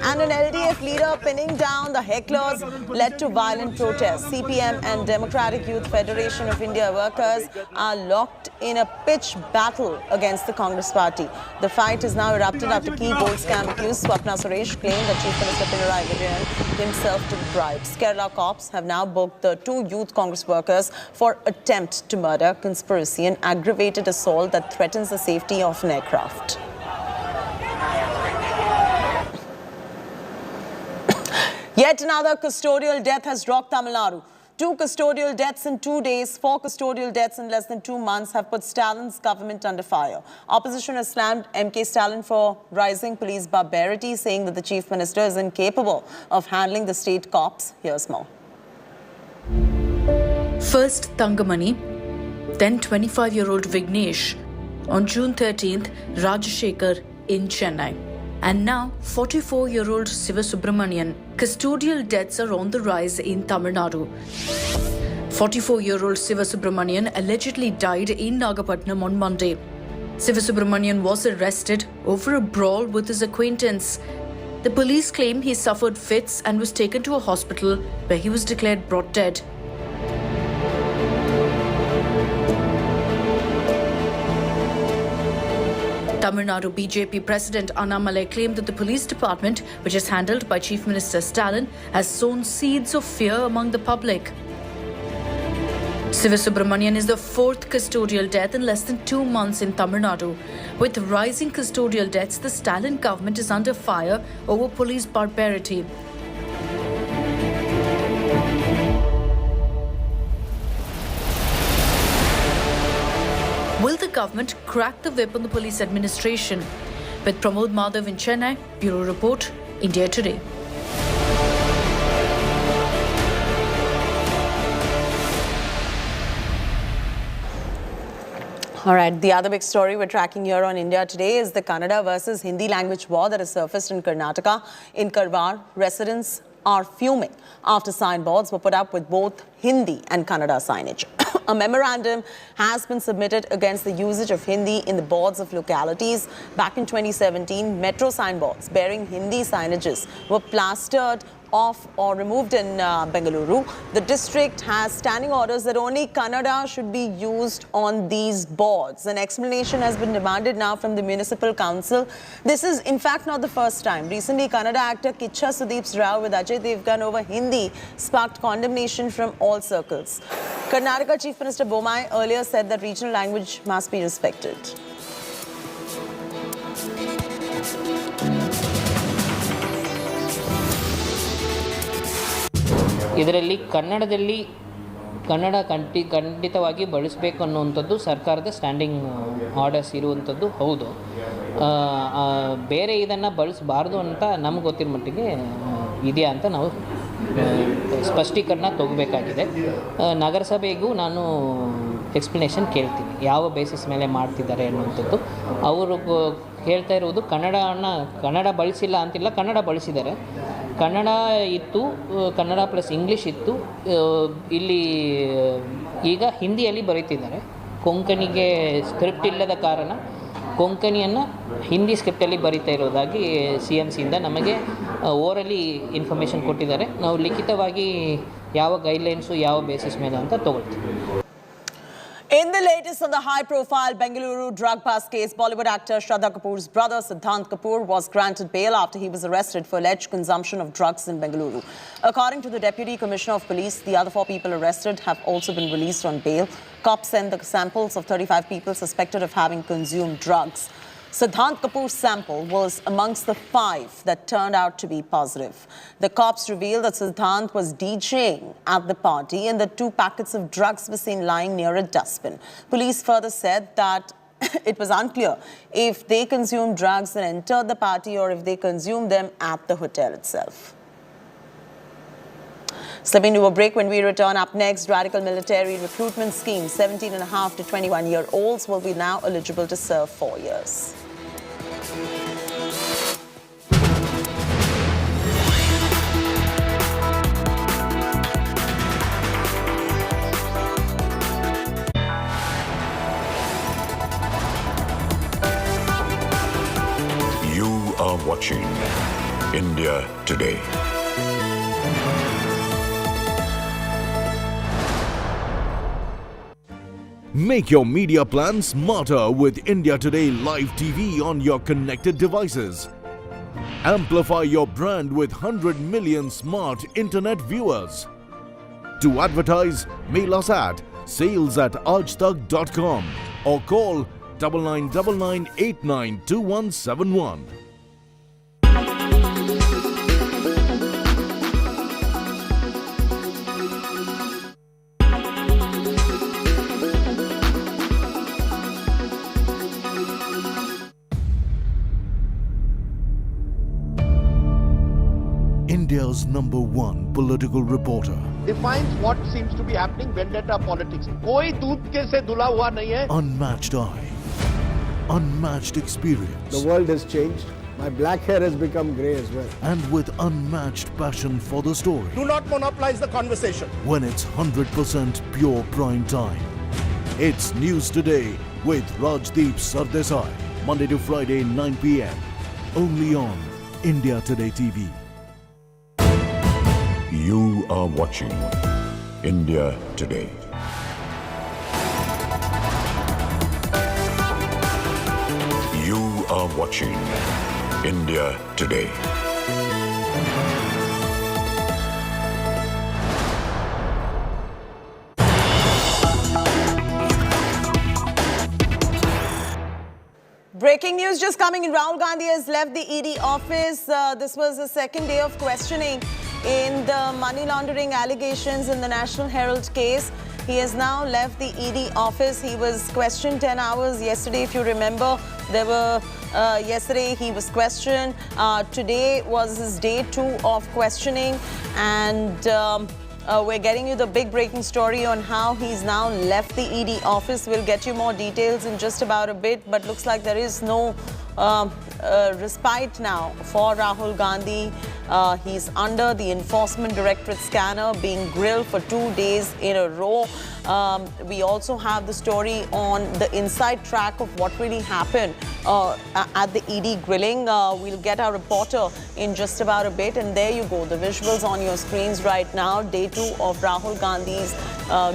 and an LDF leader pinning down the hecklers led to violent protests. CPM and Democratic Youth Federation of India workers are locked in a pitch battle against the Congress party. The fight has now erupted after key gold scam accused Swapna Suresh claimed that Chief Minister Pinarayi Vijayan himself took bribes. Kerala cops have now booked the two youth Congress workers for attempt to murder, conspiracy and aggravated assault that threatens the safety of an aircraft. Yet another custodial death has rocked Tamil Nadu. 2 custodial deaths in 2 days, 4 custodial deaths in less than 2 months have put Stalin's government under fire. Opposition has slammed MK Stalin for rising police barbarity, saying that the Chief Minister is incapable of handling the state cops. Here's more. First Thangamani, then 25-year-old Vignesh. On June 13th, Rajashekar in Chennai. And now, 44-year-old Siva Subramanian. Custodial deaths are on the rise in Tamil Nadu. 44-year-old Siva Subramanian allegedly died in Nagapattinam on Monday. Siva Subramanian was arrested over a brawl with his acquaintance. The police claim he suffered fits and was taken to a hospital where he was declared brought dead. Tamil Nadu BJP President Annamalai claimed that the police department, which is handled by Chief Minister Stalin, has sown seeds of fear among the public. Siva Subramanian is the 4th custodial death in less than 2 months in Tamil Nadu. With rising custodial deaths, the Stalin government is under fire over police barbarity. Will the government crack the whip on the police administration? With Pramod Madhav in Chennai, Bureau Report, India Today. All right, the other big story we're tracking here on India Today is the Kannada versus Hindi language war that has surfaced in Karnataka. In Karwar, residents are fuming after signboards were put up with both Hindi and Kannada signage. A memorandum has been submitted against the usage of Hindi in the boards of localities. Back in 2017, metro signboards bearing Hindi signages were plastered off or removed in Bengaluru. The district has standing orders that only Kannada should be used on these boards. An explanation has been demanded now from the municipal council. This is in fact not the first time. Recently, Kannada actor Kicha Sudeep's row with Ajay Devgan over Hindi sparked condemnation from all circles. Karnataka Chief Minister Bommai earlier said that regional language must be respected. ಇದರಲ್ಲಿ ಕನ್ನಡ ಖಂಡಿತವಾಗಿ ಬಳಸಬೇಕು ಅನ್ನುವಂಥದ್ದು ಸರ್ಕಾರದ standing orders ಇರುವಂಥದ್ದು ಹೌದು. ಬೇರೆ ಇದನ್ನು ಬಳಸಬಾರ್ದು ಅಂತ ನಮ್ಗೆ ಗೊತ್ತಿರೋ ಮಟ್ಟಿಗೆ ಇದೆಯಾ ಅಂತ ನಾವು ಸ್ಪಷ್ಟೀಕರಣ ತಗೋಬೇಕಾಗಿದೆ. ನಗರಸಭೆಗೂ ನಾನು ಎಕ್ಸ್ಪ್ಲನೇಷನ್ ಕೇಳ್ತೀನಿ ಯಾವ ಬೇಸಿಸ್ ಮೇಲೆ ಮಾಡ್ತಿದ್ದಾರೆ ಅನ್ನುವಂಥದ್ದು. ಅವರು ಹೇಳ್ತಾ ಇರುವುದು ಕನ್ನಡ ಬಳಸಿಲ್ಲ ಅಂತಿಲ್ಲ, ಕನ್ನಡ ಬಳಸಿದ್ದಾರೆ. ಕನ್ನಡ ಇತ್ತು, ಕನ್ನಡ ಪ್ಲಸ್ ಇಂಗ್ಲೀಷ್ ಇತ್ತು. ಇಲ್ಲಿ ಈಗ ಹಿಂದಿಯಲ್ಲಿ ಬರೀತಿದ್ದಾರೆ. ಕೊಂಕಣಿಗೆ ಸ್ಕ್ರಿಪ್ಟ್ ಇಲ್ಲದ ಕಾರಣ ಕೊಂಕಣಿಯನ್ನು ಹಿಂದಿ ಸ್ಕ್ರಿಪ್ಟಲ್ಲಿ ಬರೀತಾ ಇರೋದಾಗಿ CMCಯಿಂದ ನಮಗೆ ಓರಲಿ ಇನ್ಫಾರ್ಮೇಷನ್ ಕೊಟ್ಟಿದ್ದಾರೆ. ನಾವು ಲಿಖಿತವಾಗಿ ಯಾವ ಗೈಡ್ಲೈನ್ಸು ಯಾವ ಬೇಸಿಸ್ ಮೇಲೆ ಅಂತ ತಗೊಳ್ತೀವಿ. In the latest on the high-profile Bengaluru drug bust case, Bollywood actor Shraddha Kapoor's brother Siddhant Kapoor was granted bail after he was arrested for alleged consumption of drugs in Bengaluru. According to the Deputy Commissioner of Police, the other 4 people arrested have also been released on bail. Cops sent the samples of 35 people suspected of having consumed drugs. Siddhant Kapoor's sample was amongst the 5 that turned out to be positive. The cops revealed that Siddhant was DJing at the party and that 2 packets of drugs were seen lying near a dustbin. Police further said that it was unclear if they consumed drugs and entered the party or if they consumed them at the hotel itself. Slipping to a break. When we return, up next, radical military recruitment scheme. 17.5 to 21-year-olds will be now eligible to serve 4 years. You are watching India Today. Make your media plan smarter with India Today Live TV on your connected devices. Amplify your brand with 100 million smart internet viewers. To advertise, mail us at sales@aajtak.com or call 9999892171. India's #1 political reporter. Defines what seems to be happening, vendetta politics. कोई दूध के से धुला हुआ नहीं है. Unmatched eye, unmatched experience. The world has changed. My black hair has become grey as well. And with unmatched passion for the story. Do not monopolize the conversation. When it's 100% pure prime time. It's News Today with Rajdeep Sardesai. Monday to Friday, 9 p.m. Only on India Today TV. You are watching India Today. You are watching India Today. Breaking news just coming in. Rahul Gandhi has left the ED office. This was the second day of questioning in the money laundering allegations in the National Herald case. He has now left the ED office. He was questioned 10 hours yesterday, if you remember. Yesterday he was questioned. Today was his day 2 of questioning, and we're getting you the big breaking story on how he's now left the ED office. We'll get you more details in just about a bit, but looks like there is no respite now for Rahul Gandhi. He's under the Enforcement Directorate scanner, being grilled for 2 days in a row. We also have the story on the inside track of what really happened at the ED grilling. We'll get our reporter in just about a bit. And there you go, the visuals on your screens right now. Day 2 of Rahul Gandhi's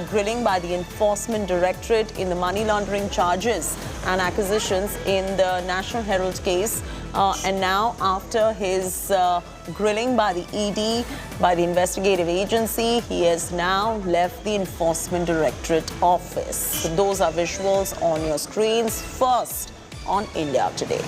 grilling by the Enforcement Directorate in the money laundering charges and acquisitions in the National Herald case. And now, after his grilling by the ED, by the investigative agency, he has now left the Enforcement Directorate office. So those are visuals on your screens. First on India Today.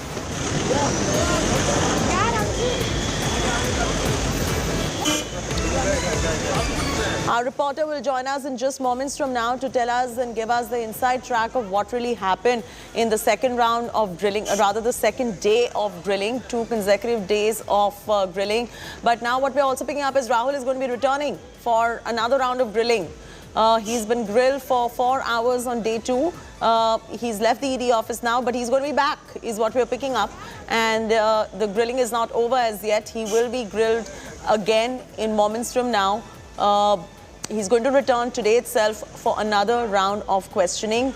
Our reporter will join us in just moments from now to tell us and give us the inside track of what really happened in the second round of drilling, rather the second day of drilling, 2 consecutive days of drilling. But now what we're also picking up is Rahul is going to be returning for another round of drilling. He's been grilled for 4 hours on day 2. He's left the ED office now, but he's going to be back, is what we're picking up. And the grilling is not over as yet. He will be grilled again in moments from now. He's going to return today itself for another round of questioning.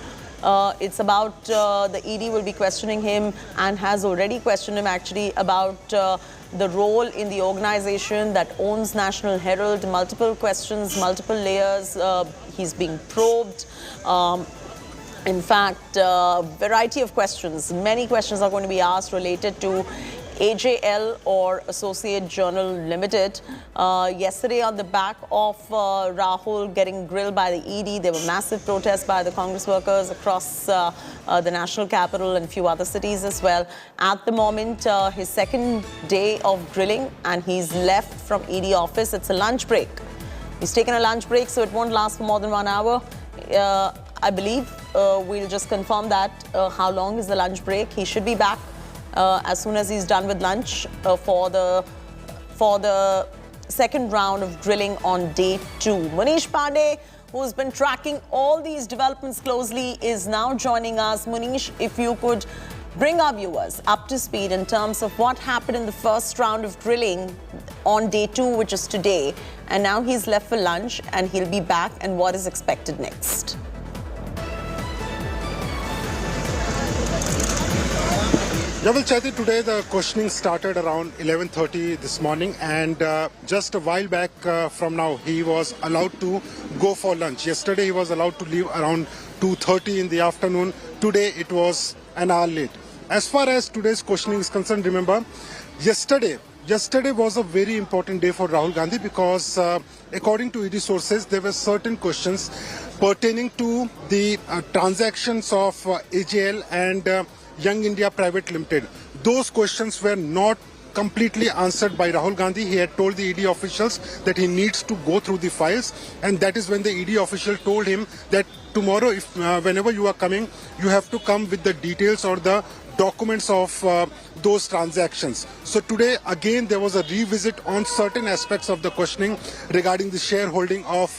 It's about the ED will be questioning him and has already questioned him actually about the role in the organization that owns National Herald. Multiple questions, multiple layers. He's being probed. In fact, variety of questions, many questions are going to be asked related to AJL or Associate Journal Limited. Yesterday, on the back of Rahul getting grilled by the ED, there were massive protests by the Congress workers across the national capital and a few other cities as well. At the moment, his second day of grilling, and he's left from ED office. It's a lunch break. He's taken a lunch break, so it won't last for more than 1 hour. I believe we'll just confirm that. How long is the lunch break? He should be back as soon as he's done with lunch for the second round of drilling on day 2. Manish Pandey, who's been tracking all these developments closely, is now joining us. Manish, if you could bring our viewers up to speed in terms of what happened in the first round of drilling on day 2, which is today, and now he's left for lunch and he'll be back, and what is expected next? Yeah, well, Chaiti, today the questioning started around 11:30 this morning, and just a while back from now, he was allowed to go for lunch. Yesterday, he was allowed to leave around 2:30 in the afternoon. Today, it was an hour late. As far as today's questioning is concerned, remember, yesterday was a very important day for Rahul Gandhi because, according to ED sources, there were certain questions pertaining to the transactions of AJL and Young India Private Limited. Those questions were not completely answered by Rahul Gandhi. He had told the ED officials that he needs to go through the files, and that is when the ED official told him that tomorrow, whenever you are coming, you have to come with the details or the documents of those transactions. So today, again, there was a revisit on certain aspects of the questioning regarding the shareholding of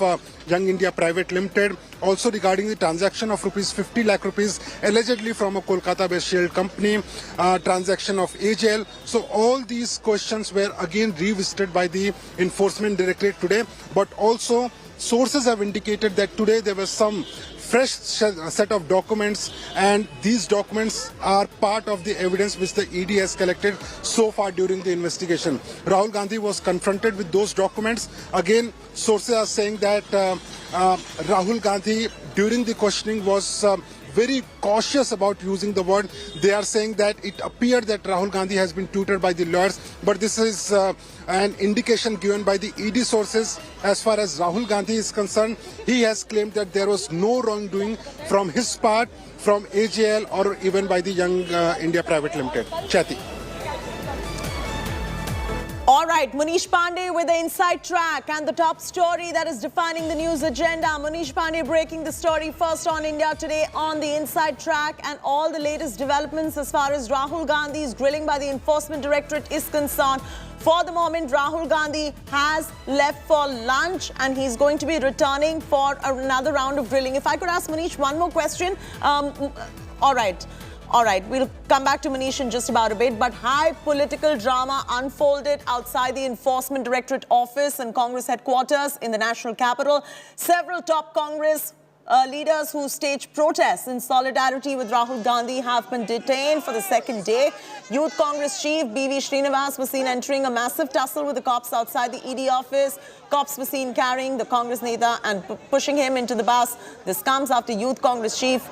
Young India Private Limited, also regarding the transaction of 50 lakh rupees allegedly from a Kolkata-based shell company, transaction of AJL. So all these questions were again revisited by the Enforcement Directorate today, but also sources have indicated that today there was some fresh set of documents, and these documents are part of the evidence which the ED has collected so far during the investigation. Rahul Gandhi was confronted with those documents. Again, sources are saying that Rahul Gandhi during the questioning was very cautious about using the word. They are saying that it appeared that Rahul Gandhi has been tutored by the lawyers, but this is an indication given by the ED sources. As far as Rahul Gandhi is concerned, he has claimed that there was no wrongdoing from his part, from AJL or even by the Young India Private Limited. Chaiti. All right, Manish Pandey with the inside track and the top story that is defining the news agenda. Manish Pandey breaking the story first on India Today on the inside track, and all the latest developments as far as Rahul Gandhi's grilling by the Enforcement Directorate is concerned. For the moment, Rahul Gandhi has left for lunch and he's going to be returning for another round of grilling. If I could ask Manish one more question. All right, we'll come back to Manish in just about a bit, but high political drama unfolded outside the Enforcement Directorate office and Congress headquarters in the national capital. Several top Congress leaders who staged protests in solidarity with Rahul Gandhi have been detained for the second day. Youth Congress Chief B.V. Srinivas was seen entering a massive tussle with the cops outside the ED office. Cops were seen carrying the Congress Neta and pushing him into the bus. This comes after Youth Congress Chief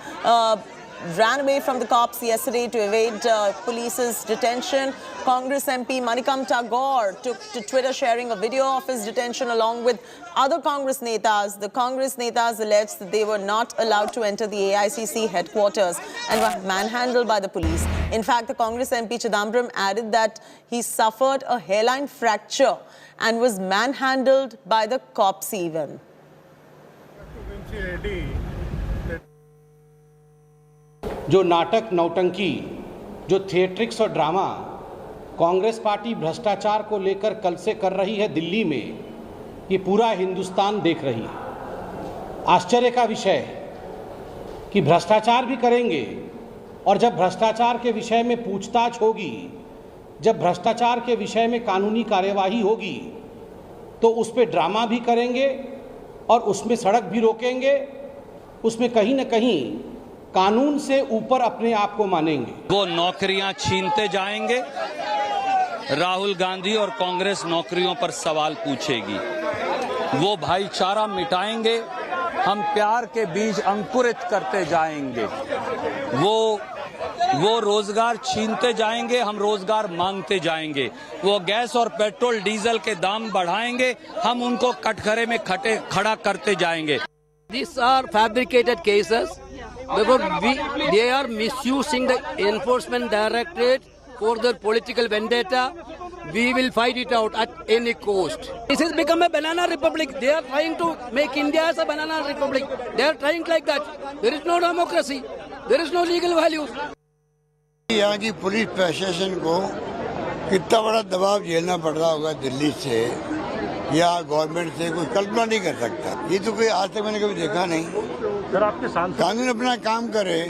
ran away from the cops yesterday to evade police's detention. Congress MP Manikam Tagore took to Twitter sharing a video of his detention along with other Congress netas. The Congress netas alleged that they were not allowed to enter the AICC headquarters and were manhandled by the police. In fact, the Congress MP Chidambaram added that he suffered a hairline fracture and was manhandled by the cops even. जो नाटक नौटंकी, जो theatrics और drama Congress party भ्रष्टाचार को लेकर कल से कर रही है दिल्ली में, ये पूरा हिंदुस्तान देख रही है। आश्चर्य का विषय कि भ्रष्टाचार भी करेंगे और जब भ्रष्टाचार के विषय में पूछताछ होगी, जब भ्रष्टाचार के विषय में कानूनी कार्यवाही होगी, तो उस पर ड्रामा भी करेंगे और उसमें सड़क भी रोकेंगे, उसमें कहीं न कहीं कानून से ऊपर अपने आप को मानेंगे। वो नौकरियां छीनते जाएंगे, राहुल गांधी और कांग्रेस नौकरियों पर सवाल पूछेगी। वो भाईचारा मिटाएंगे हम प्यार के बीज अंकुरित करते जाएंगे। वो रोजगार छीनते जाएंगे, हम रोजगार मांगते जाएंगे। वो गैस और पेट्रोल डीजल के दाम बढ़ाएंगे, हम उनको कटघरे में खड़ा करते जाएंगे। These are fabricated cases. They are misusing the Enforcement Directorate for their political vendetta. We will fight it out at any cost. This has become a banana republic. They are trying to make India as a banana republic. They are trying like that. There is no democracy. There is no legal values. यहाँ की police प्रशासन को कितना बड़ा दबाव झेलना पड़ रहा होगा दिल्ली से या गवर्नमेंट से, कोई कल्पना नहीं कर सकता। ये तो कोई आज तक मैंने कभी देखा नहीं। सर, आपके कानून अपना काम करे,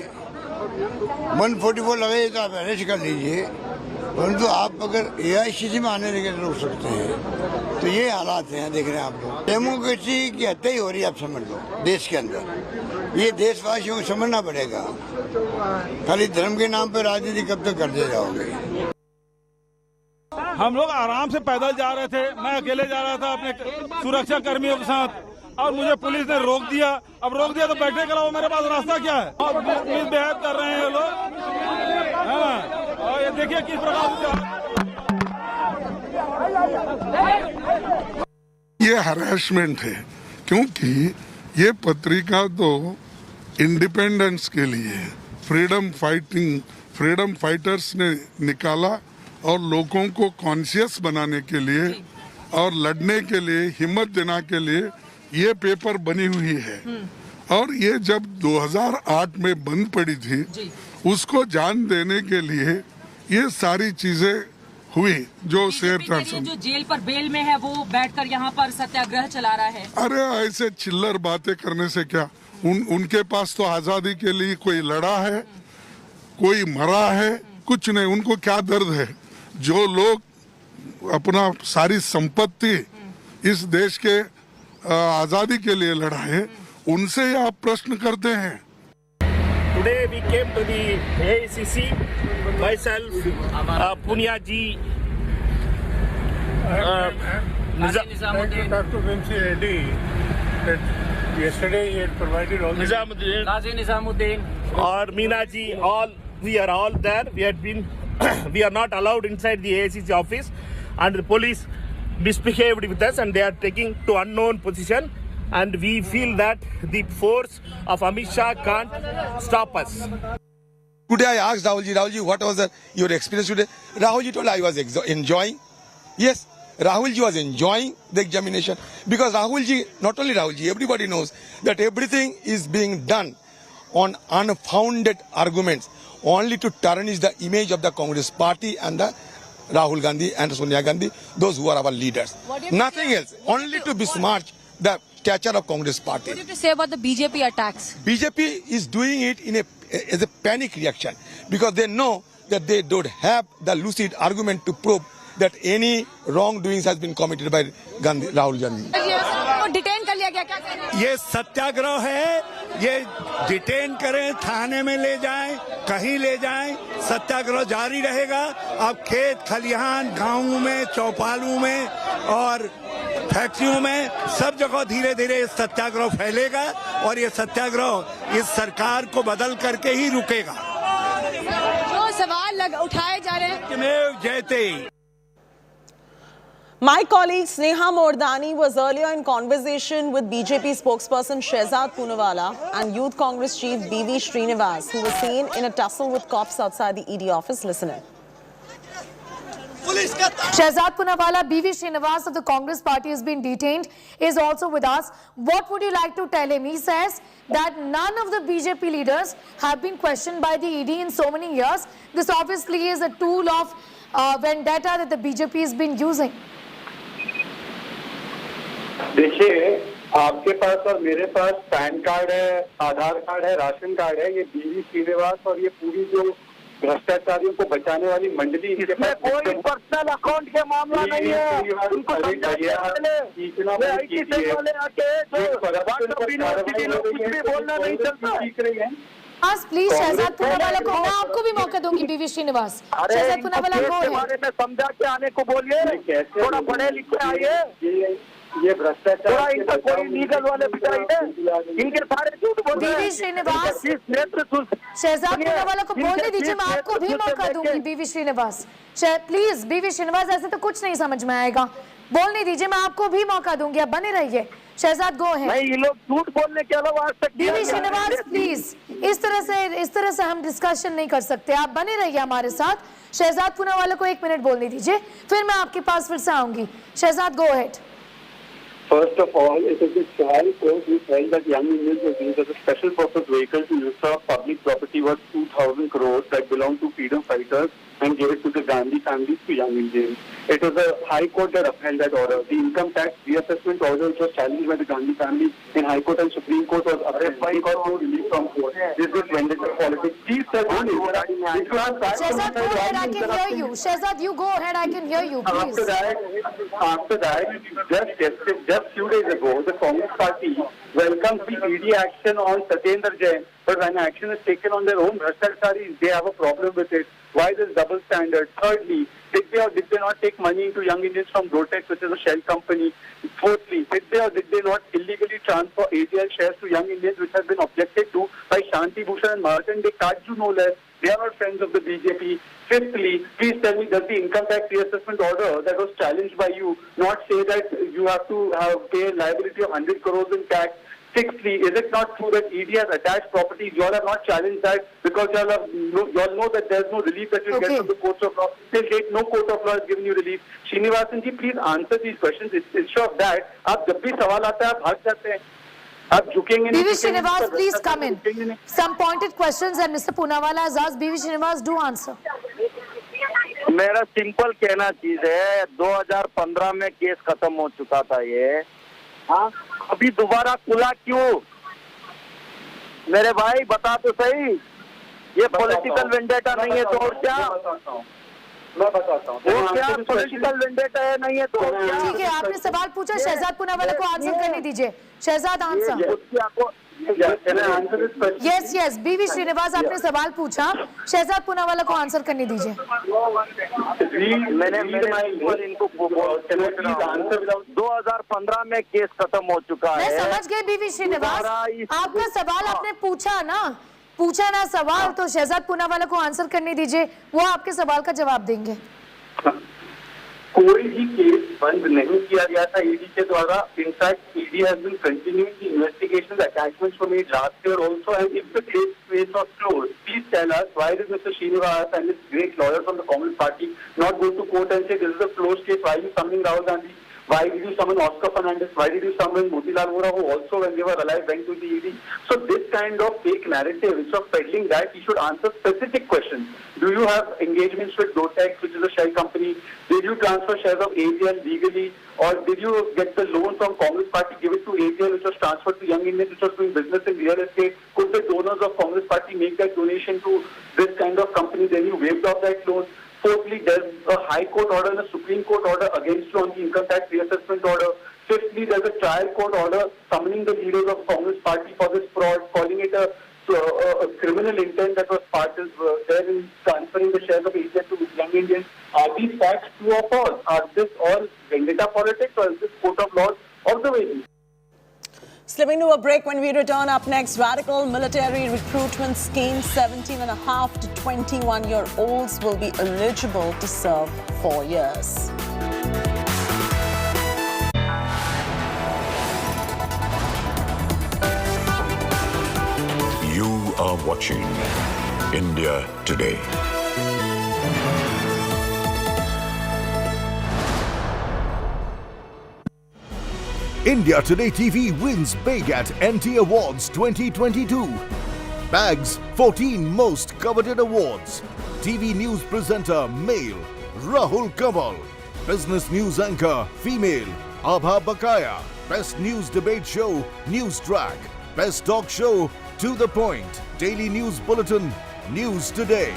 144 लगे तो आप अरेस्ट कर लीजिए, परंतु आप अगर AICC में आने लगे तो रोक सकते हैं। तो ये हालात हैं, देख रहे हैं आप लोग। डेमोक्रेसी की हत्या ही हो रही है, आप समझ लो देश के अंदर। ये देशवासियों को समझना पड़ेगा। खाली धर्म के नाम पर राजनीति कब तक करते जाओगे? हम लोग आराम से पैदल जा रहे थे, मैं अकेले जा रहा था अपने सुरक्षा कर्मियों के साथ, और मुझे पुलिस ने रोक दिया। अब रोक दिया तो बैठने के अलावा मेरे पास रास्ता क्या है? मिसबिहेव कर रहे हैं ये लोग, है ना? और ये देखिए किस प्रकार ये हरासमेंट है, क्योंकि ये पत्रिका तो इंडिपेंडेंस के लिए फ्रीडम फाइटर्स ने निकाला और लोगों को कॉन्शियस बनाने के लिए और लड़ने के लिए हिम्मत देने के लिए ये पेपर बनी हुई है। और ये जब 2008 में बंद पड़ी थी, उसको जान देने के लिए ये सारी चीजें हुई। जो शेर जो जेल पर बेल में है वो बैठकर यहाँ पर सत्याग्रह चला रहा है। अरे ऐसे चिल्लर बातें करने से क्या, उनके पास तो आजादी के लिए कोई लड़ा है, कोई मरा है, कुछ नहीं। उनको क्या दर्द है? जो लोग अपना सारी संपत्ति इस देश के आजादी के लिए लड़ा है, उनसे आप प्रश्न करते हैं। Today we came to the AICC, myself, Punya ji, Yesterday he had provided all Nizamuddin, or Meena ji, all we are all there. We are not allowed inside the AICC office, and the police misbehaved with us, and they are taking to unknown position. And we feel that the force of Amit Shah can't stop us. Today I asked Rahulji, what was your experience today? Rahulji told I was enjoying. Yes, Rahulji was enjoying the examination, because Rahulji, not only Rahulji, everybody knows that everything is being done on unfounded arguments, only to tarnish the image of the Congress party and the Rahul Gandhi and Sonia Gandhi, those who are our leaders. Nothing else, only to besmirch the stature of Congress party. What do you have to say about the BJP attacks? BJP is doing it as a panic reaction, because they know that they don't have the lucid argument to prove that any wrongdoings has been committed by Rahul Gandhi. Detain कर लिया गया, क्या कहना है? ये सत्याग्रह है, ये detain करें, थाने में ले जाएं, कहीं ले जाएं, सत्याग्रह जारी रहेगा। अब खेत खलिहान, गांवों में, चौपालों में और फैक्ट्रियों में सब जगह धीरे धीरे सत्याग्रह फैलेगा, और ये सत्याग्रह इस सरकार को बदल करके ही रुकेगा। जो सवाल उठाए जा रहे हैं, सत्यमेव जयते। My colleague Sneha Mordani was earlier in conversation with BJP spokesperson Shehzad Poonawalla and Youth Congress chief BV Srinivas, who was seen in a tussle with cops outside the ED office. Listen in. Shehzad Poonawalla, BV Srinivas of the Congress party has been detained, is also with us. What would you like to tell him? He says that none of the BJP leaders have been questioned by the ED in so many years. This obviously is a tool of vendetta that the BJP has been using. देखिए, आपके पास और मेरे पास pan card है, आधार card है, ration card है। ये बीवी श्रीनिवास और ये पूरी जो भ्रष्टाचारियों को बचाने वाली मंडली, इसमें कोई पर्सनल अकाउंट के मामला नहीं है। उनको कुछ भी बोलना नहीं चलता। प्लीज शहजाद पूनावाला को, मैं आपको भी मौका दूंगी। बीवी श्रीनिवास, शहजाद पूनावाला को बारे में समझा के आने को बोलिए, थोड़ा पढ़े लिखे आइए। ये भ्रष्टाचार थोड़ा इनका कोई लीगल वाले बिचारी है, इनके सारे झूठ बोल रहे हैं। बीवी श्रीनिवास, शहजाद पूनावाला को बोलने दीजिए, मैं आपको भी मौका दूंगी। बीवी श्रीनिवास, प्लीज बीवी श्रीनिवास, ऐसे तो कुछ नहीं समझ में आएगा, बोलने दीजिए, मैं आपको भी मौका दूंगी, आप बने रहिए। शहजाद गो है। नहीं, ये लोग झूठ बोलने के अलावा आज तक। बीवी श्रीनिवास प्लीज, इस तरह से हम डिस्कशन नहीं कर सकते, आप बने रहिए हमारे साथ। शहजाद पूनावाला को 1 मिनट बोलने दीजिए, फिर मैं आपके पास फिर से आऊंगी। Shahzad go ahead. First of all, it is the trial court which held that young Indians were used as a special purpose vehicle to use of public property worth 2,000 crores that belonged to freedom fighters and gave it to the Gandhi families to young Indians. It was a high court that upheld that order. The income tax reassessment order, which was challenged by the Gandhi family in High Court and Supreme Court, was upheld by court no relief from court. This is vendetta politics. Please tell me, Shehzad, go ahead, I can hear you. Shehzad, you go ahead, I can hear you, please. After that, just few days ago, the Congress party welcomes the ED action on Satyendra Jain, but when action is taken on their own Bhrashtacharis, they have a problem with it. Why this double standard? Thirdly, did they not take money into young Indians from Dotex, which is a shell company? Fourthly, did they not illegally transfer ATL shares to young Indians, which has been objected to by Shanti Bhushan and Martin? They can't do no less. They are not friends of the BJP. Fifthly, please tell me, does the income tax reassessment order that was challenged by you not say that you have to pay a liability of 100 crores in tax? Sixthly, is it not true that ED has attached properties? You all have not challenged that because you all know that there is no relief that you get from the courts of law. Till date, no court of law has given you relief. Srinivasan ji, please answer these questions. Instead of that, आप जब भी सवाल आता है आप भाग जाते हैं, आप झुकेंगे नहीं। बीवी Srinivas, please come in. Some pointed questions and Mr. Poonawala has asked. बीवी श्रीनिवास, do answer. मेरा सिंपल कहना चीज है, 2015 में केस खत्म हो चुका था ये, हाँ, अभी दोबारा खुला क्यों? मेरे भाई बता तो सही, ये पॉलिटिकल वेंडेटा नहीं है तो और क्या? मैं बताता हूँ, वो क्या पॉलिटिकल वेंडेटा है नहीं है तो और क्या? ठीक है, आपने सवाल पूछा, शहजाद पूनावाला को आंसर करने दीजिए। शहजाद आंसर। यस, बीवी श्रीनिवास, आपने सवाल पूछा, शहजाद पूनावाला को आंसर करने दीजिए। मैंने इनको 2015 में केस खत्म हो चुका है। मैं समझ गई बीवी श्रीनिवास, आपका सवाल आपने पूछा ना सवाल, तो शहजाद पूनावाला को आंसर करने दीजिए, वो आपके सवाल का जवाब देंगे। कोई भी केस बंद नहीं किया गया था ईडी के द्वारा। In fact ED has been continuing the investigation, attachments were made last year also, and if the case was closed, please tell us why did mister Srinivas and his great lawyer from the Congress party not go to court and say this is a closed case? Why you summoning Rahul Gandhi? Why did you summon Oscar Fernandez? Why did you summon Motilal Vora, who also, when they were alive, went to the ED? So this kind of fake narrative, instead of peddling that, you should answer specific questions. Do you have engagements with Dotex, which is a shell company? Did you transfer shares of ATL legally? Or did you get the loan from Congress party, give it to ATL, which was transferred to young Indians, which was doing business in real estate? Could the donors of Congress party make that donation to this kind of company? Then you waived off that loan. Fourthly, there's a High Court order and a Supreme Court order against you on the income tax reassessment order. Fifthly, there's a trial court order summoning the leaders of Congress party for this fraud, calling it a criminal intent that was part of there in transferring the shares of ATL to young Indians. Are these facts true or false? Are this all vendetta politics, or is this court of law observation? Slipping to a break. When we return, up next, radical military recruitment scheme. 17.5 to 21-year-olds will be eligible to serve 4 years. You are watching India Today. India Today TV wins big at NT Awards 2022. Bags 14 most coveted awards. TV news presenter male Rahul Gandhi. Business news anchor female Abha Bakaya. Best news debate show News Track. Best talk show To the Point. Daily news bulletin News Today.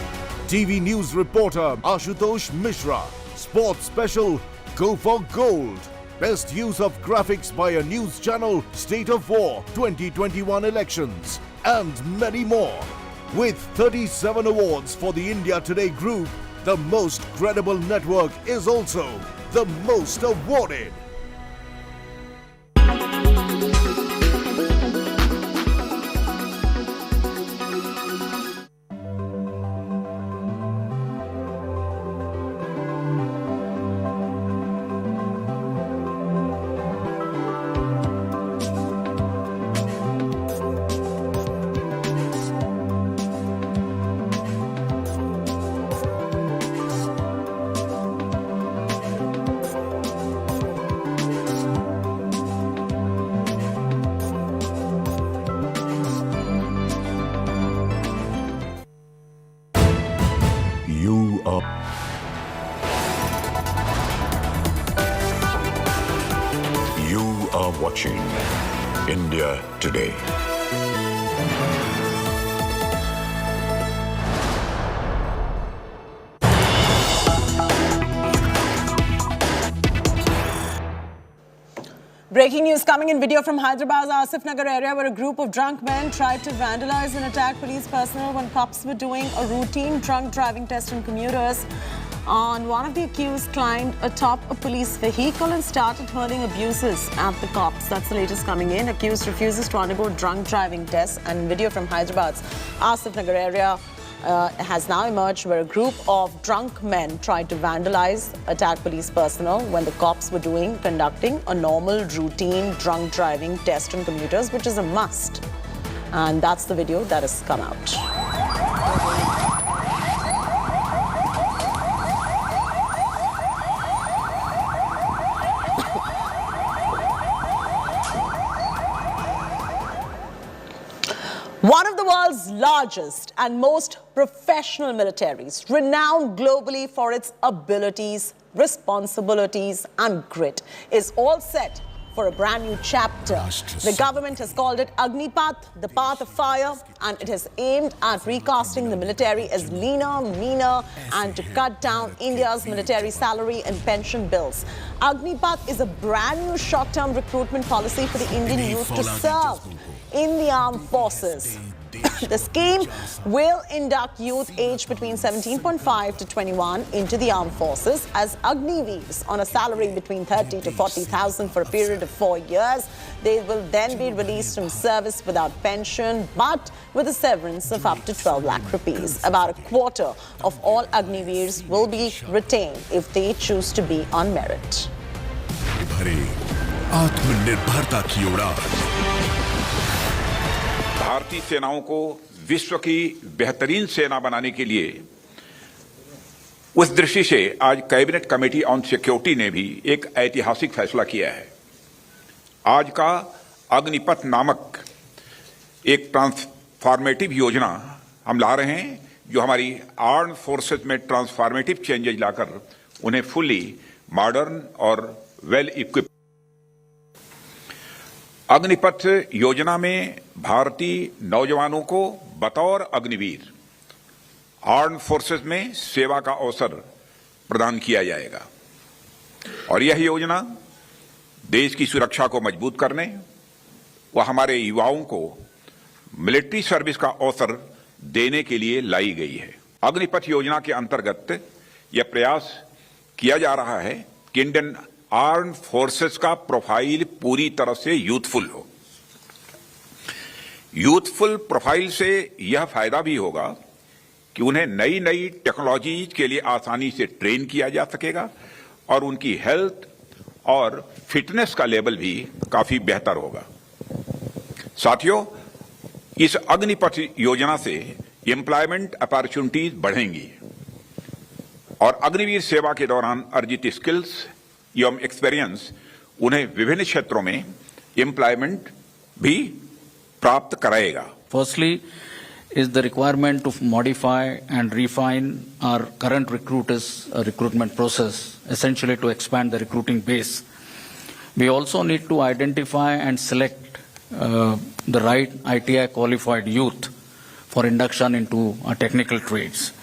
TV news reporter Ashutosh Mishra. Sports special Go for Gold. Best use of graphics by a news channel, State of War 2021 elections, and many more. With 37 awards for the India Today group, the most credible network is also the most awarded. watching India Today. Breaking news coming in. Video from Hyderabad's Asif Nagar area where a group of drunk men tried to vandalize and attack police personnel when cops were doing a routine drunk driving test on commuters. One of the accused climbed atop a police vehicle and started hurling abuses at the cops. That's the latest coming in. Accused refuses to undergo drunk driving tests. And video from Hyderabad's Asif Nagar area has now emerged where a group of drunk men tried to vandalize, attack police personnel when the cops were conducting a normal routine drunk driving test on commuters, which is a must. And that's the video that has come out. One of the world's largest and most professional militaries, renowned globally for its abilities, responsibilities and grit, is all set for a brand new chapter. The government has called it Agnipath, the path of fire, and it has aimed at recasting the military as leaner, meaner, and to cut down India's military salary and pension bills. Agnipath is a brand new short-term recruitment policy for the Indian youth to serve in the armed forces. The scheme will induct youth aged between 17.5 to 21 into the armed forces as Agniveers on a salary between 30 to 40,000 for a period of 4 years. They will then be released from service without pension, but with a severance of up to 12 lakh rupees. About a quarter of all Agniveers will be retained if they choose to be on merit. भारतीय सेनाओं को विश्व की बेहतरीन सेना बनाने के लिए उस दृष्टि से आज कैबिनेट कमेटी ऑन सिक्योरिटी ने भी एक ऐतिहासिक फैसला किया है। आज का अग्निपथ नामक एक ट्रांसफॉर्मेटिव योजना हम ला रहे हैं, जो हमारी आर्म्ड फोर्सेस में ट्रांसफॉर्मेटिव चेंजेज लाकर उन्हें फुली मॉडर्न और वेल इक्विप्ड। अग्निपथ योजना में भारतीय नौजवानों को बतौर अग्निवीर आर्म्ड फोर्सेस में सेवा का अवसर प्रदान किया जाएगा और यह योजना देश की सुरक्षा को मजबूत करने व हमारे युवाओं को मिलिट्री सर्विस का अवसर देने के लिए लाई गई है। अग्निपथ योजना के अंतर्गत यह प्रयास किया जा रहा है कि इंडियन आर्म्ड फोर्सेस का प्रोफाइल पूरी तरह से यूथफुल हो। यूथफुल प्रोफाइल से यह फायदा भी होगा कि उन्हें नई नई टेक्नोलॉजीज के लिए आसानी से ट्रेन किया जा सकेगा और उनकी हेल्थ और फिटनेस का लेवल भी काफी बेहतर होगा। साथियों, इस अग्निपथ योजना से एम्प्लॉयमेंट अपॉर्चुनिटीज बढ़ेंगी और अग्निवीर सेवा के दौरान अर्जित स्किल्स एवं एक्सपीरियंस उन्हें विभिन्न क्षेत्रों में एम्प्लॉयमेंट भी प्राप्त कराएगा। Firstly is the requirement to modify and refine our current recruitment process, essentially to expand the recruiting base. We also need to identify and select the right ITI qualified youth for induction into our technical trades.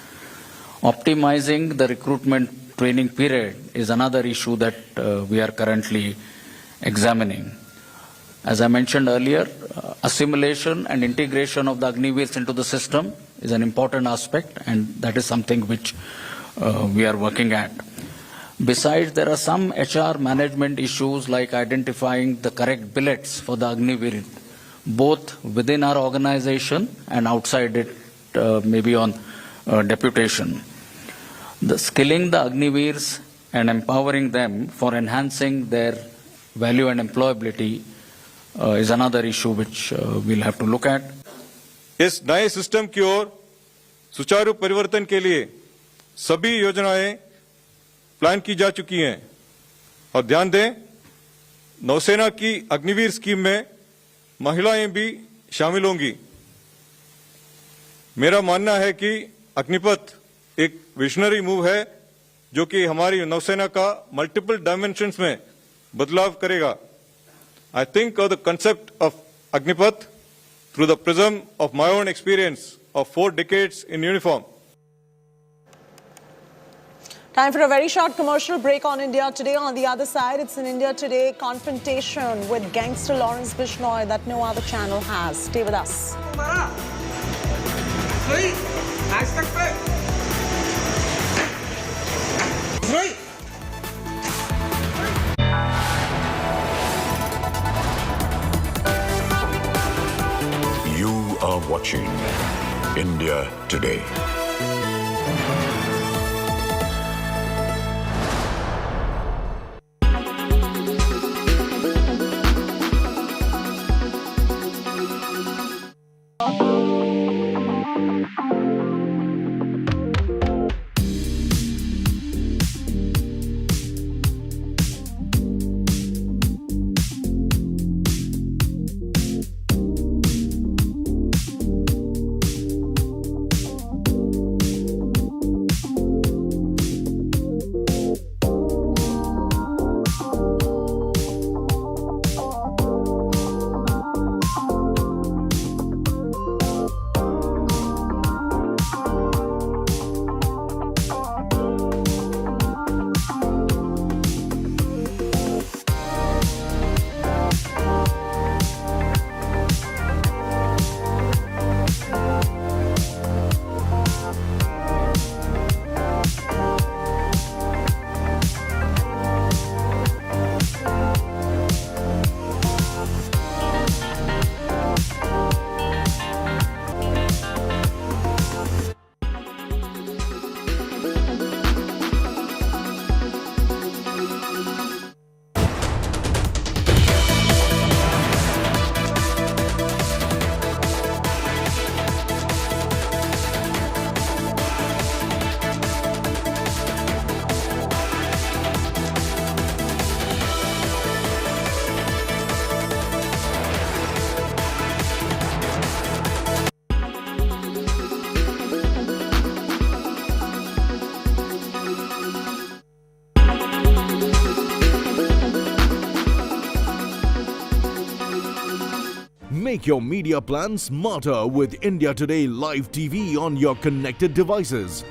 Optimizing the recruitment training period is another issue that we are currently examining. As I mentioned earlier, assimilation and integration of the Agniveers into the system is an important aspect, and that is something which we are working at. Besides, there are some HR management issues like identifying the correct billets for the Agniveer, both within our organization and outside it, maybe on deputation. The skilling the Agniveers and empowering them for enhancing their value and employability is another issue which we'll have to look at. इस नए system की ओर सुचारू परिवर्तन के लिए सभी योजनाएं plan की जा चुकी हैं और ध्यान दें, नौसेना की अग्निवीर स्कीम में महिलाएं भी शामिल होंगी। मेरा मानना है कि अग्निपथ एक विजनरी मूव है जो कि हमारी नौसेना का मल्टीपल डायमेंशंस में बदलाव करेगा। I think of the concept of Agnipath through the prism of my own experience of 4 decades in uniform. Time for a very short commercial break on India Today. On the other side, it's an India Today confrontation with gangster Lawrence Bishnoi that no other channel has. Stay with us. You are watching India Today. Make your media plan smarter with India Today Live TV on your connected devices.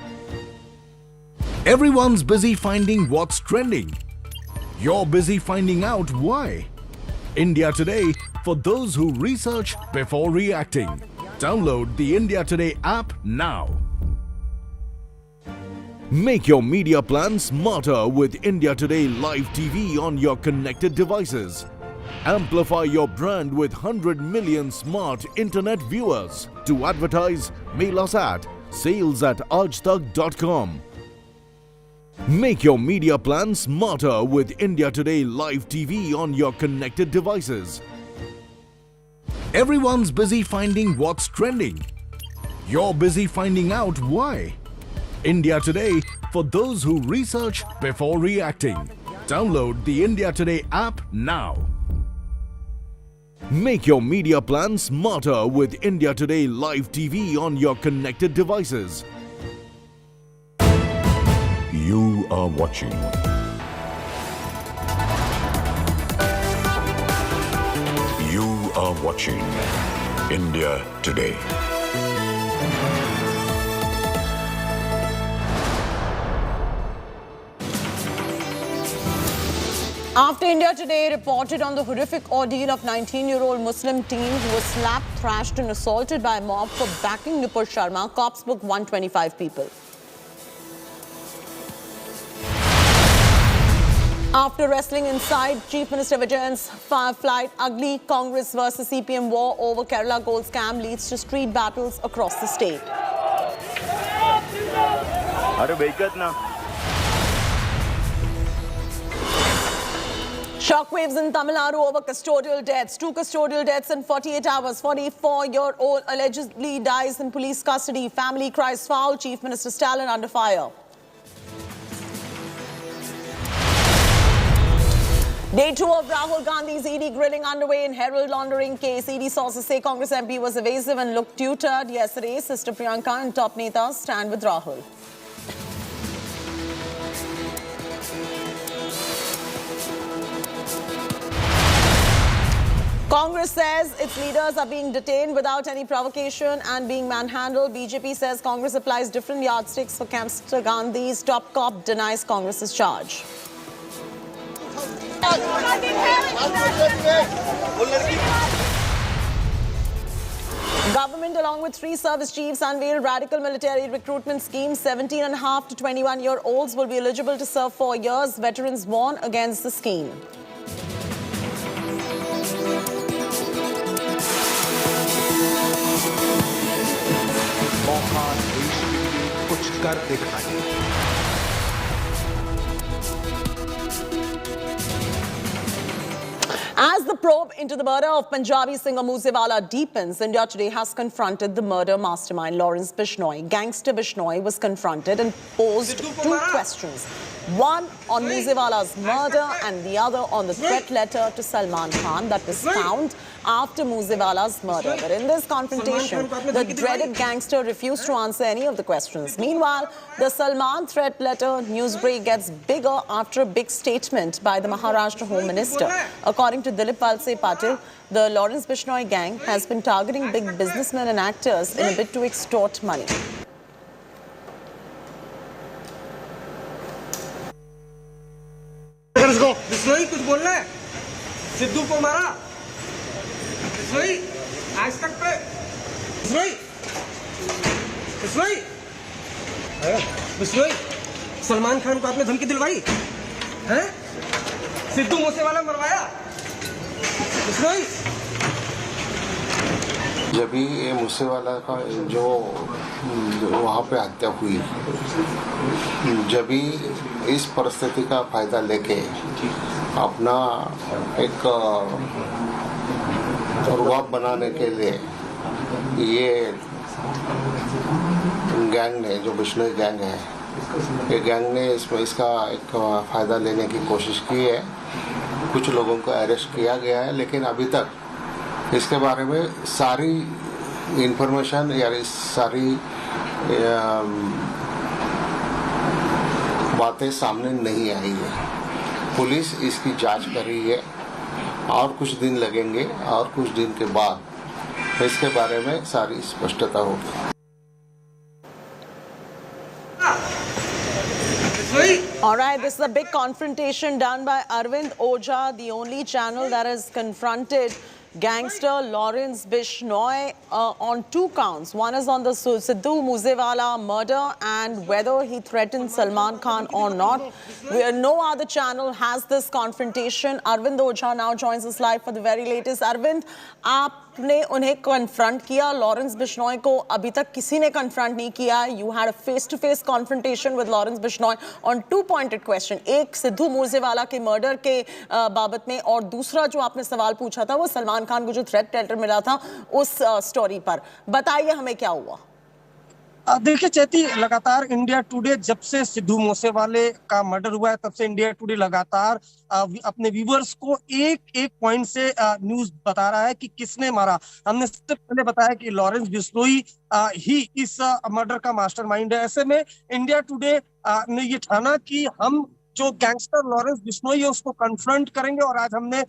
Everyone's busy finding what's trending. You're busy finding out why. India Today for those who research before reacting. Download the India Today app now. Make your media plan smarter with India Today Live TV on your connected devices. Amplify your brand with 100 million smart internet viewers. To advertise, mail us at sales@aajtak.com. Make your media plan smarter with India Today Live TV on your connected devices. Everyone's busy finding what's trending. You're busy finding out why. India Today for those who research before reacting. Download the India Today app now. Make your media plan smarter with India Today Live TV on your connected devices. You are watching You are watching India Today. After India Today reported on the horrific ordeal of 19-year-old Muslim teen who was slapped, thrashed and assaulted by a mob for backing Nupur Sharma, cops booked 125 people. After wrestling inside Chief Minister Vijayan's flight, ugly Congress versus CPM war over Kerala gold scam leads to street battles across the state. Shockwaves in Tamil Nadu over custodial deaths. 2 custodial deaths in 48 hours. 44-year-old allegedly dies in police custody. Family cries foul. Chief Minister Stalin under fire. Day 2 of Rahul Gandhi's ED grilling underway in Herald-Laundering case. ED sources say Congress MP was evasive and looked tutored yesterday. Sister Priyanka and top netas stand with Rahul. Congress says its leaders are being detained without any provocation and being manhandled. BJP says Congress applies different yardsticks for Gangster Gandhis. Top cop denies Congress's charge. Government, along with 3 service chiefs, unveiled radical military recruitment scheme. 17.5 to 21-year-olds will be eligible to serve 4 years. Veterans warn against the scheme. मौका देश के लिए कुछ कर दिखाए। As the probe into the murder of Punjabi singer Moosewala deepens, India Today has confronted the murder mastermind Lawrence Bishnoi. Gangster Bishnoi was confronted and posed 2 questions. One on Moosewala's murder and the other on the threat letter to Salman Khan that was found after Moosewala's murder. But in this confrontation, the dreaded gangster refused to answer any of the questions. Meanwhile, the Salman threat letter newsbreak gets bigger after a big statement by the Maharashtra Home Minister. According to Dilip Valse Patil, the Lawrence Bishnoi gang has been targeting big businessmen and actors in a bid to extort money. Bishnoi कुछ बोलना है? सिद्धू को मारा? बिश्नोई आज तक पे बिश्नोई सलमान खान को आपने धमकी दिलवाई हैं? सिद्धू मूसेवाला मरवाया? बिश्नोई जब भी ये मूसेवाला का जो वहाँ पे हत्या हुई, जब भी इस परिस्थिति का फायदा लेके अपना एक रुबाब बनाने के लिए ये गैंग ने, जो बिश्नोई गैंग है, ये गैंग ने इसका एक फायदा लेने की कोशिश की है। कुछ लोगों को अरेस्ट किया गया है, लेकिन अभी तक इसके बारे में सारी इंफॉर्मेशन या सारी बातें सामने नहीं आई है। पुलिस इसकी जांच कर रही है और कुछ दिन लगेंगे और कुछ दिन के बाद इसके बारे में सारी स्पष्टता होगी। All right, this is a big confrontation done by Arvind Ojha, the only channel that has confronted gangster Lawrence Bishnoi on 2 counts. One is on the Sidhu Moosewala murder and whether he threatened Salman Khan or not. No other channel has this confrontation. Arvind Ojha now joins us live for the very latest. Arvind, आपने उन्हें confront किया, Lawrence Bishnoi को अभी तक किसी ने confront नहीं किया. You had a face-to-face confrontation with Lawrence Bishnoi on 2 pointed question. एक सिद्धू मूसेवाला के मर्डर के बाबत में और दूसरा जो आपने सवाल पूछा था वो सलमान खान को जो थ्रेट लेटर मिला था उस स्टोरी पर। बताइए हमें क्या हुआ। देखिए चैती, लगातार इंडिया टुडे जब से सिद्धू मूसेवाले का मर्डर हुआ है तब से इंडिया टुडे लगातार अपने व्यूअर्स को एक पॉइंट से न्यूज बता रहा है कि किसने मारा। हमने सबसे पहले बताया कि लॉरेंस बिश्नोई ही इस मर्डर का मास्टरमाइंड है। ऐसे में इंडिया टुडे ने ये ठाना कि हम जो गैंगस्टर लॉरेंस बिश्नोई है उसको कन्फ्रंट करेंगे और आज हमने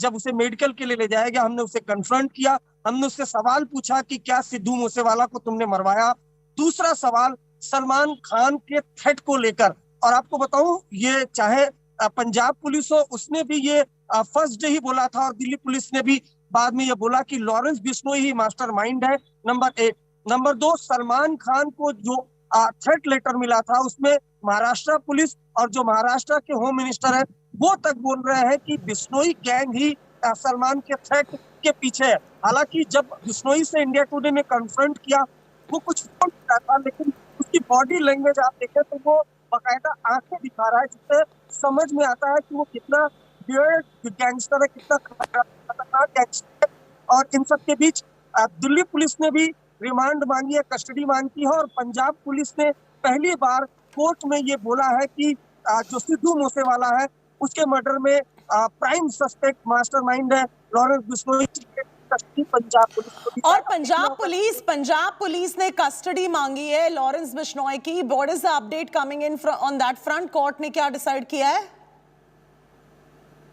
जब उसे मेडिकल के लिए ले जाया गया, हमने उसे कन्फ्रंट किया। हमने उससे सवाल पूछा कि क्या सिद्धू मूसेवाला को तुमने मरवाया। दूसरा सवाल सलमान खान के थ्रेट को लेकर, और आपको बताऊं ये चाहे पंजाब पुलिस हो, उसने भी ये फर्स्ट डे ही बोला था और दिल्ली पुलिस ने भी बाद में ये बोला कि लॉरेंस बिश्नोई ही मास्टरमाइंड है। नंबर 1। नंबर 2, सलमान खान को जो थ्रेट लेटर मिला था उसमें महाराष्ट्र पुलिस और जो महाराष्ट्र के होम मिनिस्टर है वो तक बोल रहे हैं कि बिश्नोई गैंग ही सलमान के थ्रेट के पीछे है। हालांकि जब बिश्नोई से इंडिया टुडे ने कन्फ्रंट किया वो कुछ बोल रहा था, लेकिन उसकी बॉडी लैंग्वेज आप देखें तो वो बाकायदा आंखें दिखा रहा है, जिससे समझ में आता है कि वो कितना बियर्ड गैंगस्टर है, कितना खतरनाक गैंगस्टर है। और इन सब के बीच दिल्ली पुलिस ने भी रिमांड मांगी है, कस्टडी मांगी है और पंजाब पुलिस ने पहली बार कोर्ट में ये बोला है कि जो सिद्धू मूसेवाला है उसके मर्डर में प्राइम सस्पेक्ट मास्टरमाइंड है लॉरेंस बिश्नोई। पंजाब पुलिस और पंजाब पुलिस ने कस्टडी मांगी है लॉरेंस बिश्नोई की। What is the update coming in on that front? Court ने क्या डिसाइड किया है?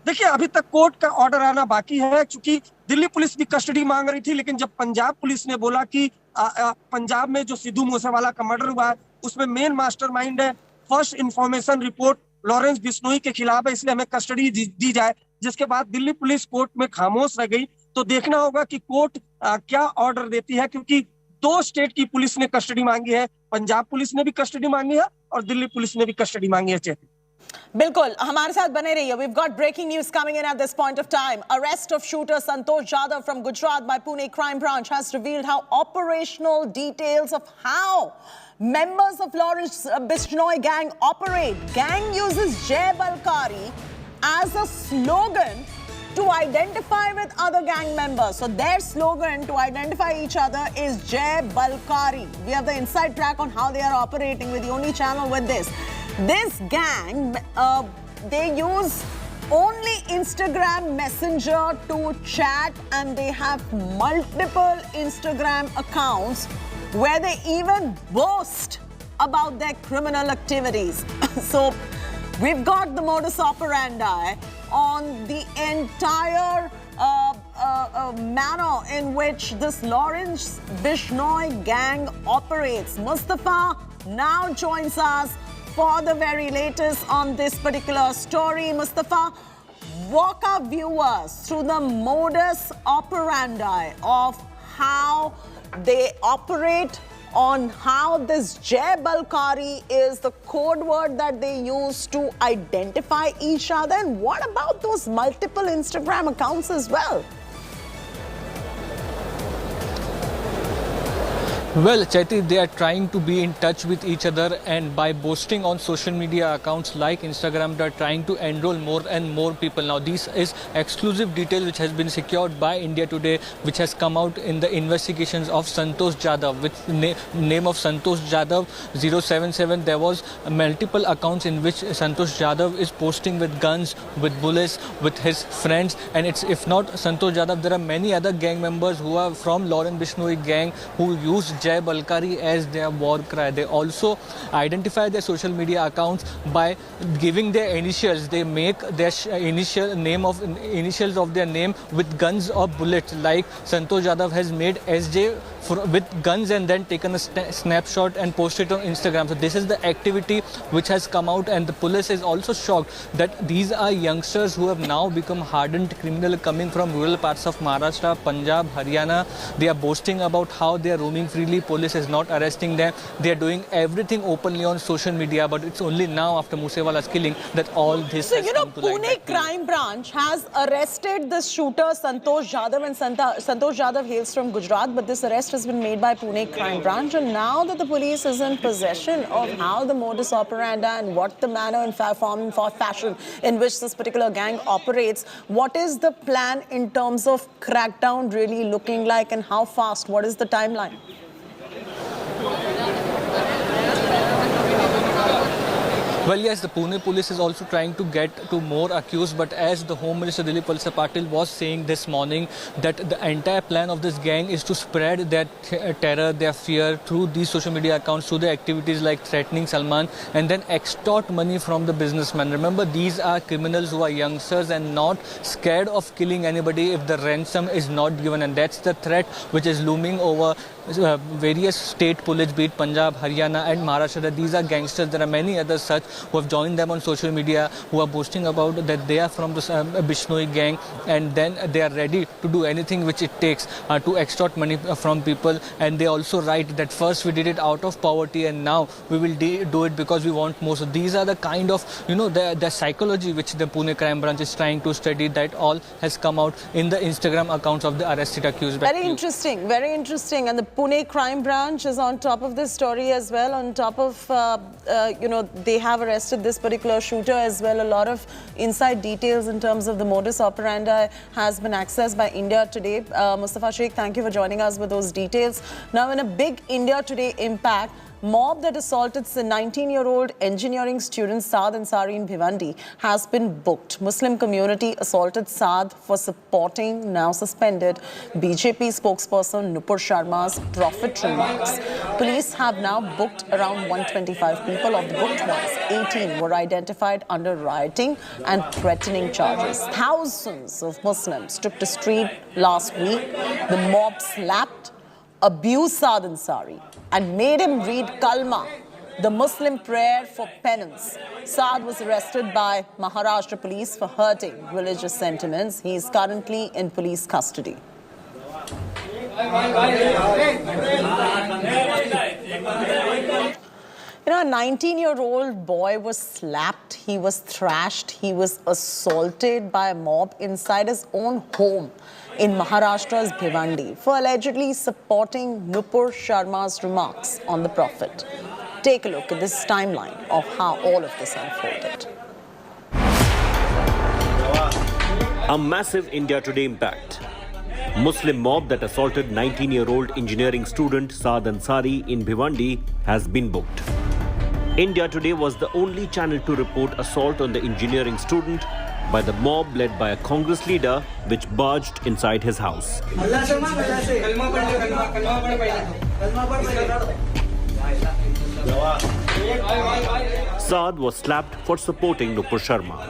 देखिए अभी तक कोर्ट का ऑर्डर आना बाकी है, क्योंकि दिल्ली पुलिस भी कस्टडी मांग रही थी, लेकिन जब पंजाब पुलिस ने बोला कि पंजाब में जो सिद्धू मूसेवाला का मर्डर हुआ है उसमें मेन मास्टरमाइंड है, first information report Lawrence Bishnoi के खिलाफ है, इसलिए हमें कस्टडी दी जाए, जिसके बाद दिल्ली पुलिस कोर्ट में खामोश रह गई। तो देखना होगा कि कोर्ट क्या ऑर्डर देती है, क्योंकि 2 स्टेट की पुलिस ने कस्टडी मांगी है, पंजाब पुलिस ने भी कस्टडी मांगी है और दिल्ली पुलिस ने भी कस्टडी मांगी है। बिल्कुल हमारे साथ बने रहिए। We've got breaking news coming in at this point of time. Arrest of shooter Santosh Jadhav from Gujarat by Pune crime branch has revealed how operational details of how members of Lawrence Bishnoi gang operate. Gang uses Jai Balkari as a slogan to identify with other gang members. So their slogan to identify each other is Jai Balkari. We have the inside track on how they are operating with the only channel with this. This gang, they use only Instagram Messenger to chat, and they have multiple Instagram accounts where they even boast about their criminal activities. So we've got the modus operandi on the entire manner in which this Lawrence Bishnoi gang operates. Mustafa now joins us for the very latest on this particular story. Mustafa, walk our viewers through the modus operandi of how they operate, on how this Jai Balkari is the code word that they use to identify each other, and what about those multiple Instagram accounts as well? Well, Chaiti, they are trying to be in touch with each other, and by boasting on social media accounts like Instagram, they are trying to enroll more and more people. Now, this is exclusive detail which has been secured by India Today, which has come out in the investigations of Santosh Jadhav, with name of Santosh Jadhav 077. There was multiple accounts in which Santosh Jadhav is posting with guns, with bullets, with his friends, and it's, if not Santosh Jadhav, there are many other gang members who are from Lawrence Bishnoi gang who use Jai Balkari as their war cry. They also identify their social media accounts by giving their initials. They make their initials of their name with guns or bullets, like Santosh Jadhav has made SJ with guns and then taken a snapshot and posted it on Instagram. So this is the activity which has come out, and the police is also shocked that these are youngsters who have now become hardened criminal coming from rural parts of Maharashtra, Punjab, Haryana. They are boasting about how they are roaming freely. Police is not arresting them. They are doing everything openly on social media, but it's only now after Musewala's killing that all this has come to light. Pune crime branch has arrested the shooter Santosh Jadhav, and Santosh Jadhav hails from Gujarat, but this arrest has been made by Pune crime branch, and now that the police is in possession of how the modus operandi and what the manner and form and fashion in which this particular gang operates, what is the plan in terms of crackdown really looking like, and how fast? What is the timeline? Well, yes, the Pune police is also trying to get to more accused, but as the Home Minister Dilip Valsaraj Patil was saying this morning, that the entire plan of this gang is to spread their terror, their fear through these social media accounts, through their activities like threatening Salman, and then extort money from the businessmen. Remember, these are criminals who are youngsters and not scared of killing anybody if the ransom is not given, and that's the threat which is looming over various state police, be it Punjab, Haryana and Maharashtra, that these are gangsters. There are many others such who have joined them on social media, who are boasting about that they are from the Bishnoi gang, and then they are ready to do anything which it takes to extort money from people. And they also write that first we did it out of poverty, and now we will do it because we want more. So these are the kind of, the psychology which the Pune crime branch is trying to study. That all has come out in the Instagram accounts of the arrested accused. Very interesting, very interesting. And the Pune crime branch is on top of this story as well. On top of, they have arrested this particular shooter as well. A lot of inside details in terms of the modus operandi has been accessed by India Today. Mustafa Sheikh, thank you for joining us with those details. Now, in a big India Today impact, Mob that assaulted the 19-year-old engineering student Saad Ansari in Bhiwandi has been booked. Muslim community assaulted Saad for supporting now suspended BJP spokesperson Nupur Sharma's prophet remarks. Police have now booked around 125 people. Of the booked ones, 18 were identified under rioting and threatening charges. Thousands of Muslims took to street last week. The mob slapped, abused Saad Ansari and made him read Kalma, the Muslim prayer for penance. Saad was arrested by Maharashtra police for hurting religious sentiments. He is currently in police custody. You know, a 19-year-old boy was slapped, he was thrashed, he was assaulted by a mob inside his own home in Maharashtra's Bhiwandi for allegedly supporting Nupur Sharma's remarks on the Prophet. Take a look at this timeline of how all of this unfolded. A massive India Today impact. Muslim mob that assaulted 19-year-old engineering student Saad Ansari in Bhiwandi has been booked. India Today was the only channel to report assault on the engineering student by the mob led by a Congress leader which barged inside his house. Saad was slapped for supporting Nupur Sharma.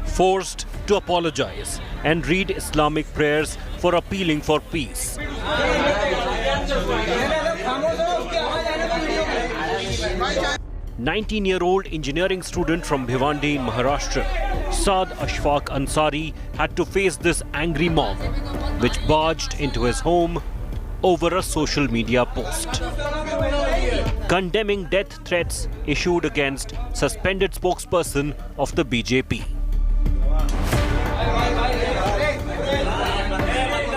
Forced to apologize and read Islamic prayers for appealing for peace. 19-year-old engineering student from Bhiwandi in Maharashtra, Saad Ashfaq Ansari, had to face this angry mob, which barged into his home over a social media post. Condemning death threats issued against suspended spokesperson of the BJP.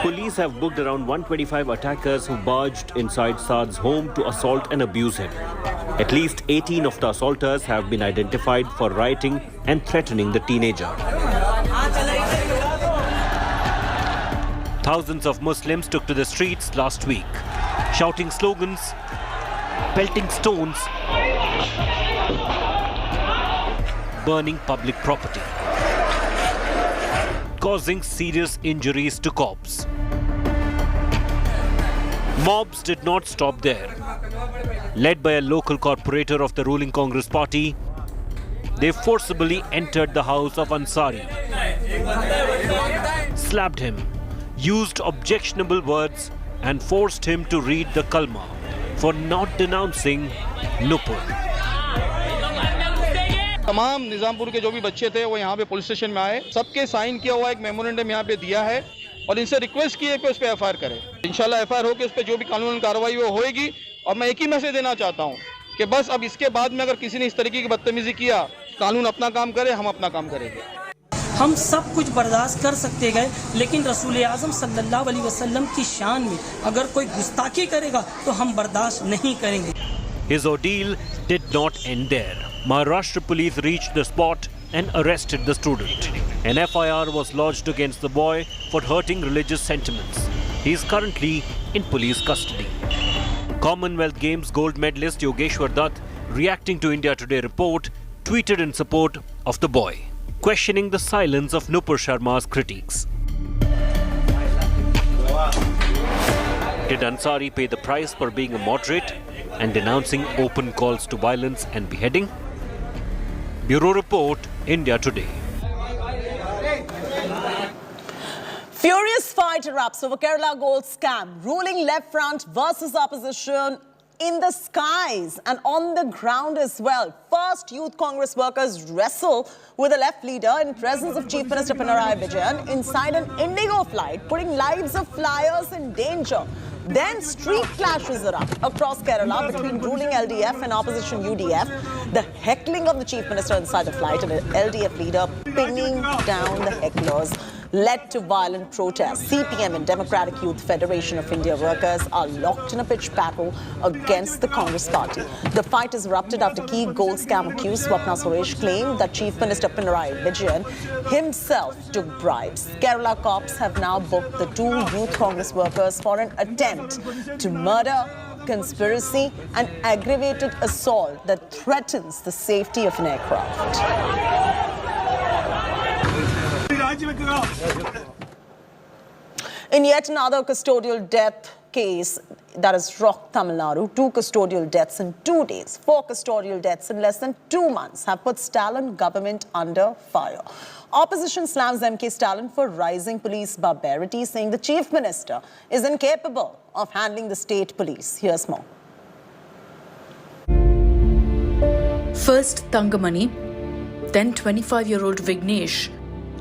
Police have booked around 125 attackers who barged inside Saad's home to assault and abuse him. At least 18 of the assaulters have been identified for rioting and threatening the teenager. Thousands of Muslims took to the streets last week, shouting slogans, pelting stones, burning public property, causing serious injuries to cops. Mobs did not stop there. Led by a local corporator of the ruling Congress party, they forcibly entered the house of Ansari, slapped him, used objectionable words and forced him to read the Kalma for not denouncing Nupur. तमाम निजामपुर के जो भी बच्चे थे वो यहाँ पे police station में आए, सबके साइन किया हुआ एक मेमोरेंडम यहाँ पे दिया है और इनसे रिक्वेस्ट की है कि उस पे एफआईआर करें। इंशाल्लाह एफआईआर होकर उस पे जो भी कानूनी कार्रवाई वो होएगी और मैं एक ही मैसेज देना चाहता हूँ कि बस अब इसके बाद में अगर किसी ने इस तरीके की बदतमीजी किया, कानून अपना काम करे, हम अपना काम करेंगे। हम सब कुछ बर्दाश्त कर सकते गए, लेकिन रसूल आज़म सल्लल्लाहु अलैहि वसल्लम की शान में अगर कोई गुस्ताखी करेगा तो हम बर्दाश्त नहीं करेंगे। His ordeal did not end there. Maharashtra police reached the spot and arrested the student. An FIR was lodged against the boy for hurting religious sentiments. He is currently in police custody. Commonwealth Games gold medalist Yogeshwar Dutt, reacting to India Today report, tweeted in support of the boy, questioning the silence of Nupur Sharma's critiques. Did Ansari pay the price for being a moderate and denouncing open calls to violence and beheading? Bureau Report, India Today. Furious fight erupts over Kerala gold scam. Ruling left front versus opposition in the skies and on the ground as well. First, Youth Congress workers wrestle with the left leader in presence of Chief Minister Pinarayi Vijayan inside an Indigo flight, putting lives of flyers in danger. Then street clashes erupt across Kerala between ruling LDF and opposition UDF. The heckling of the Chief Minister inside the flight and an LDF leader pinning down the hecklers. led to violent protests. CPM and Democratic Youth Federation of India workers are locked in a pitched battle against the Congress party. The fight has erupted after key gold scam accused Swapna Suresh claimed that Chief Minister Pinarayi Vijayan himself took bribes. Kerala cops have now booked the two youth Congress workers for an attempt to murder, conspiracy and aggravated assault that threatens the safety of an aircraft. In yet another custodial death case that has rocked Tamil Nadu, 2 custodial deaths in 2 days, 4 custodial deaths in less than 2 months have put Stalin government under fire. Opposition slams MK Stalin for rising police barbarity, saying the chief minister is incapable of handling the state police. Here's more. First Thangamani, then 25-year-old Vignesh.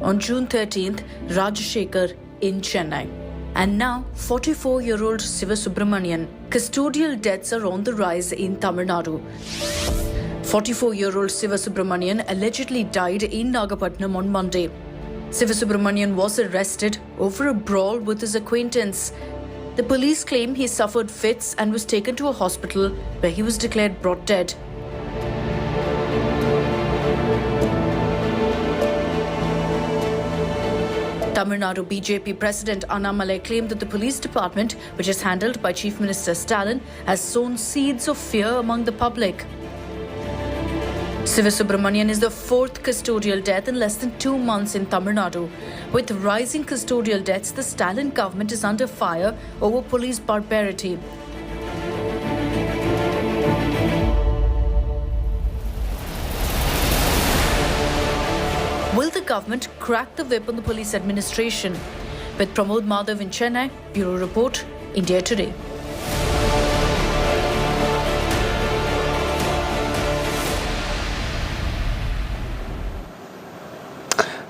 On June 13th, Rajashekar in Chennai. And now 44-year-old Sivasubramanian. Custodial deaths are on the rise in Tamil Nadu. 44-year-old Sivasubramanian allegedly died in Nagapattinam on Monday. Sivasubramanian was arrested over a brawl with his acquaintance. The police claim he suffered fits and was taken to a hospital where he was declared brought dead. Tamil Nadu BJP President Annamalai claimed that the police department, which is handled by Chief Minister Stalin, has sown seeds of fear among the public. Sivasubramanian is the 4th custodial death in less than 2 months in Tamil Nadu. With rising custodial deaths, the Stalin government is under fire over police barbarity. Will the government crack the whip on the police administration? With Pramod Madhav in Chennai, Bureau Report, India Today.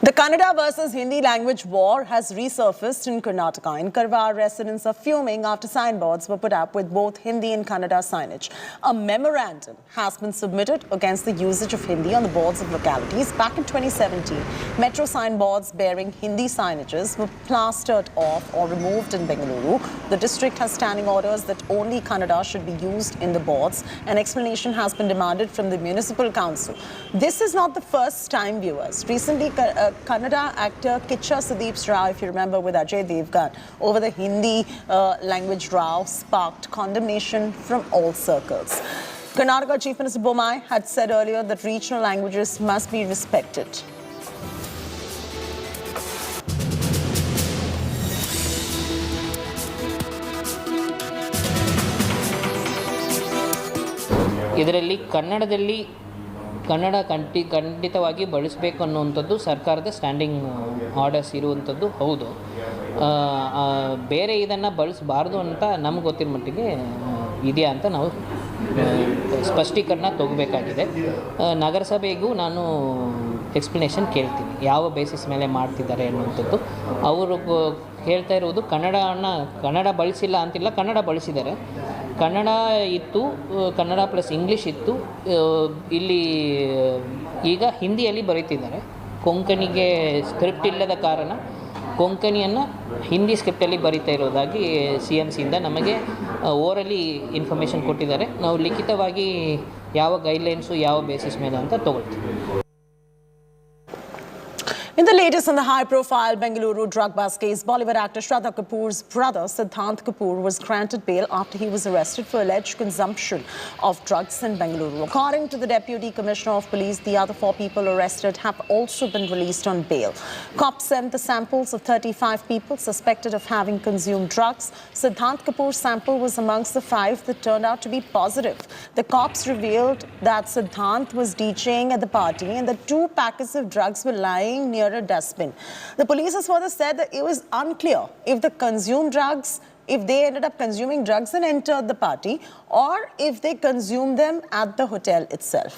The Kannada versus Hindi language war has resurfaced in Karnataka. In Karwar, residents are fuming after signboards were put up with both Hindi and Kannada signage. A memorandum has been submitted against the usage of Hindi on the boards of localities. Back in 2017, metro signboards bearing Hindi signages were plastered off or removed in Bengaluru. The district has standing orders that only Kannada should be used in the boards. An explanation has been demanded from the municipal council. This is not the first time, viewers. Recently, Kannada actor Kicha Sudeep's row, if you remember, with Ajay Devgan over the Hindi language row sparked condemnation from all circles. Karnataka Chief Minister Bommai had said earlier that regional languages must be respected. ಇದರಲ್ಲಿ ಕನ್ನಡ ಖಂಡಿತವಾಗಿ ಬಳಸಬೇಕು ಅನ್ನುವಂಥದ್ದು ಸರ್ಕಾರದ standing orders ಇರುವಂಥದ್ದು ಹೌದು. ಬೇರೆ ಇದನ್ನು ಬಳಸಬಾರ್ದು ಅಂತ ನಮ್ಗೆ ಗೊತ್ತಿರೋ ಮಟ್ಟಿಗೆ ಇದೆಯಾ ಅಂತ ನಾವು ಸ್ಪಷ್ಟೀಕರಣ ತಗೋಬೇಕಾಗಿದೆ. ನಗರಸಭೆಗೂ ನಾನು ಎಕ್ಸ್ಪ್ಲನೇಷನ್ ಕೇಳ್ತೀನಿ, ಯಾವ ಬೇಸಿಸ್ ಮೇಲೆ ಮಾಡ್ತಿದ್ದಾರೆ ಅನ್ನುವಂಥದ್ದು. ಅವರು ಹೇಳ್ತಾ ಇರುವುದು ಕನ್ನಡ ಬಳಸಿಲ್ಲ ಅಂತಿಲ್ಲ, ಕನ್ನಡ ಬಳಸಿದ್ದಾರೆ. ಕನ್ನಡ ಇತ್ತು, ಕನ್ನಡ ಪ್ಲಸ್ ಇಂಗ್ಲೀಷ್ ಇತ್ತು. ಇಲ್ಲಿ ಈಗ ಹಿಂದಿಯಲ್ಲಿ ಬರೀತಿದ್ದಾರೆ. ಕೊಂಕಣಿಗೆ ಸ್ಕ್ರಿಪ್ಟ್ ಇಲ್ಲದ ಕಾರಣ ಕೊಂಕಣಿಯನ್ನು ಹಿಂದಿ ಸ್ಕ್ರಿಪ್ಟಲ್ಲಿ ಬರೀತಾ ಇರೋದಾಗಿ CMCಯಿಂದ ನಮಗೆ ಓರಲಿ ಇನ್ಫಾರ್ಮೇಷನ್ ಕೊಟ್ಟಿದ್ದಾರೆ. ನಾವು ಲಿಖಿತವಾಗಿ ಯಾವ ಗೈಡ್ಲೈನ್ಸು ಯಾವ ಬೇಸಿಸ್ ಮೇಲೆ ಅಂತ ತಗೊಳ್ತೀವಿ. In the latest in the high-profile Bengaluru drug bust case, Bollywood actor Shraddha Kapoor's brother Siddhant Kapoor was granted bail after he was arrested for alleged consumption of drugs in Bengaluru. According to the Deputy Commissioner of Police, the other 4 people arrested have also been released on bail. Cops sent the samples of 35 people suspected of having consumed drugs. Siddhant Kapoor's sample was amongst the 5 that turned out to be positive. The cops revealed that Siddhant was DJing at the party and that 2 packets of drugs were lying near a dustbin. The police has further said that it was unclear if they ended up consuming drugs and entered the party, or if they consumed them at the hotel itself.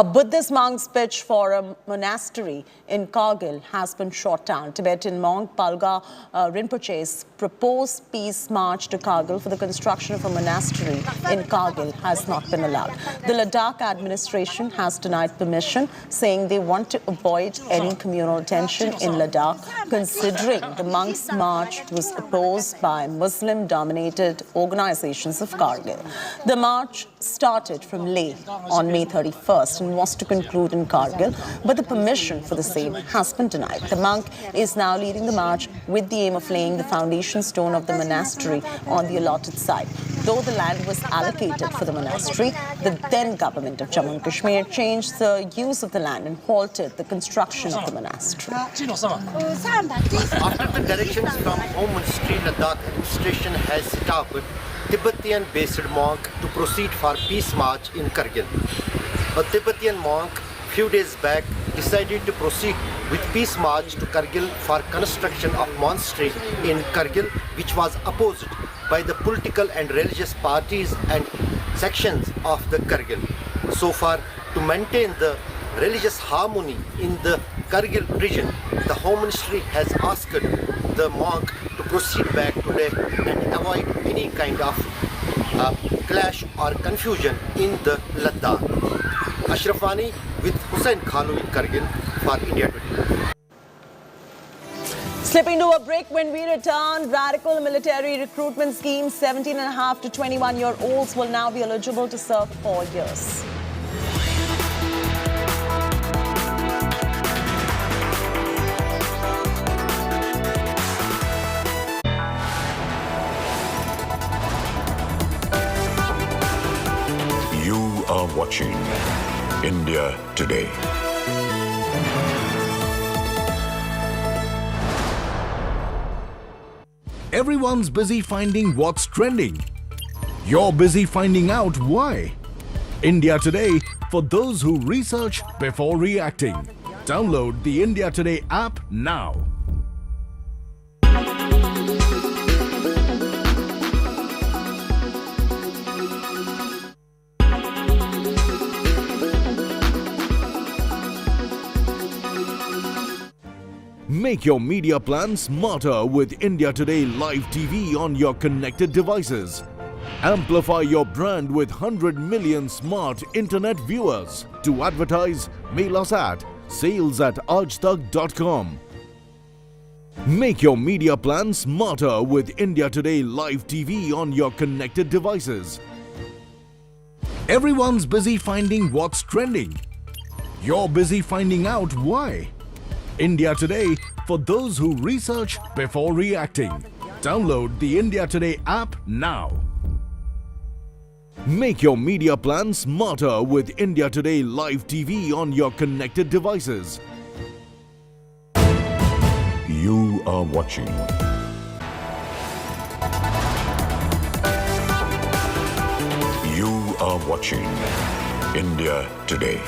A Buddhist monk's pitch for a monastery in Kargil has been shot down. Tibetan monk Palga Rinpoche's proposed peace march to Kargil for the construction of a monastery in Kargil has not been allowed. The Ladakh administration has denied permission, saying they want to avoid any communal tension in Ladakh, considering the monks' march was opposed by Muslim-dominated organizations of Kargil. The march started from Leh on May 31st and was to conclude in Kargil, but the permission for the same has been denied. The monk is now leading the march with the aim of laying the foundation stone of the monastery on the allotted site. Though the land was allocated for the monastery, the then government of Jammu and Kashmir changed the use of the land and halted the construction of the monastery. After the directions from Home Ministry, Ladakh administration has set up a Tibetan-based monk to proceed for peace march in Kargil. A Tibetan monk few days back decided to proceed with peace march to Kargil for construction of monastery in Kargil, which was opposed by the political and religious parties and sections of the Kargil. So far, to maintain the religious harmony in the Kargil region, the Home Ministry has asked the monk to proceed back today and avoid any kind of clash or confusion in the Ladakh. Ashrafani with Hussain Khalu in Kargil for India Today. Slipping to a break. When we return, radical military recruitment scheme, 17.5 to 21-year-olds will now be eligible to serve 4 years. You are watching India Today. Everyone's busy finding what's trending. You're busy finding out why. India Today, for those who research before reacting. Download the India Today app now. Make your media plan smarter with India Today Live TV on your connected devices. Amplify your brand with 100 million smart internet viewers. To advertise, mail us at sales@aajtak.com. Make your media plan smarter with India Today Live TV on your connected devices. Everyone's busy finding what's trending. You're busy finding out why. India Today, for those who research before reacting. Download the India Today app now. Make your media plan smarter with India Today Live TV on your connected devices. You are watching You are watching India Today.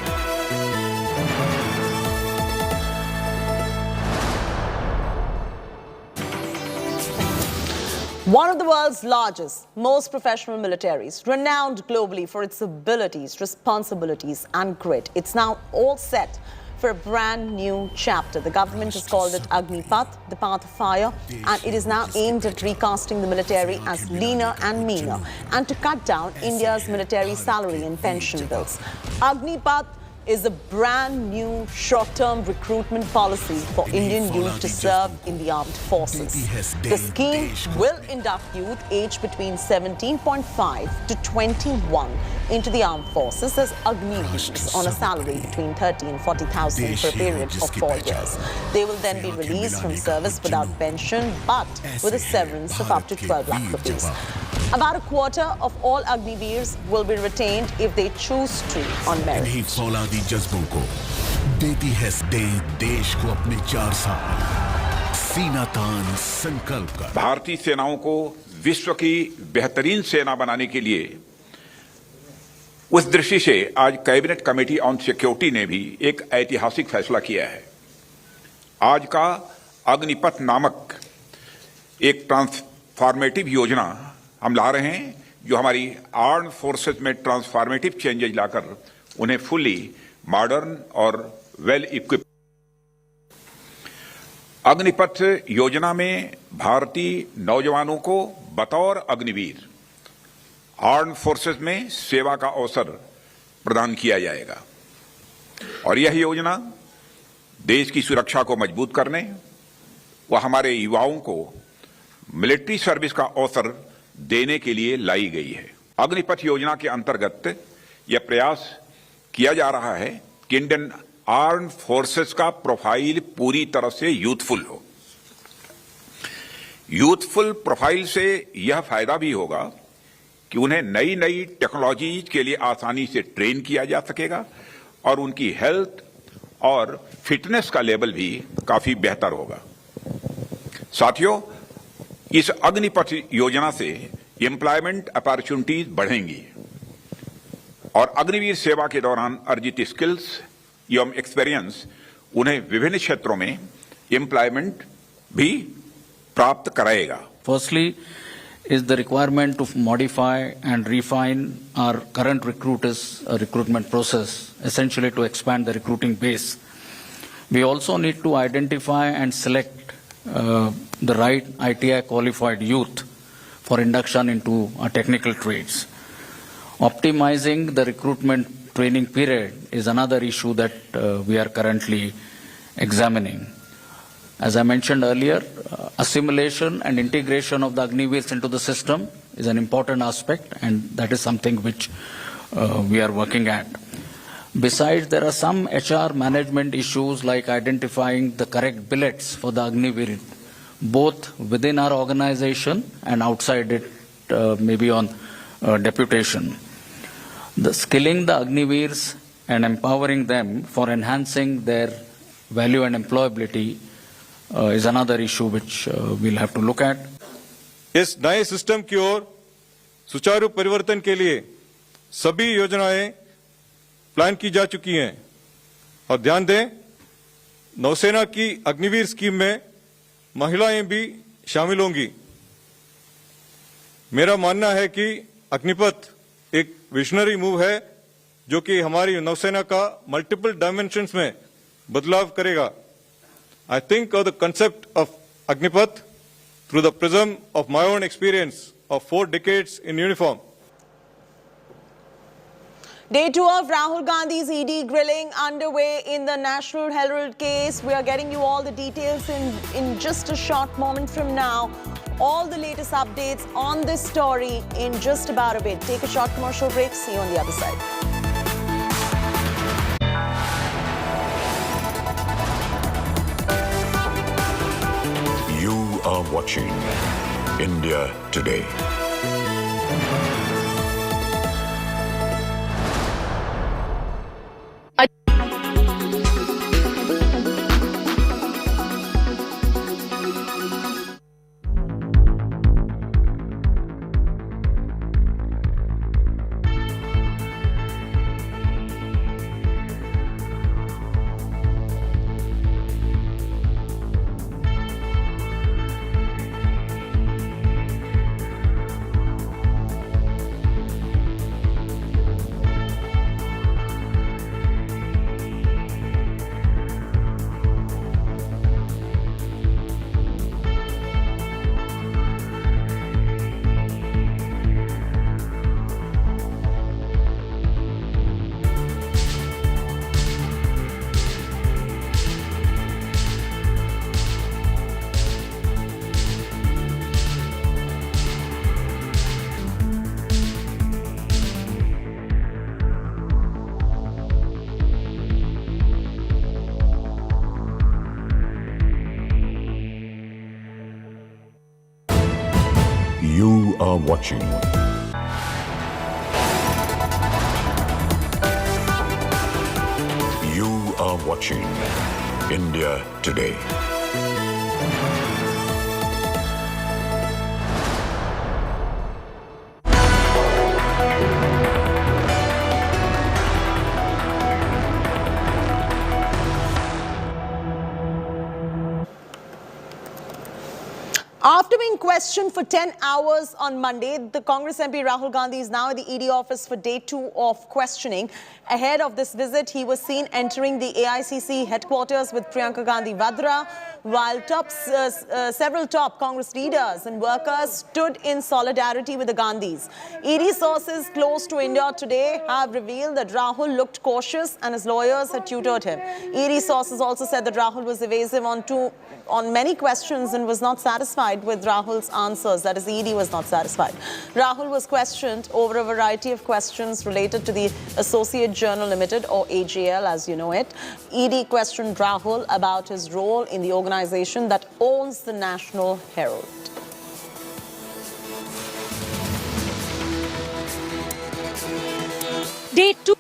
One of the world's largest, most professional militaries, renowned globally for its abilities, responsibilities and grit. It's now all set for a brand new chapter. The government has called it Agnipath, the path of fire, and it is now aimed at recasting the military as leaner and meaner and to cut down India's military salary and pension bills. Agnipath is a brand new short-term recruitment policy for Indian youth to serve in the armed forces. The scheme will induct youth aged between 17.5 to 21 into the armed forces as Agniveers on a salary between 30 and 40,000 for a period of 4 years. They will then be released from service without pension but with a severance of up to 12 lakh rupees. About a quarter of all Agniveers will be retained if they choose to on merit. जज्बों को देती है देश को अपने 4 साल सीना तान संकल्प कर। भारतीय सेनाओं को विश्व की बेहतरीन सेना बनाने के लिए उस दृष्टि से आज कैबिनेट कमेटी ऑन सिक्योरिटी ने भी एक ऐतिहासिक फैसला किया है। आज का अग्निपथ नामक एक ट्रांसफॉर्मेटिव योजना हम ला रहे हैं जो हमारी आर्म्ड फोर्सेस में ट्रांसफॉर्मेटिव चेंजेज लाकर उन्हें फुली मॉडर्न और वेल इक्विप्ड अग्निपथ योजना में भारतीय नौजवानों को बतौर अग्निवीर आर्म्ड फोर्सेस में सेवा का अवसर प्रदान किया जाएगा और यह योजना देश की सुरक्षा को मजबूत करने व हमारे युवाओं को मिलिट्री सर्विस का अवसर देने के लिए लाई गई है। अग्निपथ योजना के अंतर्गत यह प्रयास किया जा रहा है कि इंडियन आर्म्ड फोर्सेस का प्रोफाइल पूरी तरह से यूथफुल हो। यूथफुल प्रोफाइल से यह फायदा भी होगा कि उन्हें नई नई टेक्नोलॉजीज के लिए आसानी से ट्रेन किया जा सकेगा और उनकी हेल्थ और फिटनेस का लेवल भी काफी बेहतर होगा। साथियों, इस अग्निपथ योजना से एम्प्लॉयमेंट अपॉर्चुनिटीज बढ़ेंगी और अग्निवीर सेवा के दौरान अर्जित स्किल्स एवं एक्सपीरियंस उन्हें विभिन्न क्षेत्रों में एम्प्लॉयमेंट भी प्राप्त कराएगा। Firstly, is the requirement to modify and refine our current recruitment process, essentially to expand the recruiting base. We also need to identify and select the right ITI qualified youth for induction into technical trades. Optimizing the recruitment training period is another issue that we are currently examining. As I mentioned earlier, assimilation and integration of the Agniveers into the system is an important aspect, and that is something which we are working at. Besides, there are some HR management issues like identifying the correct billets for the Agniveer, both within our organization and outside it, maybe on deputation. The skilling the Agniveers and empowering them for enhancing their value and employability is another issue which we'll have to look at. इस नए system की ओर सुचारू परिवर्तन के लिए सभी योजनाएं plan की जा चुकी हैं और ध्यान दें, नौसेना की अग्निवीर स्कीम में महिलाएं भी शामिल होंगी। मेरा मानना है कि अग्निपथ एक विजनरी मूव है जो कि हमारी नौसेना का मल्टीपल डायमेंशंस में बदलाव करेगा। I think of the concept of Agnipath through the prism of my own experience of 4 decades in uniform. Day 2 of Rahul Gandhi's ED grilling underway in the National Herald case. We are getting you all the details in just a short moment from now. All the latest updates on this story in just about a bit. Take a short commercial break. See you on the other side. You are watching India Today. You are watching You are watching India Today. After being questioned for 10 hours on Monday, the Congress MP Rahul Gandhi is now at the ED office for day 2 of questioning. Ahead of this visit, he was seen entering the AICC headquarters with Priyanka Gandhi Vadra. while several top Congress leaders and workers stood in solidarity with the Gandhis. ED sources close to India Today have revealed that Rahul looked cautious and his lawyers had tutored him. ED sources also said that Rahul was evasive on many questions and was not satisfied with Rahul's answers. That is, ED was not satisfied. Rahul was questioned over a variety of questions related to the Associate Journal Ltd, or AJL as you know it. ED questioned Rahul about his role in the organization that owns the National Herald. Day 2.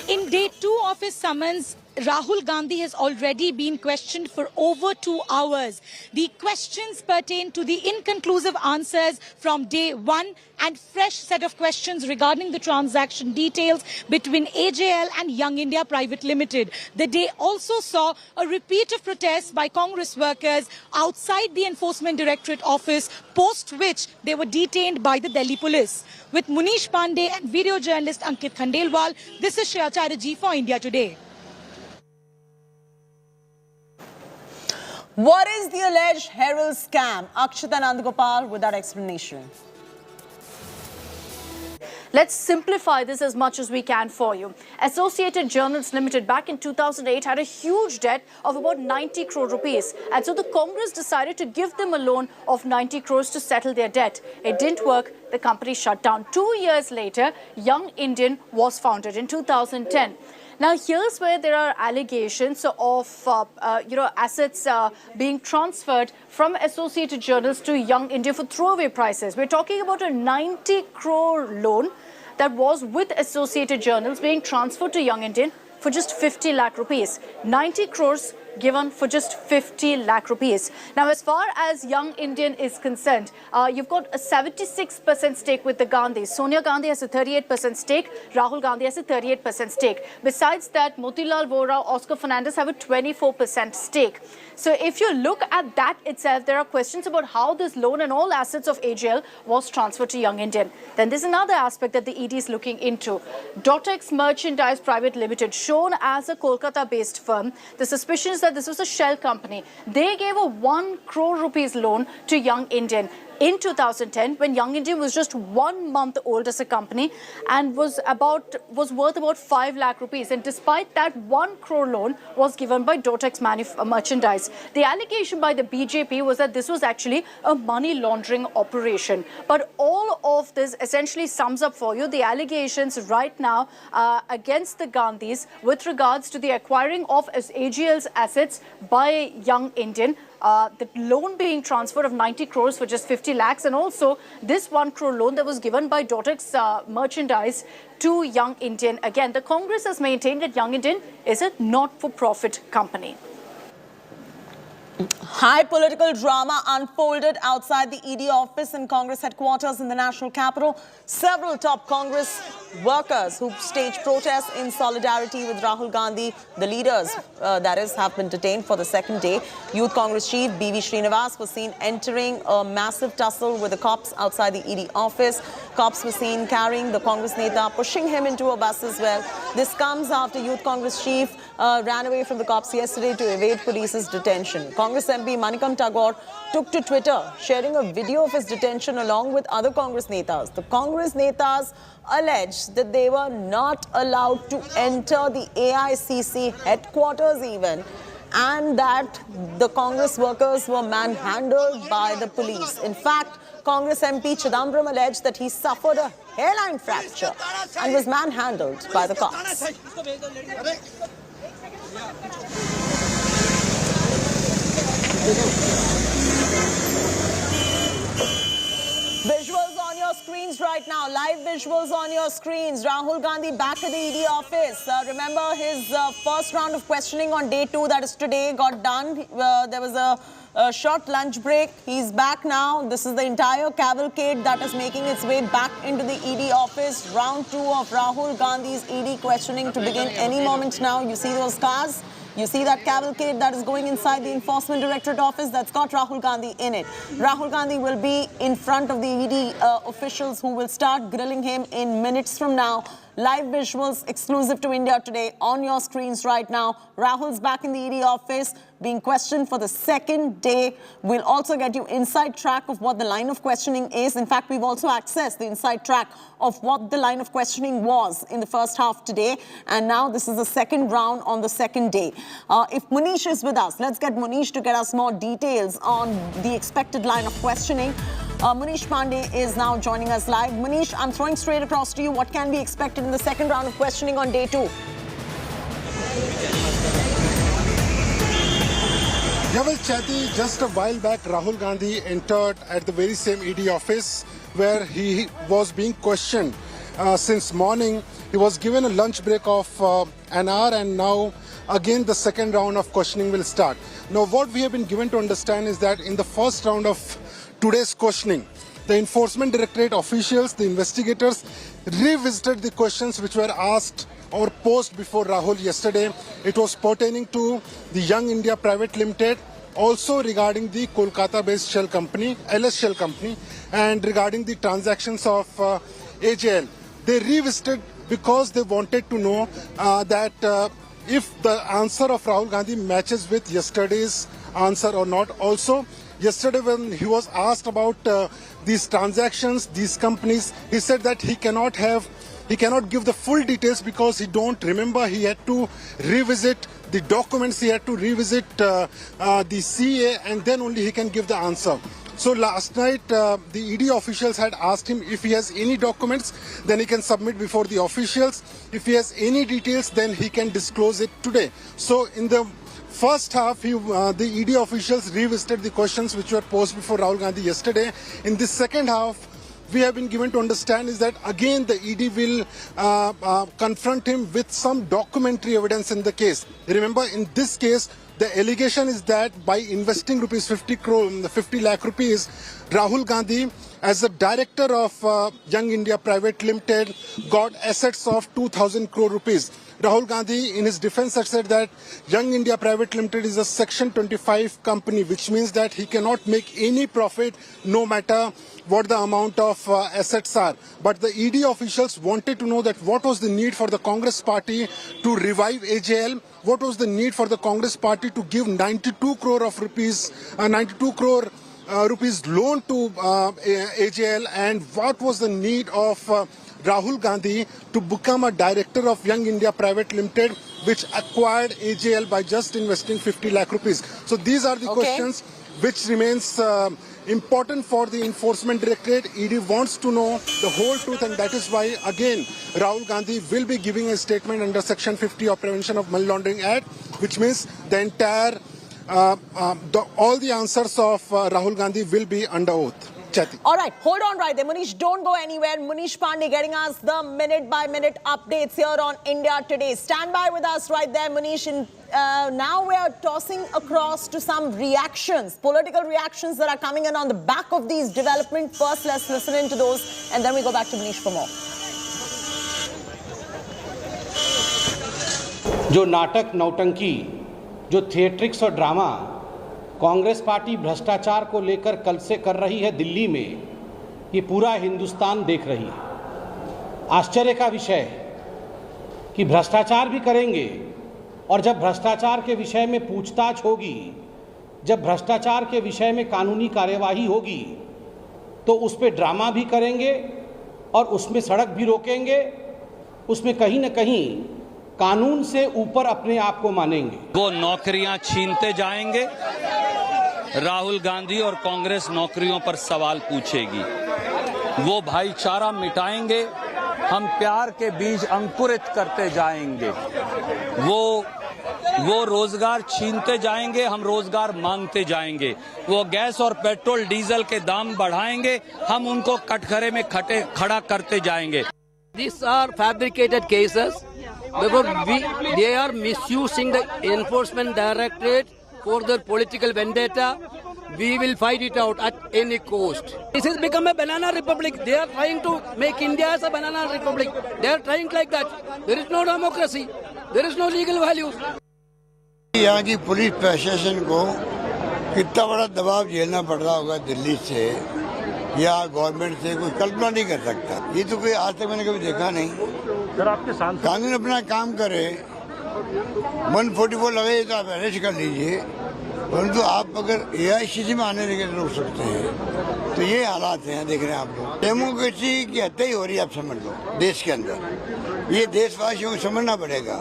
In day 2 of his summons, Rahul Gandhi has already been questioned for over 2 hours. The questions pertain to the inconclusive answers from day 1 and fresh set of questions regarding the transaction details between AJL and Young India Private Limited. The day also saw a repeat of protests by Congress workers outside the Enforcement Directorate office, post which they were detained by the Delhi police. With Munish Pandey and video journalist Ankit Khandelwal, this is Shreya Chatterjee for India Today. What is the alleged Herald scam? Akshita Nandagopal with that explanation. Let's simplify this as much as we can for you. Associated Journals Ltd back in 2008 had a huge debt of about 90 crore rupees. And so the Congress decided to give them a loan of 90 crores to settle their debt. It didn't work. The company shut down. 2 years later, Young Indian was founded in 2010. Now, here's where there are allegations of, assets being transferred from Associated Journals to Young India for throwaway prices. We're talking about a 90 crore loan that was with Associated Journals being transferred to Young Indian for just 50 lakh rupees. 90 crores given for just 50 lakh rupees. Now, as far as Young Indian is concerned, you've got a 76% stake with the Gandhis. Sonia Gandhi has a 38% stake. Rahul Gandhi has a 38% stake. Besides that, Motilal Vora, Oscar Fernandez have a 24% stake. So if you look at that itself, there are questions about how this loan and all assets of AJL was transferred to Young Indian. Then there's another aspect that the ED is looking into. Dotex Merchandise Private Limited, shown as a Kolkata-based firm, the suspicion is that this was a shell company. They gave a 1 crore rupees loan to Young Indian in 2010, when Young Indian was just 1 month old as a company and was worth about 5 lakh rupees. And despite that, 1 crore loan was given by Dotex Merchandise. The allegation by the BJP was that this was actually a money laundering operation. But all of this essentially sums up for you the allegations right now against the Gandhis with regards to the acquiring of AGL's assets by Young Indian. The loan being transferred of 90 crores for just 50 lakhs, and also this 1 crore loan that was given by Dotex Merchandise to Young Indian. Again, the Congress has maintained that Young Indian is a not-for-profit company. High political drama unfolded outside the ED office in Congress headquarters in the national capital. Several top Congress workers who staged protests in solidarity with Rahul Gandhi, the leaders, have been detained for the second day. Youth Congress Chief B.V. Srinivas was seen entering a massive tussle with the cops outside the ED office. Cops were seen carrying the Congress Neta, pushing him into a bus as well. This comes after Youth Congress Chief ran away from the cops yesterday to evade police's detention. Congress MP Manikam Tagore took to Twitter, sharing a video of his detention along with other Congress Netas. The Congress Netas alleged that they were not allowed to enter the AICC headquarters even, and that the Congress workers were manhandled by the police. In fact, Congress MP Chidambaram alleged that he suffered a hairline fracture and was manhandled by the cops. Visuals on your screens right now, live visuals on your screens. Rahul Gandhi back at the ED office. Remember his first round of questioning on day 2, that is today, got done. There was a short lunch break. He's back now. This is the entire cavalcade that is making its way back into the ED office. Round 2 of Rahul Gandhi's ED questioning to begin any moment now. You see those cars? You see that cavalcade that is going inside the Enforcement Directorate office? That's got Rahul Gandhi in it. Rahul Gandhi will be in front of the ED officials who will start grilling him in minutes from now. Live visuals exclusive to India Today on your screens right now. Rahul's back in the ED office being questioned for the second day. We'll also get you inside track of what the line of questioning is. In fact, we've also accessed the inside track of what the line of questioning was in the first half today. And now this is the second round on the second day. If Munish is with us, let's get Munish to get us more details on the expected line of questioning. Manish Pandey is now joining us live. Manish, I'm throwing straight across to you. What can be expected in the second round of questioning on day 2? Yeah, well, Chatty, just a while back, Rahul Gandhi entered at the very same ED office where he was being questioned since morning. He was given a lunch break of an hour, and now again the second round of questioning will start. Now, what we have been given to understand is that in the first round of today's questioning, the Enforcement Directorate officials, the investigators, revisited the questions which were asked or posed before Rahul yesterday. It was pertaining to the Young India Private Limited, also regarding the Kolkata-based shell company, LS Shell Company, and regarding the transactions of AJL. They revisited because they wanted to know that if the answer of Rahul Gandhi matches with yesterday's answer or not. Also, yesterday when he was asked about these transactions, these companies, he said that he cannot give the full details because he don't remember. He had to revisit the documents, he had to revisit the CA, and then only he can give the answer. So last night, the ED officials had asked him if he has any documents, then he can submit before the officials. If he has any details, then he can disclose it today. So in the first half, the ED officials revisited the questions which were posed before Rahul Gandhi yesterday. In the second half, we have been given to understand is that again the ED will confront him with some documentary evidence in the case. Remember, in this case, the allegation is that by investing rupees 50 lakh rupees, Rahul Gandhi, as a director of Young India Private Limited, got assets of 2,000 crore rupees. Rahul Gandhi, in his defense, had said that Young India Private Limited is a Section 25 company, which means that he cannot make any profit no matter what the amount of assets are. But the ED officials wanted to know that what was the need for the Congress party to revive AJL, what was the need for the Congress party to give 92 crore rupees loan to AJL, and what was the need of Rahul Gandhi to become a director of Young India Private Limited, which acquired AJL by just investing 50 lakh rupees. So these are the questions which remains important for the Enforcement Directorate. ED wants to know the whole truth, and that is why again Rahul Gandhi will be giving a statement under Section 50 of Prevention of Money Laundering Act, which means the entire all the answers of Rahul Gandhi will be under oath. Chati. All right, hold on right there. Munish, don't go anywhere. Munish Pandey getting us the minute-by-minute updates here on India Today. Stand by with us right there, Munish. Now we are tossing across to some reactions, political reactions that are coming in on the back of these developments. First, let's listen into those, and then we go back to Munish for more. जो नाटक, नौटंकी, जो theatrics और drama Congress party भ्रष्टाचार को लेकर कल से कर रही है दिल्ली में, ये पूरा हिंदुस्तान देख रही है। आश्चर्य का विषय है कि भ्रष्टाचार भी करेंगे, और जब भ्रष्टाचार के विषय में पूछताछ होगी, जब भ्रष्टाचार के विषय में कानूनी कार्यवाही होगी, तो उस पर ड्रामा भी करेंगे और उसमें सड़क भी रोकेंगे, उसमें कहीं न कहीं कानून से ऊपर अपने आप को मानेंगे। वो नौकरियां छीनते जाएंगे, राहुल गांधी और कांग्रेस नौकरियों पर सवाल पूछेगी, वो भाईचारा मिटाएंगे, हम प्यार के बीज अंकुरित करते जाएंगे, वो रोजगार छीनते जाएंगे, हम रोजगार मांगते जाएंगे, वो गैस और पेट्रोल डीजल के दाम बढ़ाएंगे, हम उनको कटघरे में खड़ा करते जाएंगे। These are fabricated cases. They are misusing the Enforcement Directorate for their political vendetta. We will fight it out at any cost. This has become a banana republic. They are trying to make India as a banana republic. They are trying like that. There is no democracy. There is no legal values. यहाँ की police प्रशासन को कितना बड़ा दबाव झेलना पड़ रहा होगा दिल्ली से या गवर्नमेंट से, कोई कल्पना नहीं कर सकता। ये तो कोई आज तक मैंने कभी देखा नहीं। सर आपके सांसद कानून अपना काम करे, 144 लगे तो आप अरेस्ट कर लीजिए, परंतु आप अगर AICC में आने के रोक सकते हैं तो ये हालात हैं, देख रहे हैं आप लोग। डेमोक्रेसी की हत्या ही हो रही है, आप समझ लो देश के अंदर। ये देशवासियों को समझना पड़ेगा।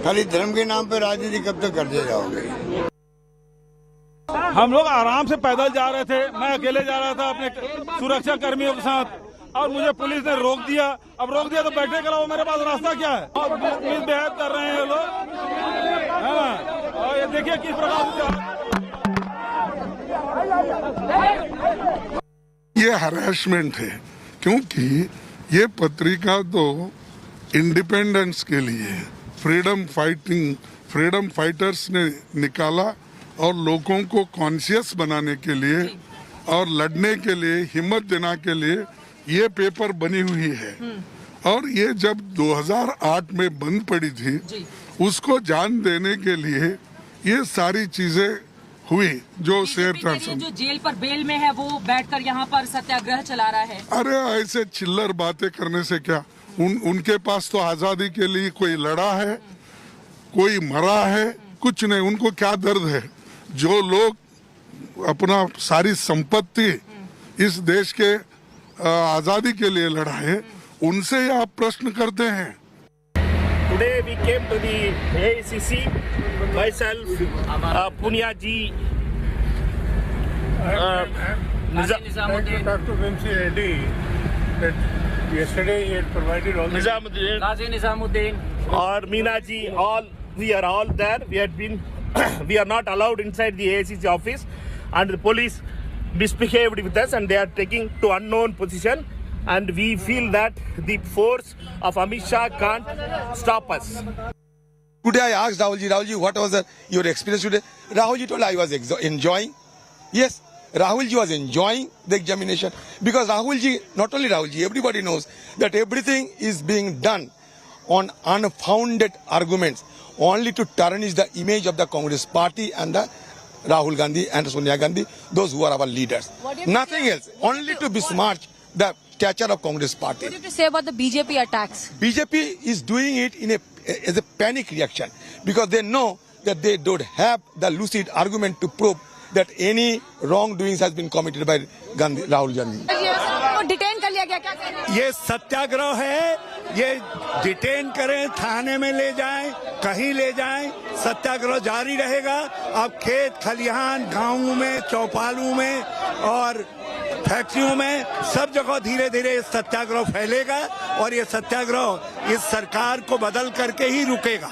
खाली धर्म के नाम पर राजनीति कब तक करते जाओगे। हम लोग आराम से पैदल जा रहे थे, मैं अकेले जा रहा था अपने सुरक्षा कर्मियों के साथ, और मुझे पुलिस ने रोक दिया। अब रोक दिया तो बैठने के अलावा मेरे पास रास्ता क्या है? और मिसबिहेव कर रहे हैं लोग, है ना। और ये देखिए किस प्रकार से ये हरासमेंट है, क्योंकि ये पत्रिका तो इंडिपेंडेंस के लिए फ्रीडम फाइटर्स ने निकाला और लोगों को कॉन्शियस बनाने के लिए और लड़ने के लिए, हिम्मत देने के लिए ये पेपर बनी हुई है। और ये जब 2008 में बंद पड़ी थी, उसको जान देने के लिए ये सारी चीजें हुई। जो शेयर ट्रांसफर जो जेल पर बेल में है वो बैठकर यहाँ पर सत्याग्रह चला रहा है। अरे ऐसे चिल्लर बातें करने से क्या, उनके पास तो आजादी के लिए कोई लड़ा है, कोई मरा है, कुछ नहीं। उनको क्या दर्द है? जो लोग अपना सारी संपत्ति इस देश के आजादी के लिए लड़ा है, उनसे आप प्रश्न करते हैं। Today we came to the AICC, myself, Punya ji, yesterday he had provided all Nizamuddin, or Meena ji, all we are all there. We had been we are not allowed inside the AICC office, and the police misbehaved with us, and they are taking to unknown position, and we feel that the force of Amit Shah can't stop us. Today I asked Rahulji, what was your experience today? Rahulji told I was enjoying. Yes, Rahulji was enjoying the examination, because Rahulji, not only Rahulji, everybody knows that everything is being done on unfounded arguments, only to tarnish the image of the Congress party and the Rahul Gandhi and Sonia Gandhi, those who are our leaders. Nothing else, only to besmirch the stature of Congress party. What do you have to say about the BJP attacks? BJP is doing it as a panic reaction, because they know that they don't have the lucid argument to prove that any wrongdoings has been committed by Rahul Gandhi. Detain कर लिया गया, क्या कह रहे हैं? ये सत्याग्रह है, ये डिटेन करें, थाने में ले जाएं, कहीं ले जाएं, सत्याग्रह जारी रहेगा। अब खेत खलिहान, गांवों में, चौपालों में और फैक्ट्रियों में सब जगह धीरे धीरे सत्याग्रह फैलेगा, और ये सत्याग्रह इस सरकार को बदल करके ही रुकेगा।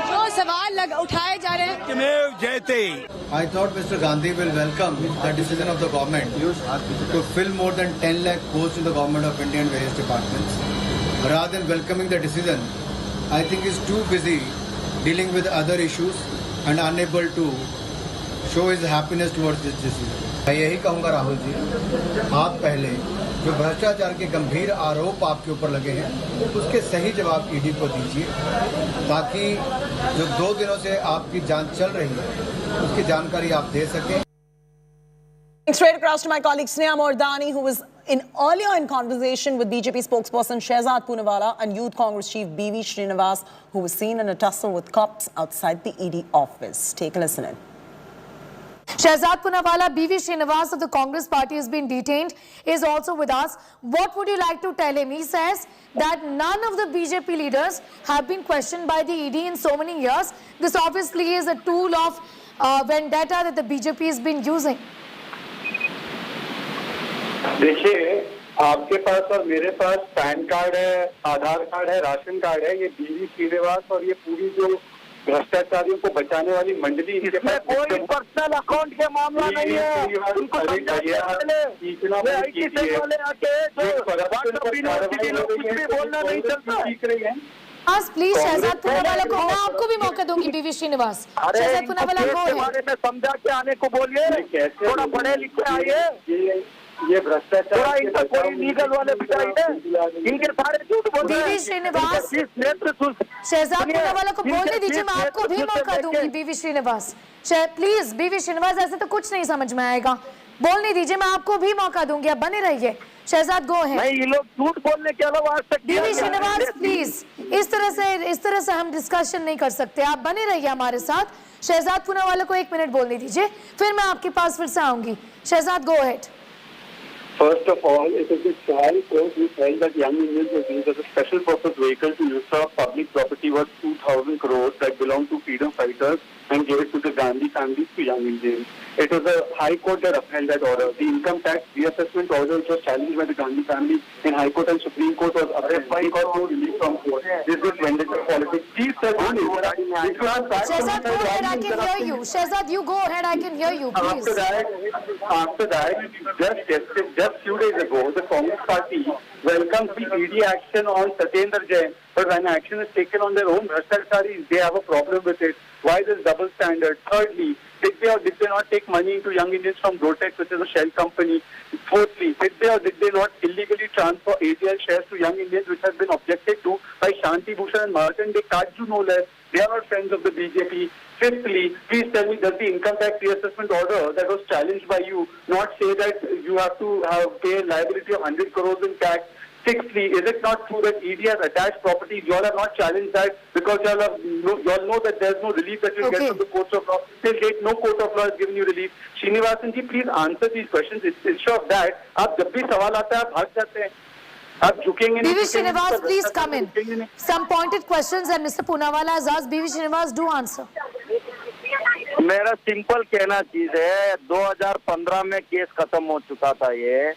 जो सवाल उठाए जा रहे हैं। I thought Mr. Gandhi will welcome the decision of the government to fill more than 10 lakh posts in the government of India in various departments. Rather than welcoming the decision, I think he's too busy dealing with other issues and unable to show his happiness towards this decision. मैं यही कहूँगा राहुल जी, आप पहले जो भ्रष्टाचार के गंभीर आरोप आपके ऊपर लगे हैं, उसके सही जवाब ईडी को दीजिए, ताकि जो 2 दिनों से आपकी जांच चल रही है उसकी जानकारी आप दे सकें। Straight across to my colleague Sneha Mordani, who was earlier in conversation with BJP spokesperson Shehzad Poonawalla and Youth Congress Chief B.V. Srinivas, who was seen in a tussle with cops outside the ED office. Take a listen in. Shehzad Poonawalla, B.V. Srinivas of the Congress party has been detained, is also with us. What would you like to tell him? He says that none of the BJP leaders have been questioned by the ED in so many years. This obviously is a tool of vendetta that the BJP has been using. देखिए, आपके पास और मेरे पास pan card है, आधार card है, ration card है। ये बीवी श्रीनिवास और ये पूरी जो भ्रष्टाचारियों को बचाने वाली मंडली, इसमें कोई पर्सनल अकाउंट के मामला नहीं है। उनको कुछ भी बोलना नहीं चलता। प्लीज शहजाद पूनावाला को, मैं आपको भी मौका दूंगी। बीवी श्रीनिवास, शहजाद पूनावाला को बारे में समझा के आने को बोलिए, थोड़ा पढ़े लिखे आइए। ये भ्रष्टाचार, इनका कोई लीगल वाले बिठाई है, इनके सारे झूठ बोल बीवी श्रीनिवास, शहजाद पूनावाला को बोलने दीजिए, मैं आपको भी मौका दूंगी। बीवी श्रीनिवास, प्लीज बीवी श्रीनिवास, ऐसे तो कुछ नहीं समझ में आएगा, बोलने दीजिए, मैं आपको भी मौका दूंगी, आप बने रहिए। शहजाद गो है। नहीं, ये लोग झूठ बोलने के अलावा आज तक बीवी श्रीनिवास प्लीज, इस तरह से हम डिस्कशन नहीं कर सकते, आप बने रहिए हमारे साथ। शहजाद पूनावाला को 1 मिनट बोलने दीजिए, फिर मैं आपके पास फिर से आऊंगी। Shahzad go ahead. First of all, it is the trial court which held that young Indians were used as a special purpose vehicle to usurp public property worth 2,000 crores that belonged to freedom fighters and gave it to the Gandhi families to young Indians. It was a High Court that upheld that order. The income tax reassessment order which was challenged by the Gandhi family in High Court and Supreme Court was upheld by court no relief from court. This is vendetta politics. Please tell me. Shehzad, go ahead, I can hear you. Shehzad, you go ahead, I can hear you, please. After that, just few days ago, the Congress party welcomes the ED action on Satyendra Jain, but when action is taken on their own Bhrashtacharis, they have a problem with it. Why this double standard? Thirdly, did they or did they not take money into Young Indians from Gotex, which is a shell company? Fourthly, did they or did they not illegally transfer AGL shares to Young Indians, which has been objected to by Shanti Bhushan and Martin? They Kaju no less. They are not friends of the BJP. Fifthly, please tell me, does the income tax reassessment order that was challenged by you not say that you have to pay a liability of 100 crores in tax? Sixthly, is it not true that ED has attached properties? You all have not challenged that because you all know that there is no relief that you get from the courts of law. Till date, no court of law has given you relief. Srinivasan ji, please answer these questions. Instead of that, आप जब भी सवाल आता है आप भाग जाते हैं. BV Srinivas, please come in. Some pointed questions and Mr. Poonawala has asked. BV Srinivas, do answer. मेरा सिंपल कहना चीज है, 2015 में केस खत्म हो चुका था ये,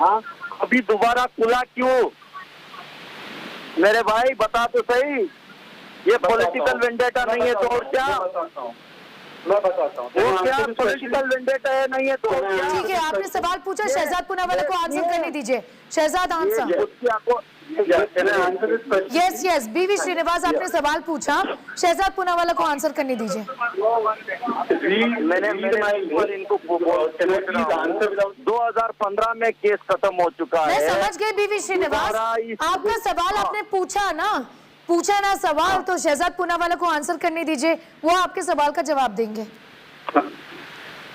हाँ अभी दोबारा खुला क्यों? मेरे भाई बता तो सही, ये पॉलिटिकल वेंडेटा नहीं है तो और क्या? मैं बताता हूँ। वो क्या पॉलिटिकल वेंडेटा है नहीं है तो क्या? ठीक है, आपने सवाल पूछा, शहजाद पूनावाला को आंसर करने दीजिए। शहजाद आंसर। यस बीवी श्रीनिवास, आपने सवाल पूछा, शहजाद पूनावाला को आंसर करने दीजिए। मैंने इनको 2015 में केस खत्म हो चुका है। मैं समझ गई बीवी श्रीनिवास, आपका सवाल आपने पूछा ना सवाल, तो शहजाद पूनावाला को आंसर करने दीजिए, वो आपके सवाल का जवाब देंगे।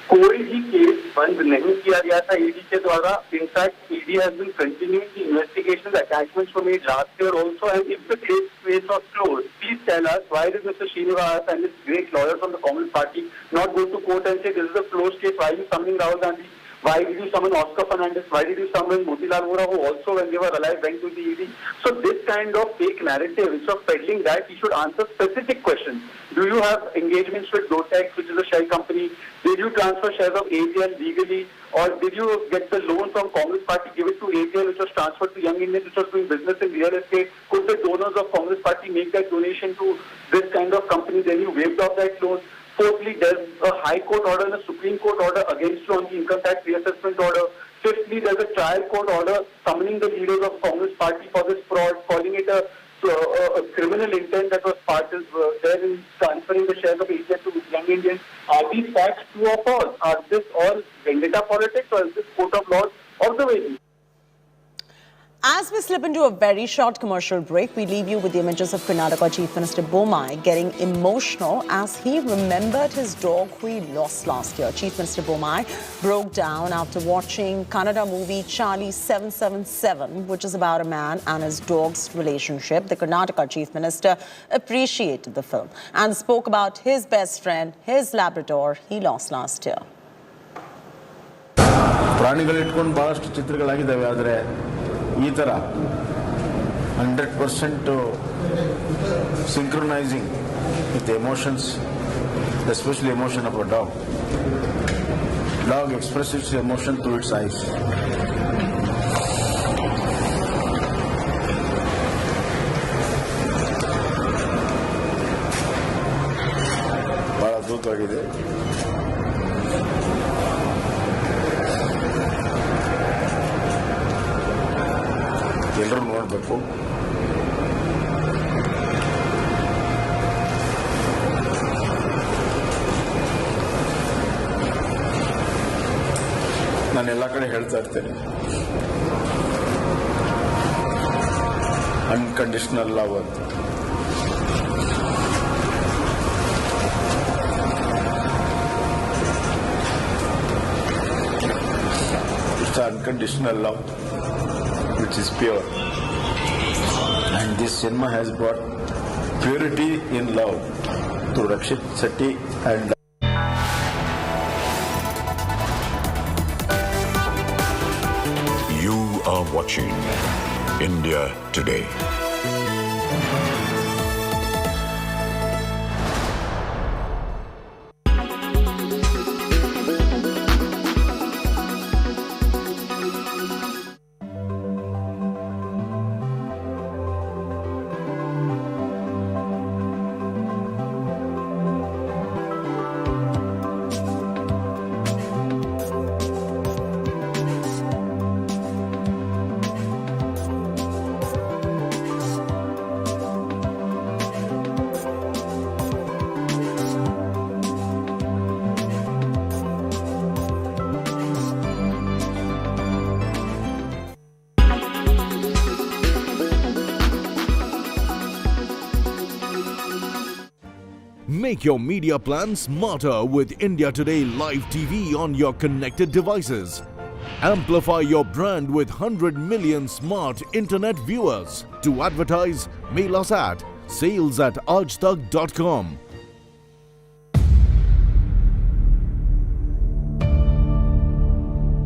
कोई भी केस बंद नहीं किया गया था ईडी के द्वारा. In fact ED has been continuing the investigation. Attachments were made last year also, and if the case was closed, please tell us why did mister Srinivas and his great lawyer from the Congress party not go to court and say this is a closed case? Why are you summoning Rahul Gandhi? Why did you summon Oscar Fernandez? Why did you summon Motilal Vora, who also, when they were alive, went to the ED? So this kind of fake narrative, instead of peddling that, he should answer specific questions. Do you have engagements with Gotex, which is a shell company? Did you transfer shares of AGL legally? Or did you get the loan from Congress party, give it to AGL, which was transferred to Young Indians, which was doing business in real estate? Could the donors of Congress party make that donation to this kind of company? Then you waived off that loan. Fourthly, there's a High Court order and a Supreme Court order against you on the income tax reassessment order. Fifthly, there's a trial court order summoning the leaders of Congress party for this fraud, calling it a criminal intent that was part of there in transferring the shares of AGL to Young Indians. Are these facts true or false? Are this all vendetta politics, or is this court of law observation? As we slip into a very short commercial break, we leave you with the images of Karnataka Chief Minister Bommai getting emotional as he remembered his dog who he lost last year. Chief Minister Bommai broke down after watching Kannada movie Charlie 777, which is about a man and his dog's relationship. The Karnataka Chief Minister appreciated the film and spoke about his best friend, his Labrador, he lost last year. ಪ್ರಾಣಿಗಳಿಟ್ಕೊಂಡು ಬಹಳಷ್ಟು ಚಿತ್ರಗಳಾಗಿದ್ದಾವೆ, ಆದರೆ ಈ ಥರ 100% synchronizing with the emotions, especially emotion of a dog. Dog expresses its emotion through its eyes. ಬಹಳ ಅದ್ಭುತವಾಗಿದೆ. ಎಲ್ಲರೂ ನೋಡಬೇಕು. ನಾನು ಎಲ್ಲ ಕಡೆ ಹೇಳ್ತಾ ಇರ್ತೇನೆ, unconditional love. It's unconditional love, which is pure. And this cinema has brought purity in love to Rakshit Sethi and You are watching India Today. Make your media plan smarter with India Today Live TV on your connected devices. Amplify your brand with 100 million smart internet viewers. To advertise, mail us at sales@aajtak.com.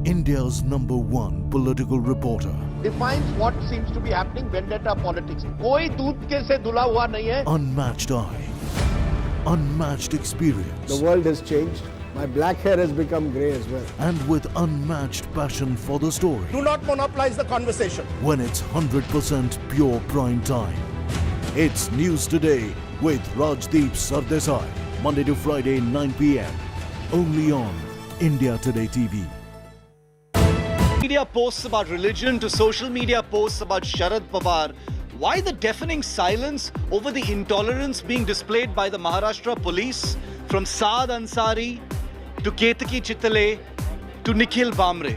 India's #1 political reporter. Defines what seems to be happening, vendetta politics. कोई दूध के से धुला हुआ नहीं है. Unmatched eye. Unmatched experience. The world has changed. My black hair has become grey as well. And with unmatched passion for the story. Do not monopolize the conversation. When it's 100% pure prime time. It's News Today with Rajdeep Sardesai. Monday to Friday, 9 p.m. Only on India Today TV. Media posts about religion to social media posts about Sharad Pawar. Why the deafening silence over the intolerance being displayed by the Maharashtra police, from Saad Ansari to Ketaki Chittale to Nikhil Bamre?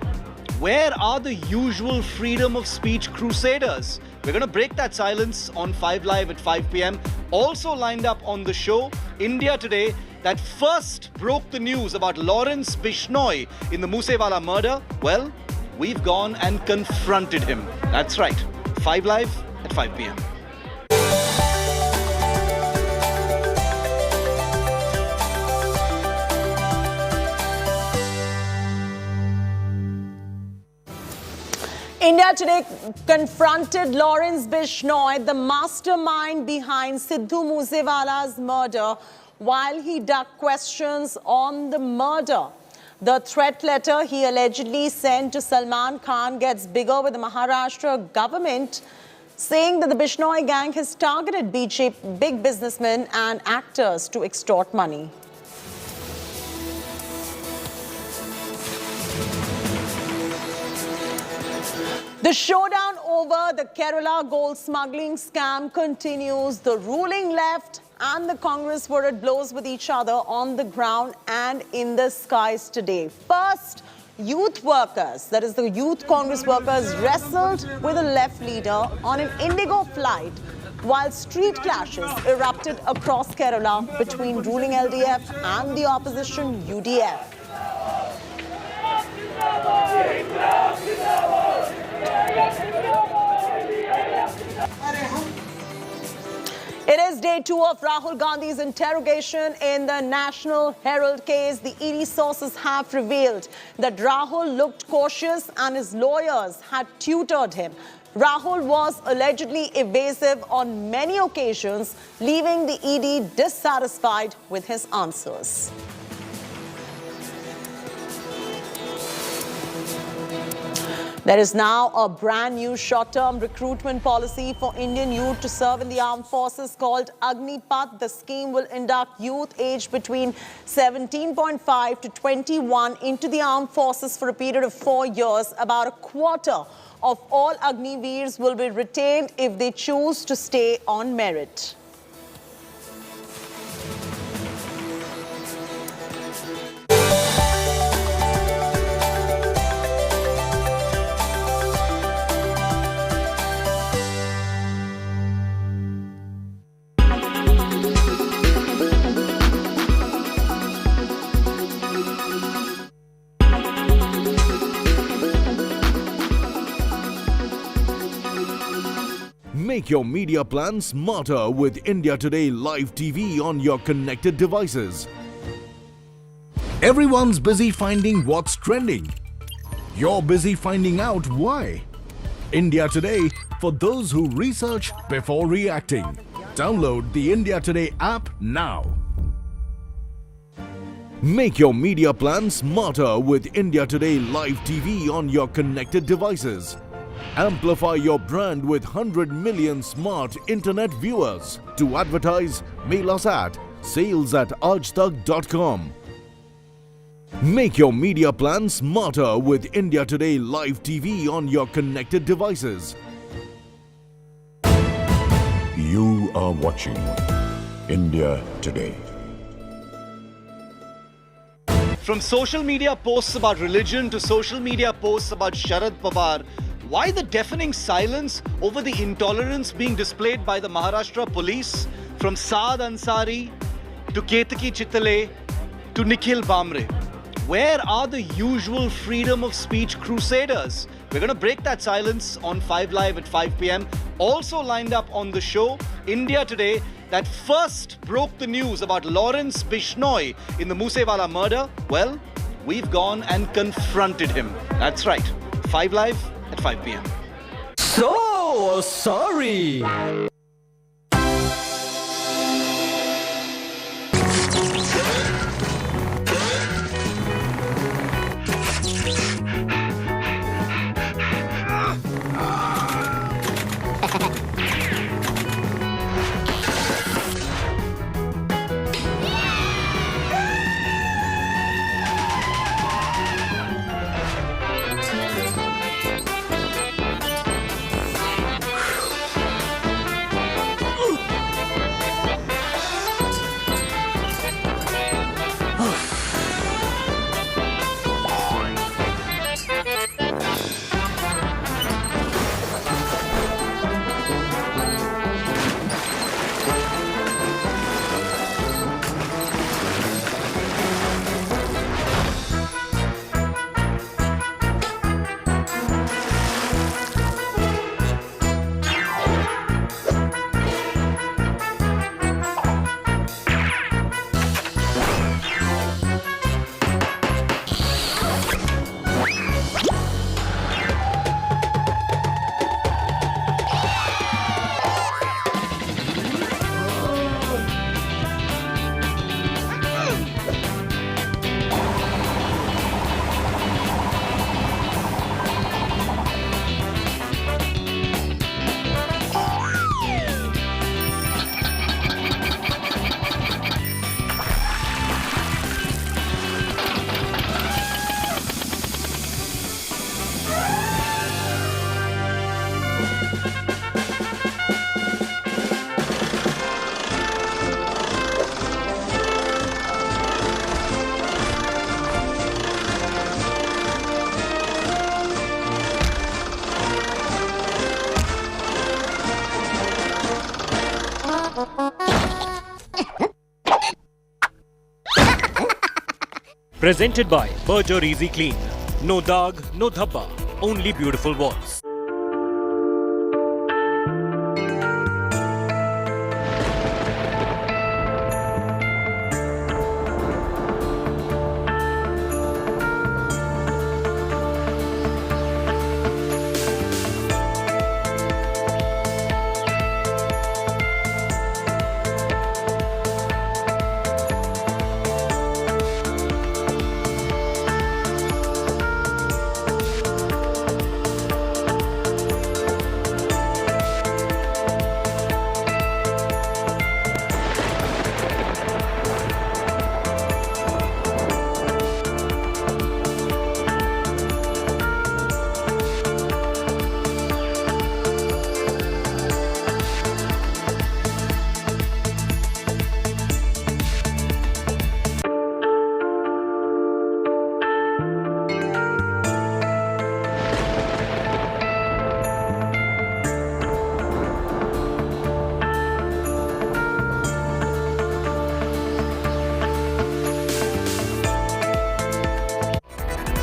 Where are the usual freedom of speech crusaders? We're going to break that silence on 5 Live at 5 p.m. Also lined up on the show, India Today, that first broke the news about Lawrence Bishnoi in the Moosewala murder. Well, we've gone and confronted him. That's right, 5 Live at 5 p.m. India Today confronted Lawrence Bishnoi, the mastermind behind Sidhu Moosewala's murder, while he ducked questions on the murder. The threat letter he allegedly sent to Salman Khan gets bigger with the Maharashtra government saying that the Bishnoi gang has targeted big businessmen and actors to extort money. The showdown over the Kerala gold smuggling scam continues. The ruling left and the Congress were at blows with each other on the ground and in the skies today. First, youth workers, that is the youth Congress workers, wrestled with a left leader on an Indigo flight while street clashes erupted across Kerala between ruling LDF and the opposition UDF. It is day 2 of Rahul Gandhi's interrogation in the National Herald case. The ED sources have revealed that Rahul looked cautious and his lawyers had tutored him. Rahul was allegedly evasive on many occasions, leaving the ED dissatisfied with his answers. There is now a brand new short-term recruitment policy for Indian youth to serve in the armed forces called Agnipath. The scheme will induct youth aged between 17.5 to 21 into the armed forces for a period of 4 years. About a quarter of all Agniveers will be retained if they choose to stay on merit. Make your media plan smarter with India Today Live TV on your connected devices. Everyone's busy finding what's trending. You're busy finding out why. India Today, for those who research before reacting. Download the India Today app now. Make your media plan smarter with India Today Live TV on your connected devices. Amplify your brand with 100 million smart internet viewers. To advertise, mail us at sales@aajtak.com. Make your media plan smarter with India Today Live TV on your connected devices. You are watching India Today. From social media posts about religion to social media posts about Sharad Pawar, why the deafening silence over the intolerance being displayed by the Maharashtra police? From Saad Ansari to Ketaki Chittale to Nikhil Bamre. Where are the usual freedom of speech crusaders? We're going to break that silence on 5 Live at 5 p.m. Also lined up on the show, India Today, that first broke the news about Lawrence Bishnoi in the Moosewala murder. Well, we've gone and confronted him. That's right. 5 Live at 5 p.m. So sorry. Presented by Berger Easy Clean. No dog, no dhabba, only beautiful walls.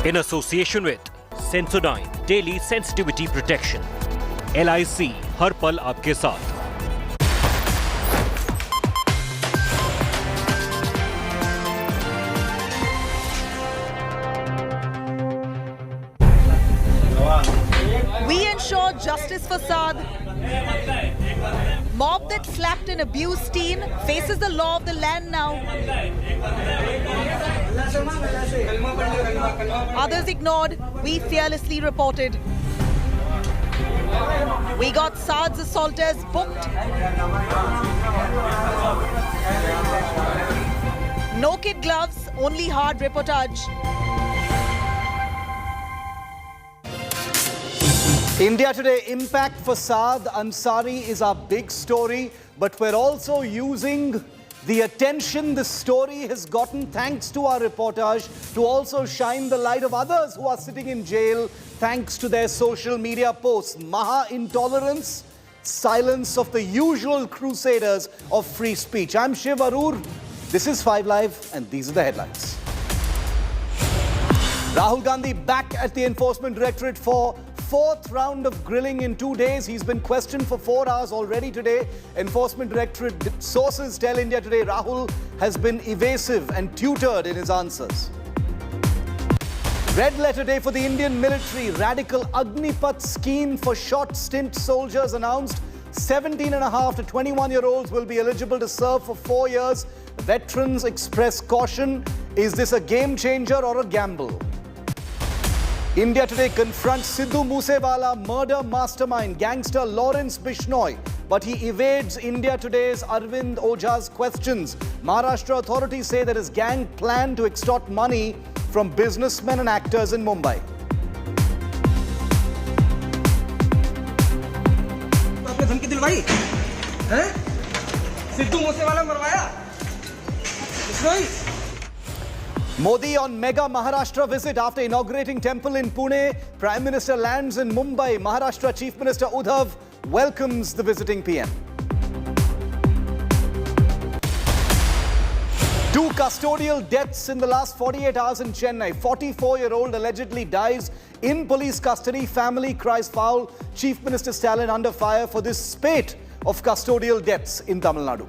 In association with Sensodyne Daily Sensitivity Protection. LIC हर पल आपके साथ। We ensure justice for Saad. Mob that slapped and abused teen faces the law of the land now. Others ignored, we fearlessly reported. We got Saad's assaulters booked. No kid gloves, only hard reportage. India Today impact for Saad Ansari is our big story, but we're also using the attention the story has gotten thanks to our reportage to also shine the light of others who are sitting in jail thanks to their social media posts. Maha intolerance, silence of the usual crusaders of free speech. I'm Shiv Arur. This is 5 Live and these are the headlines. Rahul Gandhi back at the Enforcement Directorate for 4th round of grilling in 2 days. He's been questioned for 4 hours already today. Enforcement Directorate sources tell India Today Rahul has been evasive and tutored in his answers. Red letter day for the Indian military. Radical Agnipath scheme for short stint soldiers announced. 17.5 to 21-year-olds will be eligible to serve for 4 years. Veterans express caution. Is this a game changer or a gamble? India Today confronts Sidhu Moosewala murder mastermind gangster Lawrence Bishnoi, but he evades India Today's Arvind Oja's questions. Maharashtra authorities say that his gang planned to extort money from businessmen and actors in Mumbai. आपने धमकी दिलवाई हैं? Sidhu Moosewala मरवाया? Bishnoi? Modi on mega Maharashtra visit after inaugurating temple in Pune. Prime Minister lands in Mumbai. Maharashtra Chief Minister Uddhav welcomes the visiting PM. 2 custodial deaths in the last 48 hours in Chennai. 44-year-old allegedly dies in police custody. Family cries foul. Chief Minister Stalin under fire for this spate of custodial deaths in Tamil Nadu.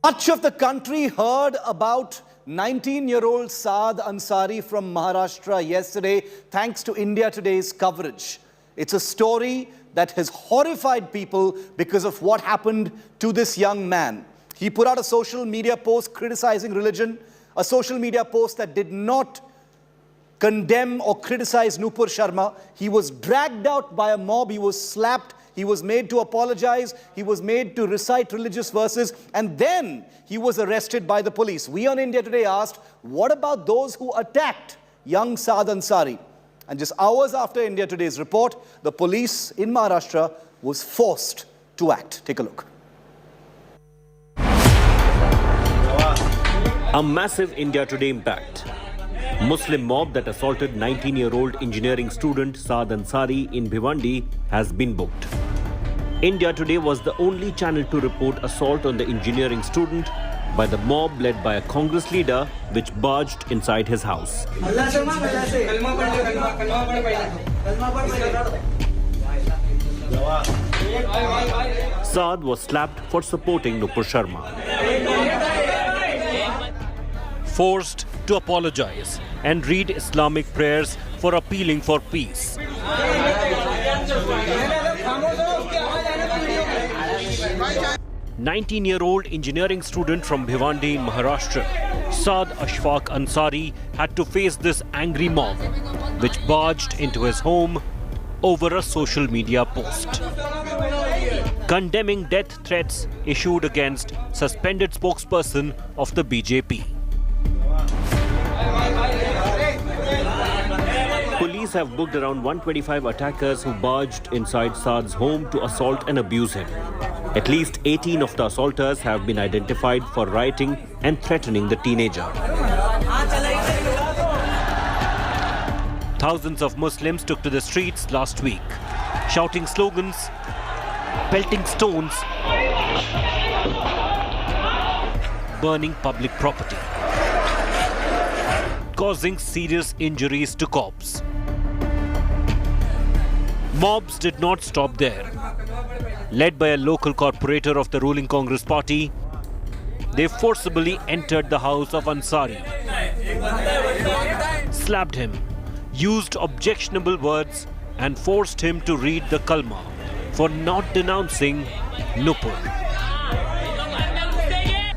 Much of the country heard about 19-year-old Saad Ansari from Maharashtra yesterday thanks to India Today's coverage. It's a story that has horrified people because of what happened to this young man. He put out a social media post criticizing religion, a social media post that did not condemn or criticize Nupur Sharma. He was dragged out by a mob, he was slapped, he was made to apologize, he was made to recite religious verses, and then he was arrested by the police. We on India Today asked, what about those who attacked young Saad Ansari? And just hours after India Today's report, the police in Maharashtra was forced to act. Take a look. A massive India Today impact. Muslim mob that assaulted 19-year-old engineering student Saad Ansari in Bhiwandi has been booked. India Today was the only channel to report assault on the engineering student by the mob led by a Congress leader which barged inside his house. Saad was slapped for supporting Nupur Sharma. Forced to apologize and read Islamic prayers for appealing for peace. 19-year-old engineering student from Bhiwandi in Maharashtra, Saad Ashfaq Ansari, had to face this angry mob, which barged into his home over a social media post, condemning death threats issued against suspended spokesperson of the BJP. Police have booked around 125 attackers who barged inside Saad's home to assault and abuse him. At least 18 of the assaulters have been identified for rioting and threatening the teenager. Thousands of Muslims took to the streets last week, shouting slogans, pelting stones, burning public property, causing serious injuries to cops. Mobs did not stop there. Led by a local corporator of the ruling Congress party, they forcibly entered the house of Ansari, slapped him, used objectionable words and forced him to read the kalma for not denouncing Nupur.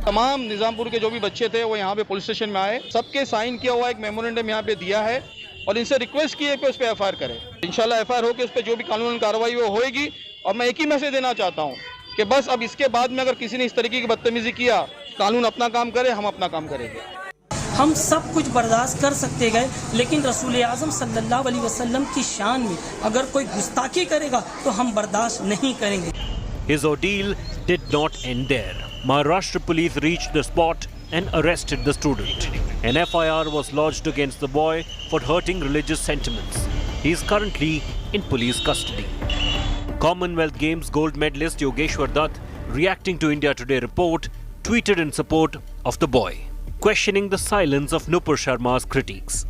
तमाम निजामपुर के जो भी बच्चे थे वो यहाँ पे police station में आए, सबके साइन किया हुआ एक मेमोरेंडम यहाँ पे दिया है और इनसे रिक्वेस्ट की है कि उस पर एफआईआर करें। इंशाल्लाह एफआईआर हो के उस पर जो भी कानूनी कार्रवाई वो होएगी। और मैं एक ही मैसेज देना चाहता हूँ कि बस अब इसके बाद में अगर किसी ने इस तरीके की बदतमीजी किया, कानून अपना काम करे, हम अपना काम करेंगे। हम सब कुछ बर्दाश्त कर सकते गए, लेकिन रसूल आज़म सल्लल्लाहु अलैहि वसल्लम की शान में अगर कोई गुस्ताखी करेगा तो हम बर्दाश्त नहीं करेंगे। His ordeal did not end there. Maharashtra police reached the spot and arrested the student. An FIR was lodged against the boy for hurting religious sentiments. He is currently in police custody. Commonwealth Games gold medalist Yogeshwar Dutt, reacting to India Today report, tweeted in support of the boy, questioning the silence of Nupur Sharma's critiques.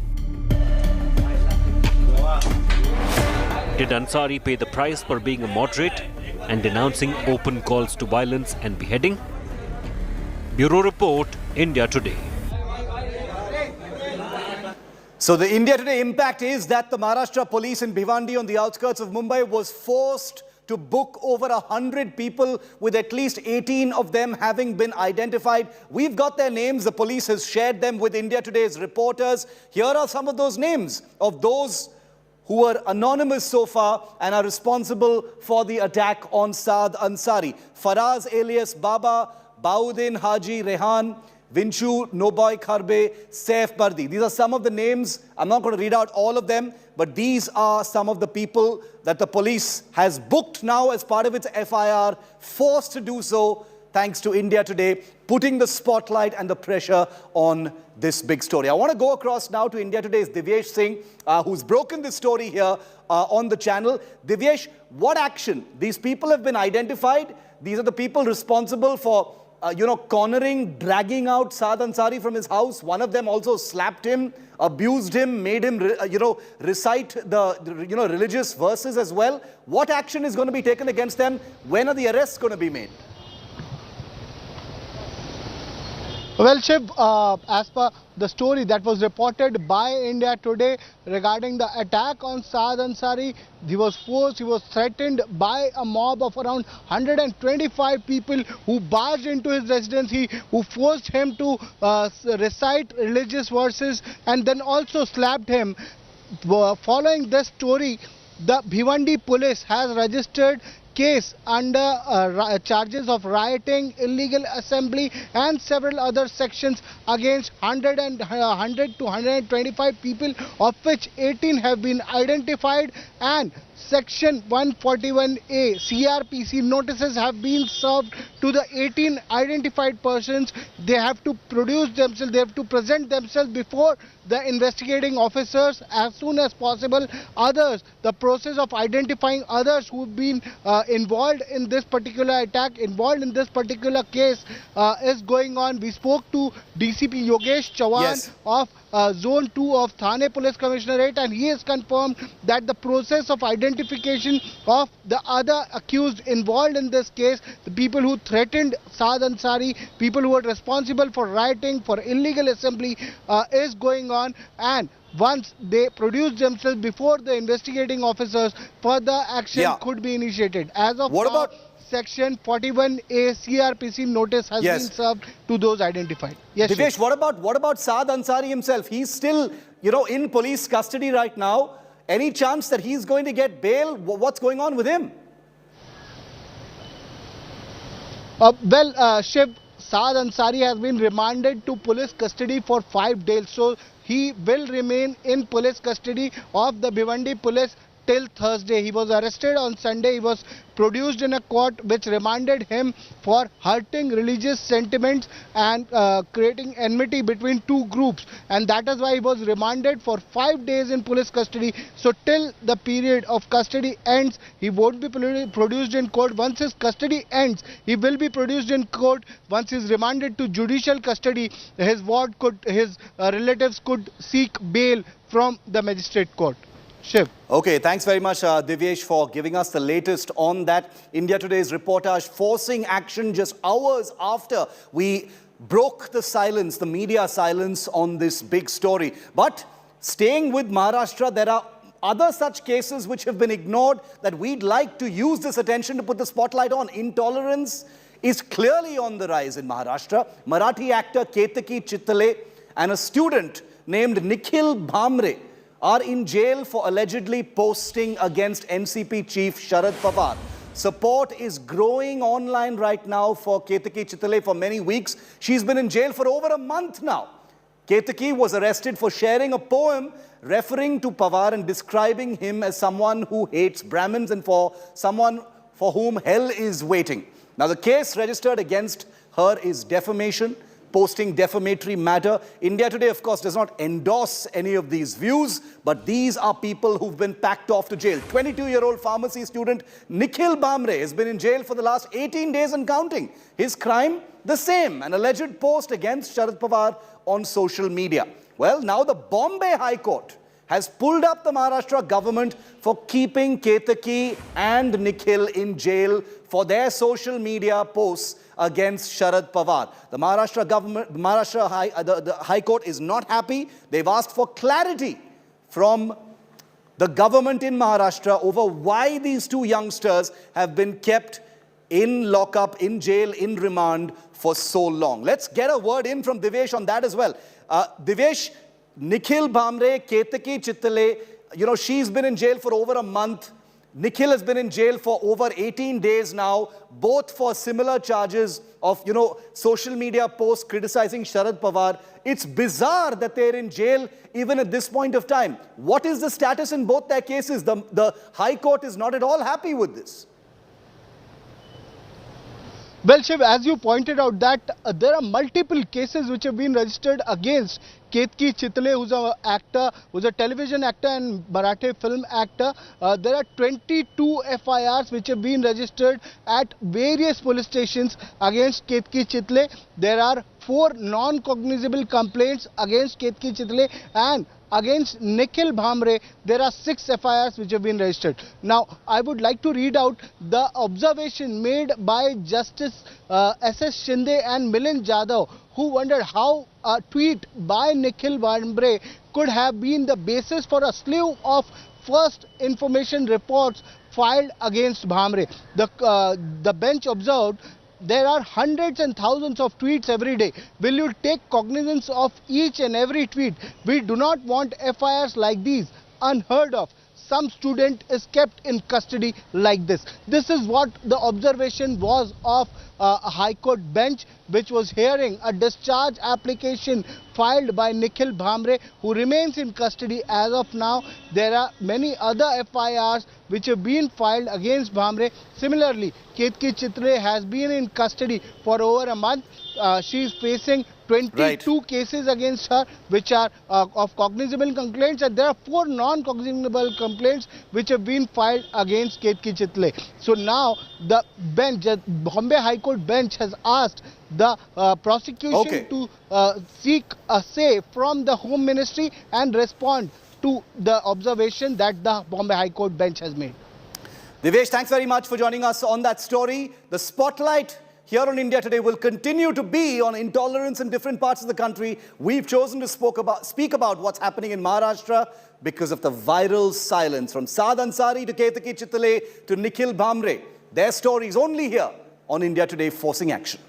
Did Ansari pay the price for being a moderate and denouncing open calls to violence and beheading? Bureau Report, India Today. So the India Today impact is that the Maharashtra police in Bhiwandi on the outskirts of Mumbai was forced to book over 100 people, with at least 18 of them having been identified. We've got their names. The police has shared them with India Today's reporters. Here are some of those names of those who were anonymous so far and are responsible for the attack on Saad Ansari. Faraz alias Baba, Baudin Haji Rehan, Vinshu Noboy Kharbe, Saif Bardi. These are some of the names. I'm not going to read out all of them, but these are some of the people that the police has booked now as part of its FIR, forced to do so thanks to India Today, putting the spotlight and the pressure on this big story. I want to go across now to India Today's Divyesh Singh, who's broken this story here on the channel. Divyesh, what action? These people have been identified. These are the people responsible for cornering, dragging out Saad Ansari from his house. One of them also slapped him, abused him, made him, recite the, religious verses as well. What action is going to be taken against them? When are the arrests going to be made? Well, Shiv, as per the story that was reported by India Today regarding the attack on Saad Ansari, he was forced, he was threatened by a mob of around 125 people who barged into his residence, who forced him to recite religious verses and then also slapped him. Following this story, the Bhiwandi police has registered case under charges of rioting, illegal assembly and several other sections against 100 to 125 people, of which 18 have been identified, and Section 141A CRPC notices have been served to the 18 identified persons. They have to produce themselves, they have to present themselves before the investigating officers as soon as possible. Others, the process of identifying others who have been involved in this particular attack, involved in this particular case is going on. We spoke to DCP Yogesh Chavan of Zone 2 of Thane Police Commissionerate, and he has confirmed that the process of identification of the other accused involved in this case, the people who threatened Saad Ansari, people who were responsible for rioting, for illegal assembly, is going on. And once they produce themselves before the investigating officers, further action could be initiated. As of now, Section 41A CRPC notice has been served to those identified. Yes, Divyesh, what about Saad Ansari himself? He's still, in police custody right now. Any chance that he's going to get bail? What's going on with him? Shiv, Saad Ansari has been remanded to police custody for 5 days. So he will remain in police custody of the Bhiwandi police till Thursday. He was arrested on Sunday. He was produced in a court which remanded him for hurting religious sentiments and creating enmity between two groups, and that is why he was remanded for 5 days in police custody. So till the period of custody ends, he won't be produced in court. Once his custody ends, he will be produced in court. Once he is remanded to judicial custody, his relatives could seek bail from the magistrate court. Shiv. Okay, thanks very much, Divyesh, for giving us the latest on that. India Today's reportage forcing action just hours after we broke the silence, the media silence on this big story. But staying with Maharashtra, there are other such cases which have been ignored that we'd like to use this attention to put the spotlight on. Intolerance is clearly on the rise in Maharashtra. Marathi actor Ketaki Chittale and a student named Nikhil Bhamre are in jail for allegedly posting against NCP chief Sharad Pawar. Support is growing online right now for Ketaki Chittale for many weeks. She's been in jail for over a month now. Ketaki was arrested for sharing a poem referring to Pawar and describing him as someone who hates Brahmins and for someone for whom hell is waiting. Now the case registered against her is defamation, posting defamatory matter. India Today, of course, does not endorse any of these views, but these are people who've been packed off to jail. 22-year-old pharmacy student Nikhil Bhamre has been in jail for the last 18 days and counting. His crime, the same, an alleged post against Sharad Pawar on social media. Well, now the Bombay High Court has pulled up the Maharashtra government for keeping Ketaki and Nikhil in jail for their social media posts against Sharad Pawar. The Maharashtra government, the High Court is not happy. They've asked for clarity from the government in Maharashtra over why these two youngsters have been kept in lockup, in jail, in remand for so long. Let's get a word in from Divyesh on that as well. Divyesh, Nikhil Bhamre, Ketaki Chittale, she's been in jail for over a month. Nikhil has been in jail for over 18 days now, both for similar charges of, social media posts criticizing Sharad Pawar. It's bizarre that they're in jail even at this point of time. What is the status in both their cases? The High Court is not at all happy with this. Well, Shiv, as you pointed out that there are multiple cases which have been registered against Ketaki Chittale, who's an actor, who's a television actor and Marathi film actor. There are 22 FIRs which have been registered at various police stations against Ketaki Chittale. There are 4 non-cognizable complaints against Ketaki Chittale, and against Nikhil Bhamre, there are 6 FIRs which have been registered. Now, I would like to read out the observation made by Justice S.S. Shinde and Milind Jadhav, who wondered how a tweet by Nikhil Bhamre could have been the basis for a slew of first information reports filed against Bhamre. The bench observed there are hundreds and thousands of tweets every day. Will you take cognizance of each and every tweet? We do not want FIRs like these, unheard of. Some student is kept in custody like this. This is what the observation was of a High Court bench which was hearing a discharge application filed by Nikhil Bhamre, who remains in custody as of now. There are many other FIRs which have been filed against Bhamre. Similarly, Ketaki Chittale has been in custody for over a month. She is facing 22 cases against her which are of cognizable complaints, and there are 4 non-cognizable complaints which have been filed against Ketaki Chittale. So now the bench, Bombay High Court bench, has asked the prosecution to seek a say from the Home Ministry and respond to the observation that the Bombay High Court bench has made. Divyesh, thanks very much for joining us on that story. The spotlight here on India Today will continue to be on intolerance in different parts of the country. We've chosen to speak about what's happening in Maharashtra because of the viral silence from Saad Ansari to Ketaki Chittale to Nikhil Bhamre. Their stories only here on India Today Forcing Action.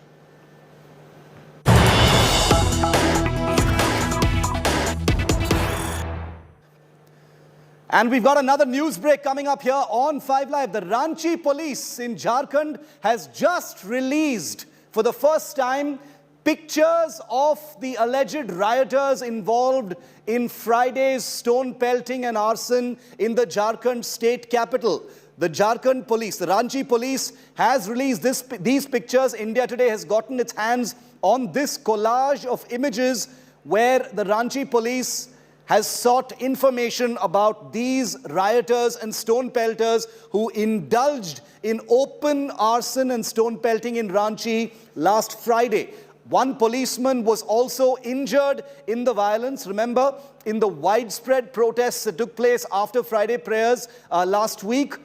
And we've got another news break coming up here on 5 Live. The Ranchi police in Jharkhand has just released for the first time Pictures of the alleged rioters involved in Friday's stone pelting and arson in the Jharkhand state capital. The Jharkhand police, the Ranchi police, has released these pictures. India Today has gotten its hands on this collage of images where the Ranchi police has sought information about these rioters and stone pelters who indulged in open arson and stone pelting in Ranchi last Friday. One policeman was also injured in the violence. Remember, in the widespread protests that took place after Friday prayers last week,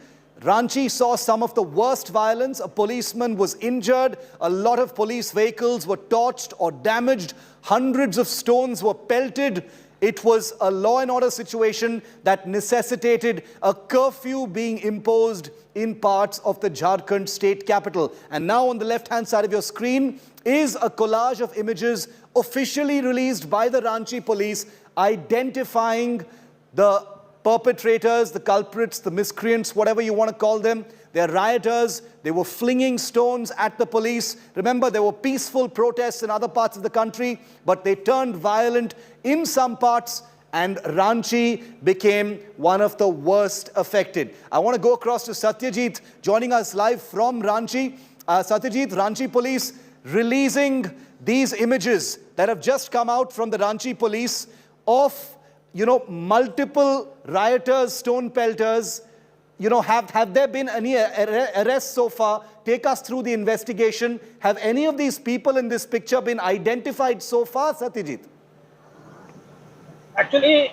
Ranchi saw some of the worst violence. A policeman was injured. A lot of police vehicles were torched or damaged. Hundreds of stones were pelted. It was a law and order situation that necessitated a curfew being imposed in parts of the Jharkhand state capital. And now on the left-hand side of your screen is a collage of images officially released by the Ranchi police identifying the perpetrators, the culprits, the miscreants, whatever you want to call them. They're rioters. They were flinging stones at the police. Remember, there were peaceful protests in other parts of the country, but they turned violent in some parts, and Ranchi became one of the worst affected. I want to go across to Satyajit, joining us live from Ranchi. Satyajit, Ranchi police releasing these images that have just come out from the Ranchi police of, multiple rioters, stone pelters. Have there been any arrests so far? Take us through the investigation. Have any of these people in this picture been identified so far, Satyajit? Actually,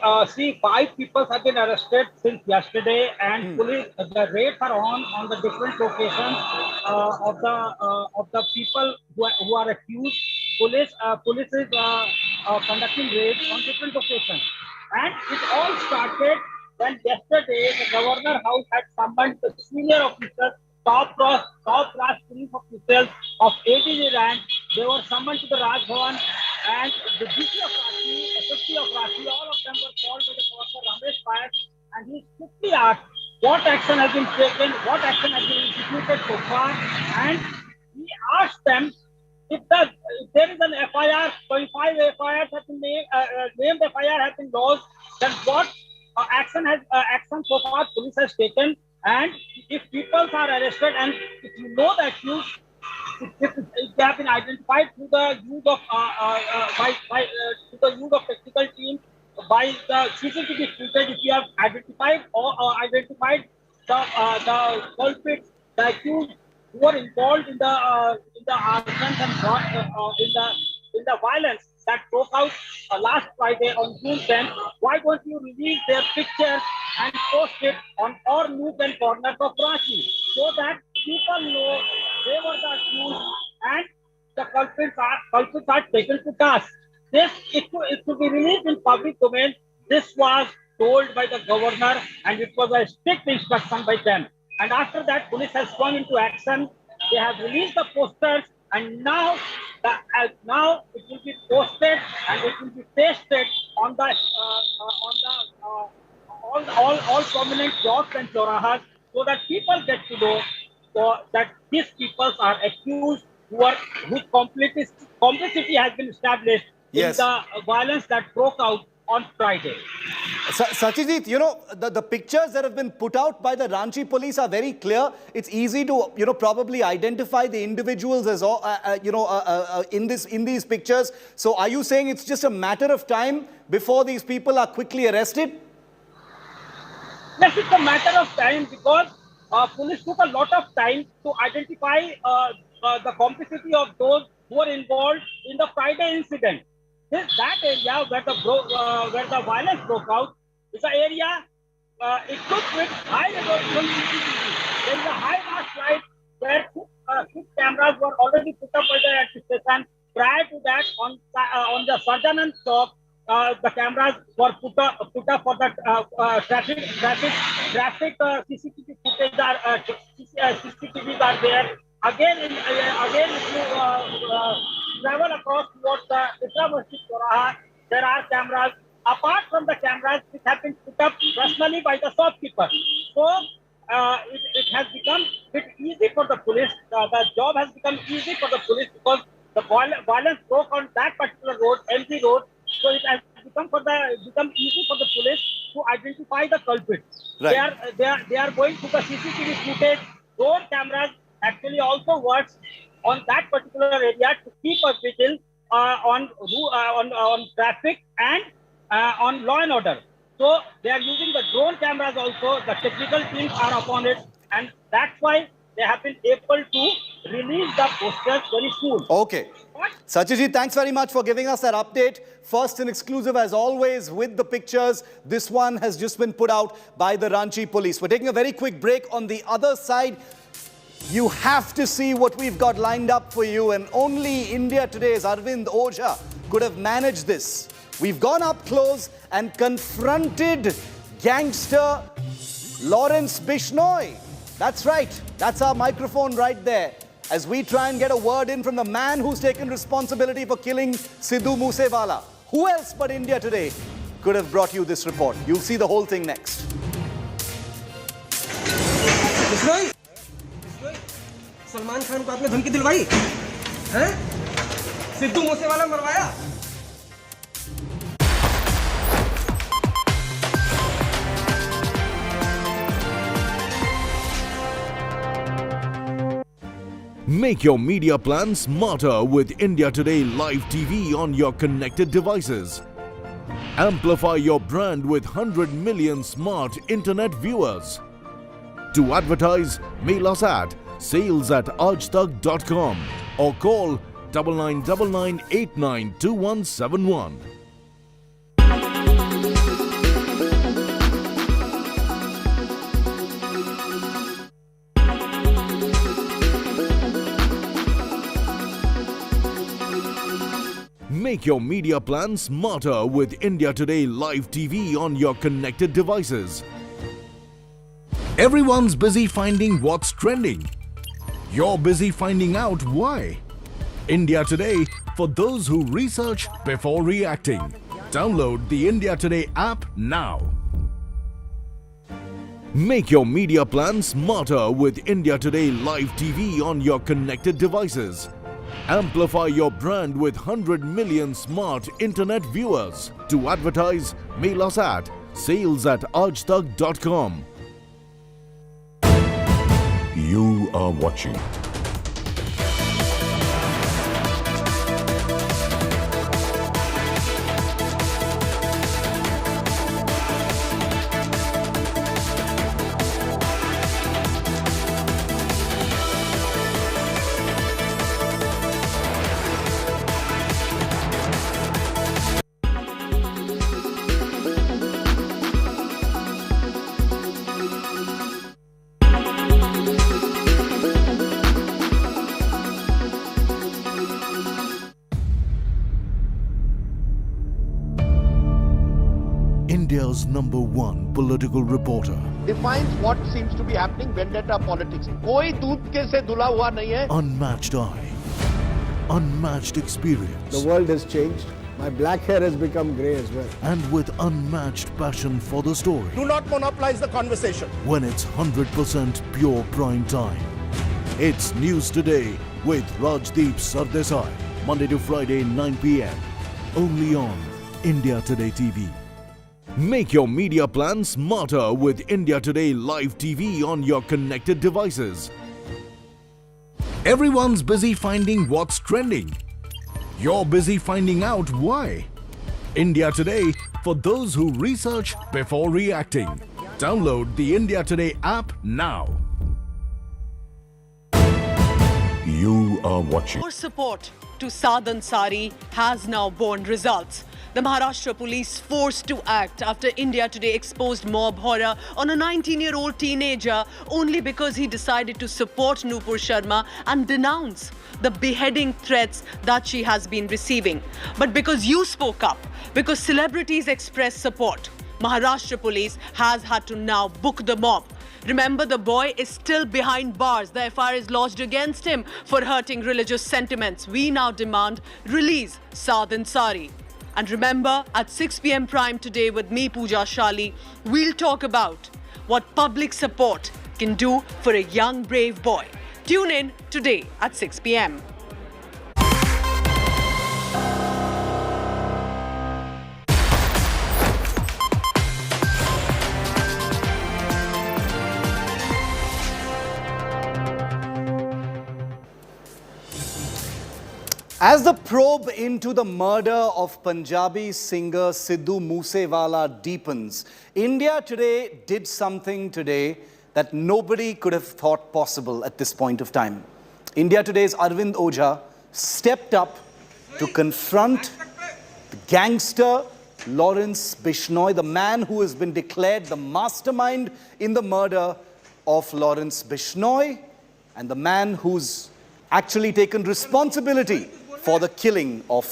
5 people have been arrested since yesterday, and police, the raids are on the different locations of the people who are accused. Police is conducting raids on different locations, and it all started when yesterday the governor house had summoned the senior officers, top class police officials of ADG rank. They were summoned to the Raj Bhavan, and the DC of Ranchi, SSP of Ranchi, all of them were called by the Governor Ramesh Payat, and he strictly asked what action has been taken, what action has been executed so far, and he asked them if there is an FIR, 25 FIRs have been named FIR has been lodged, then what action so far police has taken, and if people are arrested and if you know the accused, if they have been identified through the use of technical team, by the CCTV footage, if you have identified the culprits, the accused who were involved in the arson and in the violence that broke out last Friday on June 10th, why don't you release their pictures and post it on all nook and corners of Ranchi so that people know they were the accused and the culprits are taken to task. It should be released in public domain. This was told by the governor, and it was a strict instruction by them. And after that, police has gone into action. They have released the posters, and now it will be posted and it will be pasted on the all prominent chowks and chorahas, so that people get to know that these people are accused whose complicity has been established in the violence that broke out on Friday. Satyajit, the pictures that have been put out by the Ranchi police are very clear. It's easy to, probably identify the individuals as in these pictures. So are you saying it's just a matter of time before these people are quickly arrested? Yes, it's a matter of time because police took a lot of time to identify the complicity of those who were involved in the Friday incident. That area where the violence broke out is an area equipped with high resolution CCTV. There is a high mask light where 6 cameras were already put up by the administration. Prior to that, on the Sarjanand Chowk, the cameras were put up for the traffic CCTV footage. CCTVs are there. Again, if you travel across towards the Isra Masjid Choraha, there are cameras. Apart from the cameras, which have been put up personally by the shopkeeper. So it has become a bit easy for the police. The job has become easy for the police because the violence broke on that particular road, MP road, so it has become easy for the police to identify the culprit. Right. They are going to the CCTV footage. Drone cameras actually also works on that particular area to keep a vigil on traffic and on law and order. So they are using the drone cameras also. The technical teams are upon it, and that's why they have been able to release the posters very soon. Okay. Satyajit, thanks very much for giving us that update. First and exclusive as always with the pictures. This one has just been put out by the Ranchi police. We're taking a very quick break. On the other side, you have to see what we've got lined up for you, and only India Today's Arvind Ojha could have managed this. We've gone up close and confronted gangster Lawrence Bishnoi. That's right. That's our microphone right there. As we try and get a word in from the man who's taken responsibility for killing Sidhu Moosewala. Who else but India Today could have brought you this report? You'll see the whole thing next. Salman Khan को आपने धमकी दिलवाई हैं? Sidhu Moosewala मरवाया? Make your media plan smarter with India Today Live TV on your connected devices. Amplify your brand with 100 million smart internet viewers. To advertise, mail us at sales@aajtak.com or call 9999892171. Make your media plan smarter with India Today Live TV on your connected devices. Everyone's busy finding what's trending. You're busy finding out why. India Today, for those who research before reacting. Download the India Today app now. Make your media plan smarter with India Today Live TV on your connected devices. Amplify your brand with 100 million smart internet viewers. To advertise, mail us at sales@aajtak.com. You are watching India's #1 political reporter. Defines what seems to be happening, vendetta politics. कोई दूध के से धुला हुआ नहीं है. Unmatched eye, unmatched experience. The world has changed. My black hair has become grey as well. And with unmatched passion for the story. Do not monopolize the conversation. When it's 100% pure prime time. It's News Today with Rajdeep Sardesai. Monday to Friday, 9 p.m. Only on India Today TV. Make your media plan smarter with India Today Live TV on your connected devices. Everyone's busy finding what's trending. You're busy finding out why. India Today, for those who research before reacting. Download the India Today app now. You are watching. More support to Saad Ansari has now borne results. The Maharashtra police forced to act after India Today exposed mob horror on a 19-year-old teenager only because he decided to support Nupur Sharma and denounce the beheading threats that she has been receiving. But because you spoke up, because celebrities expressed support, Maharashtra police has had to now book the mob. Remember, the boy is still behind bars. The FIR is lodged against him for hurting religious sentiments. We now demand release Saad Ansari. And remember, at 6 p.m. prime today with me, Pooja Shali, we'll talk about what public support can do for a young, brave boy. Tune in today at 6 p.m. As the probe into the murder of Punjabi singer Sidhu Moosewala deepens, India Today did something today that nobody could have thought possible at this point of time. India Today's Arvind Ojha stepped up to confront the gangster Lawrence Bishnoi, the man who has been declared the mastermind in the murder of Lawrence Bishnoi, and the man who's actually taken responsibility for the killing of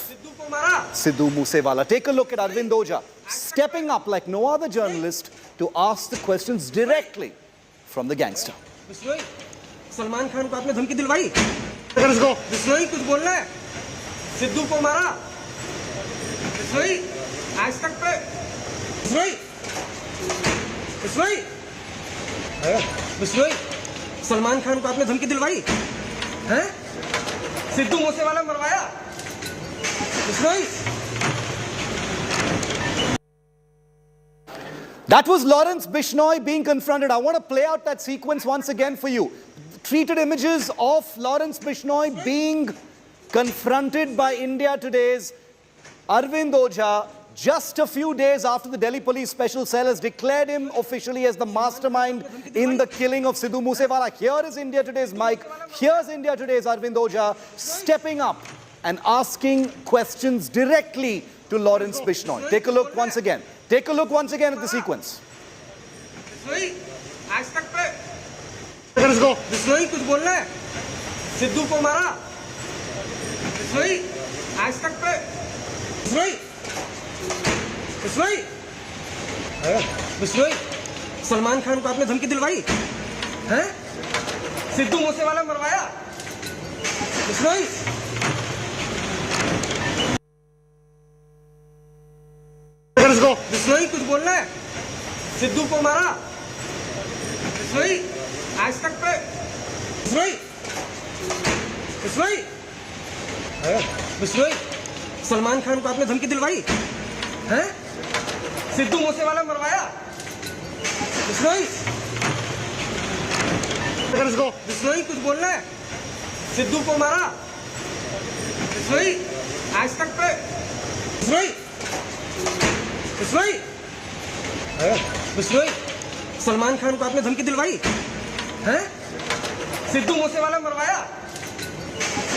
Sidhu Moosewala. Take a look at Arvind Ojha stepping up like no other journalist to ask the questions directly from the gangster. Salman Khan को आपने धमकी दिलवाई? बिश्नोई कुछ बोलना है? सिद्धू को मारा? बिश्नोई आज तक पे बिश्नोई सलमान खान को आपने धमकी दिलवाई? हैं? Sidhu Moosewala मरवाया? Bishnoi That was Lawrence Bishnoi being confronted. I want to play out that sequence once again for you. Treated images of Lawrence Bishnoi being confronted by India Today's Arvind Ojha just a few days after the Delhi Police Special Cell has declared him officially as the mastermind in the killing of Sidhu Moosewala. Here is India Today's Mike. Here's India Today's Arvind Ojha stepping up and asking questions directly to Lawrence Bishnoi. Take a look once again. Take a look once again at the sequence. आज तक पे बिश्नोई कुछ बोलना है? सिद्धू को मारा? बिश्नोई आज तक पे बिश्नोई सलमान खान को आपने धमकी दिलवाई? हैं? सिद्धू मूसेवाला मरवाया? बिश्नोई बिश्नोई कुछ बोलना है? सिद्धू को मारा? बिश्नोई आज तक पे बिश्नोई सलमान खान को आपने धमकी दिलवाई? हैं? सिद्धू मूसेवाला मरवाया? बिश्नोई बिश्नोई कुछ बोलना है? सिद्धू को मारा? बिश्नोई आज तक पे बिश्नोई सलमान खान को आपने धमकी दिलवाई? हैं? सिद्धू मूसेवाला मरवाया?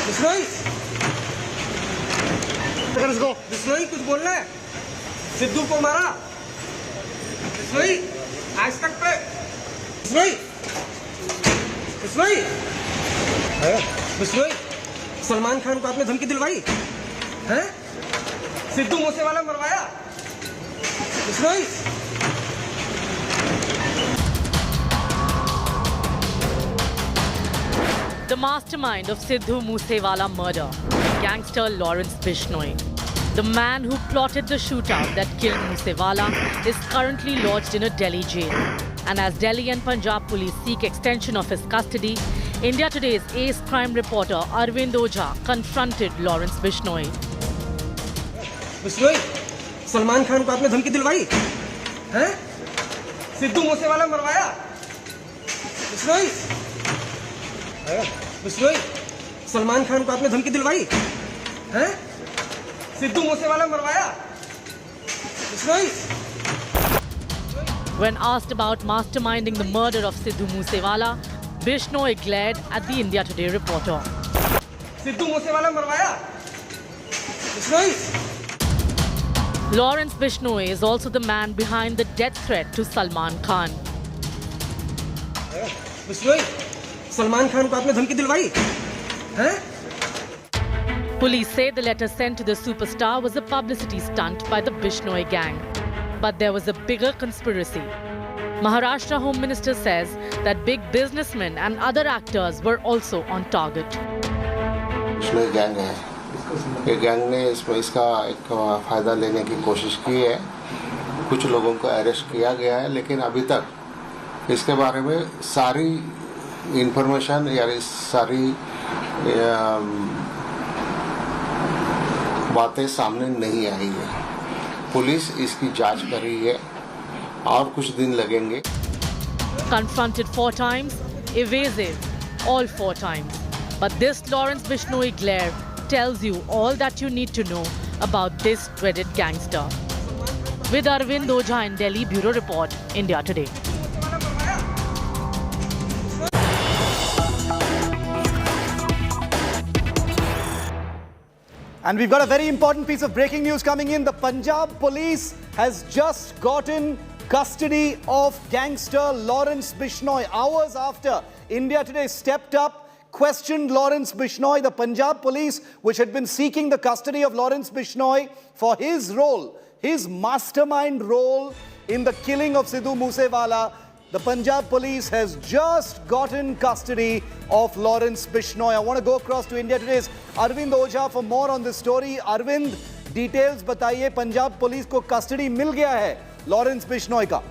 बिश्नोई बिश्नोई कुछ बोलना है? सिद्धू को मारा? बिश्नोई आज तक पे बिश्नोई सलमान खान को आपने धमकी दिलवाई? हैं? Sidhu Moosewala मरवाया? Bishnoi The mastermind of Sidhu Moosewala murder, gangster Lawrence Bishnoi. The man who plotted the shootout that killed Moosewala is currently lodged in a Delhi jail. And as Delhi and Punjab police seek extension of his custody, India Today's ace crime reporter Arvind Ojha confronted Lawrence Bishnoi. Bishnoi Salman Khan को आपने धमकी दिलवाई? हैं? सिद्धू मूसेवाला मरवाया? बिश्नोई बिश्नोई सलमान खान को आपने धमकी दिलवाई? हैं? Sidhu Moosewala मरवाया? Bishnoi When asked about masterminding the murder of Sidhu Moosewala, Bishnoi glared at the India Today reporter. Sidhu Moosewala मरवाया? Bishnoi Lawrence Bishnoi is also the man behind the death threat to Salman Khan. Bishnoi Salman Khan को आपने धमकी दिलवाई? हैं? Police say the letter sent to the superstar was a publicity stunt by the Bishnoi gang. But there was a bigger conspiracy. Maharashtra Home Minister says that big businessmen and other actors were also on target. Bishnoi gang है. ये gang ने इसका एक फ़ायदा लेने की कोशिश की है. कुछ लोगों को अरेस्ट किया गया है, लेकिन अभी तक इसके बारे में सारी इंफॉर्मेशन या सारी बातें सामने नहीं आई है. पुलिस इसकी जांच कर रही है और कुछ दिन लगेंगे. Confronted 4 times, evasive all 4 times. But this Lawrence Bishnoi glare tells you all that you need to know about this dreaded gangster. With Arvind Ojha in Delhi, Bureau Report, India Today. And we've got a very important piece of breaking news coming in. The Punjab police has just gotten custody of gangster Lawrence Bishnoi. Hours after India Today stepped up, questioned Lawrence Bishnoi, the Punjab police, which had been seeking the custody of Lawrence Bishnoi for his role, his mastermind role in the killing of Sidhu Moosewala. The Punjab police has just gotten custody of Lawrence Bishnoi. I want to go across to India Today's Arvind Ojha for more on this story. Arvind, details बताइए, Punjab police को custody मिल गया है Lawrence Bishnoi का।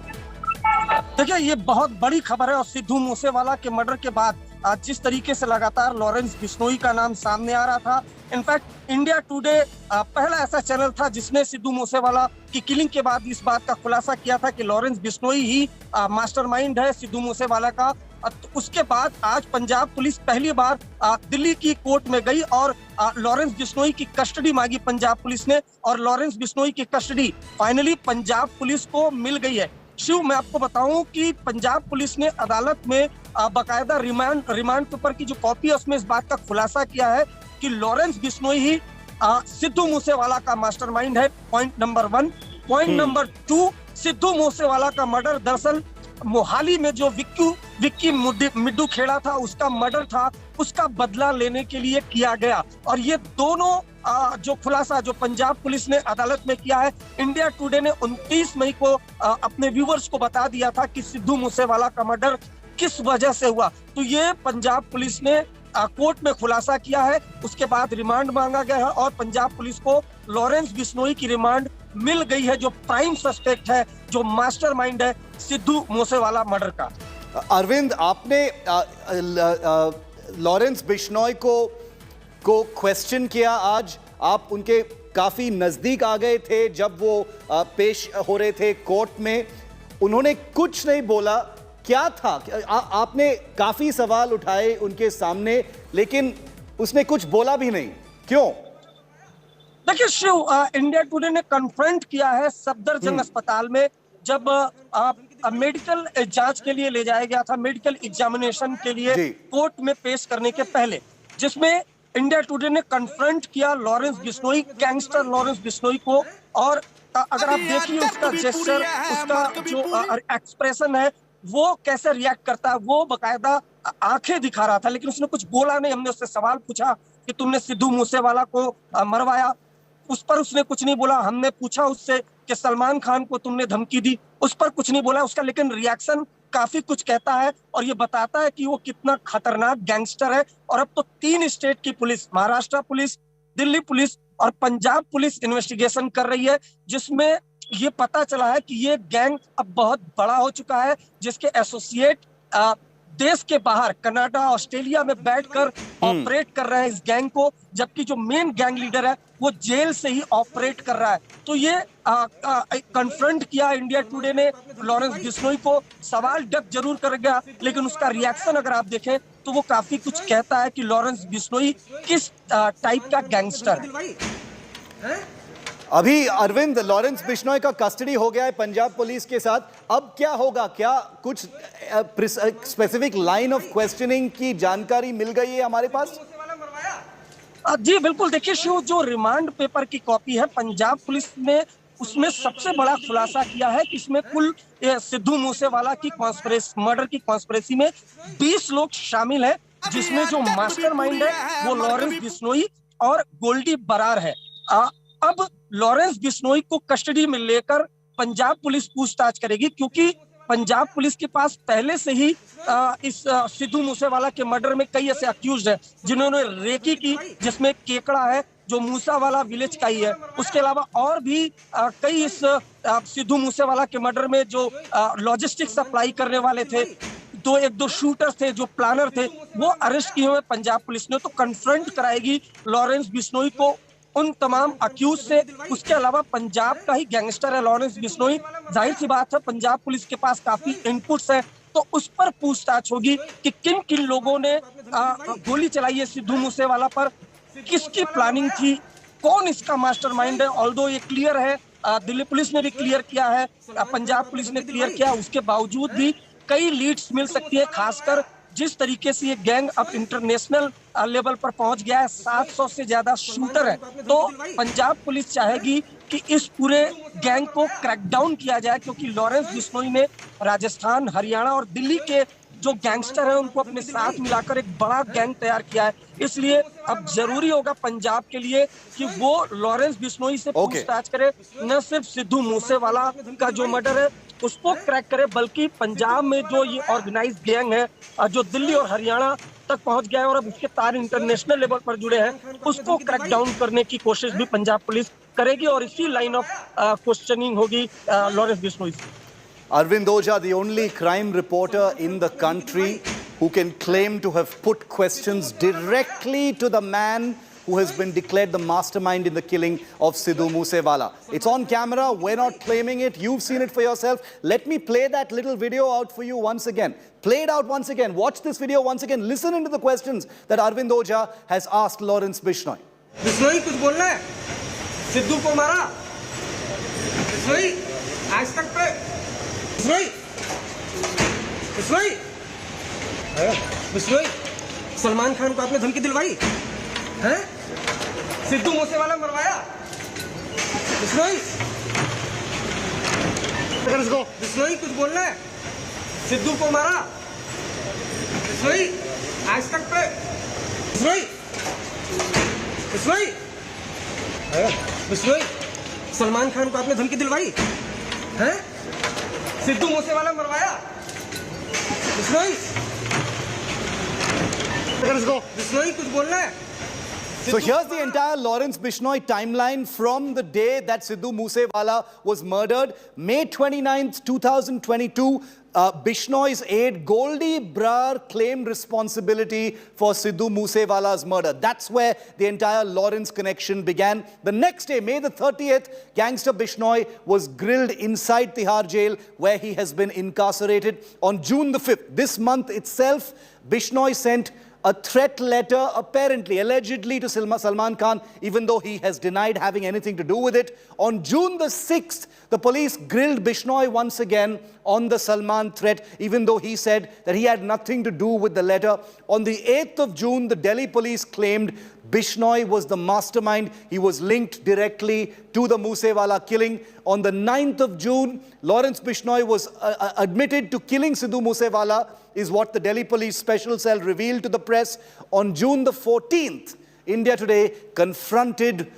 देखिए, ये बहुत बड़ी खबर है और सिद्धू मूसेवाला के मर्डर के बाद जिस तरीके से लगातार लॉरेंस बिश्नोई का नाम सामने आ रहा था, इनफैक्ट इंडिया टुडे पहला ऐसा चैनल था जिसने सिद्धू मूसेवाला की किलिंग के बाद इस बात का खुलासा किया था कि लॉरेंस बिश्नोई ही मास्टरमाइंड है सिद्धू मूसेवाला का। तो उसके बाद आज पंजाब पुलिस पहली बार दिल्ली की कोर्ट में गई और लॉरेंस बिश्नोई की कस्टडी मांगी पंजाब पुलिस ने, और लॉरेंस बिश्नोई की कस्टडी फाइनली पंजाब पुलिस को मिल गई है। शिव, मैं आपको बताऊं कि पंजाब पुलिस ने अदालत में बाकायदा रिमांड पेपर की जो कॉपी है उसमें इस बात का खुलासा किया है कि लॉरेंस बिश्नोई ही सिद्धू मूसेवाला का मास्टरमाइंड है। Point number 1। Point number 2, Sidhu Moosewala का मर्डर दरअसल मोहाली में जो विक्की मिड्डू खेड़ा था उसका मर्डर था, उसका बदला लेने के लिए किया गया। और ये दोनों जो खुलासा जो पंजाब पुलिस ने अदालत में किया है, इंडिया टुडे ने 29 मई को अपने व्यूवर्स को बता दिया था कि सिद्धू मूसेवाला का मर्डर किस वजह से हुआ। तो ये पंजाब पुलिस ने कोर्ट में खुलासा किया है, उसके बाद रिमांड मांगा गया है और पंजाब पुलिस को लॉरेंस बिश्नोई की रिमांड मिल गई है, जो प्राइम सस्पेक्ट है, जो मास्टरमाइंड है सिद्धू मूसेवाला मर्डर का। अरविंद, आपने लॉरेंस बिश्नोई को क्वेश्चन किया आज, आप उनके काफी नजदीक आ गए थे जब वो पेश हो रहे थे कोर्ट में, उन्होंने कुछ नहीं बोला, क्या था? आपने काफी सवाल उठाए उनके सामने लेकिन उसने कुछ बोला भी नहीं, क्यों? देखिए शिव, इंडिया टुडे ने कन्फ्रंट किया है सफदरजंग अस्पताल में जब मेडिकल जांच के लिए ले जाया गया था, मेडिकल एग्जामिनेशन के लिए कोर्ट में पेश करने के पहले, जिसमें इंडिया टुडे ने कन्फ्रंट किया Lawrence Bishnoi, gangster Lawrence Bishnoi को। और अगर आप देखिए उसका जेस्चर, उसका जो एक्सप्रेशन है, वो कैसे रिएक्ट करता है, वो बकायदा आंखें दिखा रहा था, लेकिन उसने कुछ बोला नहीं। हमने उससे सवाल पूछा कि तुमने सिद्धू मूसेवाला को मरवाया, उस पर उसने कुछ नहीं बोला। हमने पूछा उससे कि सलमान खान को तुमने धमकी दी, उस पर कुछ नहीं बोला उसका, लेकिन रिएक्शन काफी कुछ कहता है और ये बताता है कि वो कितना खतरनाक गैंगस्टर है। और अब तो 3 स्टेट की police, Maharashtra police, Delhi police और पंजाब पुलिस इन्वेस्टिगेशन कर रही है, जिसमें ये पता चला है कि ये गैंग अब बहुत बड़ा हो चुका है, जिसके एसोसिएट देश के बाहर कनाडा, ऑस्ट्रेलिया में बैठकर ऑपरेट कर रहे हैं इस गैंग को, जबकि जो मेन गैंग लीडर है वो जेल से ही ऑपरेट कर रहा है। तो ये कन्फ्रंट किया इंडिया टुडे ने लॉरेंस बिश्नोई को, सवाल डक जरूर कर गया, लेकिन उसका रिएक्शन अगर आप देखें तो वो काफी कुछ कहता है कि लॉरेंस बिश्नोई किस टाइप का गैंगस्टर है। अभी अरविंद, लॉरेंस बिश्नोई का कस्टडी हो गया है पंजाब पुलिस के साथ, अब क्या होगा? क्या कुछ स्पेसिफिक लाइन ऑफ क्वेश्चनिंग की जानकारी मिल गई है हमारे पास? जी बिल्कुल, देखिए शिव, जो रिमांड पेपर की कॉपी है पंजाब पुलिस ने, उसमें सबसे बड़ा खुलासा किया है कि इसमें कुल सिद्धू मूसेवाला की मर्डर की कॉन्स्पिरेसी में 20 लोग शामिल है, जिसमें जो मास्टरमाइंड है वो लॉरेंस बिश्नोई और गोल्डी बरार है। अब लॉरेंस बिश्नोई को कस्टडी में लेकर पंजाब पुलिस पूछताछ करेगी, क्योंकि पंजाब पुलिस के पास पहले से ही इस सिद्धू मूसेवाला के मर्डर में कई ऐसे अक्यूज्ड हैं जिन्होंने रेकी की, जिसमें केकड़ा है जो मूसावाला विलेज का ही है। उसके अलावा और भी कई इस सिद्धू मूसेवाला के मर्डर में जो लॉजिस्टिक सप्लाई करने वाले थे, एक दो शूटर थे, जो प्लानर थे, वो अरेस्ट किए हुए पंजाब पुलिस ने। तो कन्फ्रंट कराएगी लॉरेंस बिश्नोई को उन तमाम अक्यूज से। उसके अलावा पंजाब का ही गैंगस्टर है लॉरेंस बिश्नोई, जाहिर सी बात है पंजाब पुलिस के पास काफी इनपुट्स है, तो उस पर पूछताछ होगी कि किन किन लोगों ने गोली चलाई है सिद्धू मूसेवाला पर, किसकी प्लानिंग थी, कौन इसका मास्टरमाइंड है। ऑल्दो ये क्लियर है, दिल्ली पुलिस ने भी क्लियर किया है, पंजाब पुलिस ने क्लियर किया, उसके बावजूद भी कई लीड्स मिल सकती है। खासकर जिस तरीके से ये गैंग अब इंटरनेशनल लेवल पर पहुंच गया है, 700 से ज्यादा शूटर है, तो पंजाब पुलिस चाहेगी कि इस पूरे गैंग को क्रैकडाउन किया जाए, क्योंकि लॉरेंस बिश्नोई ने राजस्थान, हरियाणा और दिल्ली के जो गैंगस्टर हैं उनको अपने साथ मिलाकर एक बड़ा गैंग तैयार किया है। इसलिए अब जरूरी होगा पंजाब के लिए कि वो लॉरेंस बिश्नोई से पूछताछ करे, न सिर्फ सिद्धू मूसेवाला का जो मर्डर है उसको क्रैक करे, बल्कि पंजाब में जो ये ऑर्गेनाइज गैंग है जो दिल्ली और हरियाणा तक पहुंच गया है और अब उसके तार इंटरनेशनल लेवल पर जुड़े हैं, उसको क्रैक डाउन करने की कोशिश भी पंजाब पुलिस करेगी और इसी लाइन ऑफ क्वेश्चनिंग होगी लॉरेंस बिश्नोई से। Arvind Oja, the only crime reporter in the country who can claim to have put questions directly to the man who has been declared the mastermind in the killing of Sidhu Moosewala. It's on camera. We're not claiming it. You've seen it for yourself. Let me play that little video out for you once again. Play it out once again. Watch this video once again. Listen into the questions that Arvind Oja has asked Lawrence Bishnoi. Bishnoi कुछ बोलना है? सिद्धू को मारा? बिश्नोई आज तक पे बिश्नोई सलमान खान को आपने धमकी दिलवाई है? सिद्धू मूसेवाला मरवाया? बिश्नोई बिश्नोई कुछ बोलना है? सिद्धू को मारा? बिश्नोई आज तक पे बिश्नोई सलमान खान को आपने धमकी दिलवाई है? सिद्धू मूसेवाला मरवाया? बिश्नोई कुछ बोलना है? So here's the entire Lawrence Bishnoi timeline from the day that Sidhu Moosewala was murdered. May 29th, 2022, Bishnoi's aide Goldie Brar claimed responsibility for Sidhu Moosewala's murder. That's where the entire Lawrence connection began. The next day, May the 30th, gangster Bishnoi was grilled inside Tihar jail where he has been incarcerated. On June the 5th, this month itself, Bishnoi sent a threat letter, apparently, allegedly, to Salman Khan, even though he has denied having anything to do with it. On June the 6th, the police grilled Bishnoi once again on the Salman threat, even though he said that he had nothing to do with the letter. On the 8th of June, the Delhi police claimed Bishnoi was the mastermind. He was linked directly to the Moosewala killing. On the 9th of June, Lawrence Bishnoi was admitted to killing Sidhu Moosewala, is what the Delhi Police Special Cell revealed to the press. On June the 14th, India Today confronted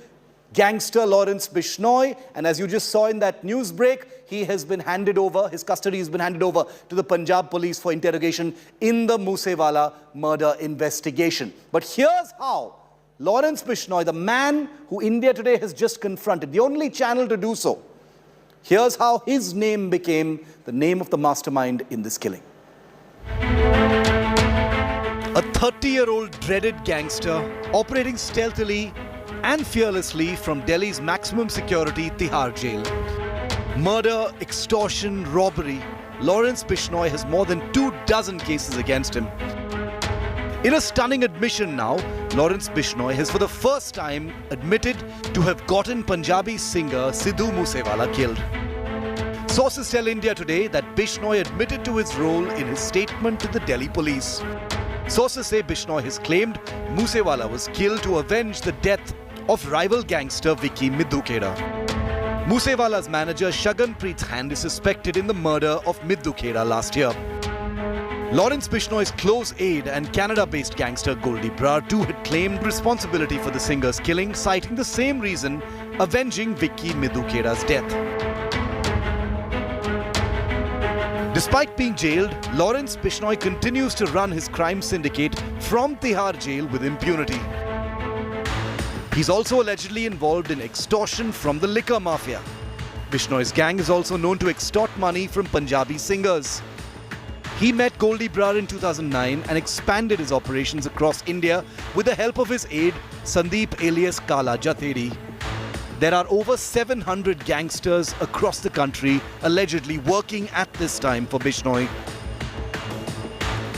gangster Lawrence Bishnoi, and as you just saw in that news break, he has been handed over, his custody has been handed over to the Punjab police for interrogation in the Moosewala murder investigation. But here's how Lawrence Bishnoi, the man who India Today has just confronted, the only channel to do so, here's how his name became the name of the mastermind in this killing. A 30-year-old dreaded gangster operating stealthily and fearlessly from Delhi's maximum security Tihar jail. Murder, extortion, robbery. Lawrence Bishnoi has more than 24 cases against him. In a stunning admission now, Lawrence Bishnoi has for the first time admitted to have gotten Punjabi singer Sidhu Moosewala killed. Sources tell India Today that Bishnoi admitted to his role in his statement to the Delhi police. Sources say Bishnoi has claimed Moosewala was killed to avenge the death of rival gangster Vicky Midhu Kheda. Moosewala's manager Shagan Preet's hand is suspected in the murder of Midhu Kheda last year. Lawrence Bishnoi's close aide and Canada-based gangster Goldie Brar too had claimed responsibility for the singer's killing, citing the same reason, avenging Vicky Midhu Kheda's death. Despite being jailed, Lawrence Bishnoi continues to run his crime syndicate from Tihar jail with impunity. He's also allegedly involved in extortion from the liquor mafia. Bishnoi's gang is also known to extort money from Punjabi singers. He met Goldie Brar in 2009 and expanded his operations across India with the help of his aide Sandeep alias Kala Jathedi. There are over 700 gangsters across the country allegedly working at this time for Bishnoi.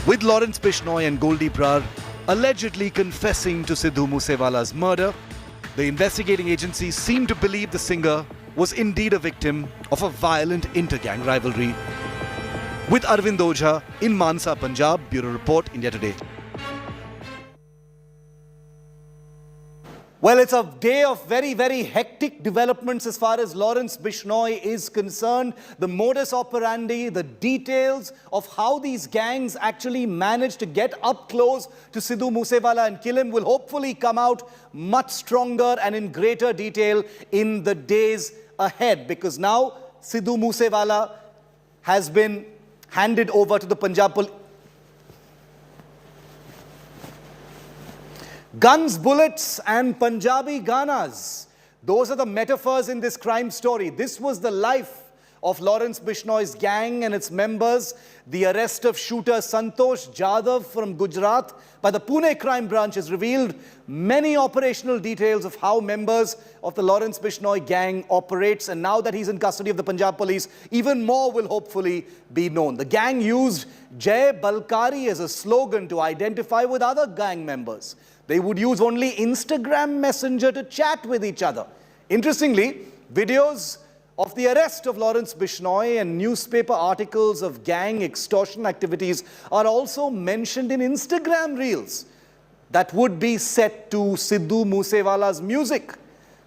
With Lawrence Bishnoi and Goldie Brar, allegedly confessing to Sidhu Moosewala's murder. The investigating agencies seem to believe the singer was indeed a victim of a violent inter-gang rivalry. With Arvind Ojha in Mansa, Punjab, Bureau Report, India Today. Well, it's a day of very, very hectic developments as far as Lawrence Bishnoi is concerned. The modus operandi, the details of how these gangs actually managed to get up close to Sidhu Moosewala and kill him will hopefully come out much stronger and in greater detail in the days ahead. Because now Sidhu Moosewala has been handed over to the Punjab Police. Guns, bullets and Punjabi ganas. Those are the metaphors in this crime story. This was the life of Lawrence Bishnoi's gang and its members. The arrest of shooter Santosh Jadhav from Gujarat by the Pune crime branch has revealed many operational details of how members of the Lawrence Bishnoi gang operates. And now that he's in custody of the Punjab police, even more will hopefully be known. The gang used Jai Balkari as a slogan to identify with other gang members. They would use only Instagram Messenger to chat with each other. Interestingly, videos of the arrest of Lawrence Bishnoi and newspaper articles of gang extortion activities are also mentioned in Instagram reels that would be set to Sidhu Moosewala's music.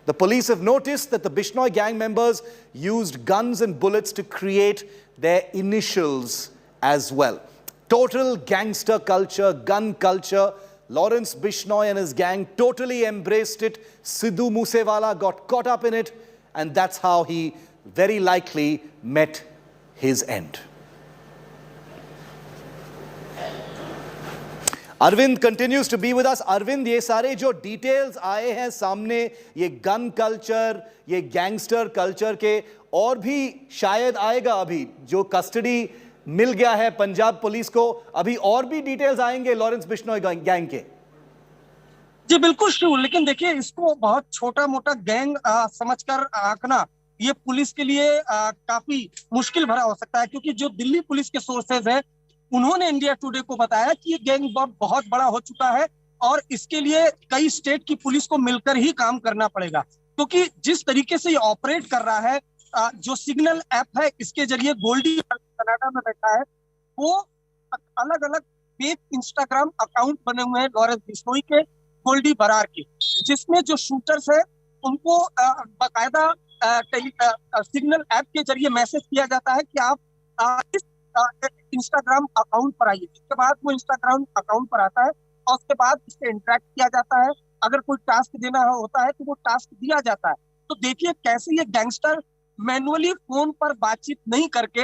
The police have noticed that the Bishnoi gang members used guns and bullets to create their initials as well. Total gangster culture, gun culture. Lawrence Bishnoi and his gang totally embraced it. Sidhu Moosewala got caught up in it, and that's how he very likely met his end. Arvind continues to be with us. Arvind, ये सारे जो details आए हैं सामने, ये gun culture, ये gangster culture के, और भी शायद आएगा अभी, जो custody मिल गया है पंजाब पुलिस को, अभी और भी डिटेल्स आएंगे लॉरेंस बिश्नोई गैंग के। जी बिल्कुल शिव, लेकिन देखिए इसको बहुत छोटा मोटा गैंग समझकर आंकना ये पुलिस के लिए काफी मुश्किल भरा हो सकता है, क्योंकि जो दिल्ली पुलिस के सोर्सेज हैं उन्होंने इंडिया टुडे को बताया कि ये गैंग बहुत बड़ा हो चुका है और इसके लिए कई स्टेट की पुलिस को मिलकर ही काम करना पड़ेगा, क्योंकि जिस तरीके से ये ऑपरेट कर रहा है, जो सिग्नल ऐप है इसके जरिए गोल्डी कनाडा में बैठा है, वो अलग अलग फेक इंस्टाग्राम अकाउंट बने हुए हैं लॉरेंस बिश्नोई के, गोल्डी बरार के, जिसमें जो शूटर्स है उनको बाकायदा सिग्नल ऐप के जरिए मैसेज किया जाता है कि आप इस इंस्टाग्राम अकाउंट पर आइए। इसके बाद वो इंस्टाग्राम अकाउंट पर आता है और उसके बाद इससे इंटरेक्ट किया जाता है। अगर कोई टास्क देना होता है तो वो टास्क दिया जाता है। तो देखिए कैसे ये गैंगस्टर मैनुअली फोन पर बातचीत नहीं करके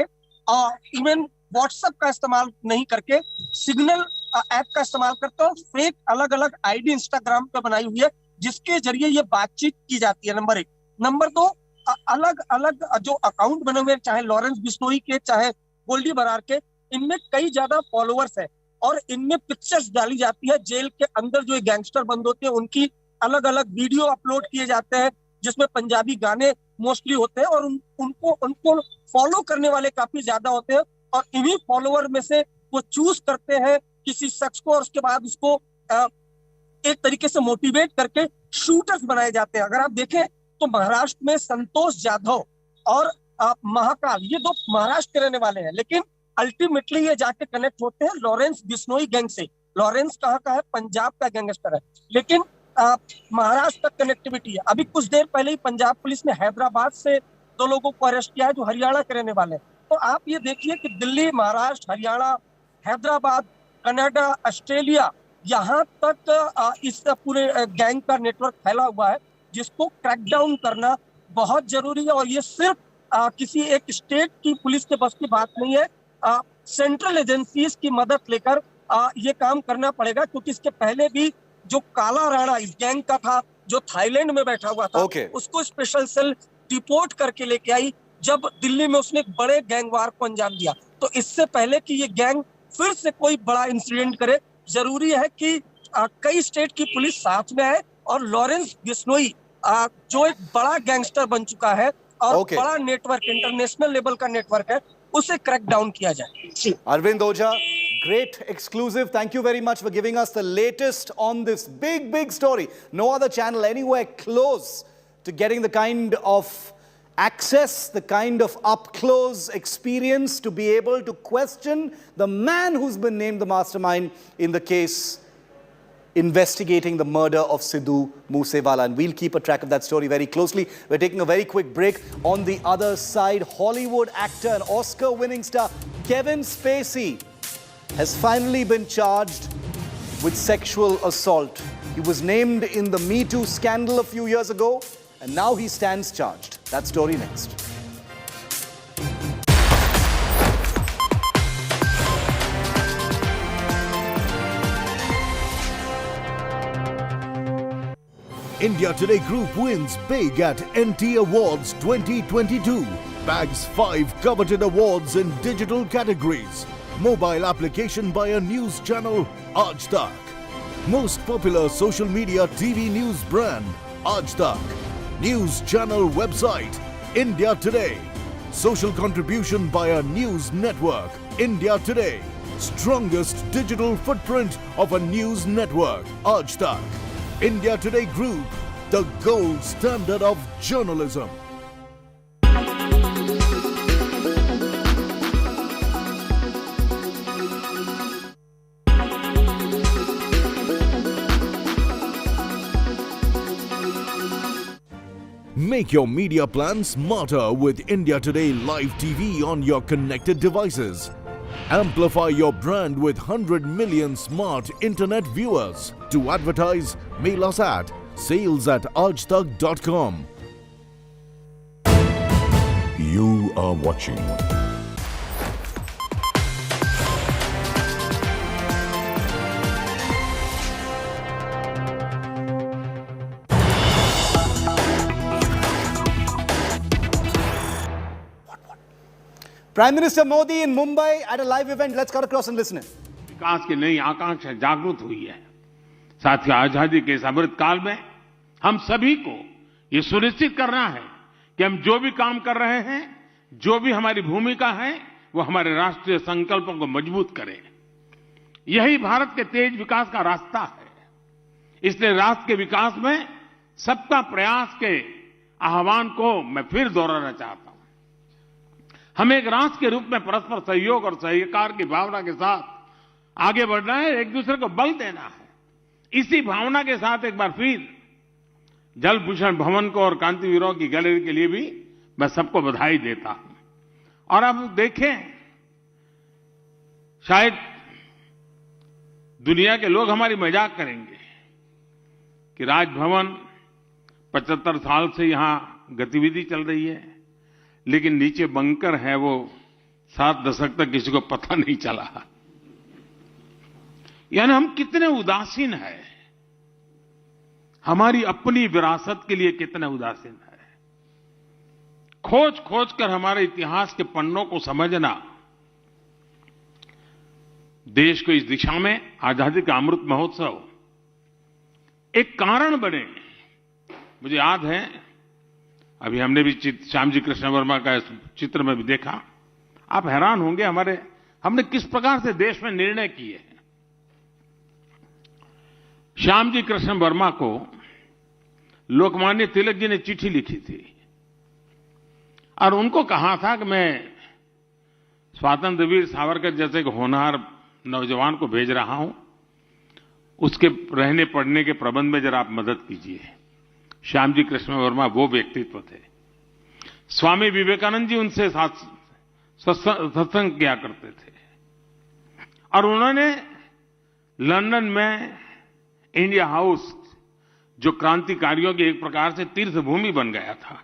और इवन व्हाट्सएप का इस्तेमाल नहीं करके सिग्नल ऐप का इस्तेमाल करते हैं, फेक अलग अलग आईडी इंस्टाग्राम पे बनाई हुई है जिसके जरिए ये बातचीत की जाती है। नंबर 1। नंबर 2, अलग अलग जो अकाउंट बने हुए चाहे लॉरेंस बिश्नोई के चाहे गोल्डी बरार के, इनमें कई ज्यादा फॉलोअर्स है और इनमें पिक्चर्स डाली जाती है। जेल के अंदर जो गैंगस्टर बंद होते हैं उनकी अलग अलग वीडियो अपलोड किए जाते हैं जिसमें पंजाबी गाने मोस्टली होते हैं और उनको फॉलो करने वाले काफी ज्यादा होते हैं और इन्हीं फॉलोअर में से वो चूज करते हैं किसी शख्स को और उसके बाद उसको एक तरीके से मोटिवेट करके शूटर्स बनाए जाते हैं। अगर आप देखें तो महाराष्ट्र में संतोष जाधव और महाकाल, ये 2 महाराष्ट्र के रहने वाले हैं, लेकिन अल्टीमेटली ये जाके कनेक्ट होते हैं लॉरेंस बिश्नोई गैंग से। लॉरेंस कहाँ का है? पंजाब का गैंगस्टर है, लेकिन महाराष्ट्र तक कनेक्टिविटी है। अभी कुछ देर पहले ही पंजाब पुलिस ने हैदराबाद से 2 लोगों को अरेस्ट किया है जो हरियाणा के रहने वाले हैं। तो आप ये देखिए कि दिल्ली, महाराष्ट्र, हरियाणा, हैदराबाद, कनाडा, ऑस्ट्रेलिया, यहाँ तक इस पूरे गैंग का नेटवर्क फैला हुआ है जिसको क्रैकडाउन करना बहुत जरूरी है। और ये सिर्फ किसी एक स्टेट की पुलिस के बस की बात नहीं है, सेंट्रल एजेंसीज की मदद लेकर ये काम करना पड़ेगा, क्योंकि इसके पहले भी जो काला राणा इस गैंग का था जो थाईलैंड में बैठा हुआ था, उसको स्पेशल सेल डिपोर्ट करके लेके आई जब दिल्ली में उसने एक बड़े गैंग वार को अंजाम दिया। तो इससे पहले कि ये गैंग फिर से कोई बड़ा इंसिडेंट करे, जरूरी है कि कई स्टेट की पुलिस साथ में आए और लॉरेंस बिश्नोई जो एक बड़ा गैंगस्टर बन चुका है और बड़ा नेटवर्क, इंटरनेशनल लेवल का नेटवर्क है, उसे क्रैक डाउन किया जाए। अरविंद ओझा, Great exclusive. Thank you very much for giving us the latest on this big story. No other channel anywhere close to getting the kind of access, the kind of up-close experience to be able to question the man who's been named the mastermind in the case investigating the murder of Sidhu Moosewala. And we'll keep a track of that story very closely. We're taking a very quick break. On the other side, Hollywood actor and Oscar-winning star Kevin Spacey has finally been charged with sexual assault. He was named in the Me Too scandal a few years ago, and now he stands charged. That story next. India Today Group wins big at NT Awards 2022. Bags 5 coveted awards in digital categories. Mobile application by a news channel, Aaj Tak. Most popular social media TV news brand, Aaj Tak. News channel website, India Today. Social contribution by a news network, India Today. Strongest digital footprint of a news network, Aaj Tak. India Today Group, the gold standard of journalism. Make your media plan smarter with India Today Live TV on your connected devices. Amplify your brand with 100 million smart internet viewers. To advertise, mail us at sales@aajtak.com. You are watching Prime Minister Modi in Mumbai at a live event. Let's cut across and listen in. विकास की नई आकांक्षा जागृत हुई है। साथ ही आजादी के इस अमृत काल में हम सभी को ये सुनिश्चित करना है कि हम जो भी काम कर रहे हैं, जो भी हमारी भूमिका है, वो हमारे राष्ट्रीय संकल्पों को मजबूत करें। यही भारत के तेज विकास का रास्ता है। इसलिए राष्ट्र के विकास में सबका प्रयास के आह्वान को मैं फिर दोहराना चाहता हूं। हम एक राष्ट्र के रूप में परस्पर सहयोग और सहकार की भावना के साथ आगे बढ़ना है, एक दूसरे को बल देना है। इसी भावना के साथ एक बार फिर जल भूषण भवन को और क्रांतिवीरों की गैलरी के लिए भी मैं सबको बधाई देता हूं। और अब देखें, शायद दुनिया के लोग हमारी मजाक करेंगे कि राजभवन 75 साल से यहां गतिविधि चल रही है, लेकिन नीचे बंकर है वो 7 दशक तक किसी को पता नहीं चला। यानी हम कितने उदासीन हैं, हमारी अपनी विरासत के लिए कितने उदासीन है। खोज खोज कर हमारे इतिहास के पन्नों को समझना देश को इस दिशा में आजादी का अमृत महोत्सव एक कारण बने। मुझे याद है, अभी हमने भी श्यामजी कृष्ण वर्मा का चित्र में भी देखा। आप हैरान होंगे हमने किस प्रकार से देश में निर्णय किए हैं। श्यामजी कृष्ण वर्मा को लोकमान्य तिलक जी ने चिट्ठी लिखी थी और उनको कहा था कि मैं स्वातंत्र वीर सावरकर जैसे एक होनहार नौजवान को भेज रहा हूं, उसके रहने पढ़ने के प्रबंध में जरा आप मदद कीजिए। श्यामजी कृष्ण वर्मा वो व्यक्तित्व थे। स्वामी विवेकानंद जी उनसे सत्संग किया करते थे और उन्होंने लंदन में इंडिया हाउस, जो क्रांतिकारियों की एक प्रकार से तीर्थभूमि बन गया था,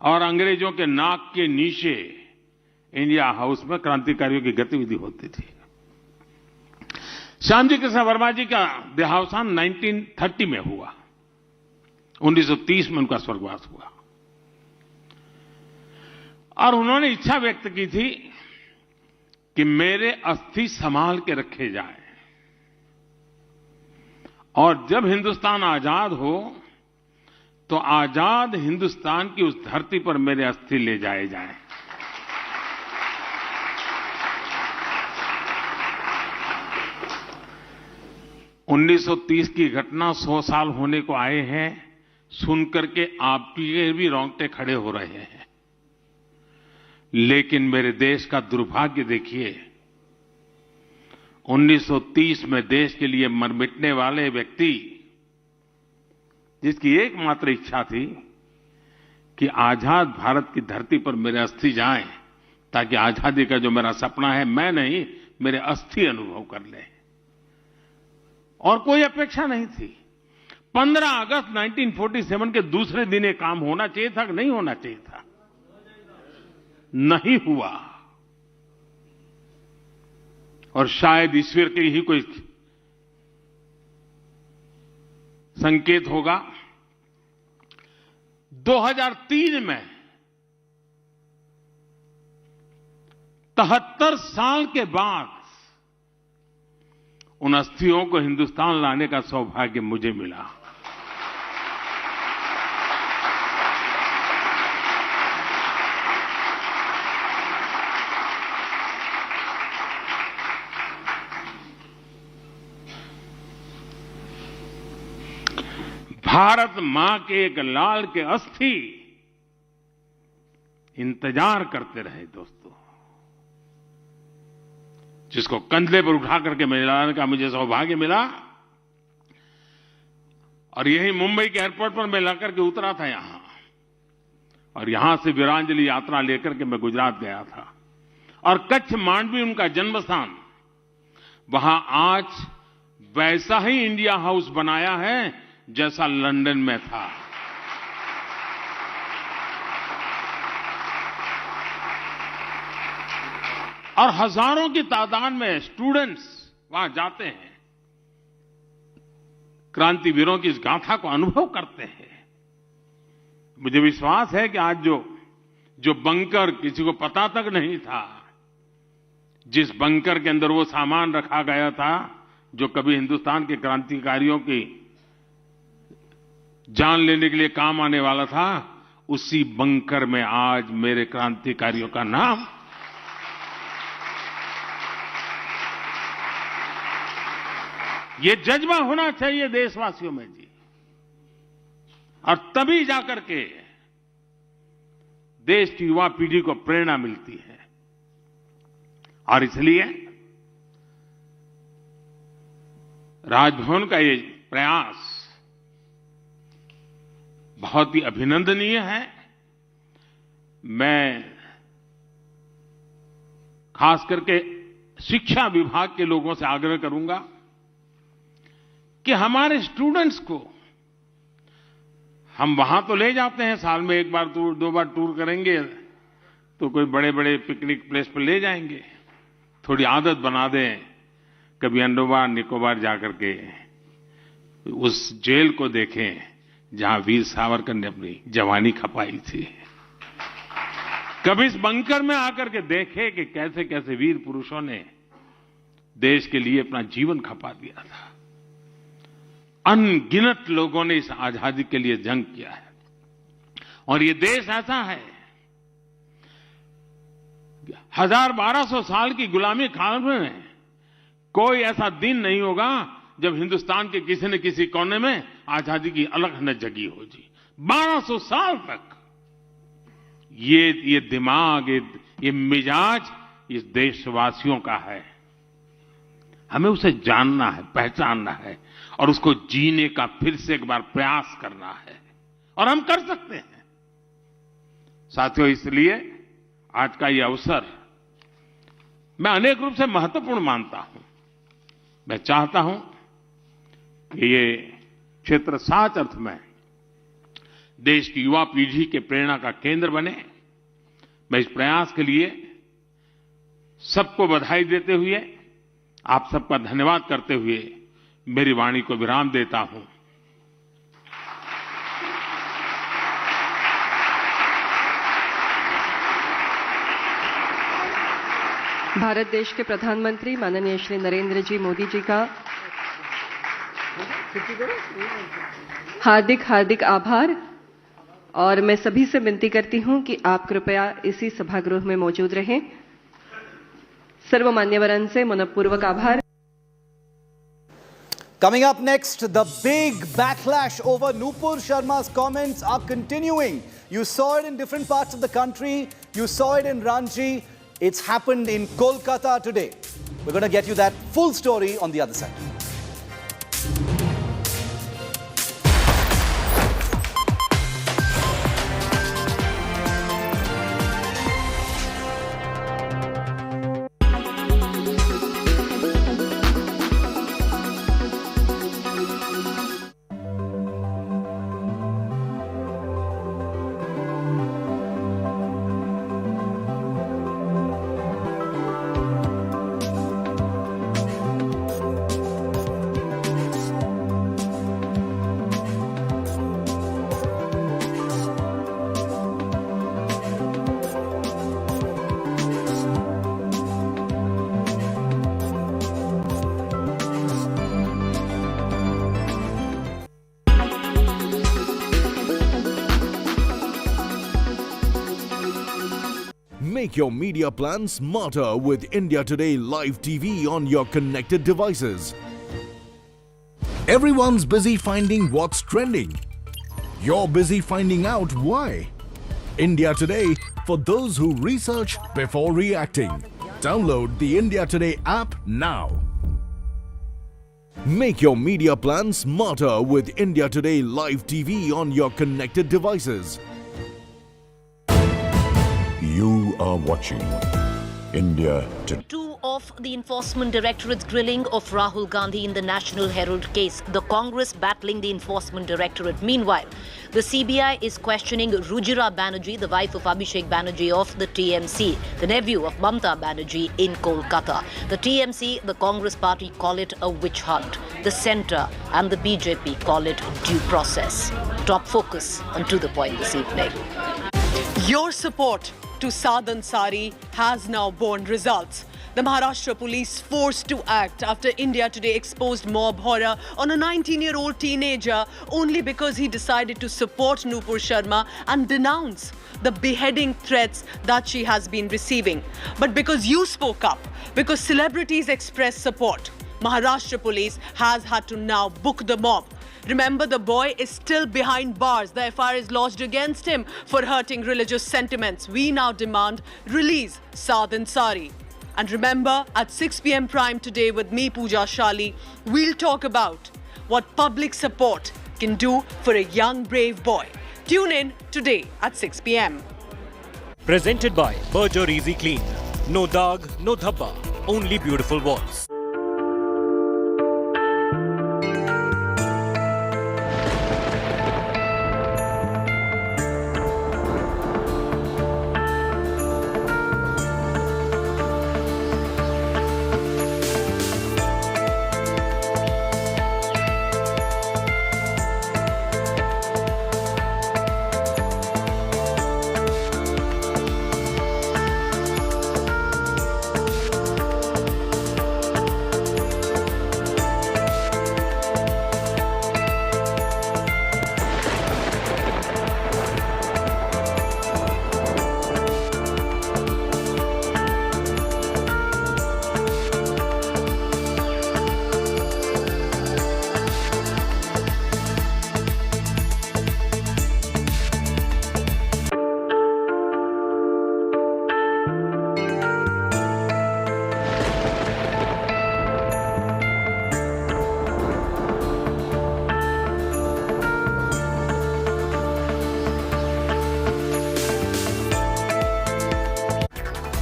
और अंग्रेजों के नाक के नीचे इंडिया हाउस में क्रांतिकारियों की गतिविधि होती थी। श्यामजी कृष्ण वर्मा जी का देहावसान 1930 में हुआ। 1930 में उनका स्वर्गवास हुआ और उन्होंने इच्छा व्यक्त की थी कि मेरे अस्थि संभाल के रखे जाए और जब हिंदुस्तान आजाद हो तो आजाद हिंदुस्तान की उस धरती पर मेरे अस्थि ले जाए जाएं। 1930 की घटना 100 साल होने को आए हैं, सुनकर के आपके भी रोंगटे खड़े हो रहे हैं। लेकिन मेरे देश का दुर्भाग्य देखिए, 1930 में देश के लिए मर मिटने वाले व्यक्ति, जिसकी एकमात्र इच्छा थी कि आजाद भारत की धरती पर मेरे अस्थि जाएं, ताकि आजादी का जो मेरा सपना है, मैं नहीं, मेरे अस्थि अनुभव कर ले, और कोई अपेक्षा नहीं थी। 15 अगस्त 1947 के दूसरे दिन ये काम होना चाहिए था कि नहीं होना चाहिए था? नहीं हुआ। और शायद ईश्वर के ही कोई संकेत होगा। 2003 में 73 साल के बाद उन अस्थियों को हिंदुस्तान लाने का सौभाग्य मुझे मिला। भारत मां के एक लाल के अस्थि इंतजार करते रहे दोस्तों, जिसको कंधे पर उठा करके मैं लाने का मुझे सौभाग्य मिला। और यही मुंबई के एयरपोर्ट पर मैं लाकर के उतरा था यहां, और यहां से वीरांजलि यात्रा लेकर के मैं गुजरात गया था। और कच्छ मांडवी उनका जन्म स्थान, वहां आज वैसा ही इंडिया हाउस बनाया है जैसा लंदन में था। और हजारों की तादाद में स्टूडेंट्स वहां जाते हैं, क्रांतिवीरों की इस गाथा को अनुभव करते हैं। मुझे विश्वास है कि आज जो बंकर किसी को पता तक नहीं था, जिस बंकर के अंदर वो सामान रखा गया था जो कभी हिंदुस्तान के क्रांतिकारियों की जान लेने के लिए काम आने वाला था, उसी बंकर में आज मेरे क्रांतिकारियों का नाम। ये जज्बा होना चाहिए देशवासियों में जी, और तभी जाकर के देश की युवा पीढ़ी को प्रेरणा मिलती है। और इसलिए राजभवन का ये प्रयास बहुत ही अभिनंदनीय है। मैं खास करके शिक्षा विभाग के लोगों से आग्रह करूंगा कि हमारे स्टूडेंट्स को हम वहां तो ले जाते हैं, साल में एक बार दो बार टूर करेंगे तो कोई बड़े बड़े पिकनिक प्लेस पर ले जाएंगे, थोड़ी आदत बना दें, कभी अंडोबार निकोबार जाकर के उस जेल को देखें जहां वीर सावरकर ने अपनी जवानी खपाई थी। कभी इस बंकर में आकर के देखें कि कैसे कैसे वीर पुरुषों ने देश के लिए अपना जीवन खपा दिया था। अनगिनत लोगों ने इस आजादी के लिए जंग किया है, और ये देश ऐसा है, 1200 साल की गुलामी काल में कोई ऐसा दिन नहीं होगा जब हिंदुस्तान के किसी न किसी कोने में आजादी की अलग न जगी हो जी। 1200 साल तक ये दिमाग, ये मिजाज इस देशवासियों का है। हमें उसे जानना है, पहचानना है, और उसको जीने का फिर से एक बार प्रयास करना है, और हम कर सकते हैं साथियों। इसलिए आज का ये अवसर मैं अनेक रूप से महत्वपूर्ण मानता हूं। मैं चाहता हूं कि ये क्षेत्र सच अर्थ में देश की युवा पीढ़ी के प्रेरणा का केंद्र बने। मैं इस प्रयास के लिए सबको बधाई देते हुए, आप सबका धन्यवाद करते हुए मेरी वाणी को विराम देता हूं। भारत देश के प्रधानमंत्री माननीय श्री नरेंद्र जी मोदी जी का हार्दिक हार्दिक आभार। और मैं सभी से विनती करती हूं कि आप कृपया इसी सभागृह में मौजूद रहें। सर्व मान्यवरों से मनपूर्वक आभार। Coming up next, the big backlash over Nupur Sharma's comments are continuing. You saw it in different parts of the country. You saw it in Ranchi. It's happened in Kolkata today. We're going to get you that full story on the other side. Make your media plan smarter with India Today Live TV on your connected devices. Everyone's busy finding what's trending. You're busy finding out why. India Today, for those who research before reacting. Download the India Today app now. Make your media plan smarter with India Today Live TV on your connected devices. You are watching India Today. Two of the Enforcement Directorate's grilling of Rahul Gandhi in the National Herald case. The Congress battling the Enforcement Directorate. Meanwhile, the CBI is questioning Rujira Banerjee, the wife of Abhishek Banerjee of the TMC, the nephew of Mamta Banerjee in Kolkata. The TMC, the Congress party, call it a witch hunt. The centre and the BJP call it due process. Top focus and to the point this evening. Your support to Sadan Sari has now borne results. The Maharashtra police forced to act after India Today exposed mob horror on a 19-year-old teenager only because he decided to support Nupur Sharma and denounce the beheading threats that she has been receiving. But because you spoke up, because celebrities expressed support, Maharashtra police has had to now book the mob. Remember, the boy is still behind bars. The FIR is lodged against him for hurting religious sentiments. We now demand release Sadan Sari. And remember, at 6 p.m. prime today with me, Pooja Shali, we'll talk about what public support can do for a young, brave boy. Tune in today at 6 p.m. Presented by Berger Easy Clean. No dag, no dhabba, only beautiful walls.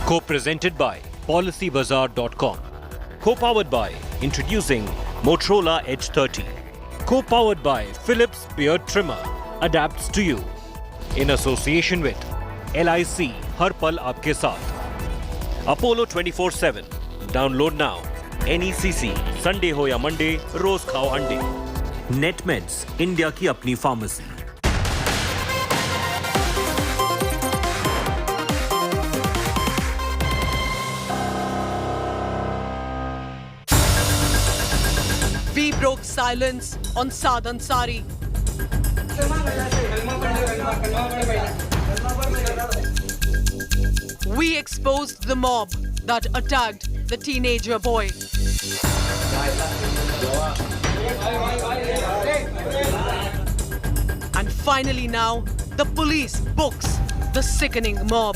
Co-presented by PolicyBazaar.com. Co-powered by introducing Motorola Edge 30. Co-powered by Philips Beard Trimmer. Adapts to you. In association with LIC Har Pal Aapke Saath. Apollo 24/7. Download now. NECC. Sunday ho ya Monday, रोज खाओ अंडे. NetMeds, India की अपनी pharmacy. We broke silence on Sadan Sari. We exposed the mob that attacked the teenager boy. And finally now, the police books the sickening mob.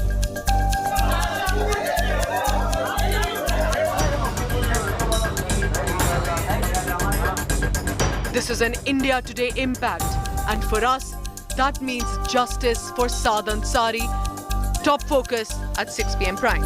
This is an India Today impact, and for us, that means justice for Saad Ansari. Top focus at 6 p.m. prime.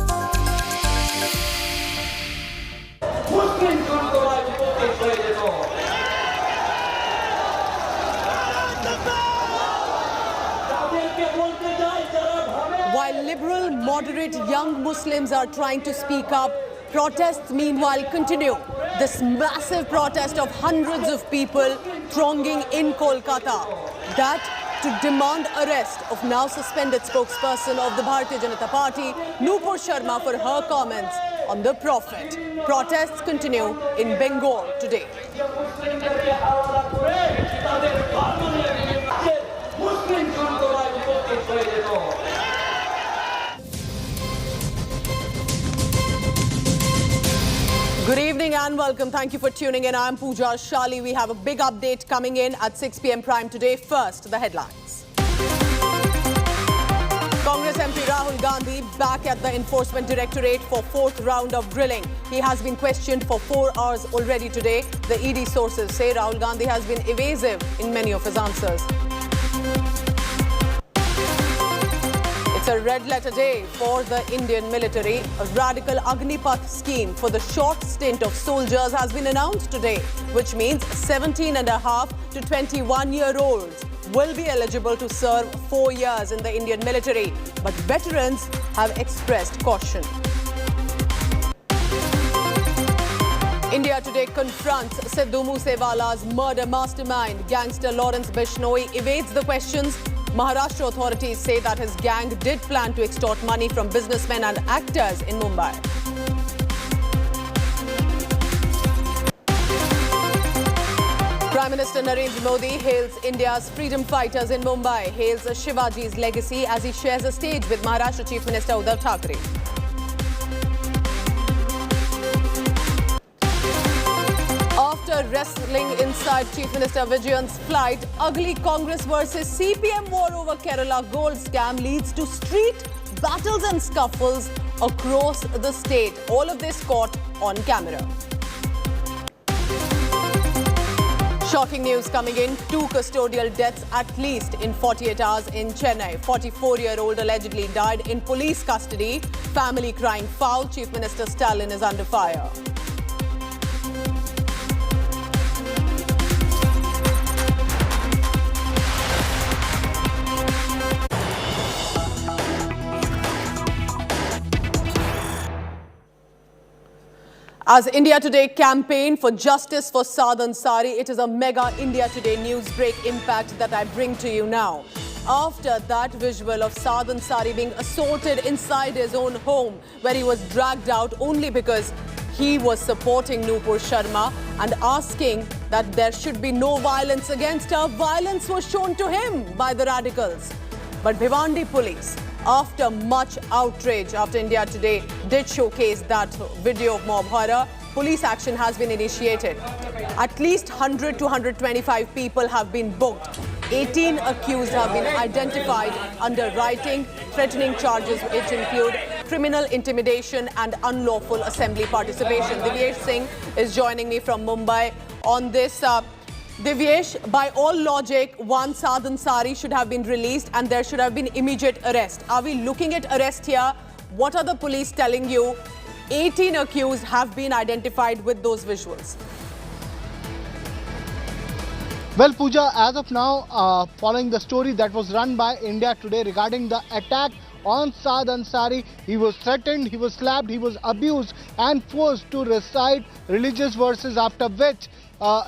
While liberal, moderate young Muslims are trying to speak up, protests meanwhile continue. This massive protest of hundreds of people thronging in Kolkata. That to demand arrest of now suspended spokesperson of the Bharatiya Janata Party, Nupur Sharma, for her comments on the Prophet. Protests continue in Bengal today. Good evening and welcome. Thank you for tuning in. I'm Pooja Shali. We have a big update coming in at 6 p.m. prime today. First, the headlines. Congress MP Rahul Gandhi back at the Enforcement Directorate for 4th round of grilling. He has been questioned for 4 hours already today. The ED sources say Rahul Gandhi has been evasive in many of his answers. It's a red letter day for the Indian military. A radical Agnipath scheme for the short stint of soldiers has been announced today, which means 17.5 to 21-year-olds will be eligible to serve 4 years in the Indian military. But veterans have expressed caution. India Today confronts Sidhu Moosewala's murder mastermind. Gangster Lawrence Bishnoi evades the questions. Maharashtra authorities say that his gang did plan to extort money from businessmen and actors in Mumbai. Prime Minister Narendra Modi hails India's freedom fighters in Mumbai, hails Shivaji's legacy as he shares a stage with Maharashtra Chief Minister Uddhav Thackeray. After wrestling inside Chief Minister Vijayan's flight, ugly Congress versus CPM war over Kerala gold scam leads to street battles and scuffles across the state. All of this caught on camera. Shocking news coming in. 2 custodial deaths at least in 48 hours in Chennai. 44-year-old allegedly died in police custody. Family crying foul. Chief Minister Stalin is under fire. As India Today campaign for justice for Saad Ansari, it is a mega India Today news break impact that I bring to you now. After that visual of Saad Ansari being assaulted inside his own home, where he was dragged out only because he was supporting Nupur Sharma and asking that there should be no violence against her, violence was shown to him by the radicals. But Bhiwandi police, after much outrage, after India Today did showcase that video of mob horror, police action has been initiated. At least 100 to 125 people have been booked. 18 accused have been identified under writing, threatening charges which include criminal intimidation and unlawful assembly participation. Divyesh Singh is joining me from Mumbai on this. Divyesh, by all logic, one Saad Ansari should have been released and there should have been immediate arrest. Are we looking at arrest here? What are the police telling you? 18 accused have been identified with those visuals. Well, Pooja, as of now, following the story that was run by India Today regarding the attack on Saad Ansari, he was threatened, he was slapped, he was abused and forced to recite religious verses, after which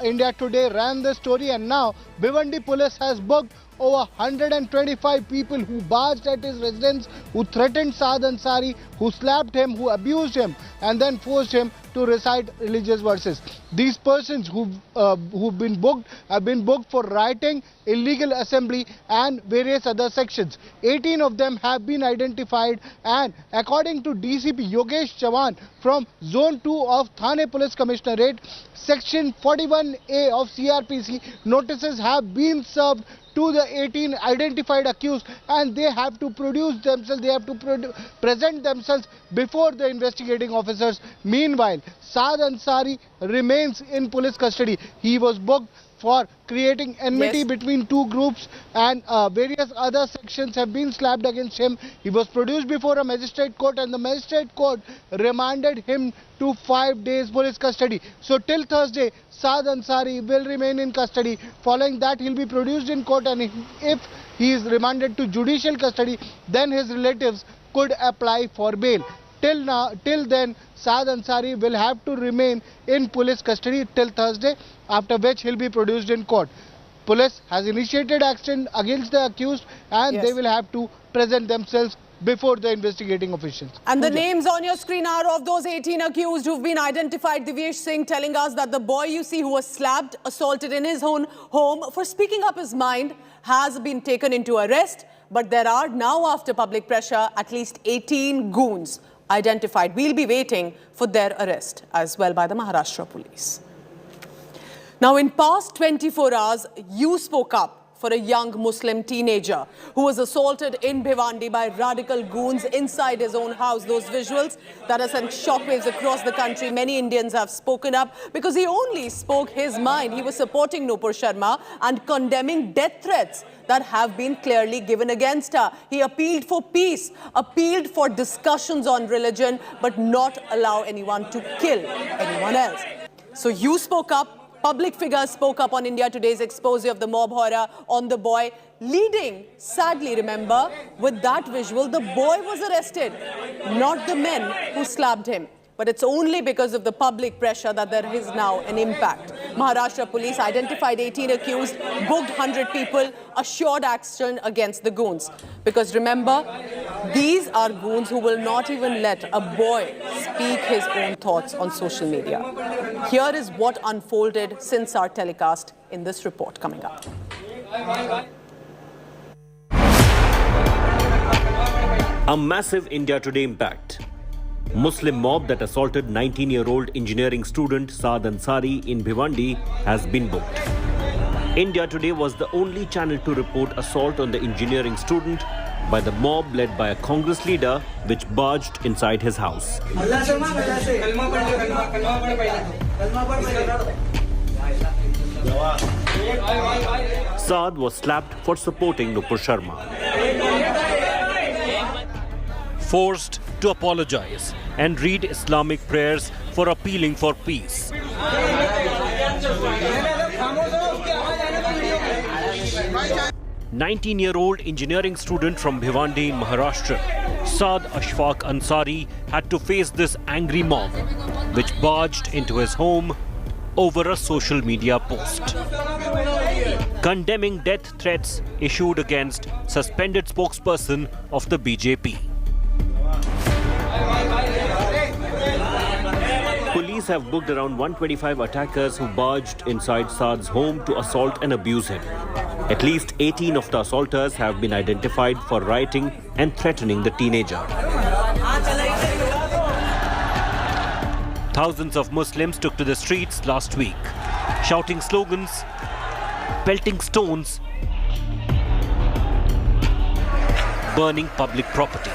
India Today ran the story, and now Bhiwandi police has booked over 125 people who barged at his residence, who threatened Saad Ansari, who slapped him, who abused him, and then forced him to recite religious verses. These persons who've been booked have been booked for rioting, illegal assembly and various other sections. 18 of them have been identified, and according to DCP Yogesh Chavan from Zone 2 of Thane Police Commissionerate, Section 41A of CRPC, notices have been served to the 18 identified accused, and they have to produce themselves, they have to present themselves before the investigating officers. Meanwhile, Saad Ansari remains in police custody. He was booked for creating enmity between two groups, and various other sections have been slapped against him. He was produced before a magistrate court, and the magistrate court remanded him to 5 days police custody. So till Thursday, Saad Ansari will remain in custody. Following that, he'll be produced in court, and if he is remanded to judicial custody, then his relatives could apply for bail. Till then, Saad Ansari will have to remain in police custody till Thursday, after which he'll be produced in court. Police has initiated action against the accused, and they will have to present themselves before the investigating officials. And the names on your screen are of those 18 accused who've been identified. Divyesh Singh telling us that the boy you see who was slapped, assaulted in his own home for speaking up his mind has been taken into arrest. But there are now, after public pressure, at least 18 goons identified. We'll be waiting for their arrest as well by the Maharashtra police. Now, in past 24 hours, you spoke up for a young Muslim teenager who was assaulted in Bhiwandi by radical goons inside his own house. Those visuals that have sent shockwaves across the country. Many Indians have spoken up because he only spoke his mind. He was supporting Nupur Sharma and condemning death threats that have been clearly given against her. He appealed for peace, appealed for discussions on religion, but not allow anyone to kill anyone else. So you spoke up. Public figures spoke up on India Today's expose of the mob horror on the boy, leading, sadly, remember, with that visual, the boy was arrested, not the men who slapped him. But it's only because of the public pressure that there is now an impact. Maharashtra police identified 18 accused, booked 100 people, assured action against the goons. Because remember, these are goons who will not even let a boy speak his own thoughts on social media. Here is what unfolded since our telecast in this report coming up. A massive India Today impact. Muslim mob that assaulted 19-year-old engineering student Saad Ansari in Bhiwandi has been booked. India Today was the only channel to report assault on the engineering student by the mob led by a Congress leader, which barged inside his house. Saad was slapped for supporting Nupur Sharma. Forced to apologize and read Islamic prayers for appealing for peace. 19-year-old engineering student from Bhiwandi in Maharashtra, Saad Ashfaq Ansari, had to face this angry mob, which barged into his home over a social media post, condemning death threats issued against suspended spokesperson of the BJP. Police have booked around 125 attackers who barged inside Saad's home to assault and abuse him. At least 18 of the assaulters have been identified for rioting and threatening the teenager. Thousands of Muslims took to the streets last week, shouting slogans, pelting stones, burning public property,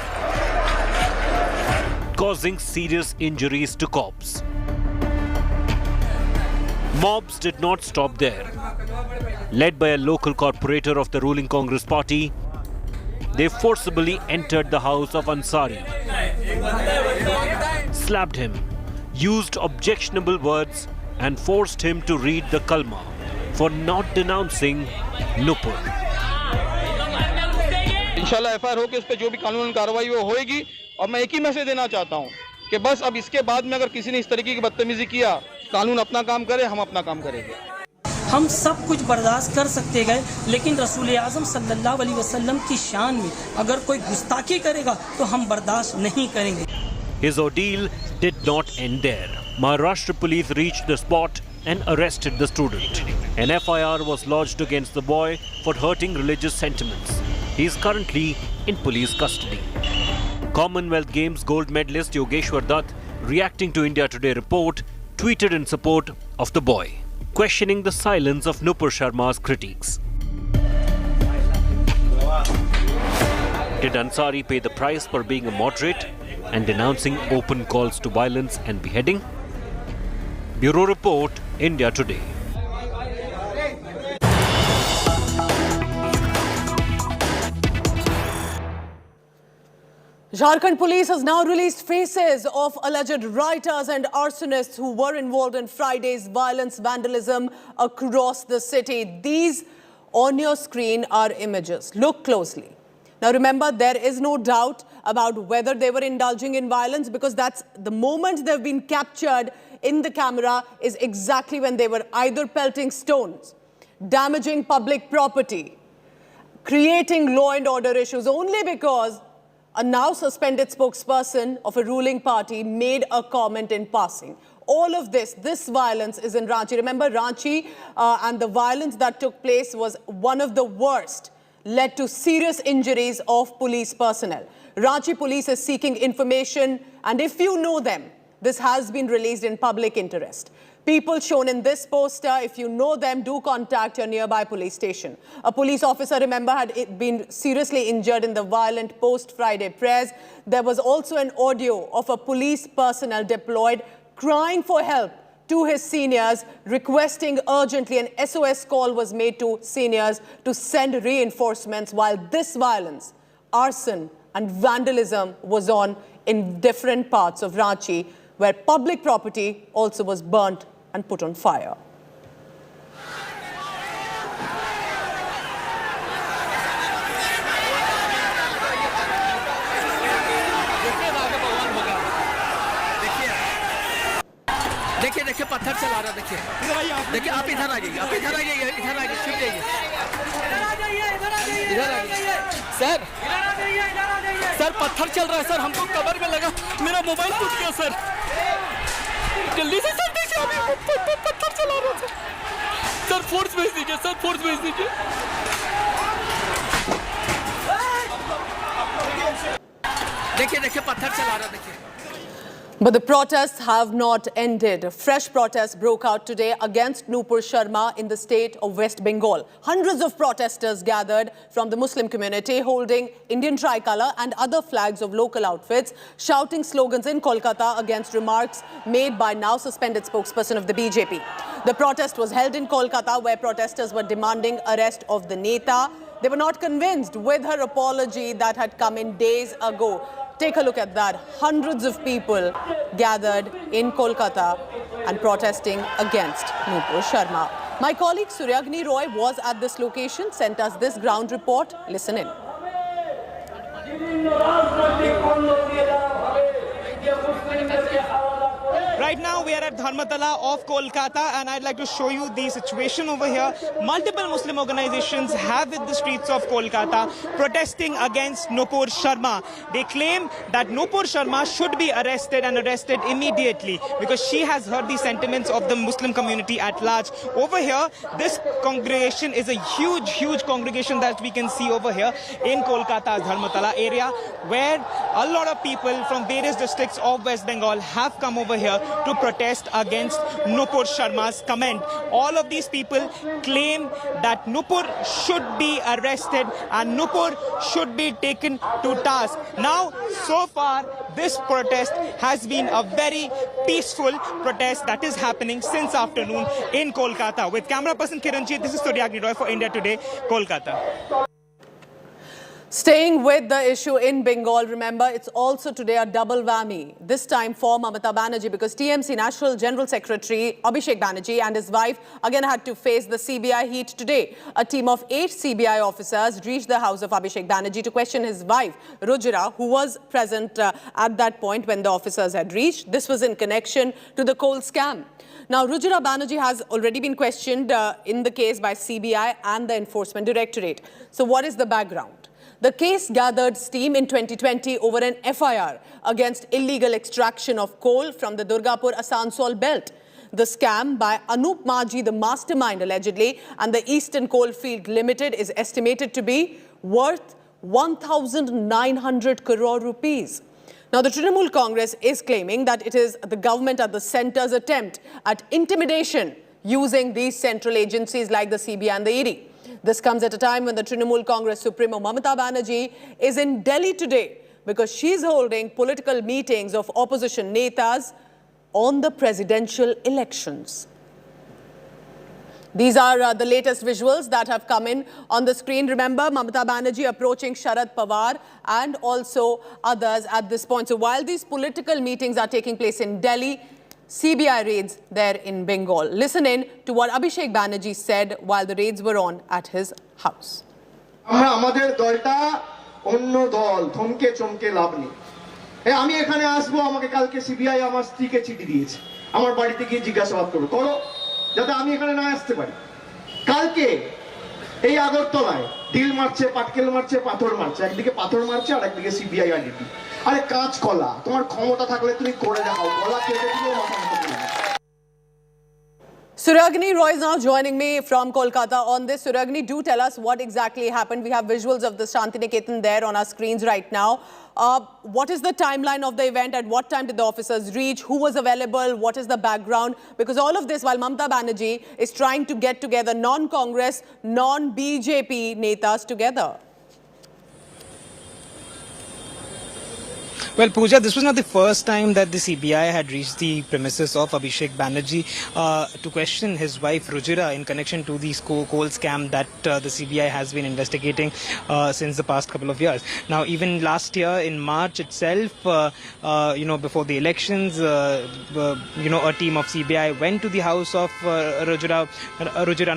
causing serious injuries to cops. Mobs did not stop there. Led by a local corporator of the ruling Congress party, they forcibly entered the house of Ansari, slapped him, used objectionable words and forced him to read the kalma for not denouncing Nupur. इंशाल्लाह FIR हो के उस पर जो भी कानूनी कार्रवाई वो होएगी। और मैं एक ही मैसेज देना चाहता हूँ कि बस अब इसके बाद में अगर किसी ने इस तरीके की बदतमीजी किया, कानून अपना काम करे, हम अपना काम करेंगे। हम सब कुछ बर्दाश्त कर सकते गए, लेकिन रसूल आज़म सल्लल्लाहु अलैहि वसल्लम की शान में अगर कोई गुस्ताखी करेगा तो हम बर्दाश्त नहीं करेंगे। His ordeal did not end there. Maharashtra police reached the spot and arrested the student. An FIR was lodged against the boy for hurting religious sentiments. He is currently in police custody. Commonwealth Games gold medalist Yogeshwar Dutt, reacting to India Today report, tweeted in support of the boy, questioning the silence of Nupur Sharma's critiques. Did Ansari pay the price for being a moderate and denouncing open calls to violence and beheading? Bureau Report, India Today. Jharkhand police has now released faces of alleged rioters and arsonists who were involved in Friday's violence vandalism across the city. These on your screen are images. Look closely. Now remember, there is no doubt about whether they were indulging in violence, because that's the moment they've been captured in the camera is exactly when they were either pelting stones, damaging public property, creating law and order issues, only because a now suspended spokesperson of a ruling party made a comment in passing. All of this violence is in Ranchi. Remember, Ranchi and the violence that took place was one of the worst, led to serious injuries of police personnel. Ranchi police is seeking information, and if you know them, this has been released in public interest. People shown in this poster, if you know them, do contact your nearby police station. A police officer, remember, had been seriously injured in the violent post-Friday prayers. There was also an audio of a police personnel deployed crying for help to his seniors, requesting urgently. An SOS call was made to seniors to send reinforcements, while this violence, arson and vandalism was on in different parts of Ranchi, where public property also was burnt and put on fire. देखिए देखिए पत्थर चला रहा, देखिए देखिए, आप इधर आ जाइए, आप इधर आ जाइए, इधर आ जाइए, छिप जाइए, इधर आ जाइए सर, सर पत्थर चल रहा है सर, हमको कवर में लगा, मेरा मोबाइल टूट गया सर, जल्दी से सर, देखिए अभी पत्थर चला रहा है सर, फोर्स भेज दीजिए सर, फोर्स भेज दीजिए। देखिए देखिए पत्थर चला रहा, देखिए। But the protests have not ended. Fresh protests broke out today against Nupur Sharma in the state of West Bengal. Hundreds of protesters gathered from the Muslim community holding Indian tricolour and other flags of local outfits, shouting slogans in Kolkata against remarks made by now suspended spokesperson of the BJP. The protest was held in Kolkata, where protesters were demanding arrest of the Neta. They were not convinced with her apology that had come in days ago. Take a look at that. Hundreds of people gathered in Kolkata and protesting against Nupur Sharma. My colleague Suryagni Roy was at this location, sent us this ground report. Listen in. Right now we are at Dharmatala of Kolkata, and I'd like to show you the situation over here. Multiple Muslim organizations have hit the streets of Kolkata protesting against Nupur Sharma. They claim that Nupur Sharma should be arrested, and arrested immediately, because she has heard the sentiments of the Muslim community at large. Over here, this congregation is a huge congregation that we can see over here in Kolkata's Dharmatala area, where a lot of people from various districts of West Bengal have come over here to protest against Nupur Sharma's comment. All of these people claim that Nupur should be arrested and Nupur should be taken to task. Now, so far, this protest has been a very peaceful protest that is happening since afternoon in Kolkata. With camera person Kiranjit, this is Suryagni Roy for India Today, Kolkata. Staying with the issue in Bengal, remember, it's also today a double whammy. This time for Mamata Banerjee, because TMC National General Secretary Abhishek Banerjee and his wife again had to face the CBI heat today. A team of 8 CBI officers reached the house of Abhishek Banerjee to question his wife, Rujira, who was present at that point when the officers had reached. This was in connection to the coal scam. Now, Rujira Banerjee has already been questioned in the case by CBI and the Enforcement Directorate. So what is the background? The case gathered steam in 2020 over an FIR against illegal extraction of coal from the Durgapur-Asansol belt. The scam by Anup Maji, the mastermind allegedly, and the Eastern Coalfield Limited is estimated to be worth 1,900 crore rupees. Now, the Trinamool Congress is claiming that it is the government at the centre's attempt at intimidation using these central agencies like the CBI and the ED. This comes at a time when the Trinamool Congress Supremo Mamata Banerjee is in Delhi today because she's holding political meetings of opposition netas on the presidential elections. These are the latest visuals that have come in on the screen. Remember, Mamata Banerjee approaching Sharad Pawar and also others at this point. So while these political meetings are taking place in Delhi, CBI raids there in Bengal. Listen in to what Abhishek Banerjee said while the raids were on at his house. আমরা আমাদের দলটা অন্য দল থমকে চমকে লাভ নেই আমি এখানে আসবো আমাকে কালকে সিবিআই আমার স্ত্রীকে চিঠি দিয়েছে আমার বাড়িতে গিয়ে জিজ্ঞাসাবাদ করো যাতে আমি এখানে না আসতে পারি কালকে এই আগরতলায় ঢিল মারছে পাটকেল মারছে পাথর মারছে একদিকে পাথর মারছে আর একদিকে সিবিআই আইডি আরে কাজ কলা তোমার ক্ষমতা থাকলে তুমি করে দেখাও গলা কেটে দিও মাথা মতো করে Suragini Roy is now joining me from Kolkata on this. Suragini, do tell us what exactly happened. We have visuals of the Shantiniketan there on our screens right now. What is the timeline of the event? At what time did the officers reach? Who was available? What is the background? Because all of this while Mamata Banerjee is trying to get together non-Congress, non-BJP netas together. Well, Pooja, this was not the first time that the CBI had reached the premises of Abhishek Banerjee to question his wife Rujira in connection to the coal scam that the CBI has been investigating since the past couple of years. Now, even last year in March itself, before the elections, a team of CBI went to the house of Rujira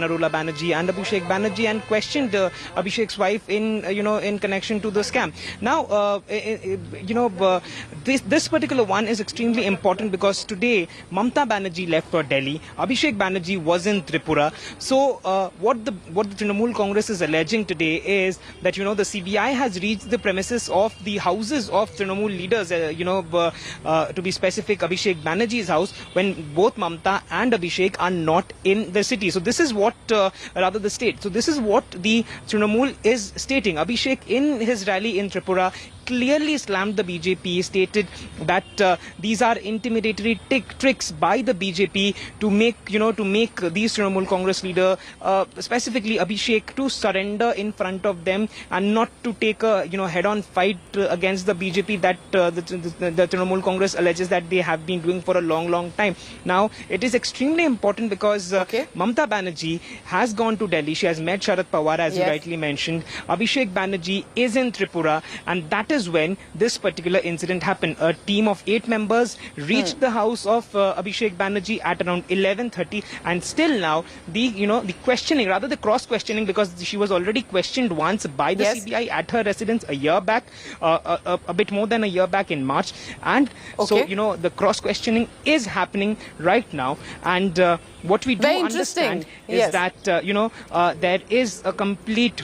Narula Banerjee and Abhishek Banerjee and questioned Abhishek's wife in connection to the scam. Now, this particular one is extremely important because today Mamata Banerjee left for Delhi. Abhishek Banerjee was in Tripura. So what the Trinamool Congress is alleging today is that the CBI has reached the premises of the houses of Trinamool leaders. To be specific, Abhishek Banerjee's house when both Mamata and Abhishek are not in the city. So this is what rather the state. So this is what the Trinamool is stating. Abhishek in his rally in Tripura clearly slammed the BJP, stated that these are intimidatory tricks by the BJP to make these Trinamool Congress leader, specifically Abhishek, to surrender in front of them and not to take a head-on fight against the BJP that the Trinamool Congress alleges that they have been doing for a long time. Now, it is extremely important because Mamata Banerjee has gone to Delhi. She has met Sharad Pawar, as you rightly mentioned. Abhishek Banerjee is in Tripura, and that is when this particular incident happened. A team of 8 members reached the house of Abhishek Banerjee at around 11:30, and still now the questioning, rather the cross questioning, because she was already questioned once by the CBI at her residence a year back, a bit more than a year back in March, and so the cross questioning is happening right now. And what we do understand is that there is a complete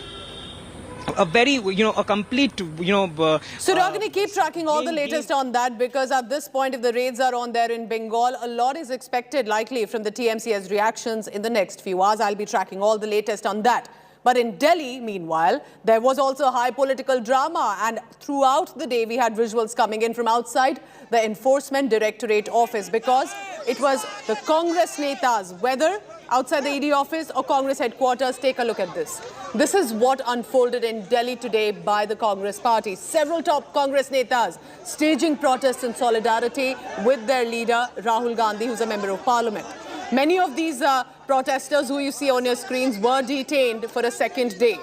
Suragini, keep tracking all the latest on that, because at this point, if the raids are on there in Bengal, a lot is expected likely from the TMC's reactions in the next few hours. I'll be tracking all the latest on that. But in Delhi, meanwhile, there was also high political drama, and throughout the day we had visuals coming in from outside the Enforcement Directorate office, because it was the Congress netas, whether outside the ED office or Congress headquarters. Take a look at this. This is what unfolded in Delhi today by the Congress party. Several top Congress netas staging protests in solidarity with their leader, Rahul Gandhi, who's a member of parliament. Many of these protesters who you see on your screens were detained for a second day.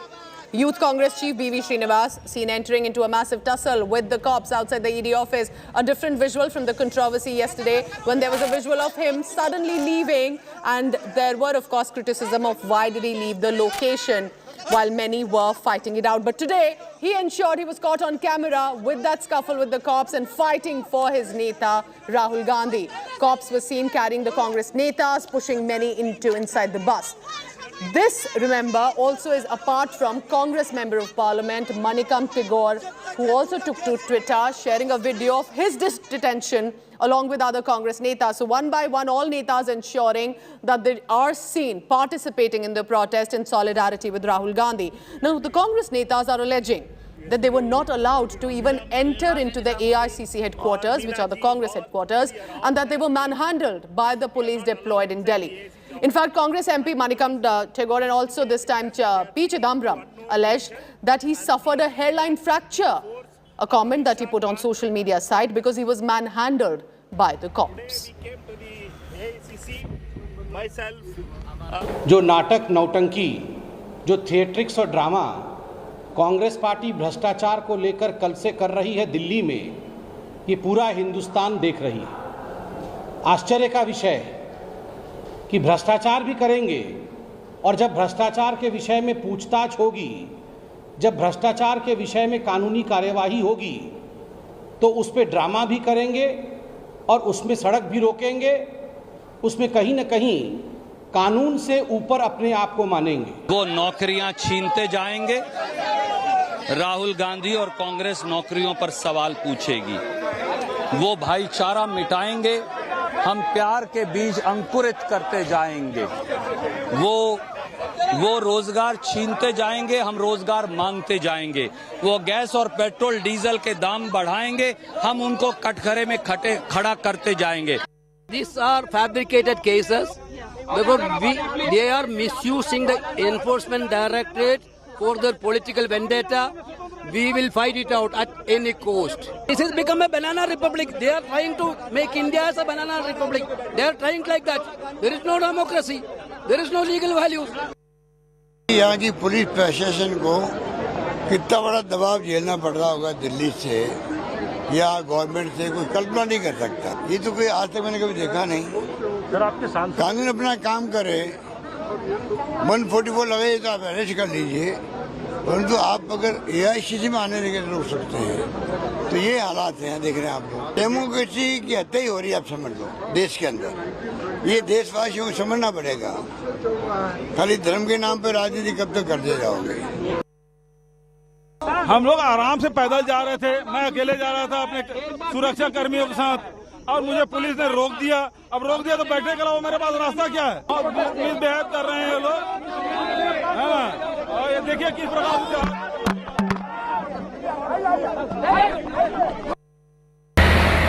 Youth Congress Chief B.V. Srinivas seen entering into a massive tussle with the cops outside the ED office. A different visual from the controversy yesterday when there was a visual of him suddenly leaving, and there were, of course, criticism of why did he leave the location while many were fighting it out. But today, he ensured he was caught on camera with that scuffle with the cops and fighting for his Neta, Rahul Gandhi. Cops were seen carrying the Congress Netas, pushing many inside the bus. This, remember, also is apart from Congress Member of Parliament Manikam Tagore, who also took to Twitter, sharing a video of his detention along with other Congress Netas. So one by one, all Netas ensuring that they are seen participating in the protest in solidarity with Rahul Gandhi. Now, the Congress Netas are alleging that they were not allowed to even enter into the AICC headquarters, which are the Congress headquarters, and that they were manhandled by the police deployed in Delhi. In fact, Congress MP Manikam Tagore and also this time P. Chidambaram alleged that he suffered a hairline fracture, a comment that he put on social media site because he was manhandled by the cops. जो नाटक नौटंकी, जो theatrics और drama Congress party भ्रष्टाचार को लेकर कल से कर रही है दिल्ली में, ये पूरा हिंदुस्तान देख रही है। आश्चर्य का विषय है कि भ्रष्टाचार भी करेंगे और जब भ्रष्टाचार के विषय में पूछताछ होगी, जब भ्रष्टाचार के विषय में कानूनी कार्यवाही होगी, तो उस पे ड्रामा भी करेंगे और उसमें सड़क भी रोकेंगे, उसमें कहीं न कहीं कानून से ऊपर अपने आप को मानेंगे। वो नौकरियां छीनते जाएंगे, राहुल गांधी और कांग्रेस नौकरियों पर सवाल पूछेगी। वो भाईचारा मिटाएंगे, हम प्यार के बीज अंकुरित करते जाएंगे। वो रोजगार छीनते जाएंगे, हम रोजगार मांगते जाएंगे। वो गैस और पेट्रोल डीजल के दाम बढ़ाएंगे, हम उनको कटघरे में खड़ा करते जाएंगे। These are fabricated cases because they are misusing the Enforcement Directorate for their political vendetta. We will fight it out at any cost. This has become a banana republic. They are trying to make India as a banana republic. They are trying like that. There is no democracy. There is no legal values. यहाँ की police प्रशासन को कितना बड़ा दबाव झेलना पड़ रहा होगा दिल्ली से या गवर्नमेंट से, कोई कल्पना नहीं कर सकता। ये तो कोई आज तक मैंने कभी देखा नहीं। सर, आपके कानून अपना काम करे, 144 लगे तो आप अरेस्ट कर लीजिए, परंतु आप अगर AICC में आने के रोक सकते हैं, तो ये हालात हैं, देख रहे हैं आप लोग। डेमोक्रेसी की हत्या ही हो रही है, आप समझ लो देश के अंदर। ये देशवासियों को समझना पड़ेगा। खाली धर्म के नाम पर राजनीति कब तक करते जाओगे? हम लोग आराम से पैदल जा रहे थे, मैं अकेले जा रहा था अपने सुरक्षा कर्मियों के साथ, और मुझे पुलिस ने रोक दिया। अब रोक दिया तो बैठने के अलावा मेरे पास रास्ता क्या है? और मिसबिहेव कर रहे हैं ये लोग, है ना? और ये देखिए किस प्रकार से।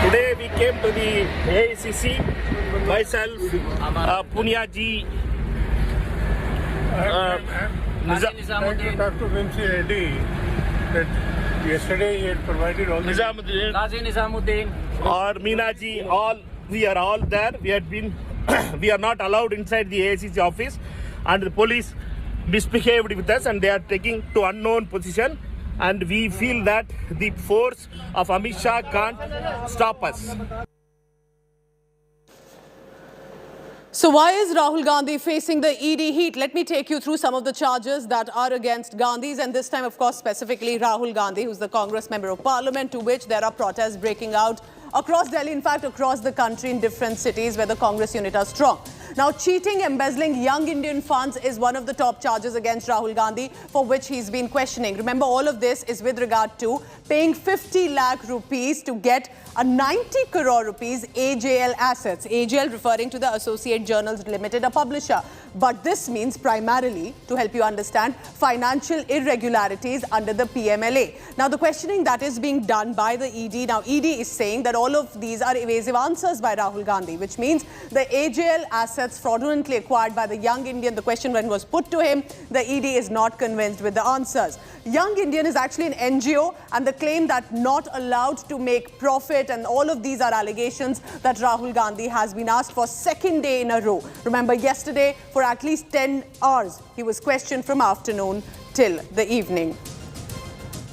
Today we came to the AICC, myself, Punya ji, yesterday he had provided all Nizamuddin or Meena ji, we are all there. We are not allowed inside the AICC office, and the police misbehaved with us and they are taking to unknown position, and we feel that the force of Amit Shah can't stop us. So why is Rahul Gandhi facing the ED heat? Let me take you through some of the charges that are against Gandhis, and this time, of course, specifically Rahul Gandhi, who's the Congress Member of Parliament, to which there are protests breaking out across Delhi, in fact, across the country in different cities where the Congress unit are strong. Now, cheating, embezzling young Indian funds is one of the top charges against Rahul Gandhi, for which he's been questioning. Remember, all of this is with regard to paying 50 lakh rupees to get a 90 crore rupees AJL assets. AJL referring to the Associated Journals Ltd, a publisher. But this means primarily, to help you understand, financial irregularities under the PMLA. Now, the questioning that is being done by the ED, now ED is saying that all of these are evasive answers by Rahul Gandhi, which means the AJL assets fraudulently acquired by the young Indian, the question when was put to him, the ED is not convinced with the answers. Young Indian is actually an NGO, and the claim that not allowed to make profit, and all of these are allegations that Rahul Gandhi has been asked for second day in a row. Remember, yesterday for at least 10 hours he was questioned from afternoon till the evening.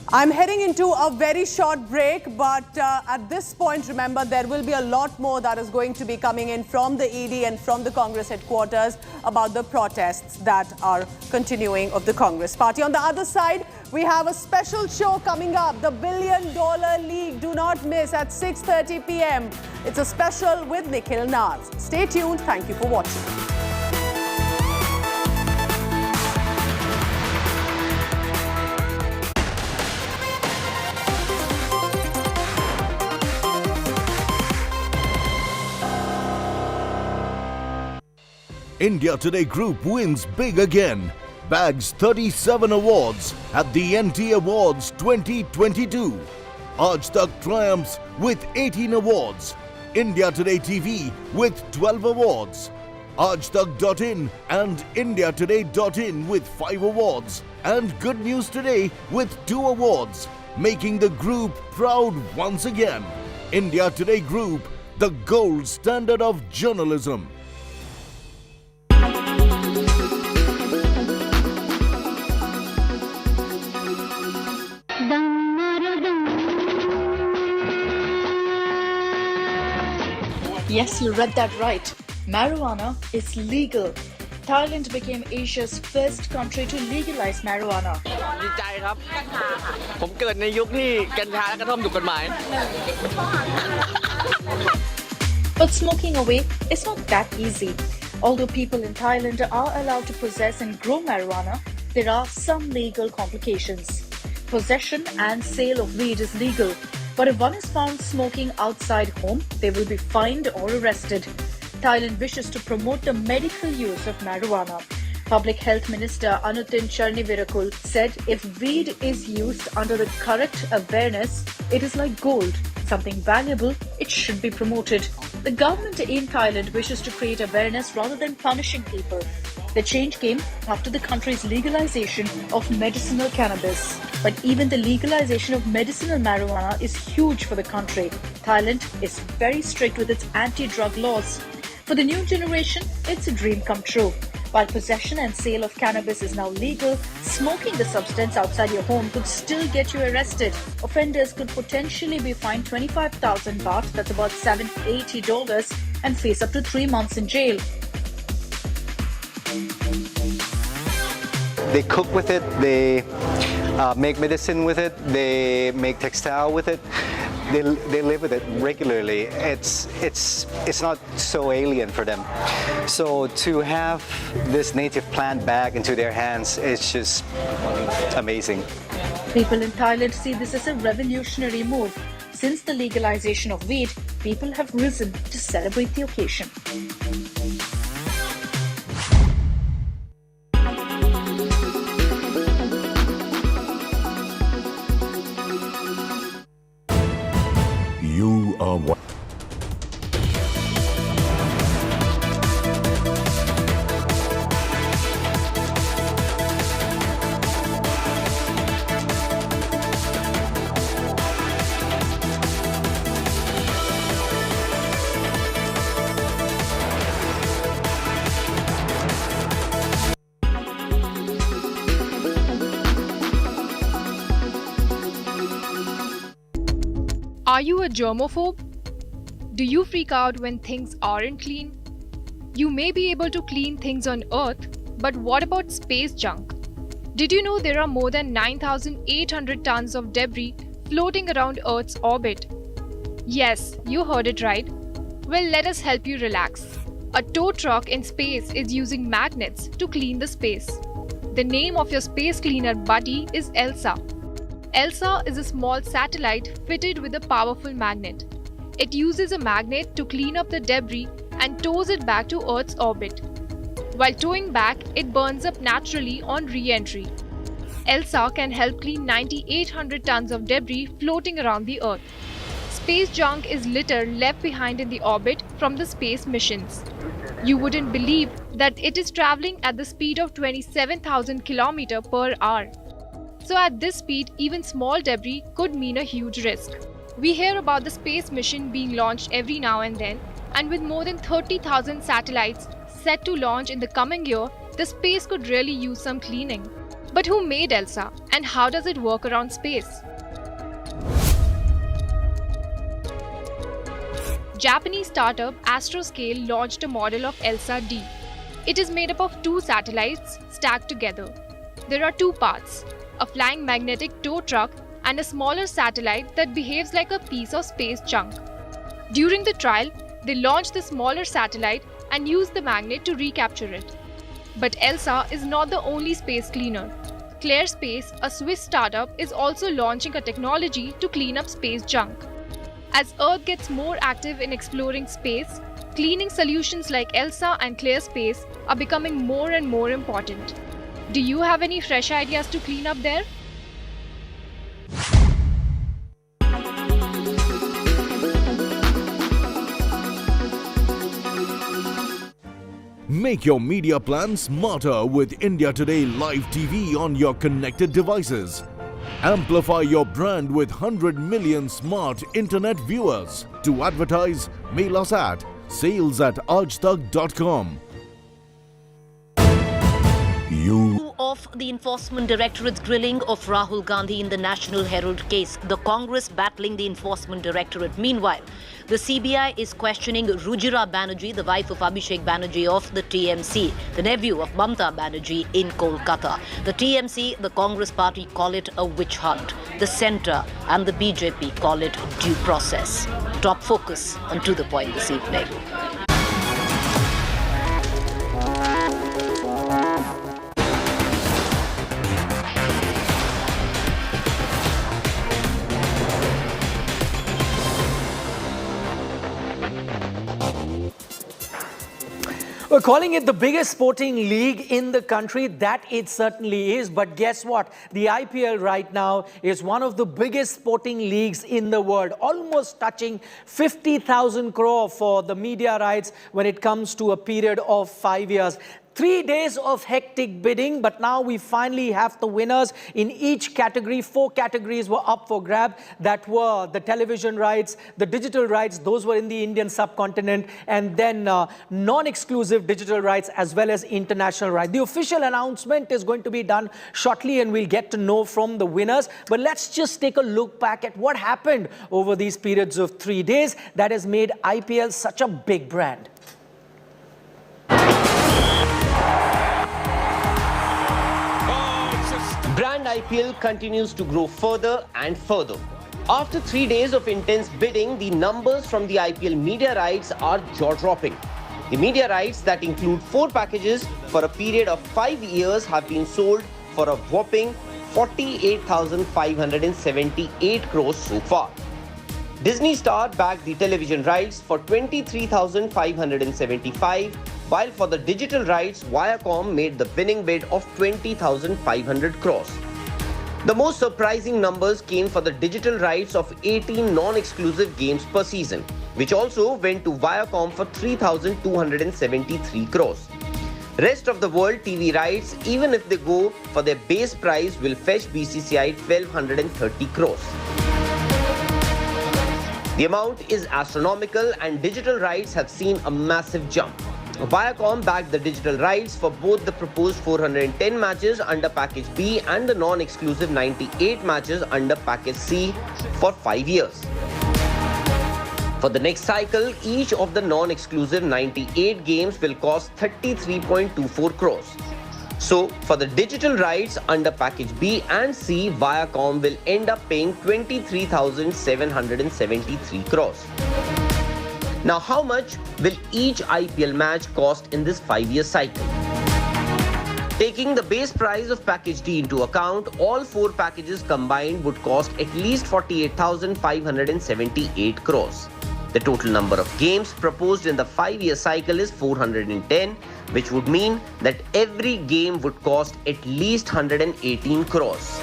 I'm heading into a very short break, but at this point, remember, there will be a lot more that is going to be coming in from the ED and from the Congress headquarters about the protests that are continuing of the Congress Party. On the other side, we have a special show coming up, the $1 Billion League. Do not miss at 6:30 p.m. It's a special with Nikhil Naz. Stay tuned. Thank you for watching. India Today Group wins big again. Bags 37 awards at the NT Awards 2022. Aaj Tak triumphs with 18 awards. India Today TV with 12 awards. Aajtak.in and IndiaToday.in with 5 awards. And Good News Today with 2 awards, making the group proud once again. India Today Group, the gold standard of journalism. Yes, you read that right. Marijuana is legal. Thailand became Asia's first country to legalize marijuana. ดีใจครับ ผมเกิดในยุคที่กัญชาและกระท่อมถูกกฎหมาย But smoking away is not that easy. Although people in Thailand are allowed to possess and grow marijuana, there are some legal complications. Possession and sale of weed is legal, but if one is found smoking outside home, they will be fined or arrested. Thailand wishes to promote the medical use of marijuana. Public Health Minister Anutin Charnvirakul said if weed is used under the correct awareness, it is like gold. Something valuable, it should be promoted. The government in Thailand wishes to create awareness rather than punishing people. The change came after the country's legalization of medicinal cannabis. But even the legalization of medicinal marijuana is huge for the country. Thailand is very strict with its anti-drug laws. For the new generation, it's a dream come true. While possession and sale of cannabis is now legal, smoking the substance outside your home could still get you arrested. Offenders could potentially be fined 25,000 baht, that's about $780, and face up to 3 months in jail. They cook with it, they make medicine with it, they make textile with it. They live with it regularly. It's not so alien for them. So to have this native plant back into their hands is just amazing. People in Thailand see this as a revolutionary move. Since the legalization of weed, people have risen to celebrate the occasion. You are what? Are you a germaphobe? Do you freak out when things aren't clean? You may be able to clean things on Earth, but what about space junk? Did you know there are more than 9,800 tons of debris floating around Earth's orbit? Yes, you heard it right. Well, let us help you relax. A tow truck in space is using magnets to clean the space. The name of your space cleaner buddy is ELSA. ELSA is a small satellite fitted with a powerful magnet. It uses a magnet to clean up the debris and tows it back to Earth's orbit. While towing back, it burns up naturally on re-entry. ELSA can help clean 9,800 tons of debris floating around the Earth. Space junk is litter left behind in the orbit from the space missions. You wouldn't believe that it is traveling at the speed of 27,000 km per hour. So at this speed, even small debris could mean a huge risk. We hear about the space mission being launched every now and then, and with more than 30,000 satellites set to launch in the coming year, the space could really use some cleaning. But who made ELSA and how does it work around space? Japanese startup Astroscale launched a model of ELSA-D. It is made up of 2 satellites stacked together. There are 2 parts, a flying magnetic tow truck and a smaller satellite that behaves like a piece of space junk. During the trial, they launched the smaller satellite and used the magnet to recapture it. But ELSA is not the only space cleaner. ClearSpace, a Swiss startup, is also launching a technology to clean up space junk. As Earth gets more active in exploring space, cleaning solutions like ELSA and ClearSpace are becoming more and more important. Do you have any fresh ideas to clean up there? Make your media plan smarter with India Today Live TV on your connected devices. Amplify your brand with 100 million smart internet viewers. To advertise, mail us at sales@aajtak.com. Of the Enforcement Directorate's grilling of Rahul Gandhi in the National Herald case, the Congress battling the Enforcement Directorate. Meanwhile, the CBI is questioning Rujira Banerjee, the wife of Abhishek Banerjee of the TMC, the nephew of Mamta Banerjee in Kolkata. The TMC, the Congress party, call it a witch hunt. The centre and the BJP call it due process. Top focus and to the point this evening. We're calling it the biggest sporting league in the country. That it certainly is. But guess what? The IPL right now is one of the biggest sporting leagues in the world, almost touching 50,000 crore for the media rights when it comes to a period of 5 years. 3 days of hectic bidding, but now we finally have the winners in each category. 4 categories were up for grab. That were the television rights, the digital rights, those were in the Indian subcontinent, and then non-exclusive digital rights as well as international rights. The official announcement is going to be done shortly and we'll get to know from the winners. But let's just take a look back at what happened over these periods of 3 days that has made IPL such a big brand. Brand IPL continues to grow further and further. After 3 days of intense bidding, the numbers from the IPL media rights are jaw-dropping. The media rights that include 4 packages for a period of 5 years have been sold for a whopping 48,578 crores so far. Disney Star bagged the television rights for 23,575, while for the digital rights, Viacom made the winning bid of 20,500 crores. The most surprising numbers came for the digital rights of 18 non-exclusive games per season, which also went to Viacom for 3,273 crores. Rest of the world TV rights, even if they go for their base price, will fetch BCCI 1,230 crores. The amount is astronomical and digital rights have seen a massive jump. Viacom backed the digital rights for both the proposed 410 matches under Package B and the non-exclusive 98 matches under Package C for 5 years. For the next cycle, each of the non-exclusive 98 games will cost 33.24 crores. So, for the digital rights under Package B and C, Viacom will end up paying 23,773 crores. Now, how much will each IPL match cost in this 5-year cycle? Taking the base price of Package D into account, all 4 packages combined would cost at least 48,578 crores. The total number of games proposed in the 5-year cycle is 410, which would mean that every game would cost at least 118 crores.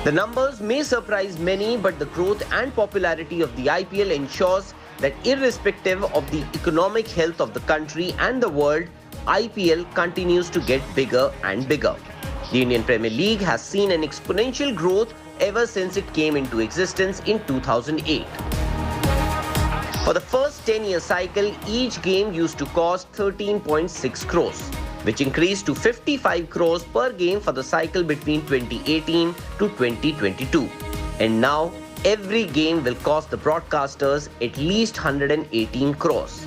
The numbers may surprise many, but the growth and popularity of the IPL ensures that irrespective of the economic health of the country and the world, IPL continues to get bigger and bigger. The Indian Premier League has seen an exponential growth ever since it came into existence in 2008. For the first 10-year cycle, each game used to cost 13.6 crores. which increased to 55 crores per game for the cycle between 2018 to 2022. And now, every game will cost the broadcasters at least 118 crores.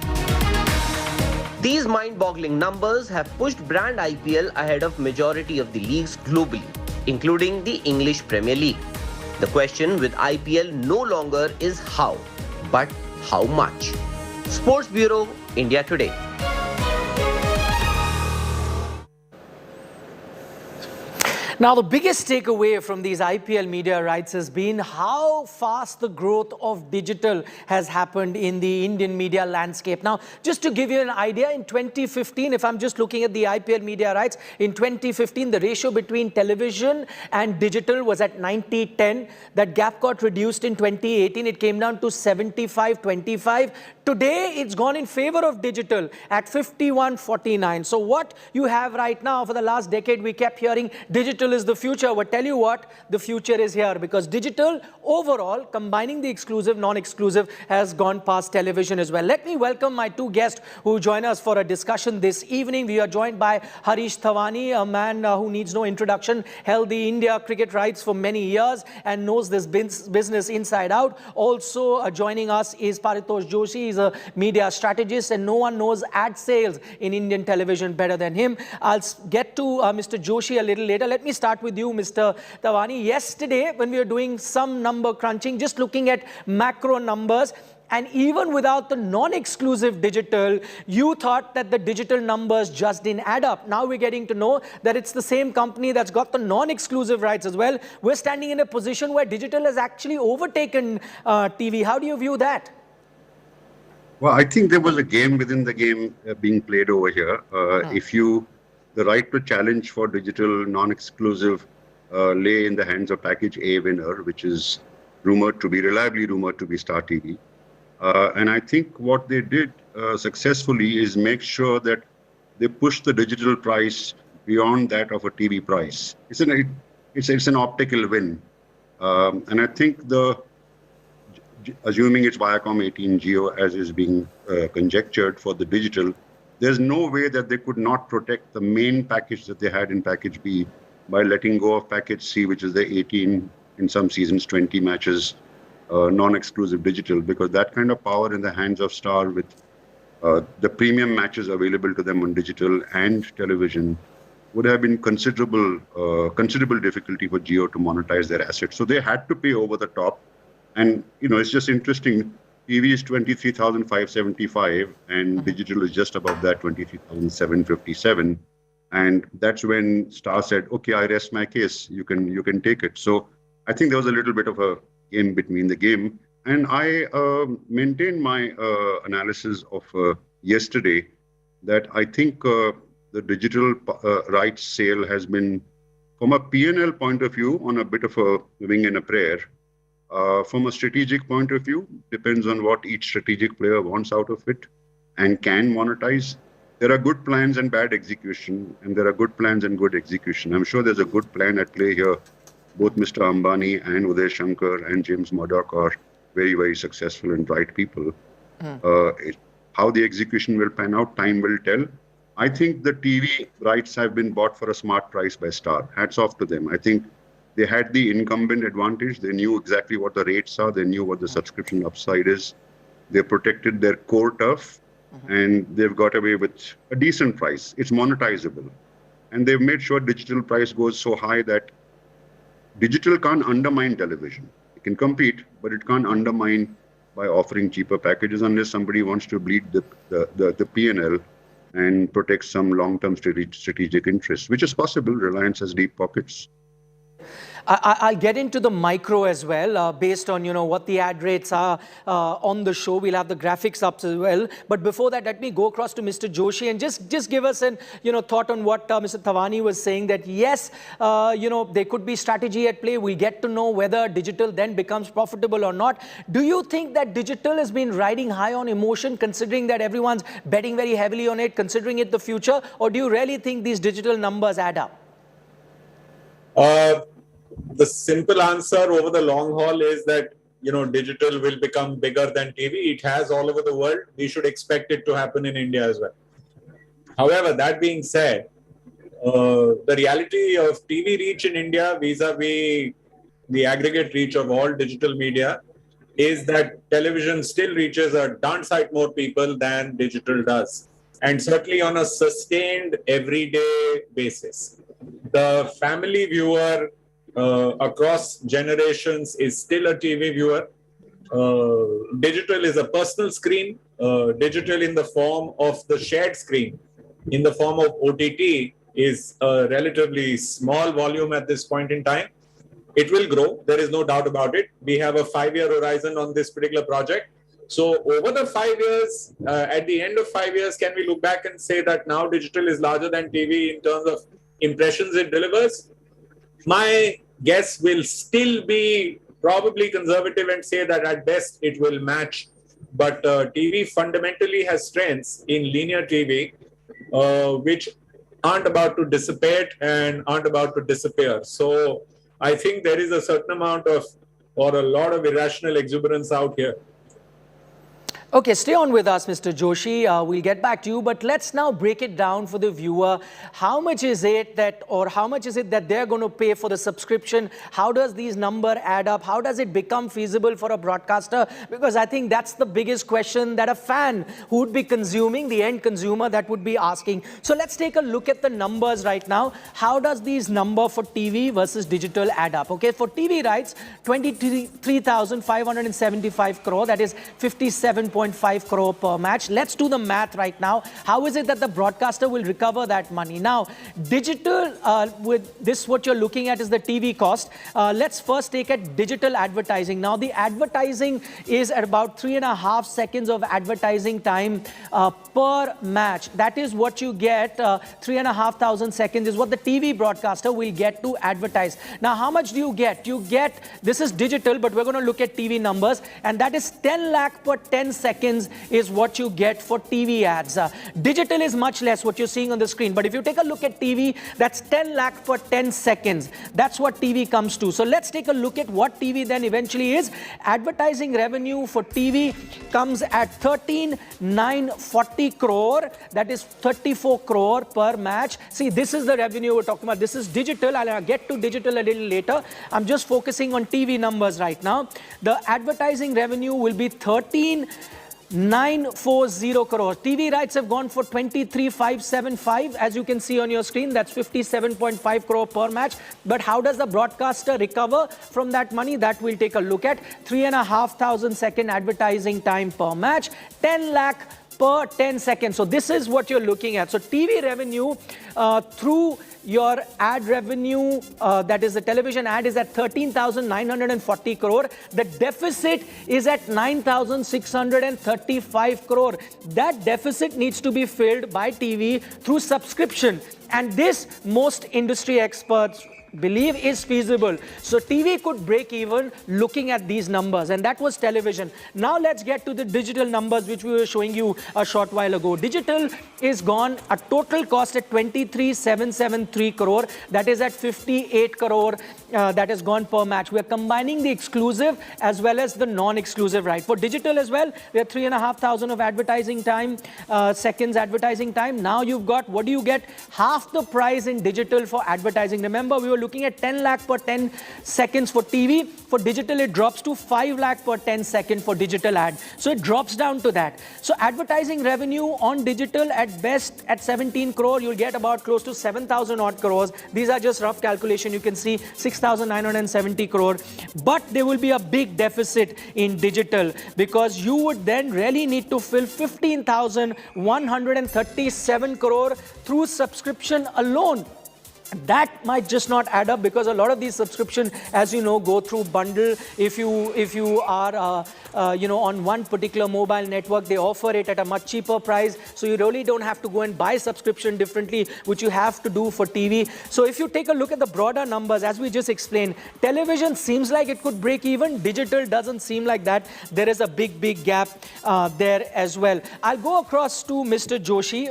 These mind-boggling numbers have pushed brand IPL ahead of majority of the leagues globally, including the English Premier League. The question with IPL no longer is how, but how much. Sports Bureau, India Today. Now, the biggest takeaway from these IPL media rights has been how fast the growth of digital has happened in the Indian media landscape. Now, just to give you an idea, in 2015, if I'm just looking at the IPL media rights, in 2015, the ratio between television and digital was at 90-10. That gap got reduced in 2018. It came down to 75-25. Today, it's gone in favor of digital at 51-49. So what you have right now, for the last decade, we kept hearing digital is the future. But tell you what, the future is here, because digital overall, combining the exclusive, non-exclusive, has gone past television as well. Let me welcome my two guests who join us for a discussion this evening. We are joined by Harish Thawani, a man who needs no introduction, held the India cricket rights for many years and knows this business inside out. Also joining us is Paritosh Joshi. He's a media strategist, and no one knows ad sales in Indian television better than him. I'll get to Mr. Joshi a little later. Let me start with you, Mr. Thawani. Yesterday, when we were doing some number crunching, just looking at macro numbers, and even without the non-exclusive digital, you thought that the digital numbers just didn't add up. Now we're getting to know that it's the same company that's got the non-exclusive rights as well. We're standing in a position where digital has actually overtaken TV. How do you view that? Well, I think there was a game within the game being played over here. The right to challenge for digital non-exclusive lay in the hands of package A winner, which is reliably rumored to be Star TV. And I think what they did successfully is make sure that they pushed the digital price beyond that of a TV price. It's an optical win. And I think assuming it's Viacom 18 Geo as is being conjectured for the digital, there's no way that they could not protect the main package that they had in package B by letting go of package C, which is the 18, in some seasons, 20 matches, non-exclusive digital, because that kind of power in the hands of Star with the premium matches available to them on digital and television would have been considerable difficulty for Jio to monetize their assets. So they had to pay over the top. And, it's just interesting. TV is 23,575 and digital is just above that, 23,757. And that's when Star said, okay, I rest my case. You can take it. So I think there was a little bit of a game between the game. And I maintain my analysis of yesterday that I think the digital rights sale has been, from a P&L point of view, on a bit of a wing and a prayer. From a strategic point of view, depends on what each strategic player wants out of it and can monetize. There are good plans and bad execution, and there are good plans and good execution. I'm sure there's a good plan at play here. Both Mr. Ambani and Uday Shankar and James Murdoch are very, very successful and bright people. How the execution will pan out, time will tell. I think the TV rights have been bought for a smart price by Star. Hats off to them. I think they had the incumbent advantage. They knew exactly what the rates are. They knew what the subscription upside is. They protected their core turf, and they've got away with a decent price. It's monetizable. And they've made sure digital price goes so high that digital can't undermine television. It can compete, but it can't undermine by offering cheaper packages unless somebody wants to bleed the P&L and protect some long-term strategic interests, which is possible. Reliance has deep pockets. I'll get into the micro as well, based on, what the ad rates are on the show. We'll have the graphics up as well. But before that, let me go across to Mr. Joshi and just give us an, thought on what Mr. Thawani was saying, that yes, there could be strategy at play. We get to know whether digital then becomes profitable or not. Do you think that digital has been riding high on emotion, considering that everyone's betting very heavily on it, considering it the future? Or do you really think these digital numbers add up? The simple answer over the long haul is that, digital will become bigger than TV. It has all over the world. We should expect it to happen in India as well. However, that being said, the reality of TV reach in India vis-a-vis the aggregate reach of all digital media is that television still reaches a darn sight more people than digital does. And certainly on a sustained everyday basis. The family viewer across generations is still a TV viewer. Digital is a personal screen. Digital in the form of the shared screen, in the form of OTT, is a relatively small volume at this point in time. It will grow. There is no doubt about it. We have a 5-year horizon on this particular project. So over the 5 years, at the end of 5 years, can we look back and say that now digital is larger than TV in terms of impressions it delivers? My guess will still be probably conservative and say that at best it will match. But TV fundamentally has strengths in linear TV, which aren't about to dissipate and aren't about to disappear. So I think there is a certain amount of, or a lot of irrational exuberance out here. Okay, stay on with us, Mr. Joshi. We'll get back to you, but let's now break it down for the viewer. How much is it that, or how much is it that they're going to pay for the subscription? How does these numbers add up? How does it become feasible for a broadcaster? Because I think that's the biggest question that a fan who would be consuming, the end consumer, that would be asking. So let's take a look at the numbers right now. How does these numbers for TV versus digital add up? Okay, for TV rights, 23,575 crore, that is 57.5 crore per match. Let's do the math right now. How is it that the broadcaster will recover that money? Now, digital, with this, what you're looking at is the TV cost. Let's first take at digital advertising. Now, the advertising is at about 3.5 seconds of advertising time per match. That is what you get. 3,500 seconds is what the TV broadcaster will get to advertise. Now, how much do you get? You get, this is digital, but we're going to look at TV numbers, and that is 10 lakh per 10 seconds is what you get for TV ads. Digital is much less, what you're seeing on the screen. But if you take a look at TV, that's 10 lakh per 10 seconds. That's what TV comes to. So let's take a look at what TV then eventually is. Advertising revenue for TV comes at 13,940 crore. That is 34 crore per match. See, this is the revenue we're talking about. This is digital. I'll get to digital a little later. I'm just focusing on TV numbers right now. The advertising revenue will be 13,940 crore. TV rights have gone for 23,575. As you can see on your screen, that's 57.5 crore per match. But how does the broadcaster recover from that money? That we'll take a look at. 3,500 second advertising time per match. 10 lakh per 10 seconds. So this is what you're looking at. So TV revenue through your ad revenue, that is the television ad, is at 13,940 crore. The deficit is at 9,635 crore. That deficit needs to be filled by TV through subscription. And this, most industry experts believe, is feasible. So TV could break even looking at these numbers, and that was television. Now let's get to the digital numbers, which we were showing you a short while ago. Digital is gone a total cost at 23,773 crore. That is at 58 crore that has gone per match. We are combining the exclusive as well as the non-exclusive right. For digital as well, we have 3,500 of advertising time, seconds advertising time. Now you've got, what do you get? Half the price in digital for advertising. Remember, we were looking at 10 lakh per 10 seconds for TV. For digital, it drops to 5 lakh per 10 second for digital ad. So it drops down to that. So advertising revenue on digital at best at 17 crore, you'll get about close to 7,000 odd crores. These are just rough calculation. You can see 6,970 crore. But there will be a big deficit in digital, because you would then really need to fill 15,137 crore through subscription alone. That might just not add up, because a lot of these subscriptions, as you know, go through bundle. If you are on one particular mobile network, they offer it at a much cheaper price, so you really don't have to go and buy subscription differently, which you have to do for TV. So if you take a look at the broader numbers, as we just explained, television seems like it could break even. Digital doesn't seem like that. There is a big gap there as well. I'll go across to Mr. Joshi.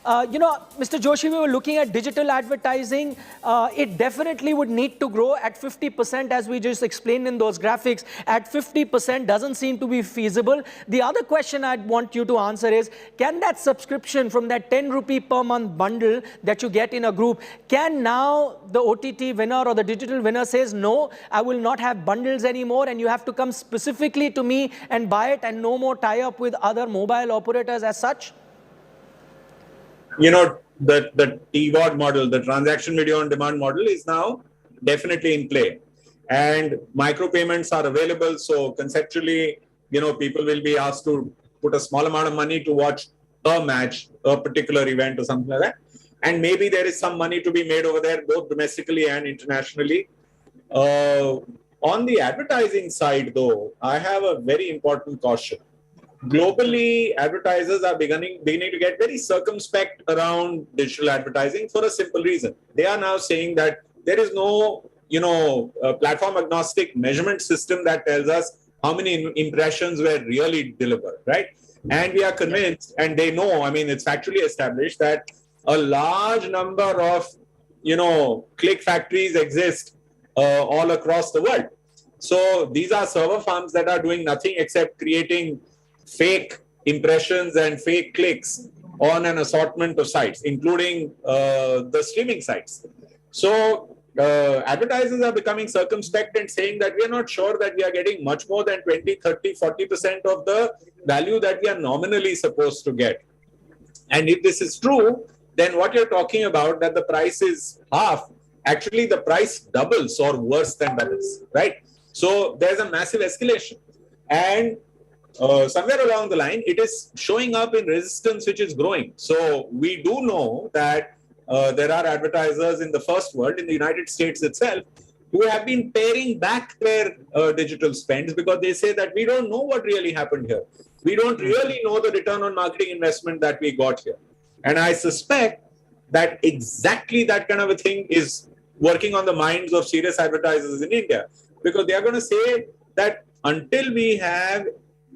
Mr. Joshi, we were looking at digital advertising. It definitely would need to grow at 50%, as we just explained in those graphics. At 50% doesn't doesn't seem to be feasible. The other question I'd want you to answer is, can that subscription from that 10 rupee per month bundle that you get in a group, can now the OTT winner or the digital winner says, no, I will not have bundles anymore and you have to come specifically to me and buy it and no more tie up with other mobile operators as such? You know, the TVOD model, the transaction video on demand model, is now definitely in play. And micropayments are available. So conceptually, you know, people will be asked to put a small amount of money to watch a match, a particular event or something like that. And maybe there is some money to be made over there, both domestically and internationally. On the advertising side, though, I have a very important caution. Globally, advertisers are beginning to get very circumspect around digital advertising for a simple reason. They are now saying that there is no, you know, platform agnostic measurement system that tells us how many impressions were really delivered, right? And we are convinced, and they know, I mean, it's factually established that a large number of, you know, click factories exist all across the world. So these are server farms that are doing nothing except creating fake impressions and fake clicks on an assortment of sites, including the streaming sites. So advertisers are becoming circumspect and saying that we are not sure that we are getting much more than 20, 30, 40% of the value that we are nominally supposed to get. And if this is true, then what you're talking about, that the price is half, actually the price doubles or worse than doubles, right? So there's a massive escalation. And somewhere along the line, it is showing up in resistance, which is growing. So we do know that there are advertisers in the first world, in the United States itself, who have been paring back their digital spends because they say that we don't know what really happened here. We don't really know the return on marketing investment that we got here. And I suspect that exactly that kind of a thing is working on the minds of serious advertisers in India, because they are going to say that until we have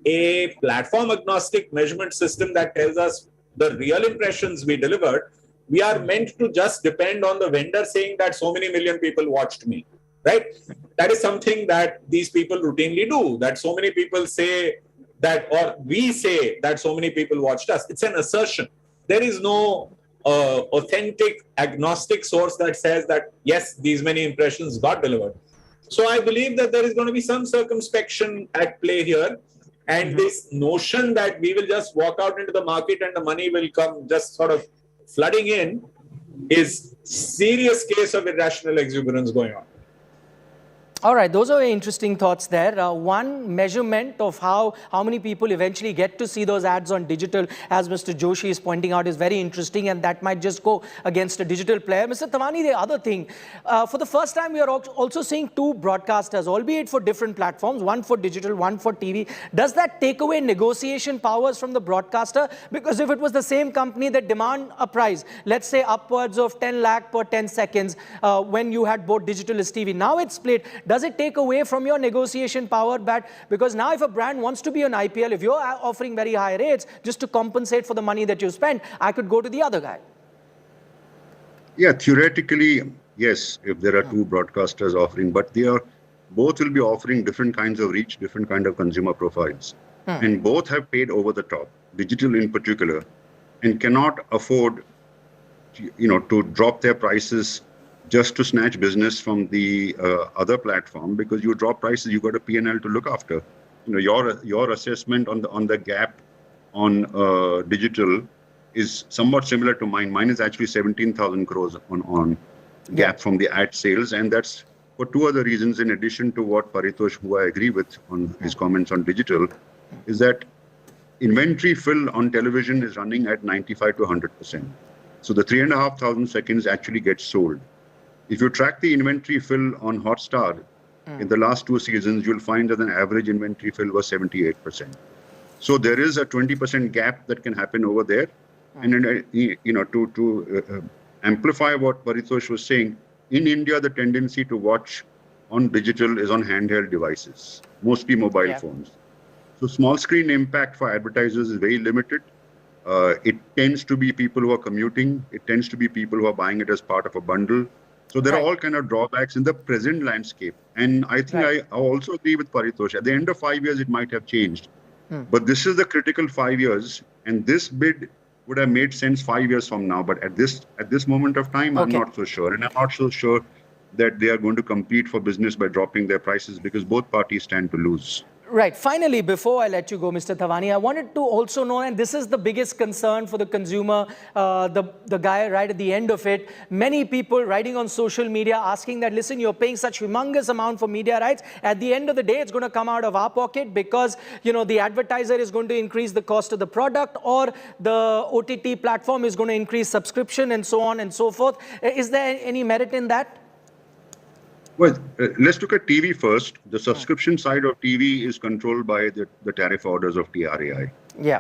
a platform agnostic measurement system that tells us the real impressions we delivered, we are meant to just depend on the vendor saying that so many million people watched me, right? That is something that these people routinely do, that so many people say that, or we say that so many people watched us. It's an assertion. There is no authentic agnostic source that says that, yes, these many impressions got delivered. So I believe that there is going to be some circumspection at play here. And this notion that we will just walk out into the market and the money will come just sort of flooding in is serious case of irrational exuberance going on. All right, those are interesting thoughts there. One measurement of how many people eventually get to see those ads on digital, as Mr. Joshi is pointing out, is very interesting, and that might just go against a digital player. Mr. Tawani, the other thing, for the first time we are also seeing two broadcasters, albeit for different platforms, one for digital, one for TV. Does that take away negotiation powers from the broadcaster? Because if it was the same company that demand a price, let's say upwards of 10 lakh per 10 seconds when you had both digital as TV, now it's split. Does it take away from your negotiation power? Because now if a brand wants to be on IPL, if you're offering very high rates just to compensate for the money that you spend, I could go to the other guy. Yeah, theoretically, yes, if there are two broadcasters offering, but both will be offering different kinds of reach, different kind of consumer profiles. And both have paid over the top, digital in particular, and cannot afford, to drop their prices just to snatch business from the other platform. Because you drop prices, you got a P&L to look after. Your assessment on the gap on digital is somewhat similar to mine. Mine is actually 17,000 crores on gap from the ad sales, and that's for two other reasons. In addition to what Paritosh, who I agree with on his comments on digital, is that inventory fill on television is running at 95 to 100%. So the 3,500 seconds actually gets sold. If you track the inventory fill on Hotstar in the last two seasons, you'll find that an average inventory fill was 78%. So there is a 20% gap that can happen over there. And to amplify what Paritosh was saying, in India, the tendency to watch on digital is on handheld devices, mostly mobile phones. So small screen impact for advertisers is very limited. It tends to be people who are commuting. It tends to be people who are buying it as part of a bundle. So there are all kind of drawbacks in the present landscape. And I think I also agree with Paritosh. At the end of 5 years, it might have changed. But this is the critical 5 years. And this bid would have made sense 5 years from now. But at this moment of time, I'm not so sure. And I'm not so sure that they are going to compete for business by dropping their prices, because both parties stand to lose. Right. Finally, before I let you go, Mr. Thawani, I wanted to also know, and this is the biggest concern for the consumer, the guy right at the end of it, many people writing on social media asking that, listen, you're paying such humongous amount for media rights. At the end of the day, it's going to come out of our pocket because, you know, the advertiser is going to increase the cost of the product, or the OTT platform is going to increase subscription and so on and so forth. Is there any merit in that? Well, let's look at TV first. The subscription side of TV is controlled by the tariff orders of TRAI,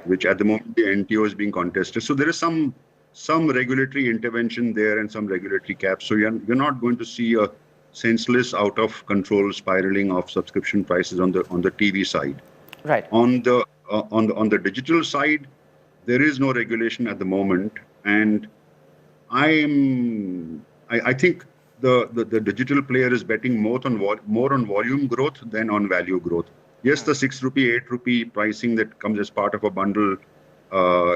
which at the moment the NTO is being contested. So there is some regulatory intervention there and some regulatory caps. So you're not going to see a senseless, out of control spiraling of subscription prices on the TV side. Right. On the digital side, there is no regulation at the moment, and I think the digital player is betting more on volume growth than on value growth. Yes, the 6 rupee, 8 rupee pricing that comes as part of a bundle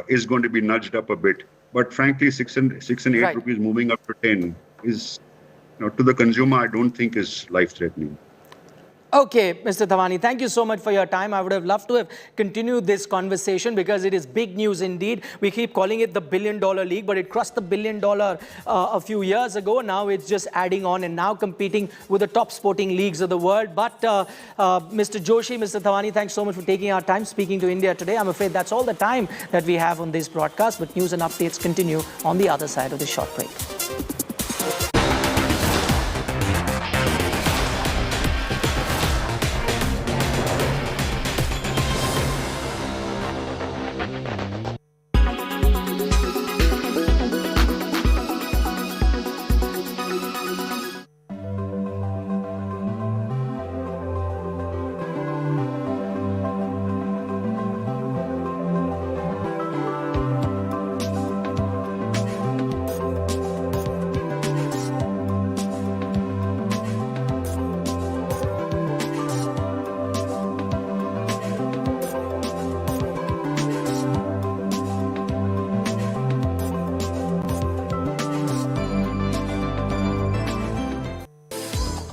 is going to be nudged up a bit. But frankly, 6 and 8 rupees moving up to 10 is, to the consumer, I don't think is life-threatening. Okay, Mr. Thawani, thank you so much for your time. I would have loved to have continued this conversation because it is big news indeed. We keep calling it the $1 billion league, but it crossed the $1 billion a few years ago. Now it's just adding on and now competing with the top sporting leagues of the world. But Mr. Joshi, Mr. Thawani, thanks so much for taking our time speaking to India Today. I'm afraid that's all the time that we have on this broadcast, but news and updates continue on the other side of this short break.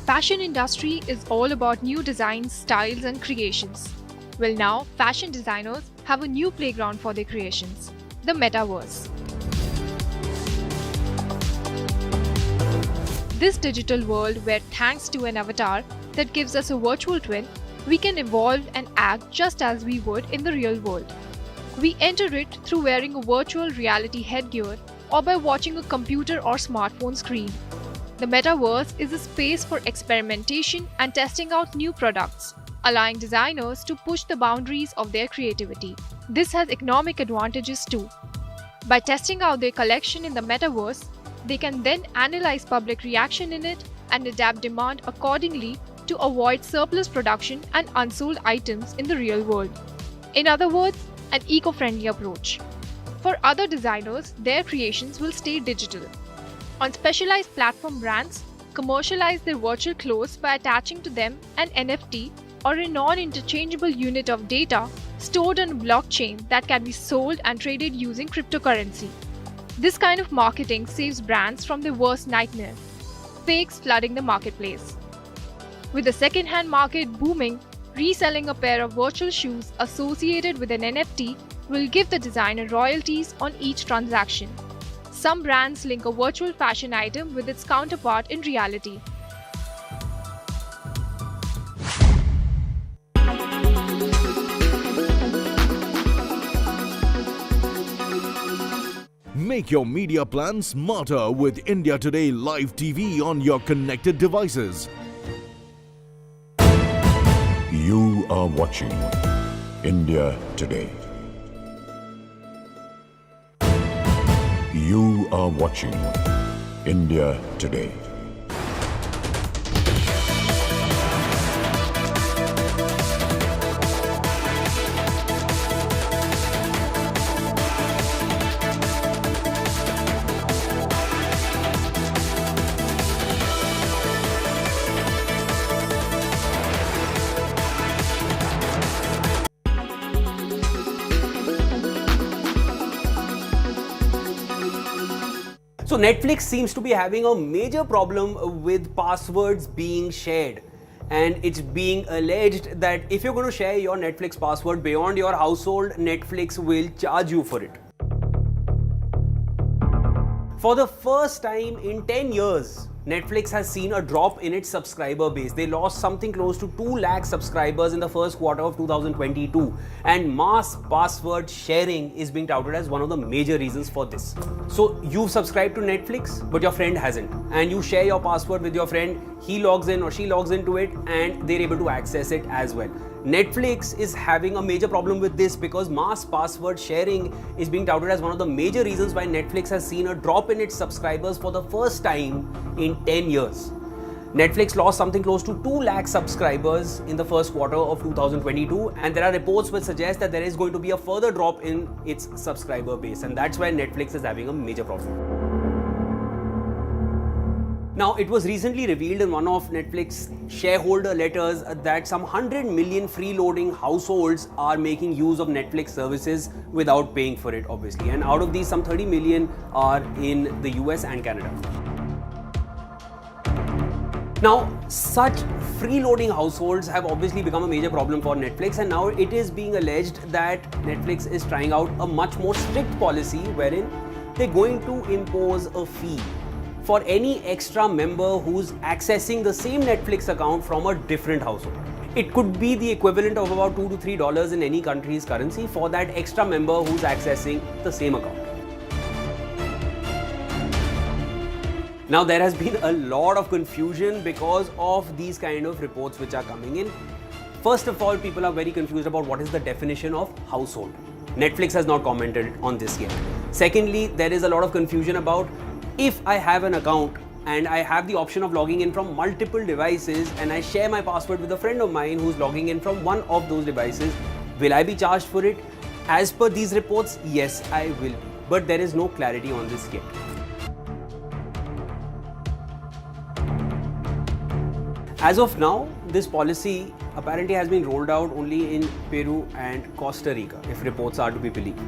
Fashion industry is all about new designs, styles and creations. Well, now fashion designers have a new playground for their creations, the metaverse. This digital world where, thanks to an avatar that gives us a virtual twin, we can evolve and act just as we would in the real world. We enter it through wearing a virtual reality headgear or by watching a computer or smartphone screen. The metaverse is a space for experimentation and testing out new products, allowing designers to push the boundaries of their creativity. This has economic advantages too. By testing out their collection in the metaverse, they can then analyze public reaction in it and adapt demand accordingly to avoid surplus production and unsold items in the real world. In other words, an eco-friendly approach. For other designers, their creations will stay digital. On specialized platform, brands commercialize their virtual clothes by attaching to them an NFT or a non-interchangeable unit of data stored on a blockchain that can be sold and traded using cryptocurrency. This kind of marketing saves brands from their worst nightmare: fakes flooding the marketplace. With the second-hand market booming, reselling a pair of virtual shoes associated with an NFT will give the designer royalties on each transaction. Some brands link a virtual fashion item with its counterpart in reality. Make your media plan smarter with India Today Live TV on your connected devices. You are watching India Today. You are watching India Today. So Netflix seems to be having a major problem with passwords being shared. And it's being alleged that if you're going to share your Netflix password beyond your household, Netflix will charge you for it. For the first time in 10 years, Netflix has seen a drop in its subscriber base. They lost something close to 2 lakh subscribers in the first quarter of 2022. And mass password sharing is being touted as one of the major reasons for this. So you've subscribed to Netflix, but your friend hasn't. And you share your password with your friend, he logs in or she logs into it, and they're able to access it as well. Netflix is having a major problem with this because mass password sharing is being touted as one of the major reasons why Netflix has seen a drop in its subscribers for the first time in 10 years. Netflix lost something close to 2 lakh subscribers in the first quarter of 2022, and there are reports which suggest that there is going to be a further drop in its subscriber base, and that's why Netflix is having a major problem. Now, it was recently revealed in one of Netflix shareholder letters that some 100 million freeloading households are making use of Netflix services without paying for it, obviously. And out of these, some 30 million are in the US and Canada. Now, such freeloading households have obviously become a major problem for Netflix, and now it is being alleged that Netflix is trying out a much more strict policy wherein they're going to impose a fee for any extra member who's accessing the same Netflix account from a different household. It could be the equivalent of about $2 to $3 in any country's currency for that extra member who's accessing the same account. Now, there has been a lot of confusion because of these kind of reports which are coming in. First of all, people are very confused about what is the definition of household. Netflix has not commented on this yet. Secondly, there is a lot of confusion about if I have an account and I have the option of logging in from multiple devices and I share my password with a friend of mine who's logging in from one of those devices, will I be charged for it? As per these reports, yes, I will be. But there is no clarity on this yet. As of now, this policy apparently has been rolled out only in Peru and Costa Rica, if reports are to be believed.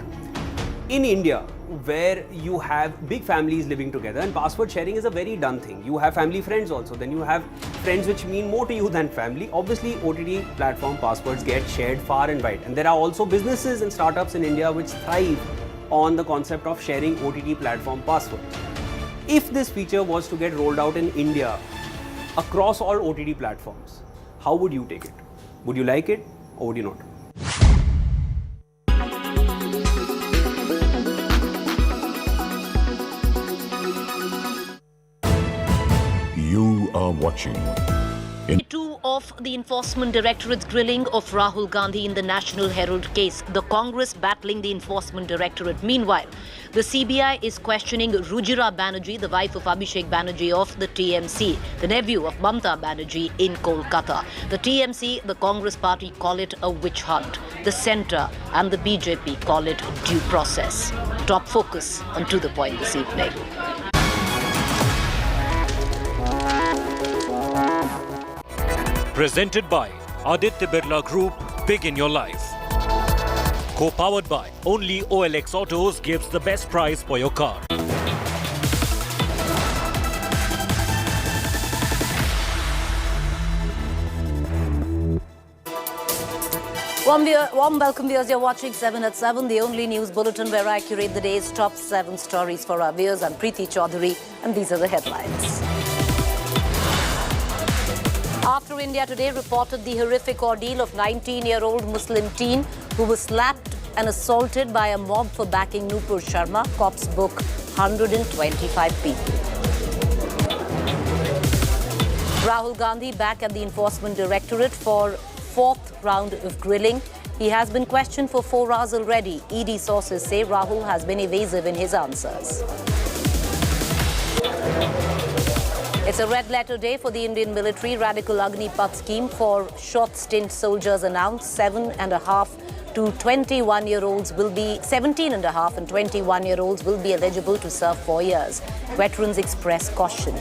In India, where you have big families living together, and password sharing is a very done thing. You have family friends also, then you have friends which mean more to you than family. Obviously, OTT platform passwords get shared far and wide. And there are also businesses and startups in India which thrive on the concept of sharing OTT platform passwords. If this feature was to get rolled out in India across all OTT platforms, how would you take it? Would you like it or would you not? You are watching. Two of the Enforcement Directorate's grilling of Rahul Gandhi in the National Herald case, the Congress battling the Enforcement Directorate. Meanwhile, the CBI is questioning Rujira Banerjee, the wife of Abhishek Banerjee of the TMC, the nephew of Mamta Banerjee in Kolkata. The TMC, the Congress party, call it a witch hunt. The centre and the BJP call it due process. Top focus on To The Point this evening. Presented by Aditya Birla Group, Big in Your Life. Co-powered by only OLX Autos gives the best price for your car. Warm welcome, viewers. You're watching 7 at 7, the only news bulletin where I curate the day's top 7 stories for our viewers. I'm Preeti Chaudhary, and these are the headlines. After India Today reported the horrific ordeal of 19-year-old Muslim teen who was slapped and assaulted by a mob for backing Nupur Sharma, cops book 125 people. Rahul Gandhi back at the Enforcement Directorate for 4th round of grilling. He has been questioned for 4 hours already. ED sources say Rahul has been evasive in his answers. It's a red letter day for the Indian military. Radical Agnipath scheme for short stint soldiers announced. 17.5 to 21-year-olds will be 17.5 and 21-year-olds will be eligible to serve 4 years. Veterans express caution.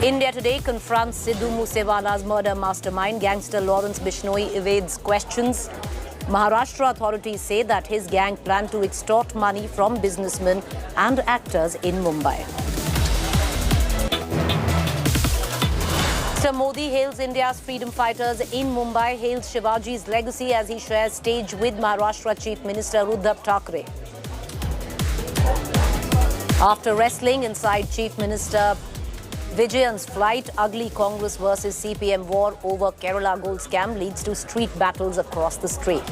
India Today confronts Sidhu Moosewala's murder mastermind. Gangster Lawrence Bishnoi evades questions. Maharashtra authorities say that his gang planned to extort money from businessmen and actors in Mumbai. Mr. Modi hails India's freedom fighters in Mumbai, hails Shivaji's legacy as he shares stage with Maharashtra Chief Minister Uddhav Thackeray. After wrestling inside Chief Minister Vijayan's flight, ugly Congress versus CPM war over Kerala gold scam leads to street battles across the state.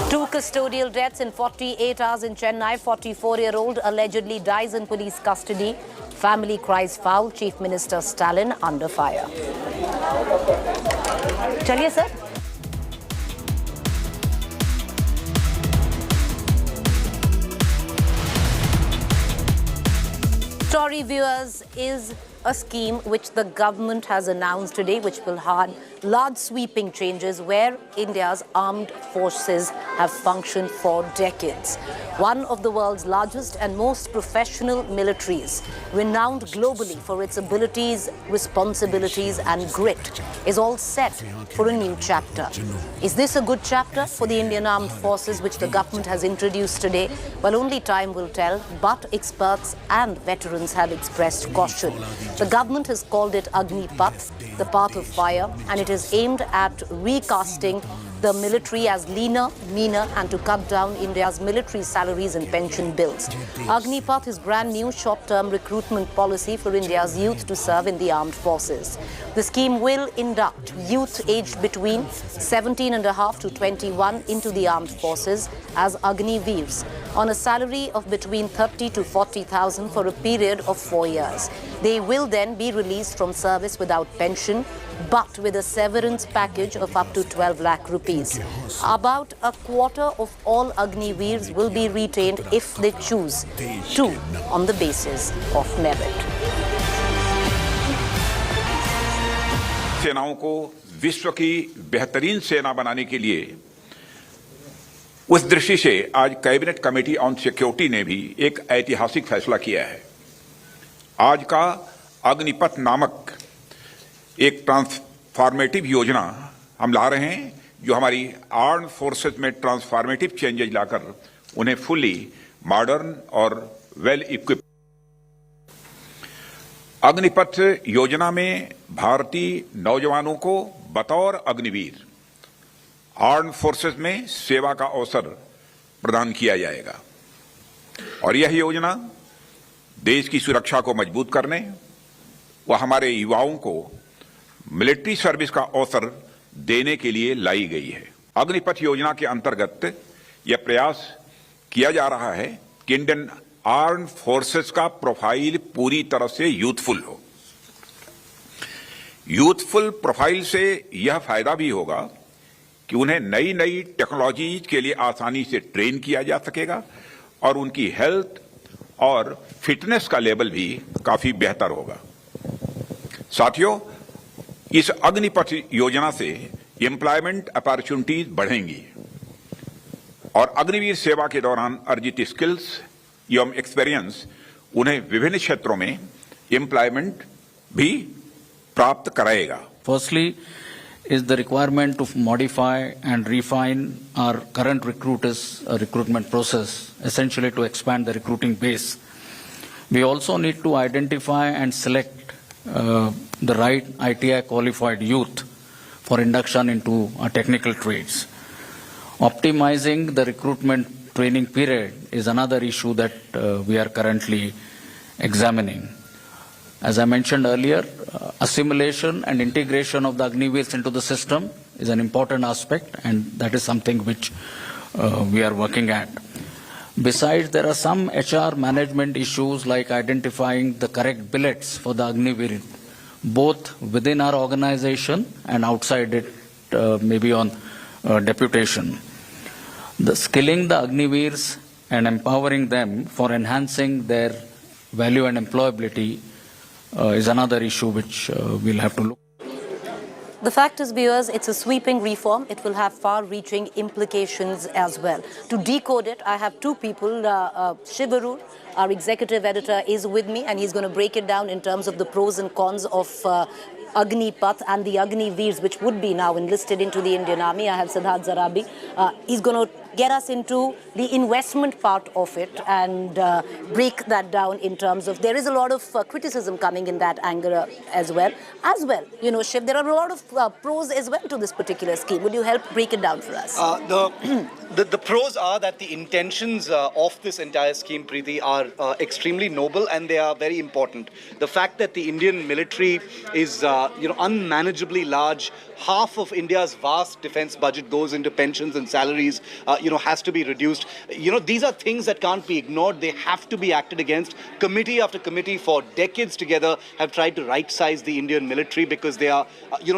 Two custodial deaths in 48 hours in Chennai. 44-year-old allegedly dies in police custody. Family cries foul. Chief Minister Stalin under fire. Chaliye, sir. Story viewers is a scheme which the government has announced today, which will have large sweeping changes where India's armed forces have functioned for decades. One of the world's largest and most professional militaries, renowned globally for its abilities, responsibilities and grit, is all set for a new chapter. Is this a good chapter for the Indian Armed Forces which the government has introduced today? Well, only time will tell, but experts and veterans have expressed caution. The government has called it Agnipath, the path of fire, and it is aimed at recasting the military as leaner, meaner, and to cut down India's military salaries and pension bills. Agnipath is brand new short-term recruitment policy for India's youth to serve in the armed forces. The scheme will induct youth aged between 17.5 to 21 into the armed forces as Agniveers on a salary of between 30 to 40,000 for a period of 4 years. They will then be released from service without pension, but with a severance package of up to 12 lakh rupees. About a quarter of all Agniveers will be retained if they choose to on the basis of merit. सेनाओं को विश्व की बेहतरीन सेना बनाने के लिए उस दृष्टि से आज कैबिनेट कमेटी ऑन सिक्योरिटी ने भी एक ऐतिहासिक फैसला किया है। आज का अग्निपथ नामक एक ट्रांसफॉर्मेटिव योजना हम ला रहे हैं जो हमारी आर्म्ड फोर्सेस में ट्रांसफॉर्मेटिव चेंजेस लाकर उन्हें फुली मॉडर्न और वेल इक्विप्ड। अग्निपथ योजना में भारतीय नौजवानों को बतौर अग्निवीर आर्म्ड फोर्सेस में सेवा का अवसर प्रदान किया जाएगा और यह योजना देश की सुरक्षा को मजबूत करने व हमारे युवाओं को मिलिट्री सर्विस का अवसर देने के लिए लाई गई है। अग्निपथ योजना के अंतर्गत यह प्रयास किया जा रहा है कि इंडियन आर्म्ड फोर्सेस का प्रोफाइल पूरी तरह से यूथफुल हो। यूथफुल प्रोफाइल से यह फायदा भी होगा कि उन्हें नई नई टेक्नोलॉजीज के लिए आसानी से ट्रेन किया जा सकेगा और उनकी हेल्थ और फिटनेस का लेवल भी काफी बेहतर होगा। साथियों, इस अग्निपथ योजना से एम्प्लॉयमेंट अपॉर्चुनिटीज बढ़ेंगी और अग्निवीर सेवा के दौरान अर्जित स्किल्स एवं एक्सपीरियंस उन्हें विभिन्न क्षेत्रों में एम्प्लॉयमेंट भी प्राप्त कराएगा। Firstly is the requirement to modify and refine our current recruitment process, essentially to expand the recruiting base. We also need to identify and select the right ITI qualified youth for induction into technical trades. Optimizing the recruitment training period is another issue that we are currently examining. As I mentioned earlier, assimilation and integration of the Agniveers into the system is an important aspect, and that is something which we are working at. Besides, there are some HR management issues like identifying the correct billets for the Agniveer, both within our organization and outside it, maybe on deputation. The skilling the Agniveers and empowering them for enhancing their value and employability is another issue which we'll have to look. The fact is, viewers, it's a sweeping reform. It will have far-reaching implications as well. To decode it, I have two people. Shivaru, our executive editor, is with me, and he's going to break it down in terms of the pros and cons of Agnipath and the Agniveers, which would be now enlisted into the Indian Army. I have Siddharth Zarabi. He's going to get us into the investment part of it and break that down in terms of, there is a lot of criticism coming in that angle as well. You know, Shiv, there are a lot of pros as well to this particular scheme. Would you help break it down for us? The pros are that the intentions of this entire scheme, Preeti, are extremely noble and they are very important. The fact that the Indian military is unmanageably large, half of India's vast defense budget goes into pensions and salaries, has to be reduced. These are things that can't be ignored. They have to be acted against. Committee after committee for decades together have tried to right-size the Indian military because they are,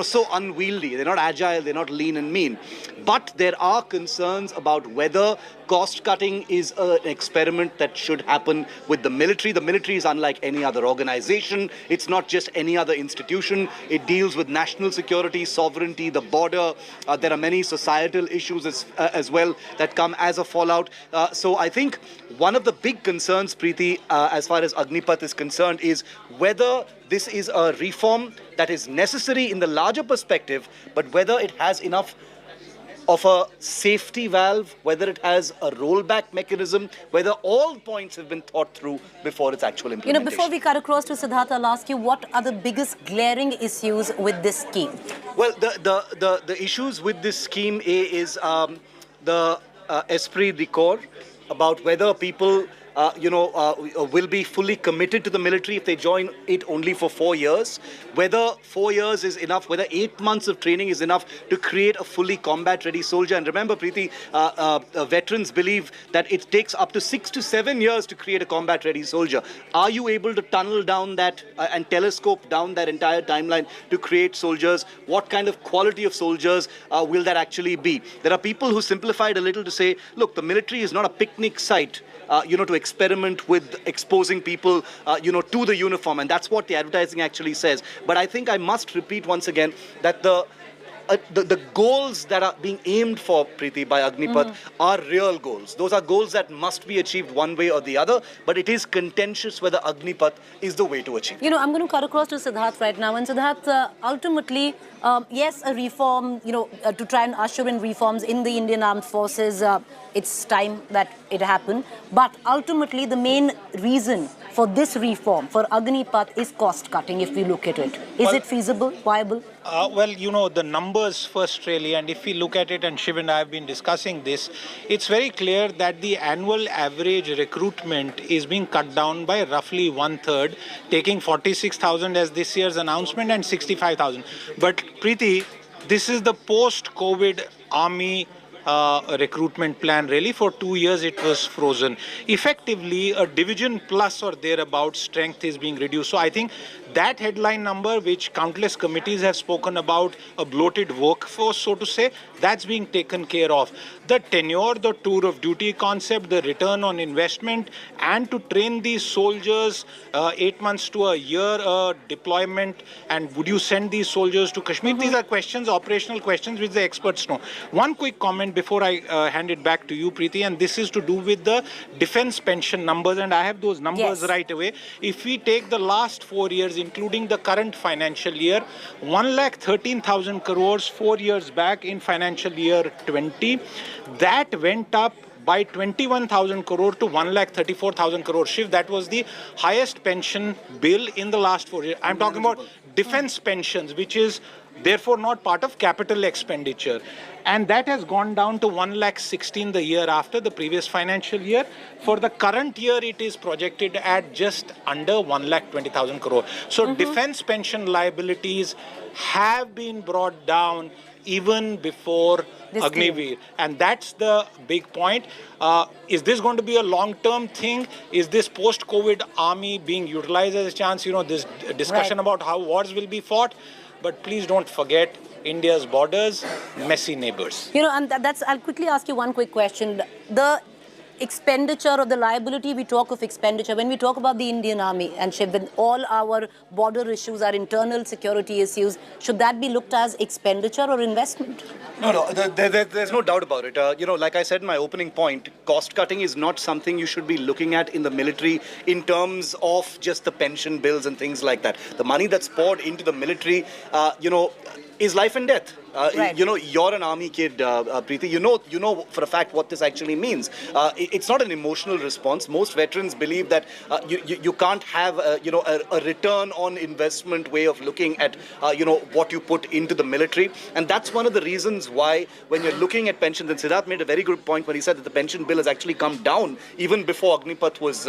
so unwieldy. They're not agile, they're not lean and mean. But there are concerns about whether cost-cutting is an experiment that should happen with the military. The military is unlike any other organization. It's not just any other institution. It deals with national security, sovereignty, the border. There are many societal issues as well that come as a fallout. So I think one of the big concerns, Preeti, as far as Agnipath is concerned, is whether this is a reform that is necessary in the larger perspective, but whether it has enough of a safety valve, whether it has a rollback mechanism, whether all points have been thought through before its actual implementation. Before we cut across to Siddharth, I'll ask you, what are the biggest glaring issues with this scheme? Well, the issues with this scheme is the esprit de corps, about whether people will be fully committed to the military if they join it only for 4 years, whether 4 years is enough, whether 8 months of training is enough to create a fully combat-ready soldier. And remember, Preeti, veterans believe that it takes up to 6 to 7 years to create a combat-ready soldier. Are you able to tunnel down that and telescope down that entire timeline to create soldiers? What kind of quality of soldiers will that actually be? There are people who simplified a little to say, look, the military is not a picnic site, to experiment with exposing people, to the uniform. And that's what the advertising actually says. But I think I must repeat once again that the goals that are being aimed for, Preeti, by Agnipath are real goals. Those are goals that must be achieved one way or the other, but it is contentious whether Agnipath is the way to achieve. I'm going to cut across to Siddharth right now. And Siddharth, ultimately, yes, a reform, to try and usher in reforms in the Indian Armed Forces, it's time that it happened. But ultimately, the main reason for this reform, for Agnipath, is cost cutting, if we look at it. Is it feasible, viable? The numbers first really, and if we look at it, and Shiv and I have been discussing this, it's very clear that the annual average recruitment is being cut down by roughly 1/3, taking 46,000 as this year's announcement and 65,000. But Preeti, this is the post-COVID army recruitment plan. Really, for 2 years it was frozen. Effectively, a division plus or thereabout strength is being reduced. So I think that headline number, which countless committees have spoken about, a bloated workforce, so to say, that's being taken care of. The tenure, the tour of duty concept, the return on investment, and to train these soldiers 8 months to a year deployment, and would you send these soldiers to Kashmir? These are questions, operational questions, which the experts know. One quick comment before I hand it back to you, Preeti, and this is to do with the defense pension numbers, and I have those numbers right away. If we take the last 4 years, including the current financial year, 1,13,000 crores 4 years back in financial year 20, that went up by 21,000 crore to 1,34,000 crore. Shiv, that was the highest pension bill in the last 4 years. I'm talking about defense pensions, which is therefore not part of capital expenditure. And that has gone down to 1,16,000 the year after, the previous financial year. For the current year, it is projected at just under 1,20,000 crore. So defense pension liabilities have been brought down even before Agniveer. And that's the big point. Is this going to be a long-term thing? Is this post-COVID army being utilized as a chance? This discussion about how wars will be fought. But please don't forget India's borders, messy neighbors. And I'll quickly ask you one quick question. expenditure or the liability, we talk of expenditure. When we talk about the Indian Army and Shiv, when all our border issues, our internal security issues, should that be looked as expenditure or investment? No, there's no doubt about it. Like I said in my opening point, cost cutting is not something you should be looking at in the military in terms of just the pension bills and things like that. The money that's poured into the military, is life and death. Right. You're an army kid, Preeti. You know for a fact what this actually means. It's not an emotional response. Most veterans believe that you can't have a return on investment way of looking at what you put into the military, and that's one of the reasons why when you're looking at pensions, and Siddharth made a very good point when he said that the pension bill has actually come down even before Agnipath was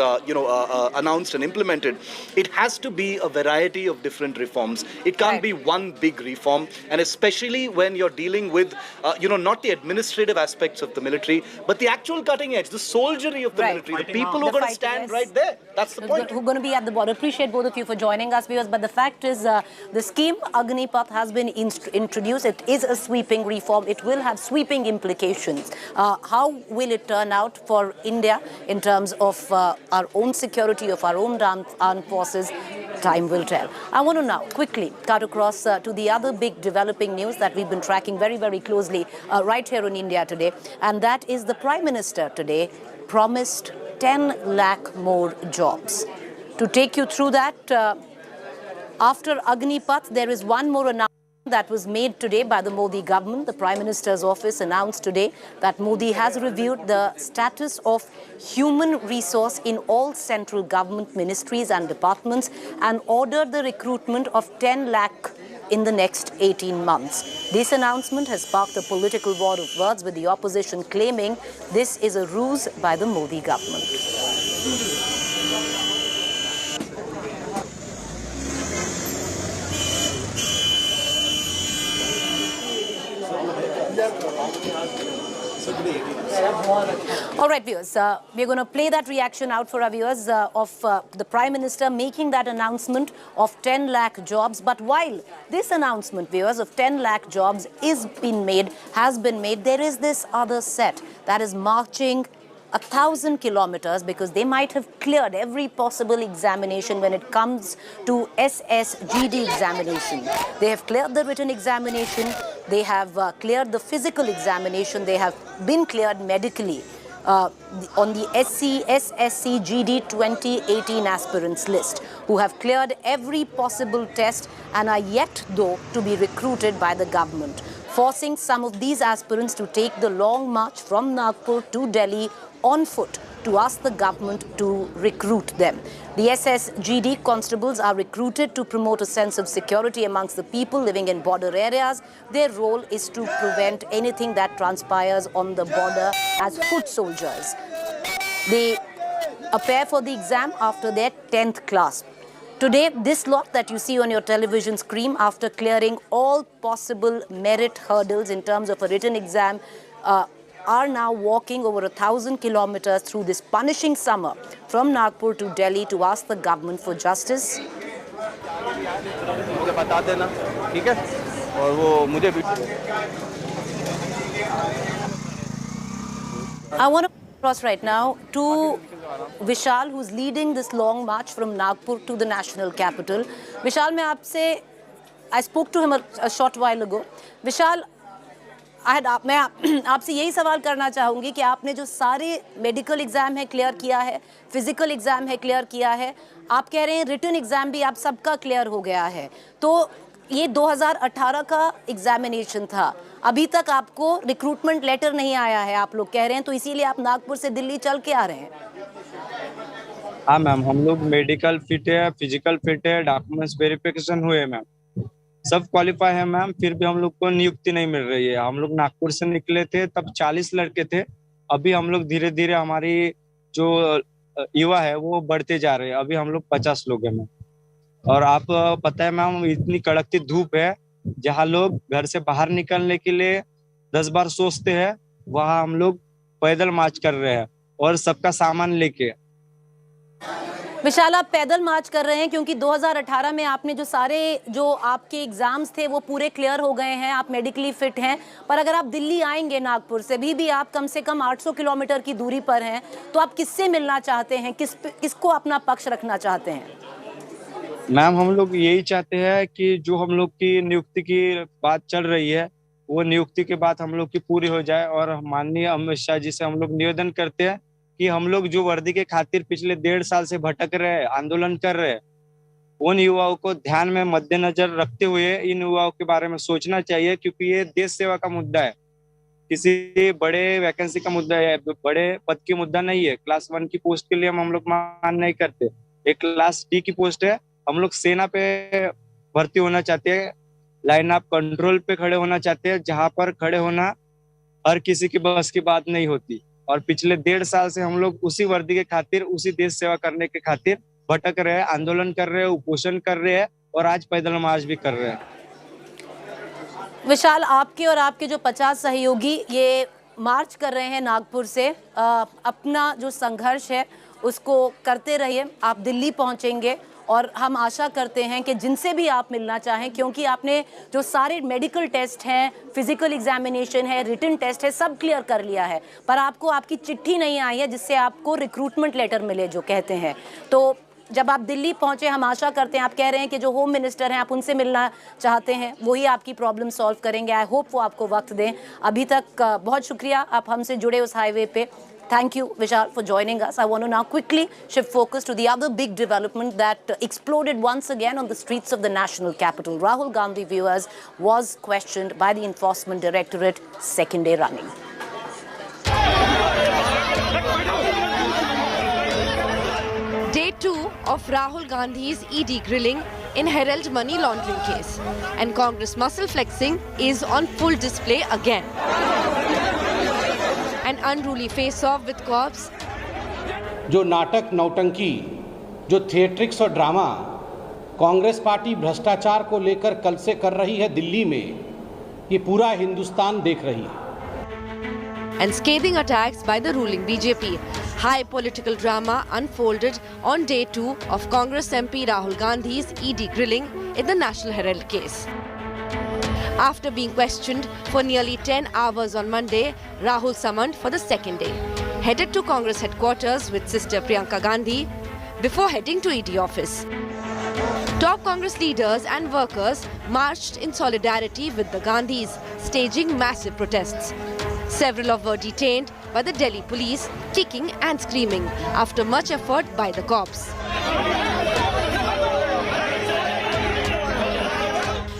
announced and implemented. It has to be a variety of different reforms. It can't be one big reform, and especially when you're dealing with, not the administrative aspects of the military, but the actual cutting edge, the soldiery of the military, the people who are going to stand right there. That's the point. Who are going to be at the border. Appreciate both of you for joining us, viewers. But the fact is, the scheme Agnipath has been introduced. It is a sweeping reform. It will have sweeping implications. How will it turn out for India in terms of our own security, of our own armed forces? Time will tell. I want to now quickly cut across to the other big developing news that we've been tracking very, very closely right here in India today. And that is the Prime Minister today promised 10 lakh more jobs. To take you through that, after Agnipath, there is one more announcement that was made today by the Modi government. The Prime Minister's office announced today that Modi has reviewed the status of human resource in all central government ministries and departments and ordered the recruitment of 10 lakh in the next 18 months. This announcement has sparked a political war of words, with the opposition claiming this is a ruse by the Modi government. All right, viewers, we're going to play that reaction out for our viewers of the Prime Minister making that announcement of 10 lakh jobs. But while this announcement, viewers, of 10 lakh jobs has been made, there is this other set that is marching 1,000 kilometers because they might have cleared every possible examination when it comes to SSGD examination. They have cleared the written examination, they have cleared the physical examination, they have been cleared medically on the SSC GD 2018 aspirants list, who have cleared every possible test and are yet, though, to be recruited by the government, forcing some of these aspirants to take the long march from Nagpur to Delhi on foot to ask the government to recruit them. The SSGD constables are recruited to promote a sense of security amongst the people living in border areas. Their role is to prevent anything that transpires on the border as foot soldiers. They appear for the exam after their 10th class. Today, this lot that you see on your television screen, after clearing all possible merit hurdles in terms of a written exam, are now walking over 1,000 kilometers through this punishing summer from Nagpur to Delhi to ask the government for justice. I want to cross right now to Vishal, who's leading this long march from Nagpur to the national capital. Vishal, I spoke to him a short while ago. Vishal, मैं आपसे यही सवाल करना चाहूँगी कि आपने जो सारे मेडिकल एग्जाम है क्लियर किया है, फिजिकल एग्जाम है क्लियर किया है, आप कह रहे हैं रिटन एग्जाम भी आप सबका क्लियर हो गया है, तो ये 2018 का एग्जामिनेशन था, अभी तक आपको रिक्रूटमेंट लेटर नहीं आया है, आप लोग कह रहे हैं, तो इसीलिए आप नागपुर से दिल्ली चल के आ रहे हैं? हाँ मैम, हम लोग मेडिकल फिट है, फिजिकल फिट है, डॉक्यूमेंट्स वेरिफिकेशन हुए मैम, सब क्वालिफाई है मैम, फिर भी हम लोग को नियुक्ति नहीं मिल रही है। हम लोग नागपुर से निकले थे तब 40 लड़के थे, अभी हम लोग धीरे धीरे हमारी जो युवा है वो बढ़ते जा रहे हैं, अभी हम लोग 50 लोग हैं मैम। और आप पता है मैम, इतनी कड़कती धूप है, जहाँ लोग घर से बाहर निकलने के लिए 10 बार सोचते हैं, वहाँ हम लोग पैदल मार्च कर रहे हैं और सबका सामान लेके। विशाल, आप पैदल मार्च कर रहे हैं क्योंकि 2018 में आपने जो आपके एग्जाम्स थे वो पूरे क्लियर हो गए हैं, आप मेडिकली फिट हैं, पर अगर आप दिल्ली आएंगे नागपुर से भी आप कम से कम 800 किलोमीटर की दूरी पर हैं, तो आप किससे मिलना चाहते हैं, किसको अपना पक्ष रखना चाहते हैं? मैम, हम लोग यही चाहते हैं कि जो हम लोग की नियुक्ति की बात चल रही है वो नियुक्ति के बाद हम लोग की पूरी हो जाए, और माननीय अमित शाह जी से हम लोग निवेदन करते हैं कि हम लोग जो वर्दी के खातिर पिछले 1.5 साल से भटक रहे हैं, आंदोलन कर रहे हैं, उन युवाओं को ध्यान में मद्देनजर रखते हुए इन युवाओं के बारे में सोचना चाहिए, क्योंकि ये देश सेवा का मुद्दा है, किसी बड़े वैकेंसी का मुद्दा है, बड़े पद की मुद्दा नहीं है। क्लास 1 की पोस्ट के लिए हम लोग मांग नहीं करते, एक क्लास D की पोस्ट है। हम लोग सेना पे भर्ती होना चाहते हैं, लाइन ऑफ कंट्रोल पे खड़े होना चाहते हैं, जहां पर खड़े होना हर किसी की बस की बात नहीं होती। और पिछले 1.5 साल से हम लोग उसी वर्दी के खातिर, उसी देश सेवा करने के खातिर भटक रहे हैं, आंदोलन कर रहे हैं, उपोषण कर रहे हैं, और आज पैदल मार्च भी कर रहे हैं। विशाल, आपके और आपके जो 50 सहयोगी ये मार्च कर रहे हैं नागपुर से, अपना जो संघर्ष है उसको करते रहिए, आप दिल्ली पहुंचेंगे, और हम आशा करते हैं कि जिनसे भी आप मिलना चाहें, क्योंकि आपने जो सारे मेडिकल टेस्ट हैं, फिजिकल एग्जामिनेशन है, रिटन टेस्ट है, सब क्लियर कर लिया है, पर आपको आपकी चिट्ठी नहीं आई है जिससे आपको रिक्रूटमेंट लेटर मिले जो कहते हैं। तो जब आप दिल्ली पहुंचे, हम आशा करते हैं, आप कह रहे हैं कि जो होम मिनिस्टर हैं आप उनसे मिलना चाहते हैं, वही आपकी प्रॉब्लम सॉल्व करेंगे। आई होप वो आपको वक्त दें। अभी तक बहुत शुक्रिया आप हमसे जुड़े उस हाईवे पे। Thank you, Vishal, for joining us. I want to now quickly shift focus to the other big development that exploded once again on the streets of the national capital. Rahul Gandhi, viewers, was questioned by the Enforcement Directorate, second day running. Day 2 of Rahul Gandhi's ED grilling in Herald money laundering case, and Congress muscle flexing is on full display again. An unruly face-off with cops. जो नाटक, नौटंकी, जो theatrics और drama Congress party भ्रष्टाचार को लेकर कल से कर रही है दिल्ली में, ये पूरा हिंदुस्तान देख रही है। And scathing attacks by the ruling BJP. High political drama unfolded on day 2 of Congress MP Rahul Gandhi's ED grilling in the National Herald case. After being questioned for nearly 10 hours on Monday, Rahul summoned for the second day, headed to Congress headquarters with sister Priyanka Gandhi before heading to ED office. Top Congress leaders and workers marched in solidarity with the Gandhis, staging massive protests. Several were detained by the Delhi police, kicking and screaming after much effort by the cops.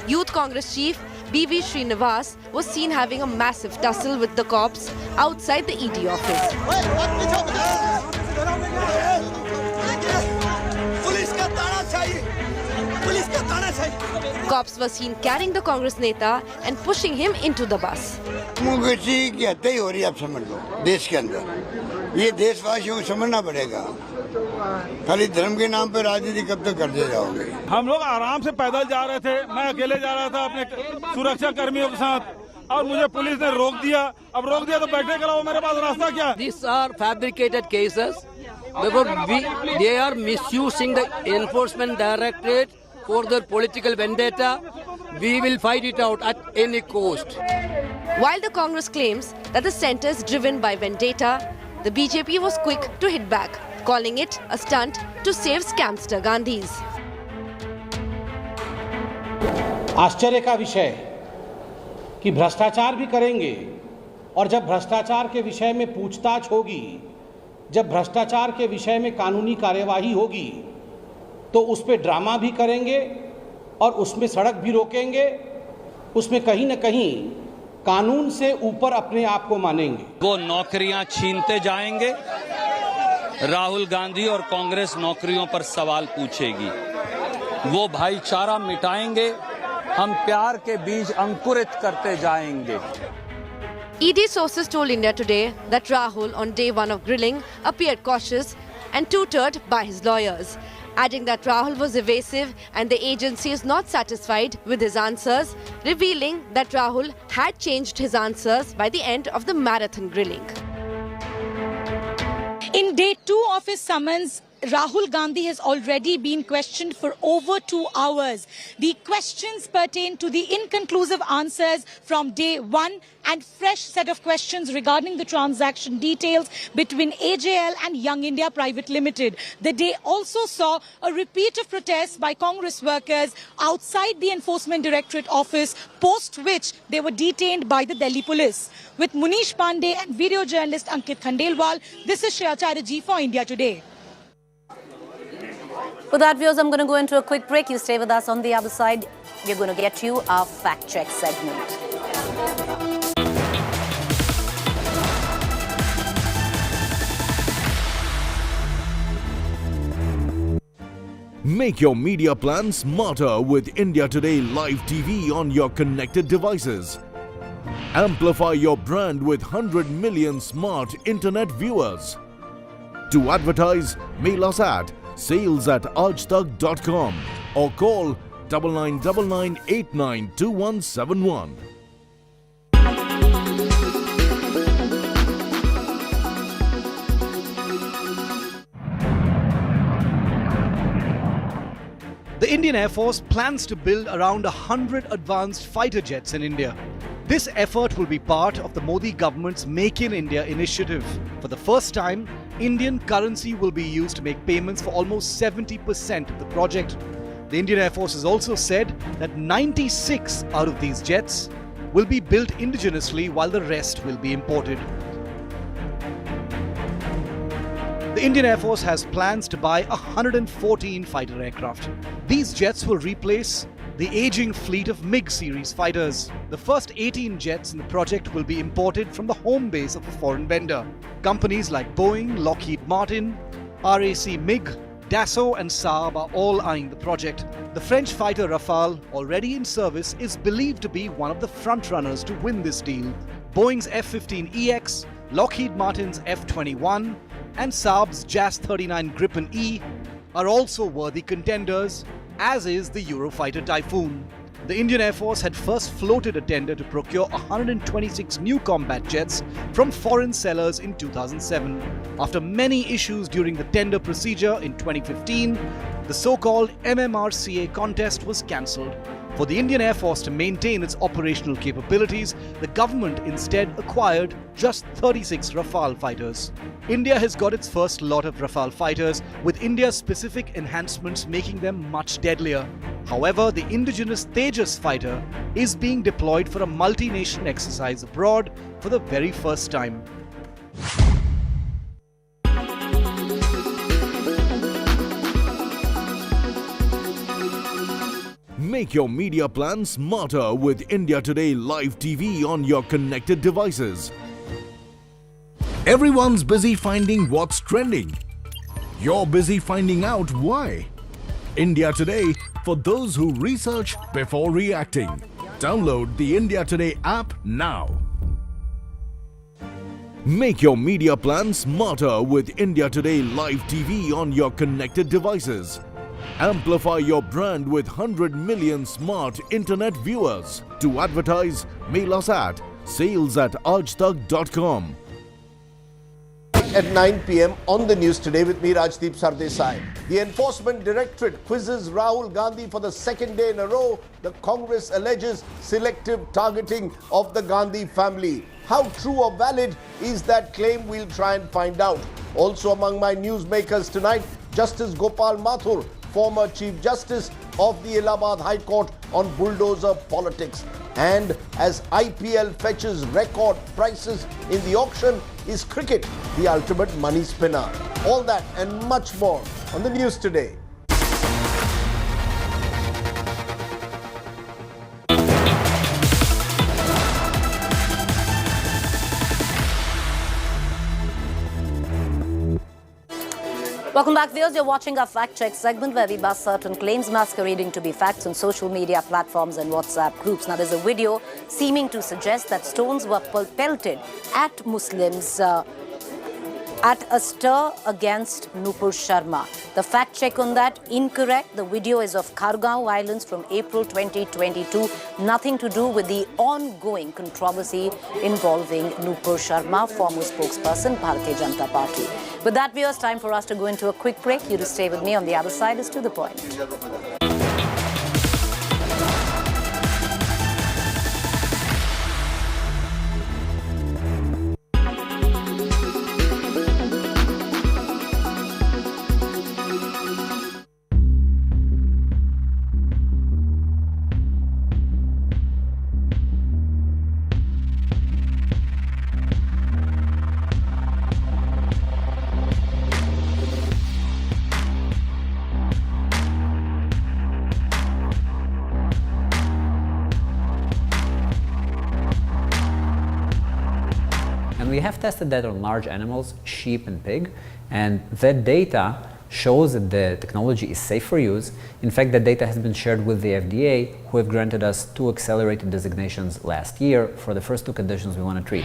Youth Congress chief B.V. Srinivas was seen having a massive tussle with the cops outside the ED office. Cops were seen carrying the Congress neta and pushing him into the bus. Democracy की हत्या ही हो रही है, आप समझ लो देश के अंदर। ये देशवासियों को समझना पड़ेगा, खाली धर्म के नाम पे राजनीति कब तक करते जाओगे। हम लोग आराम से पैदल जा रहे थे, मैं अकेले जा रहा था अपने सुरक्षा कर्मियों के साथ, और मुझे पुलिस ने रोक दिया। अब रोक दिया तो बैठने के अलावा मेरे पास रास्ता क्या? These are fabricated cases. They are misusing the Enforcement Directorate for their political vendetta. We will fight it out at any cost. While the Congress claims that the centre is driven by vendetta, the BJP was quick to hit back, calling it a stunt to save scamster Gandhis. आश्चर्य का विषय कि भ्रष्टाचार भी करेंगे, और जब भ्रष्टाचार के विषय में पूछताछ होगी, जब भ्रष्टाचार के विषय में कानूनी कार्यवाही होगी, तो उस पे ड्रामा भी करेंगे और उसमें सड़क भी रोकेंगे, उसमें कहीं न कहीं कानून से ऊपर अपने आप को मानेंगे। वो नौकरियां छीनते जाएंगे, राहुल गांधी और कांग्रेस नौकरियों पर सवाल पूछेगी, वो भाईचारा मिटाएंगे, हम प्यार के बीज अंकुरित करते जाएंगे। ED sources told India Today that Rahul, on day 1 of grilling, appeared cautious and tutored by his lawyers, adding that Rahul was evasive and the agency is not satisfied with his answers, revealing that Rahul had changed his answers by the end of the marathon grilling. In day 2 of his summons, Rahul Gandhi has already been questioned for over 2 hours. The questions pertain to the inconclusive answers from day one and fresh set of questions regarding the transaction details between AJL and Young India Private Limited. The day also saw a repeat of protests by Congress workers outside the Enforcement Directorate office, post which they were detained by the Delhi police. With Munish Pandey and video journalist Ankit Khandelwal, this is Shreya Chatterjee for India Today. For that, viewers, I'm going to go into a quick break. You stay with us. On the other side, we're going to get you our fact check segment. Make your media plan smarter with India Today Live TV on your connected devices. Amplify your brand with 100 million smart internet viewers. To advertise, mail us at sales@aajtak.com or call 9999892171. The Indian Air Force plans to build around 100 advanced fighter jets in India. This effort will be part of the Modi government's Make in India initiative. For the first time, Indian currency will be used to make payments for almost 70% of the project. The Indian Air Force has also said that 96 out of these jets will be built indigenously while the rest will be imported. The Indian Air Force has plans to buy 114 fighter aircraft. These jets will replace the aging fleet of MiG series fighters. The first 18 jets in the project will be imported from the home base of a foreign vendor. Companies like Boeing, Lockheed Martin, RAC MiG, Dassault and Saab are all eyeing the project. The French fighter Rafale, already in service, is believed to be one of the frontrunners to win this deal. Boeing's F-15EX, Lockheed Martin's F-21 and Saab's JAS-39 Gripen E are also worthy contenders, as is the Eurofighter Typhoon. The Indian Air Force had first floated a tender to procure 126 new combat jets from foreign sellers in 2007. After many issues during the tender procedure in 2015, the so-called MMRCA contest was cancelled. For the Indian Air Force to maintain its operational capabilities, the government instead acquired just 36 Rafale fighters. India has got its first lot of Rafale fighters, with India's specific enhancements making them much deadlier. However, the indigenous Tejas fighter is being deployed for a multi-nation exercise abroad for the very first time. Make your media plan smarter with India Today Live TV on your connected devices. Everyone's busy finding what's trending. You're busy finding out why. India Today, for those who research before reacting. Download the India Today app now. Make your media plan smarter with India Today Live TV on your connected devices. Amplify your brand with 100 million smart internet viewers. To advertise, mail us at sales@aajtak.com. At 9 p.m. on the news today with me, Rajdeep Sardesai. The Enforcement Directorate quizzes Rahul Gandhi for the second day in a row. The Congress alleges selective targeting of the Gandhi family. How true or valid is that claim? We'll try and find out. Also among my newsmakers tonight, Justice Gopal Mathur, former Chief Justice of the Allahabad High Court, on bulldozer politics. And as IPL fetches record prices in the auction, is cricket the ultimate money spinner? All that and much more on the news today. Welcome back, viewers. You're watching our fact check segment where we bust certain claims masquerading to be facts on social media platforms and WhatsApp groups. Now, there's a video seeming to suggest that stones were pelted at Muslims At a stir against Nupur Sharma. The fact check on that, incorrect. The video is of Khargaon violence from April 2022. Nothing to do with the ongoing controversy involving Nupur Sharma, former spokesperson, Bharatiya Janata Party. With that, viewers, time for us to go into a quick break. You to stay with me. On the other side is To The Point. And we have tested that on large animals, sheep and pig, and that data shows that the technology is safe for use. In fact, that data has been shared with the FDA, who have granted us 2 accelerated designations last year for the first 2 conditions we want to treat.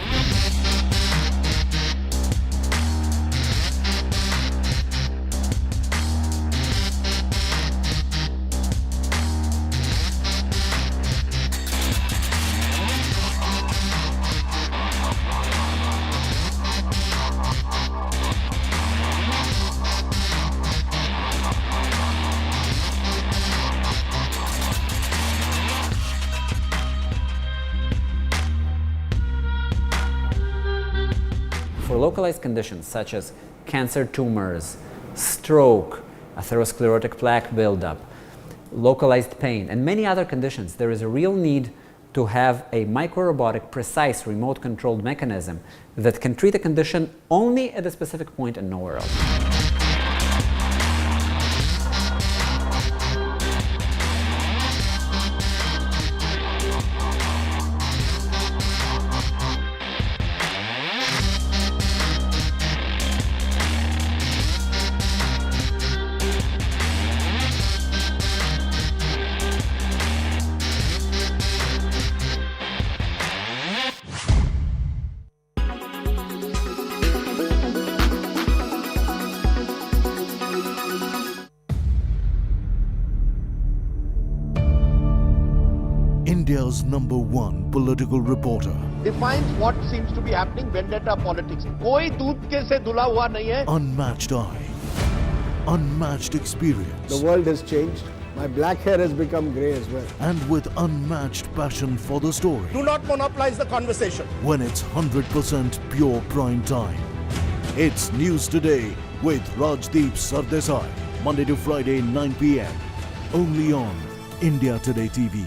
For localized conditions such as cancer tumors, stroke, atherosclerotic plaque buildup, localized pain, and many other conditions, there is a real need to have a microrobotic, precise, remote-controlled mechanism that can treat a condition only at a specific point and nowhere else. India's #1 political reporter. Defines what seems to be happening, vendetta politics. कोई दूध के से धुला हुआ नहीं है. Unmatched eye, unmatched experience. The world has changed. My black hair has become grey as well. And with unmatched passion for the story. Do not monopolize the conversation. When it's 100% pure prime time. It's News Today with Rajdeep Sardesai. Monday to Friday, 9 p.m. Only on India Today TV.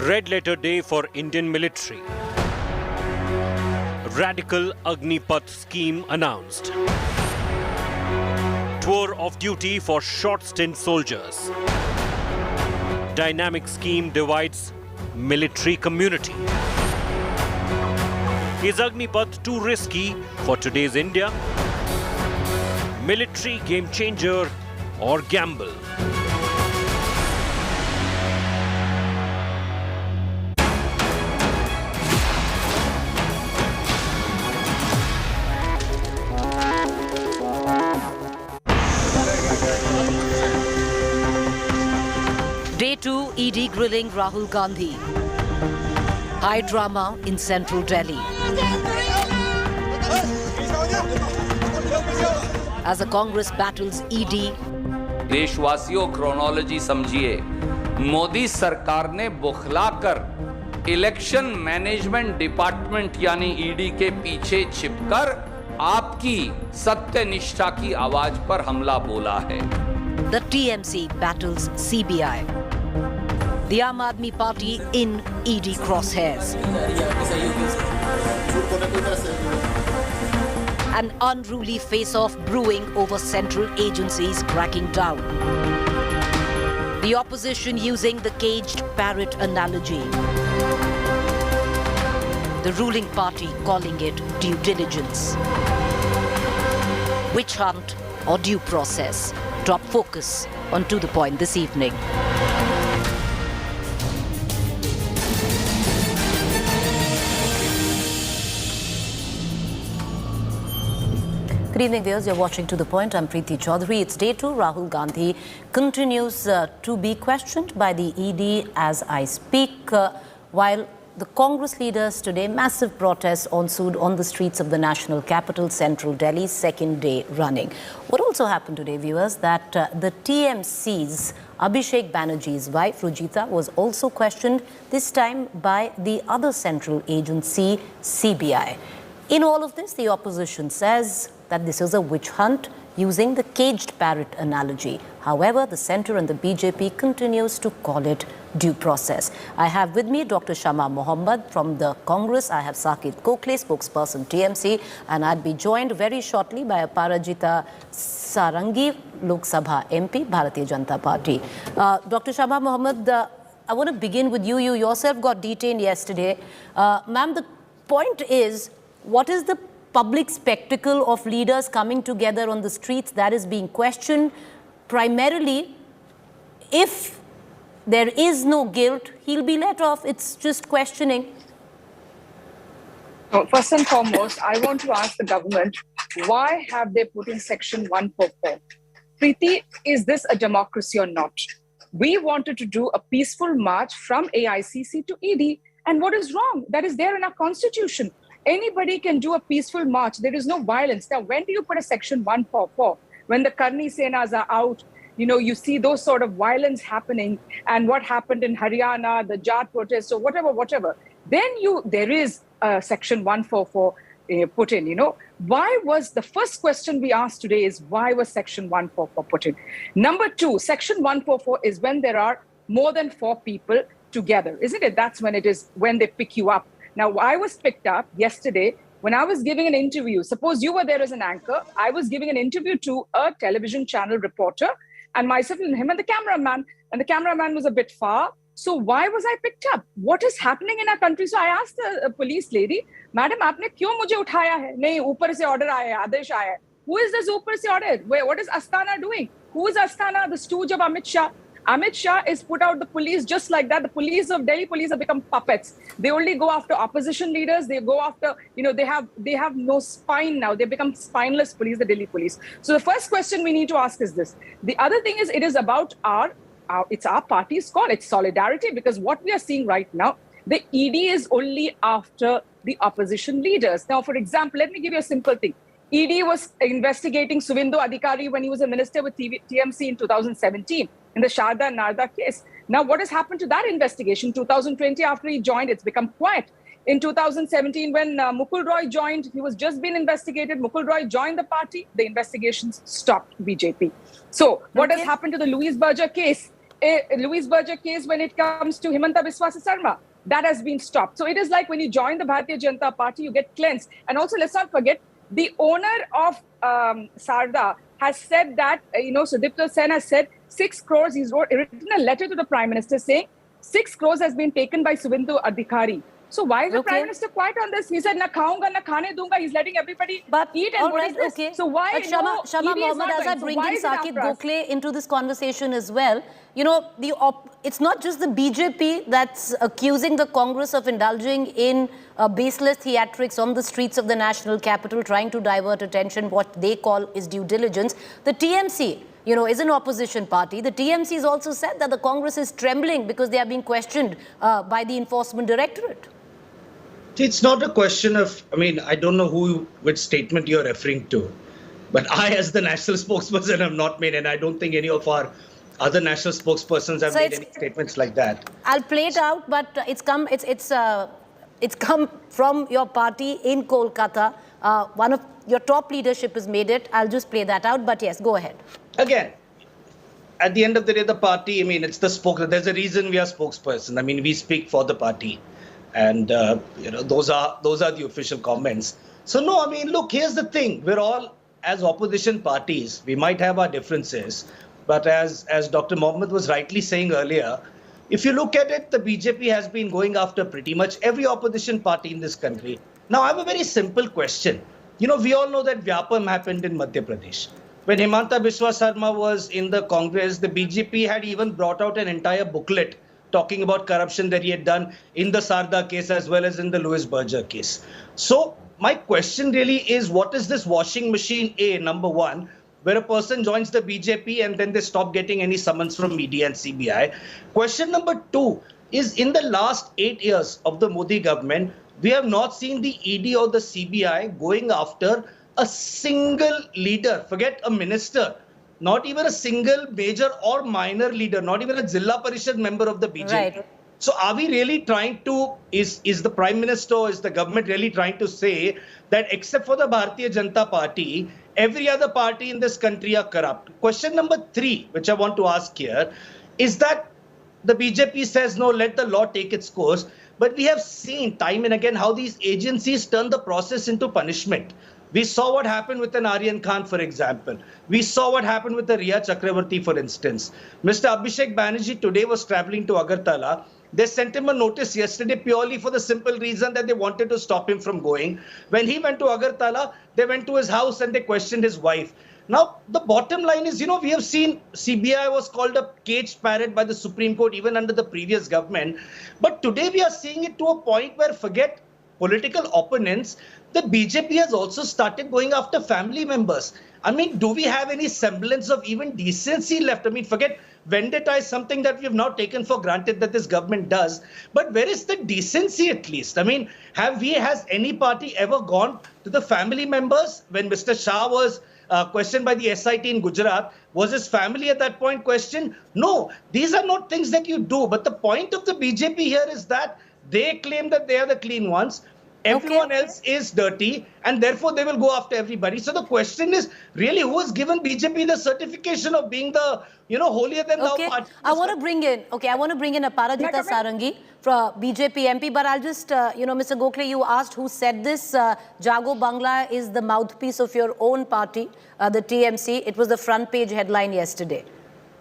Red letter day for Indian military. Radical Agnipath scheme announced. Tour of duty for short stint soldiers. Dynamic scheme divides military community. Is Agnipath too risky for today's India? Military game changer or gamble? Day 2, ED grilling Rahul Gandhi. High drama in central Delhi. As the Congress battles ED. देशवासियों chronology समझिए, मोदी सरकार ने बुखलाकर election management department यानी ED के पीछे छिपकर आपकी सत्यनिष्ठा की आवाज पर हमला बोला है. The TMC battles CBI. The Aam Aadmi Party in ED crosshairs. An unruly face-off brewing over central agencies cracking down. The opposition using the caged parrot analogy. The ruling party calling it due diligence. Witch hunt or due process? Top focus on To The Point this evening. Good evening, viewers. You're watching To The Point. I'm Preeti Chaudhary. It's day 2. Rahul Gandhi continues to be questioned by the ED as I speak, while the Congress leaders today, massive protests ensued on the streets of the national capital, central Delhi, second day running. What also happened today, viewers, that the TMC's Abhishek Banerjee's wife, Rujita, was also questioned, this time by the other central agency, CBI. In all of this, the opposition says that this is a witch hunt using the caged parrot analogy. However, the centre and the BJP continues to call it due process. I have with me Dr. Shama Mohammed from the Congress. I have Sakit Kokle, spokesperson TMC, and I'd be joined very shortly by Aparajita Sarangi, Lok Sabha MP, Bharatiya Janata Party. Dr. Shama Mohammed, I want to begin with you. You yourself got detained yesterday. Ma'am, the point is, what is the public spectacle of leaders coming together on the streets that is being questioned? Primarily, if there is no guilt, he'll be let off. It's just questioning. First and foremost, I want to ask the government, why have they put in Section 144? Preeti, is this a democracy or not? We wanted to do a peaceful march from AICC to ED. And what is wrong? That is there in our constitution. Anybody can do a peaceful march. There is no violence. Now, when do you put a Section 144? When the Karni Senas are out, you see those sort of violence happening, and what happened in Haryana, the Jat protests, or whatever. Then there is a Section 144 put in, Why was the first question we asked today is, why was Section 144 put in? Number 2, Section 144 is when there are more than 4 people together, isn't it? That's when when they pick you up. Now, I was picked up yesterday when I was giving an interview. Suppose you were there as an anchor. I was giving an interview to a television channel reporter, and myself and him and the cameraman. And the cameraman was a bit far. So why was I picked up? What is happening in our country? So I asked the police lady, Madam, aapne kyun mujhe uthaya hai? Nahi, upar se order aaya hai, adesh aaya hai. Who is this upar se order? What is Astana doing? Who is Astana? The stooge of Amit Shah. Amit Shah is put out the police just like that. The police of Delhi police have become puppets. They only go after opposition leaders. They go after, they have no spine now. They become spineless police, the Delhi police. So the first question we need to ask is this. The other thing is, it is about it's our party's call. It's solidarity, because what we are seeing right now, the ED is only after the opposition leaders. Now, for example, let me give you a simple thing. ED was investigating Suvindu Adhikari when he was a minister with TMC in 2017. In the Sharda and Narda case. Now, what has happened to that investigation? 2020, after he joined, it's become quiet. In 2017, when Mukul Roy joined, he was just being investigated. Mukul Roy joined the party. The investigations stopped BJP. So, what has happened to the Louise Berger case? Louise Berger case, when it comes to Himanta Biswa Sarma, that has been stopped. So, it is like when you join the Bharatiya Janata Party, you get cleansed. And also, let's not forget, the owner of Sarda has said that, Sudipta Sen has said 6 crores, he's written a letter to the Prime Minister saying 6 crores has been taken by Suvindu Adhikari. So why is the Prime Minister quiet on this? He said, na khaunga, na khane dunga. He's letting everybody eat. And what is this? Okay. So why? But Shama Mohammed, as I bring in Sakit Gokhale into this conversation as well, it's not just the BJP that's accusing the Congress of indulging in baseless theatrics on the streets of the national capital, trying to divert attention, what they call is due diligence. The TMC, is an opposition party. The TMC has also said that the Congress is trembling because they are being questioned by the Enforcement Directorate. It's not a question of, I don't know which statement you're referring to, but I, as the national spokesperson, have not made, and I don't think any of our other national spokespersons have made any statements like that. I'll play it out, but it's come from your party in Kolkata. One of your top leadership has made it. I'll just play that out, but yes, go ahead. Again, at the end of the day, the party, it's the spokesperson. There's a reason we are spokesperson. We speak for the party. And, those are the official comments. So, no, look, here's the thing. We're all, as opposition parties, we might have our differences. But as Dr. Mohammed was rightly saying earlier, if you look at it, the BJP has been going after pretty much every opposition party in this country. Now, I have a very simple question. We all know that Vyapam happened in Madhya Pradesh. When Himanta Biswa Sarma was in the Congress, the BJP had even brought out an entire booklet talking about corruption that he had done in the Sarda case as well as in the Louis Berger case. So my question really is, what is this washing machine A, number one, where a person joins the BJP and then they stop getting any summons from media and CBI? Question number two is, in the last 8 years of the Modi government, we have not seen the ED or the CBI going after a single leader, forget a minister, not even a single major or minor leader, not even a Zilla Parishad member of the BJP. Right. So are we really trying to, is the Prime Minister, is the government really trying to say that except for the Bharatiya Janata Party, every other party in this country are corrupt? Question number three, which I want to ask here, is that the BJP says, no, let the law take its course. But we have seen time and again how these agencies turn the process into punishment. We saw what happened with an Aryan Khan, for example. We saw what happened with the Riya Chakravarti, for instance. Mr. Abhishek Banerjee today was traveling to Agartala. They sent him a notice yesterday purely for the simple reason that they wanted to stop him from going. When he went to Agartala, they went to his house and they questioned his wife. Now, the bottom line is, we have seen CBI was called a caged parrot by the Supreme Court even under the previous government. But today we are seeing it to a point where, forget political opponents, the BJP has also started going after family members. I mean, do we have any semblance of even decency left? I mean, forget vendetta is something that we have now taken for granted that this government does. But where is the decency at least? I mean, has any party ever gone to the family members? When Mr. Shah was questioned by the SIT in Gujarat, was his family at that point questioned? No, these are not things that you do. But the point of the BJP here is that they claim that they are the clean ones. Everyone else is dirty, and therefore they will go after everybody. So the question is really, who has given BJP the certification of being the, holier than thou party? I want to bring in Aparajita Sarangi from BJP MP, but I'll just, Mr. Gokhale, you asked who said this. Jago Bangla is the mouthpiece of your own party, the TMC. It was the front page headline yesterday,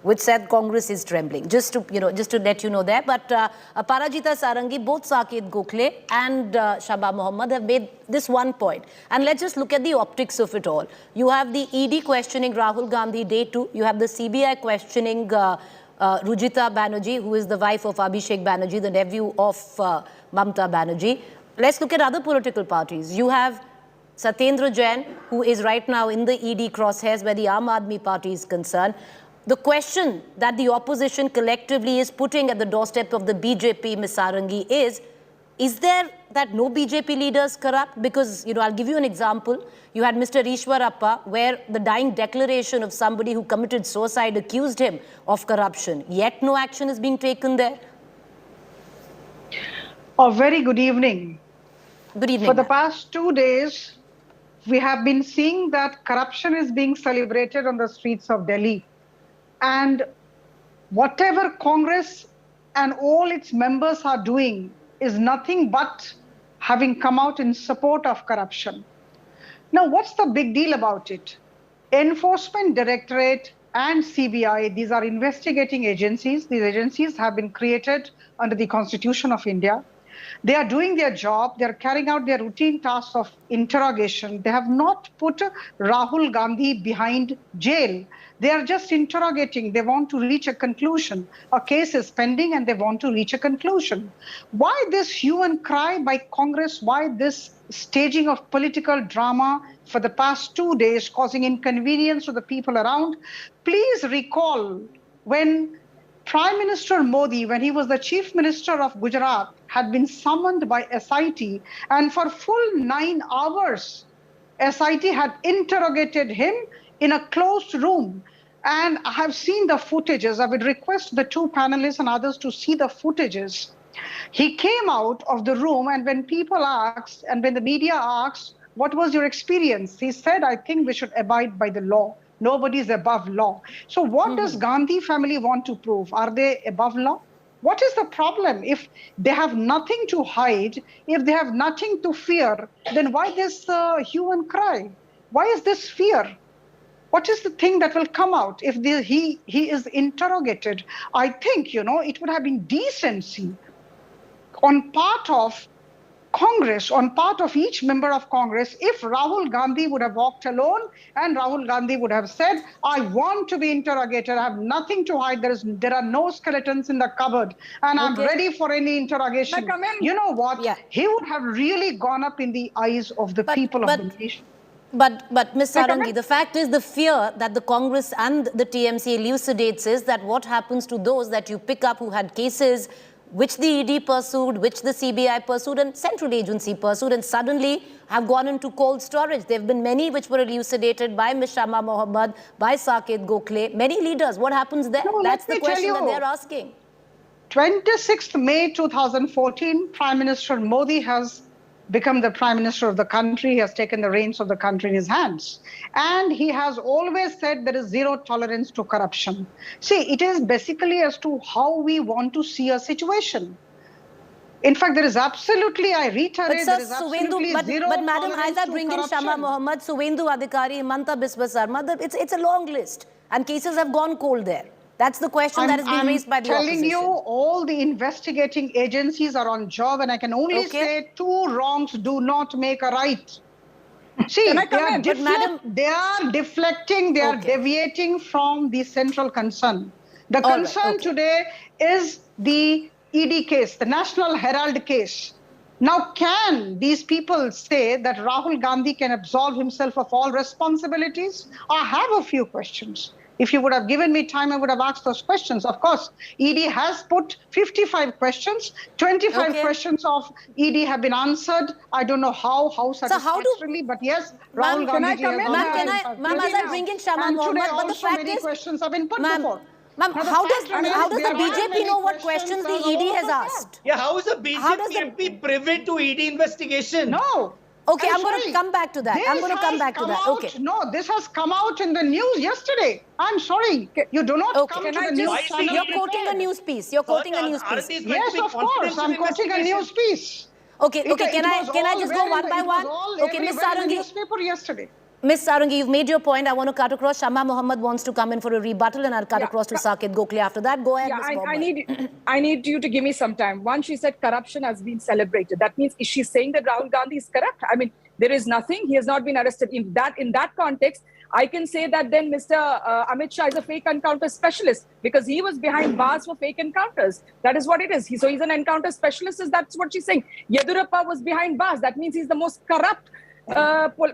which said Congress is trembling. Just to let you know that. But Aparajita Sarangi, both Saket Gokhale and Shaba Mohammed have made this one point. And let's just look at the optics of it all. You have the ED questioning Rahul Gandhi, day 2. You have the CBI questioning Rujita Banerjee, who is the wife of Abhishek Banerjee, the nephew of Mamta Banerjee. Let's look at other political parties. You have Satyendra Jain, who is right now in the ED crosshairs where the Aam Aadmi Party is concerned. The question that the opposition collectively is putting at the doorstep of the BJP, Ms. Sarangi, is there that no BJP leaders corrupt? Because, I'll give you an example. You had Mr. Ishwarappa, where the dying declaration of somebody who committed suicide accused him of corruption. Yet no action is being taken there. A very good evening. Good evening. For the past 2 days, we have been seeing that corruption is being celebrated on the streets of Delhi. And whatever Congress and all its members are doing is nothing but having come out in support of corruption. Now, what's the big deal about it? Enforcement Directorate and CBI, these are investigating agencies. These agencies have been created under the Constitution of India. They are doing their job. They are carrying out their routine tasks of interrogation. They have not put Rahul Gandhi behind jail. They are just interrogating. They want to reach a conclusion. A case is pending and they want to reach a conclusion. Why this hue and cry by Congress? Why this staging of political drama for the past 2 days, causing inconvenience to the people around? Please recall when Prime Minister Modi, when he was the Chief Minister of Gujarat, had been summoned by SIT, and for full 9 hours, SIT had interrogated him in a closed room. And I have seen the footages. I would request the 2 panelists and others to see the footages. He came out of the room, and when people asked, and when the media asked, what was your experience? He said, I think we should abide by the law. Nobody is above law. So what does Gandhi family want to prove? Are they above law? What is the problem? If they have nothing to hide, if they have nothing to fear, then why this hue and cry? Why is this fear? What is the thing that will come out if he is interrogated? I think, it would have been decency on part of Congress, on part of each member of Congress, if Rahul Gandhi would have walked alone and Rahul Gandhi would have said, I want to be interrogated, I have nothing to hide, there are no skeletons in the cupboard, and I'm ready for any interrogation. You know what? He would have really gone up in the eyes of the people of the nation. But Ms. Sarangi, the fact is the fear that the Congress and the TMC elucidates is that what happens to those that you pick up who had cases which the ED pursued, which the CBI pursued and central agency pursued and suddenly have gone into cold storage. There have been many which were elucidated by Ms. Shama Mohammed, by Saket Gokhale, many leaders. What happens there? No, that's the question that they're asking. 26th May 2014, Prime Minister Modi has become the Prime Minister of the country. He has taken the reins of the country in his hands. And he has always said there is zero tolerance to corruption. See, it is basically as to how we want to see a situation. In fact, there is absolutely, I reiterate, there is absolutely zero but Madam, tolerance as I to bring in corruption. Shama Mohammed, Suvendu Adhikari, Himanta Biswa Sarma, it's a long list. And cases have gone cold there. That's the question that has been raised by the opposition. I'm telling you, all the investigating agencies are on job, and I can only say two wrongs do not make a right. See, they are deflecting, they are deviating from the central concern. The concern today is the ED case, the National Herald case. Now, can these people say that Rahul Gandhi can absolve himself of all responsibilities? I have a few questions. If you would have given me time, I would have asked those questions. Of course, ED has put 55 questions. 25 questions of ED have been answered. I don't know how satisfactorily, but yes, Rahul Gandhi has Ma'am, as I bring in Shama Mohammed, but the fact is, questions have been put before. Ma'am, how does the BJP know what questions the ED has asked? Yeah, how is the BJP MP privy to ED investigation? No. Okay, I'm going to come back to that. Okay. No, this has come out in the news yesterday. I'm sorry. You do not come to the news channel. You're quoting a news piece. You're quoting a news piece. Yes, of course. I'm quoting a news piece. Okay, can I just go one by one? Okay, Ms. Sarangi. Newspaper yesterday. Ms. Sarangi, you've made your point. I want to cut across. Shama Mohammed wants to come in for a rebuttal and I'll cut across to Saket Gokhale after that. Go ahead, Ms. Mohammed. I need you to give me some time. One, she said corruption has been celebrated. That means, is she saying that Rahul Gandhi is corrupt? I mean, there is nothing. He has not been arrested. In that context, I can say that then Mr. Amit Shah is a fake encounter specialist because he was behind bars for fake encounters. That is what it is. So he's an encounter specialist. That's what she's saying. Yedurappa was behind bars. That means he's the most corrupt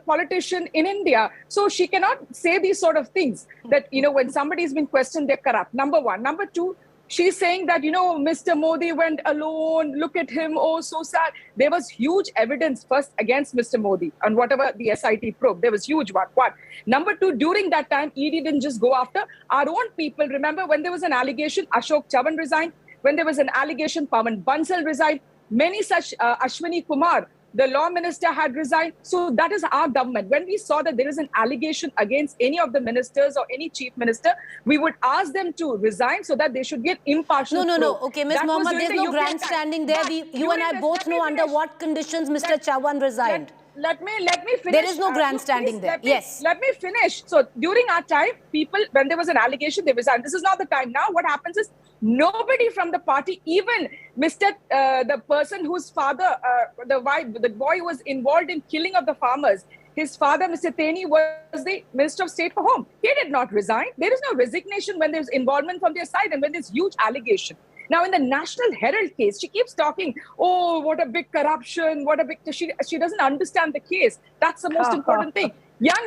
politician in India. So she cannot say these sort of things that, when somebody's been questioned, they're corrupt. Number one. Number two, she's saying that, Mr. Modi went alone. Look at him. Oh, so sad. There was huge evidence first against Mr. Modi and whatever the SIT probe. There was huge one. Number two, during that time, ED didn't just go after our own people. Remember when there was an allegation, Ashok Chavan resigned. When there was an allegation, Pawan Bansal resigned. Many such, Ashwini Kumar, the law minister, had resigned. So that is our government. When we saw that there is an allegation against any of the ministers or any chief minister, we would ask them to resign so that they should get impartial. No. Okay, Ms. Mohammed, there's no grandstanding there. You and I both know under what conditions Mr. Chavan resigned. Let me finish. There is no grandstanding there. Yes. Let me finish. So during our time, people, when there was an allegation, they resigned. This is not the time. Now what happens is nobody from the party, even the person whose father, the boy was involved in killing of the farmers, his father, Mr. Teni, was the Minister of State for Home. He did not resign. There is no resignation when there's involvement from their side and when there's huge allegation. Now, in the National Herald case, she keeps talking, oh, what a big corruption, what a big... She doesn't understand the case. That's the most important thing. Young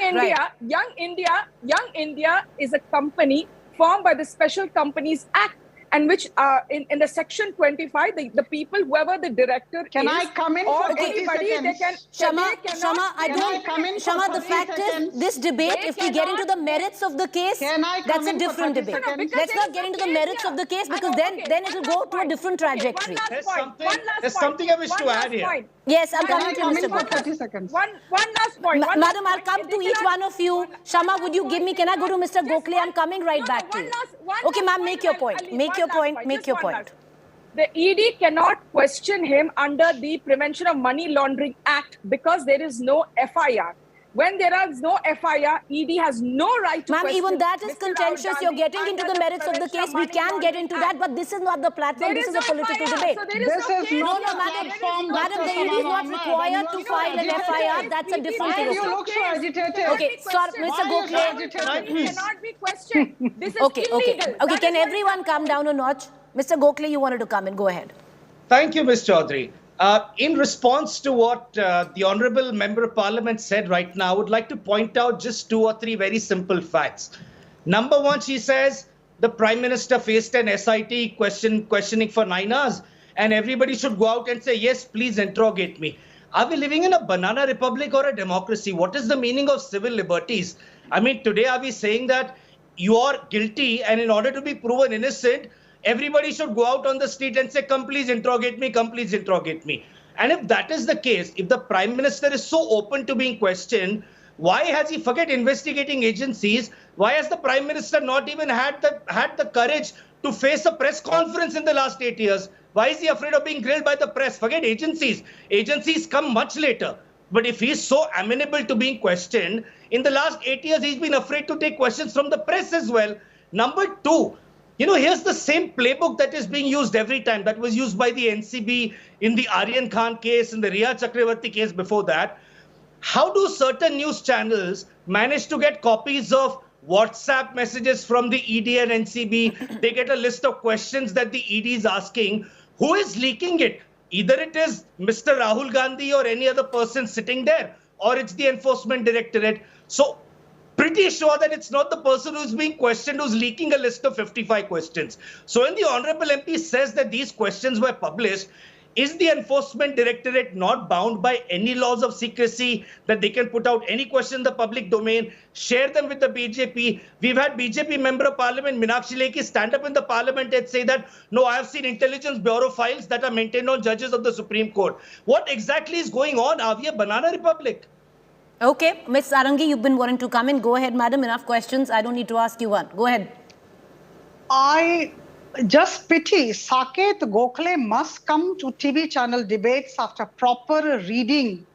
India is a company formed by the Special Companies Act, and which in the section 25, the people, whoever the director can I come in or for anybody, they can... Shama, the fact is, this debate, if we get into the merits of the case, that's a different debate. Let's not get into the merits of the case because then it will go to a different trajectory. There's something I wish to add here. Yes, I'm coming to Mr. for 30 seconds. One last point. Madam, I'll come to each one of you. Shama, would you give me, can I go to Mr. Gokhale? I'm coming right back to you. Okay, ma'am, make your point. Make your point. The ED cannot question him under the Prevention of Money Laundering Act because there is no FIR. When there is no FIR, ED has no right to Ma'am, question even that is Mr. contentious. Rahul You're Gandhi getting into the under merits of the Prevention case. We Money can get Laundering into Act. that, but this is not the platform. There This is is a no political FIR, debate. so there is This no is case. not No, a madam. platform, Madam, Dr. the ED is not Samama. required to file an FIR. That's a different Why thing. do you look so agitated? Okay, sorry, Mr. Why are you so Gokhale. agitated? Cannot be questioned. This is Okay, illegal. okay. Can everyone come down a notch? Mr. Gokhale, you wanted to come in. Go ahead. Thank you, Ms. Chaudhary. In response to what the Honourable Member of Parliament said right now, I would like to point out just 2 or 3 very simple facts. Number one, she says the Prime Minister faced an SIT questioning for 9 hours and everybody should go out and say, yes, please interrogate me. Are we living in a banana republic or a democracy? What is the meaning of civil liberties? I mean, today are we saying that you are guilty and in order to be proven innocent, everybody should go out on the street and say, come please interrogate me, come please interrogate me. And if that is the case, if the Prime Minister is so open to being questioned, why has he forget investigating agencies? Why has the Prime Minister not even had the courage to face a press conference in the last 8 years? Why is he afraid of being grilled by the press? Forget agencies. Agencies come much later. But if he's so amenable to being questioned, in the last 8 years, he's been afraid to take questions from the press as well. Number two, here's the same playbook that is being used every time. That was used by the NCB in the Aryan Khan case, in the Riya Chakravarti case before that. How do certain news channels manage to get copies of WhatsApp messages from the ED and NCB? They get a list of questions that the ED is asking. Who is leaking it? Either it is Mr. Rahul Gandhi or any other person sitting there, or it's the Enforcement Directorate. So pretty sure that it's not the person who's being questioned who's leaking a list of 55 questions. So when the Honourable MP says that these questions were published, is the Enforcement Directorate not bound by any laws of secrecy that they can put out any question in the public domain, share them with the BJP? We've had BJP Member of Parliament Meenakshi Lekhi stand up in the Parliament and say that, no, I have seen Intelligence Bureau files that are maintained on judges of the Supreme Court. What exactly is going on? Are we a banana republic? Okay, Ms. Sarangi, you've been wanting to come in. Go ahead, madam. Enough questions. I don't need to ask you one. Go ahead. I just pity Saket Gokhale must come to TV channel debates after proper reading.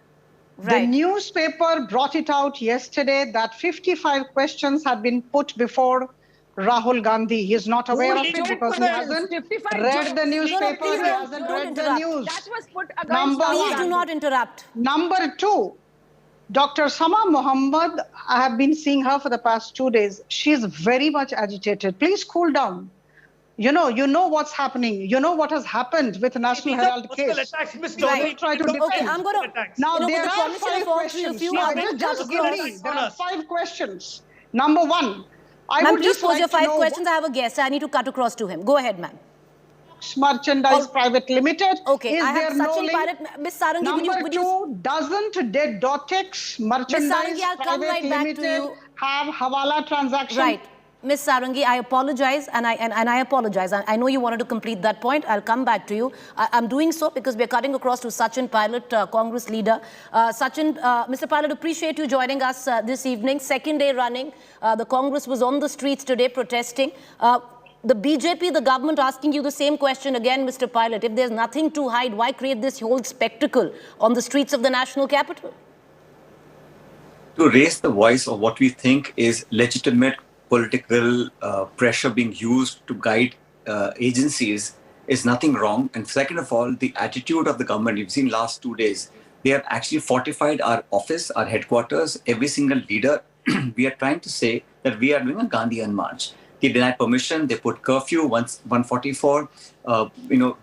Right. The newspaper brought it out yesterday that 55 questions had been put before Rahul Gandhi. He is not aware of it because he hasn't read the newspaper, he hasn't read the news. That was put against Please do not interrupt. Number two, Dr. Sama Mohammed, I have been seeing her for the past 2 days. She is very much agitated. Please cool down. You know what's happening. You know what has happened with the National Herald case. Right. Try to defend. Okay, I'm going to... Now, there are 5 questions. Just give me. There are 5 questions. Number one, I would please just pose like your 5 know questions. I have a guest. I need to cut across to him. Go ahead, ma'am. Merchandise Private Limited. Okay, is I there have no Sachin link? Pilot. Ms. Sarangi, Number two, doesn't Dotex Merchandise I'll come Private right back to Limited you. have Hawala transaction? Right. Ms. Sarangi, I apologize, and I apologize. I know you wanted to complete that point. I'll come back to you. I'm doing so because we're cutting across to Sachin Pilot, Congress leader. Sachin, Mr. Pilot, appreciate you joining us this evening. Second day running. The Congress was on the streets today protesting. The BJP, the government asking you the same question again, Mr. Pilot. If there's nothing to hide, why create this whole spectacle on the streets of the national capital? To raise the voice of what we think is legitimate political pressure being used to guide agencies is nothing wrong. And second of all, the attitude of the government, you've seen last 2 days, they have actually fortified our office, our headquarters, every single leader. We are trying to say that we are doing a Gandhian march. They denied permission, they put curfew, 144,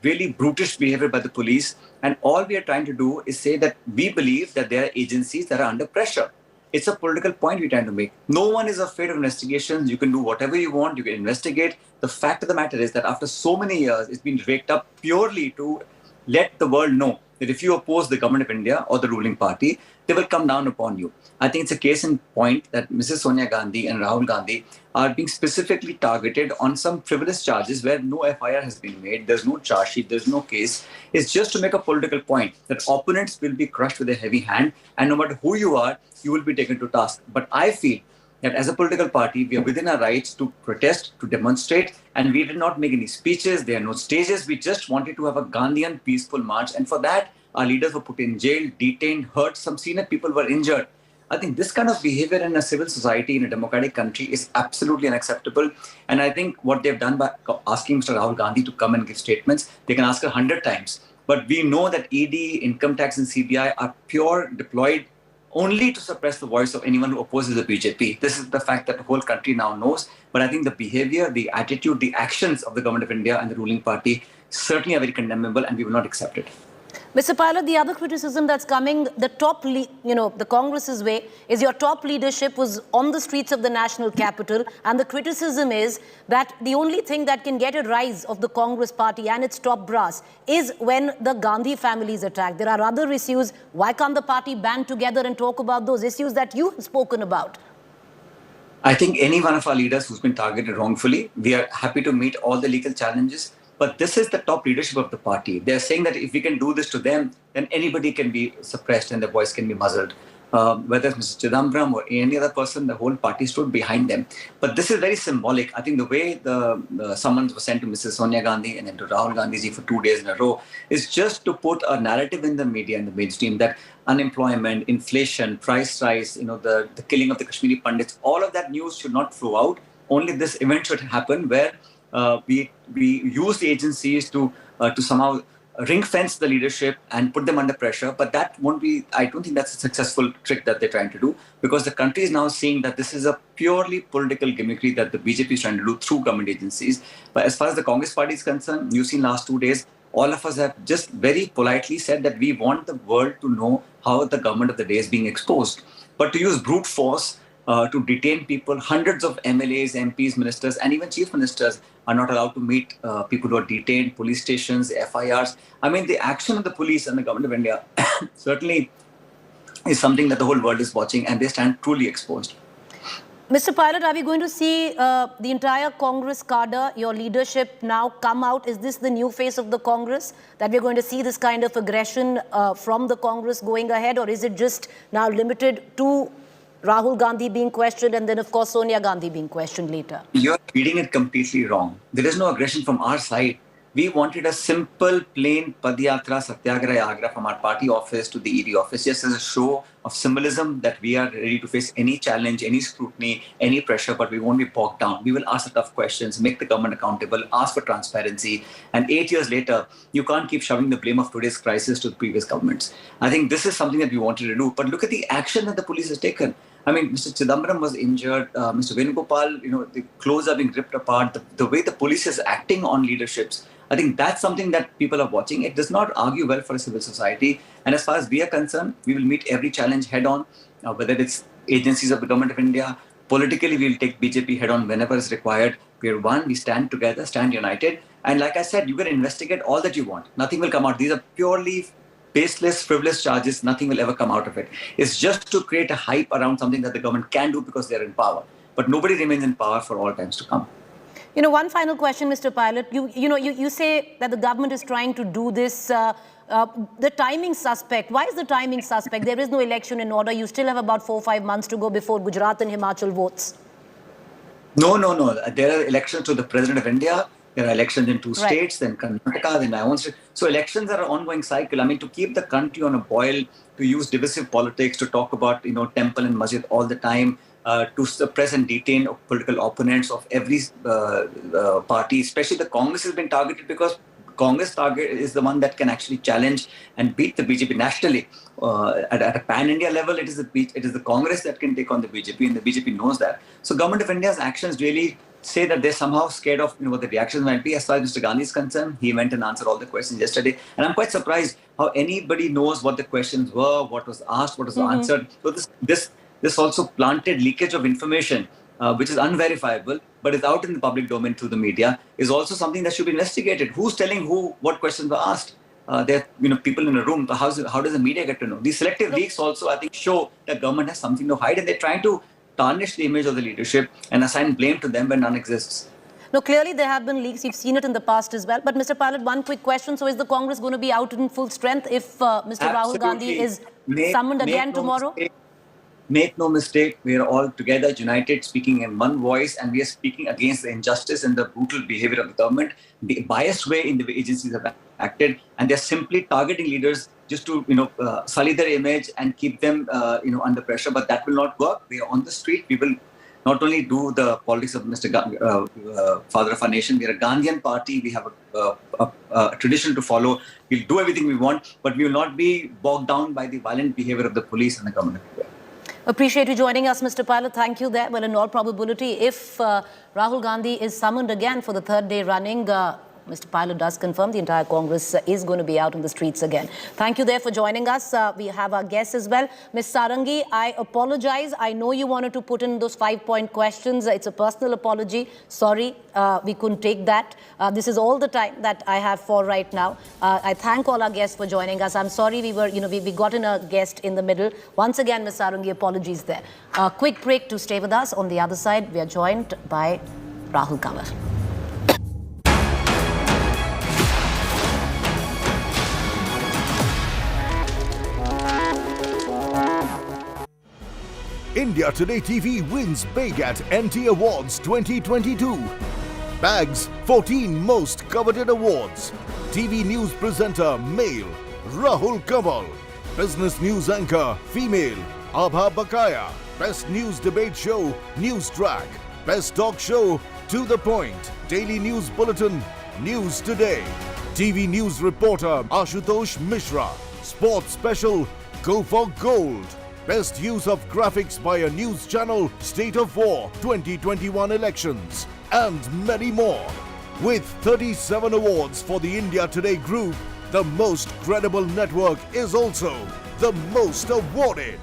really brutish behavior by the police. And all we are trying to do is say that we believe that there are agencies that are under pressure. It's a political point we're trying to make. No one is afraid of investigations. You can do whatever you want, you can investigate. The fact of the matter is that after so many years, it's been raked up purely to let the world know that if you oppose the government of India or the ruling party, they will come down upon you. I think it's a case in point that Mrs. Sonia Gandhi and Rahul Gandhi are being specifically targeted on some frivolous charges where no FIR has been made, there's no charge sheet, there's no case. It's just to make a political point that opponents will be crushed with a heavy hand, and no matter who you are, you will be taken to task. But I feel that as a political party, we are within our rights to protest, to demonstrate, and we did not make any speeches, there are no stages. We just wanted to have a Gandhian peaceful march, and for that, our leaders were put in jail, detained, hurt. Some senior people were injured. I think this kind of behavior in a civil society, in a democratic country, is absolutely unacceptable. And I think what they've done by asking Mr. Rahul Gandhi to come and give statements, they can ask 100 times. But we know that ED, income tax and CBI are pure deployed only to suppress the voice of anyone who opposes the BJP. This is the fact that the whole country now knows. But I think the behavior, the attitude, the actions of the government of India and the ruling party certainly are very condemnable, and we will not accept it. Mr. Pilot, the other criticism that's coming, the Congress's way, is your top leadership was on the streets of the national capital, and the criticism is that the only thing that can get a rise of the Congress party and its top brass is when the Gandhi family is attacked. There are other issues. Why can't the party band together and talk about those issues that you have spoken about? I think any one of our leaders who's been targeted wrongfully, we are happy to meet all the legal challenges. But this is the top leadership of the party. They're saying that if we can do this to them, then anybody can be suppressed and their voice can be muzzled. Whether it's Mr. Chidambaram or any other person, the whole party stood behind them. But this is very symbolic. I think the way the summons were sent to Mrs. Sonia Gandhi and then to Rahul Gandhi for 2 days in a row is just to put a narrative in the media and the mainstream that unemployment, inflation, price rise, the killing of the Kashmiri Pandits, all of that news should not flow out. Only this event should happen where we use the agencies to somehow ring fence the leadership and put them under pressure. But that won't be, I don't think that's a successful trick that they're trying to do, because the country is now seeing that this is a purely political gimmickry that the BJP is trying to do through government agencies. But as far as the Congress party is concerned, you've seen last 2 days, all of us have just very politely said that we want the world to know how the government of the day is being exposed. But to use brute force to detain people, hundreds of MLAs, MPs, ministers, and even chief ministers are not allowed to meet people who are detained, police stations, FIRs. I mean, the action of the police and the government of India certainly is something that the whole world is watching, and they stand truly exposed. Mr. Pilot, are we going to see the entire Congress cadre, your leadership now come out? Is this the new face of the Congress, that we're going to see this kind of aggression from the Congress going ahead, or is it just now limited to Rahul Gandhi being questioned and then, of course, Sonia Gandhi being questioned later? You're reading it completely wrong. There is no aggression from our side. We wanted a simple, plain Padyatra Satyagraha Yagra from our party office to the ED office, just as a show of symbolism that we are ready to face any challenge, any scrutiny, any pressure, but we won't be bogged down. We will ask the tough questions, make the government accountable, ask for transparency. And 8 years later, you can't keep shoving the blame of today's crisis to the previous governments. I think this is something that we wanted to do. But look at the action that the police has taken. I mean, Mr. Chidambaram was injured. Mr. Venugopal, the clothes are being ripped apart. The way the police is acting on leaderships, I think that's something that people are watching. It does not argue well for a civil society. And as far as we are concerned, we will meet every challenge head on, whether it's agencies of the government of India. Politically, we will take BJP head on whenever is required. We are one, we stand together, stand united. And like I said, you can investigate all that you want. Nothing will come out. These are purely baseless, frivolous charges. Nothing will ever come out of it. It's just to create a hype around something that the government can do because they're in power. But nobody remains in power for all times to come. One final question, Mr. Pilot. You say that the government is trying to do this. The timing suspect. Why is the timing suspect? There is no election in order. You still have about 4 or 5 months to go before Gujarat and Himachal votes. No. There are elections to the President of India. There are elections in 2 states, then Karnataka, then my own state. So elections are an ongoing cycle. I mean, to keep the country on a boil, to use divisive politics, to talk about, temple and masjid all the time, to suppress and detain political opponents of every party, especially the Congress has been targeted because Congress target is the one that can actually challenge and beat the BJP nationally. At a pan-India level, it is the Congress that can take on the BJP, and the BJP knows that. So government of India's actions really say that they're somehow scared of what the reactions might be. As far as Mr. Gandhi is concerned, he went and answered all the questions yesterday. And I'm quite surprised how anybody knows what the questions were, what was asked, what was answered. So this also planted leakage of information, which is unverifiable, but is out in the public domain through the media, is also something that should be investigated. Who's telling who what questions were asked? There are people in a room. How does the media get to know? These selective leaks also, I think, show that government has something to hide, and they're trying to tarnish the image of the leadership and assign blame to them when none exists. No, clearly there have been leaks. You've seen it in the past as well. But Mr. Pilot, one quick question. So is the Congress going to be out in full strength if Mr. Rahul Gandhi is summoned again tomorrow? Make no mistake, we are all together, united, speaking in one voice, and we are speaking against the injustice and the brutal behavior of the government, the biased way in the way agencies have acted, and they're simply targeting leaders just to sully their image and keep them under pressure. But that will not work. We are on the street. We will not only do the politics of Mr. Father of our nation. We are a Gandhian party. We have a tradition to follow. We'll do everything we want, but we will not be bogged down by the violent behavior of the police and the government. Appreciate you joining us, Mr. Pilot. Thank you there. Well, in all probability, if Rahul Gandhi is summoned again for the third day running, Mr. Pilot does confirm the entire Congress is going to be out in the streets again. Thank you there for joining us. We have our guests as well. Ms. Sarangi, I apologize. I know you wanted to put in those 5-point questions. It's a personal apology. Sorry, we couldn't take that. This is all the time that I have for right now. I thank all our guests for joining us. I'm sorry we got in a guest in the middle. Once again, Ms. Sarangi, apologies there. A quick break to stay with us. On the other side, we are joined by Rahul Gandhi. India Today TV wins big at NT Awards 2022. Bags 14 most coveted awards. TV news presenter male Rahul Gandhi. Business news anchor female Abha Bakaya. Best news debate show News Track. Best talk show To The Point. Daily news bulletin News Today. TV news reporter Ashutosh Mishra. Sports special Go for Gold. Best use of graphics by a news channel, State of War 2021 elections, and many more. With 37 awards for the India Today group, the most credible network is also the most awarded.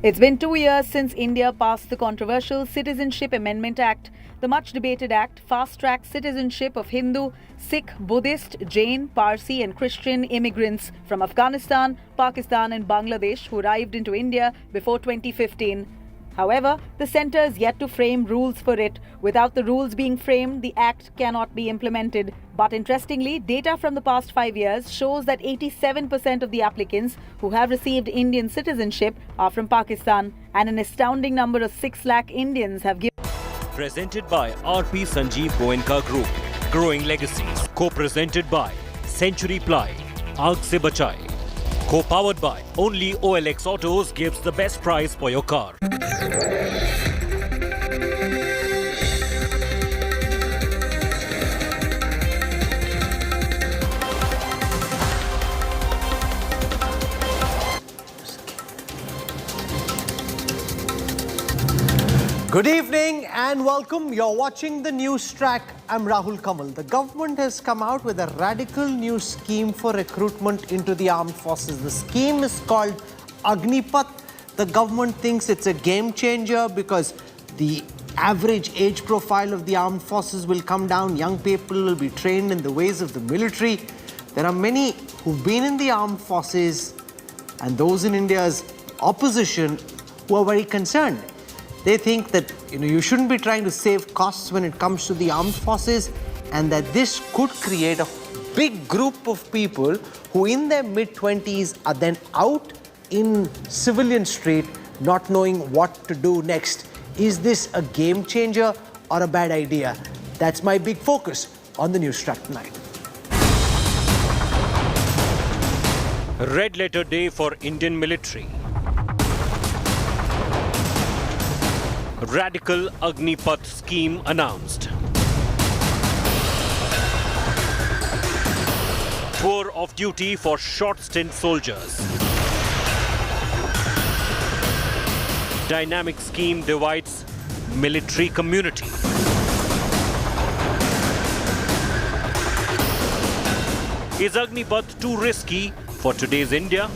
It's been 2 years since India passed the controversial Citizenship Amendment Act. The much-debated act fast-tracks citizenship of Hindu, Sikh, Buddhist, Jain, Parsi and Christian immigrants from Afghanistan, Pakistan and Bangladesh who arrived into India before 2015. However, the centre is yet to frame rules for it. Without the rules being framed, the act cannot be implemented. But interestingly, data from the past 5 years shows that 87% of the applicants who have received Indian citizenship are from Pakistan, and an astounding number of 6 lakh Indians have given. Presented by RP Sanjeev Goenka Group. Growing Legacies. Co-presented by Century Ply. Aag se bachai. Co-powered by only OLX Autos gives the best price for your car. Good evening and welcome. You're watching the news track. I'm Rahul Kamal. The government has come out with a radical new scheme for recruitment into the armed forces. The scheme is called Agnipath. The government thinks it's a game changer because the average age profile of the armed forces will come down. Young people will be trained in the ways of the military. There are many who've been in the armed forces and those in India's opposition who are very concerned. They think that you shouldn't be trying to save costs when it comes to the armed forces, and that this could create a big group of people who in their mid-20s are then out in civilian street not knowing what to do next. Is this a game changer or a bad idea? That's my big focus on the news track tonight. Red letter day for Indian military. Radical Agnipath scheme announced. Tour of duty for short stint soldiers. Dynamic scheme divides military community. Is Agnipath too risky for today's India?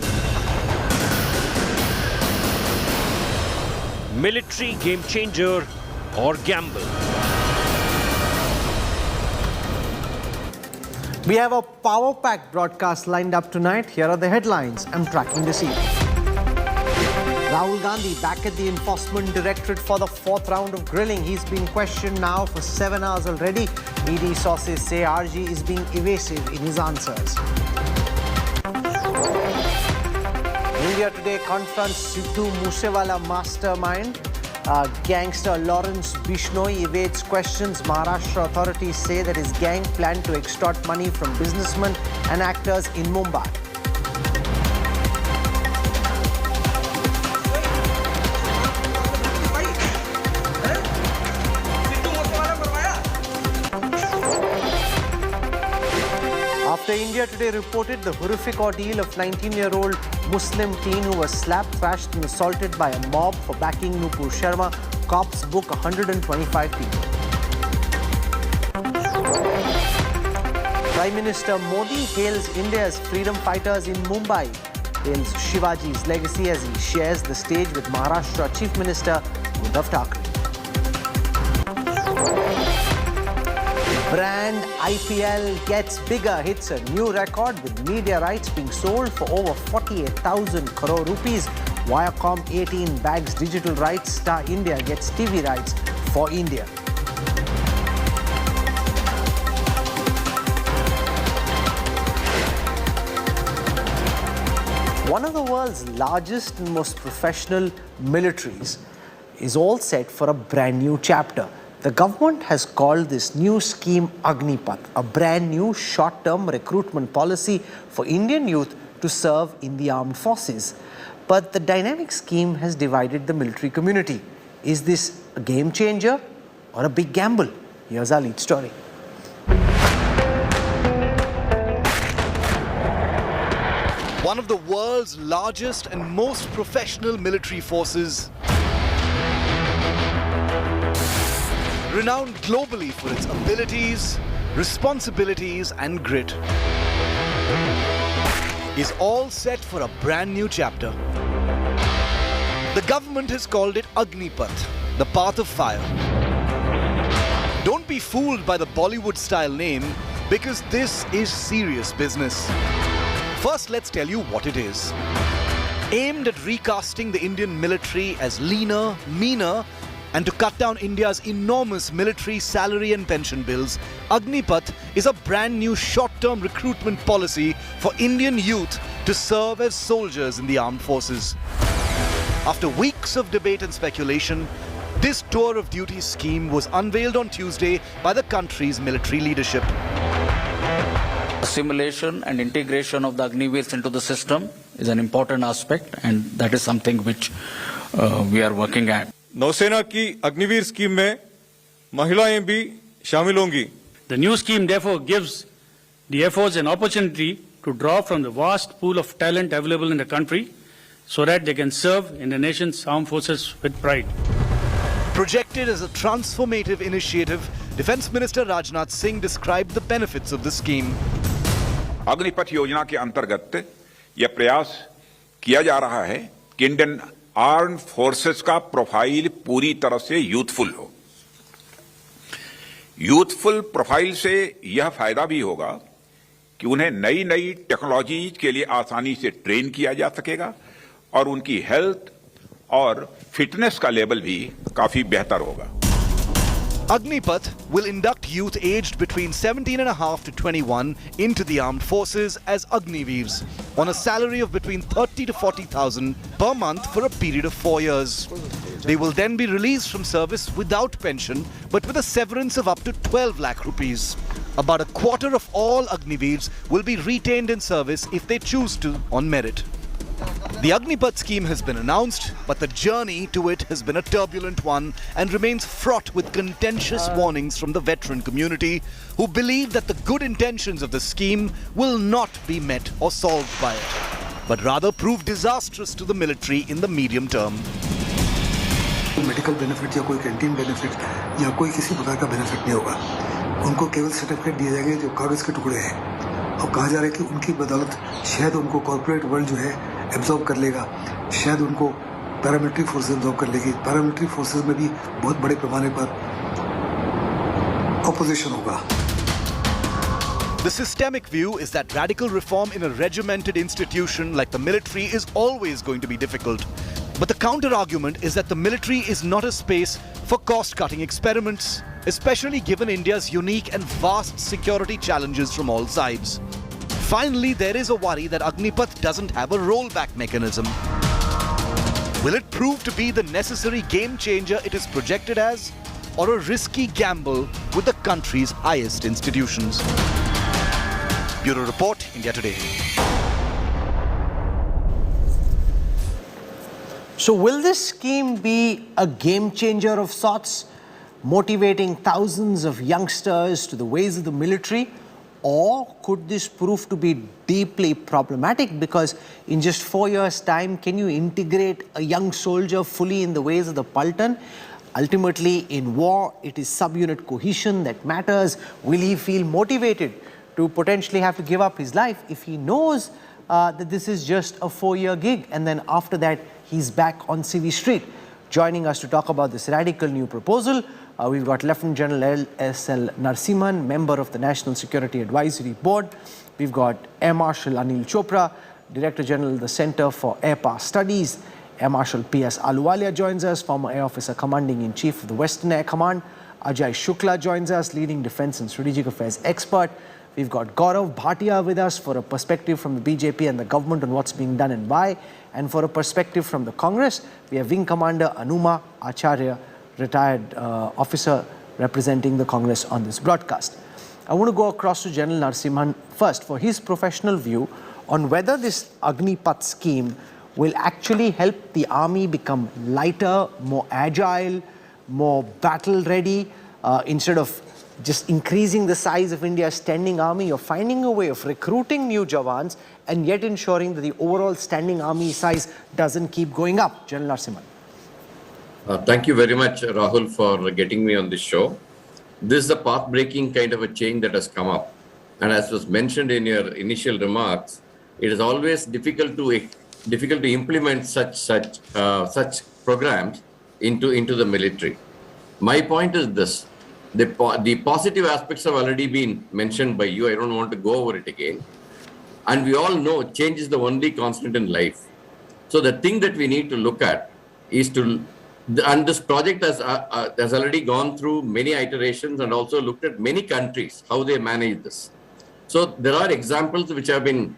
Military game changer or gamble? We have a power-packed broadcast lined up tonight. Here are the headlines I'm tracking this evening. Rahul Gandhi back at the Enforcement Directorate for the 4th round of grilling. He's been questioned now for 7 hours already. ED sources say RG is being evasive in his answers. India today confronts Sidhu Moosewala mastermind. Gangster Lawrence Bishnoi evades questions. Maharashtra authorities say that his gang planned to extort money from businessmen and actors in Mumbai. After India today reported the horrific ordeal of 19-year-old Muslim teen who was slapped, thrashed and assaulted by a mob for backing Nupur Sharma, cops book 125 people. Prime Minister Modi hails India's freedom fighters in Mumbai, hails Shivaji's legacy as he shares the stage with Maharashtra Chief Minister Uddhav Thackeray. Brand IPL gets bigger, hits a new record with media rights being sold for over 48,000 crore rupees. Viacom 18 bags digital rights. Star India gets TV rights for India. One of the world's largest and most professional militaries is all set for a brand new chapter. The government has called this new scheme Agnipath, a brand new short-term recruitment policy for Indian youth to serve in the armed forces. But the dynamic scheme has divided the military community. Is this a game changer or a big gamble? Here's our lead story. One of the world's largest and most professional military forces, renowned globally for its abilities, responsibilities and grit, is all set for a brand new chapter. The government has called it Agnipath, the path of fire. Don't be fooled by the Bollywood-style name, because this is serious business. First, let's tell you what it is. Aimed at recasting the Indian military as leaner, meaner, and to cut down India's enormous military salary and pension bills, Agnipath is a brand new short-term recruitment policy for Indian youth to serve as soldiers in the armed forces. After weeks of debate and speculation, This tour of duty scheme was unveiled on Tuesday by the country's military leadership. Assimilation and integration of the Agniveers into the system is an important aspect, and that is something which we are working at. नौसेना की Agniveer scheme में महिलाएं भी शामिल होंगी. The new scheme therefore gives the Air Force an opportunity to draw from the vast pool of talent available in the country so that they can serve in the nation's armed forces with pride. Projected as a transformative initiative, Defence Minister Rajnath Singh described the benefits of the scheme. Agnipath योजना के अंतर्गत यह प्रयास किया जा रहा है कि इंडियन आर्म फोर्सेस का प्रोफाइल पूरी तरह से यूथफुल हो. यूथफुल प्रोफाइल से यह फायदा भी होगा कि उन्हें नई नई टेक्नोलॉजी के लिए आसानी से ट्रेन किया जा सकेगा और उनकी हेल्थ और फिटनेस का लेवल भी काफी बेहतर होगा. Agnipath will induct youth aged between 17.5 to 21 into the armed forces as Agniveers on a salary of between 30 to 40,000 per month for a period of 4 years. They will then be released from service without pension but with a severance of up to 12 lakh rupees. About a quarter of all Agniveers will be retained in service if they choose to on merit. The Agnipath scheme has been announced, but the journey to it has been a turbulent one and remains fraught with contentious warnings from the veteran community who believe that the good intentions of the scheme will not be met or solved by it, but rather prove disastrous to the military in the medium term. Medical benefit या कोई canteen benefit या कोई किसी प्रकार का benefit नहीं होगा. उनको केवल सर्टिफिकेट दिए जाएंगे जो कागज के टुकड़े हैं और कहा जा रहा है कि उनकी बदौलत शायद उनको कॉर्पोरेट वर्ल्ड जो है एब्जॉर्ब कर लेगा, शायद उनको पैरामिलिट्री फोर्सेस एब्जॉर्ब कर लेगी. पैरामिलिट्री फोर्सेस में भी बहुत बड़े पैमाने पर ऑपोजिशन होगा. The systemic view is that radical reform in a regimented institution like the military is always going to be difficult. But the counter-argument is that the military is not a space for cost-cutting experiments, especially given India's unique and vast security challenges from all sides. Finally, there is a worry that Agnipath doesn't have a rollback mechanism. Will it prove to be the necessary game changer it is projected as, or a risky gamble with the country's highest institutions? Bureau Report, India Today. So will this scheme be a game changer of sorts, motivating thousands of youngsters to the ways of the military? Or could this prove to be deeply problematic because in just 4 years' time, can you integrate a young soldier fully in the ways of the Paltan? Ultimately, in war, it is subunit cohesion that matters. Will he feel motivated to potentially have to give up his life if he knows that this is just a 4-year gig and then after that, he's back on CV Street? Joining us to talk about this radical new proposal, we've got Lieutenant General S.L. Narasimhan, member of the National Security Advisory Board. We've got Air Marshal Anil Chopra, Director General of the Center for Air Power Studies. Air Marshal P.S. Aluwalia joins us, former Air Officer Commanding in Chief of the Western Air Command. Ajay Shukla joins us, leading Defence and Strategic Affairs expert. We've got Gaurav Bhatia with us for a perspective from the BJP and the government on what's being done and why. And for a perspective from the Congress, we have Wing Commander Anuma Acharya, retired officer representing the Congress on this broadcast. I want to go across to General Narasimhan first for his professional view on whether this Agnipath scheme will actually help the army become lighter, more agile, more battle ready, instead of just increasing the size of India's standing army. You're finding a way of recruiting new Jawans and yet ensuring that the overall standing army size doesn't keep going up. General Narasimhan. Thank you very much, Rahul, for getting me on this show. This is a path-breaking kind of a change that has come up. And as was mentioned in your initial remarks, it is always difficult to implement such programs into the military. My point is this. The positive aspects have already been mentioned by you. I don't want to go over it again. And we all know change is the only constant in life. So the thing that we need to look at is and this project has already gone through many iterations and also looked at many countries, how they manage this. So there are examples which have been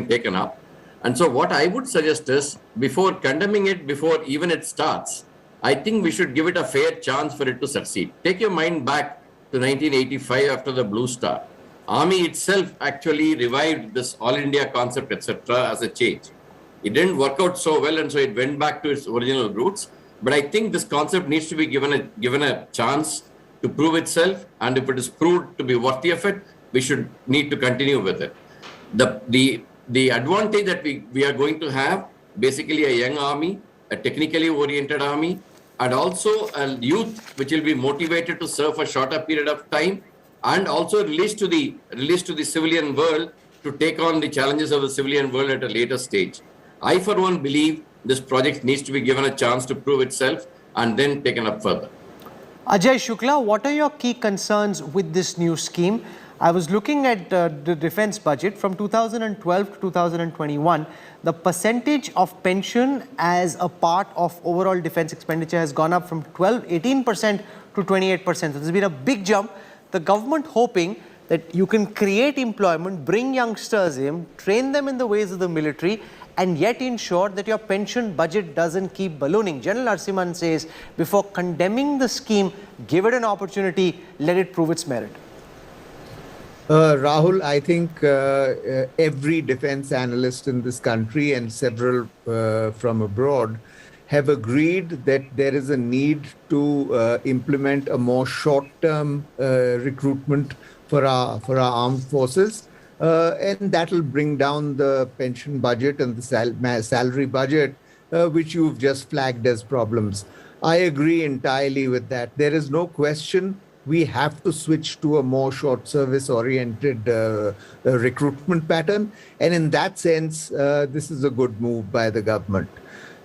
taken up. And so what I would suggest is, before condemning it, before even it starts, I think we should give it a fair chance for it to succeed. Take your mind back to 1985 after the Blue Star. Army itself actually revived this All India concept, etc. as a change. It didn't work out so well, and so it went back to its original roots. But I think this concept needs to be given a chance to prove itself, and if it is proved to be worthy of it, we should need to continue with it. The advantage that we are going to have, basically a young army, a technically oriented army, and also a youth which will be motivated to serve for a shorter period of time, and also released to the civilian world to take on the challenges of the civilian world at a later stage. I, for one, believe this project needs to be given a chance to prove itself and then taken up further. Ajay Shukla, what are your key concerns with this new scheme? I was looking at the defense budget from 2012 to 2021. The percentage of pension as a part of overall defense expenditure has gone up from 18% to 28%. So there's been a big jump. The government hoping that you can create employment, bring youngsters in, train them in the ways of the military, and yet ensure that your pension budget doesn't keep ballooning. General Narasimhan says, before condemning the scheme, give it an opportunity, let it prove its merit. Rahul, I think every defense analyst in this country and several from abroad have agreed that there is a need to implement a more short-term recruitment for our armed forces. And that will bring down the pension budget and the salary budget, which you've just flagged as problems. I agree entirely with that. There is no question we have to switch to a more short service oriented recruitment pattern. And in that sense, this is a good move by the government.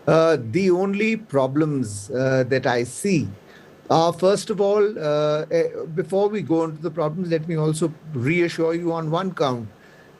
The only problems that I see are, first of all, before we go into the problems, let me also reassure you on one count.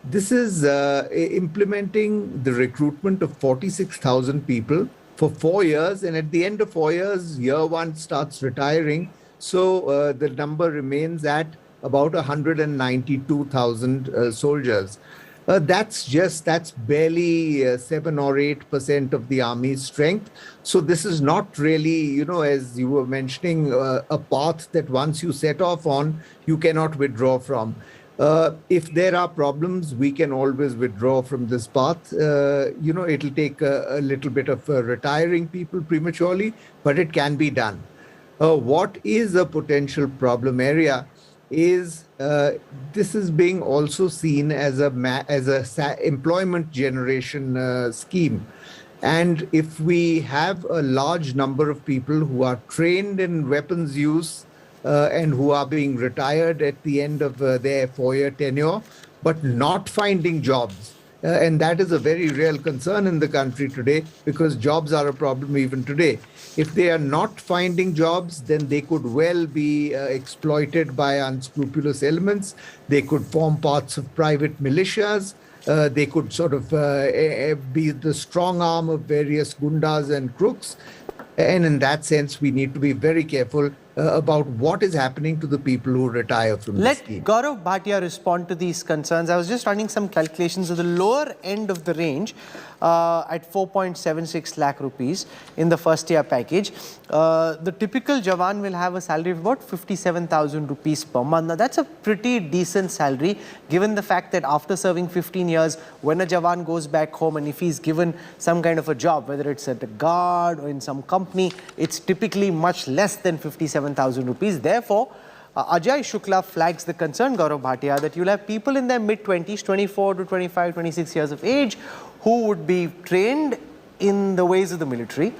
This is implementing the recruitment of 46,000 people for 4 years. And at the end of 4 years, year one starts retiring. So the number remains at about 192,000 soldiers. That's barely 7 or 8% of the army's strength. So this is not really, as you were mentioning, a path that once you set off on, you cannot withdraw from. If there are problems, we can always withdraw from this path. It'll take a little bit of retiring people prematurely, but it can be done. What is a potential problem area is this is being also seen as a employment generation scheme. And if we have a large number of people who are trained in weapons use and who are being retired at the end of their 4-year tenure, but not finding jobs, and that is a very real concern in the country today, because jobs are a problem even today. If they are not finding jobs, then they could well be exploited by unscrupulous elements. They could form parts of private militias. They could sort of be the strong arm of various gundas and crooks. And in that sense, we need to be very careful about what is happening to the people who retire from this scheme. Let Gaurav Bhatia respond to these concerns. I was just running some calculations at the lower end of the range at 4.76 lakh rupees in the first year package. The typical Jawan will have a salary of about 57,000 rupees per month. Now that's a pretty decent salary, given the fact that after serving 15 years, when a Jawan goes back home and if he's given some kind of a job, whether it's at a guard or in some company, it's typically much less than 57,000 rupees. Therefore, Ajay Shukla flags the concern, Gaurav Bhatia, that you'll have people in their mid-20s, 24 to 25, 26 years of age, who would be trained in the ways of the military,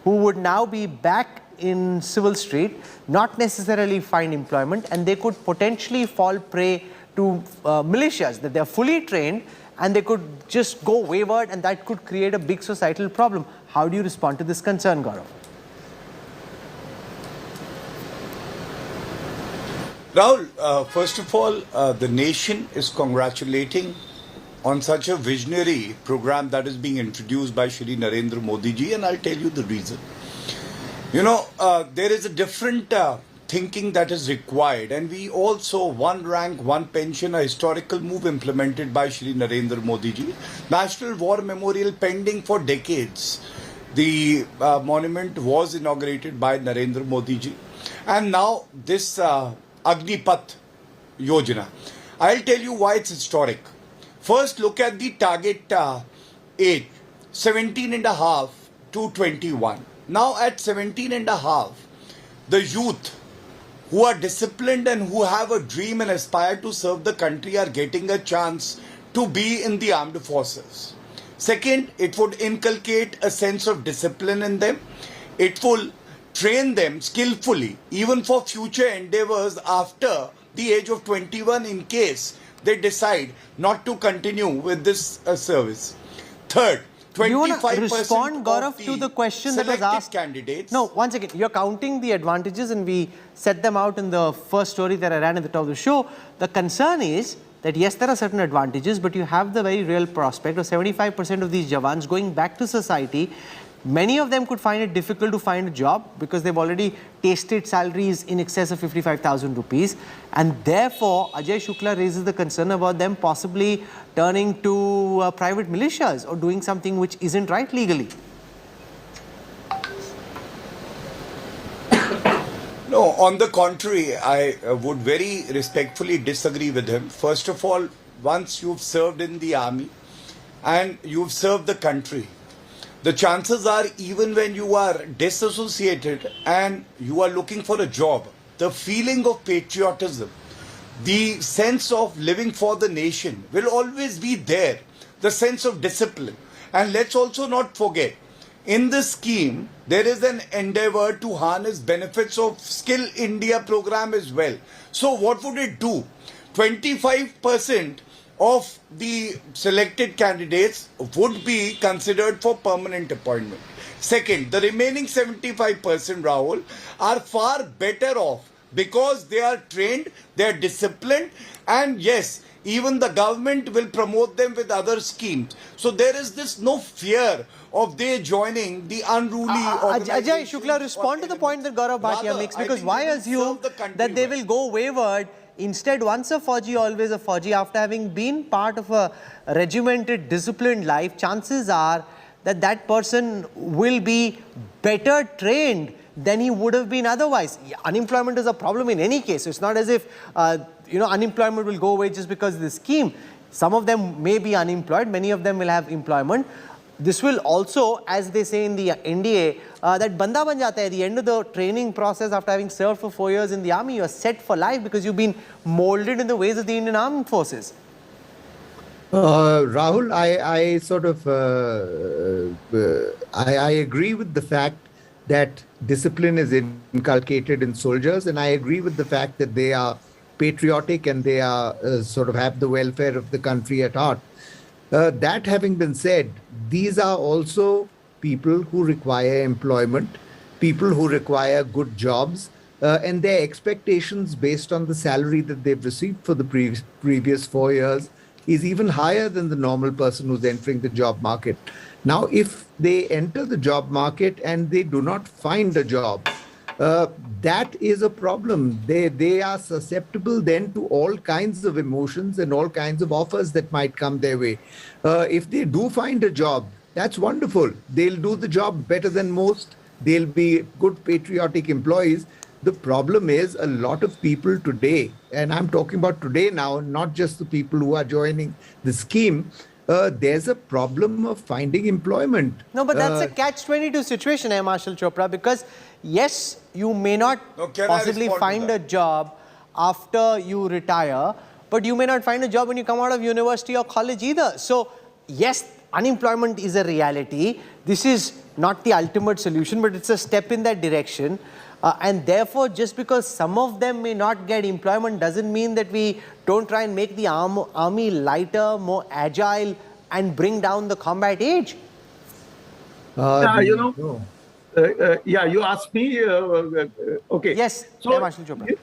who would now be back in civil street, not necessarily find employment, and they could potentially fall prey to militias, that they're fully trained and they could just go wayward, and that could create a big societal problem. How do you respond to this concern, Gaurav? Rahul, first of all, the nation is congratulating on such a visionary program that is being introduced by Shri Narendra Modi ji, and I'll tell you the reason. There is a different thinking that is required, and we also one rank, one pension, a historical move implemented by Shri Narendra Modi ji. National War Memorial pending for decades. The monument was inaugurated by Narendra Modi ji. And now this Agnipath Yojana. I'll tell you why it's historic. First, look at the target age, 17.5 to 21. Now at 17.5, the youth who are disciplined and who have a dream and aspire to serve the country are getting a chance to be in the armed forces. Second, it would inculcate a sense of discipline in them. It will train them skillfully, even for future endeavors after the age of 21 in case they decide not to continue with this service. Third, 25% you want to respond, Gaurav, of to the question that was asked? Candidates. No, once again, you're counting the advantages and we set them out in the first story that I ran at the top of the show. The concern is that yes, there are certain advantages, but you have the very real prospect of 75% of these Jawans going back to society. Many of them could find it difficult to find a job because they've already tasted salaries in excess of 55,000 rupees. And therefore, Ajay Shukla raises the concern about them possibly turning to private militias or doing something which isn't right legally. No, on the contrary, I would very respectfully disagree with him. First of all, once you've served in the army and you've served the country, the chances are even when you are disassociated and you are looking for a job, the feeling of patriotism, the sense of living for the nation will always be there, the sense of discipline. And let's also not forget, in this scheme, there is an endeavor to harness benefits of Skill India program as well. So what would it do? 25% of the selected candidates would be considered for permanent appointment. Second, the remaining 75%, Rahul, are far better off because they are trained, they are disciplined, and yes, even the government will promote them with other schemes. So there is this no fear of they joining the unruly Ajay Shukla, respond to the point that Gaurav Bhatia makes, because why assume that they will go wayward? Instead, once a Fauji, always a Fauji. After having been part of a regimented, disciplined life, chances are that that person will be better trained than he would have been otherwise. Unemployment is a problem in any case. It's not as if unemployment will go away just because of the scheme. Some of them may be unemployed, many of them will have employment. This will also, as they say in the NDA, that banda ban jata hai. At the end of the training process, after having served for 4 years in the army, you are set for life because you've been molded in the ways of the Indian Armed Forces. Rahul, I sort of I agree with the fact that discipline is inculcated in soldiers, and I agree with the fact that they are patriotic and they are sort of have the welfare of the country at heart. That having been said, these are also people who require employment, people who require good jobs, and their expectations based on the salary that they've received for the previous 4 years is even higher than the normal person who's entering the job market. Now, if they enter the job market and they do not find a job, that is a problem. They are susceptible then to all kinds of emotions and all kinds of offers that might come their way. If they do find a job, that's wonderful. They'll do the job better than most. They'll be good patriotic employees. The problem is a lot of people today, and I'm talking about today now, not just the people who are joining the scheme, there's a problem of finding employment. No, but that's a catch-22 situation, Marshal Chopra, because yes, you may not possibly find a job after you retire, but you may not find a job when you come out of university or college either. So yes, unemployment is a reality. This is not the ultimate solution, but it's a step in that direction. And therefore, just because some of them may not get employment doesn't mean that we don't try and make the army lighter, more agile, and bring down the combat age. You asked me, okay. Yes, so, Marshal Chopra.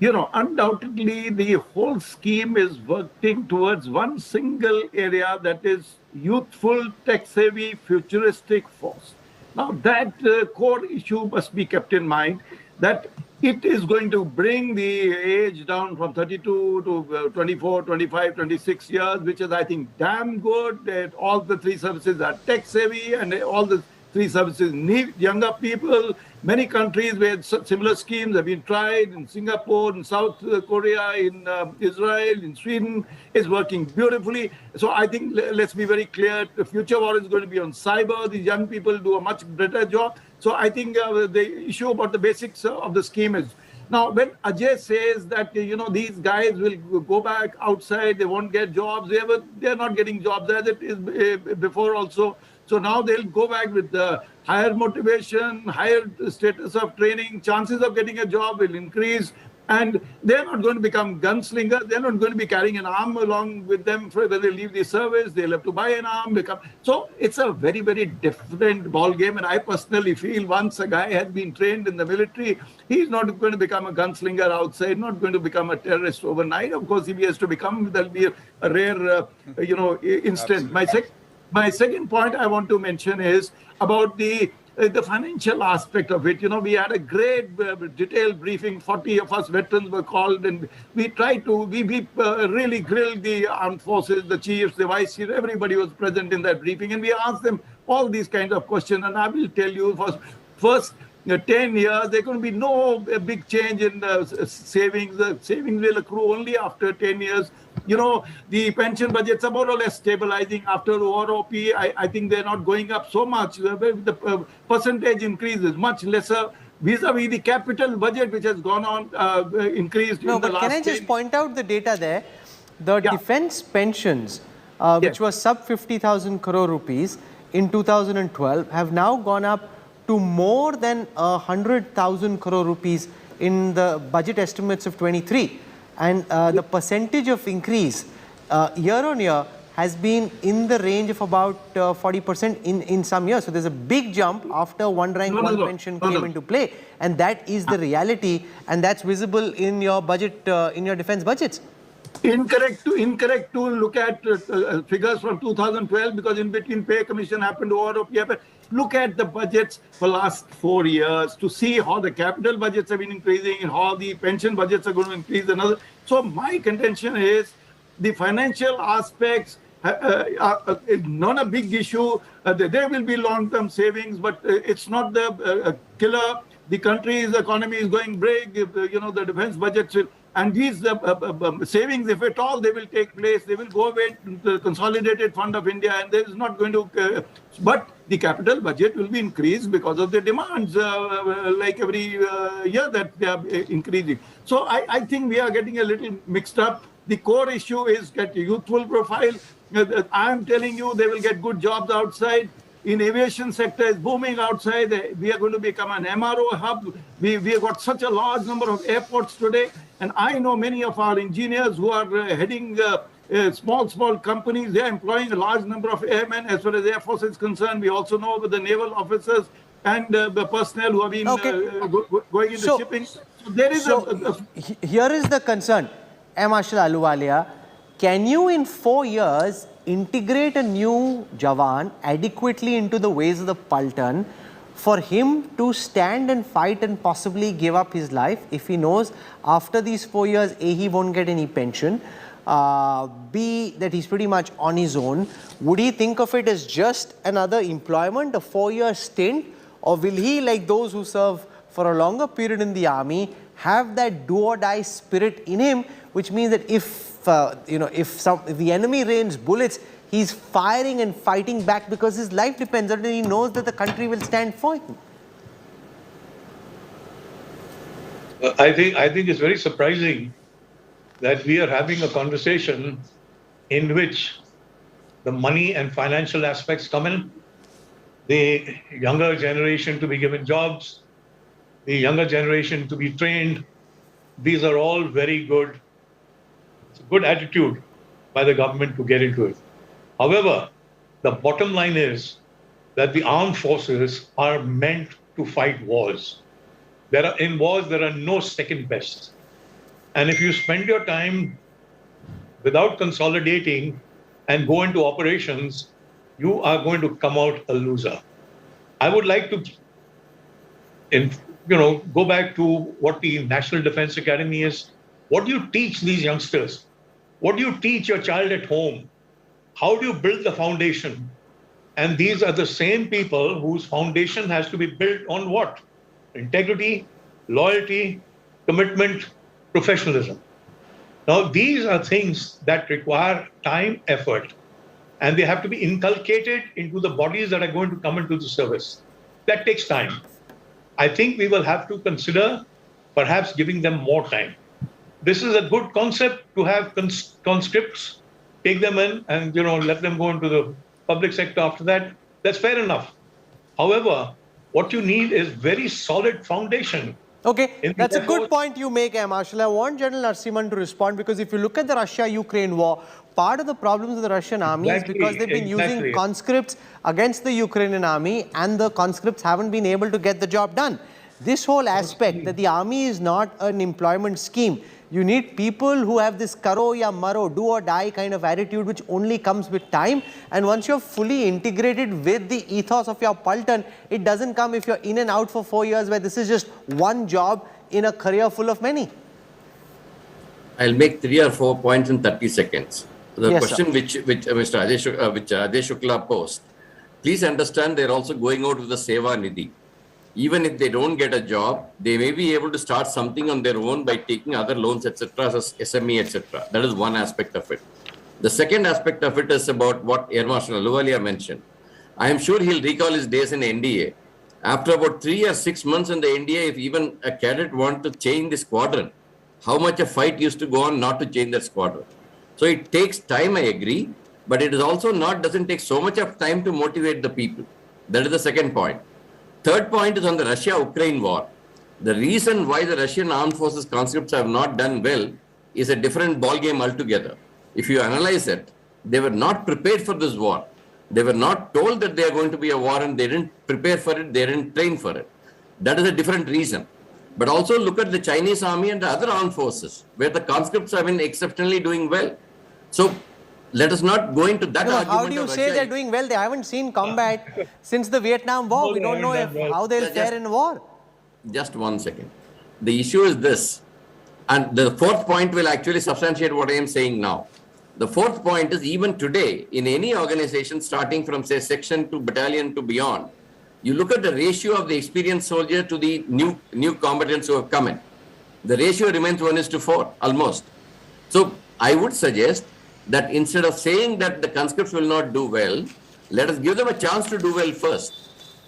Undoubtedly, the whole scheme is working towards one single area, that is youthful, tech-savvy, futuristic force. Now, that core issue must be kept in mind, that it is going to bring the age down from 32 to 24, 25, 26 years, which is, I think, damn good. That all the three services are tech-savvy and all the three services need younger people. Many countries where similar schemes have been tried, in Singapore, in South Korea, in Israel, in Sweden, is working beautifully. So I think let's be very clear, the future war is going to be on cyber. These young people do a much better job. So I think the issue about the basics of the scheme is, now when Ajay says that, these guys will go back outside, they won't get jobs, they're not getting jobs as it is before also. So now they'll go back with higher motivation, higher status of training, chances of getting a job will increase. And they're not going to become gunslingers. They're not going to be carrying an arm along with them when they leave the service. They'll have to buy an arm. So it's a very, very different ball game. And I personally feel once a guy has been trained in the military, he's not going to become a gunslinger outside, not going to become a terrorist overnight. Of course, if he has to become, there'll be a rare, instant. My second point I want to mention is about the financial aspect of it. We had a great detailed briefing. 40 of us veterans were called, and we tried to, we really grilled the armed forces, the chiefs, the vice chiefs, everybody was present in that briefing, and we asked them all these kinds of questions. And I will tell you, for first 10 years, there's going to be no big change in savings. The savings will accrue only after 10 years. The pension budgets are more or less stabilizing after OROP. I think they're not going up so much. The percentage increase is much lesser vis-a-vis the capital budget, which has gone on increased in the last. Can I just point out the data there? The defense pensions, which was sub 50,000 crore rupees in 2012, have now gone up to more than 100,000 crore rupees in the budget estimates of 23. And the percentage of increase year on year has been in the range of about 40% in some years. So there's a big jump after one rank, one pension came into play. And that is the reality. And that's visible in your budget, in your defense budgets. Incorrect to look at figures from 2012, because in between pay commission happened, OROP happened. Look at the budgets for last 4 years to see how the capital budgets have been increasing and how the pension budgets are going to increase another. So my contention is the financial aspects is not a big issue. There will be long-term savings, but it's not the killer. The country's economy is going big. The defense budgets will. And these savings, if at all, they will take place. They will go away to the Consolidated Fund of India, and there is not going to. But the capital budget will be increased because of the demands, like every year that they are increasing. So I think we are getting a little mixed up. The core issue is get a youthful profile. I am telling you, they will get good jobs outside. In aviation sector is booming outside. We are going to become an MRO hub. We have got such a large number of airports today. And I know many of our engineers who are heading small companies. They are employing a large number of airmen as far as Air Force is concerned. We also know with the naval officers and the personnel who have been going into shipping. So there is here is the concern. Marshal Ahluwalia, can you in 4 years integrate a new Jawan adequately into the ways of the Paltan for him to stand and fight and possibly give up his life if he knows after these 4 years, A, he won't get any pension, B, that he's pretty much on his own? Would he think of it as just another employment, a 4-year stint, or will he, like those who serve for a longer period in the army, have that do or die spirit in him, which means that if the enemy rains bullets, he's firing and fighting back because his life depends on it and he knows that the country will stand for him? I think it's very surprising that we are having a conversation in which the money and financial aspects come in, the younger generation to be given jobs, the younger generation to be trained. These are all very good. It's a good attitude by the government to get into it. However, the bottom line is that the armed forces are meant to fight wars. In wars, there are no second bests. And if you spend your time without consolidating and go into operations, you are going to come out a loser. I would like to go back to what the National Defense Academy is. What do you teach these youngsters? What do you teach your child at home? How do you build the foundation? And these are the same people whose foundation has to be built on what? Integrity, loyalty, commitment, professionalism. Now, these are things that require time, effort, and they have to be inculcated into the bodies that are going to come into the service. That takes time. I think we will have to consider perhaps giving them more time. This is a good concept to have conscripts, take them in and, let them go into the public sector after that. That's fair enough. However, what you need is very solid foundation. Okay, that's a good point you make, Marshal. I want General Narasimhan to respond, because if you look at the Russia-Ukraine war, part of the problems of the Russian army is because they've been using conscripts against the Ukrainian army, and the conscripts haven't been able to get the job done. This whole aspect that the army is not an employment scheme. You need people who have this karo ya maro, do or die kind of attitude, which only comes with time. And once you're fully integrated with the ethos of your Paltan, it doesn't come if you're in and out for 4 years, where this is just one job in a career full of many. I'll make 3 or 4 points in 30 seconds. The Yes, question which Ajay Shukla posed, please understand they're also going out with the Seva Nidhi. Even if they don't get a job, they may be able to start something on their own by taking other loans, etc., as SME, etc. That is one aspect of it. The second aspect of it is about what Air Marshal Ahluwalia mentioned. I am sure he'll recall his days in NDA. After about 3 or 6 months in the NDA, if even a cadet wanted to change the squadron, how much a fight used to go on not to change that squadron. So it takes time, I agree, but it is also doesn't take so much of time to motivate the people. That is the second point. Third point is on the Russia-Ukraine war. The reason why the Russian armed forces conscripts have not done well is a different ballgame altogether. If you analyze it, they were not prepared for this war. They were not told that they are going to be a war, and they didn't prepare for it, they didn't train for it. That is a different reason. But also look at the Chinese army and the other armed forces, where the conscripts have been exceptionally doing well. So let us not go into that argument. How do you say they're doing well? They haven't seen combat since the Vietnam War. We don't know how they'll fare in war. Just 1 second. The issue is this, and the fourth point will actually substantiate what I am saying now. The fourth point is, even today, in any organization, starting from, say, section to battalion to beyond, you look at the ratio of the experienced soldier to the new combatants who have come in. The ratio remains 1:4, almost. So I would suggest that instead of saying that the conscripts will not do well, let us give them a chance to do well first,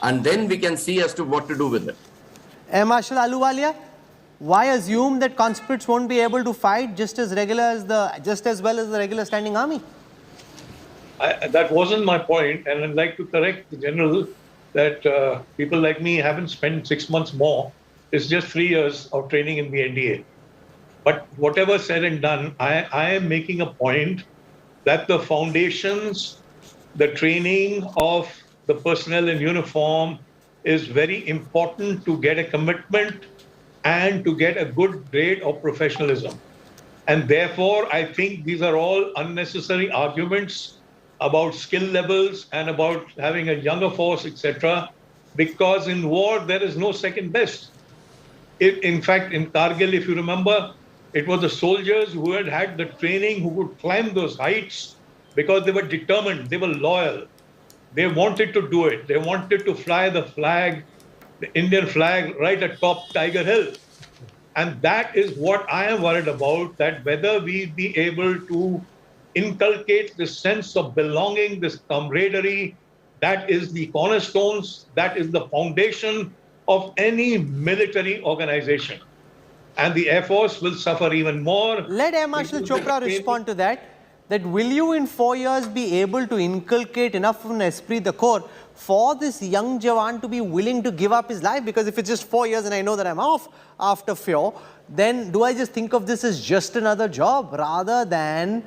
and then we can see as to what to do with it. Air Marshal Ahluwalia, why assume that conscripts won't be able to fight just as well as the regular standing army? That wasn't my point, and I'd like to correct the general that people like me haven't spent 6 months more. It's just 3 years of training in the NDA. But whatever said and done, I am making a point that the foundations, the training of the personnel in uniform is very important to get a commitment and to get a good grade of professionalism. And therefore, I think these are all unnecessary arguments about skill levels and about having a younger force, etc. Because in war, there is no second best. In fact, in Kargil, if you remember, it was the soldiers who had the training who could climb those heights because they were determined, they were loyal. They wanted to do it. They wanted to fly the flag, the Indian flag, right atop Tiger Hill. And that is what I am worried about, that whether we be able to inculcate this sense of belonging, this camaraderie, that is the cornerstones, that is the foundation of any military organization. And the Air Force will suffer even more. Let Air Marshal Chopra respond to that. That will you in 4 years be able to inculcate enough of an esprit de corps for this young Jawan to be willing to give up his life? Because if it's just 4 years and I know that I'm off after 4, then do I just think of this as just another job rather than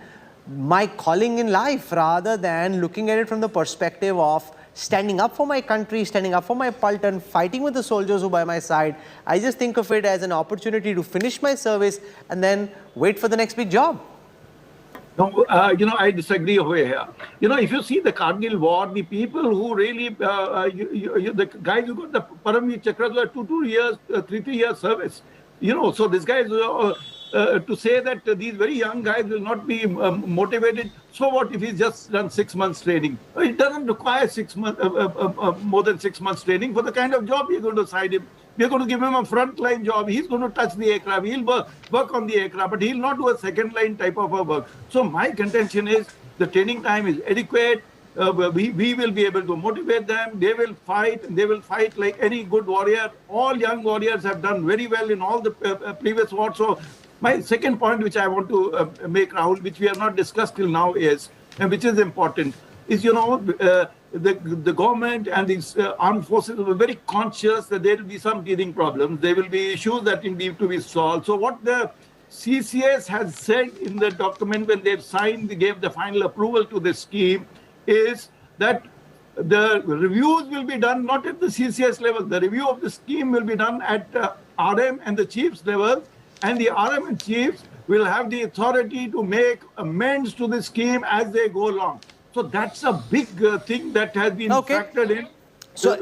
my calling in life, rather than looking at it from the perspective of standing up for my country, standing up for my Paltan, fighting with the soldiers who are by my side? I just think of it as an opportunity to finish my service and then wait for the next big job. No, I disagree over here. If you see the Kargil war, the people who really, the guys who got the Paramveer Chakras were 2 years, 3 years service. So this guy is to say that these very young guys will not be motivated. So what if he's just done 6 months training? It doesn't require 6 months, more than 6 months training for the kind of job we're going to assign him. We're going to give him a frontline job. He's going to touch the aircraft. He'll work on the aircraft, but he'll not do a second line type of a work. So my contention is the training time is adequate. We will be able to motivate them. They will fight. They will fight like any good warrior. All young warriors have done very well in all the previous wars. So my second point, which I want to make, Rahul, which we have not discussed till now, is, and which is important, is, the government and these armed forces were very conscious that there will be some teething problems. There will be issues that need to be solved. So what the CCS has said in the document when they've signed, they gave the final approval to the scheme, is that the reviews will be done not at the CCS level. The review of the scheme will be done at RM and the chiefs level, and the RM and chiefs will have the authority to make amends to the scheme as they go along. So that's a big thing that has been factored in,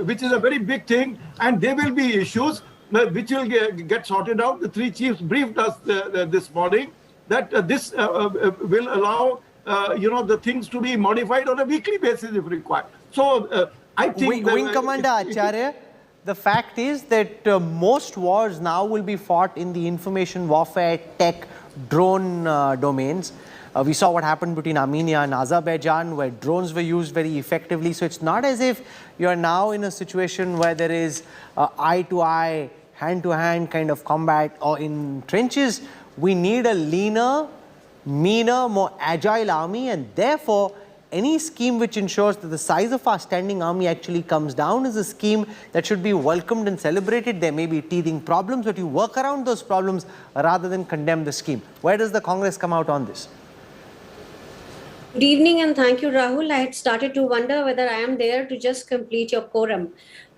which is a very big thing, and there will be issues which will get sorted out. The three chiefs briefed us this morning that this will allow the things to be modified on a weekly basis if required. So I think... Wing Commander Acharya, the fact is that most wars now will be fought in the information warfare, tech, drone domains. We saw what happened between Armenia and Azerbaijan, where drones were used very effectively. So it's not as if you're now in a situation where there is eye-to-eye, hand-to-hand kind of combat or in trenches. We need a leaner, meaner, more agile army, and therefore any scheme which ensures that the size of our standing army actually comes down is a scheme that should be welcomed and celebrated. There may be teething problems, but you work around those problems rather than condemn the scheme. Where does the Congress come out on this? Good evening and thank you, Rahul. I had started to wonder whether I am there to just complete your quorum.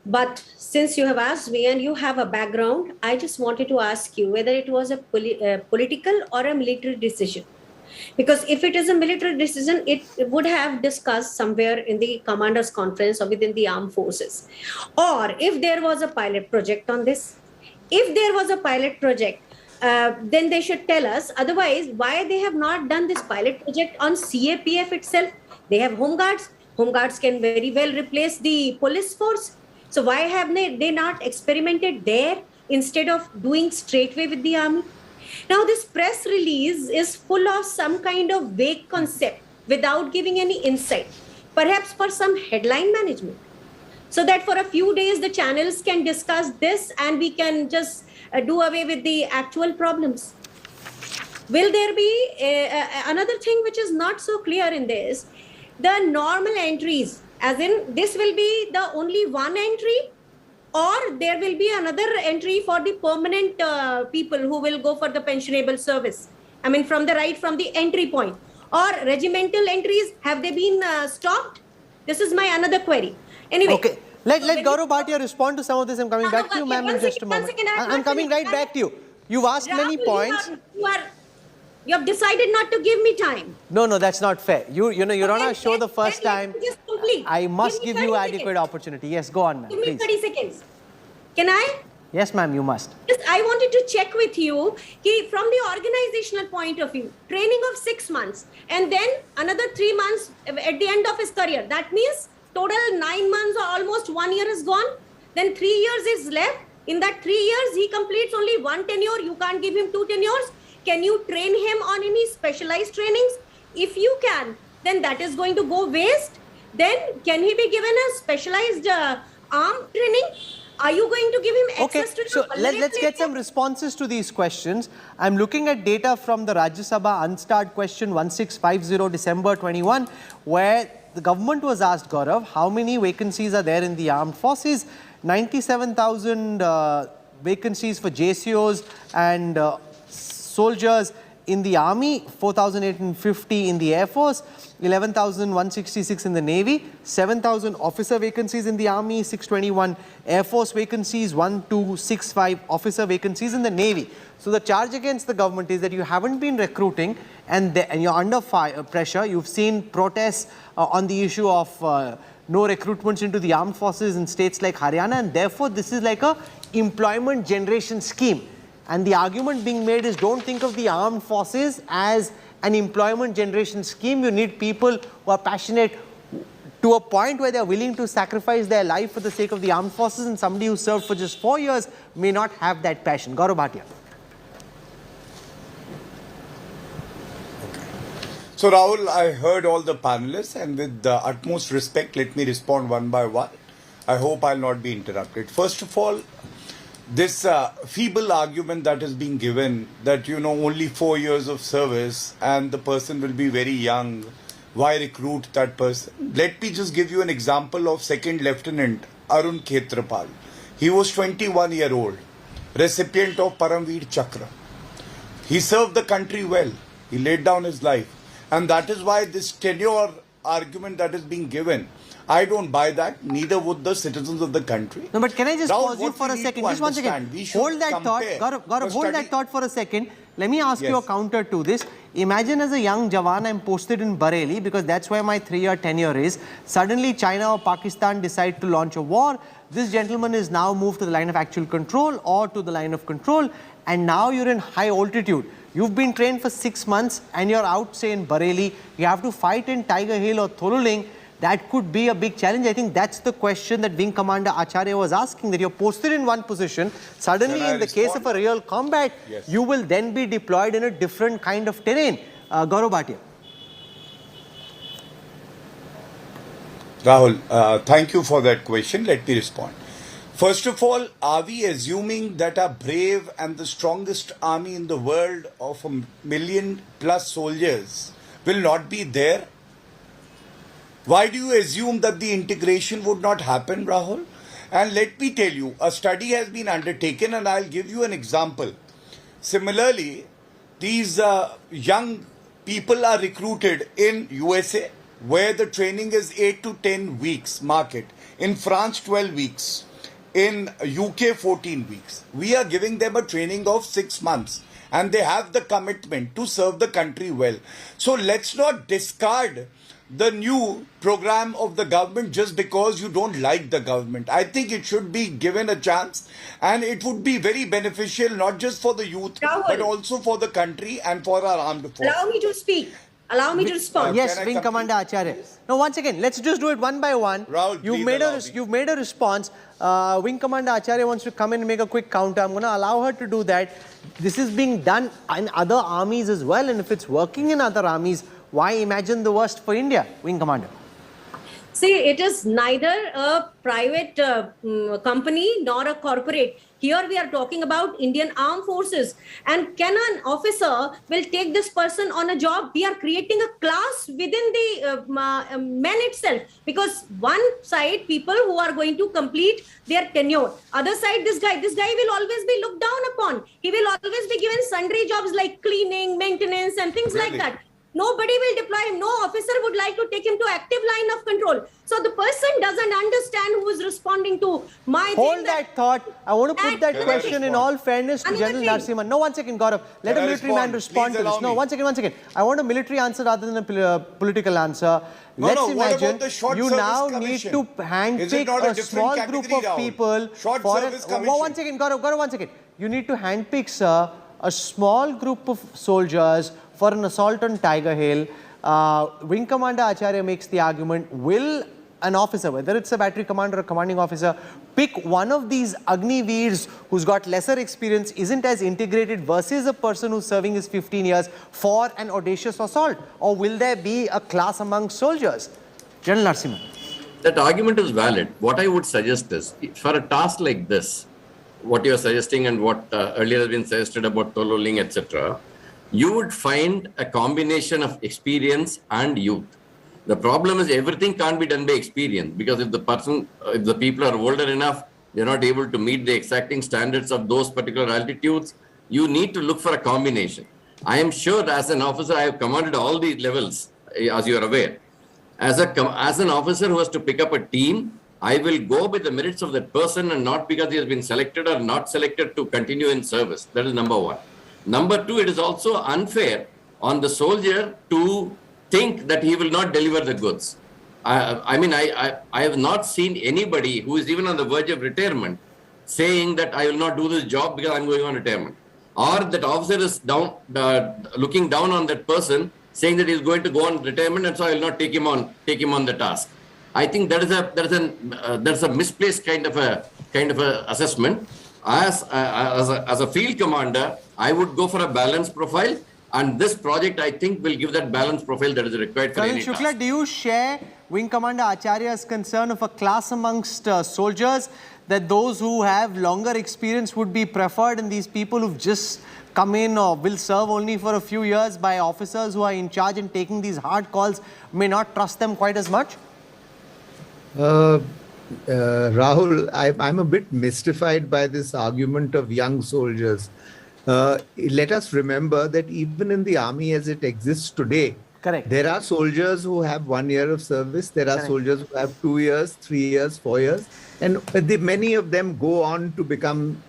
But since you have asked me and you have a background, I just wanted to ask you whether it was a political or a military decision. Because if it is a military decision, it would have discussed somewhere in the commander's conference or within the armed forces. Or if there was a pilot project on this, if there was a pilot project, then they should tell us. Otherwise, why they have not done this pilot project on CAPF itself? They have home guards. Home guards can very well replace the police force. So why have they not experimented there instead of doing straightway with the army? Now, this press release is full of some kind of vague concept without giving any insight, perhaps for some headline management, so that for a few days the channels can discuss this and we can just do away with the actual problems. Will there be another thing which is not so clear in this? The normal entries, as in this will be the only one entry, or there will be another entry for the permanent people who will go for the pensionable service. I mean, from the entry point. Or regimental entries, have they been stopped? This is my another query. Anyway. Okay. Let Gaurav Bhatia respond to some of this. I'm coming back to you, ma'am, in just a moment. I'm coming right back to you. You've asked many points. You have decided not to give me time. No, that's not fair. You're on our show the first time. I must give you adequate opportunity. Yes, go on, ma'am. Give me 30 seconds. Can I? Yes, ma'am, you must. Yes, I wanted to check with you from the organizational point of view, training of 6 months and then another 3 months at the end of his career. That means total 9 months or almost 1 year is gone. Then 3 years is left. In that 3 years, he completes only one tenure. You can't give him 2 tenures. Can you train him on any specialized trainings? If you can, then that is going to go waste. Then can he be given a specialized arm training? Are you going to give him access to... So let's get some responses to these questions. I'm looking at data from the Rajya Sabha Unstarred question 1650 December 21, where the government was asked, Gaurav, how many vacancies are there in the armed forces? 97,000 vacancies for JCOs and soldiers in the Army, 4,850 in the Air Force, 11,166 in the Navy, 7,000 officer vacancies in the Army, 621 Air Force vacancies, 1,265 officer vacancies in the Navy. So the charge against the government is that you haven't been recruiting and you're under pressure. You've seen protests on the issue of no recruitments into the armed forces in states like Haryana, and therefore this is like a employment generation scheme. And the argument being made is, don't think of the armed forces as an employment generation scheme. You need people who are passionate to a point where they're willing to sacrifice their life for the sake of the armed forces, and somebody who served for just 4 years may not have that passion. Gaurav Bhatia. So Rahul, I heard all the panelists, and with the utmost respect, let me respond one by one. I hope I'll not be interrupted. First of all, this feeble argument that is being given that, only 4 years of service and the person will be very young, why recruit that person? Let me just give you an example of Second Lieutenant Arun Khetrapal. He was 21-year-old, recipient of Paramveer Chakra. He served the country well. He laid down his life. And that is why this tenure argument that is being given, I don't buy that, neither would the citizens of the country. No, but can I just pause you for a second? Just one second. Hold that thought. Gaurav, hold that thought for a second. Let me ask you a counter to this. Imagine as a young Jawan, I'm posted in Bareilly because that's where my 3-year tenure is. Suddenly China or Pakistan decide to launch a war. This gentleman is now moved to the line of actual control or to the line of control, and now you're in high altitude. You've been trained for 6 months and you're out, say, in Bareilly. You have to fight in Tiger Hill or Tholuling. That could be a big challenge. I think that's the question that Wing Commander Acharya was asking, that you're posted in one position. Suddenly, in the case of a real combat, you will then be deployed in a different kind of terrain. Gaurav Bhatia. Rahul, thank you for that question. Let me respond. First of all, are we assuming that our brave and the strongest army in the world of 1 million+ soldiers will not be there? Why do you assume that the integration would not happen, Rahul? And let me tell you, a study has been undertaken, and I'll give you an example. Similarly, these young people are recruited in USA, where the training is 8 to 10 weeks, mark it. In France, 12 weeks. In UK, 14 weeks. We are giving them a training of 6 months, and they have the commitment to serve the country well. So let's not discard the new program of the government just because you don't like the government. I think it should be given a chance, and it would be very beneficial not just for the youth, Rahul, but also for the country and for our armed forces. Allow me to speak. Allow me to respond. Yes, Wing Commander Acharya. No, once again, let's just do it one by one. Rahul, you've made a response. Wing Commander Acharya wants to come in and make a quick counter. I'm going to allow her to do that. This is being done in other armies as well, and if it's working in other armies, why imagine the worst for India, Wing Commander? See, it is neither a private company nor a corporate. Here we are talking about Indian Armed Forces. And can an officer will take this person on a job? We are creating a class within the men itself. Because one side, people who are going to complete their tenure. Other side, this guy will always be looked down upon. He will always be given sundry jobs like cleaning, maintenance and things like that. Nobody will deploy him. No officer would like to take him to active line of control. So the person doesn't understand who is responding to my Hold that thought. I want to put that question in all fairness to General Narasimhan. No, one second, Gaurav. Let a military man respond to this. No, one second. I want a military answer rather than a political answer. Let's imagine you now need to handpick a small group of people for one second, Gaurav, one second. You need to handpick, sir, a small group of soldiers for an assault on Tiger Hill. Wing Commander Acharya makes the argument, will an officer, whether it's a battery commander or commanding officer, pick one of these Agni Veers who's got lesser experience, isn't as integrated, versus a person who's serving his 15 years for an audacious assault? Or will there be a class among soldiers? General Narasimhan. That argument is valid. What I would suggest is, for a task like this, what you are suggesting and what earlier has been suggested about Tholuling, etc., you would find a combination of experience and youth. The problem is everything can't be done by experience, because if the people are older enough, they're not able to meet the exacting standards of those particular altitudes. You need to look for a combination. I am sure as an officer, I have commanded all the levels, as you are aware. As an officer who has to pick up a team, I will go by the merits of that person and not because he has been selected or not selected to continue in service. That is number one. Number two, it is also unfair on the soldier to think that he will not deliver the goods. I have not seen anybody who is even on the verge of retirement saying that I will not do this job because I'm going on retirement. or that officer is down, looking down on that person, saying that he's going to go on retirement, and so I will not take him on the task. I think that's a misplaced kind of a assessment. As a field commander, I would go for a balanced profile, and this project, I think, will give that balanced profile that is required for any Shukla, task. do you share Wing Commander Acharya's concern of a class amongst soldiers, that those who have longer experience would be preferred, and these people who've just come in or will serve only for a few years by officers who are in charge and taking these hard calls may not trust them quite as much? Rahul, I'm a bit mystified by this argument of young soldiers. Let us remember that even in the army as it exists today, correct, there are soldiers who have 1 year of service, there are soldiers who have 2 years, 3 years, 4 years, and many of them go on to become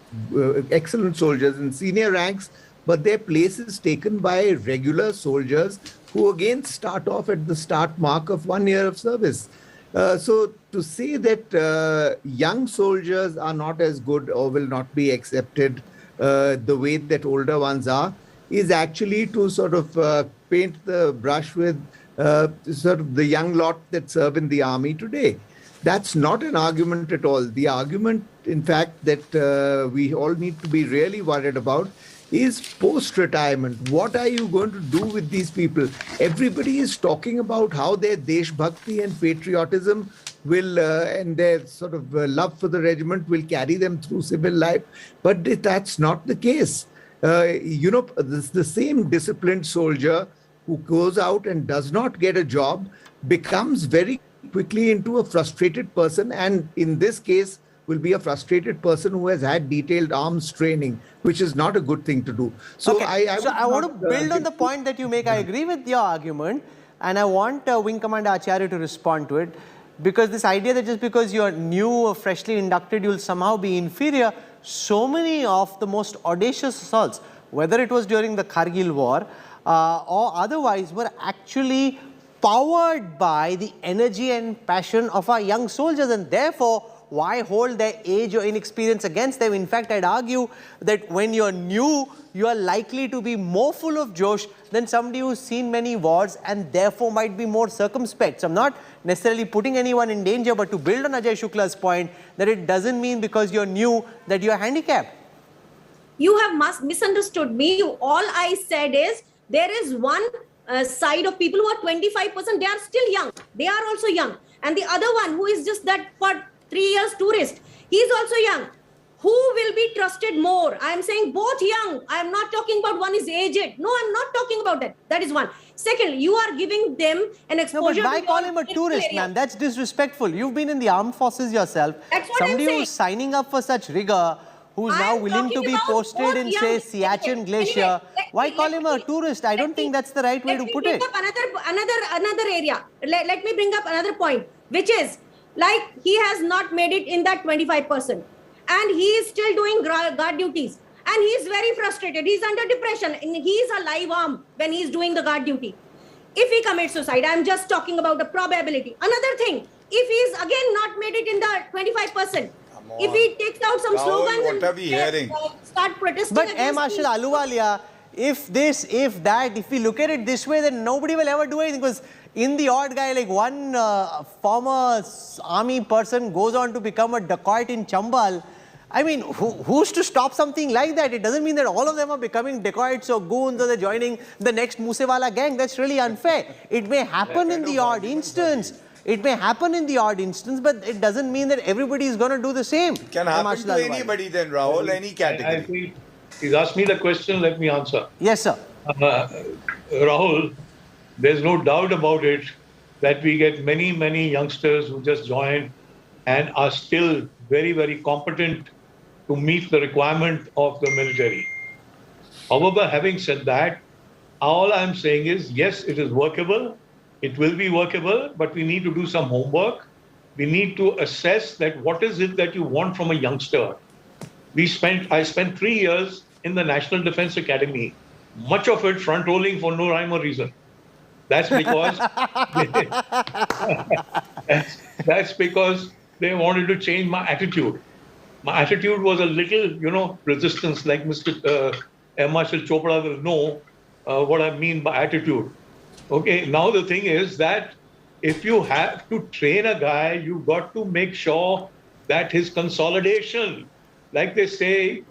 excellent soldiers in senior ranks, but their place is taken by regular soldiers who again start off at the start mark of 1 year of service. So to say that young soldiers are not as good or will not be accepted the way that older ones are is actually to sort of paint the brush with sort of the young lot that serve in the army today. That's not an argument at all. The argument, in fact, that we all need to be really worried about is post-retirement. What are you going to do with these people? Everybody is talking about how their Desh Bhakti and patriotism will, and their sort of love for the regiment will carry them through civil life. But that's not the case. The same disciplined soldier who goes out and does not get a job becomes very quickly into a frustrated person, and in this case will be a frustrated person who has had detailed arms training, which is not a good thing to do. So okay. I want to build on the point that you make. I agree with your argument, and I want Wing Commander Acharya to respond to it, because this idea that just because you're new or freshly inducted, you'll somehow be inferior. So many of the most audacious assaults, whether it was during the Kargil war or otherwise, were actually powered by the energy and passion of our young soldiers, and therefore why hold their age or inexperience against them? In fact, I'd argue that when you're new, you are likely to be more full of josh than somebody who's seen many wars and therefore might be more circumspect. So I'm not necessarily putting anyone in danger, but to build on Ajay Shukla's point, that it doesn't mean because you're new that you're handicapped. You have misunderstood me. All I said is there is one side of people who are 25%, they are still young. They are also young. And the other one who is just that for 3 years tourist, he is also young. Who will be trusted more? I am saying both young. I am not talking about one is aged. No, I'm not talking about that. That is one. Second, you are giving them an exposure. No, but why call him a tourist, ma'am? That's disrespectful. You've been in the armed forces yourself. That's what somebody I'm saying. who's signing up for such rigor, who's now willing to be posted in, say, Siachen Glacier. Why call him a tourist? I don't think that's the right way to put it. Another area. Let me bring up another point, which is like he has not made it in that 25%. And he is still doing guard duties. And he is very frustrated. He is under depression. And he is a live arm when he is doing the guard duty. If he commits suicide, I am just talking about the probability. Another thing, if he is again not made it in the 25%, if he takes out some slogans and start protesting. But Marshal Ahluwalia, if we look at it this way, then nobody will ever do anything, because in the odd guy, like one former army person goes on to become a dacoit in Chambal. I mean, who's to stop something like that? It doesn't mean that all of them are becoming dacoits or goons or they're joining the next Musewala gang. That's really unfair. It may happen in the odd instance. It may happen in the odd instance, but it doesn't mean that everybody is going to do the same. It can happen to anybody then, Rahul, any category. He's asked me the question, let me answer. Yes, sir. Rahul, there's no doubt about it that we get many, many youngsters who just joined and are still very, very competent to meet the requirement of the military. However, having said that, all I'm saying is, yes, it is workable. It will be workable, but we need to do some homework. We need to assess that what is it that you want from a youngster. I spent 3 years in the National Defense Academy, much of it front-rolling for no rhyme or reason. That's because that's because they wanted to change my attitude. My attitude was a little, resistance, like Mr. Air Marshal Chopra will know what I mean by attitude. Okay, now the thing is that if you have to train a guy, you've got to make sure that his consolidation, like they say,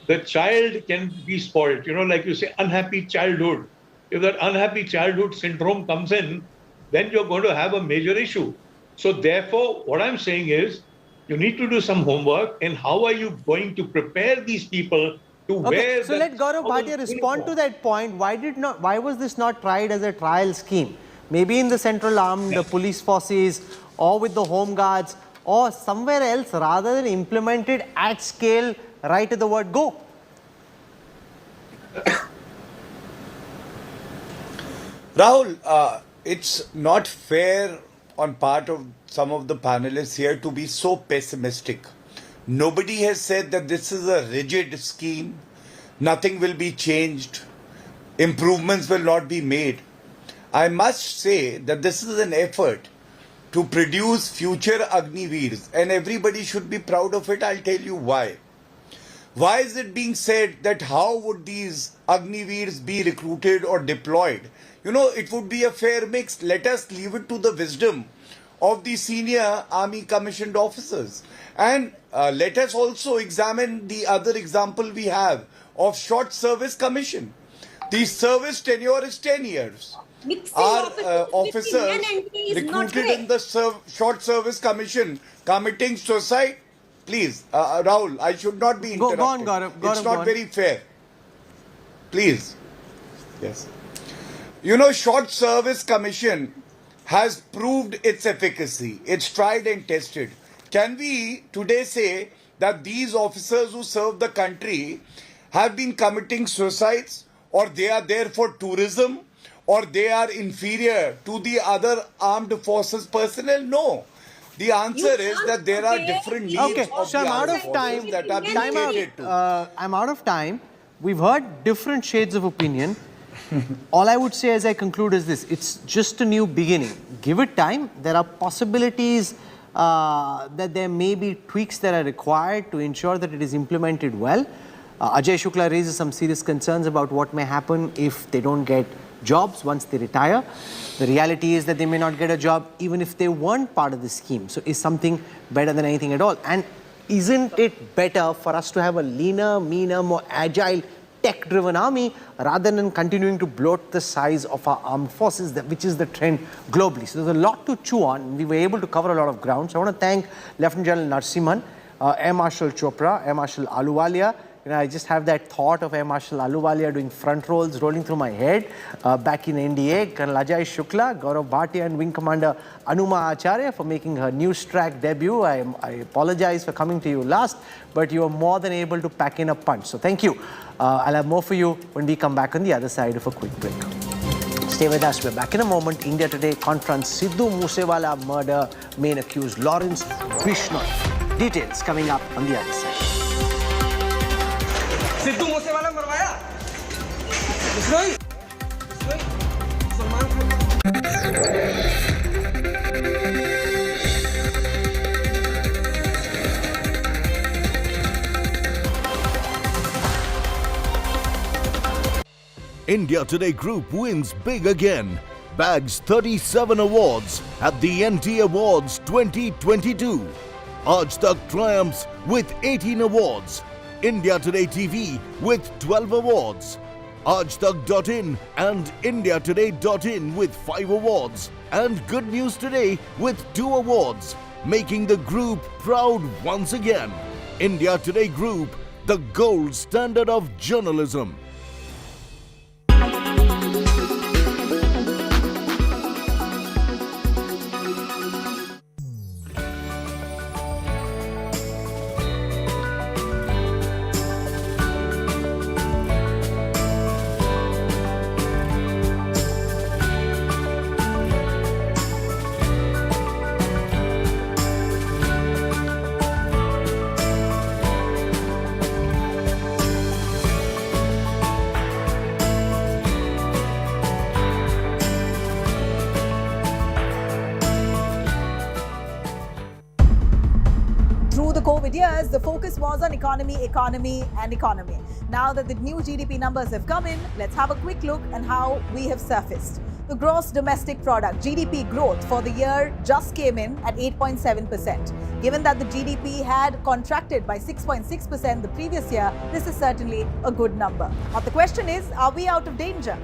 the child can be spoiled. Like you say, unhappy childhood. If that unhappy childhood syndrome comes in, then you're going to have a major issue. So therefore, what I'm saying is, you need to do some homework in how are you going to prepare these people to wear. So let Gaurav Bhatia respond to that point. Why was this not tried as a trial scheme? Maybe in the central arm, the police forces, or with the home guards, or somewhere else, rather than implemented at scale right at the word go. Rahul, it's not fair on part of some of the panelists here to be so pessimistic. Nobody has said that this is a rigid scheme, nothing will be changed, improvements will not be made. I must say that this is an effort to produce future Agniveers, and everybody should be proud of it. I'll tell you why. Why is it being said that how would these Agniveers be recruited or deployed? It would be a fair mix. Let us leave it to the wisdom of the senior army commissioned officers. And let us also examine the other example we have of short service commission. The service tenure is 10 years. Our officers recruited in the short service commission committing suicide. Please, Rahul, I should not be interrupted. Go on, Gaurav. It's not very fair. Please. Yes. Short service commission has proved its efficacy. It's tried and tested. Can we today say that these officers who serve the country have been committing suicides, or they are there for tourism, or they are inferior to the other armed forces personnel? No. The answer is that there are different needs of the armed forces that are being catered to. I'm out of time. We've heard different shades of opinion. All I would say as I conclude is this: it's just a new beginning. Give it time. There are possibilities that there may be tweaks that are required to ensure that it is implemented well. Ajay Shukla raises some serious concerns about what may happen if they don't get jobs once they retire. The reality is that they may not get a job even if they weren't part of the scheme. So is something better than anything at all? And isn't it better for us to have a leaner, meaner, more agile, tech-driven army rather than continuing to bloat the size of our armed forces, which is the trend globally? So there's a lot to chew on. We were able to cover a lot of ground. So I want to thank Lieutenant General Narasimhan, Air Marshal Chopra, Air Marshal Ahluwalia. I just have that thought of Air Marshal Ahluwalia doing front rolls rolling through my head back in NDA. Colonel Ajay Shukla, Gaurav Bhatia and Wing Commander Anuma Acharya for making her news track debut. I apologize for coming to you last, but you were more than able to pack in a punch. So thank you. I'll have more for you when we come back on the other side of a quick break. Stay with us. We're back in a moment. India Today confronts Sidhu Moosewala murder main accused Lawrence Bishnoi. Details coming up on the other side. Sidhu Moosewala मरवाया Bishnoi Salman Khan India Today Group wins big again. Bags 37 awards at the NT Awards 2022. Aaj Tak triumphs with 18 awards. India Today TV with 12 awards. Aajtak.in and IndiaToday.in with 5 awards. And Good News Today with 2 awards. Making the group proud once again. India Today Group, the gold standard of journalism. COVID years, the focus was on economy, economy and economy. Now that the new GDP numbers have come in, let's have a quick look at how we have surfaced. The gross domestic product, GDP growth for the year just came in at 8.7%. Given that the GDP had contracted by 6.6% the previous year, this is certainly a good number. But the question is, are we out of danger?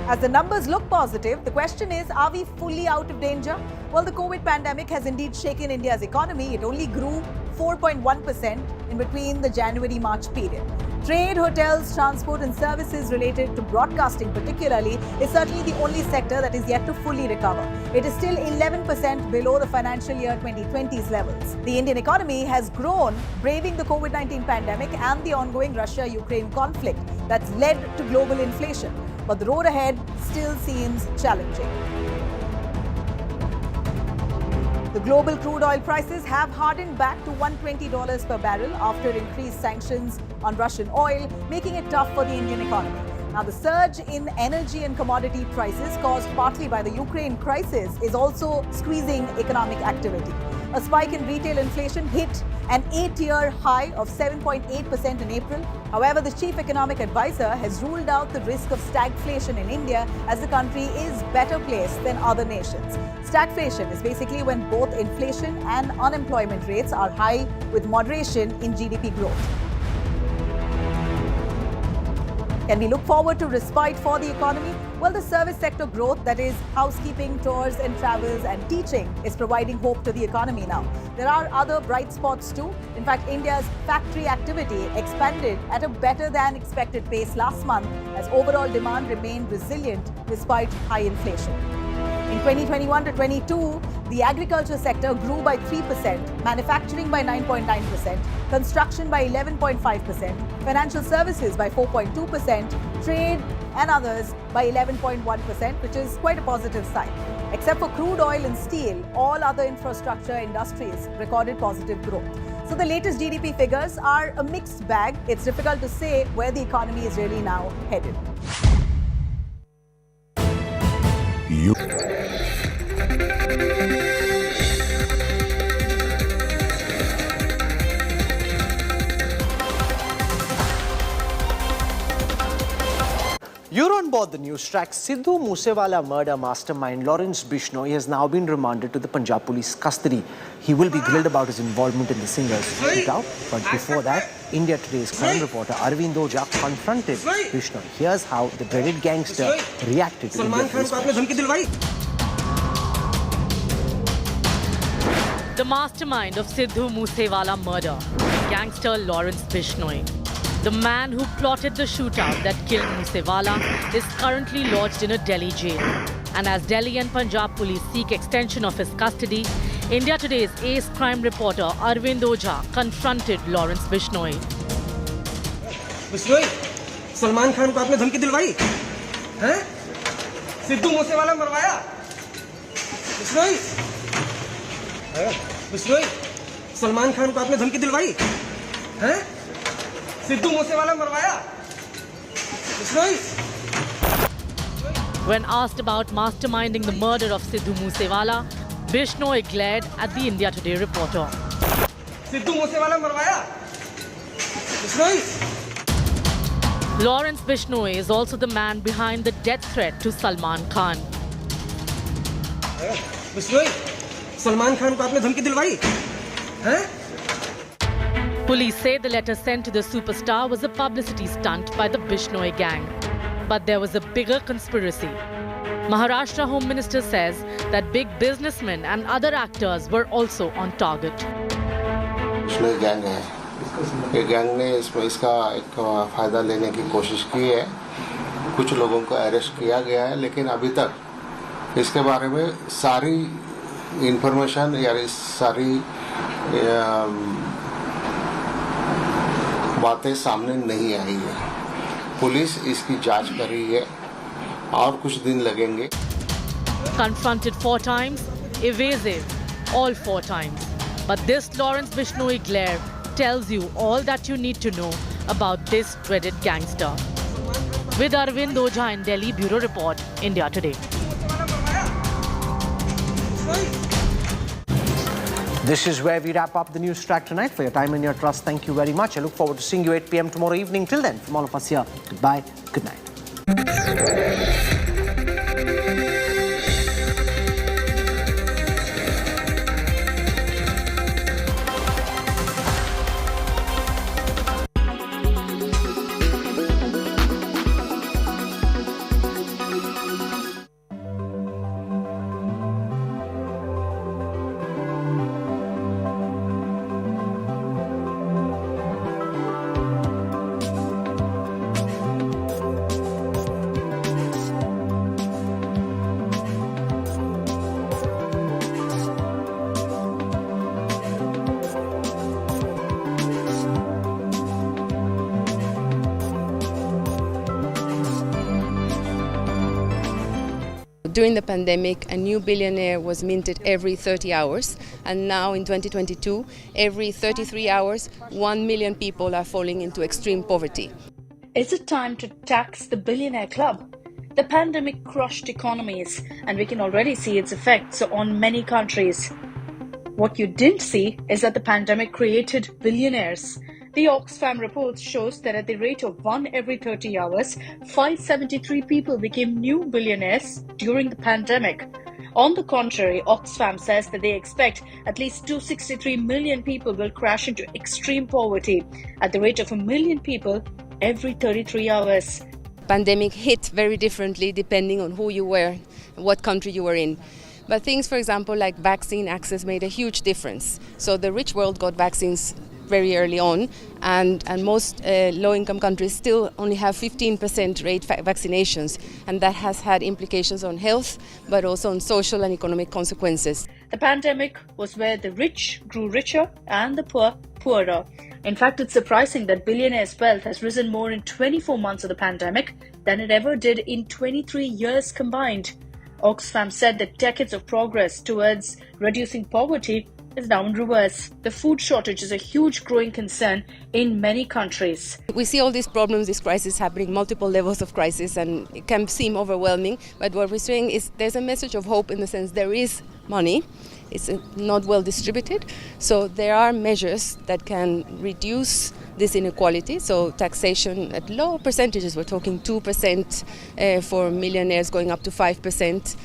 As the numbers look positive, the question is, are we fully out of danger? Well, the COVID pandemic has indeed shaken India's economy. It only grew 4.1% in between the January-March period. Trade, hotels, transport and services related to broadcasting particularly is certainly the only sector that is yet to fully recover. It is still 11% below the financial year 2020's levels. The Indian economy has grown, braving the COVID-19 pandemic and the ongoing Russia-Ukraine conflict that's led to global inflation. But the road ahead still seems challenging. The global crude oil prices have hardened back to $120 per barrel after increased sanctions on Russian oil, making it tough for the Indian economy. Now, the surge in energy and commodity prices caused partly by the Ukraine crisis is also squeezing economic activity. A spike in retail inflation hit an 8-year high of 7.8% in April. However, the chief economic advisor has ruled out the risk of stagflation in India as the country is better placed than other nations. Stagflation is basically when both inflation and unemployment rates are high with moderation in GDP growth. Can we look forward to respite for the economy? Well, the service sector growth, that is housekeeping, tours and travels and teaching, is providing hope to the economy now. There are other bright spots too. In fact, India's factory activity expanded at a better than expected pace last month as overall demand remained resilient despite high inflation. In 2021 to 22, the agriculture sector grew by 3%, manufacturing by 9.9%, construction by 11.5%, financial services by 4.2%, trade and others by 11.1%, which is quite a positive sign. Except for crude oil and steel, all other infrastructure industries recorded positive growth. So the latest GDP figures are a mixed bag. It's difficult to say where the economy is really now headed. You're on board the news track. Sidhu Moosewala murder mastermind Lawrence Bishnoi has now been remanded to the Punjab police custody. He will be grilled about his involvement in the singer's shootout. But before that, India Today's crime reporter Arvind Ojha confronted Bishnoi. Here's how the dreaded gangster reacted to India Today's. The mastermind of Sidhu Moosewala murder, gangster Lawrence Bishnoi. The man who plotted the shootout that killed Moosewala is currently lodged in a Delhi jail. And as Delhi and Punjab police seek extension of his custody, India Today's ace crime reporter Arvind Ojha confronted Lawrence Bishnoi. Bishnoi, Salman Khan को आपने धमकी दिलवाई? हैं? Sidhu Moosewala मरवाया? Bishnoi, Bishnoi, Salman Khan को आपने धमकी दिलवाई? हैं? Sidhu Moosewala मरवाया? Bishnoi. When asked about masterminding the murder of Sidhu Moosewala, Bishnoi glared at the India Today reporter. Sidhu Moosewala मरवाया? Bishnoi. Lawrence Bishnoi is also the man behind the death threat to Salman Khan. Bishnoi, Salman Khan को आपने धमकी दिलवाई? हैं? Police say the letter sent to the superstar was a publicity stunt by the Bishnoi gang. But there was a bigger conspiracy. Maharashtra Home Minister says that big businessmen and other actors were also on target. Bishnoi gang है. ये gang ने इसका एक फायदा लेने की कोशिश की है. कुछ लोगों को अरेस्ट किया गया है, लेकिन अभी तक इसके बारे में सारी इंफॉर्मेशन या सारी बातें सामने नहीं आई है. पुलिस इसकी जांच कर रही है और कुछ दिन लगेंगे. Confronted 4 times, evasive all 4 times. But this Lawrence Bishnoi glare tells you all that you need to know about this dreaded gangster. With Arvind Ojha in Delhi, Bureau Report, India Today. This is where we wrap up the news track tonight. For your time and your trust, thank you very much. I look forward to seeing you 8 p.m. tomorrow evening. Till then, from all of us here, goodbye, good night. During the pandemic, a new billionaire was minted every 30 hours, and now in 2022, every 33 hours, 1 million people are falling into extreme poverty. Is it time to tax the billionaire club? The pandemic crushed economies, and we can already see its effects on many countries. What you didn't see is that the pandemic created billionaires. The Oxfam report shows that at the rate of 1 every 30 hours, 573 people became new billionaires during the pandemic. On the contrary, Oxfam says that they expect at least 263 million people will crash into extreme poverty at the rate of 1 million people every 33 hours. Pandemic hit very differently depending on who you were, what country you were in. But things, for example, like vaccine access made a huge difference. So the rich world got vaccines very early on, and most low-income countries still only have 15% rate vaccinations, and that has had implications on health, but also on social and economic consequences. The pandemic was where the rich grew richer and the poor poorer. In fact, it's surprising that billionaires' wealth has risen more in 24 months of the pandemic than it ever did in 23 years combined. Oxfam said that decades of progress towards reducing poverty is now in reverse. The food shortage is a huge growing concern in many countries. We see all these problems, this crisis happening, multiple levels of crisis, and it can seem overwhelming. But what we're saying is there's a message of hope in the sense there is money. It's not well distributed. So there are measures that can reduce this inequality. So taxation at low percentages, we're talking 2% for millionaires going up to 5%.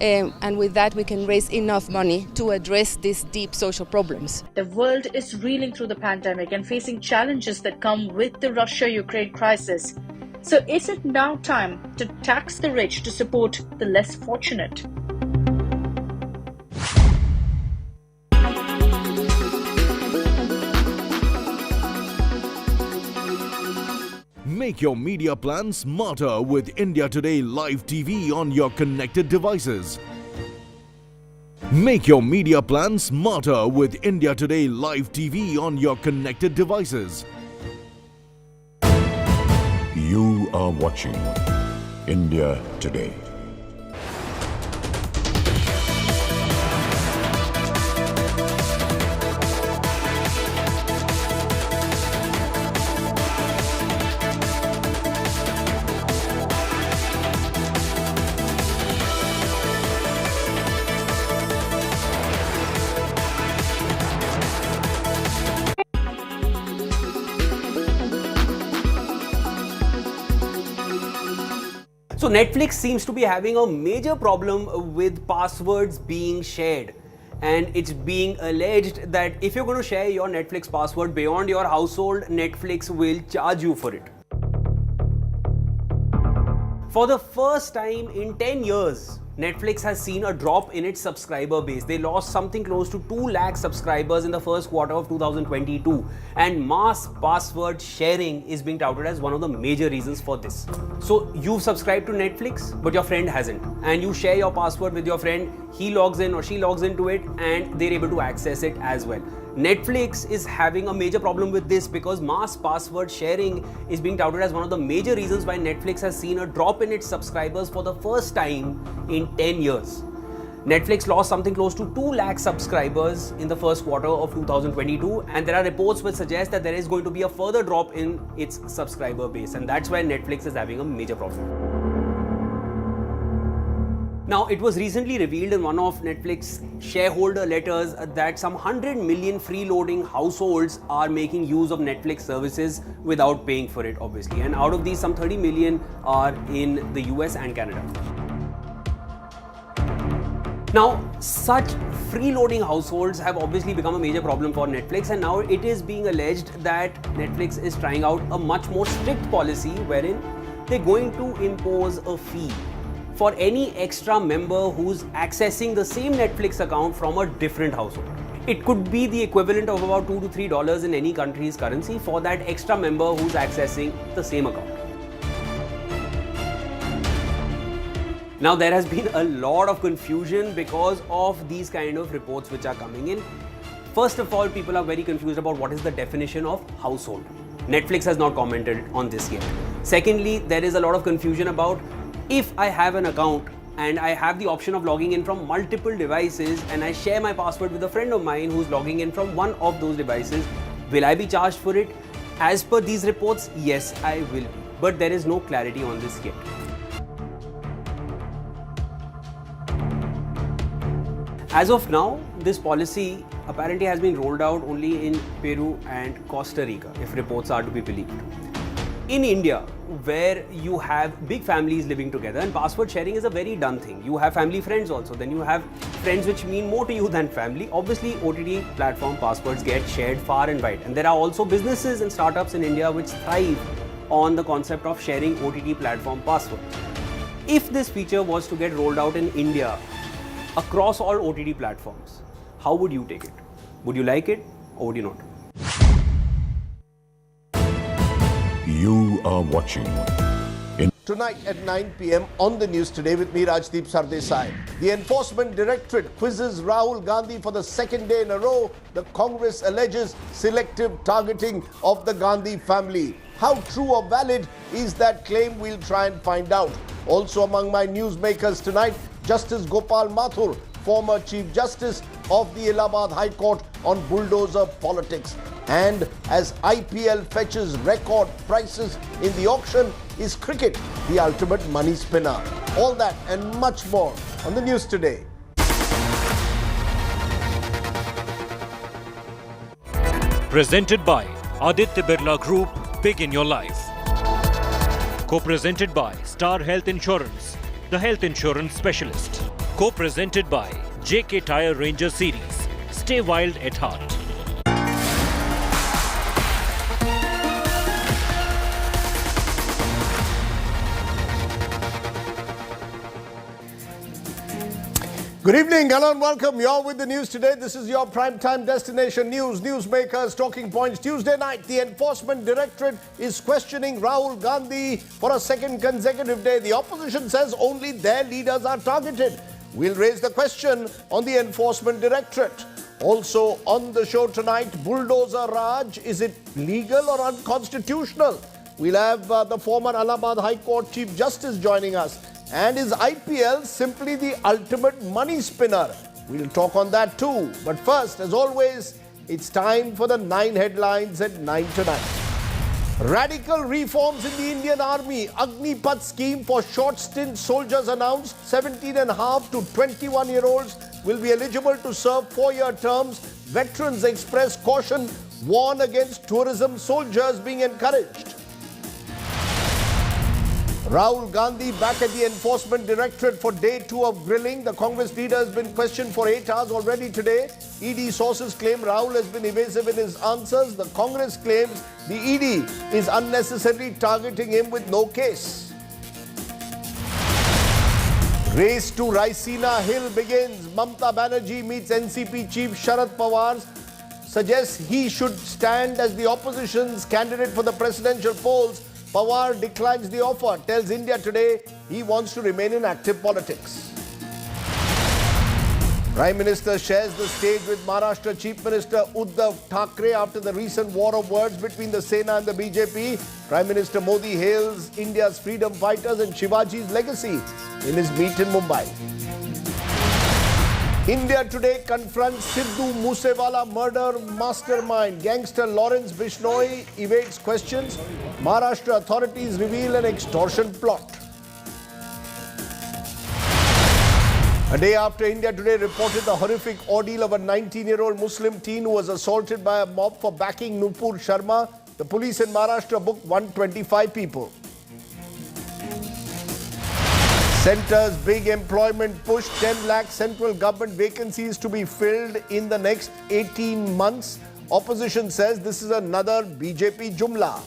And with that, we can raise enough money to address these deep social problems. The world is reeling through the pandemic and facing challenges that come with the Russia-Ukraine crisis. So is it now time to tax the rich to support the less fortunate? Make your media plan smarter with India Today Live TV on your connected devices. Make your media plan smarter with India Today Live TV on your connected devices. You are watching India Today. So Netflix seems to be having a major problem with passwords being shared, and it's being alleged that if you're going to share your Netflix password beyond your household, Netflix will charge you for it. For the first time in 10 years, Netflix has seen a drop in its subscriber base. They lost something close to 2 lakh subscribers in the first quarter of 2022, and mass password sharing is being touted as one of the major reasons for this. So you've subscribed to Netflix, but your friend hasn't, and you share your password with your friend, he logs in or she logs into it, and they're able to access it as well. Netflix is having a major problem with this because mass password sharing is being touted as one of the major reasons why Netflix has seen a drop in its subscribers for the first time in 10 years. Netflix lost something close to 2 lakh subscribers in the first quarter of 2022, and there are reports which suggest that there is going to be a further drop in its subscriber base, and that's why Netflix is having a major problem. Now, it was recently revealed in one of Netflix shareholder letters that some 100 million freeloading households are making use of Netflix services without paying for it, obviously. And out of these, some 30 million are in the US and Canada. Now, such freeloading households have obviously become a major problem for Netflix, and now it is being alleged that Netflix is trying out a much more strict policy wherein they're going to impose a fee for any extra member who's accessing the same Netflix account from a different household. It could be the equivalent of about $2 to $3 in any country's currency for that extra member who's accessing the same account. Now, there has been a lot of confusion because of these kind of reports which are coming in. First of all, people are very confused about what is the definition of household. Netflix has not commented on this yet. Secondly, there is a lot of confusion about if I have an account and I have the option of logging in from multiple devices and I share my password with a friend of mine who's logging in from one of those devices, will I be charged for it? As per these reports, yes, I will be. But there is no clarity on this yet. As of now, this policy apparently has been rolled out only in Peru and Costa Rica, if reports are to be believed. In India, where you have big families living together, and password sharing is a very done thing. You have family friends also, then you have friends which mean more to you than family. Obviously, OTT platform passwords get shared far and wide. And there are also businesses and startups in India which thrive on the concept of sharing OTT platform passwords. If this feature was to get rolled out in India across all OTT platforms, how would you take it? Would you like it or would you not? You are watching. Tonight at 9 p.m. on the news today with me, Rajdeep Sardesai. The Enforcement Directorate quizzes Rahul Gandhi for the second day in a row. The Congress alleges selective targeting of the Gandhi family. How true or valid is that claim? We'll try and find out. Also among my newsmakers tonight, Justice Gopal Mathur, former Chief Justice of the Allahabad High Court, on bulldozer politics. And as IPL fetches record prices in the auction, is cricket the ultimate money spinner? All that and much more on the news today. Presented by Aditya Birla Group, Big in Your Life. Co-presented by Star Health Insurance, the health insurance specialist. Co-presented by JK Tyre Ranger Series. Stay wild at heart. Good evening, hello and welcome. You're with the news today. This is your primetime destination news. Newsmakers, talking points. Tuesday night, the Enforcement Directorate is questioning Rahul Gandhi for a second consecutive day. The opposition says only their leaders are targeted. We'll raise the question on the Enforcement Directorate. Also on the show tonight, Bulldozer Raj, is it legal or unconstitutional? We'll have the former Allahabad High Court Chief Justice joining us. And is IPL simply the ultimate money spinner? We'll talk on that too. But first, as always, it's time for the 9 headlines at 9 tonight. Radical reforms in the Indian Army. Agnipath scheme for short stint soldiers announced. 17.5 to 21-year-olds will be eligible to serve 4-year terms. Veterans express caution, warn against tourism soldiers being encouraged. Rahul Gandhi back at the Enforcement Directorate for day 2 of grilling. The Congress leader has been questioned for 8 hours already today. ED sources claim Rahul has been evasive in his answers. The Congress claims the ED is unnecessarily targeting him with no case. Race to Raisina Hill begins. Mamata Banerjee meets NCP Chief Sharad Pawar, suggests he should stand as the opposition's candidate for the presidential polls. Pawar declines the offer, tells India Today he wants to remain in active politics. Prime Minister shares the stage with Maharashtra Chief Minister Uddhav Thackeray after the recent war of words between the Sena and the BJP. Prime Minister Modi hails India's freedom fighters and Shivaji's legacy in his meet in Mumbai. India Today confronts Sidhu Moosewala murder mastermind. Gangster Lawrence Bishnoi evades questions. Maharashtra authorities reveal an extortion plot. A day after India Today reported the horrific ordeal of a 19-year-old Muslim teen who was assaulted by a mob for backing Nupur Sharma, the police in Maharashtra booked 125 people. Centre's big employment push, 10 lakh central government vacancies to be filled in the next 18 months. Opposition says this is another BJP jumla.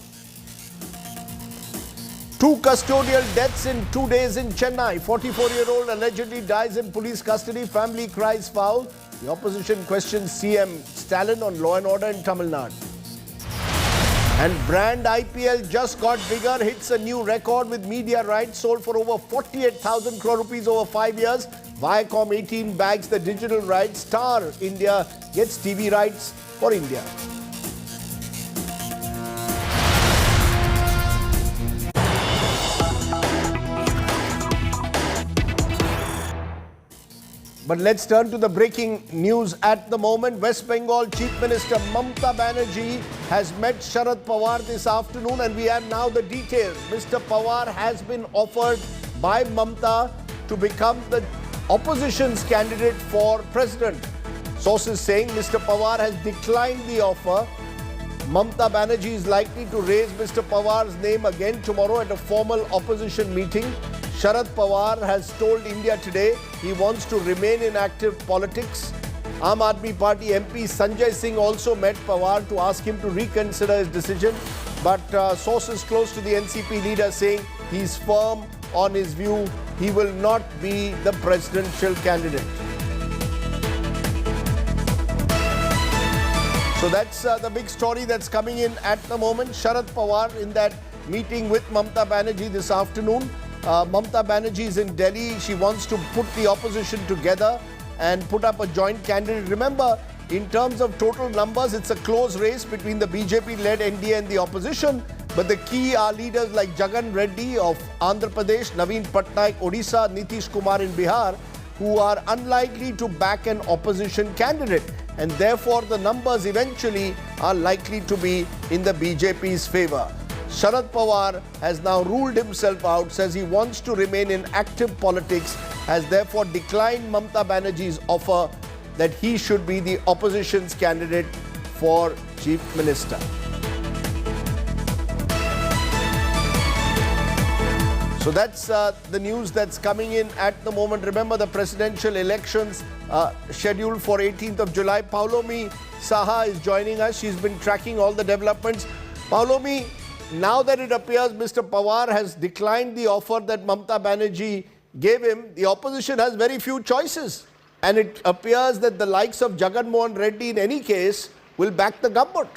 2 custodial deaths in 2 days in Chennai. 44-year-old allegedly dies in police custody. Family cries foul. The opposition questions CM Stalin on law and order in Tamil Nadu. And brand IPL just got bigger, hits a new record with media rights sold for over 48,000 crore rupees over 5 years. Viacom 18 bags the digital rights. Star India gets TV rights for India. But let's turn to the breaking news at the moment. West Bengal Chief Minister Mamata Banerjee has met Sharad Pawar this afternoon, and we have now the details. Mr. Pawar has been offered by Mamata to become the opposition's candidate for president. Sources saying Mr. Pawar has declined the offer. Mamata Banerjee is likely to raise Mr. Pawar's name again tomorrow at a formal opposition meeting. Sharad Pawar has told India Today he wants to remain in active politics. Aam Aadmi Party MP Sanjay Singh also met Pawar to ask him to reconsider his decision. But sources close to the NCP leader saying he's firm on his view. He will not be the presidential candidate. So that's the big story that's coming in at the moment. Sharad Pawar in that meeting with Mamata Banerjee this afternoon. Mamata Banerjee is in Delhi. She wants to put the opposition together and put up a joint candidate. Remember, in terms of total numbers, it's a close race between the BJP-led NDA and the opposition. But the key are leaders like Jagan Reddy of Andhra Pradesh, Naveen Patnaik, Odisha, Nitish Kumar in Bihar, who are unlikely to back an opposition candidate. And therefore, the numbers eventually are likely to be in the BJP's favor. Sharad Pawar has now ruled himself out, says he wants to remain in active politics, has therefore declined Mamata Banerjee's offer that he should be the opposition's candidate for Chief Minister. So that's the news that's coming in at the moment. Remember, the presidential elections scheduled for 18th of July. Paulomi Saha is joining us. She's been tracking all the developments. Paulomi, now that it appears Mr. Pawar has declined the offer that Mamata Banerjee gave him, the opposition has very few choices. And it appears that the likes of Jagan Mohan Reddy in any case will back the government.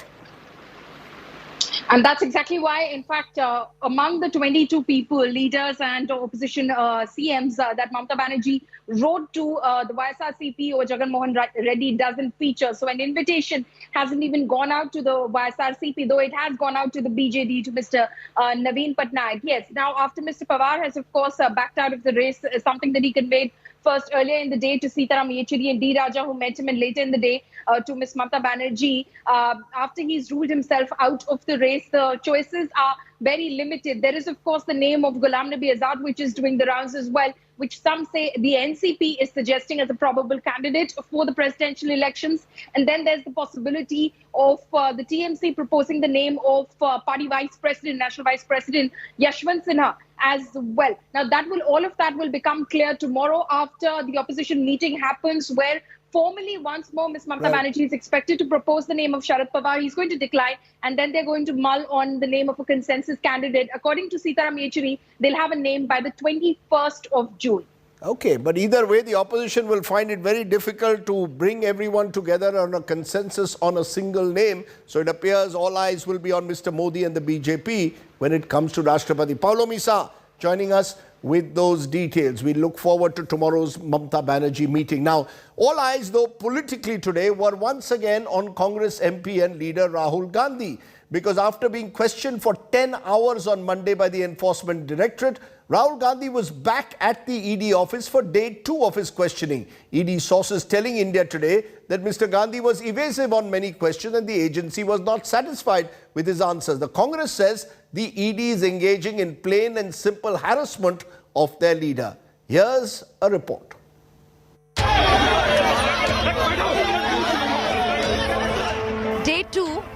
And that's exactly why, in fact, among the 22 people, leaders and opposition CMs that Mamata Banerjee wrote to the YSRCP or Jagan Mohan Reddy doesn't feature. So an invitation hasn't even gone out to the YSRCP, though it has gone out to the BJD, to Mr. Naveen Patnaik. Yes, now after Mr. Pawar has, of course, backed out of the race, something that he conveyed first earlier in the day to Sitaram Yechury and D. Raja, who met him, and later in the day to Ms. Mamata Banerjee. After he's ruled himself out of the race, the choices are very limited. There is, of course, the name of Ghulam Nabi Azad, which is doing the rounds as well, which some say the NCP is suggesting as a probable candidate for the presidential elections. And then there's the possibility of the TMC proposing the name of party vice president, national vice president, Yashwant Sinha as well. Now, all of that will become clear tomorrow after the opposition meeting happens, where formally once more Ms. Mamata Banerjee is expected to propose the name of Sharad Pawar. He's going to decline, and then they're going to mull on the name of a consensus candidate. According to Sitaram Yechury, they'll have a name by the 21st of June. Okay, but either way, the opposition will find it very difficult to bring everyone together on a consensus on a single name. So it appears all eyes will be on Mr. Modi and the BJP when it comes to Rashtrapati. Paulomi Saha joining us with those details. We look forward to tomorrow's Mamata Banerjee meeting. Now, all eyes, though, politically today were once again on Congress MP and leader Rahul Gandhi, because after being questioned for 10 hours on Monday by the Enforcement Directorate, Rahul Gandhi was back at the ED office for day 2 of his questioning. ED sources telling India Today that Mr. Gandhi was evasive on many questions and the agency was not satisfied with his answers. The Congress says the ED is engaging in plain and simple harassment of their leader. Here's a report.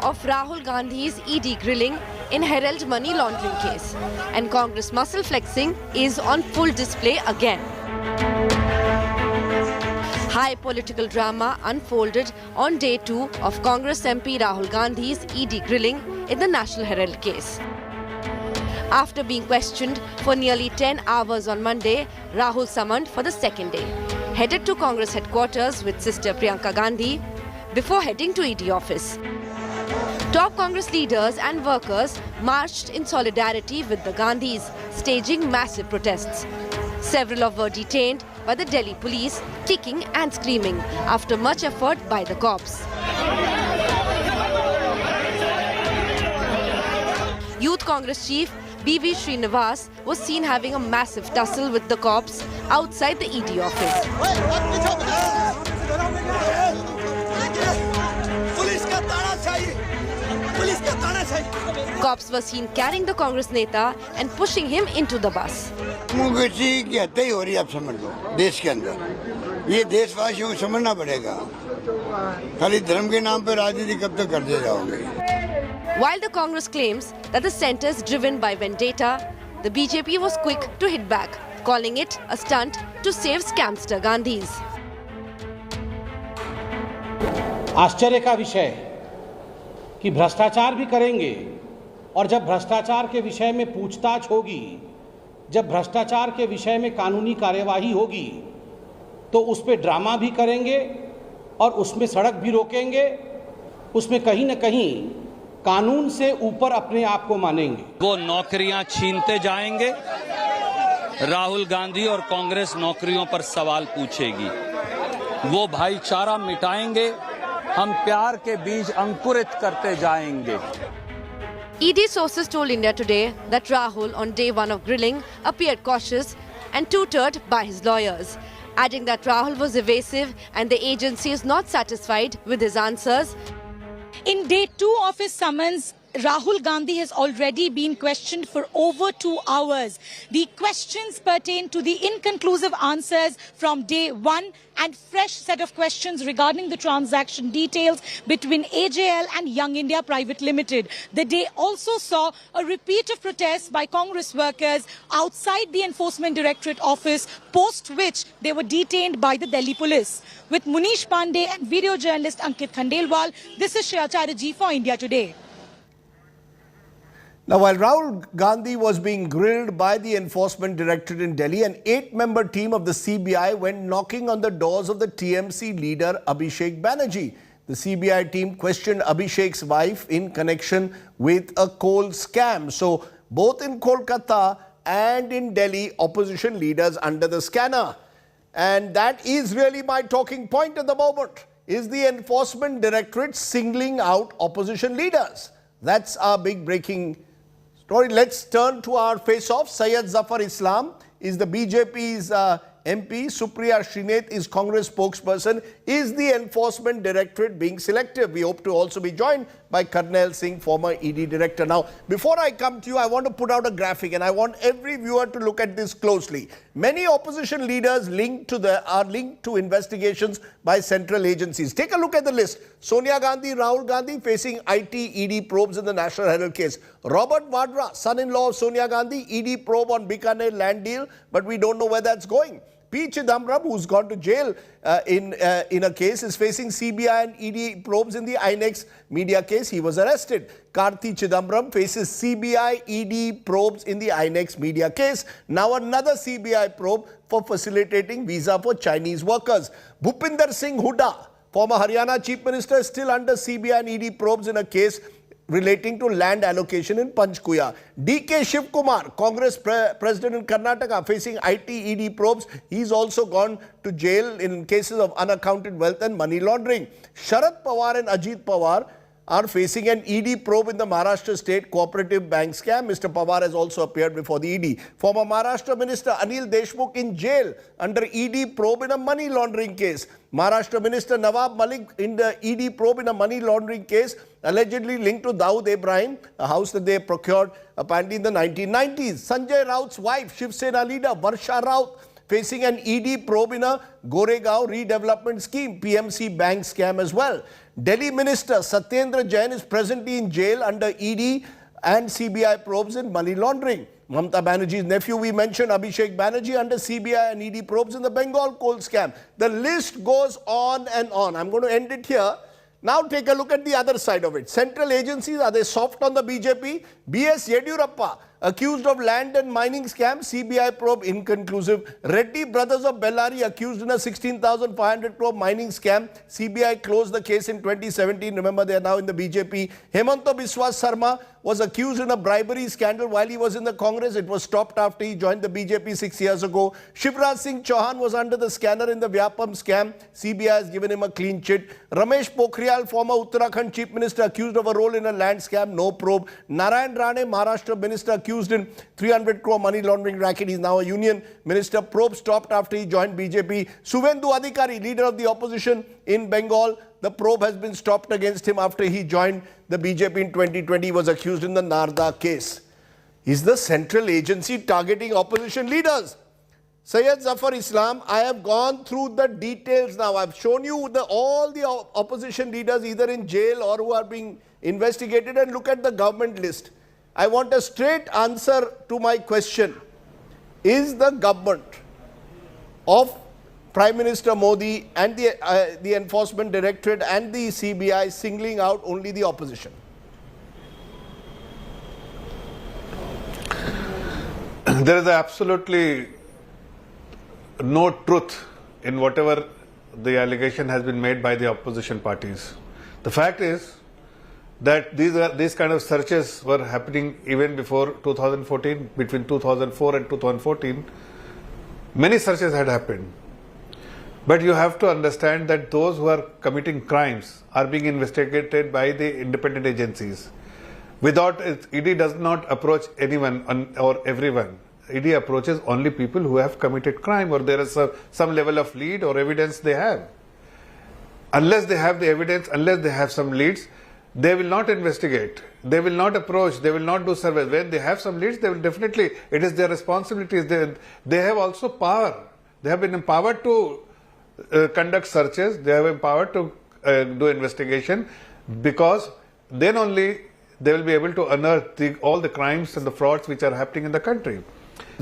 of Rahul Gandhi's ED grilling in Herald money laundering case, and Congress muscle flexing is on full display again. High political drama unfolded on day 2 of Congress MP Rahul Gandhi's ED grilling in the National Herald case. After being questioned for nearly 10 hours on Monday, Rahul summoned for the second day, headed to Congress headquarters with sister Priyanka Gandhi before heading to ED office. Top Congress leaders and workers marched in solidarity with the Gandhis, staging massive protests. Several of them were detained by the Delhi police, kicking and screaming after much effort by the cops. Youth Congress chief B.V. Srinivas was seen having a massive tussle with the cops outside the ED office. Cops were seen carrying the Congress neta and pushing him into the bus. While the Congress claims that the centre is driven by vendetta, the BJP was quick to hit back, calling it a stunt to save scamster Gandhis. आश्चर्य का विषय कि भ्रष्टाचार भी करेंगे और जब भ्रष्टाचार के विषय में पूछताछ होगी, जब भ्रष्टाचार के विषय में कानूनी कार्यवाही होगी, तो उस पे ड्रामा भी करेंगे और उसमें सड़क भी रोकेंगे, उसमें कहीं न कहीं कानून से ऊपर अपने आप को मानेंगे। वो नौकरियां छीनते जाएंगे, राहुल गांधी और कांग्रेस नौकरियों पर सवाल पूछेगी, वो भाईचारा मिटाएंगे, हम प्यार के बीज अंकुरित करते जाएंगे। ED sources told India Today that Rahul, on day 1 of grilling, appeared cautious and tutored by his lawyers, adding that Rahul was evasive and the agency is not satisfied with his answers. In day 2 of his summons, Rahul Gandhi has already been questioned for over 2 hours. The questions pertain to the inconclusive answers from day 1 and fresh set of questions regarding the transaction details between AJL and Young India Private Limited. The day also saw a repeat of protests by Congress workers outside the Enforcement Directorate office, post which they were detained by the Delhi police. With Munish Pandey and video journalist Ankit Khandelwal, this is Shreya Chatterjee for India Today. Now, while Rahul Gandhi was being grilled by the Enforcement Directorate in Delhi, an 8-member team of the CBI went knocking on the doors of the TMC leader Abhishek Banerjee. The CBI team questioned Abhishek's wife in connection with a coal scam. So, both in Kolkata and in Delhi, opposition leaders under the scanner. And that is really my talking point at the moment. Is the Enforcement Directorate singling out opposition leaders? That's our big breaking story. Let's turn to our face-off. Syed Zafar Islam is the BJP's MP. Supriya Srinath is Congress spokesperson. Is the Enforcement Directorate being selective? We hope to also be joined by Karnail Singh, former ED director. Now, before I come to you, I want to put out a graphic and I want every viewer to look at this closely. Many opposition leaders are linked to investigations by central agencies. Take a look at the list. Sonia Gandhi, Rahul Gandhi facing IT ED probes in the National Herald case. Robert Vadra, son-in-law of Sonia Gandhi, ED probe on Bikaner land deal, but we don't know where that's going. P. Chidambaram, who's gone to jail in a case, is facing CBI and ED probes in the INEX media case. He was arrested. Karthi Chidambaram faces CBI ED probes in the INEX media case. Now another CBI probe for facilitating visa for Chinese workers. Bhupinder Singh Hooda, former Haryana Chief Minister, is still under CBI and ED probes in a case relating to land allocation in Panchkuya. D.K. Shivkumar, Congress president in Karnataka, facing IT ED probes. He's also gone to jail in cases of unaccounted wealth and money laundering. Sharad Pawar and Ajit Pawar are facing an ED probe in the Maharashtra State Cooperative Bank scam. Mr. Pawar has also appeared before the ED. Former Maharashtra Minister Anil Deshmukh in jail under ED probe in a money laundering case. Maharashtra Minister Nawab Malik in the ED probe in a money laundering case allegedly linked to Dawood Ibrahim, a house that they procured apparently in the 1990s. Sanjay Raut's wife, Shiv Sena leader Varsha Raut, facing an ED probe in a Goregaon redevelopment scheme, PMC bank scam as well. Delhi Minister Satyendra Jain is presently in jail under ED and CBI probes in money laundering. Mamata Banerjee's nephew, we mentioned, Abhishek Banerjee, under CBI and ED probes in the Bengal coal scam. The list goes on and on. I'm going to end it here. Now take a look at the other side of it. Central agencies, are they soft on the BJP? B.S. Yediyurappa, accused of land and mining scam, CBI probe inconclusive. Reddy brothers of Bellary accused in a 16,500 crore mining scam. CBI closed the case in 2017. Remember, they are now in the BJP. Hemanta Biswa Sarma was accused in a bribery scandal while he was in the Congress. It was stopped after he joined the BJP 6 years ago. Shivraj Singh Chauhan was under the scanner in the Vyapam scam. CBI has given him a clean chit. Ramesh Pokhriyal, former Uttarakhand Chief Minister, accused of a role in a land scam, no probe. Narayan Rane, Maharashtra Minister, accused in 300 crore money laundering racket. He's now a union minister. Probe stopped after he joined BJP. Suvendu Adhikari, leader of the opposition in Bengal, the probe has been stopped against him after he joined the BJP in 2020. He was accused in the Narda case. Is the central agency targeting opposition leaders? Syed Zafar Islam, I have gone through the details now. I've shown you all the opposition leaders either in jail or who are being investigated, and look at the government list. I want a straight answer to my question. Is the government of Prime Minister Modi and the Enforcement Directorate and the CBI singling out only the opposition? There is absolutely no truth in whatever the allegation has been made by the opposition parties. The fact is that these kind of searches were happening even before 2014. Between 2004 and 2014, many searches had happened. But you have to understand that those who are committing crimes are being investigated by the independent agencies. Without it, ED does not approach anyone or everyone. ED approaches only people who have committed crime or there is some level of lead or evidence they have. Unless they have the evidence, unless they have some leads, they will not investigate. They will not approach. They will not do surveys. When they have some leads, they will definitely, it is their responsibility. They have also power. They have been empowered to conduct searches. They have empowered to do investigation, because then only they will be able to unearth all the crimes and the frauds which are happening in the country.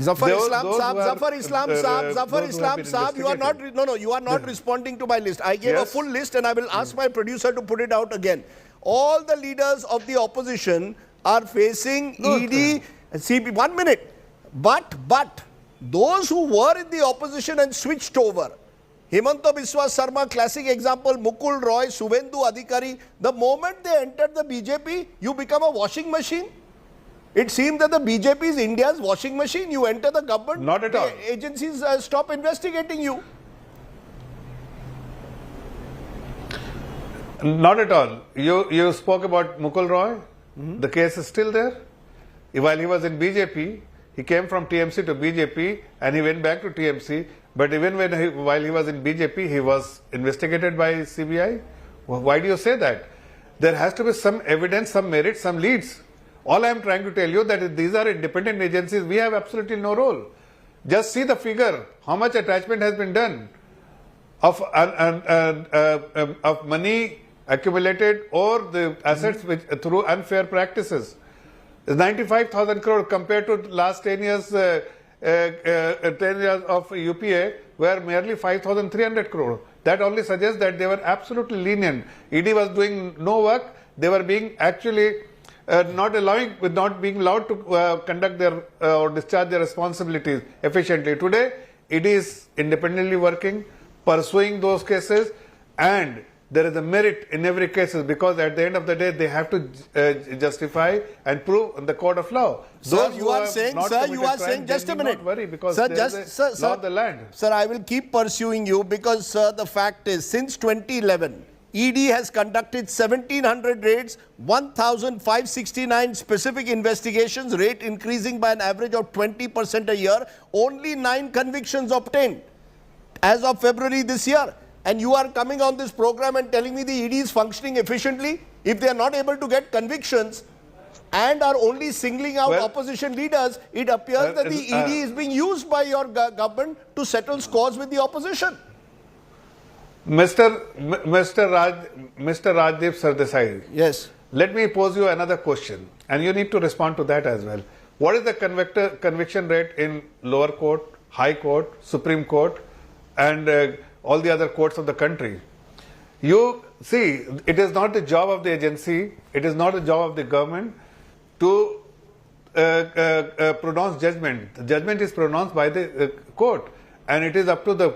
Zafar Islam Saab, you are not, you are not responding to my list. I gave a full list and I will ask my producer to put it out again. All the leaders of the opposition are facing ED, CB. 1 minute. But those who were in the opposition and switched over, Hemanta Biswa Sarma, classic example, Mukul Roy, Suvendu Adhikari, the moment they entered the BJP, you become a washing machine. It seems that the BJP is India's washing machine. You enter the government, not at all. Agencies stop investigating you. Not at all. You spoke about Mukul Roy. The case is still there. While he was in BJP, he came from TMC to BJP and he went back to TMC. But even while he was in BJP, he was investigated by CBI. Why do you say that? There has to be some evidence, some merit, some leads. All I am trying to tell you that these are independent agencies. We have absolutely no role. Just see the figure, how much attachment has been done of money accumulated or the assets which through unfair practices. 95,000 crore compared to last 10 years, 10 years of UPA were merely 5,300 crore. That only suggests that they were absolutely lenient. ED was doing no work. They were being actually not being allowed to conduct their or discharge their responsibilities efficiently. Today, ED is independently working, pursuing those cases, and there is a merit in every case, because at the end of the day, they have to justify and prove in the court of law. Sir, you are saying, just a minute. Not worry, because sir, there is a law of the land. Sir, I will keep pursuing you because, sir, the fact is, since 2011, ED has conducted 1,700 raids, 1,569 specific investigations, rate increasing by an average of 20% a year, only 9 convictions obtained as of February this year. And you are coming on this program and telling me the ED is functioning efficiently? If they are not able to get convictions, and are only singling out opposition leaders, it appears that the ED is being used by your government to settle scores with the opposition. Mr. Rajdeep Sardesai. Yes. Let me pose you another question, and you need to respond to that as well. What is the conviction rate in lower court, high court, Supreme Court, and all the other courts of the country? You see, it is not the job of the agency, it is not the job of the government to pronounce judgment. The judgment is pronounced by the court, and it is up to the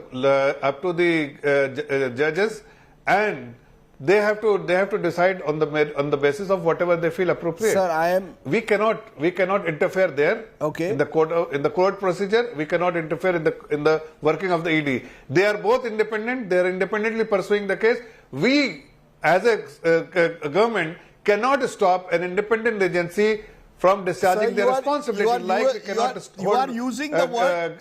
judges, and they have to decide on the basis of whatever they feel appropriate. Sir, we cannot interfere there. Okay. In the court procedure, we cannot interfere in the working of the ED. They are both independent. They are independently pursuing the case. We, as a government, cannot stop an independent agency from discharging their responsibility. You are using the word.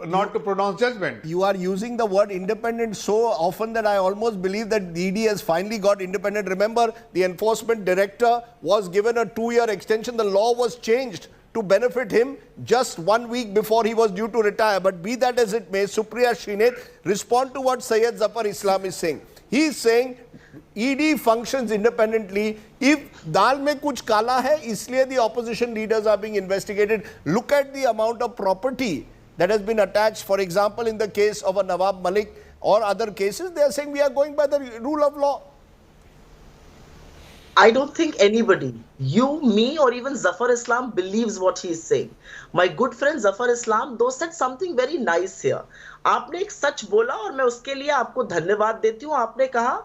Not to pronounce judgment. You are using the word independent so often that I almost believe that the ED has finally got independent. Remember, the enforcement director was given a 2-year extension. The law was changed to benefit him just 1 week before he was due to retire. But be that as it may, Supriya Shrinet, respond to what Syed Zafar Islam is saying. He is saying ED functions independently. If dal mein kuch kala hai, isliye the opposition leaders are being investigated. Look at the amount of property that has been attached. For example, in the case of a Nawab Malik or other cases, they are saying we are going by the rule of law. I don't think anybody, you, me, or even Zafar Islam believes what he is saying. My good friend Zafar Islam, though, said something very nice here. आपने एक सच बोला और मैं उसके लिए आपको धन्यवाद देती हूँ. आपने कहा,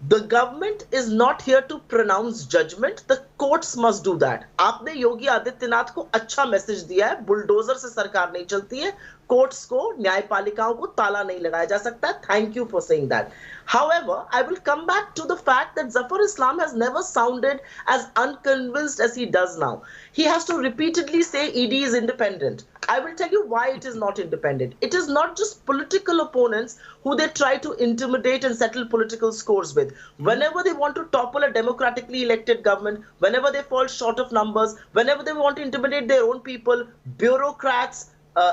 the government is not here to pronounce judgment. The courts must do that. आपने योगी आदित्यनाथ को अच्छा मैसेज दिया है. बुलडोजर से सरकार नहीं चलती है. कोर्ट्स को, न्यायपालिकाओं को ताला नहीं लगाया जा सकता. Thank you for saying that. However, I will come back to the fact that Zafar Islam has never sounded as unconvinced as he does now. He has to repeatedly say ED is independent. I will tell you why it is not independent. It is not just political opponents who they try to intimidate and settle political scores with. Whenever they want to topple a democratically elected government, whenever they fall short of numbers, whenever they want to intimidate their own people, bureaucrats,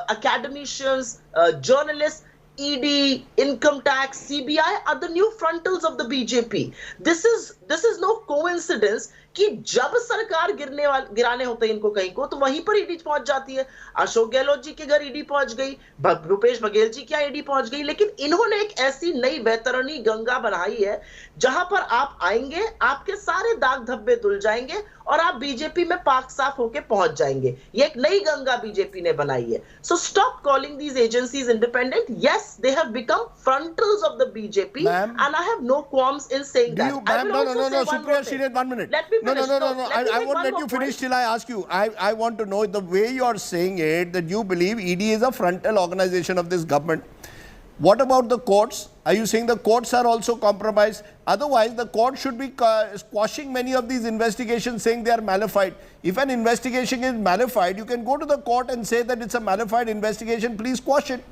academicians, journalists, ED, income tax, CBI are the new frontals of the BJP. This is no coincidence कि जब सरकार गिराने होते हैं इनको कहीं को तो वहीं पर ईडी पहुंच जाती है. अशोक गहलोत जी के घर ईडी पहुंच गई, भूपेश बघेल जी क्या ईडी पहुंच गई. लेकिन इन्होंने एक ऐसी नई बैतरनी गंगा बनाई है जहां पर आप आएंगे, आपके सारे दाग धब्बे धुल जाएंगे और आप बीजेपी में पाक साफ होके पहुंच जाएंगे. ये एक नई गंगा बीजेपी ने बनाई है. So stop calling these agencies independent. Yes, they have become frontals of the BJP, and I have no qualms in saying that. No, Supriya Shrinet, 1 minute. Let me finish. No. I won't let you finish till I ask you. I want to know the way you are saying it, that you believe ED is a frontal organization of this government. What about the courts? Are you saying the courts are also compromised? Otherwise, the court should be squashing many of these investigations, saying they are malified. If an investigation is malified, you can go to the court and say that it's a malified investigation. Please quash it.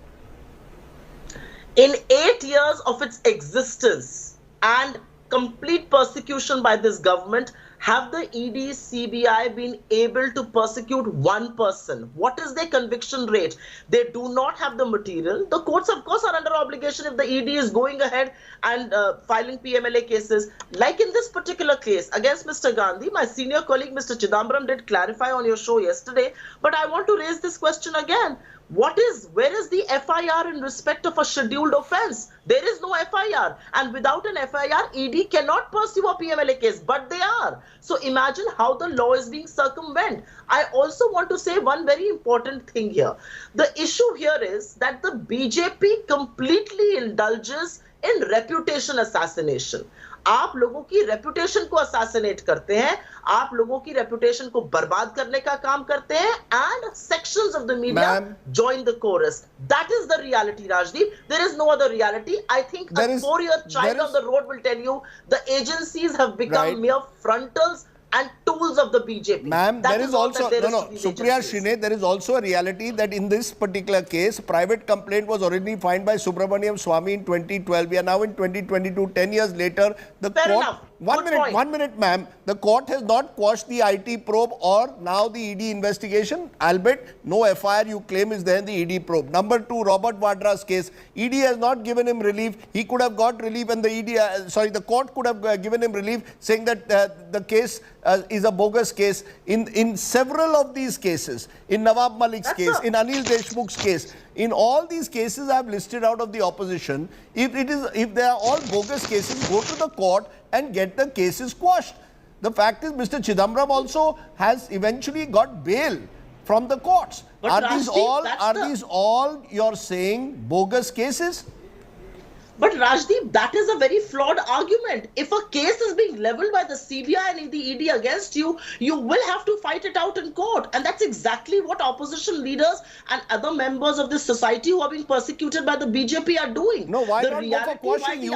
In 8 years of its existence and complete persecution by this government, have the ED, CBI been able to persecute one person? What is their conviction rate? They do not have the material. The courts, of course, are under obligation if the ED is going ahead and filing PMLA cases. Like in this particular case against Mr. Gandhi, my senior colleague Mr. Chidambaram did clarify on your show yesterday, but I want to raise this question again. Where is the FIR in respect of a scheduled offense? There is no FIR, and without an FIR, ED cannot pursue a PMLA case, but they are. So imagine how the law is being circumvented. I also want to say one very important thing here. The issue here is that the BJP completely indulges in reputation assassination. आप लोगों की reputation को assassinate करते हैं, आप लोगों की reputation को बर्बाद करने का काम करते हैं, and sections of the media join the chorus. That is the reality, Rajdeep. There is no other reality. I think a 4-year child on the road will tell you the agencies have become mere frontals and tools of the BJP. Ma'am, there is also, Supriya Shrinet, there is also a reality that in this particular case, private complaint was originally filed by Subramaniam Swamy in 2012. We are now in 2022, 10 years later. The court, One minute, ma'am. The court has not quashed the IT probe or now the ED investigation, albeit no FIR you claim is there in the ED probe. Number two, Robert Vadra's case. ED has not given him relief. He could have got relief and the court could have given him relief, saying that the case is a bogus case. In several of these cases, in Nawab Malik's case, in Anil Deshmukh's case, in all these cases I have listed out of the opposition, if they are all bogus cases, go to the court and get the cases quashed. The fact is, Mr. Chidambaram also has eventually got bail from the courts. But Are these all you're saying bogus cases? But Rajdeep, that is a very flawed argument. If a case is being leveled by the CBI and the ED against you, you will have to fight it out in court. And that's exactly what opposition leaders and other members of this society who are being persecuted by the BJP are doing. No, why not go for quashing? You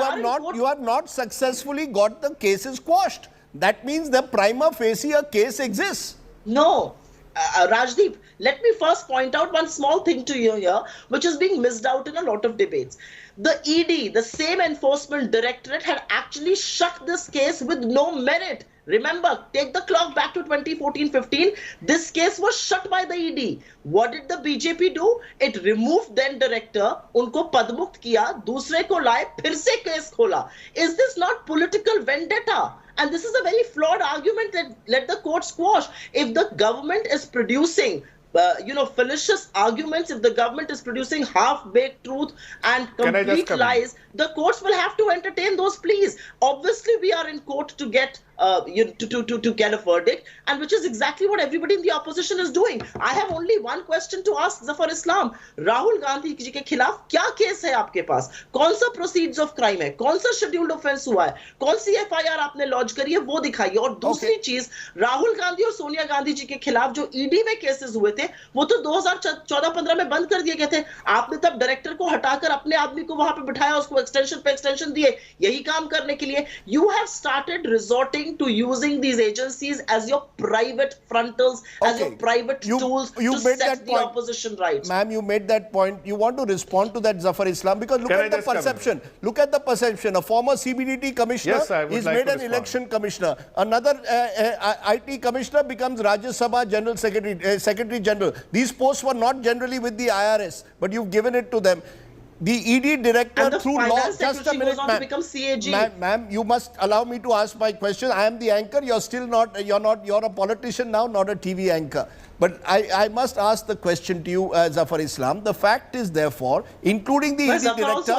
have not successfully got the cases quashed. That means the prima facie a case exists. No. Rajdeep, let me first point out one small thing to you here, which is being missed out in a lot of debates. The ED, the same Enforcement Directorate, had actually shut this case with no merit. Remember, take the clock back to 2014-15. This case was shut by the ED. What did the BJP do? It removed then director, unko padmukt kiya, dusre ko laye, phir se case khola. Is this not political vendetta? And this is a very flawed argument that let the court squash. If the government is producing fallacious arguments, if the government is producing half-baked truth and complete lies, the courts will have to entertain those pleas. Obviously, we are in court to get to get a verdict, and which is exactly what everybody in the opposition is doing. I have only one question to ask Zafar Islam. Rahul Gandhi जी के खिलाफ क्या case है आपके पास? कौन सा proceeds of crime है? कौन सा scheduled offense हुआ है? कौन सी FIR आपने लॉन्च करी है वो दिखाइए. और दूसरी चीज, राहुल गांधी और सोनिया गांधी जी के खिलाफ जो ED में केसेस हुए थे वो तो 2014-15 में बंद कर दिए गए थे. आपने तब डायरेक्टर को हटाकर अपने आदमी को वहां पे बिठाया, उसको एक्सटेंशन पे एक्सटेंशन दिए यही काम करने के लिए. You have started resorting to using these agencies as your private frontals, as your private tools to set the opposition right. Ma'am, you made that point. You want to respond to that, Zafar Islam, because look at the perception. Look at the perception. A former CBDT commissioner is made an election commissioner. Another IT commissioner becomes Rajya Sabha General Secretary General. These posts were not generally with the IRS, but you've given it to them. The ED director through law, just a minute, ma'am, you must allow me to ask my question. I am the anchor. You're still not, you're a politician now, not a TV anchor. But I must ask the question to you, Zafar Islam. The fact is, therefore, including the ED director,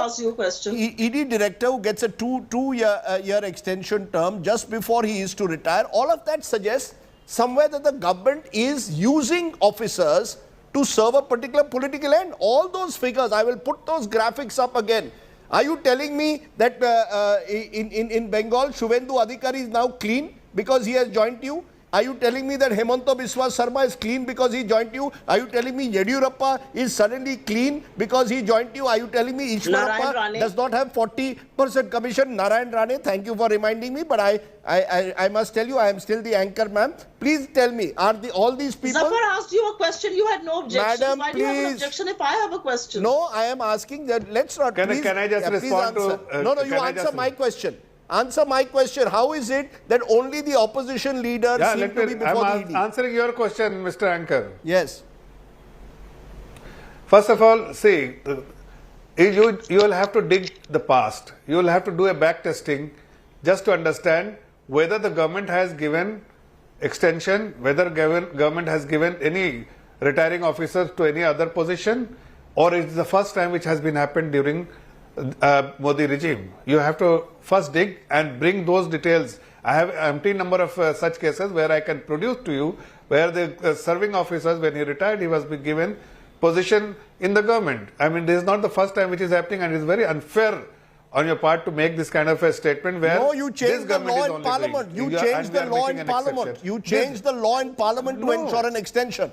ED director who gets a two-year extension term just before he is to retire, all of that suggests somewhere that the government is using officers to serve a particular political end. All those figures, I will put those graphics up again. Are you telling me that in Bengal, Shuvendu Adhikari is now clean because he has joined you? Are you telling me that Hemanta Biswa Sarma is clean because he joined you? Are you telling me Yediyurappa is suddenly clean because he joined you? Are you telling me Ishwarappa does not have 40% commission? Narayan Rane, thank you for reminding me, but I must tell you, I am still the anchor, ma'am. Please tell me, are all these people... Zafar asked you a question, you had no objection. Madam, why do you have an objection if I have a question? No, I am asking that, let's not... Can I just respond to... No, you answer my question. Answer my question. How is it that only the opposition leaders seem to be before the ED? I'm answering your question, Mr. Anchor. Yes. First of all, see, you will have to dig the past. You will have to do a back testing just to understand whether the government has given extension, whether government has given any retiring officers to any other position, or it's the first time which has been happened during Modi regime. You have to first dig and bring those details. I have an empty number of such cases where I can produce to you where the serving officers, when he retired, he was given position in the government. I mean, this is not the first time which is happening, and it is very unfair on your part to make this kind of a statement where no, you changed the law in Parliament. You changed the law in Parliament. You changed the law in Parliament to ensure an extension.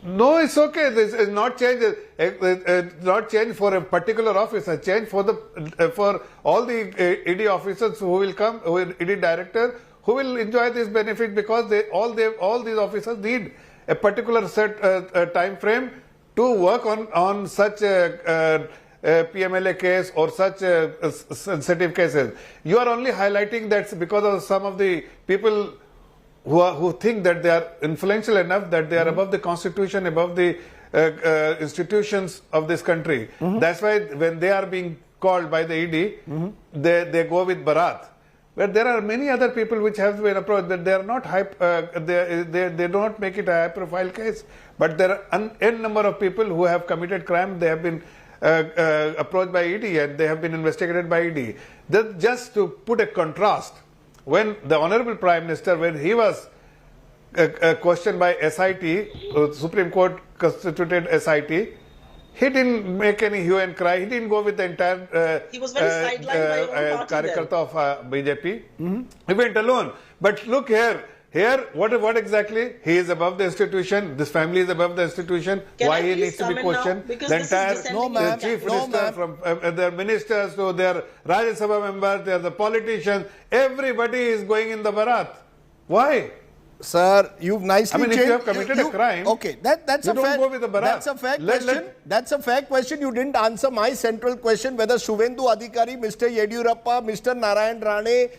No, it's okay. This is not change. Not change for a particular officer. Change for all the ED officers who will come, ED director who will enjoy this benefit because all these officers need a particular set time frame to work on such PMLA case or such sensitive cases. You are only highlighting that because of some of the people who think that they are influential enough, that they are above the constitution, above the institutions of this country. That's why when they are being called by the ED, they go with Bharat. But there are many other people which have been approached that they are not they don't make it a high profile case. But there are an n number of people who have committed crime. They have been approached by ED and they have been investigated by ED. Just to put a contrast, when the Honorable Prime Minister, when he was questioned by SIT, Supreme Court constituted SIT, he didn't make any hue and cry. He didn't go with the entire he was very sidelined by your own party Karyakarta of BJP. He went alone. But look here. Here, what exactly? He is above the institution. This family is above the institution. Why he needs to be questioned? The entire chief minister, from their ministers to their Rajya Sabha members, they are the politicians. Everybody is going in the Bharat. Why? Sir, you've nicely changed. If you have committed a crime, okay, that's a fair. Go with the That's a fair question. That's a fair question. You didn't answer my central question whether Suvendu Adhikari, Mr. Yediyurappa, Mr. Narayan Rane,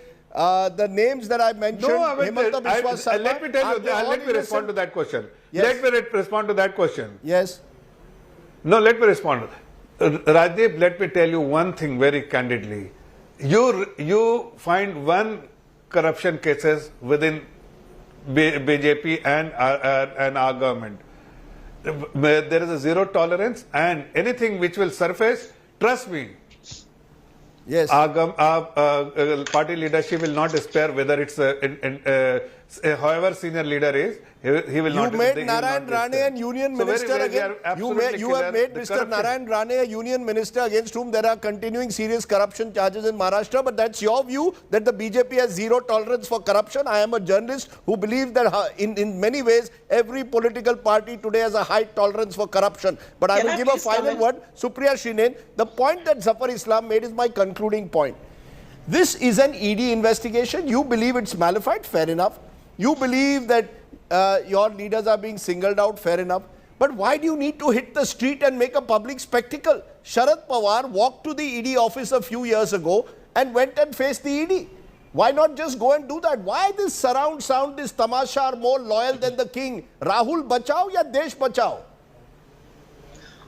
the names that I mentioned, Himanta Biswa Sarma, let me tell you. Let me respond to that question. Yes. Let me respond to that question. Yes. No, let me respond. Rajdeep, let me tell you one thing very candidly. You find one corruption cases within BJP and our government. There is a zero tolerance, and anything which will surface, trust me, yes, our party leadership will not spare, whether it's however senior leader is, he will not. You made Narayan Rane a union minister again. You have made Mr. Narayan Rane a union minister against whom there are continuing serious corruption charges in Maharashtra. But that's your view that the BJP has zero tolerance for corruption. I am a journalist who believes that in many ways every political party today has a high tolerance for corruption. But I will give a final word. Supriya Shrinen, the point that Zafar Islam made is my concluding point. This is an ED investigation. You believe it's malified, fair enough. You believe that your leaders are being singled out, fair enough. But why do you need to hit the street and make a public spectacle? Sharad Pawar walked to the ED office a few years ago and went and faced the ED. Why not just go and do that? Why this surround sound, this tamasha are more loyal than the king? Rahul bachao ya desh bachao?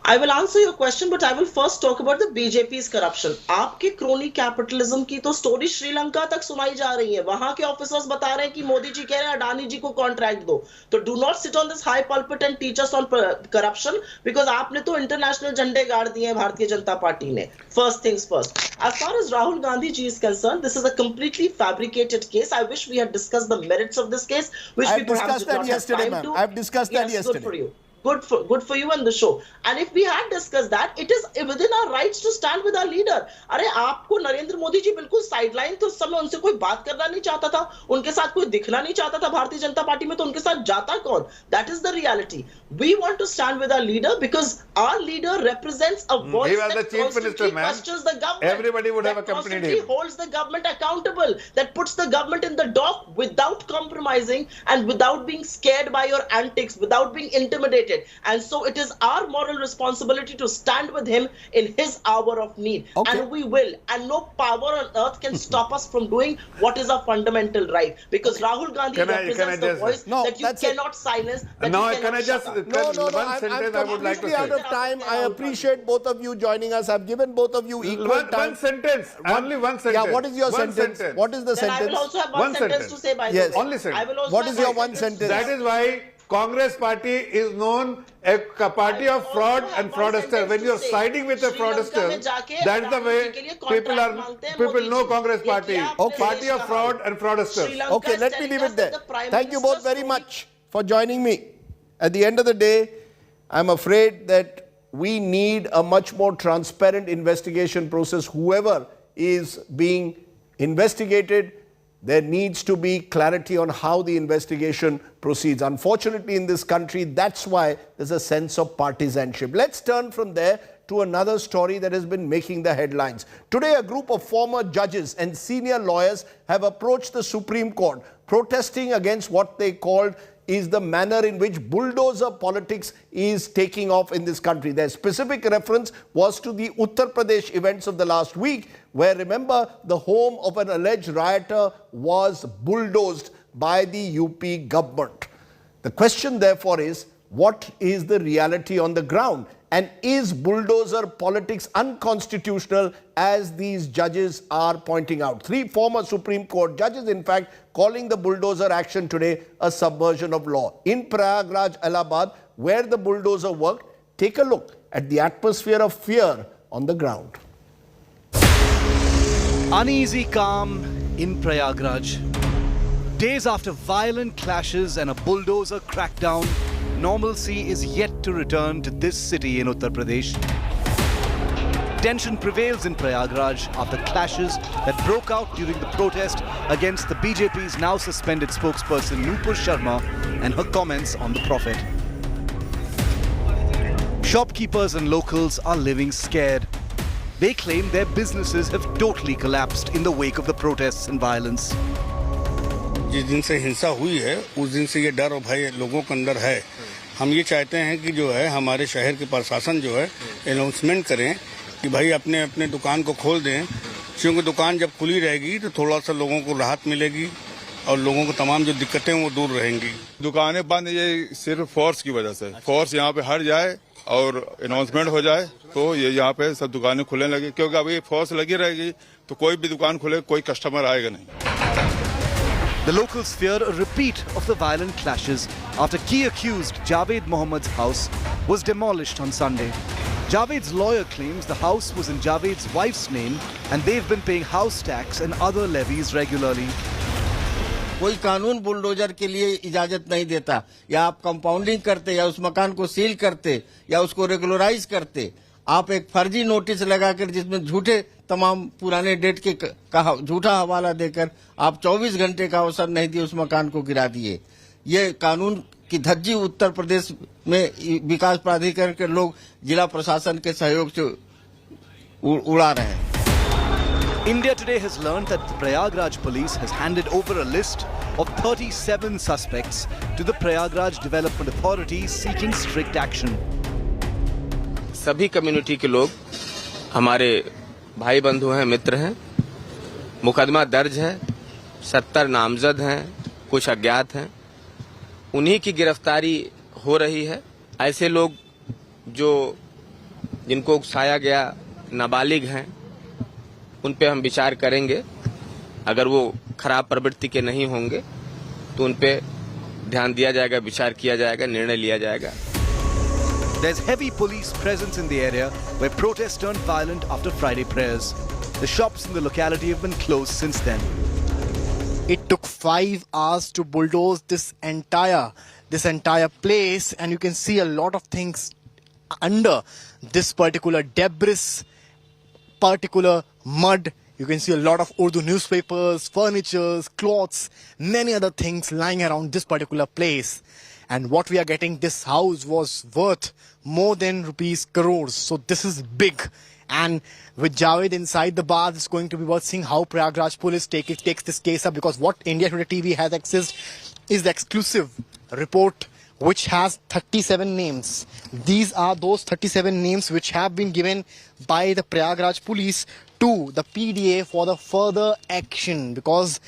I will answer your question, but I will first talk about the BJP's corruption. आपके crony capitalism की तो story Sri Lanka तक सुनाई जा रही है. वहां के officers बता रहे हैं कि मोदी जी कह रहे हैं अडानी जी को contract दो. तो do not sit on this high pulpit and teach us on corruption, because आपने तो international झंडे गाड़ दिए हैं भारतीय जनता पार्टी ने. First things first. As far as Rahul Gandhi ji is concerned, this is a completely fabricated case. I wish we had discussed the merits of this case, which we perhaps did not have time to. I've discussed that yesterday. Good for you. Good for you and the show. And if we had discussed that, it is within our rights to stand with our leader. अरे आपको नरेंद्र मोदी जी बिल्कुल sideline तो उस समय उनसे कोई बात करना नहीं चाहता था, उनके साथ कोई दिखना नहीं चाहता था भारतीय जनता पार्टी में, तो उनके साथ जाता कौन? That is the reality. We want to stand with our leader because our leader represents a voice that constantly questions the government. Everybody would have accompanied him. Holds the government accountable, that puts the government in the dock without compromising and without being scared by your antics, without being intimidated. And so it is our moral responsibility to stand with him in his hour of need. Okay. And we will. And no power on earth can stop us from doing what is our fundamental right. Because Rahul Gandhi represents the voice that you cannot silence. That no, you cannot can I just... I'm completely out of time. I appreciate both of you joining us. I've given both of you equal time. One sentence. Only one sentence. Yeah, what is your sentence? What is the sentence? I will also have one sentence to say by the way. Only sentence. What is your one sentence? That is why Congress party is known a party of fraud and fraudsters. When you are siding with a fraudster, that's the way people know Congress party. Party of fraud and fraudsters. Okay, let me leave it there. Thank you both very much for joining me. At the end of the day, I'm afraid that we need a much more transparent investigation process. Whoever is being investigated, there needs to be clarity on how the investigation proceeds. Unfortunately, in this country, that's why there's a sense of partisanship. Let's turn from there to another story that has been making the headlines. Today, a group of former judges and senior lawyers have approached the Supreme Court, protesting against what they called is the manner in which bulldozer politics is taking off in this country. Their specific reference was to the Uttar Pradesh events of the last week, where, remember, the home of an alleged rioter was bulldozed by the UP government. The question, therefore, is what is the reality on the ground? And is bulldozer politics unconstitutional, as these judges are pointing out? 3 former Supreme Court judges, in fact, calling the bulldozer action today a subversion of law. In Prayagraj, Allahabad, where the bulldozer worked, take a look at the atmosphere of fear on the ground. Uneasy calm in Prayagraj. Days after violent clashes and a bulldozer crackdown, normalcy is yet to return to this city in Uttar Pradesh. Tension prevails in Prayagraj after clashes that broke out during the protest against the BJP's now suspended spokesperson Nupur Sharma and her comments on the Prophet. Shopkeepers and locals are living scared. They claim their businesses have totally collapsed in the wake of the protests and violence. जिस दिन से हिंसा हुई है उस दिन से ये डर और भय लोगों के अंदर है। हम ये चाहते हैं कि जो है हमारे शहर के प्रशासन जो है अनाउंसमेंट करें कि भाई अपने अपने दुकान को खोल दें, क्योंकि दुकान जब खुली रहेगी तो थोड़ा सा लोगों को राहत मिलेगी और लोगों को तमाम जो दिक्कतें वो दूर रहेंगी। दुकानें बंद ये सिर्फ फोर्स की वजह से, फोर्स यहाँ पे हट जाए और अनाउंसमेंट हो जाए तो ये यहाँ पे सब दुकानें खुलने लगी, क्योंकि अभी फोर्स लगी रहेगी तो कोई भी दुकान खुले कोई कस्टमर आएगा नहीं। The locals fear a repeat of the violent clashes after key accused Javed Mohammad's house was demolished on Sunday. Javed's lawyer claims the house was in Javed's wife's name and they've been paying house tax and other levies regularly. कोई कानून bulldozer के लिए इजाजत नहीं देता, या आप compounding करते या उस मकान को सील करते या उसको रेगुलराइज करते, आप एक फर्जी नोटिस लगाकर जिसमें झूठे तमाम पुराने डेट के का झूठा हवाला देकर आप 24 घंटे का अवसर नहीं दिए उस मकान को गिरा दिए। ये कानून की धज्जी उत्तर प्रदेश में विकास प्राधिकरण के लोग जिला प्रशासन के सहयोग से उड़ा रहे हैं। India Today has learned that the Prayagraj police has handed over a list of 37 suspects to the Prayagraj Development Authority seeking strict action. सभी कम्युनिटी के लोग हमारे भाई बंधु हैं, मित्र हैं। मुकदमा दर्ज है, 70 नामजद हैं, कुछ अज्ञात हैं। उन्हीं की गिरफ्तारी हो रही है। ऐसे लोग जो जिनको उकसाया गया नाबालिग हैं, उन पे हम विचार करेंगे। अगर वो खराब प्रवृत्ति के नहीं होंगे तो उन पे ध्यान दिया जाएगा, विचार किया जाएगा, निर्णय लिया जाएगा। There's heavy police presence in the area where protests turned violent after Friday prayers. The shops in the locality have been closed since then. It took 5 hours to bulldoze this entire place, and you can see a lot of things under this particular debris, particular mud. You can see a lot of Urdu newspapers, furnitures, cloths, many other things lying around this particular place. And what we are getting, this house was worth more than rupees crores. So this is big. And with Javed inside the bar, it's going to be worth seeing how Prayagraj police takes this case up, because what India Today TV has accessed is the exclusive report which has 37 names. These are those 37 names which have been given by the Prayagraj police to the PDA for the further action, because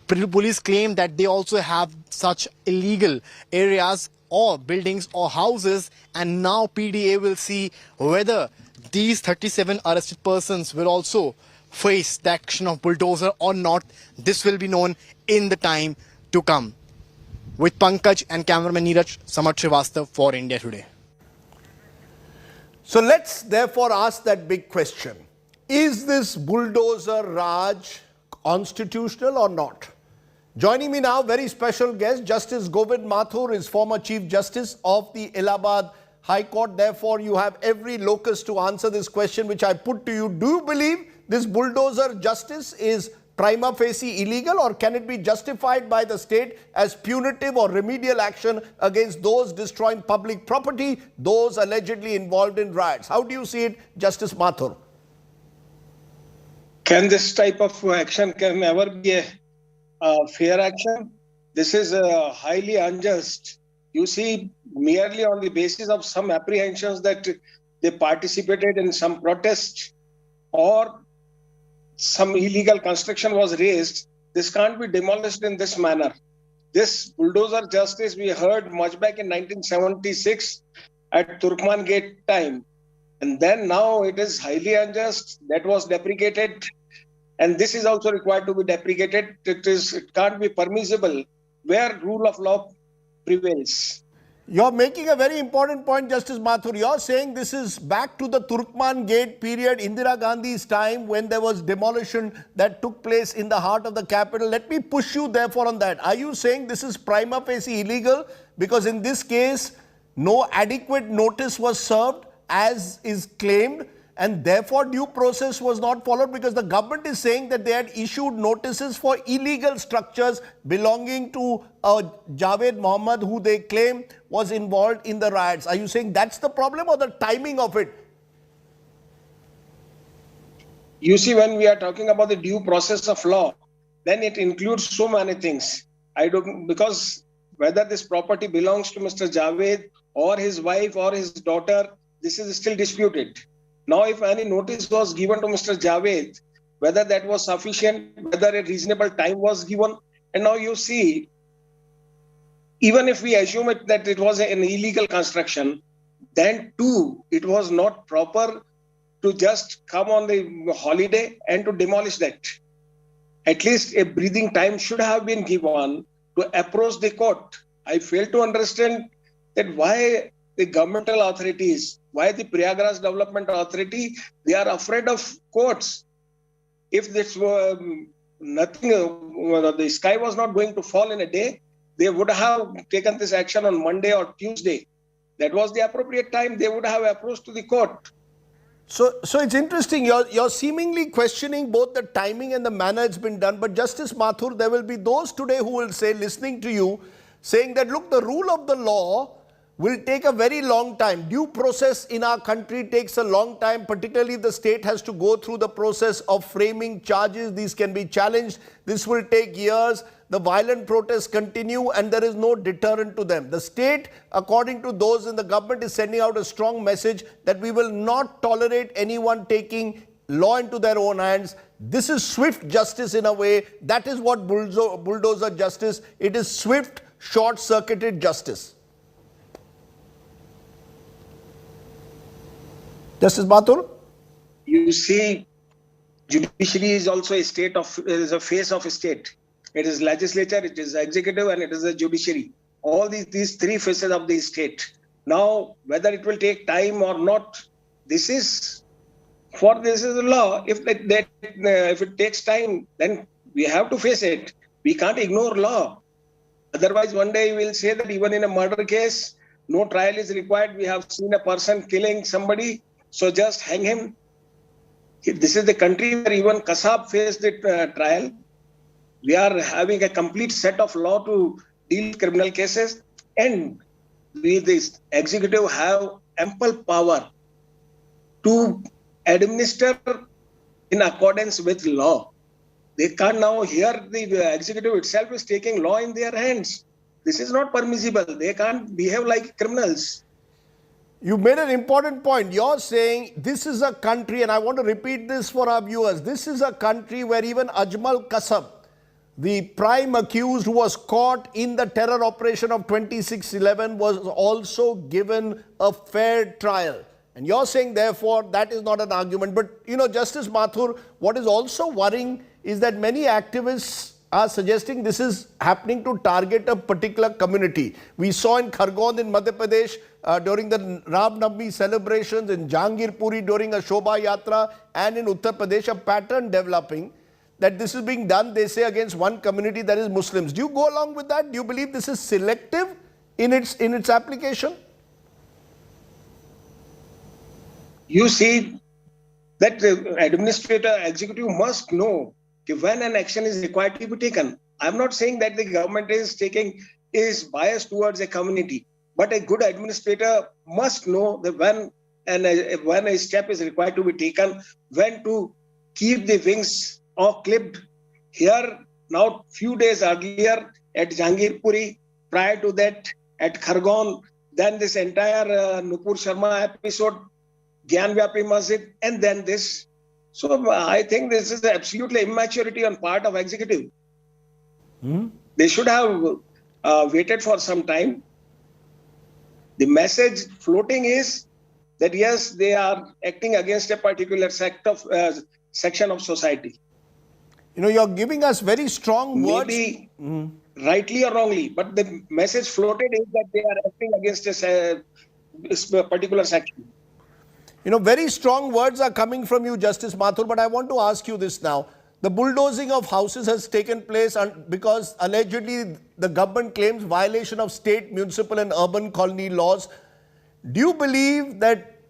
police claim that they also have such illegal areas or buildings or houses, and now PDA will see whether these 37 arrested persons will also face the action of bulldozer or not. This will be known in the time to come. With Pankaj and cameraman Neeraj, Samad Srivastava for India Today. So let's therefore ask that big question. Is this bulldozer Raj constitutional or not? Joining me now, very special guest, Justice Govind Mathur is former Chief Justice of the Allahabad High Court. Therefore, you have every locus to answer this question which I put to you. Do you believe this bulldozer justice is prima facie illegal, or can it be justified by the state as punitive or remedial action against those destroying public property, those allegedly involved in riots? How do you see it, Justice Mathur? Can this type of action can ever be a fair action? This is highly unjust. You see, merely on the basis of some apprehensions that they participated in some protest or some illegal construction was raised, this can't be demolished in this manner. This bulldozer justice we heard much back in 1976 at Turkman Gate time. And then now it is highly unjust. That was deprecated. And this is also required to be deprecated. It can't be permissible where rule of law prevails. You're making a very important point, Justice Mathur. You're saying this is back to the Turkman Gate period, Indira Gandhi's time, when there was demolition that took place in the heart of the capital. Let me push you therefore on that. Are you saying this is prima facie illegal? Because in this case, no adequate notice was served as is claimed, and therefore due process was not followed, because the government is saying that they had issued notices for illegal structures belonging to Javed Mohammed, who they claim was involved in the riots. Are you saying that's the problem, or the timing of it? You see, when we are talking about the due process of law, then it includes so many things. Because whether this property belongs to Mr. Javed or his wife or his daughter, this is still disputed. Now, if any notice was given to Mr. Javed, whether that was sufficient, whether a reasonable time was given, and now you see, even if we assume that it was an illegal construction, then too, it was not proper to just come on the holiday and to demolish that. At least a breathing time should have been given to approach the court. I fail to understand that why the governmental authorities, why the Prayagraj Development Authority, they are afraid of courts. If this were nothing, the sky was not going to fall in a day, they would have taken this action on Monday or Tuesday. That was the appropriate time. They would have approached to the court. So it's interesting. You're seemingly questioning both the timing and the manner it's been done. But Justice Mathur, there will be those today who will say, listening to you, saying that, look, the rule of the law will take a very long time. Due process in our country takes a long time, particularly if the state has to go through the process of framing charges. These can be challenged. This will take years. The violent protests continue and there is no deterrent to them. The state, according to those in the government, is sending out a strong message that we will not tolerate anyone taking law into their own hands. This is swift justice in a way. That is what bulldozer justice. It is swift, short-circuited justice. Justice Mathur? You see, judiciary is also a state of, is a face of a state. It is legislature, it is executive, and it is the judiciary. All these three faces of the state. Now, whether it will take time or not, this is the law. If it takes time, then we have to face it. We can't ignore law. Otherwise, one day we will say that even in a murder case, no trial is required. We have seen a person killing somebody, so just hang him. This is the country where even Kasab faced the trial. We are having a complete set of law to deal with criminal cases, and we, the executive, have ample power to administer in accordance with law. They can't now hear the executive itself is taking law in their hands. This is not permissible. They can't behave like criminals. You made an important point. You're saying this is a country, and I want to repeat this for our viewers, this is a country where even Ajmal Kasab, the prime accused who was caught in the terror operation of 26/11, was also given a fair trial. And you're saying, therefore, that is not an argument. But, you know, Justice Mathur, what is also worrying is that many activists are suggesting this is happening to target a particular community. We saw in Khargone in Madhya Pradesh during the Ram Navami celebrations, in Jahangirpuri during a Shobha Yatra, and in Uttar Pradesh a pattern developing that this is being done, they say, against one community, that is Muslims. Do you go along with that? Do you believe this is selective in its application? You see that the administrator, executive must know when an action is required to be taken. I'm not saying that the government is biased towards a community, but a good administrator must know that when a step is required to be taken, when to keep the wings or clipped. Here, now few days earlier, at Jahangirpuri, prior to that at Khargon, then this entire Nupur Sharma episode, Gyanvyapi Masjid, and then this. So I think this is absolutely immaturity on part of executive. They should have waited for some time. The message floating is that yes, they are acting against a particular section of society. You know, you're giving us very strong words. Maybe rightly or wrongly, but the message floated is that they are acting against a particular section. You know, very strong words are coming from you, Justice Mathur, but I want to ask you this now. The bulldozing of houses has taken place because allegedly the government claims violation of state, municipal and urban colony laws. Do you believe that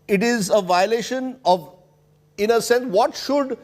it is a violation of, in a sense, what should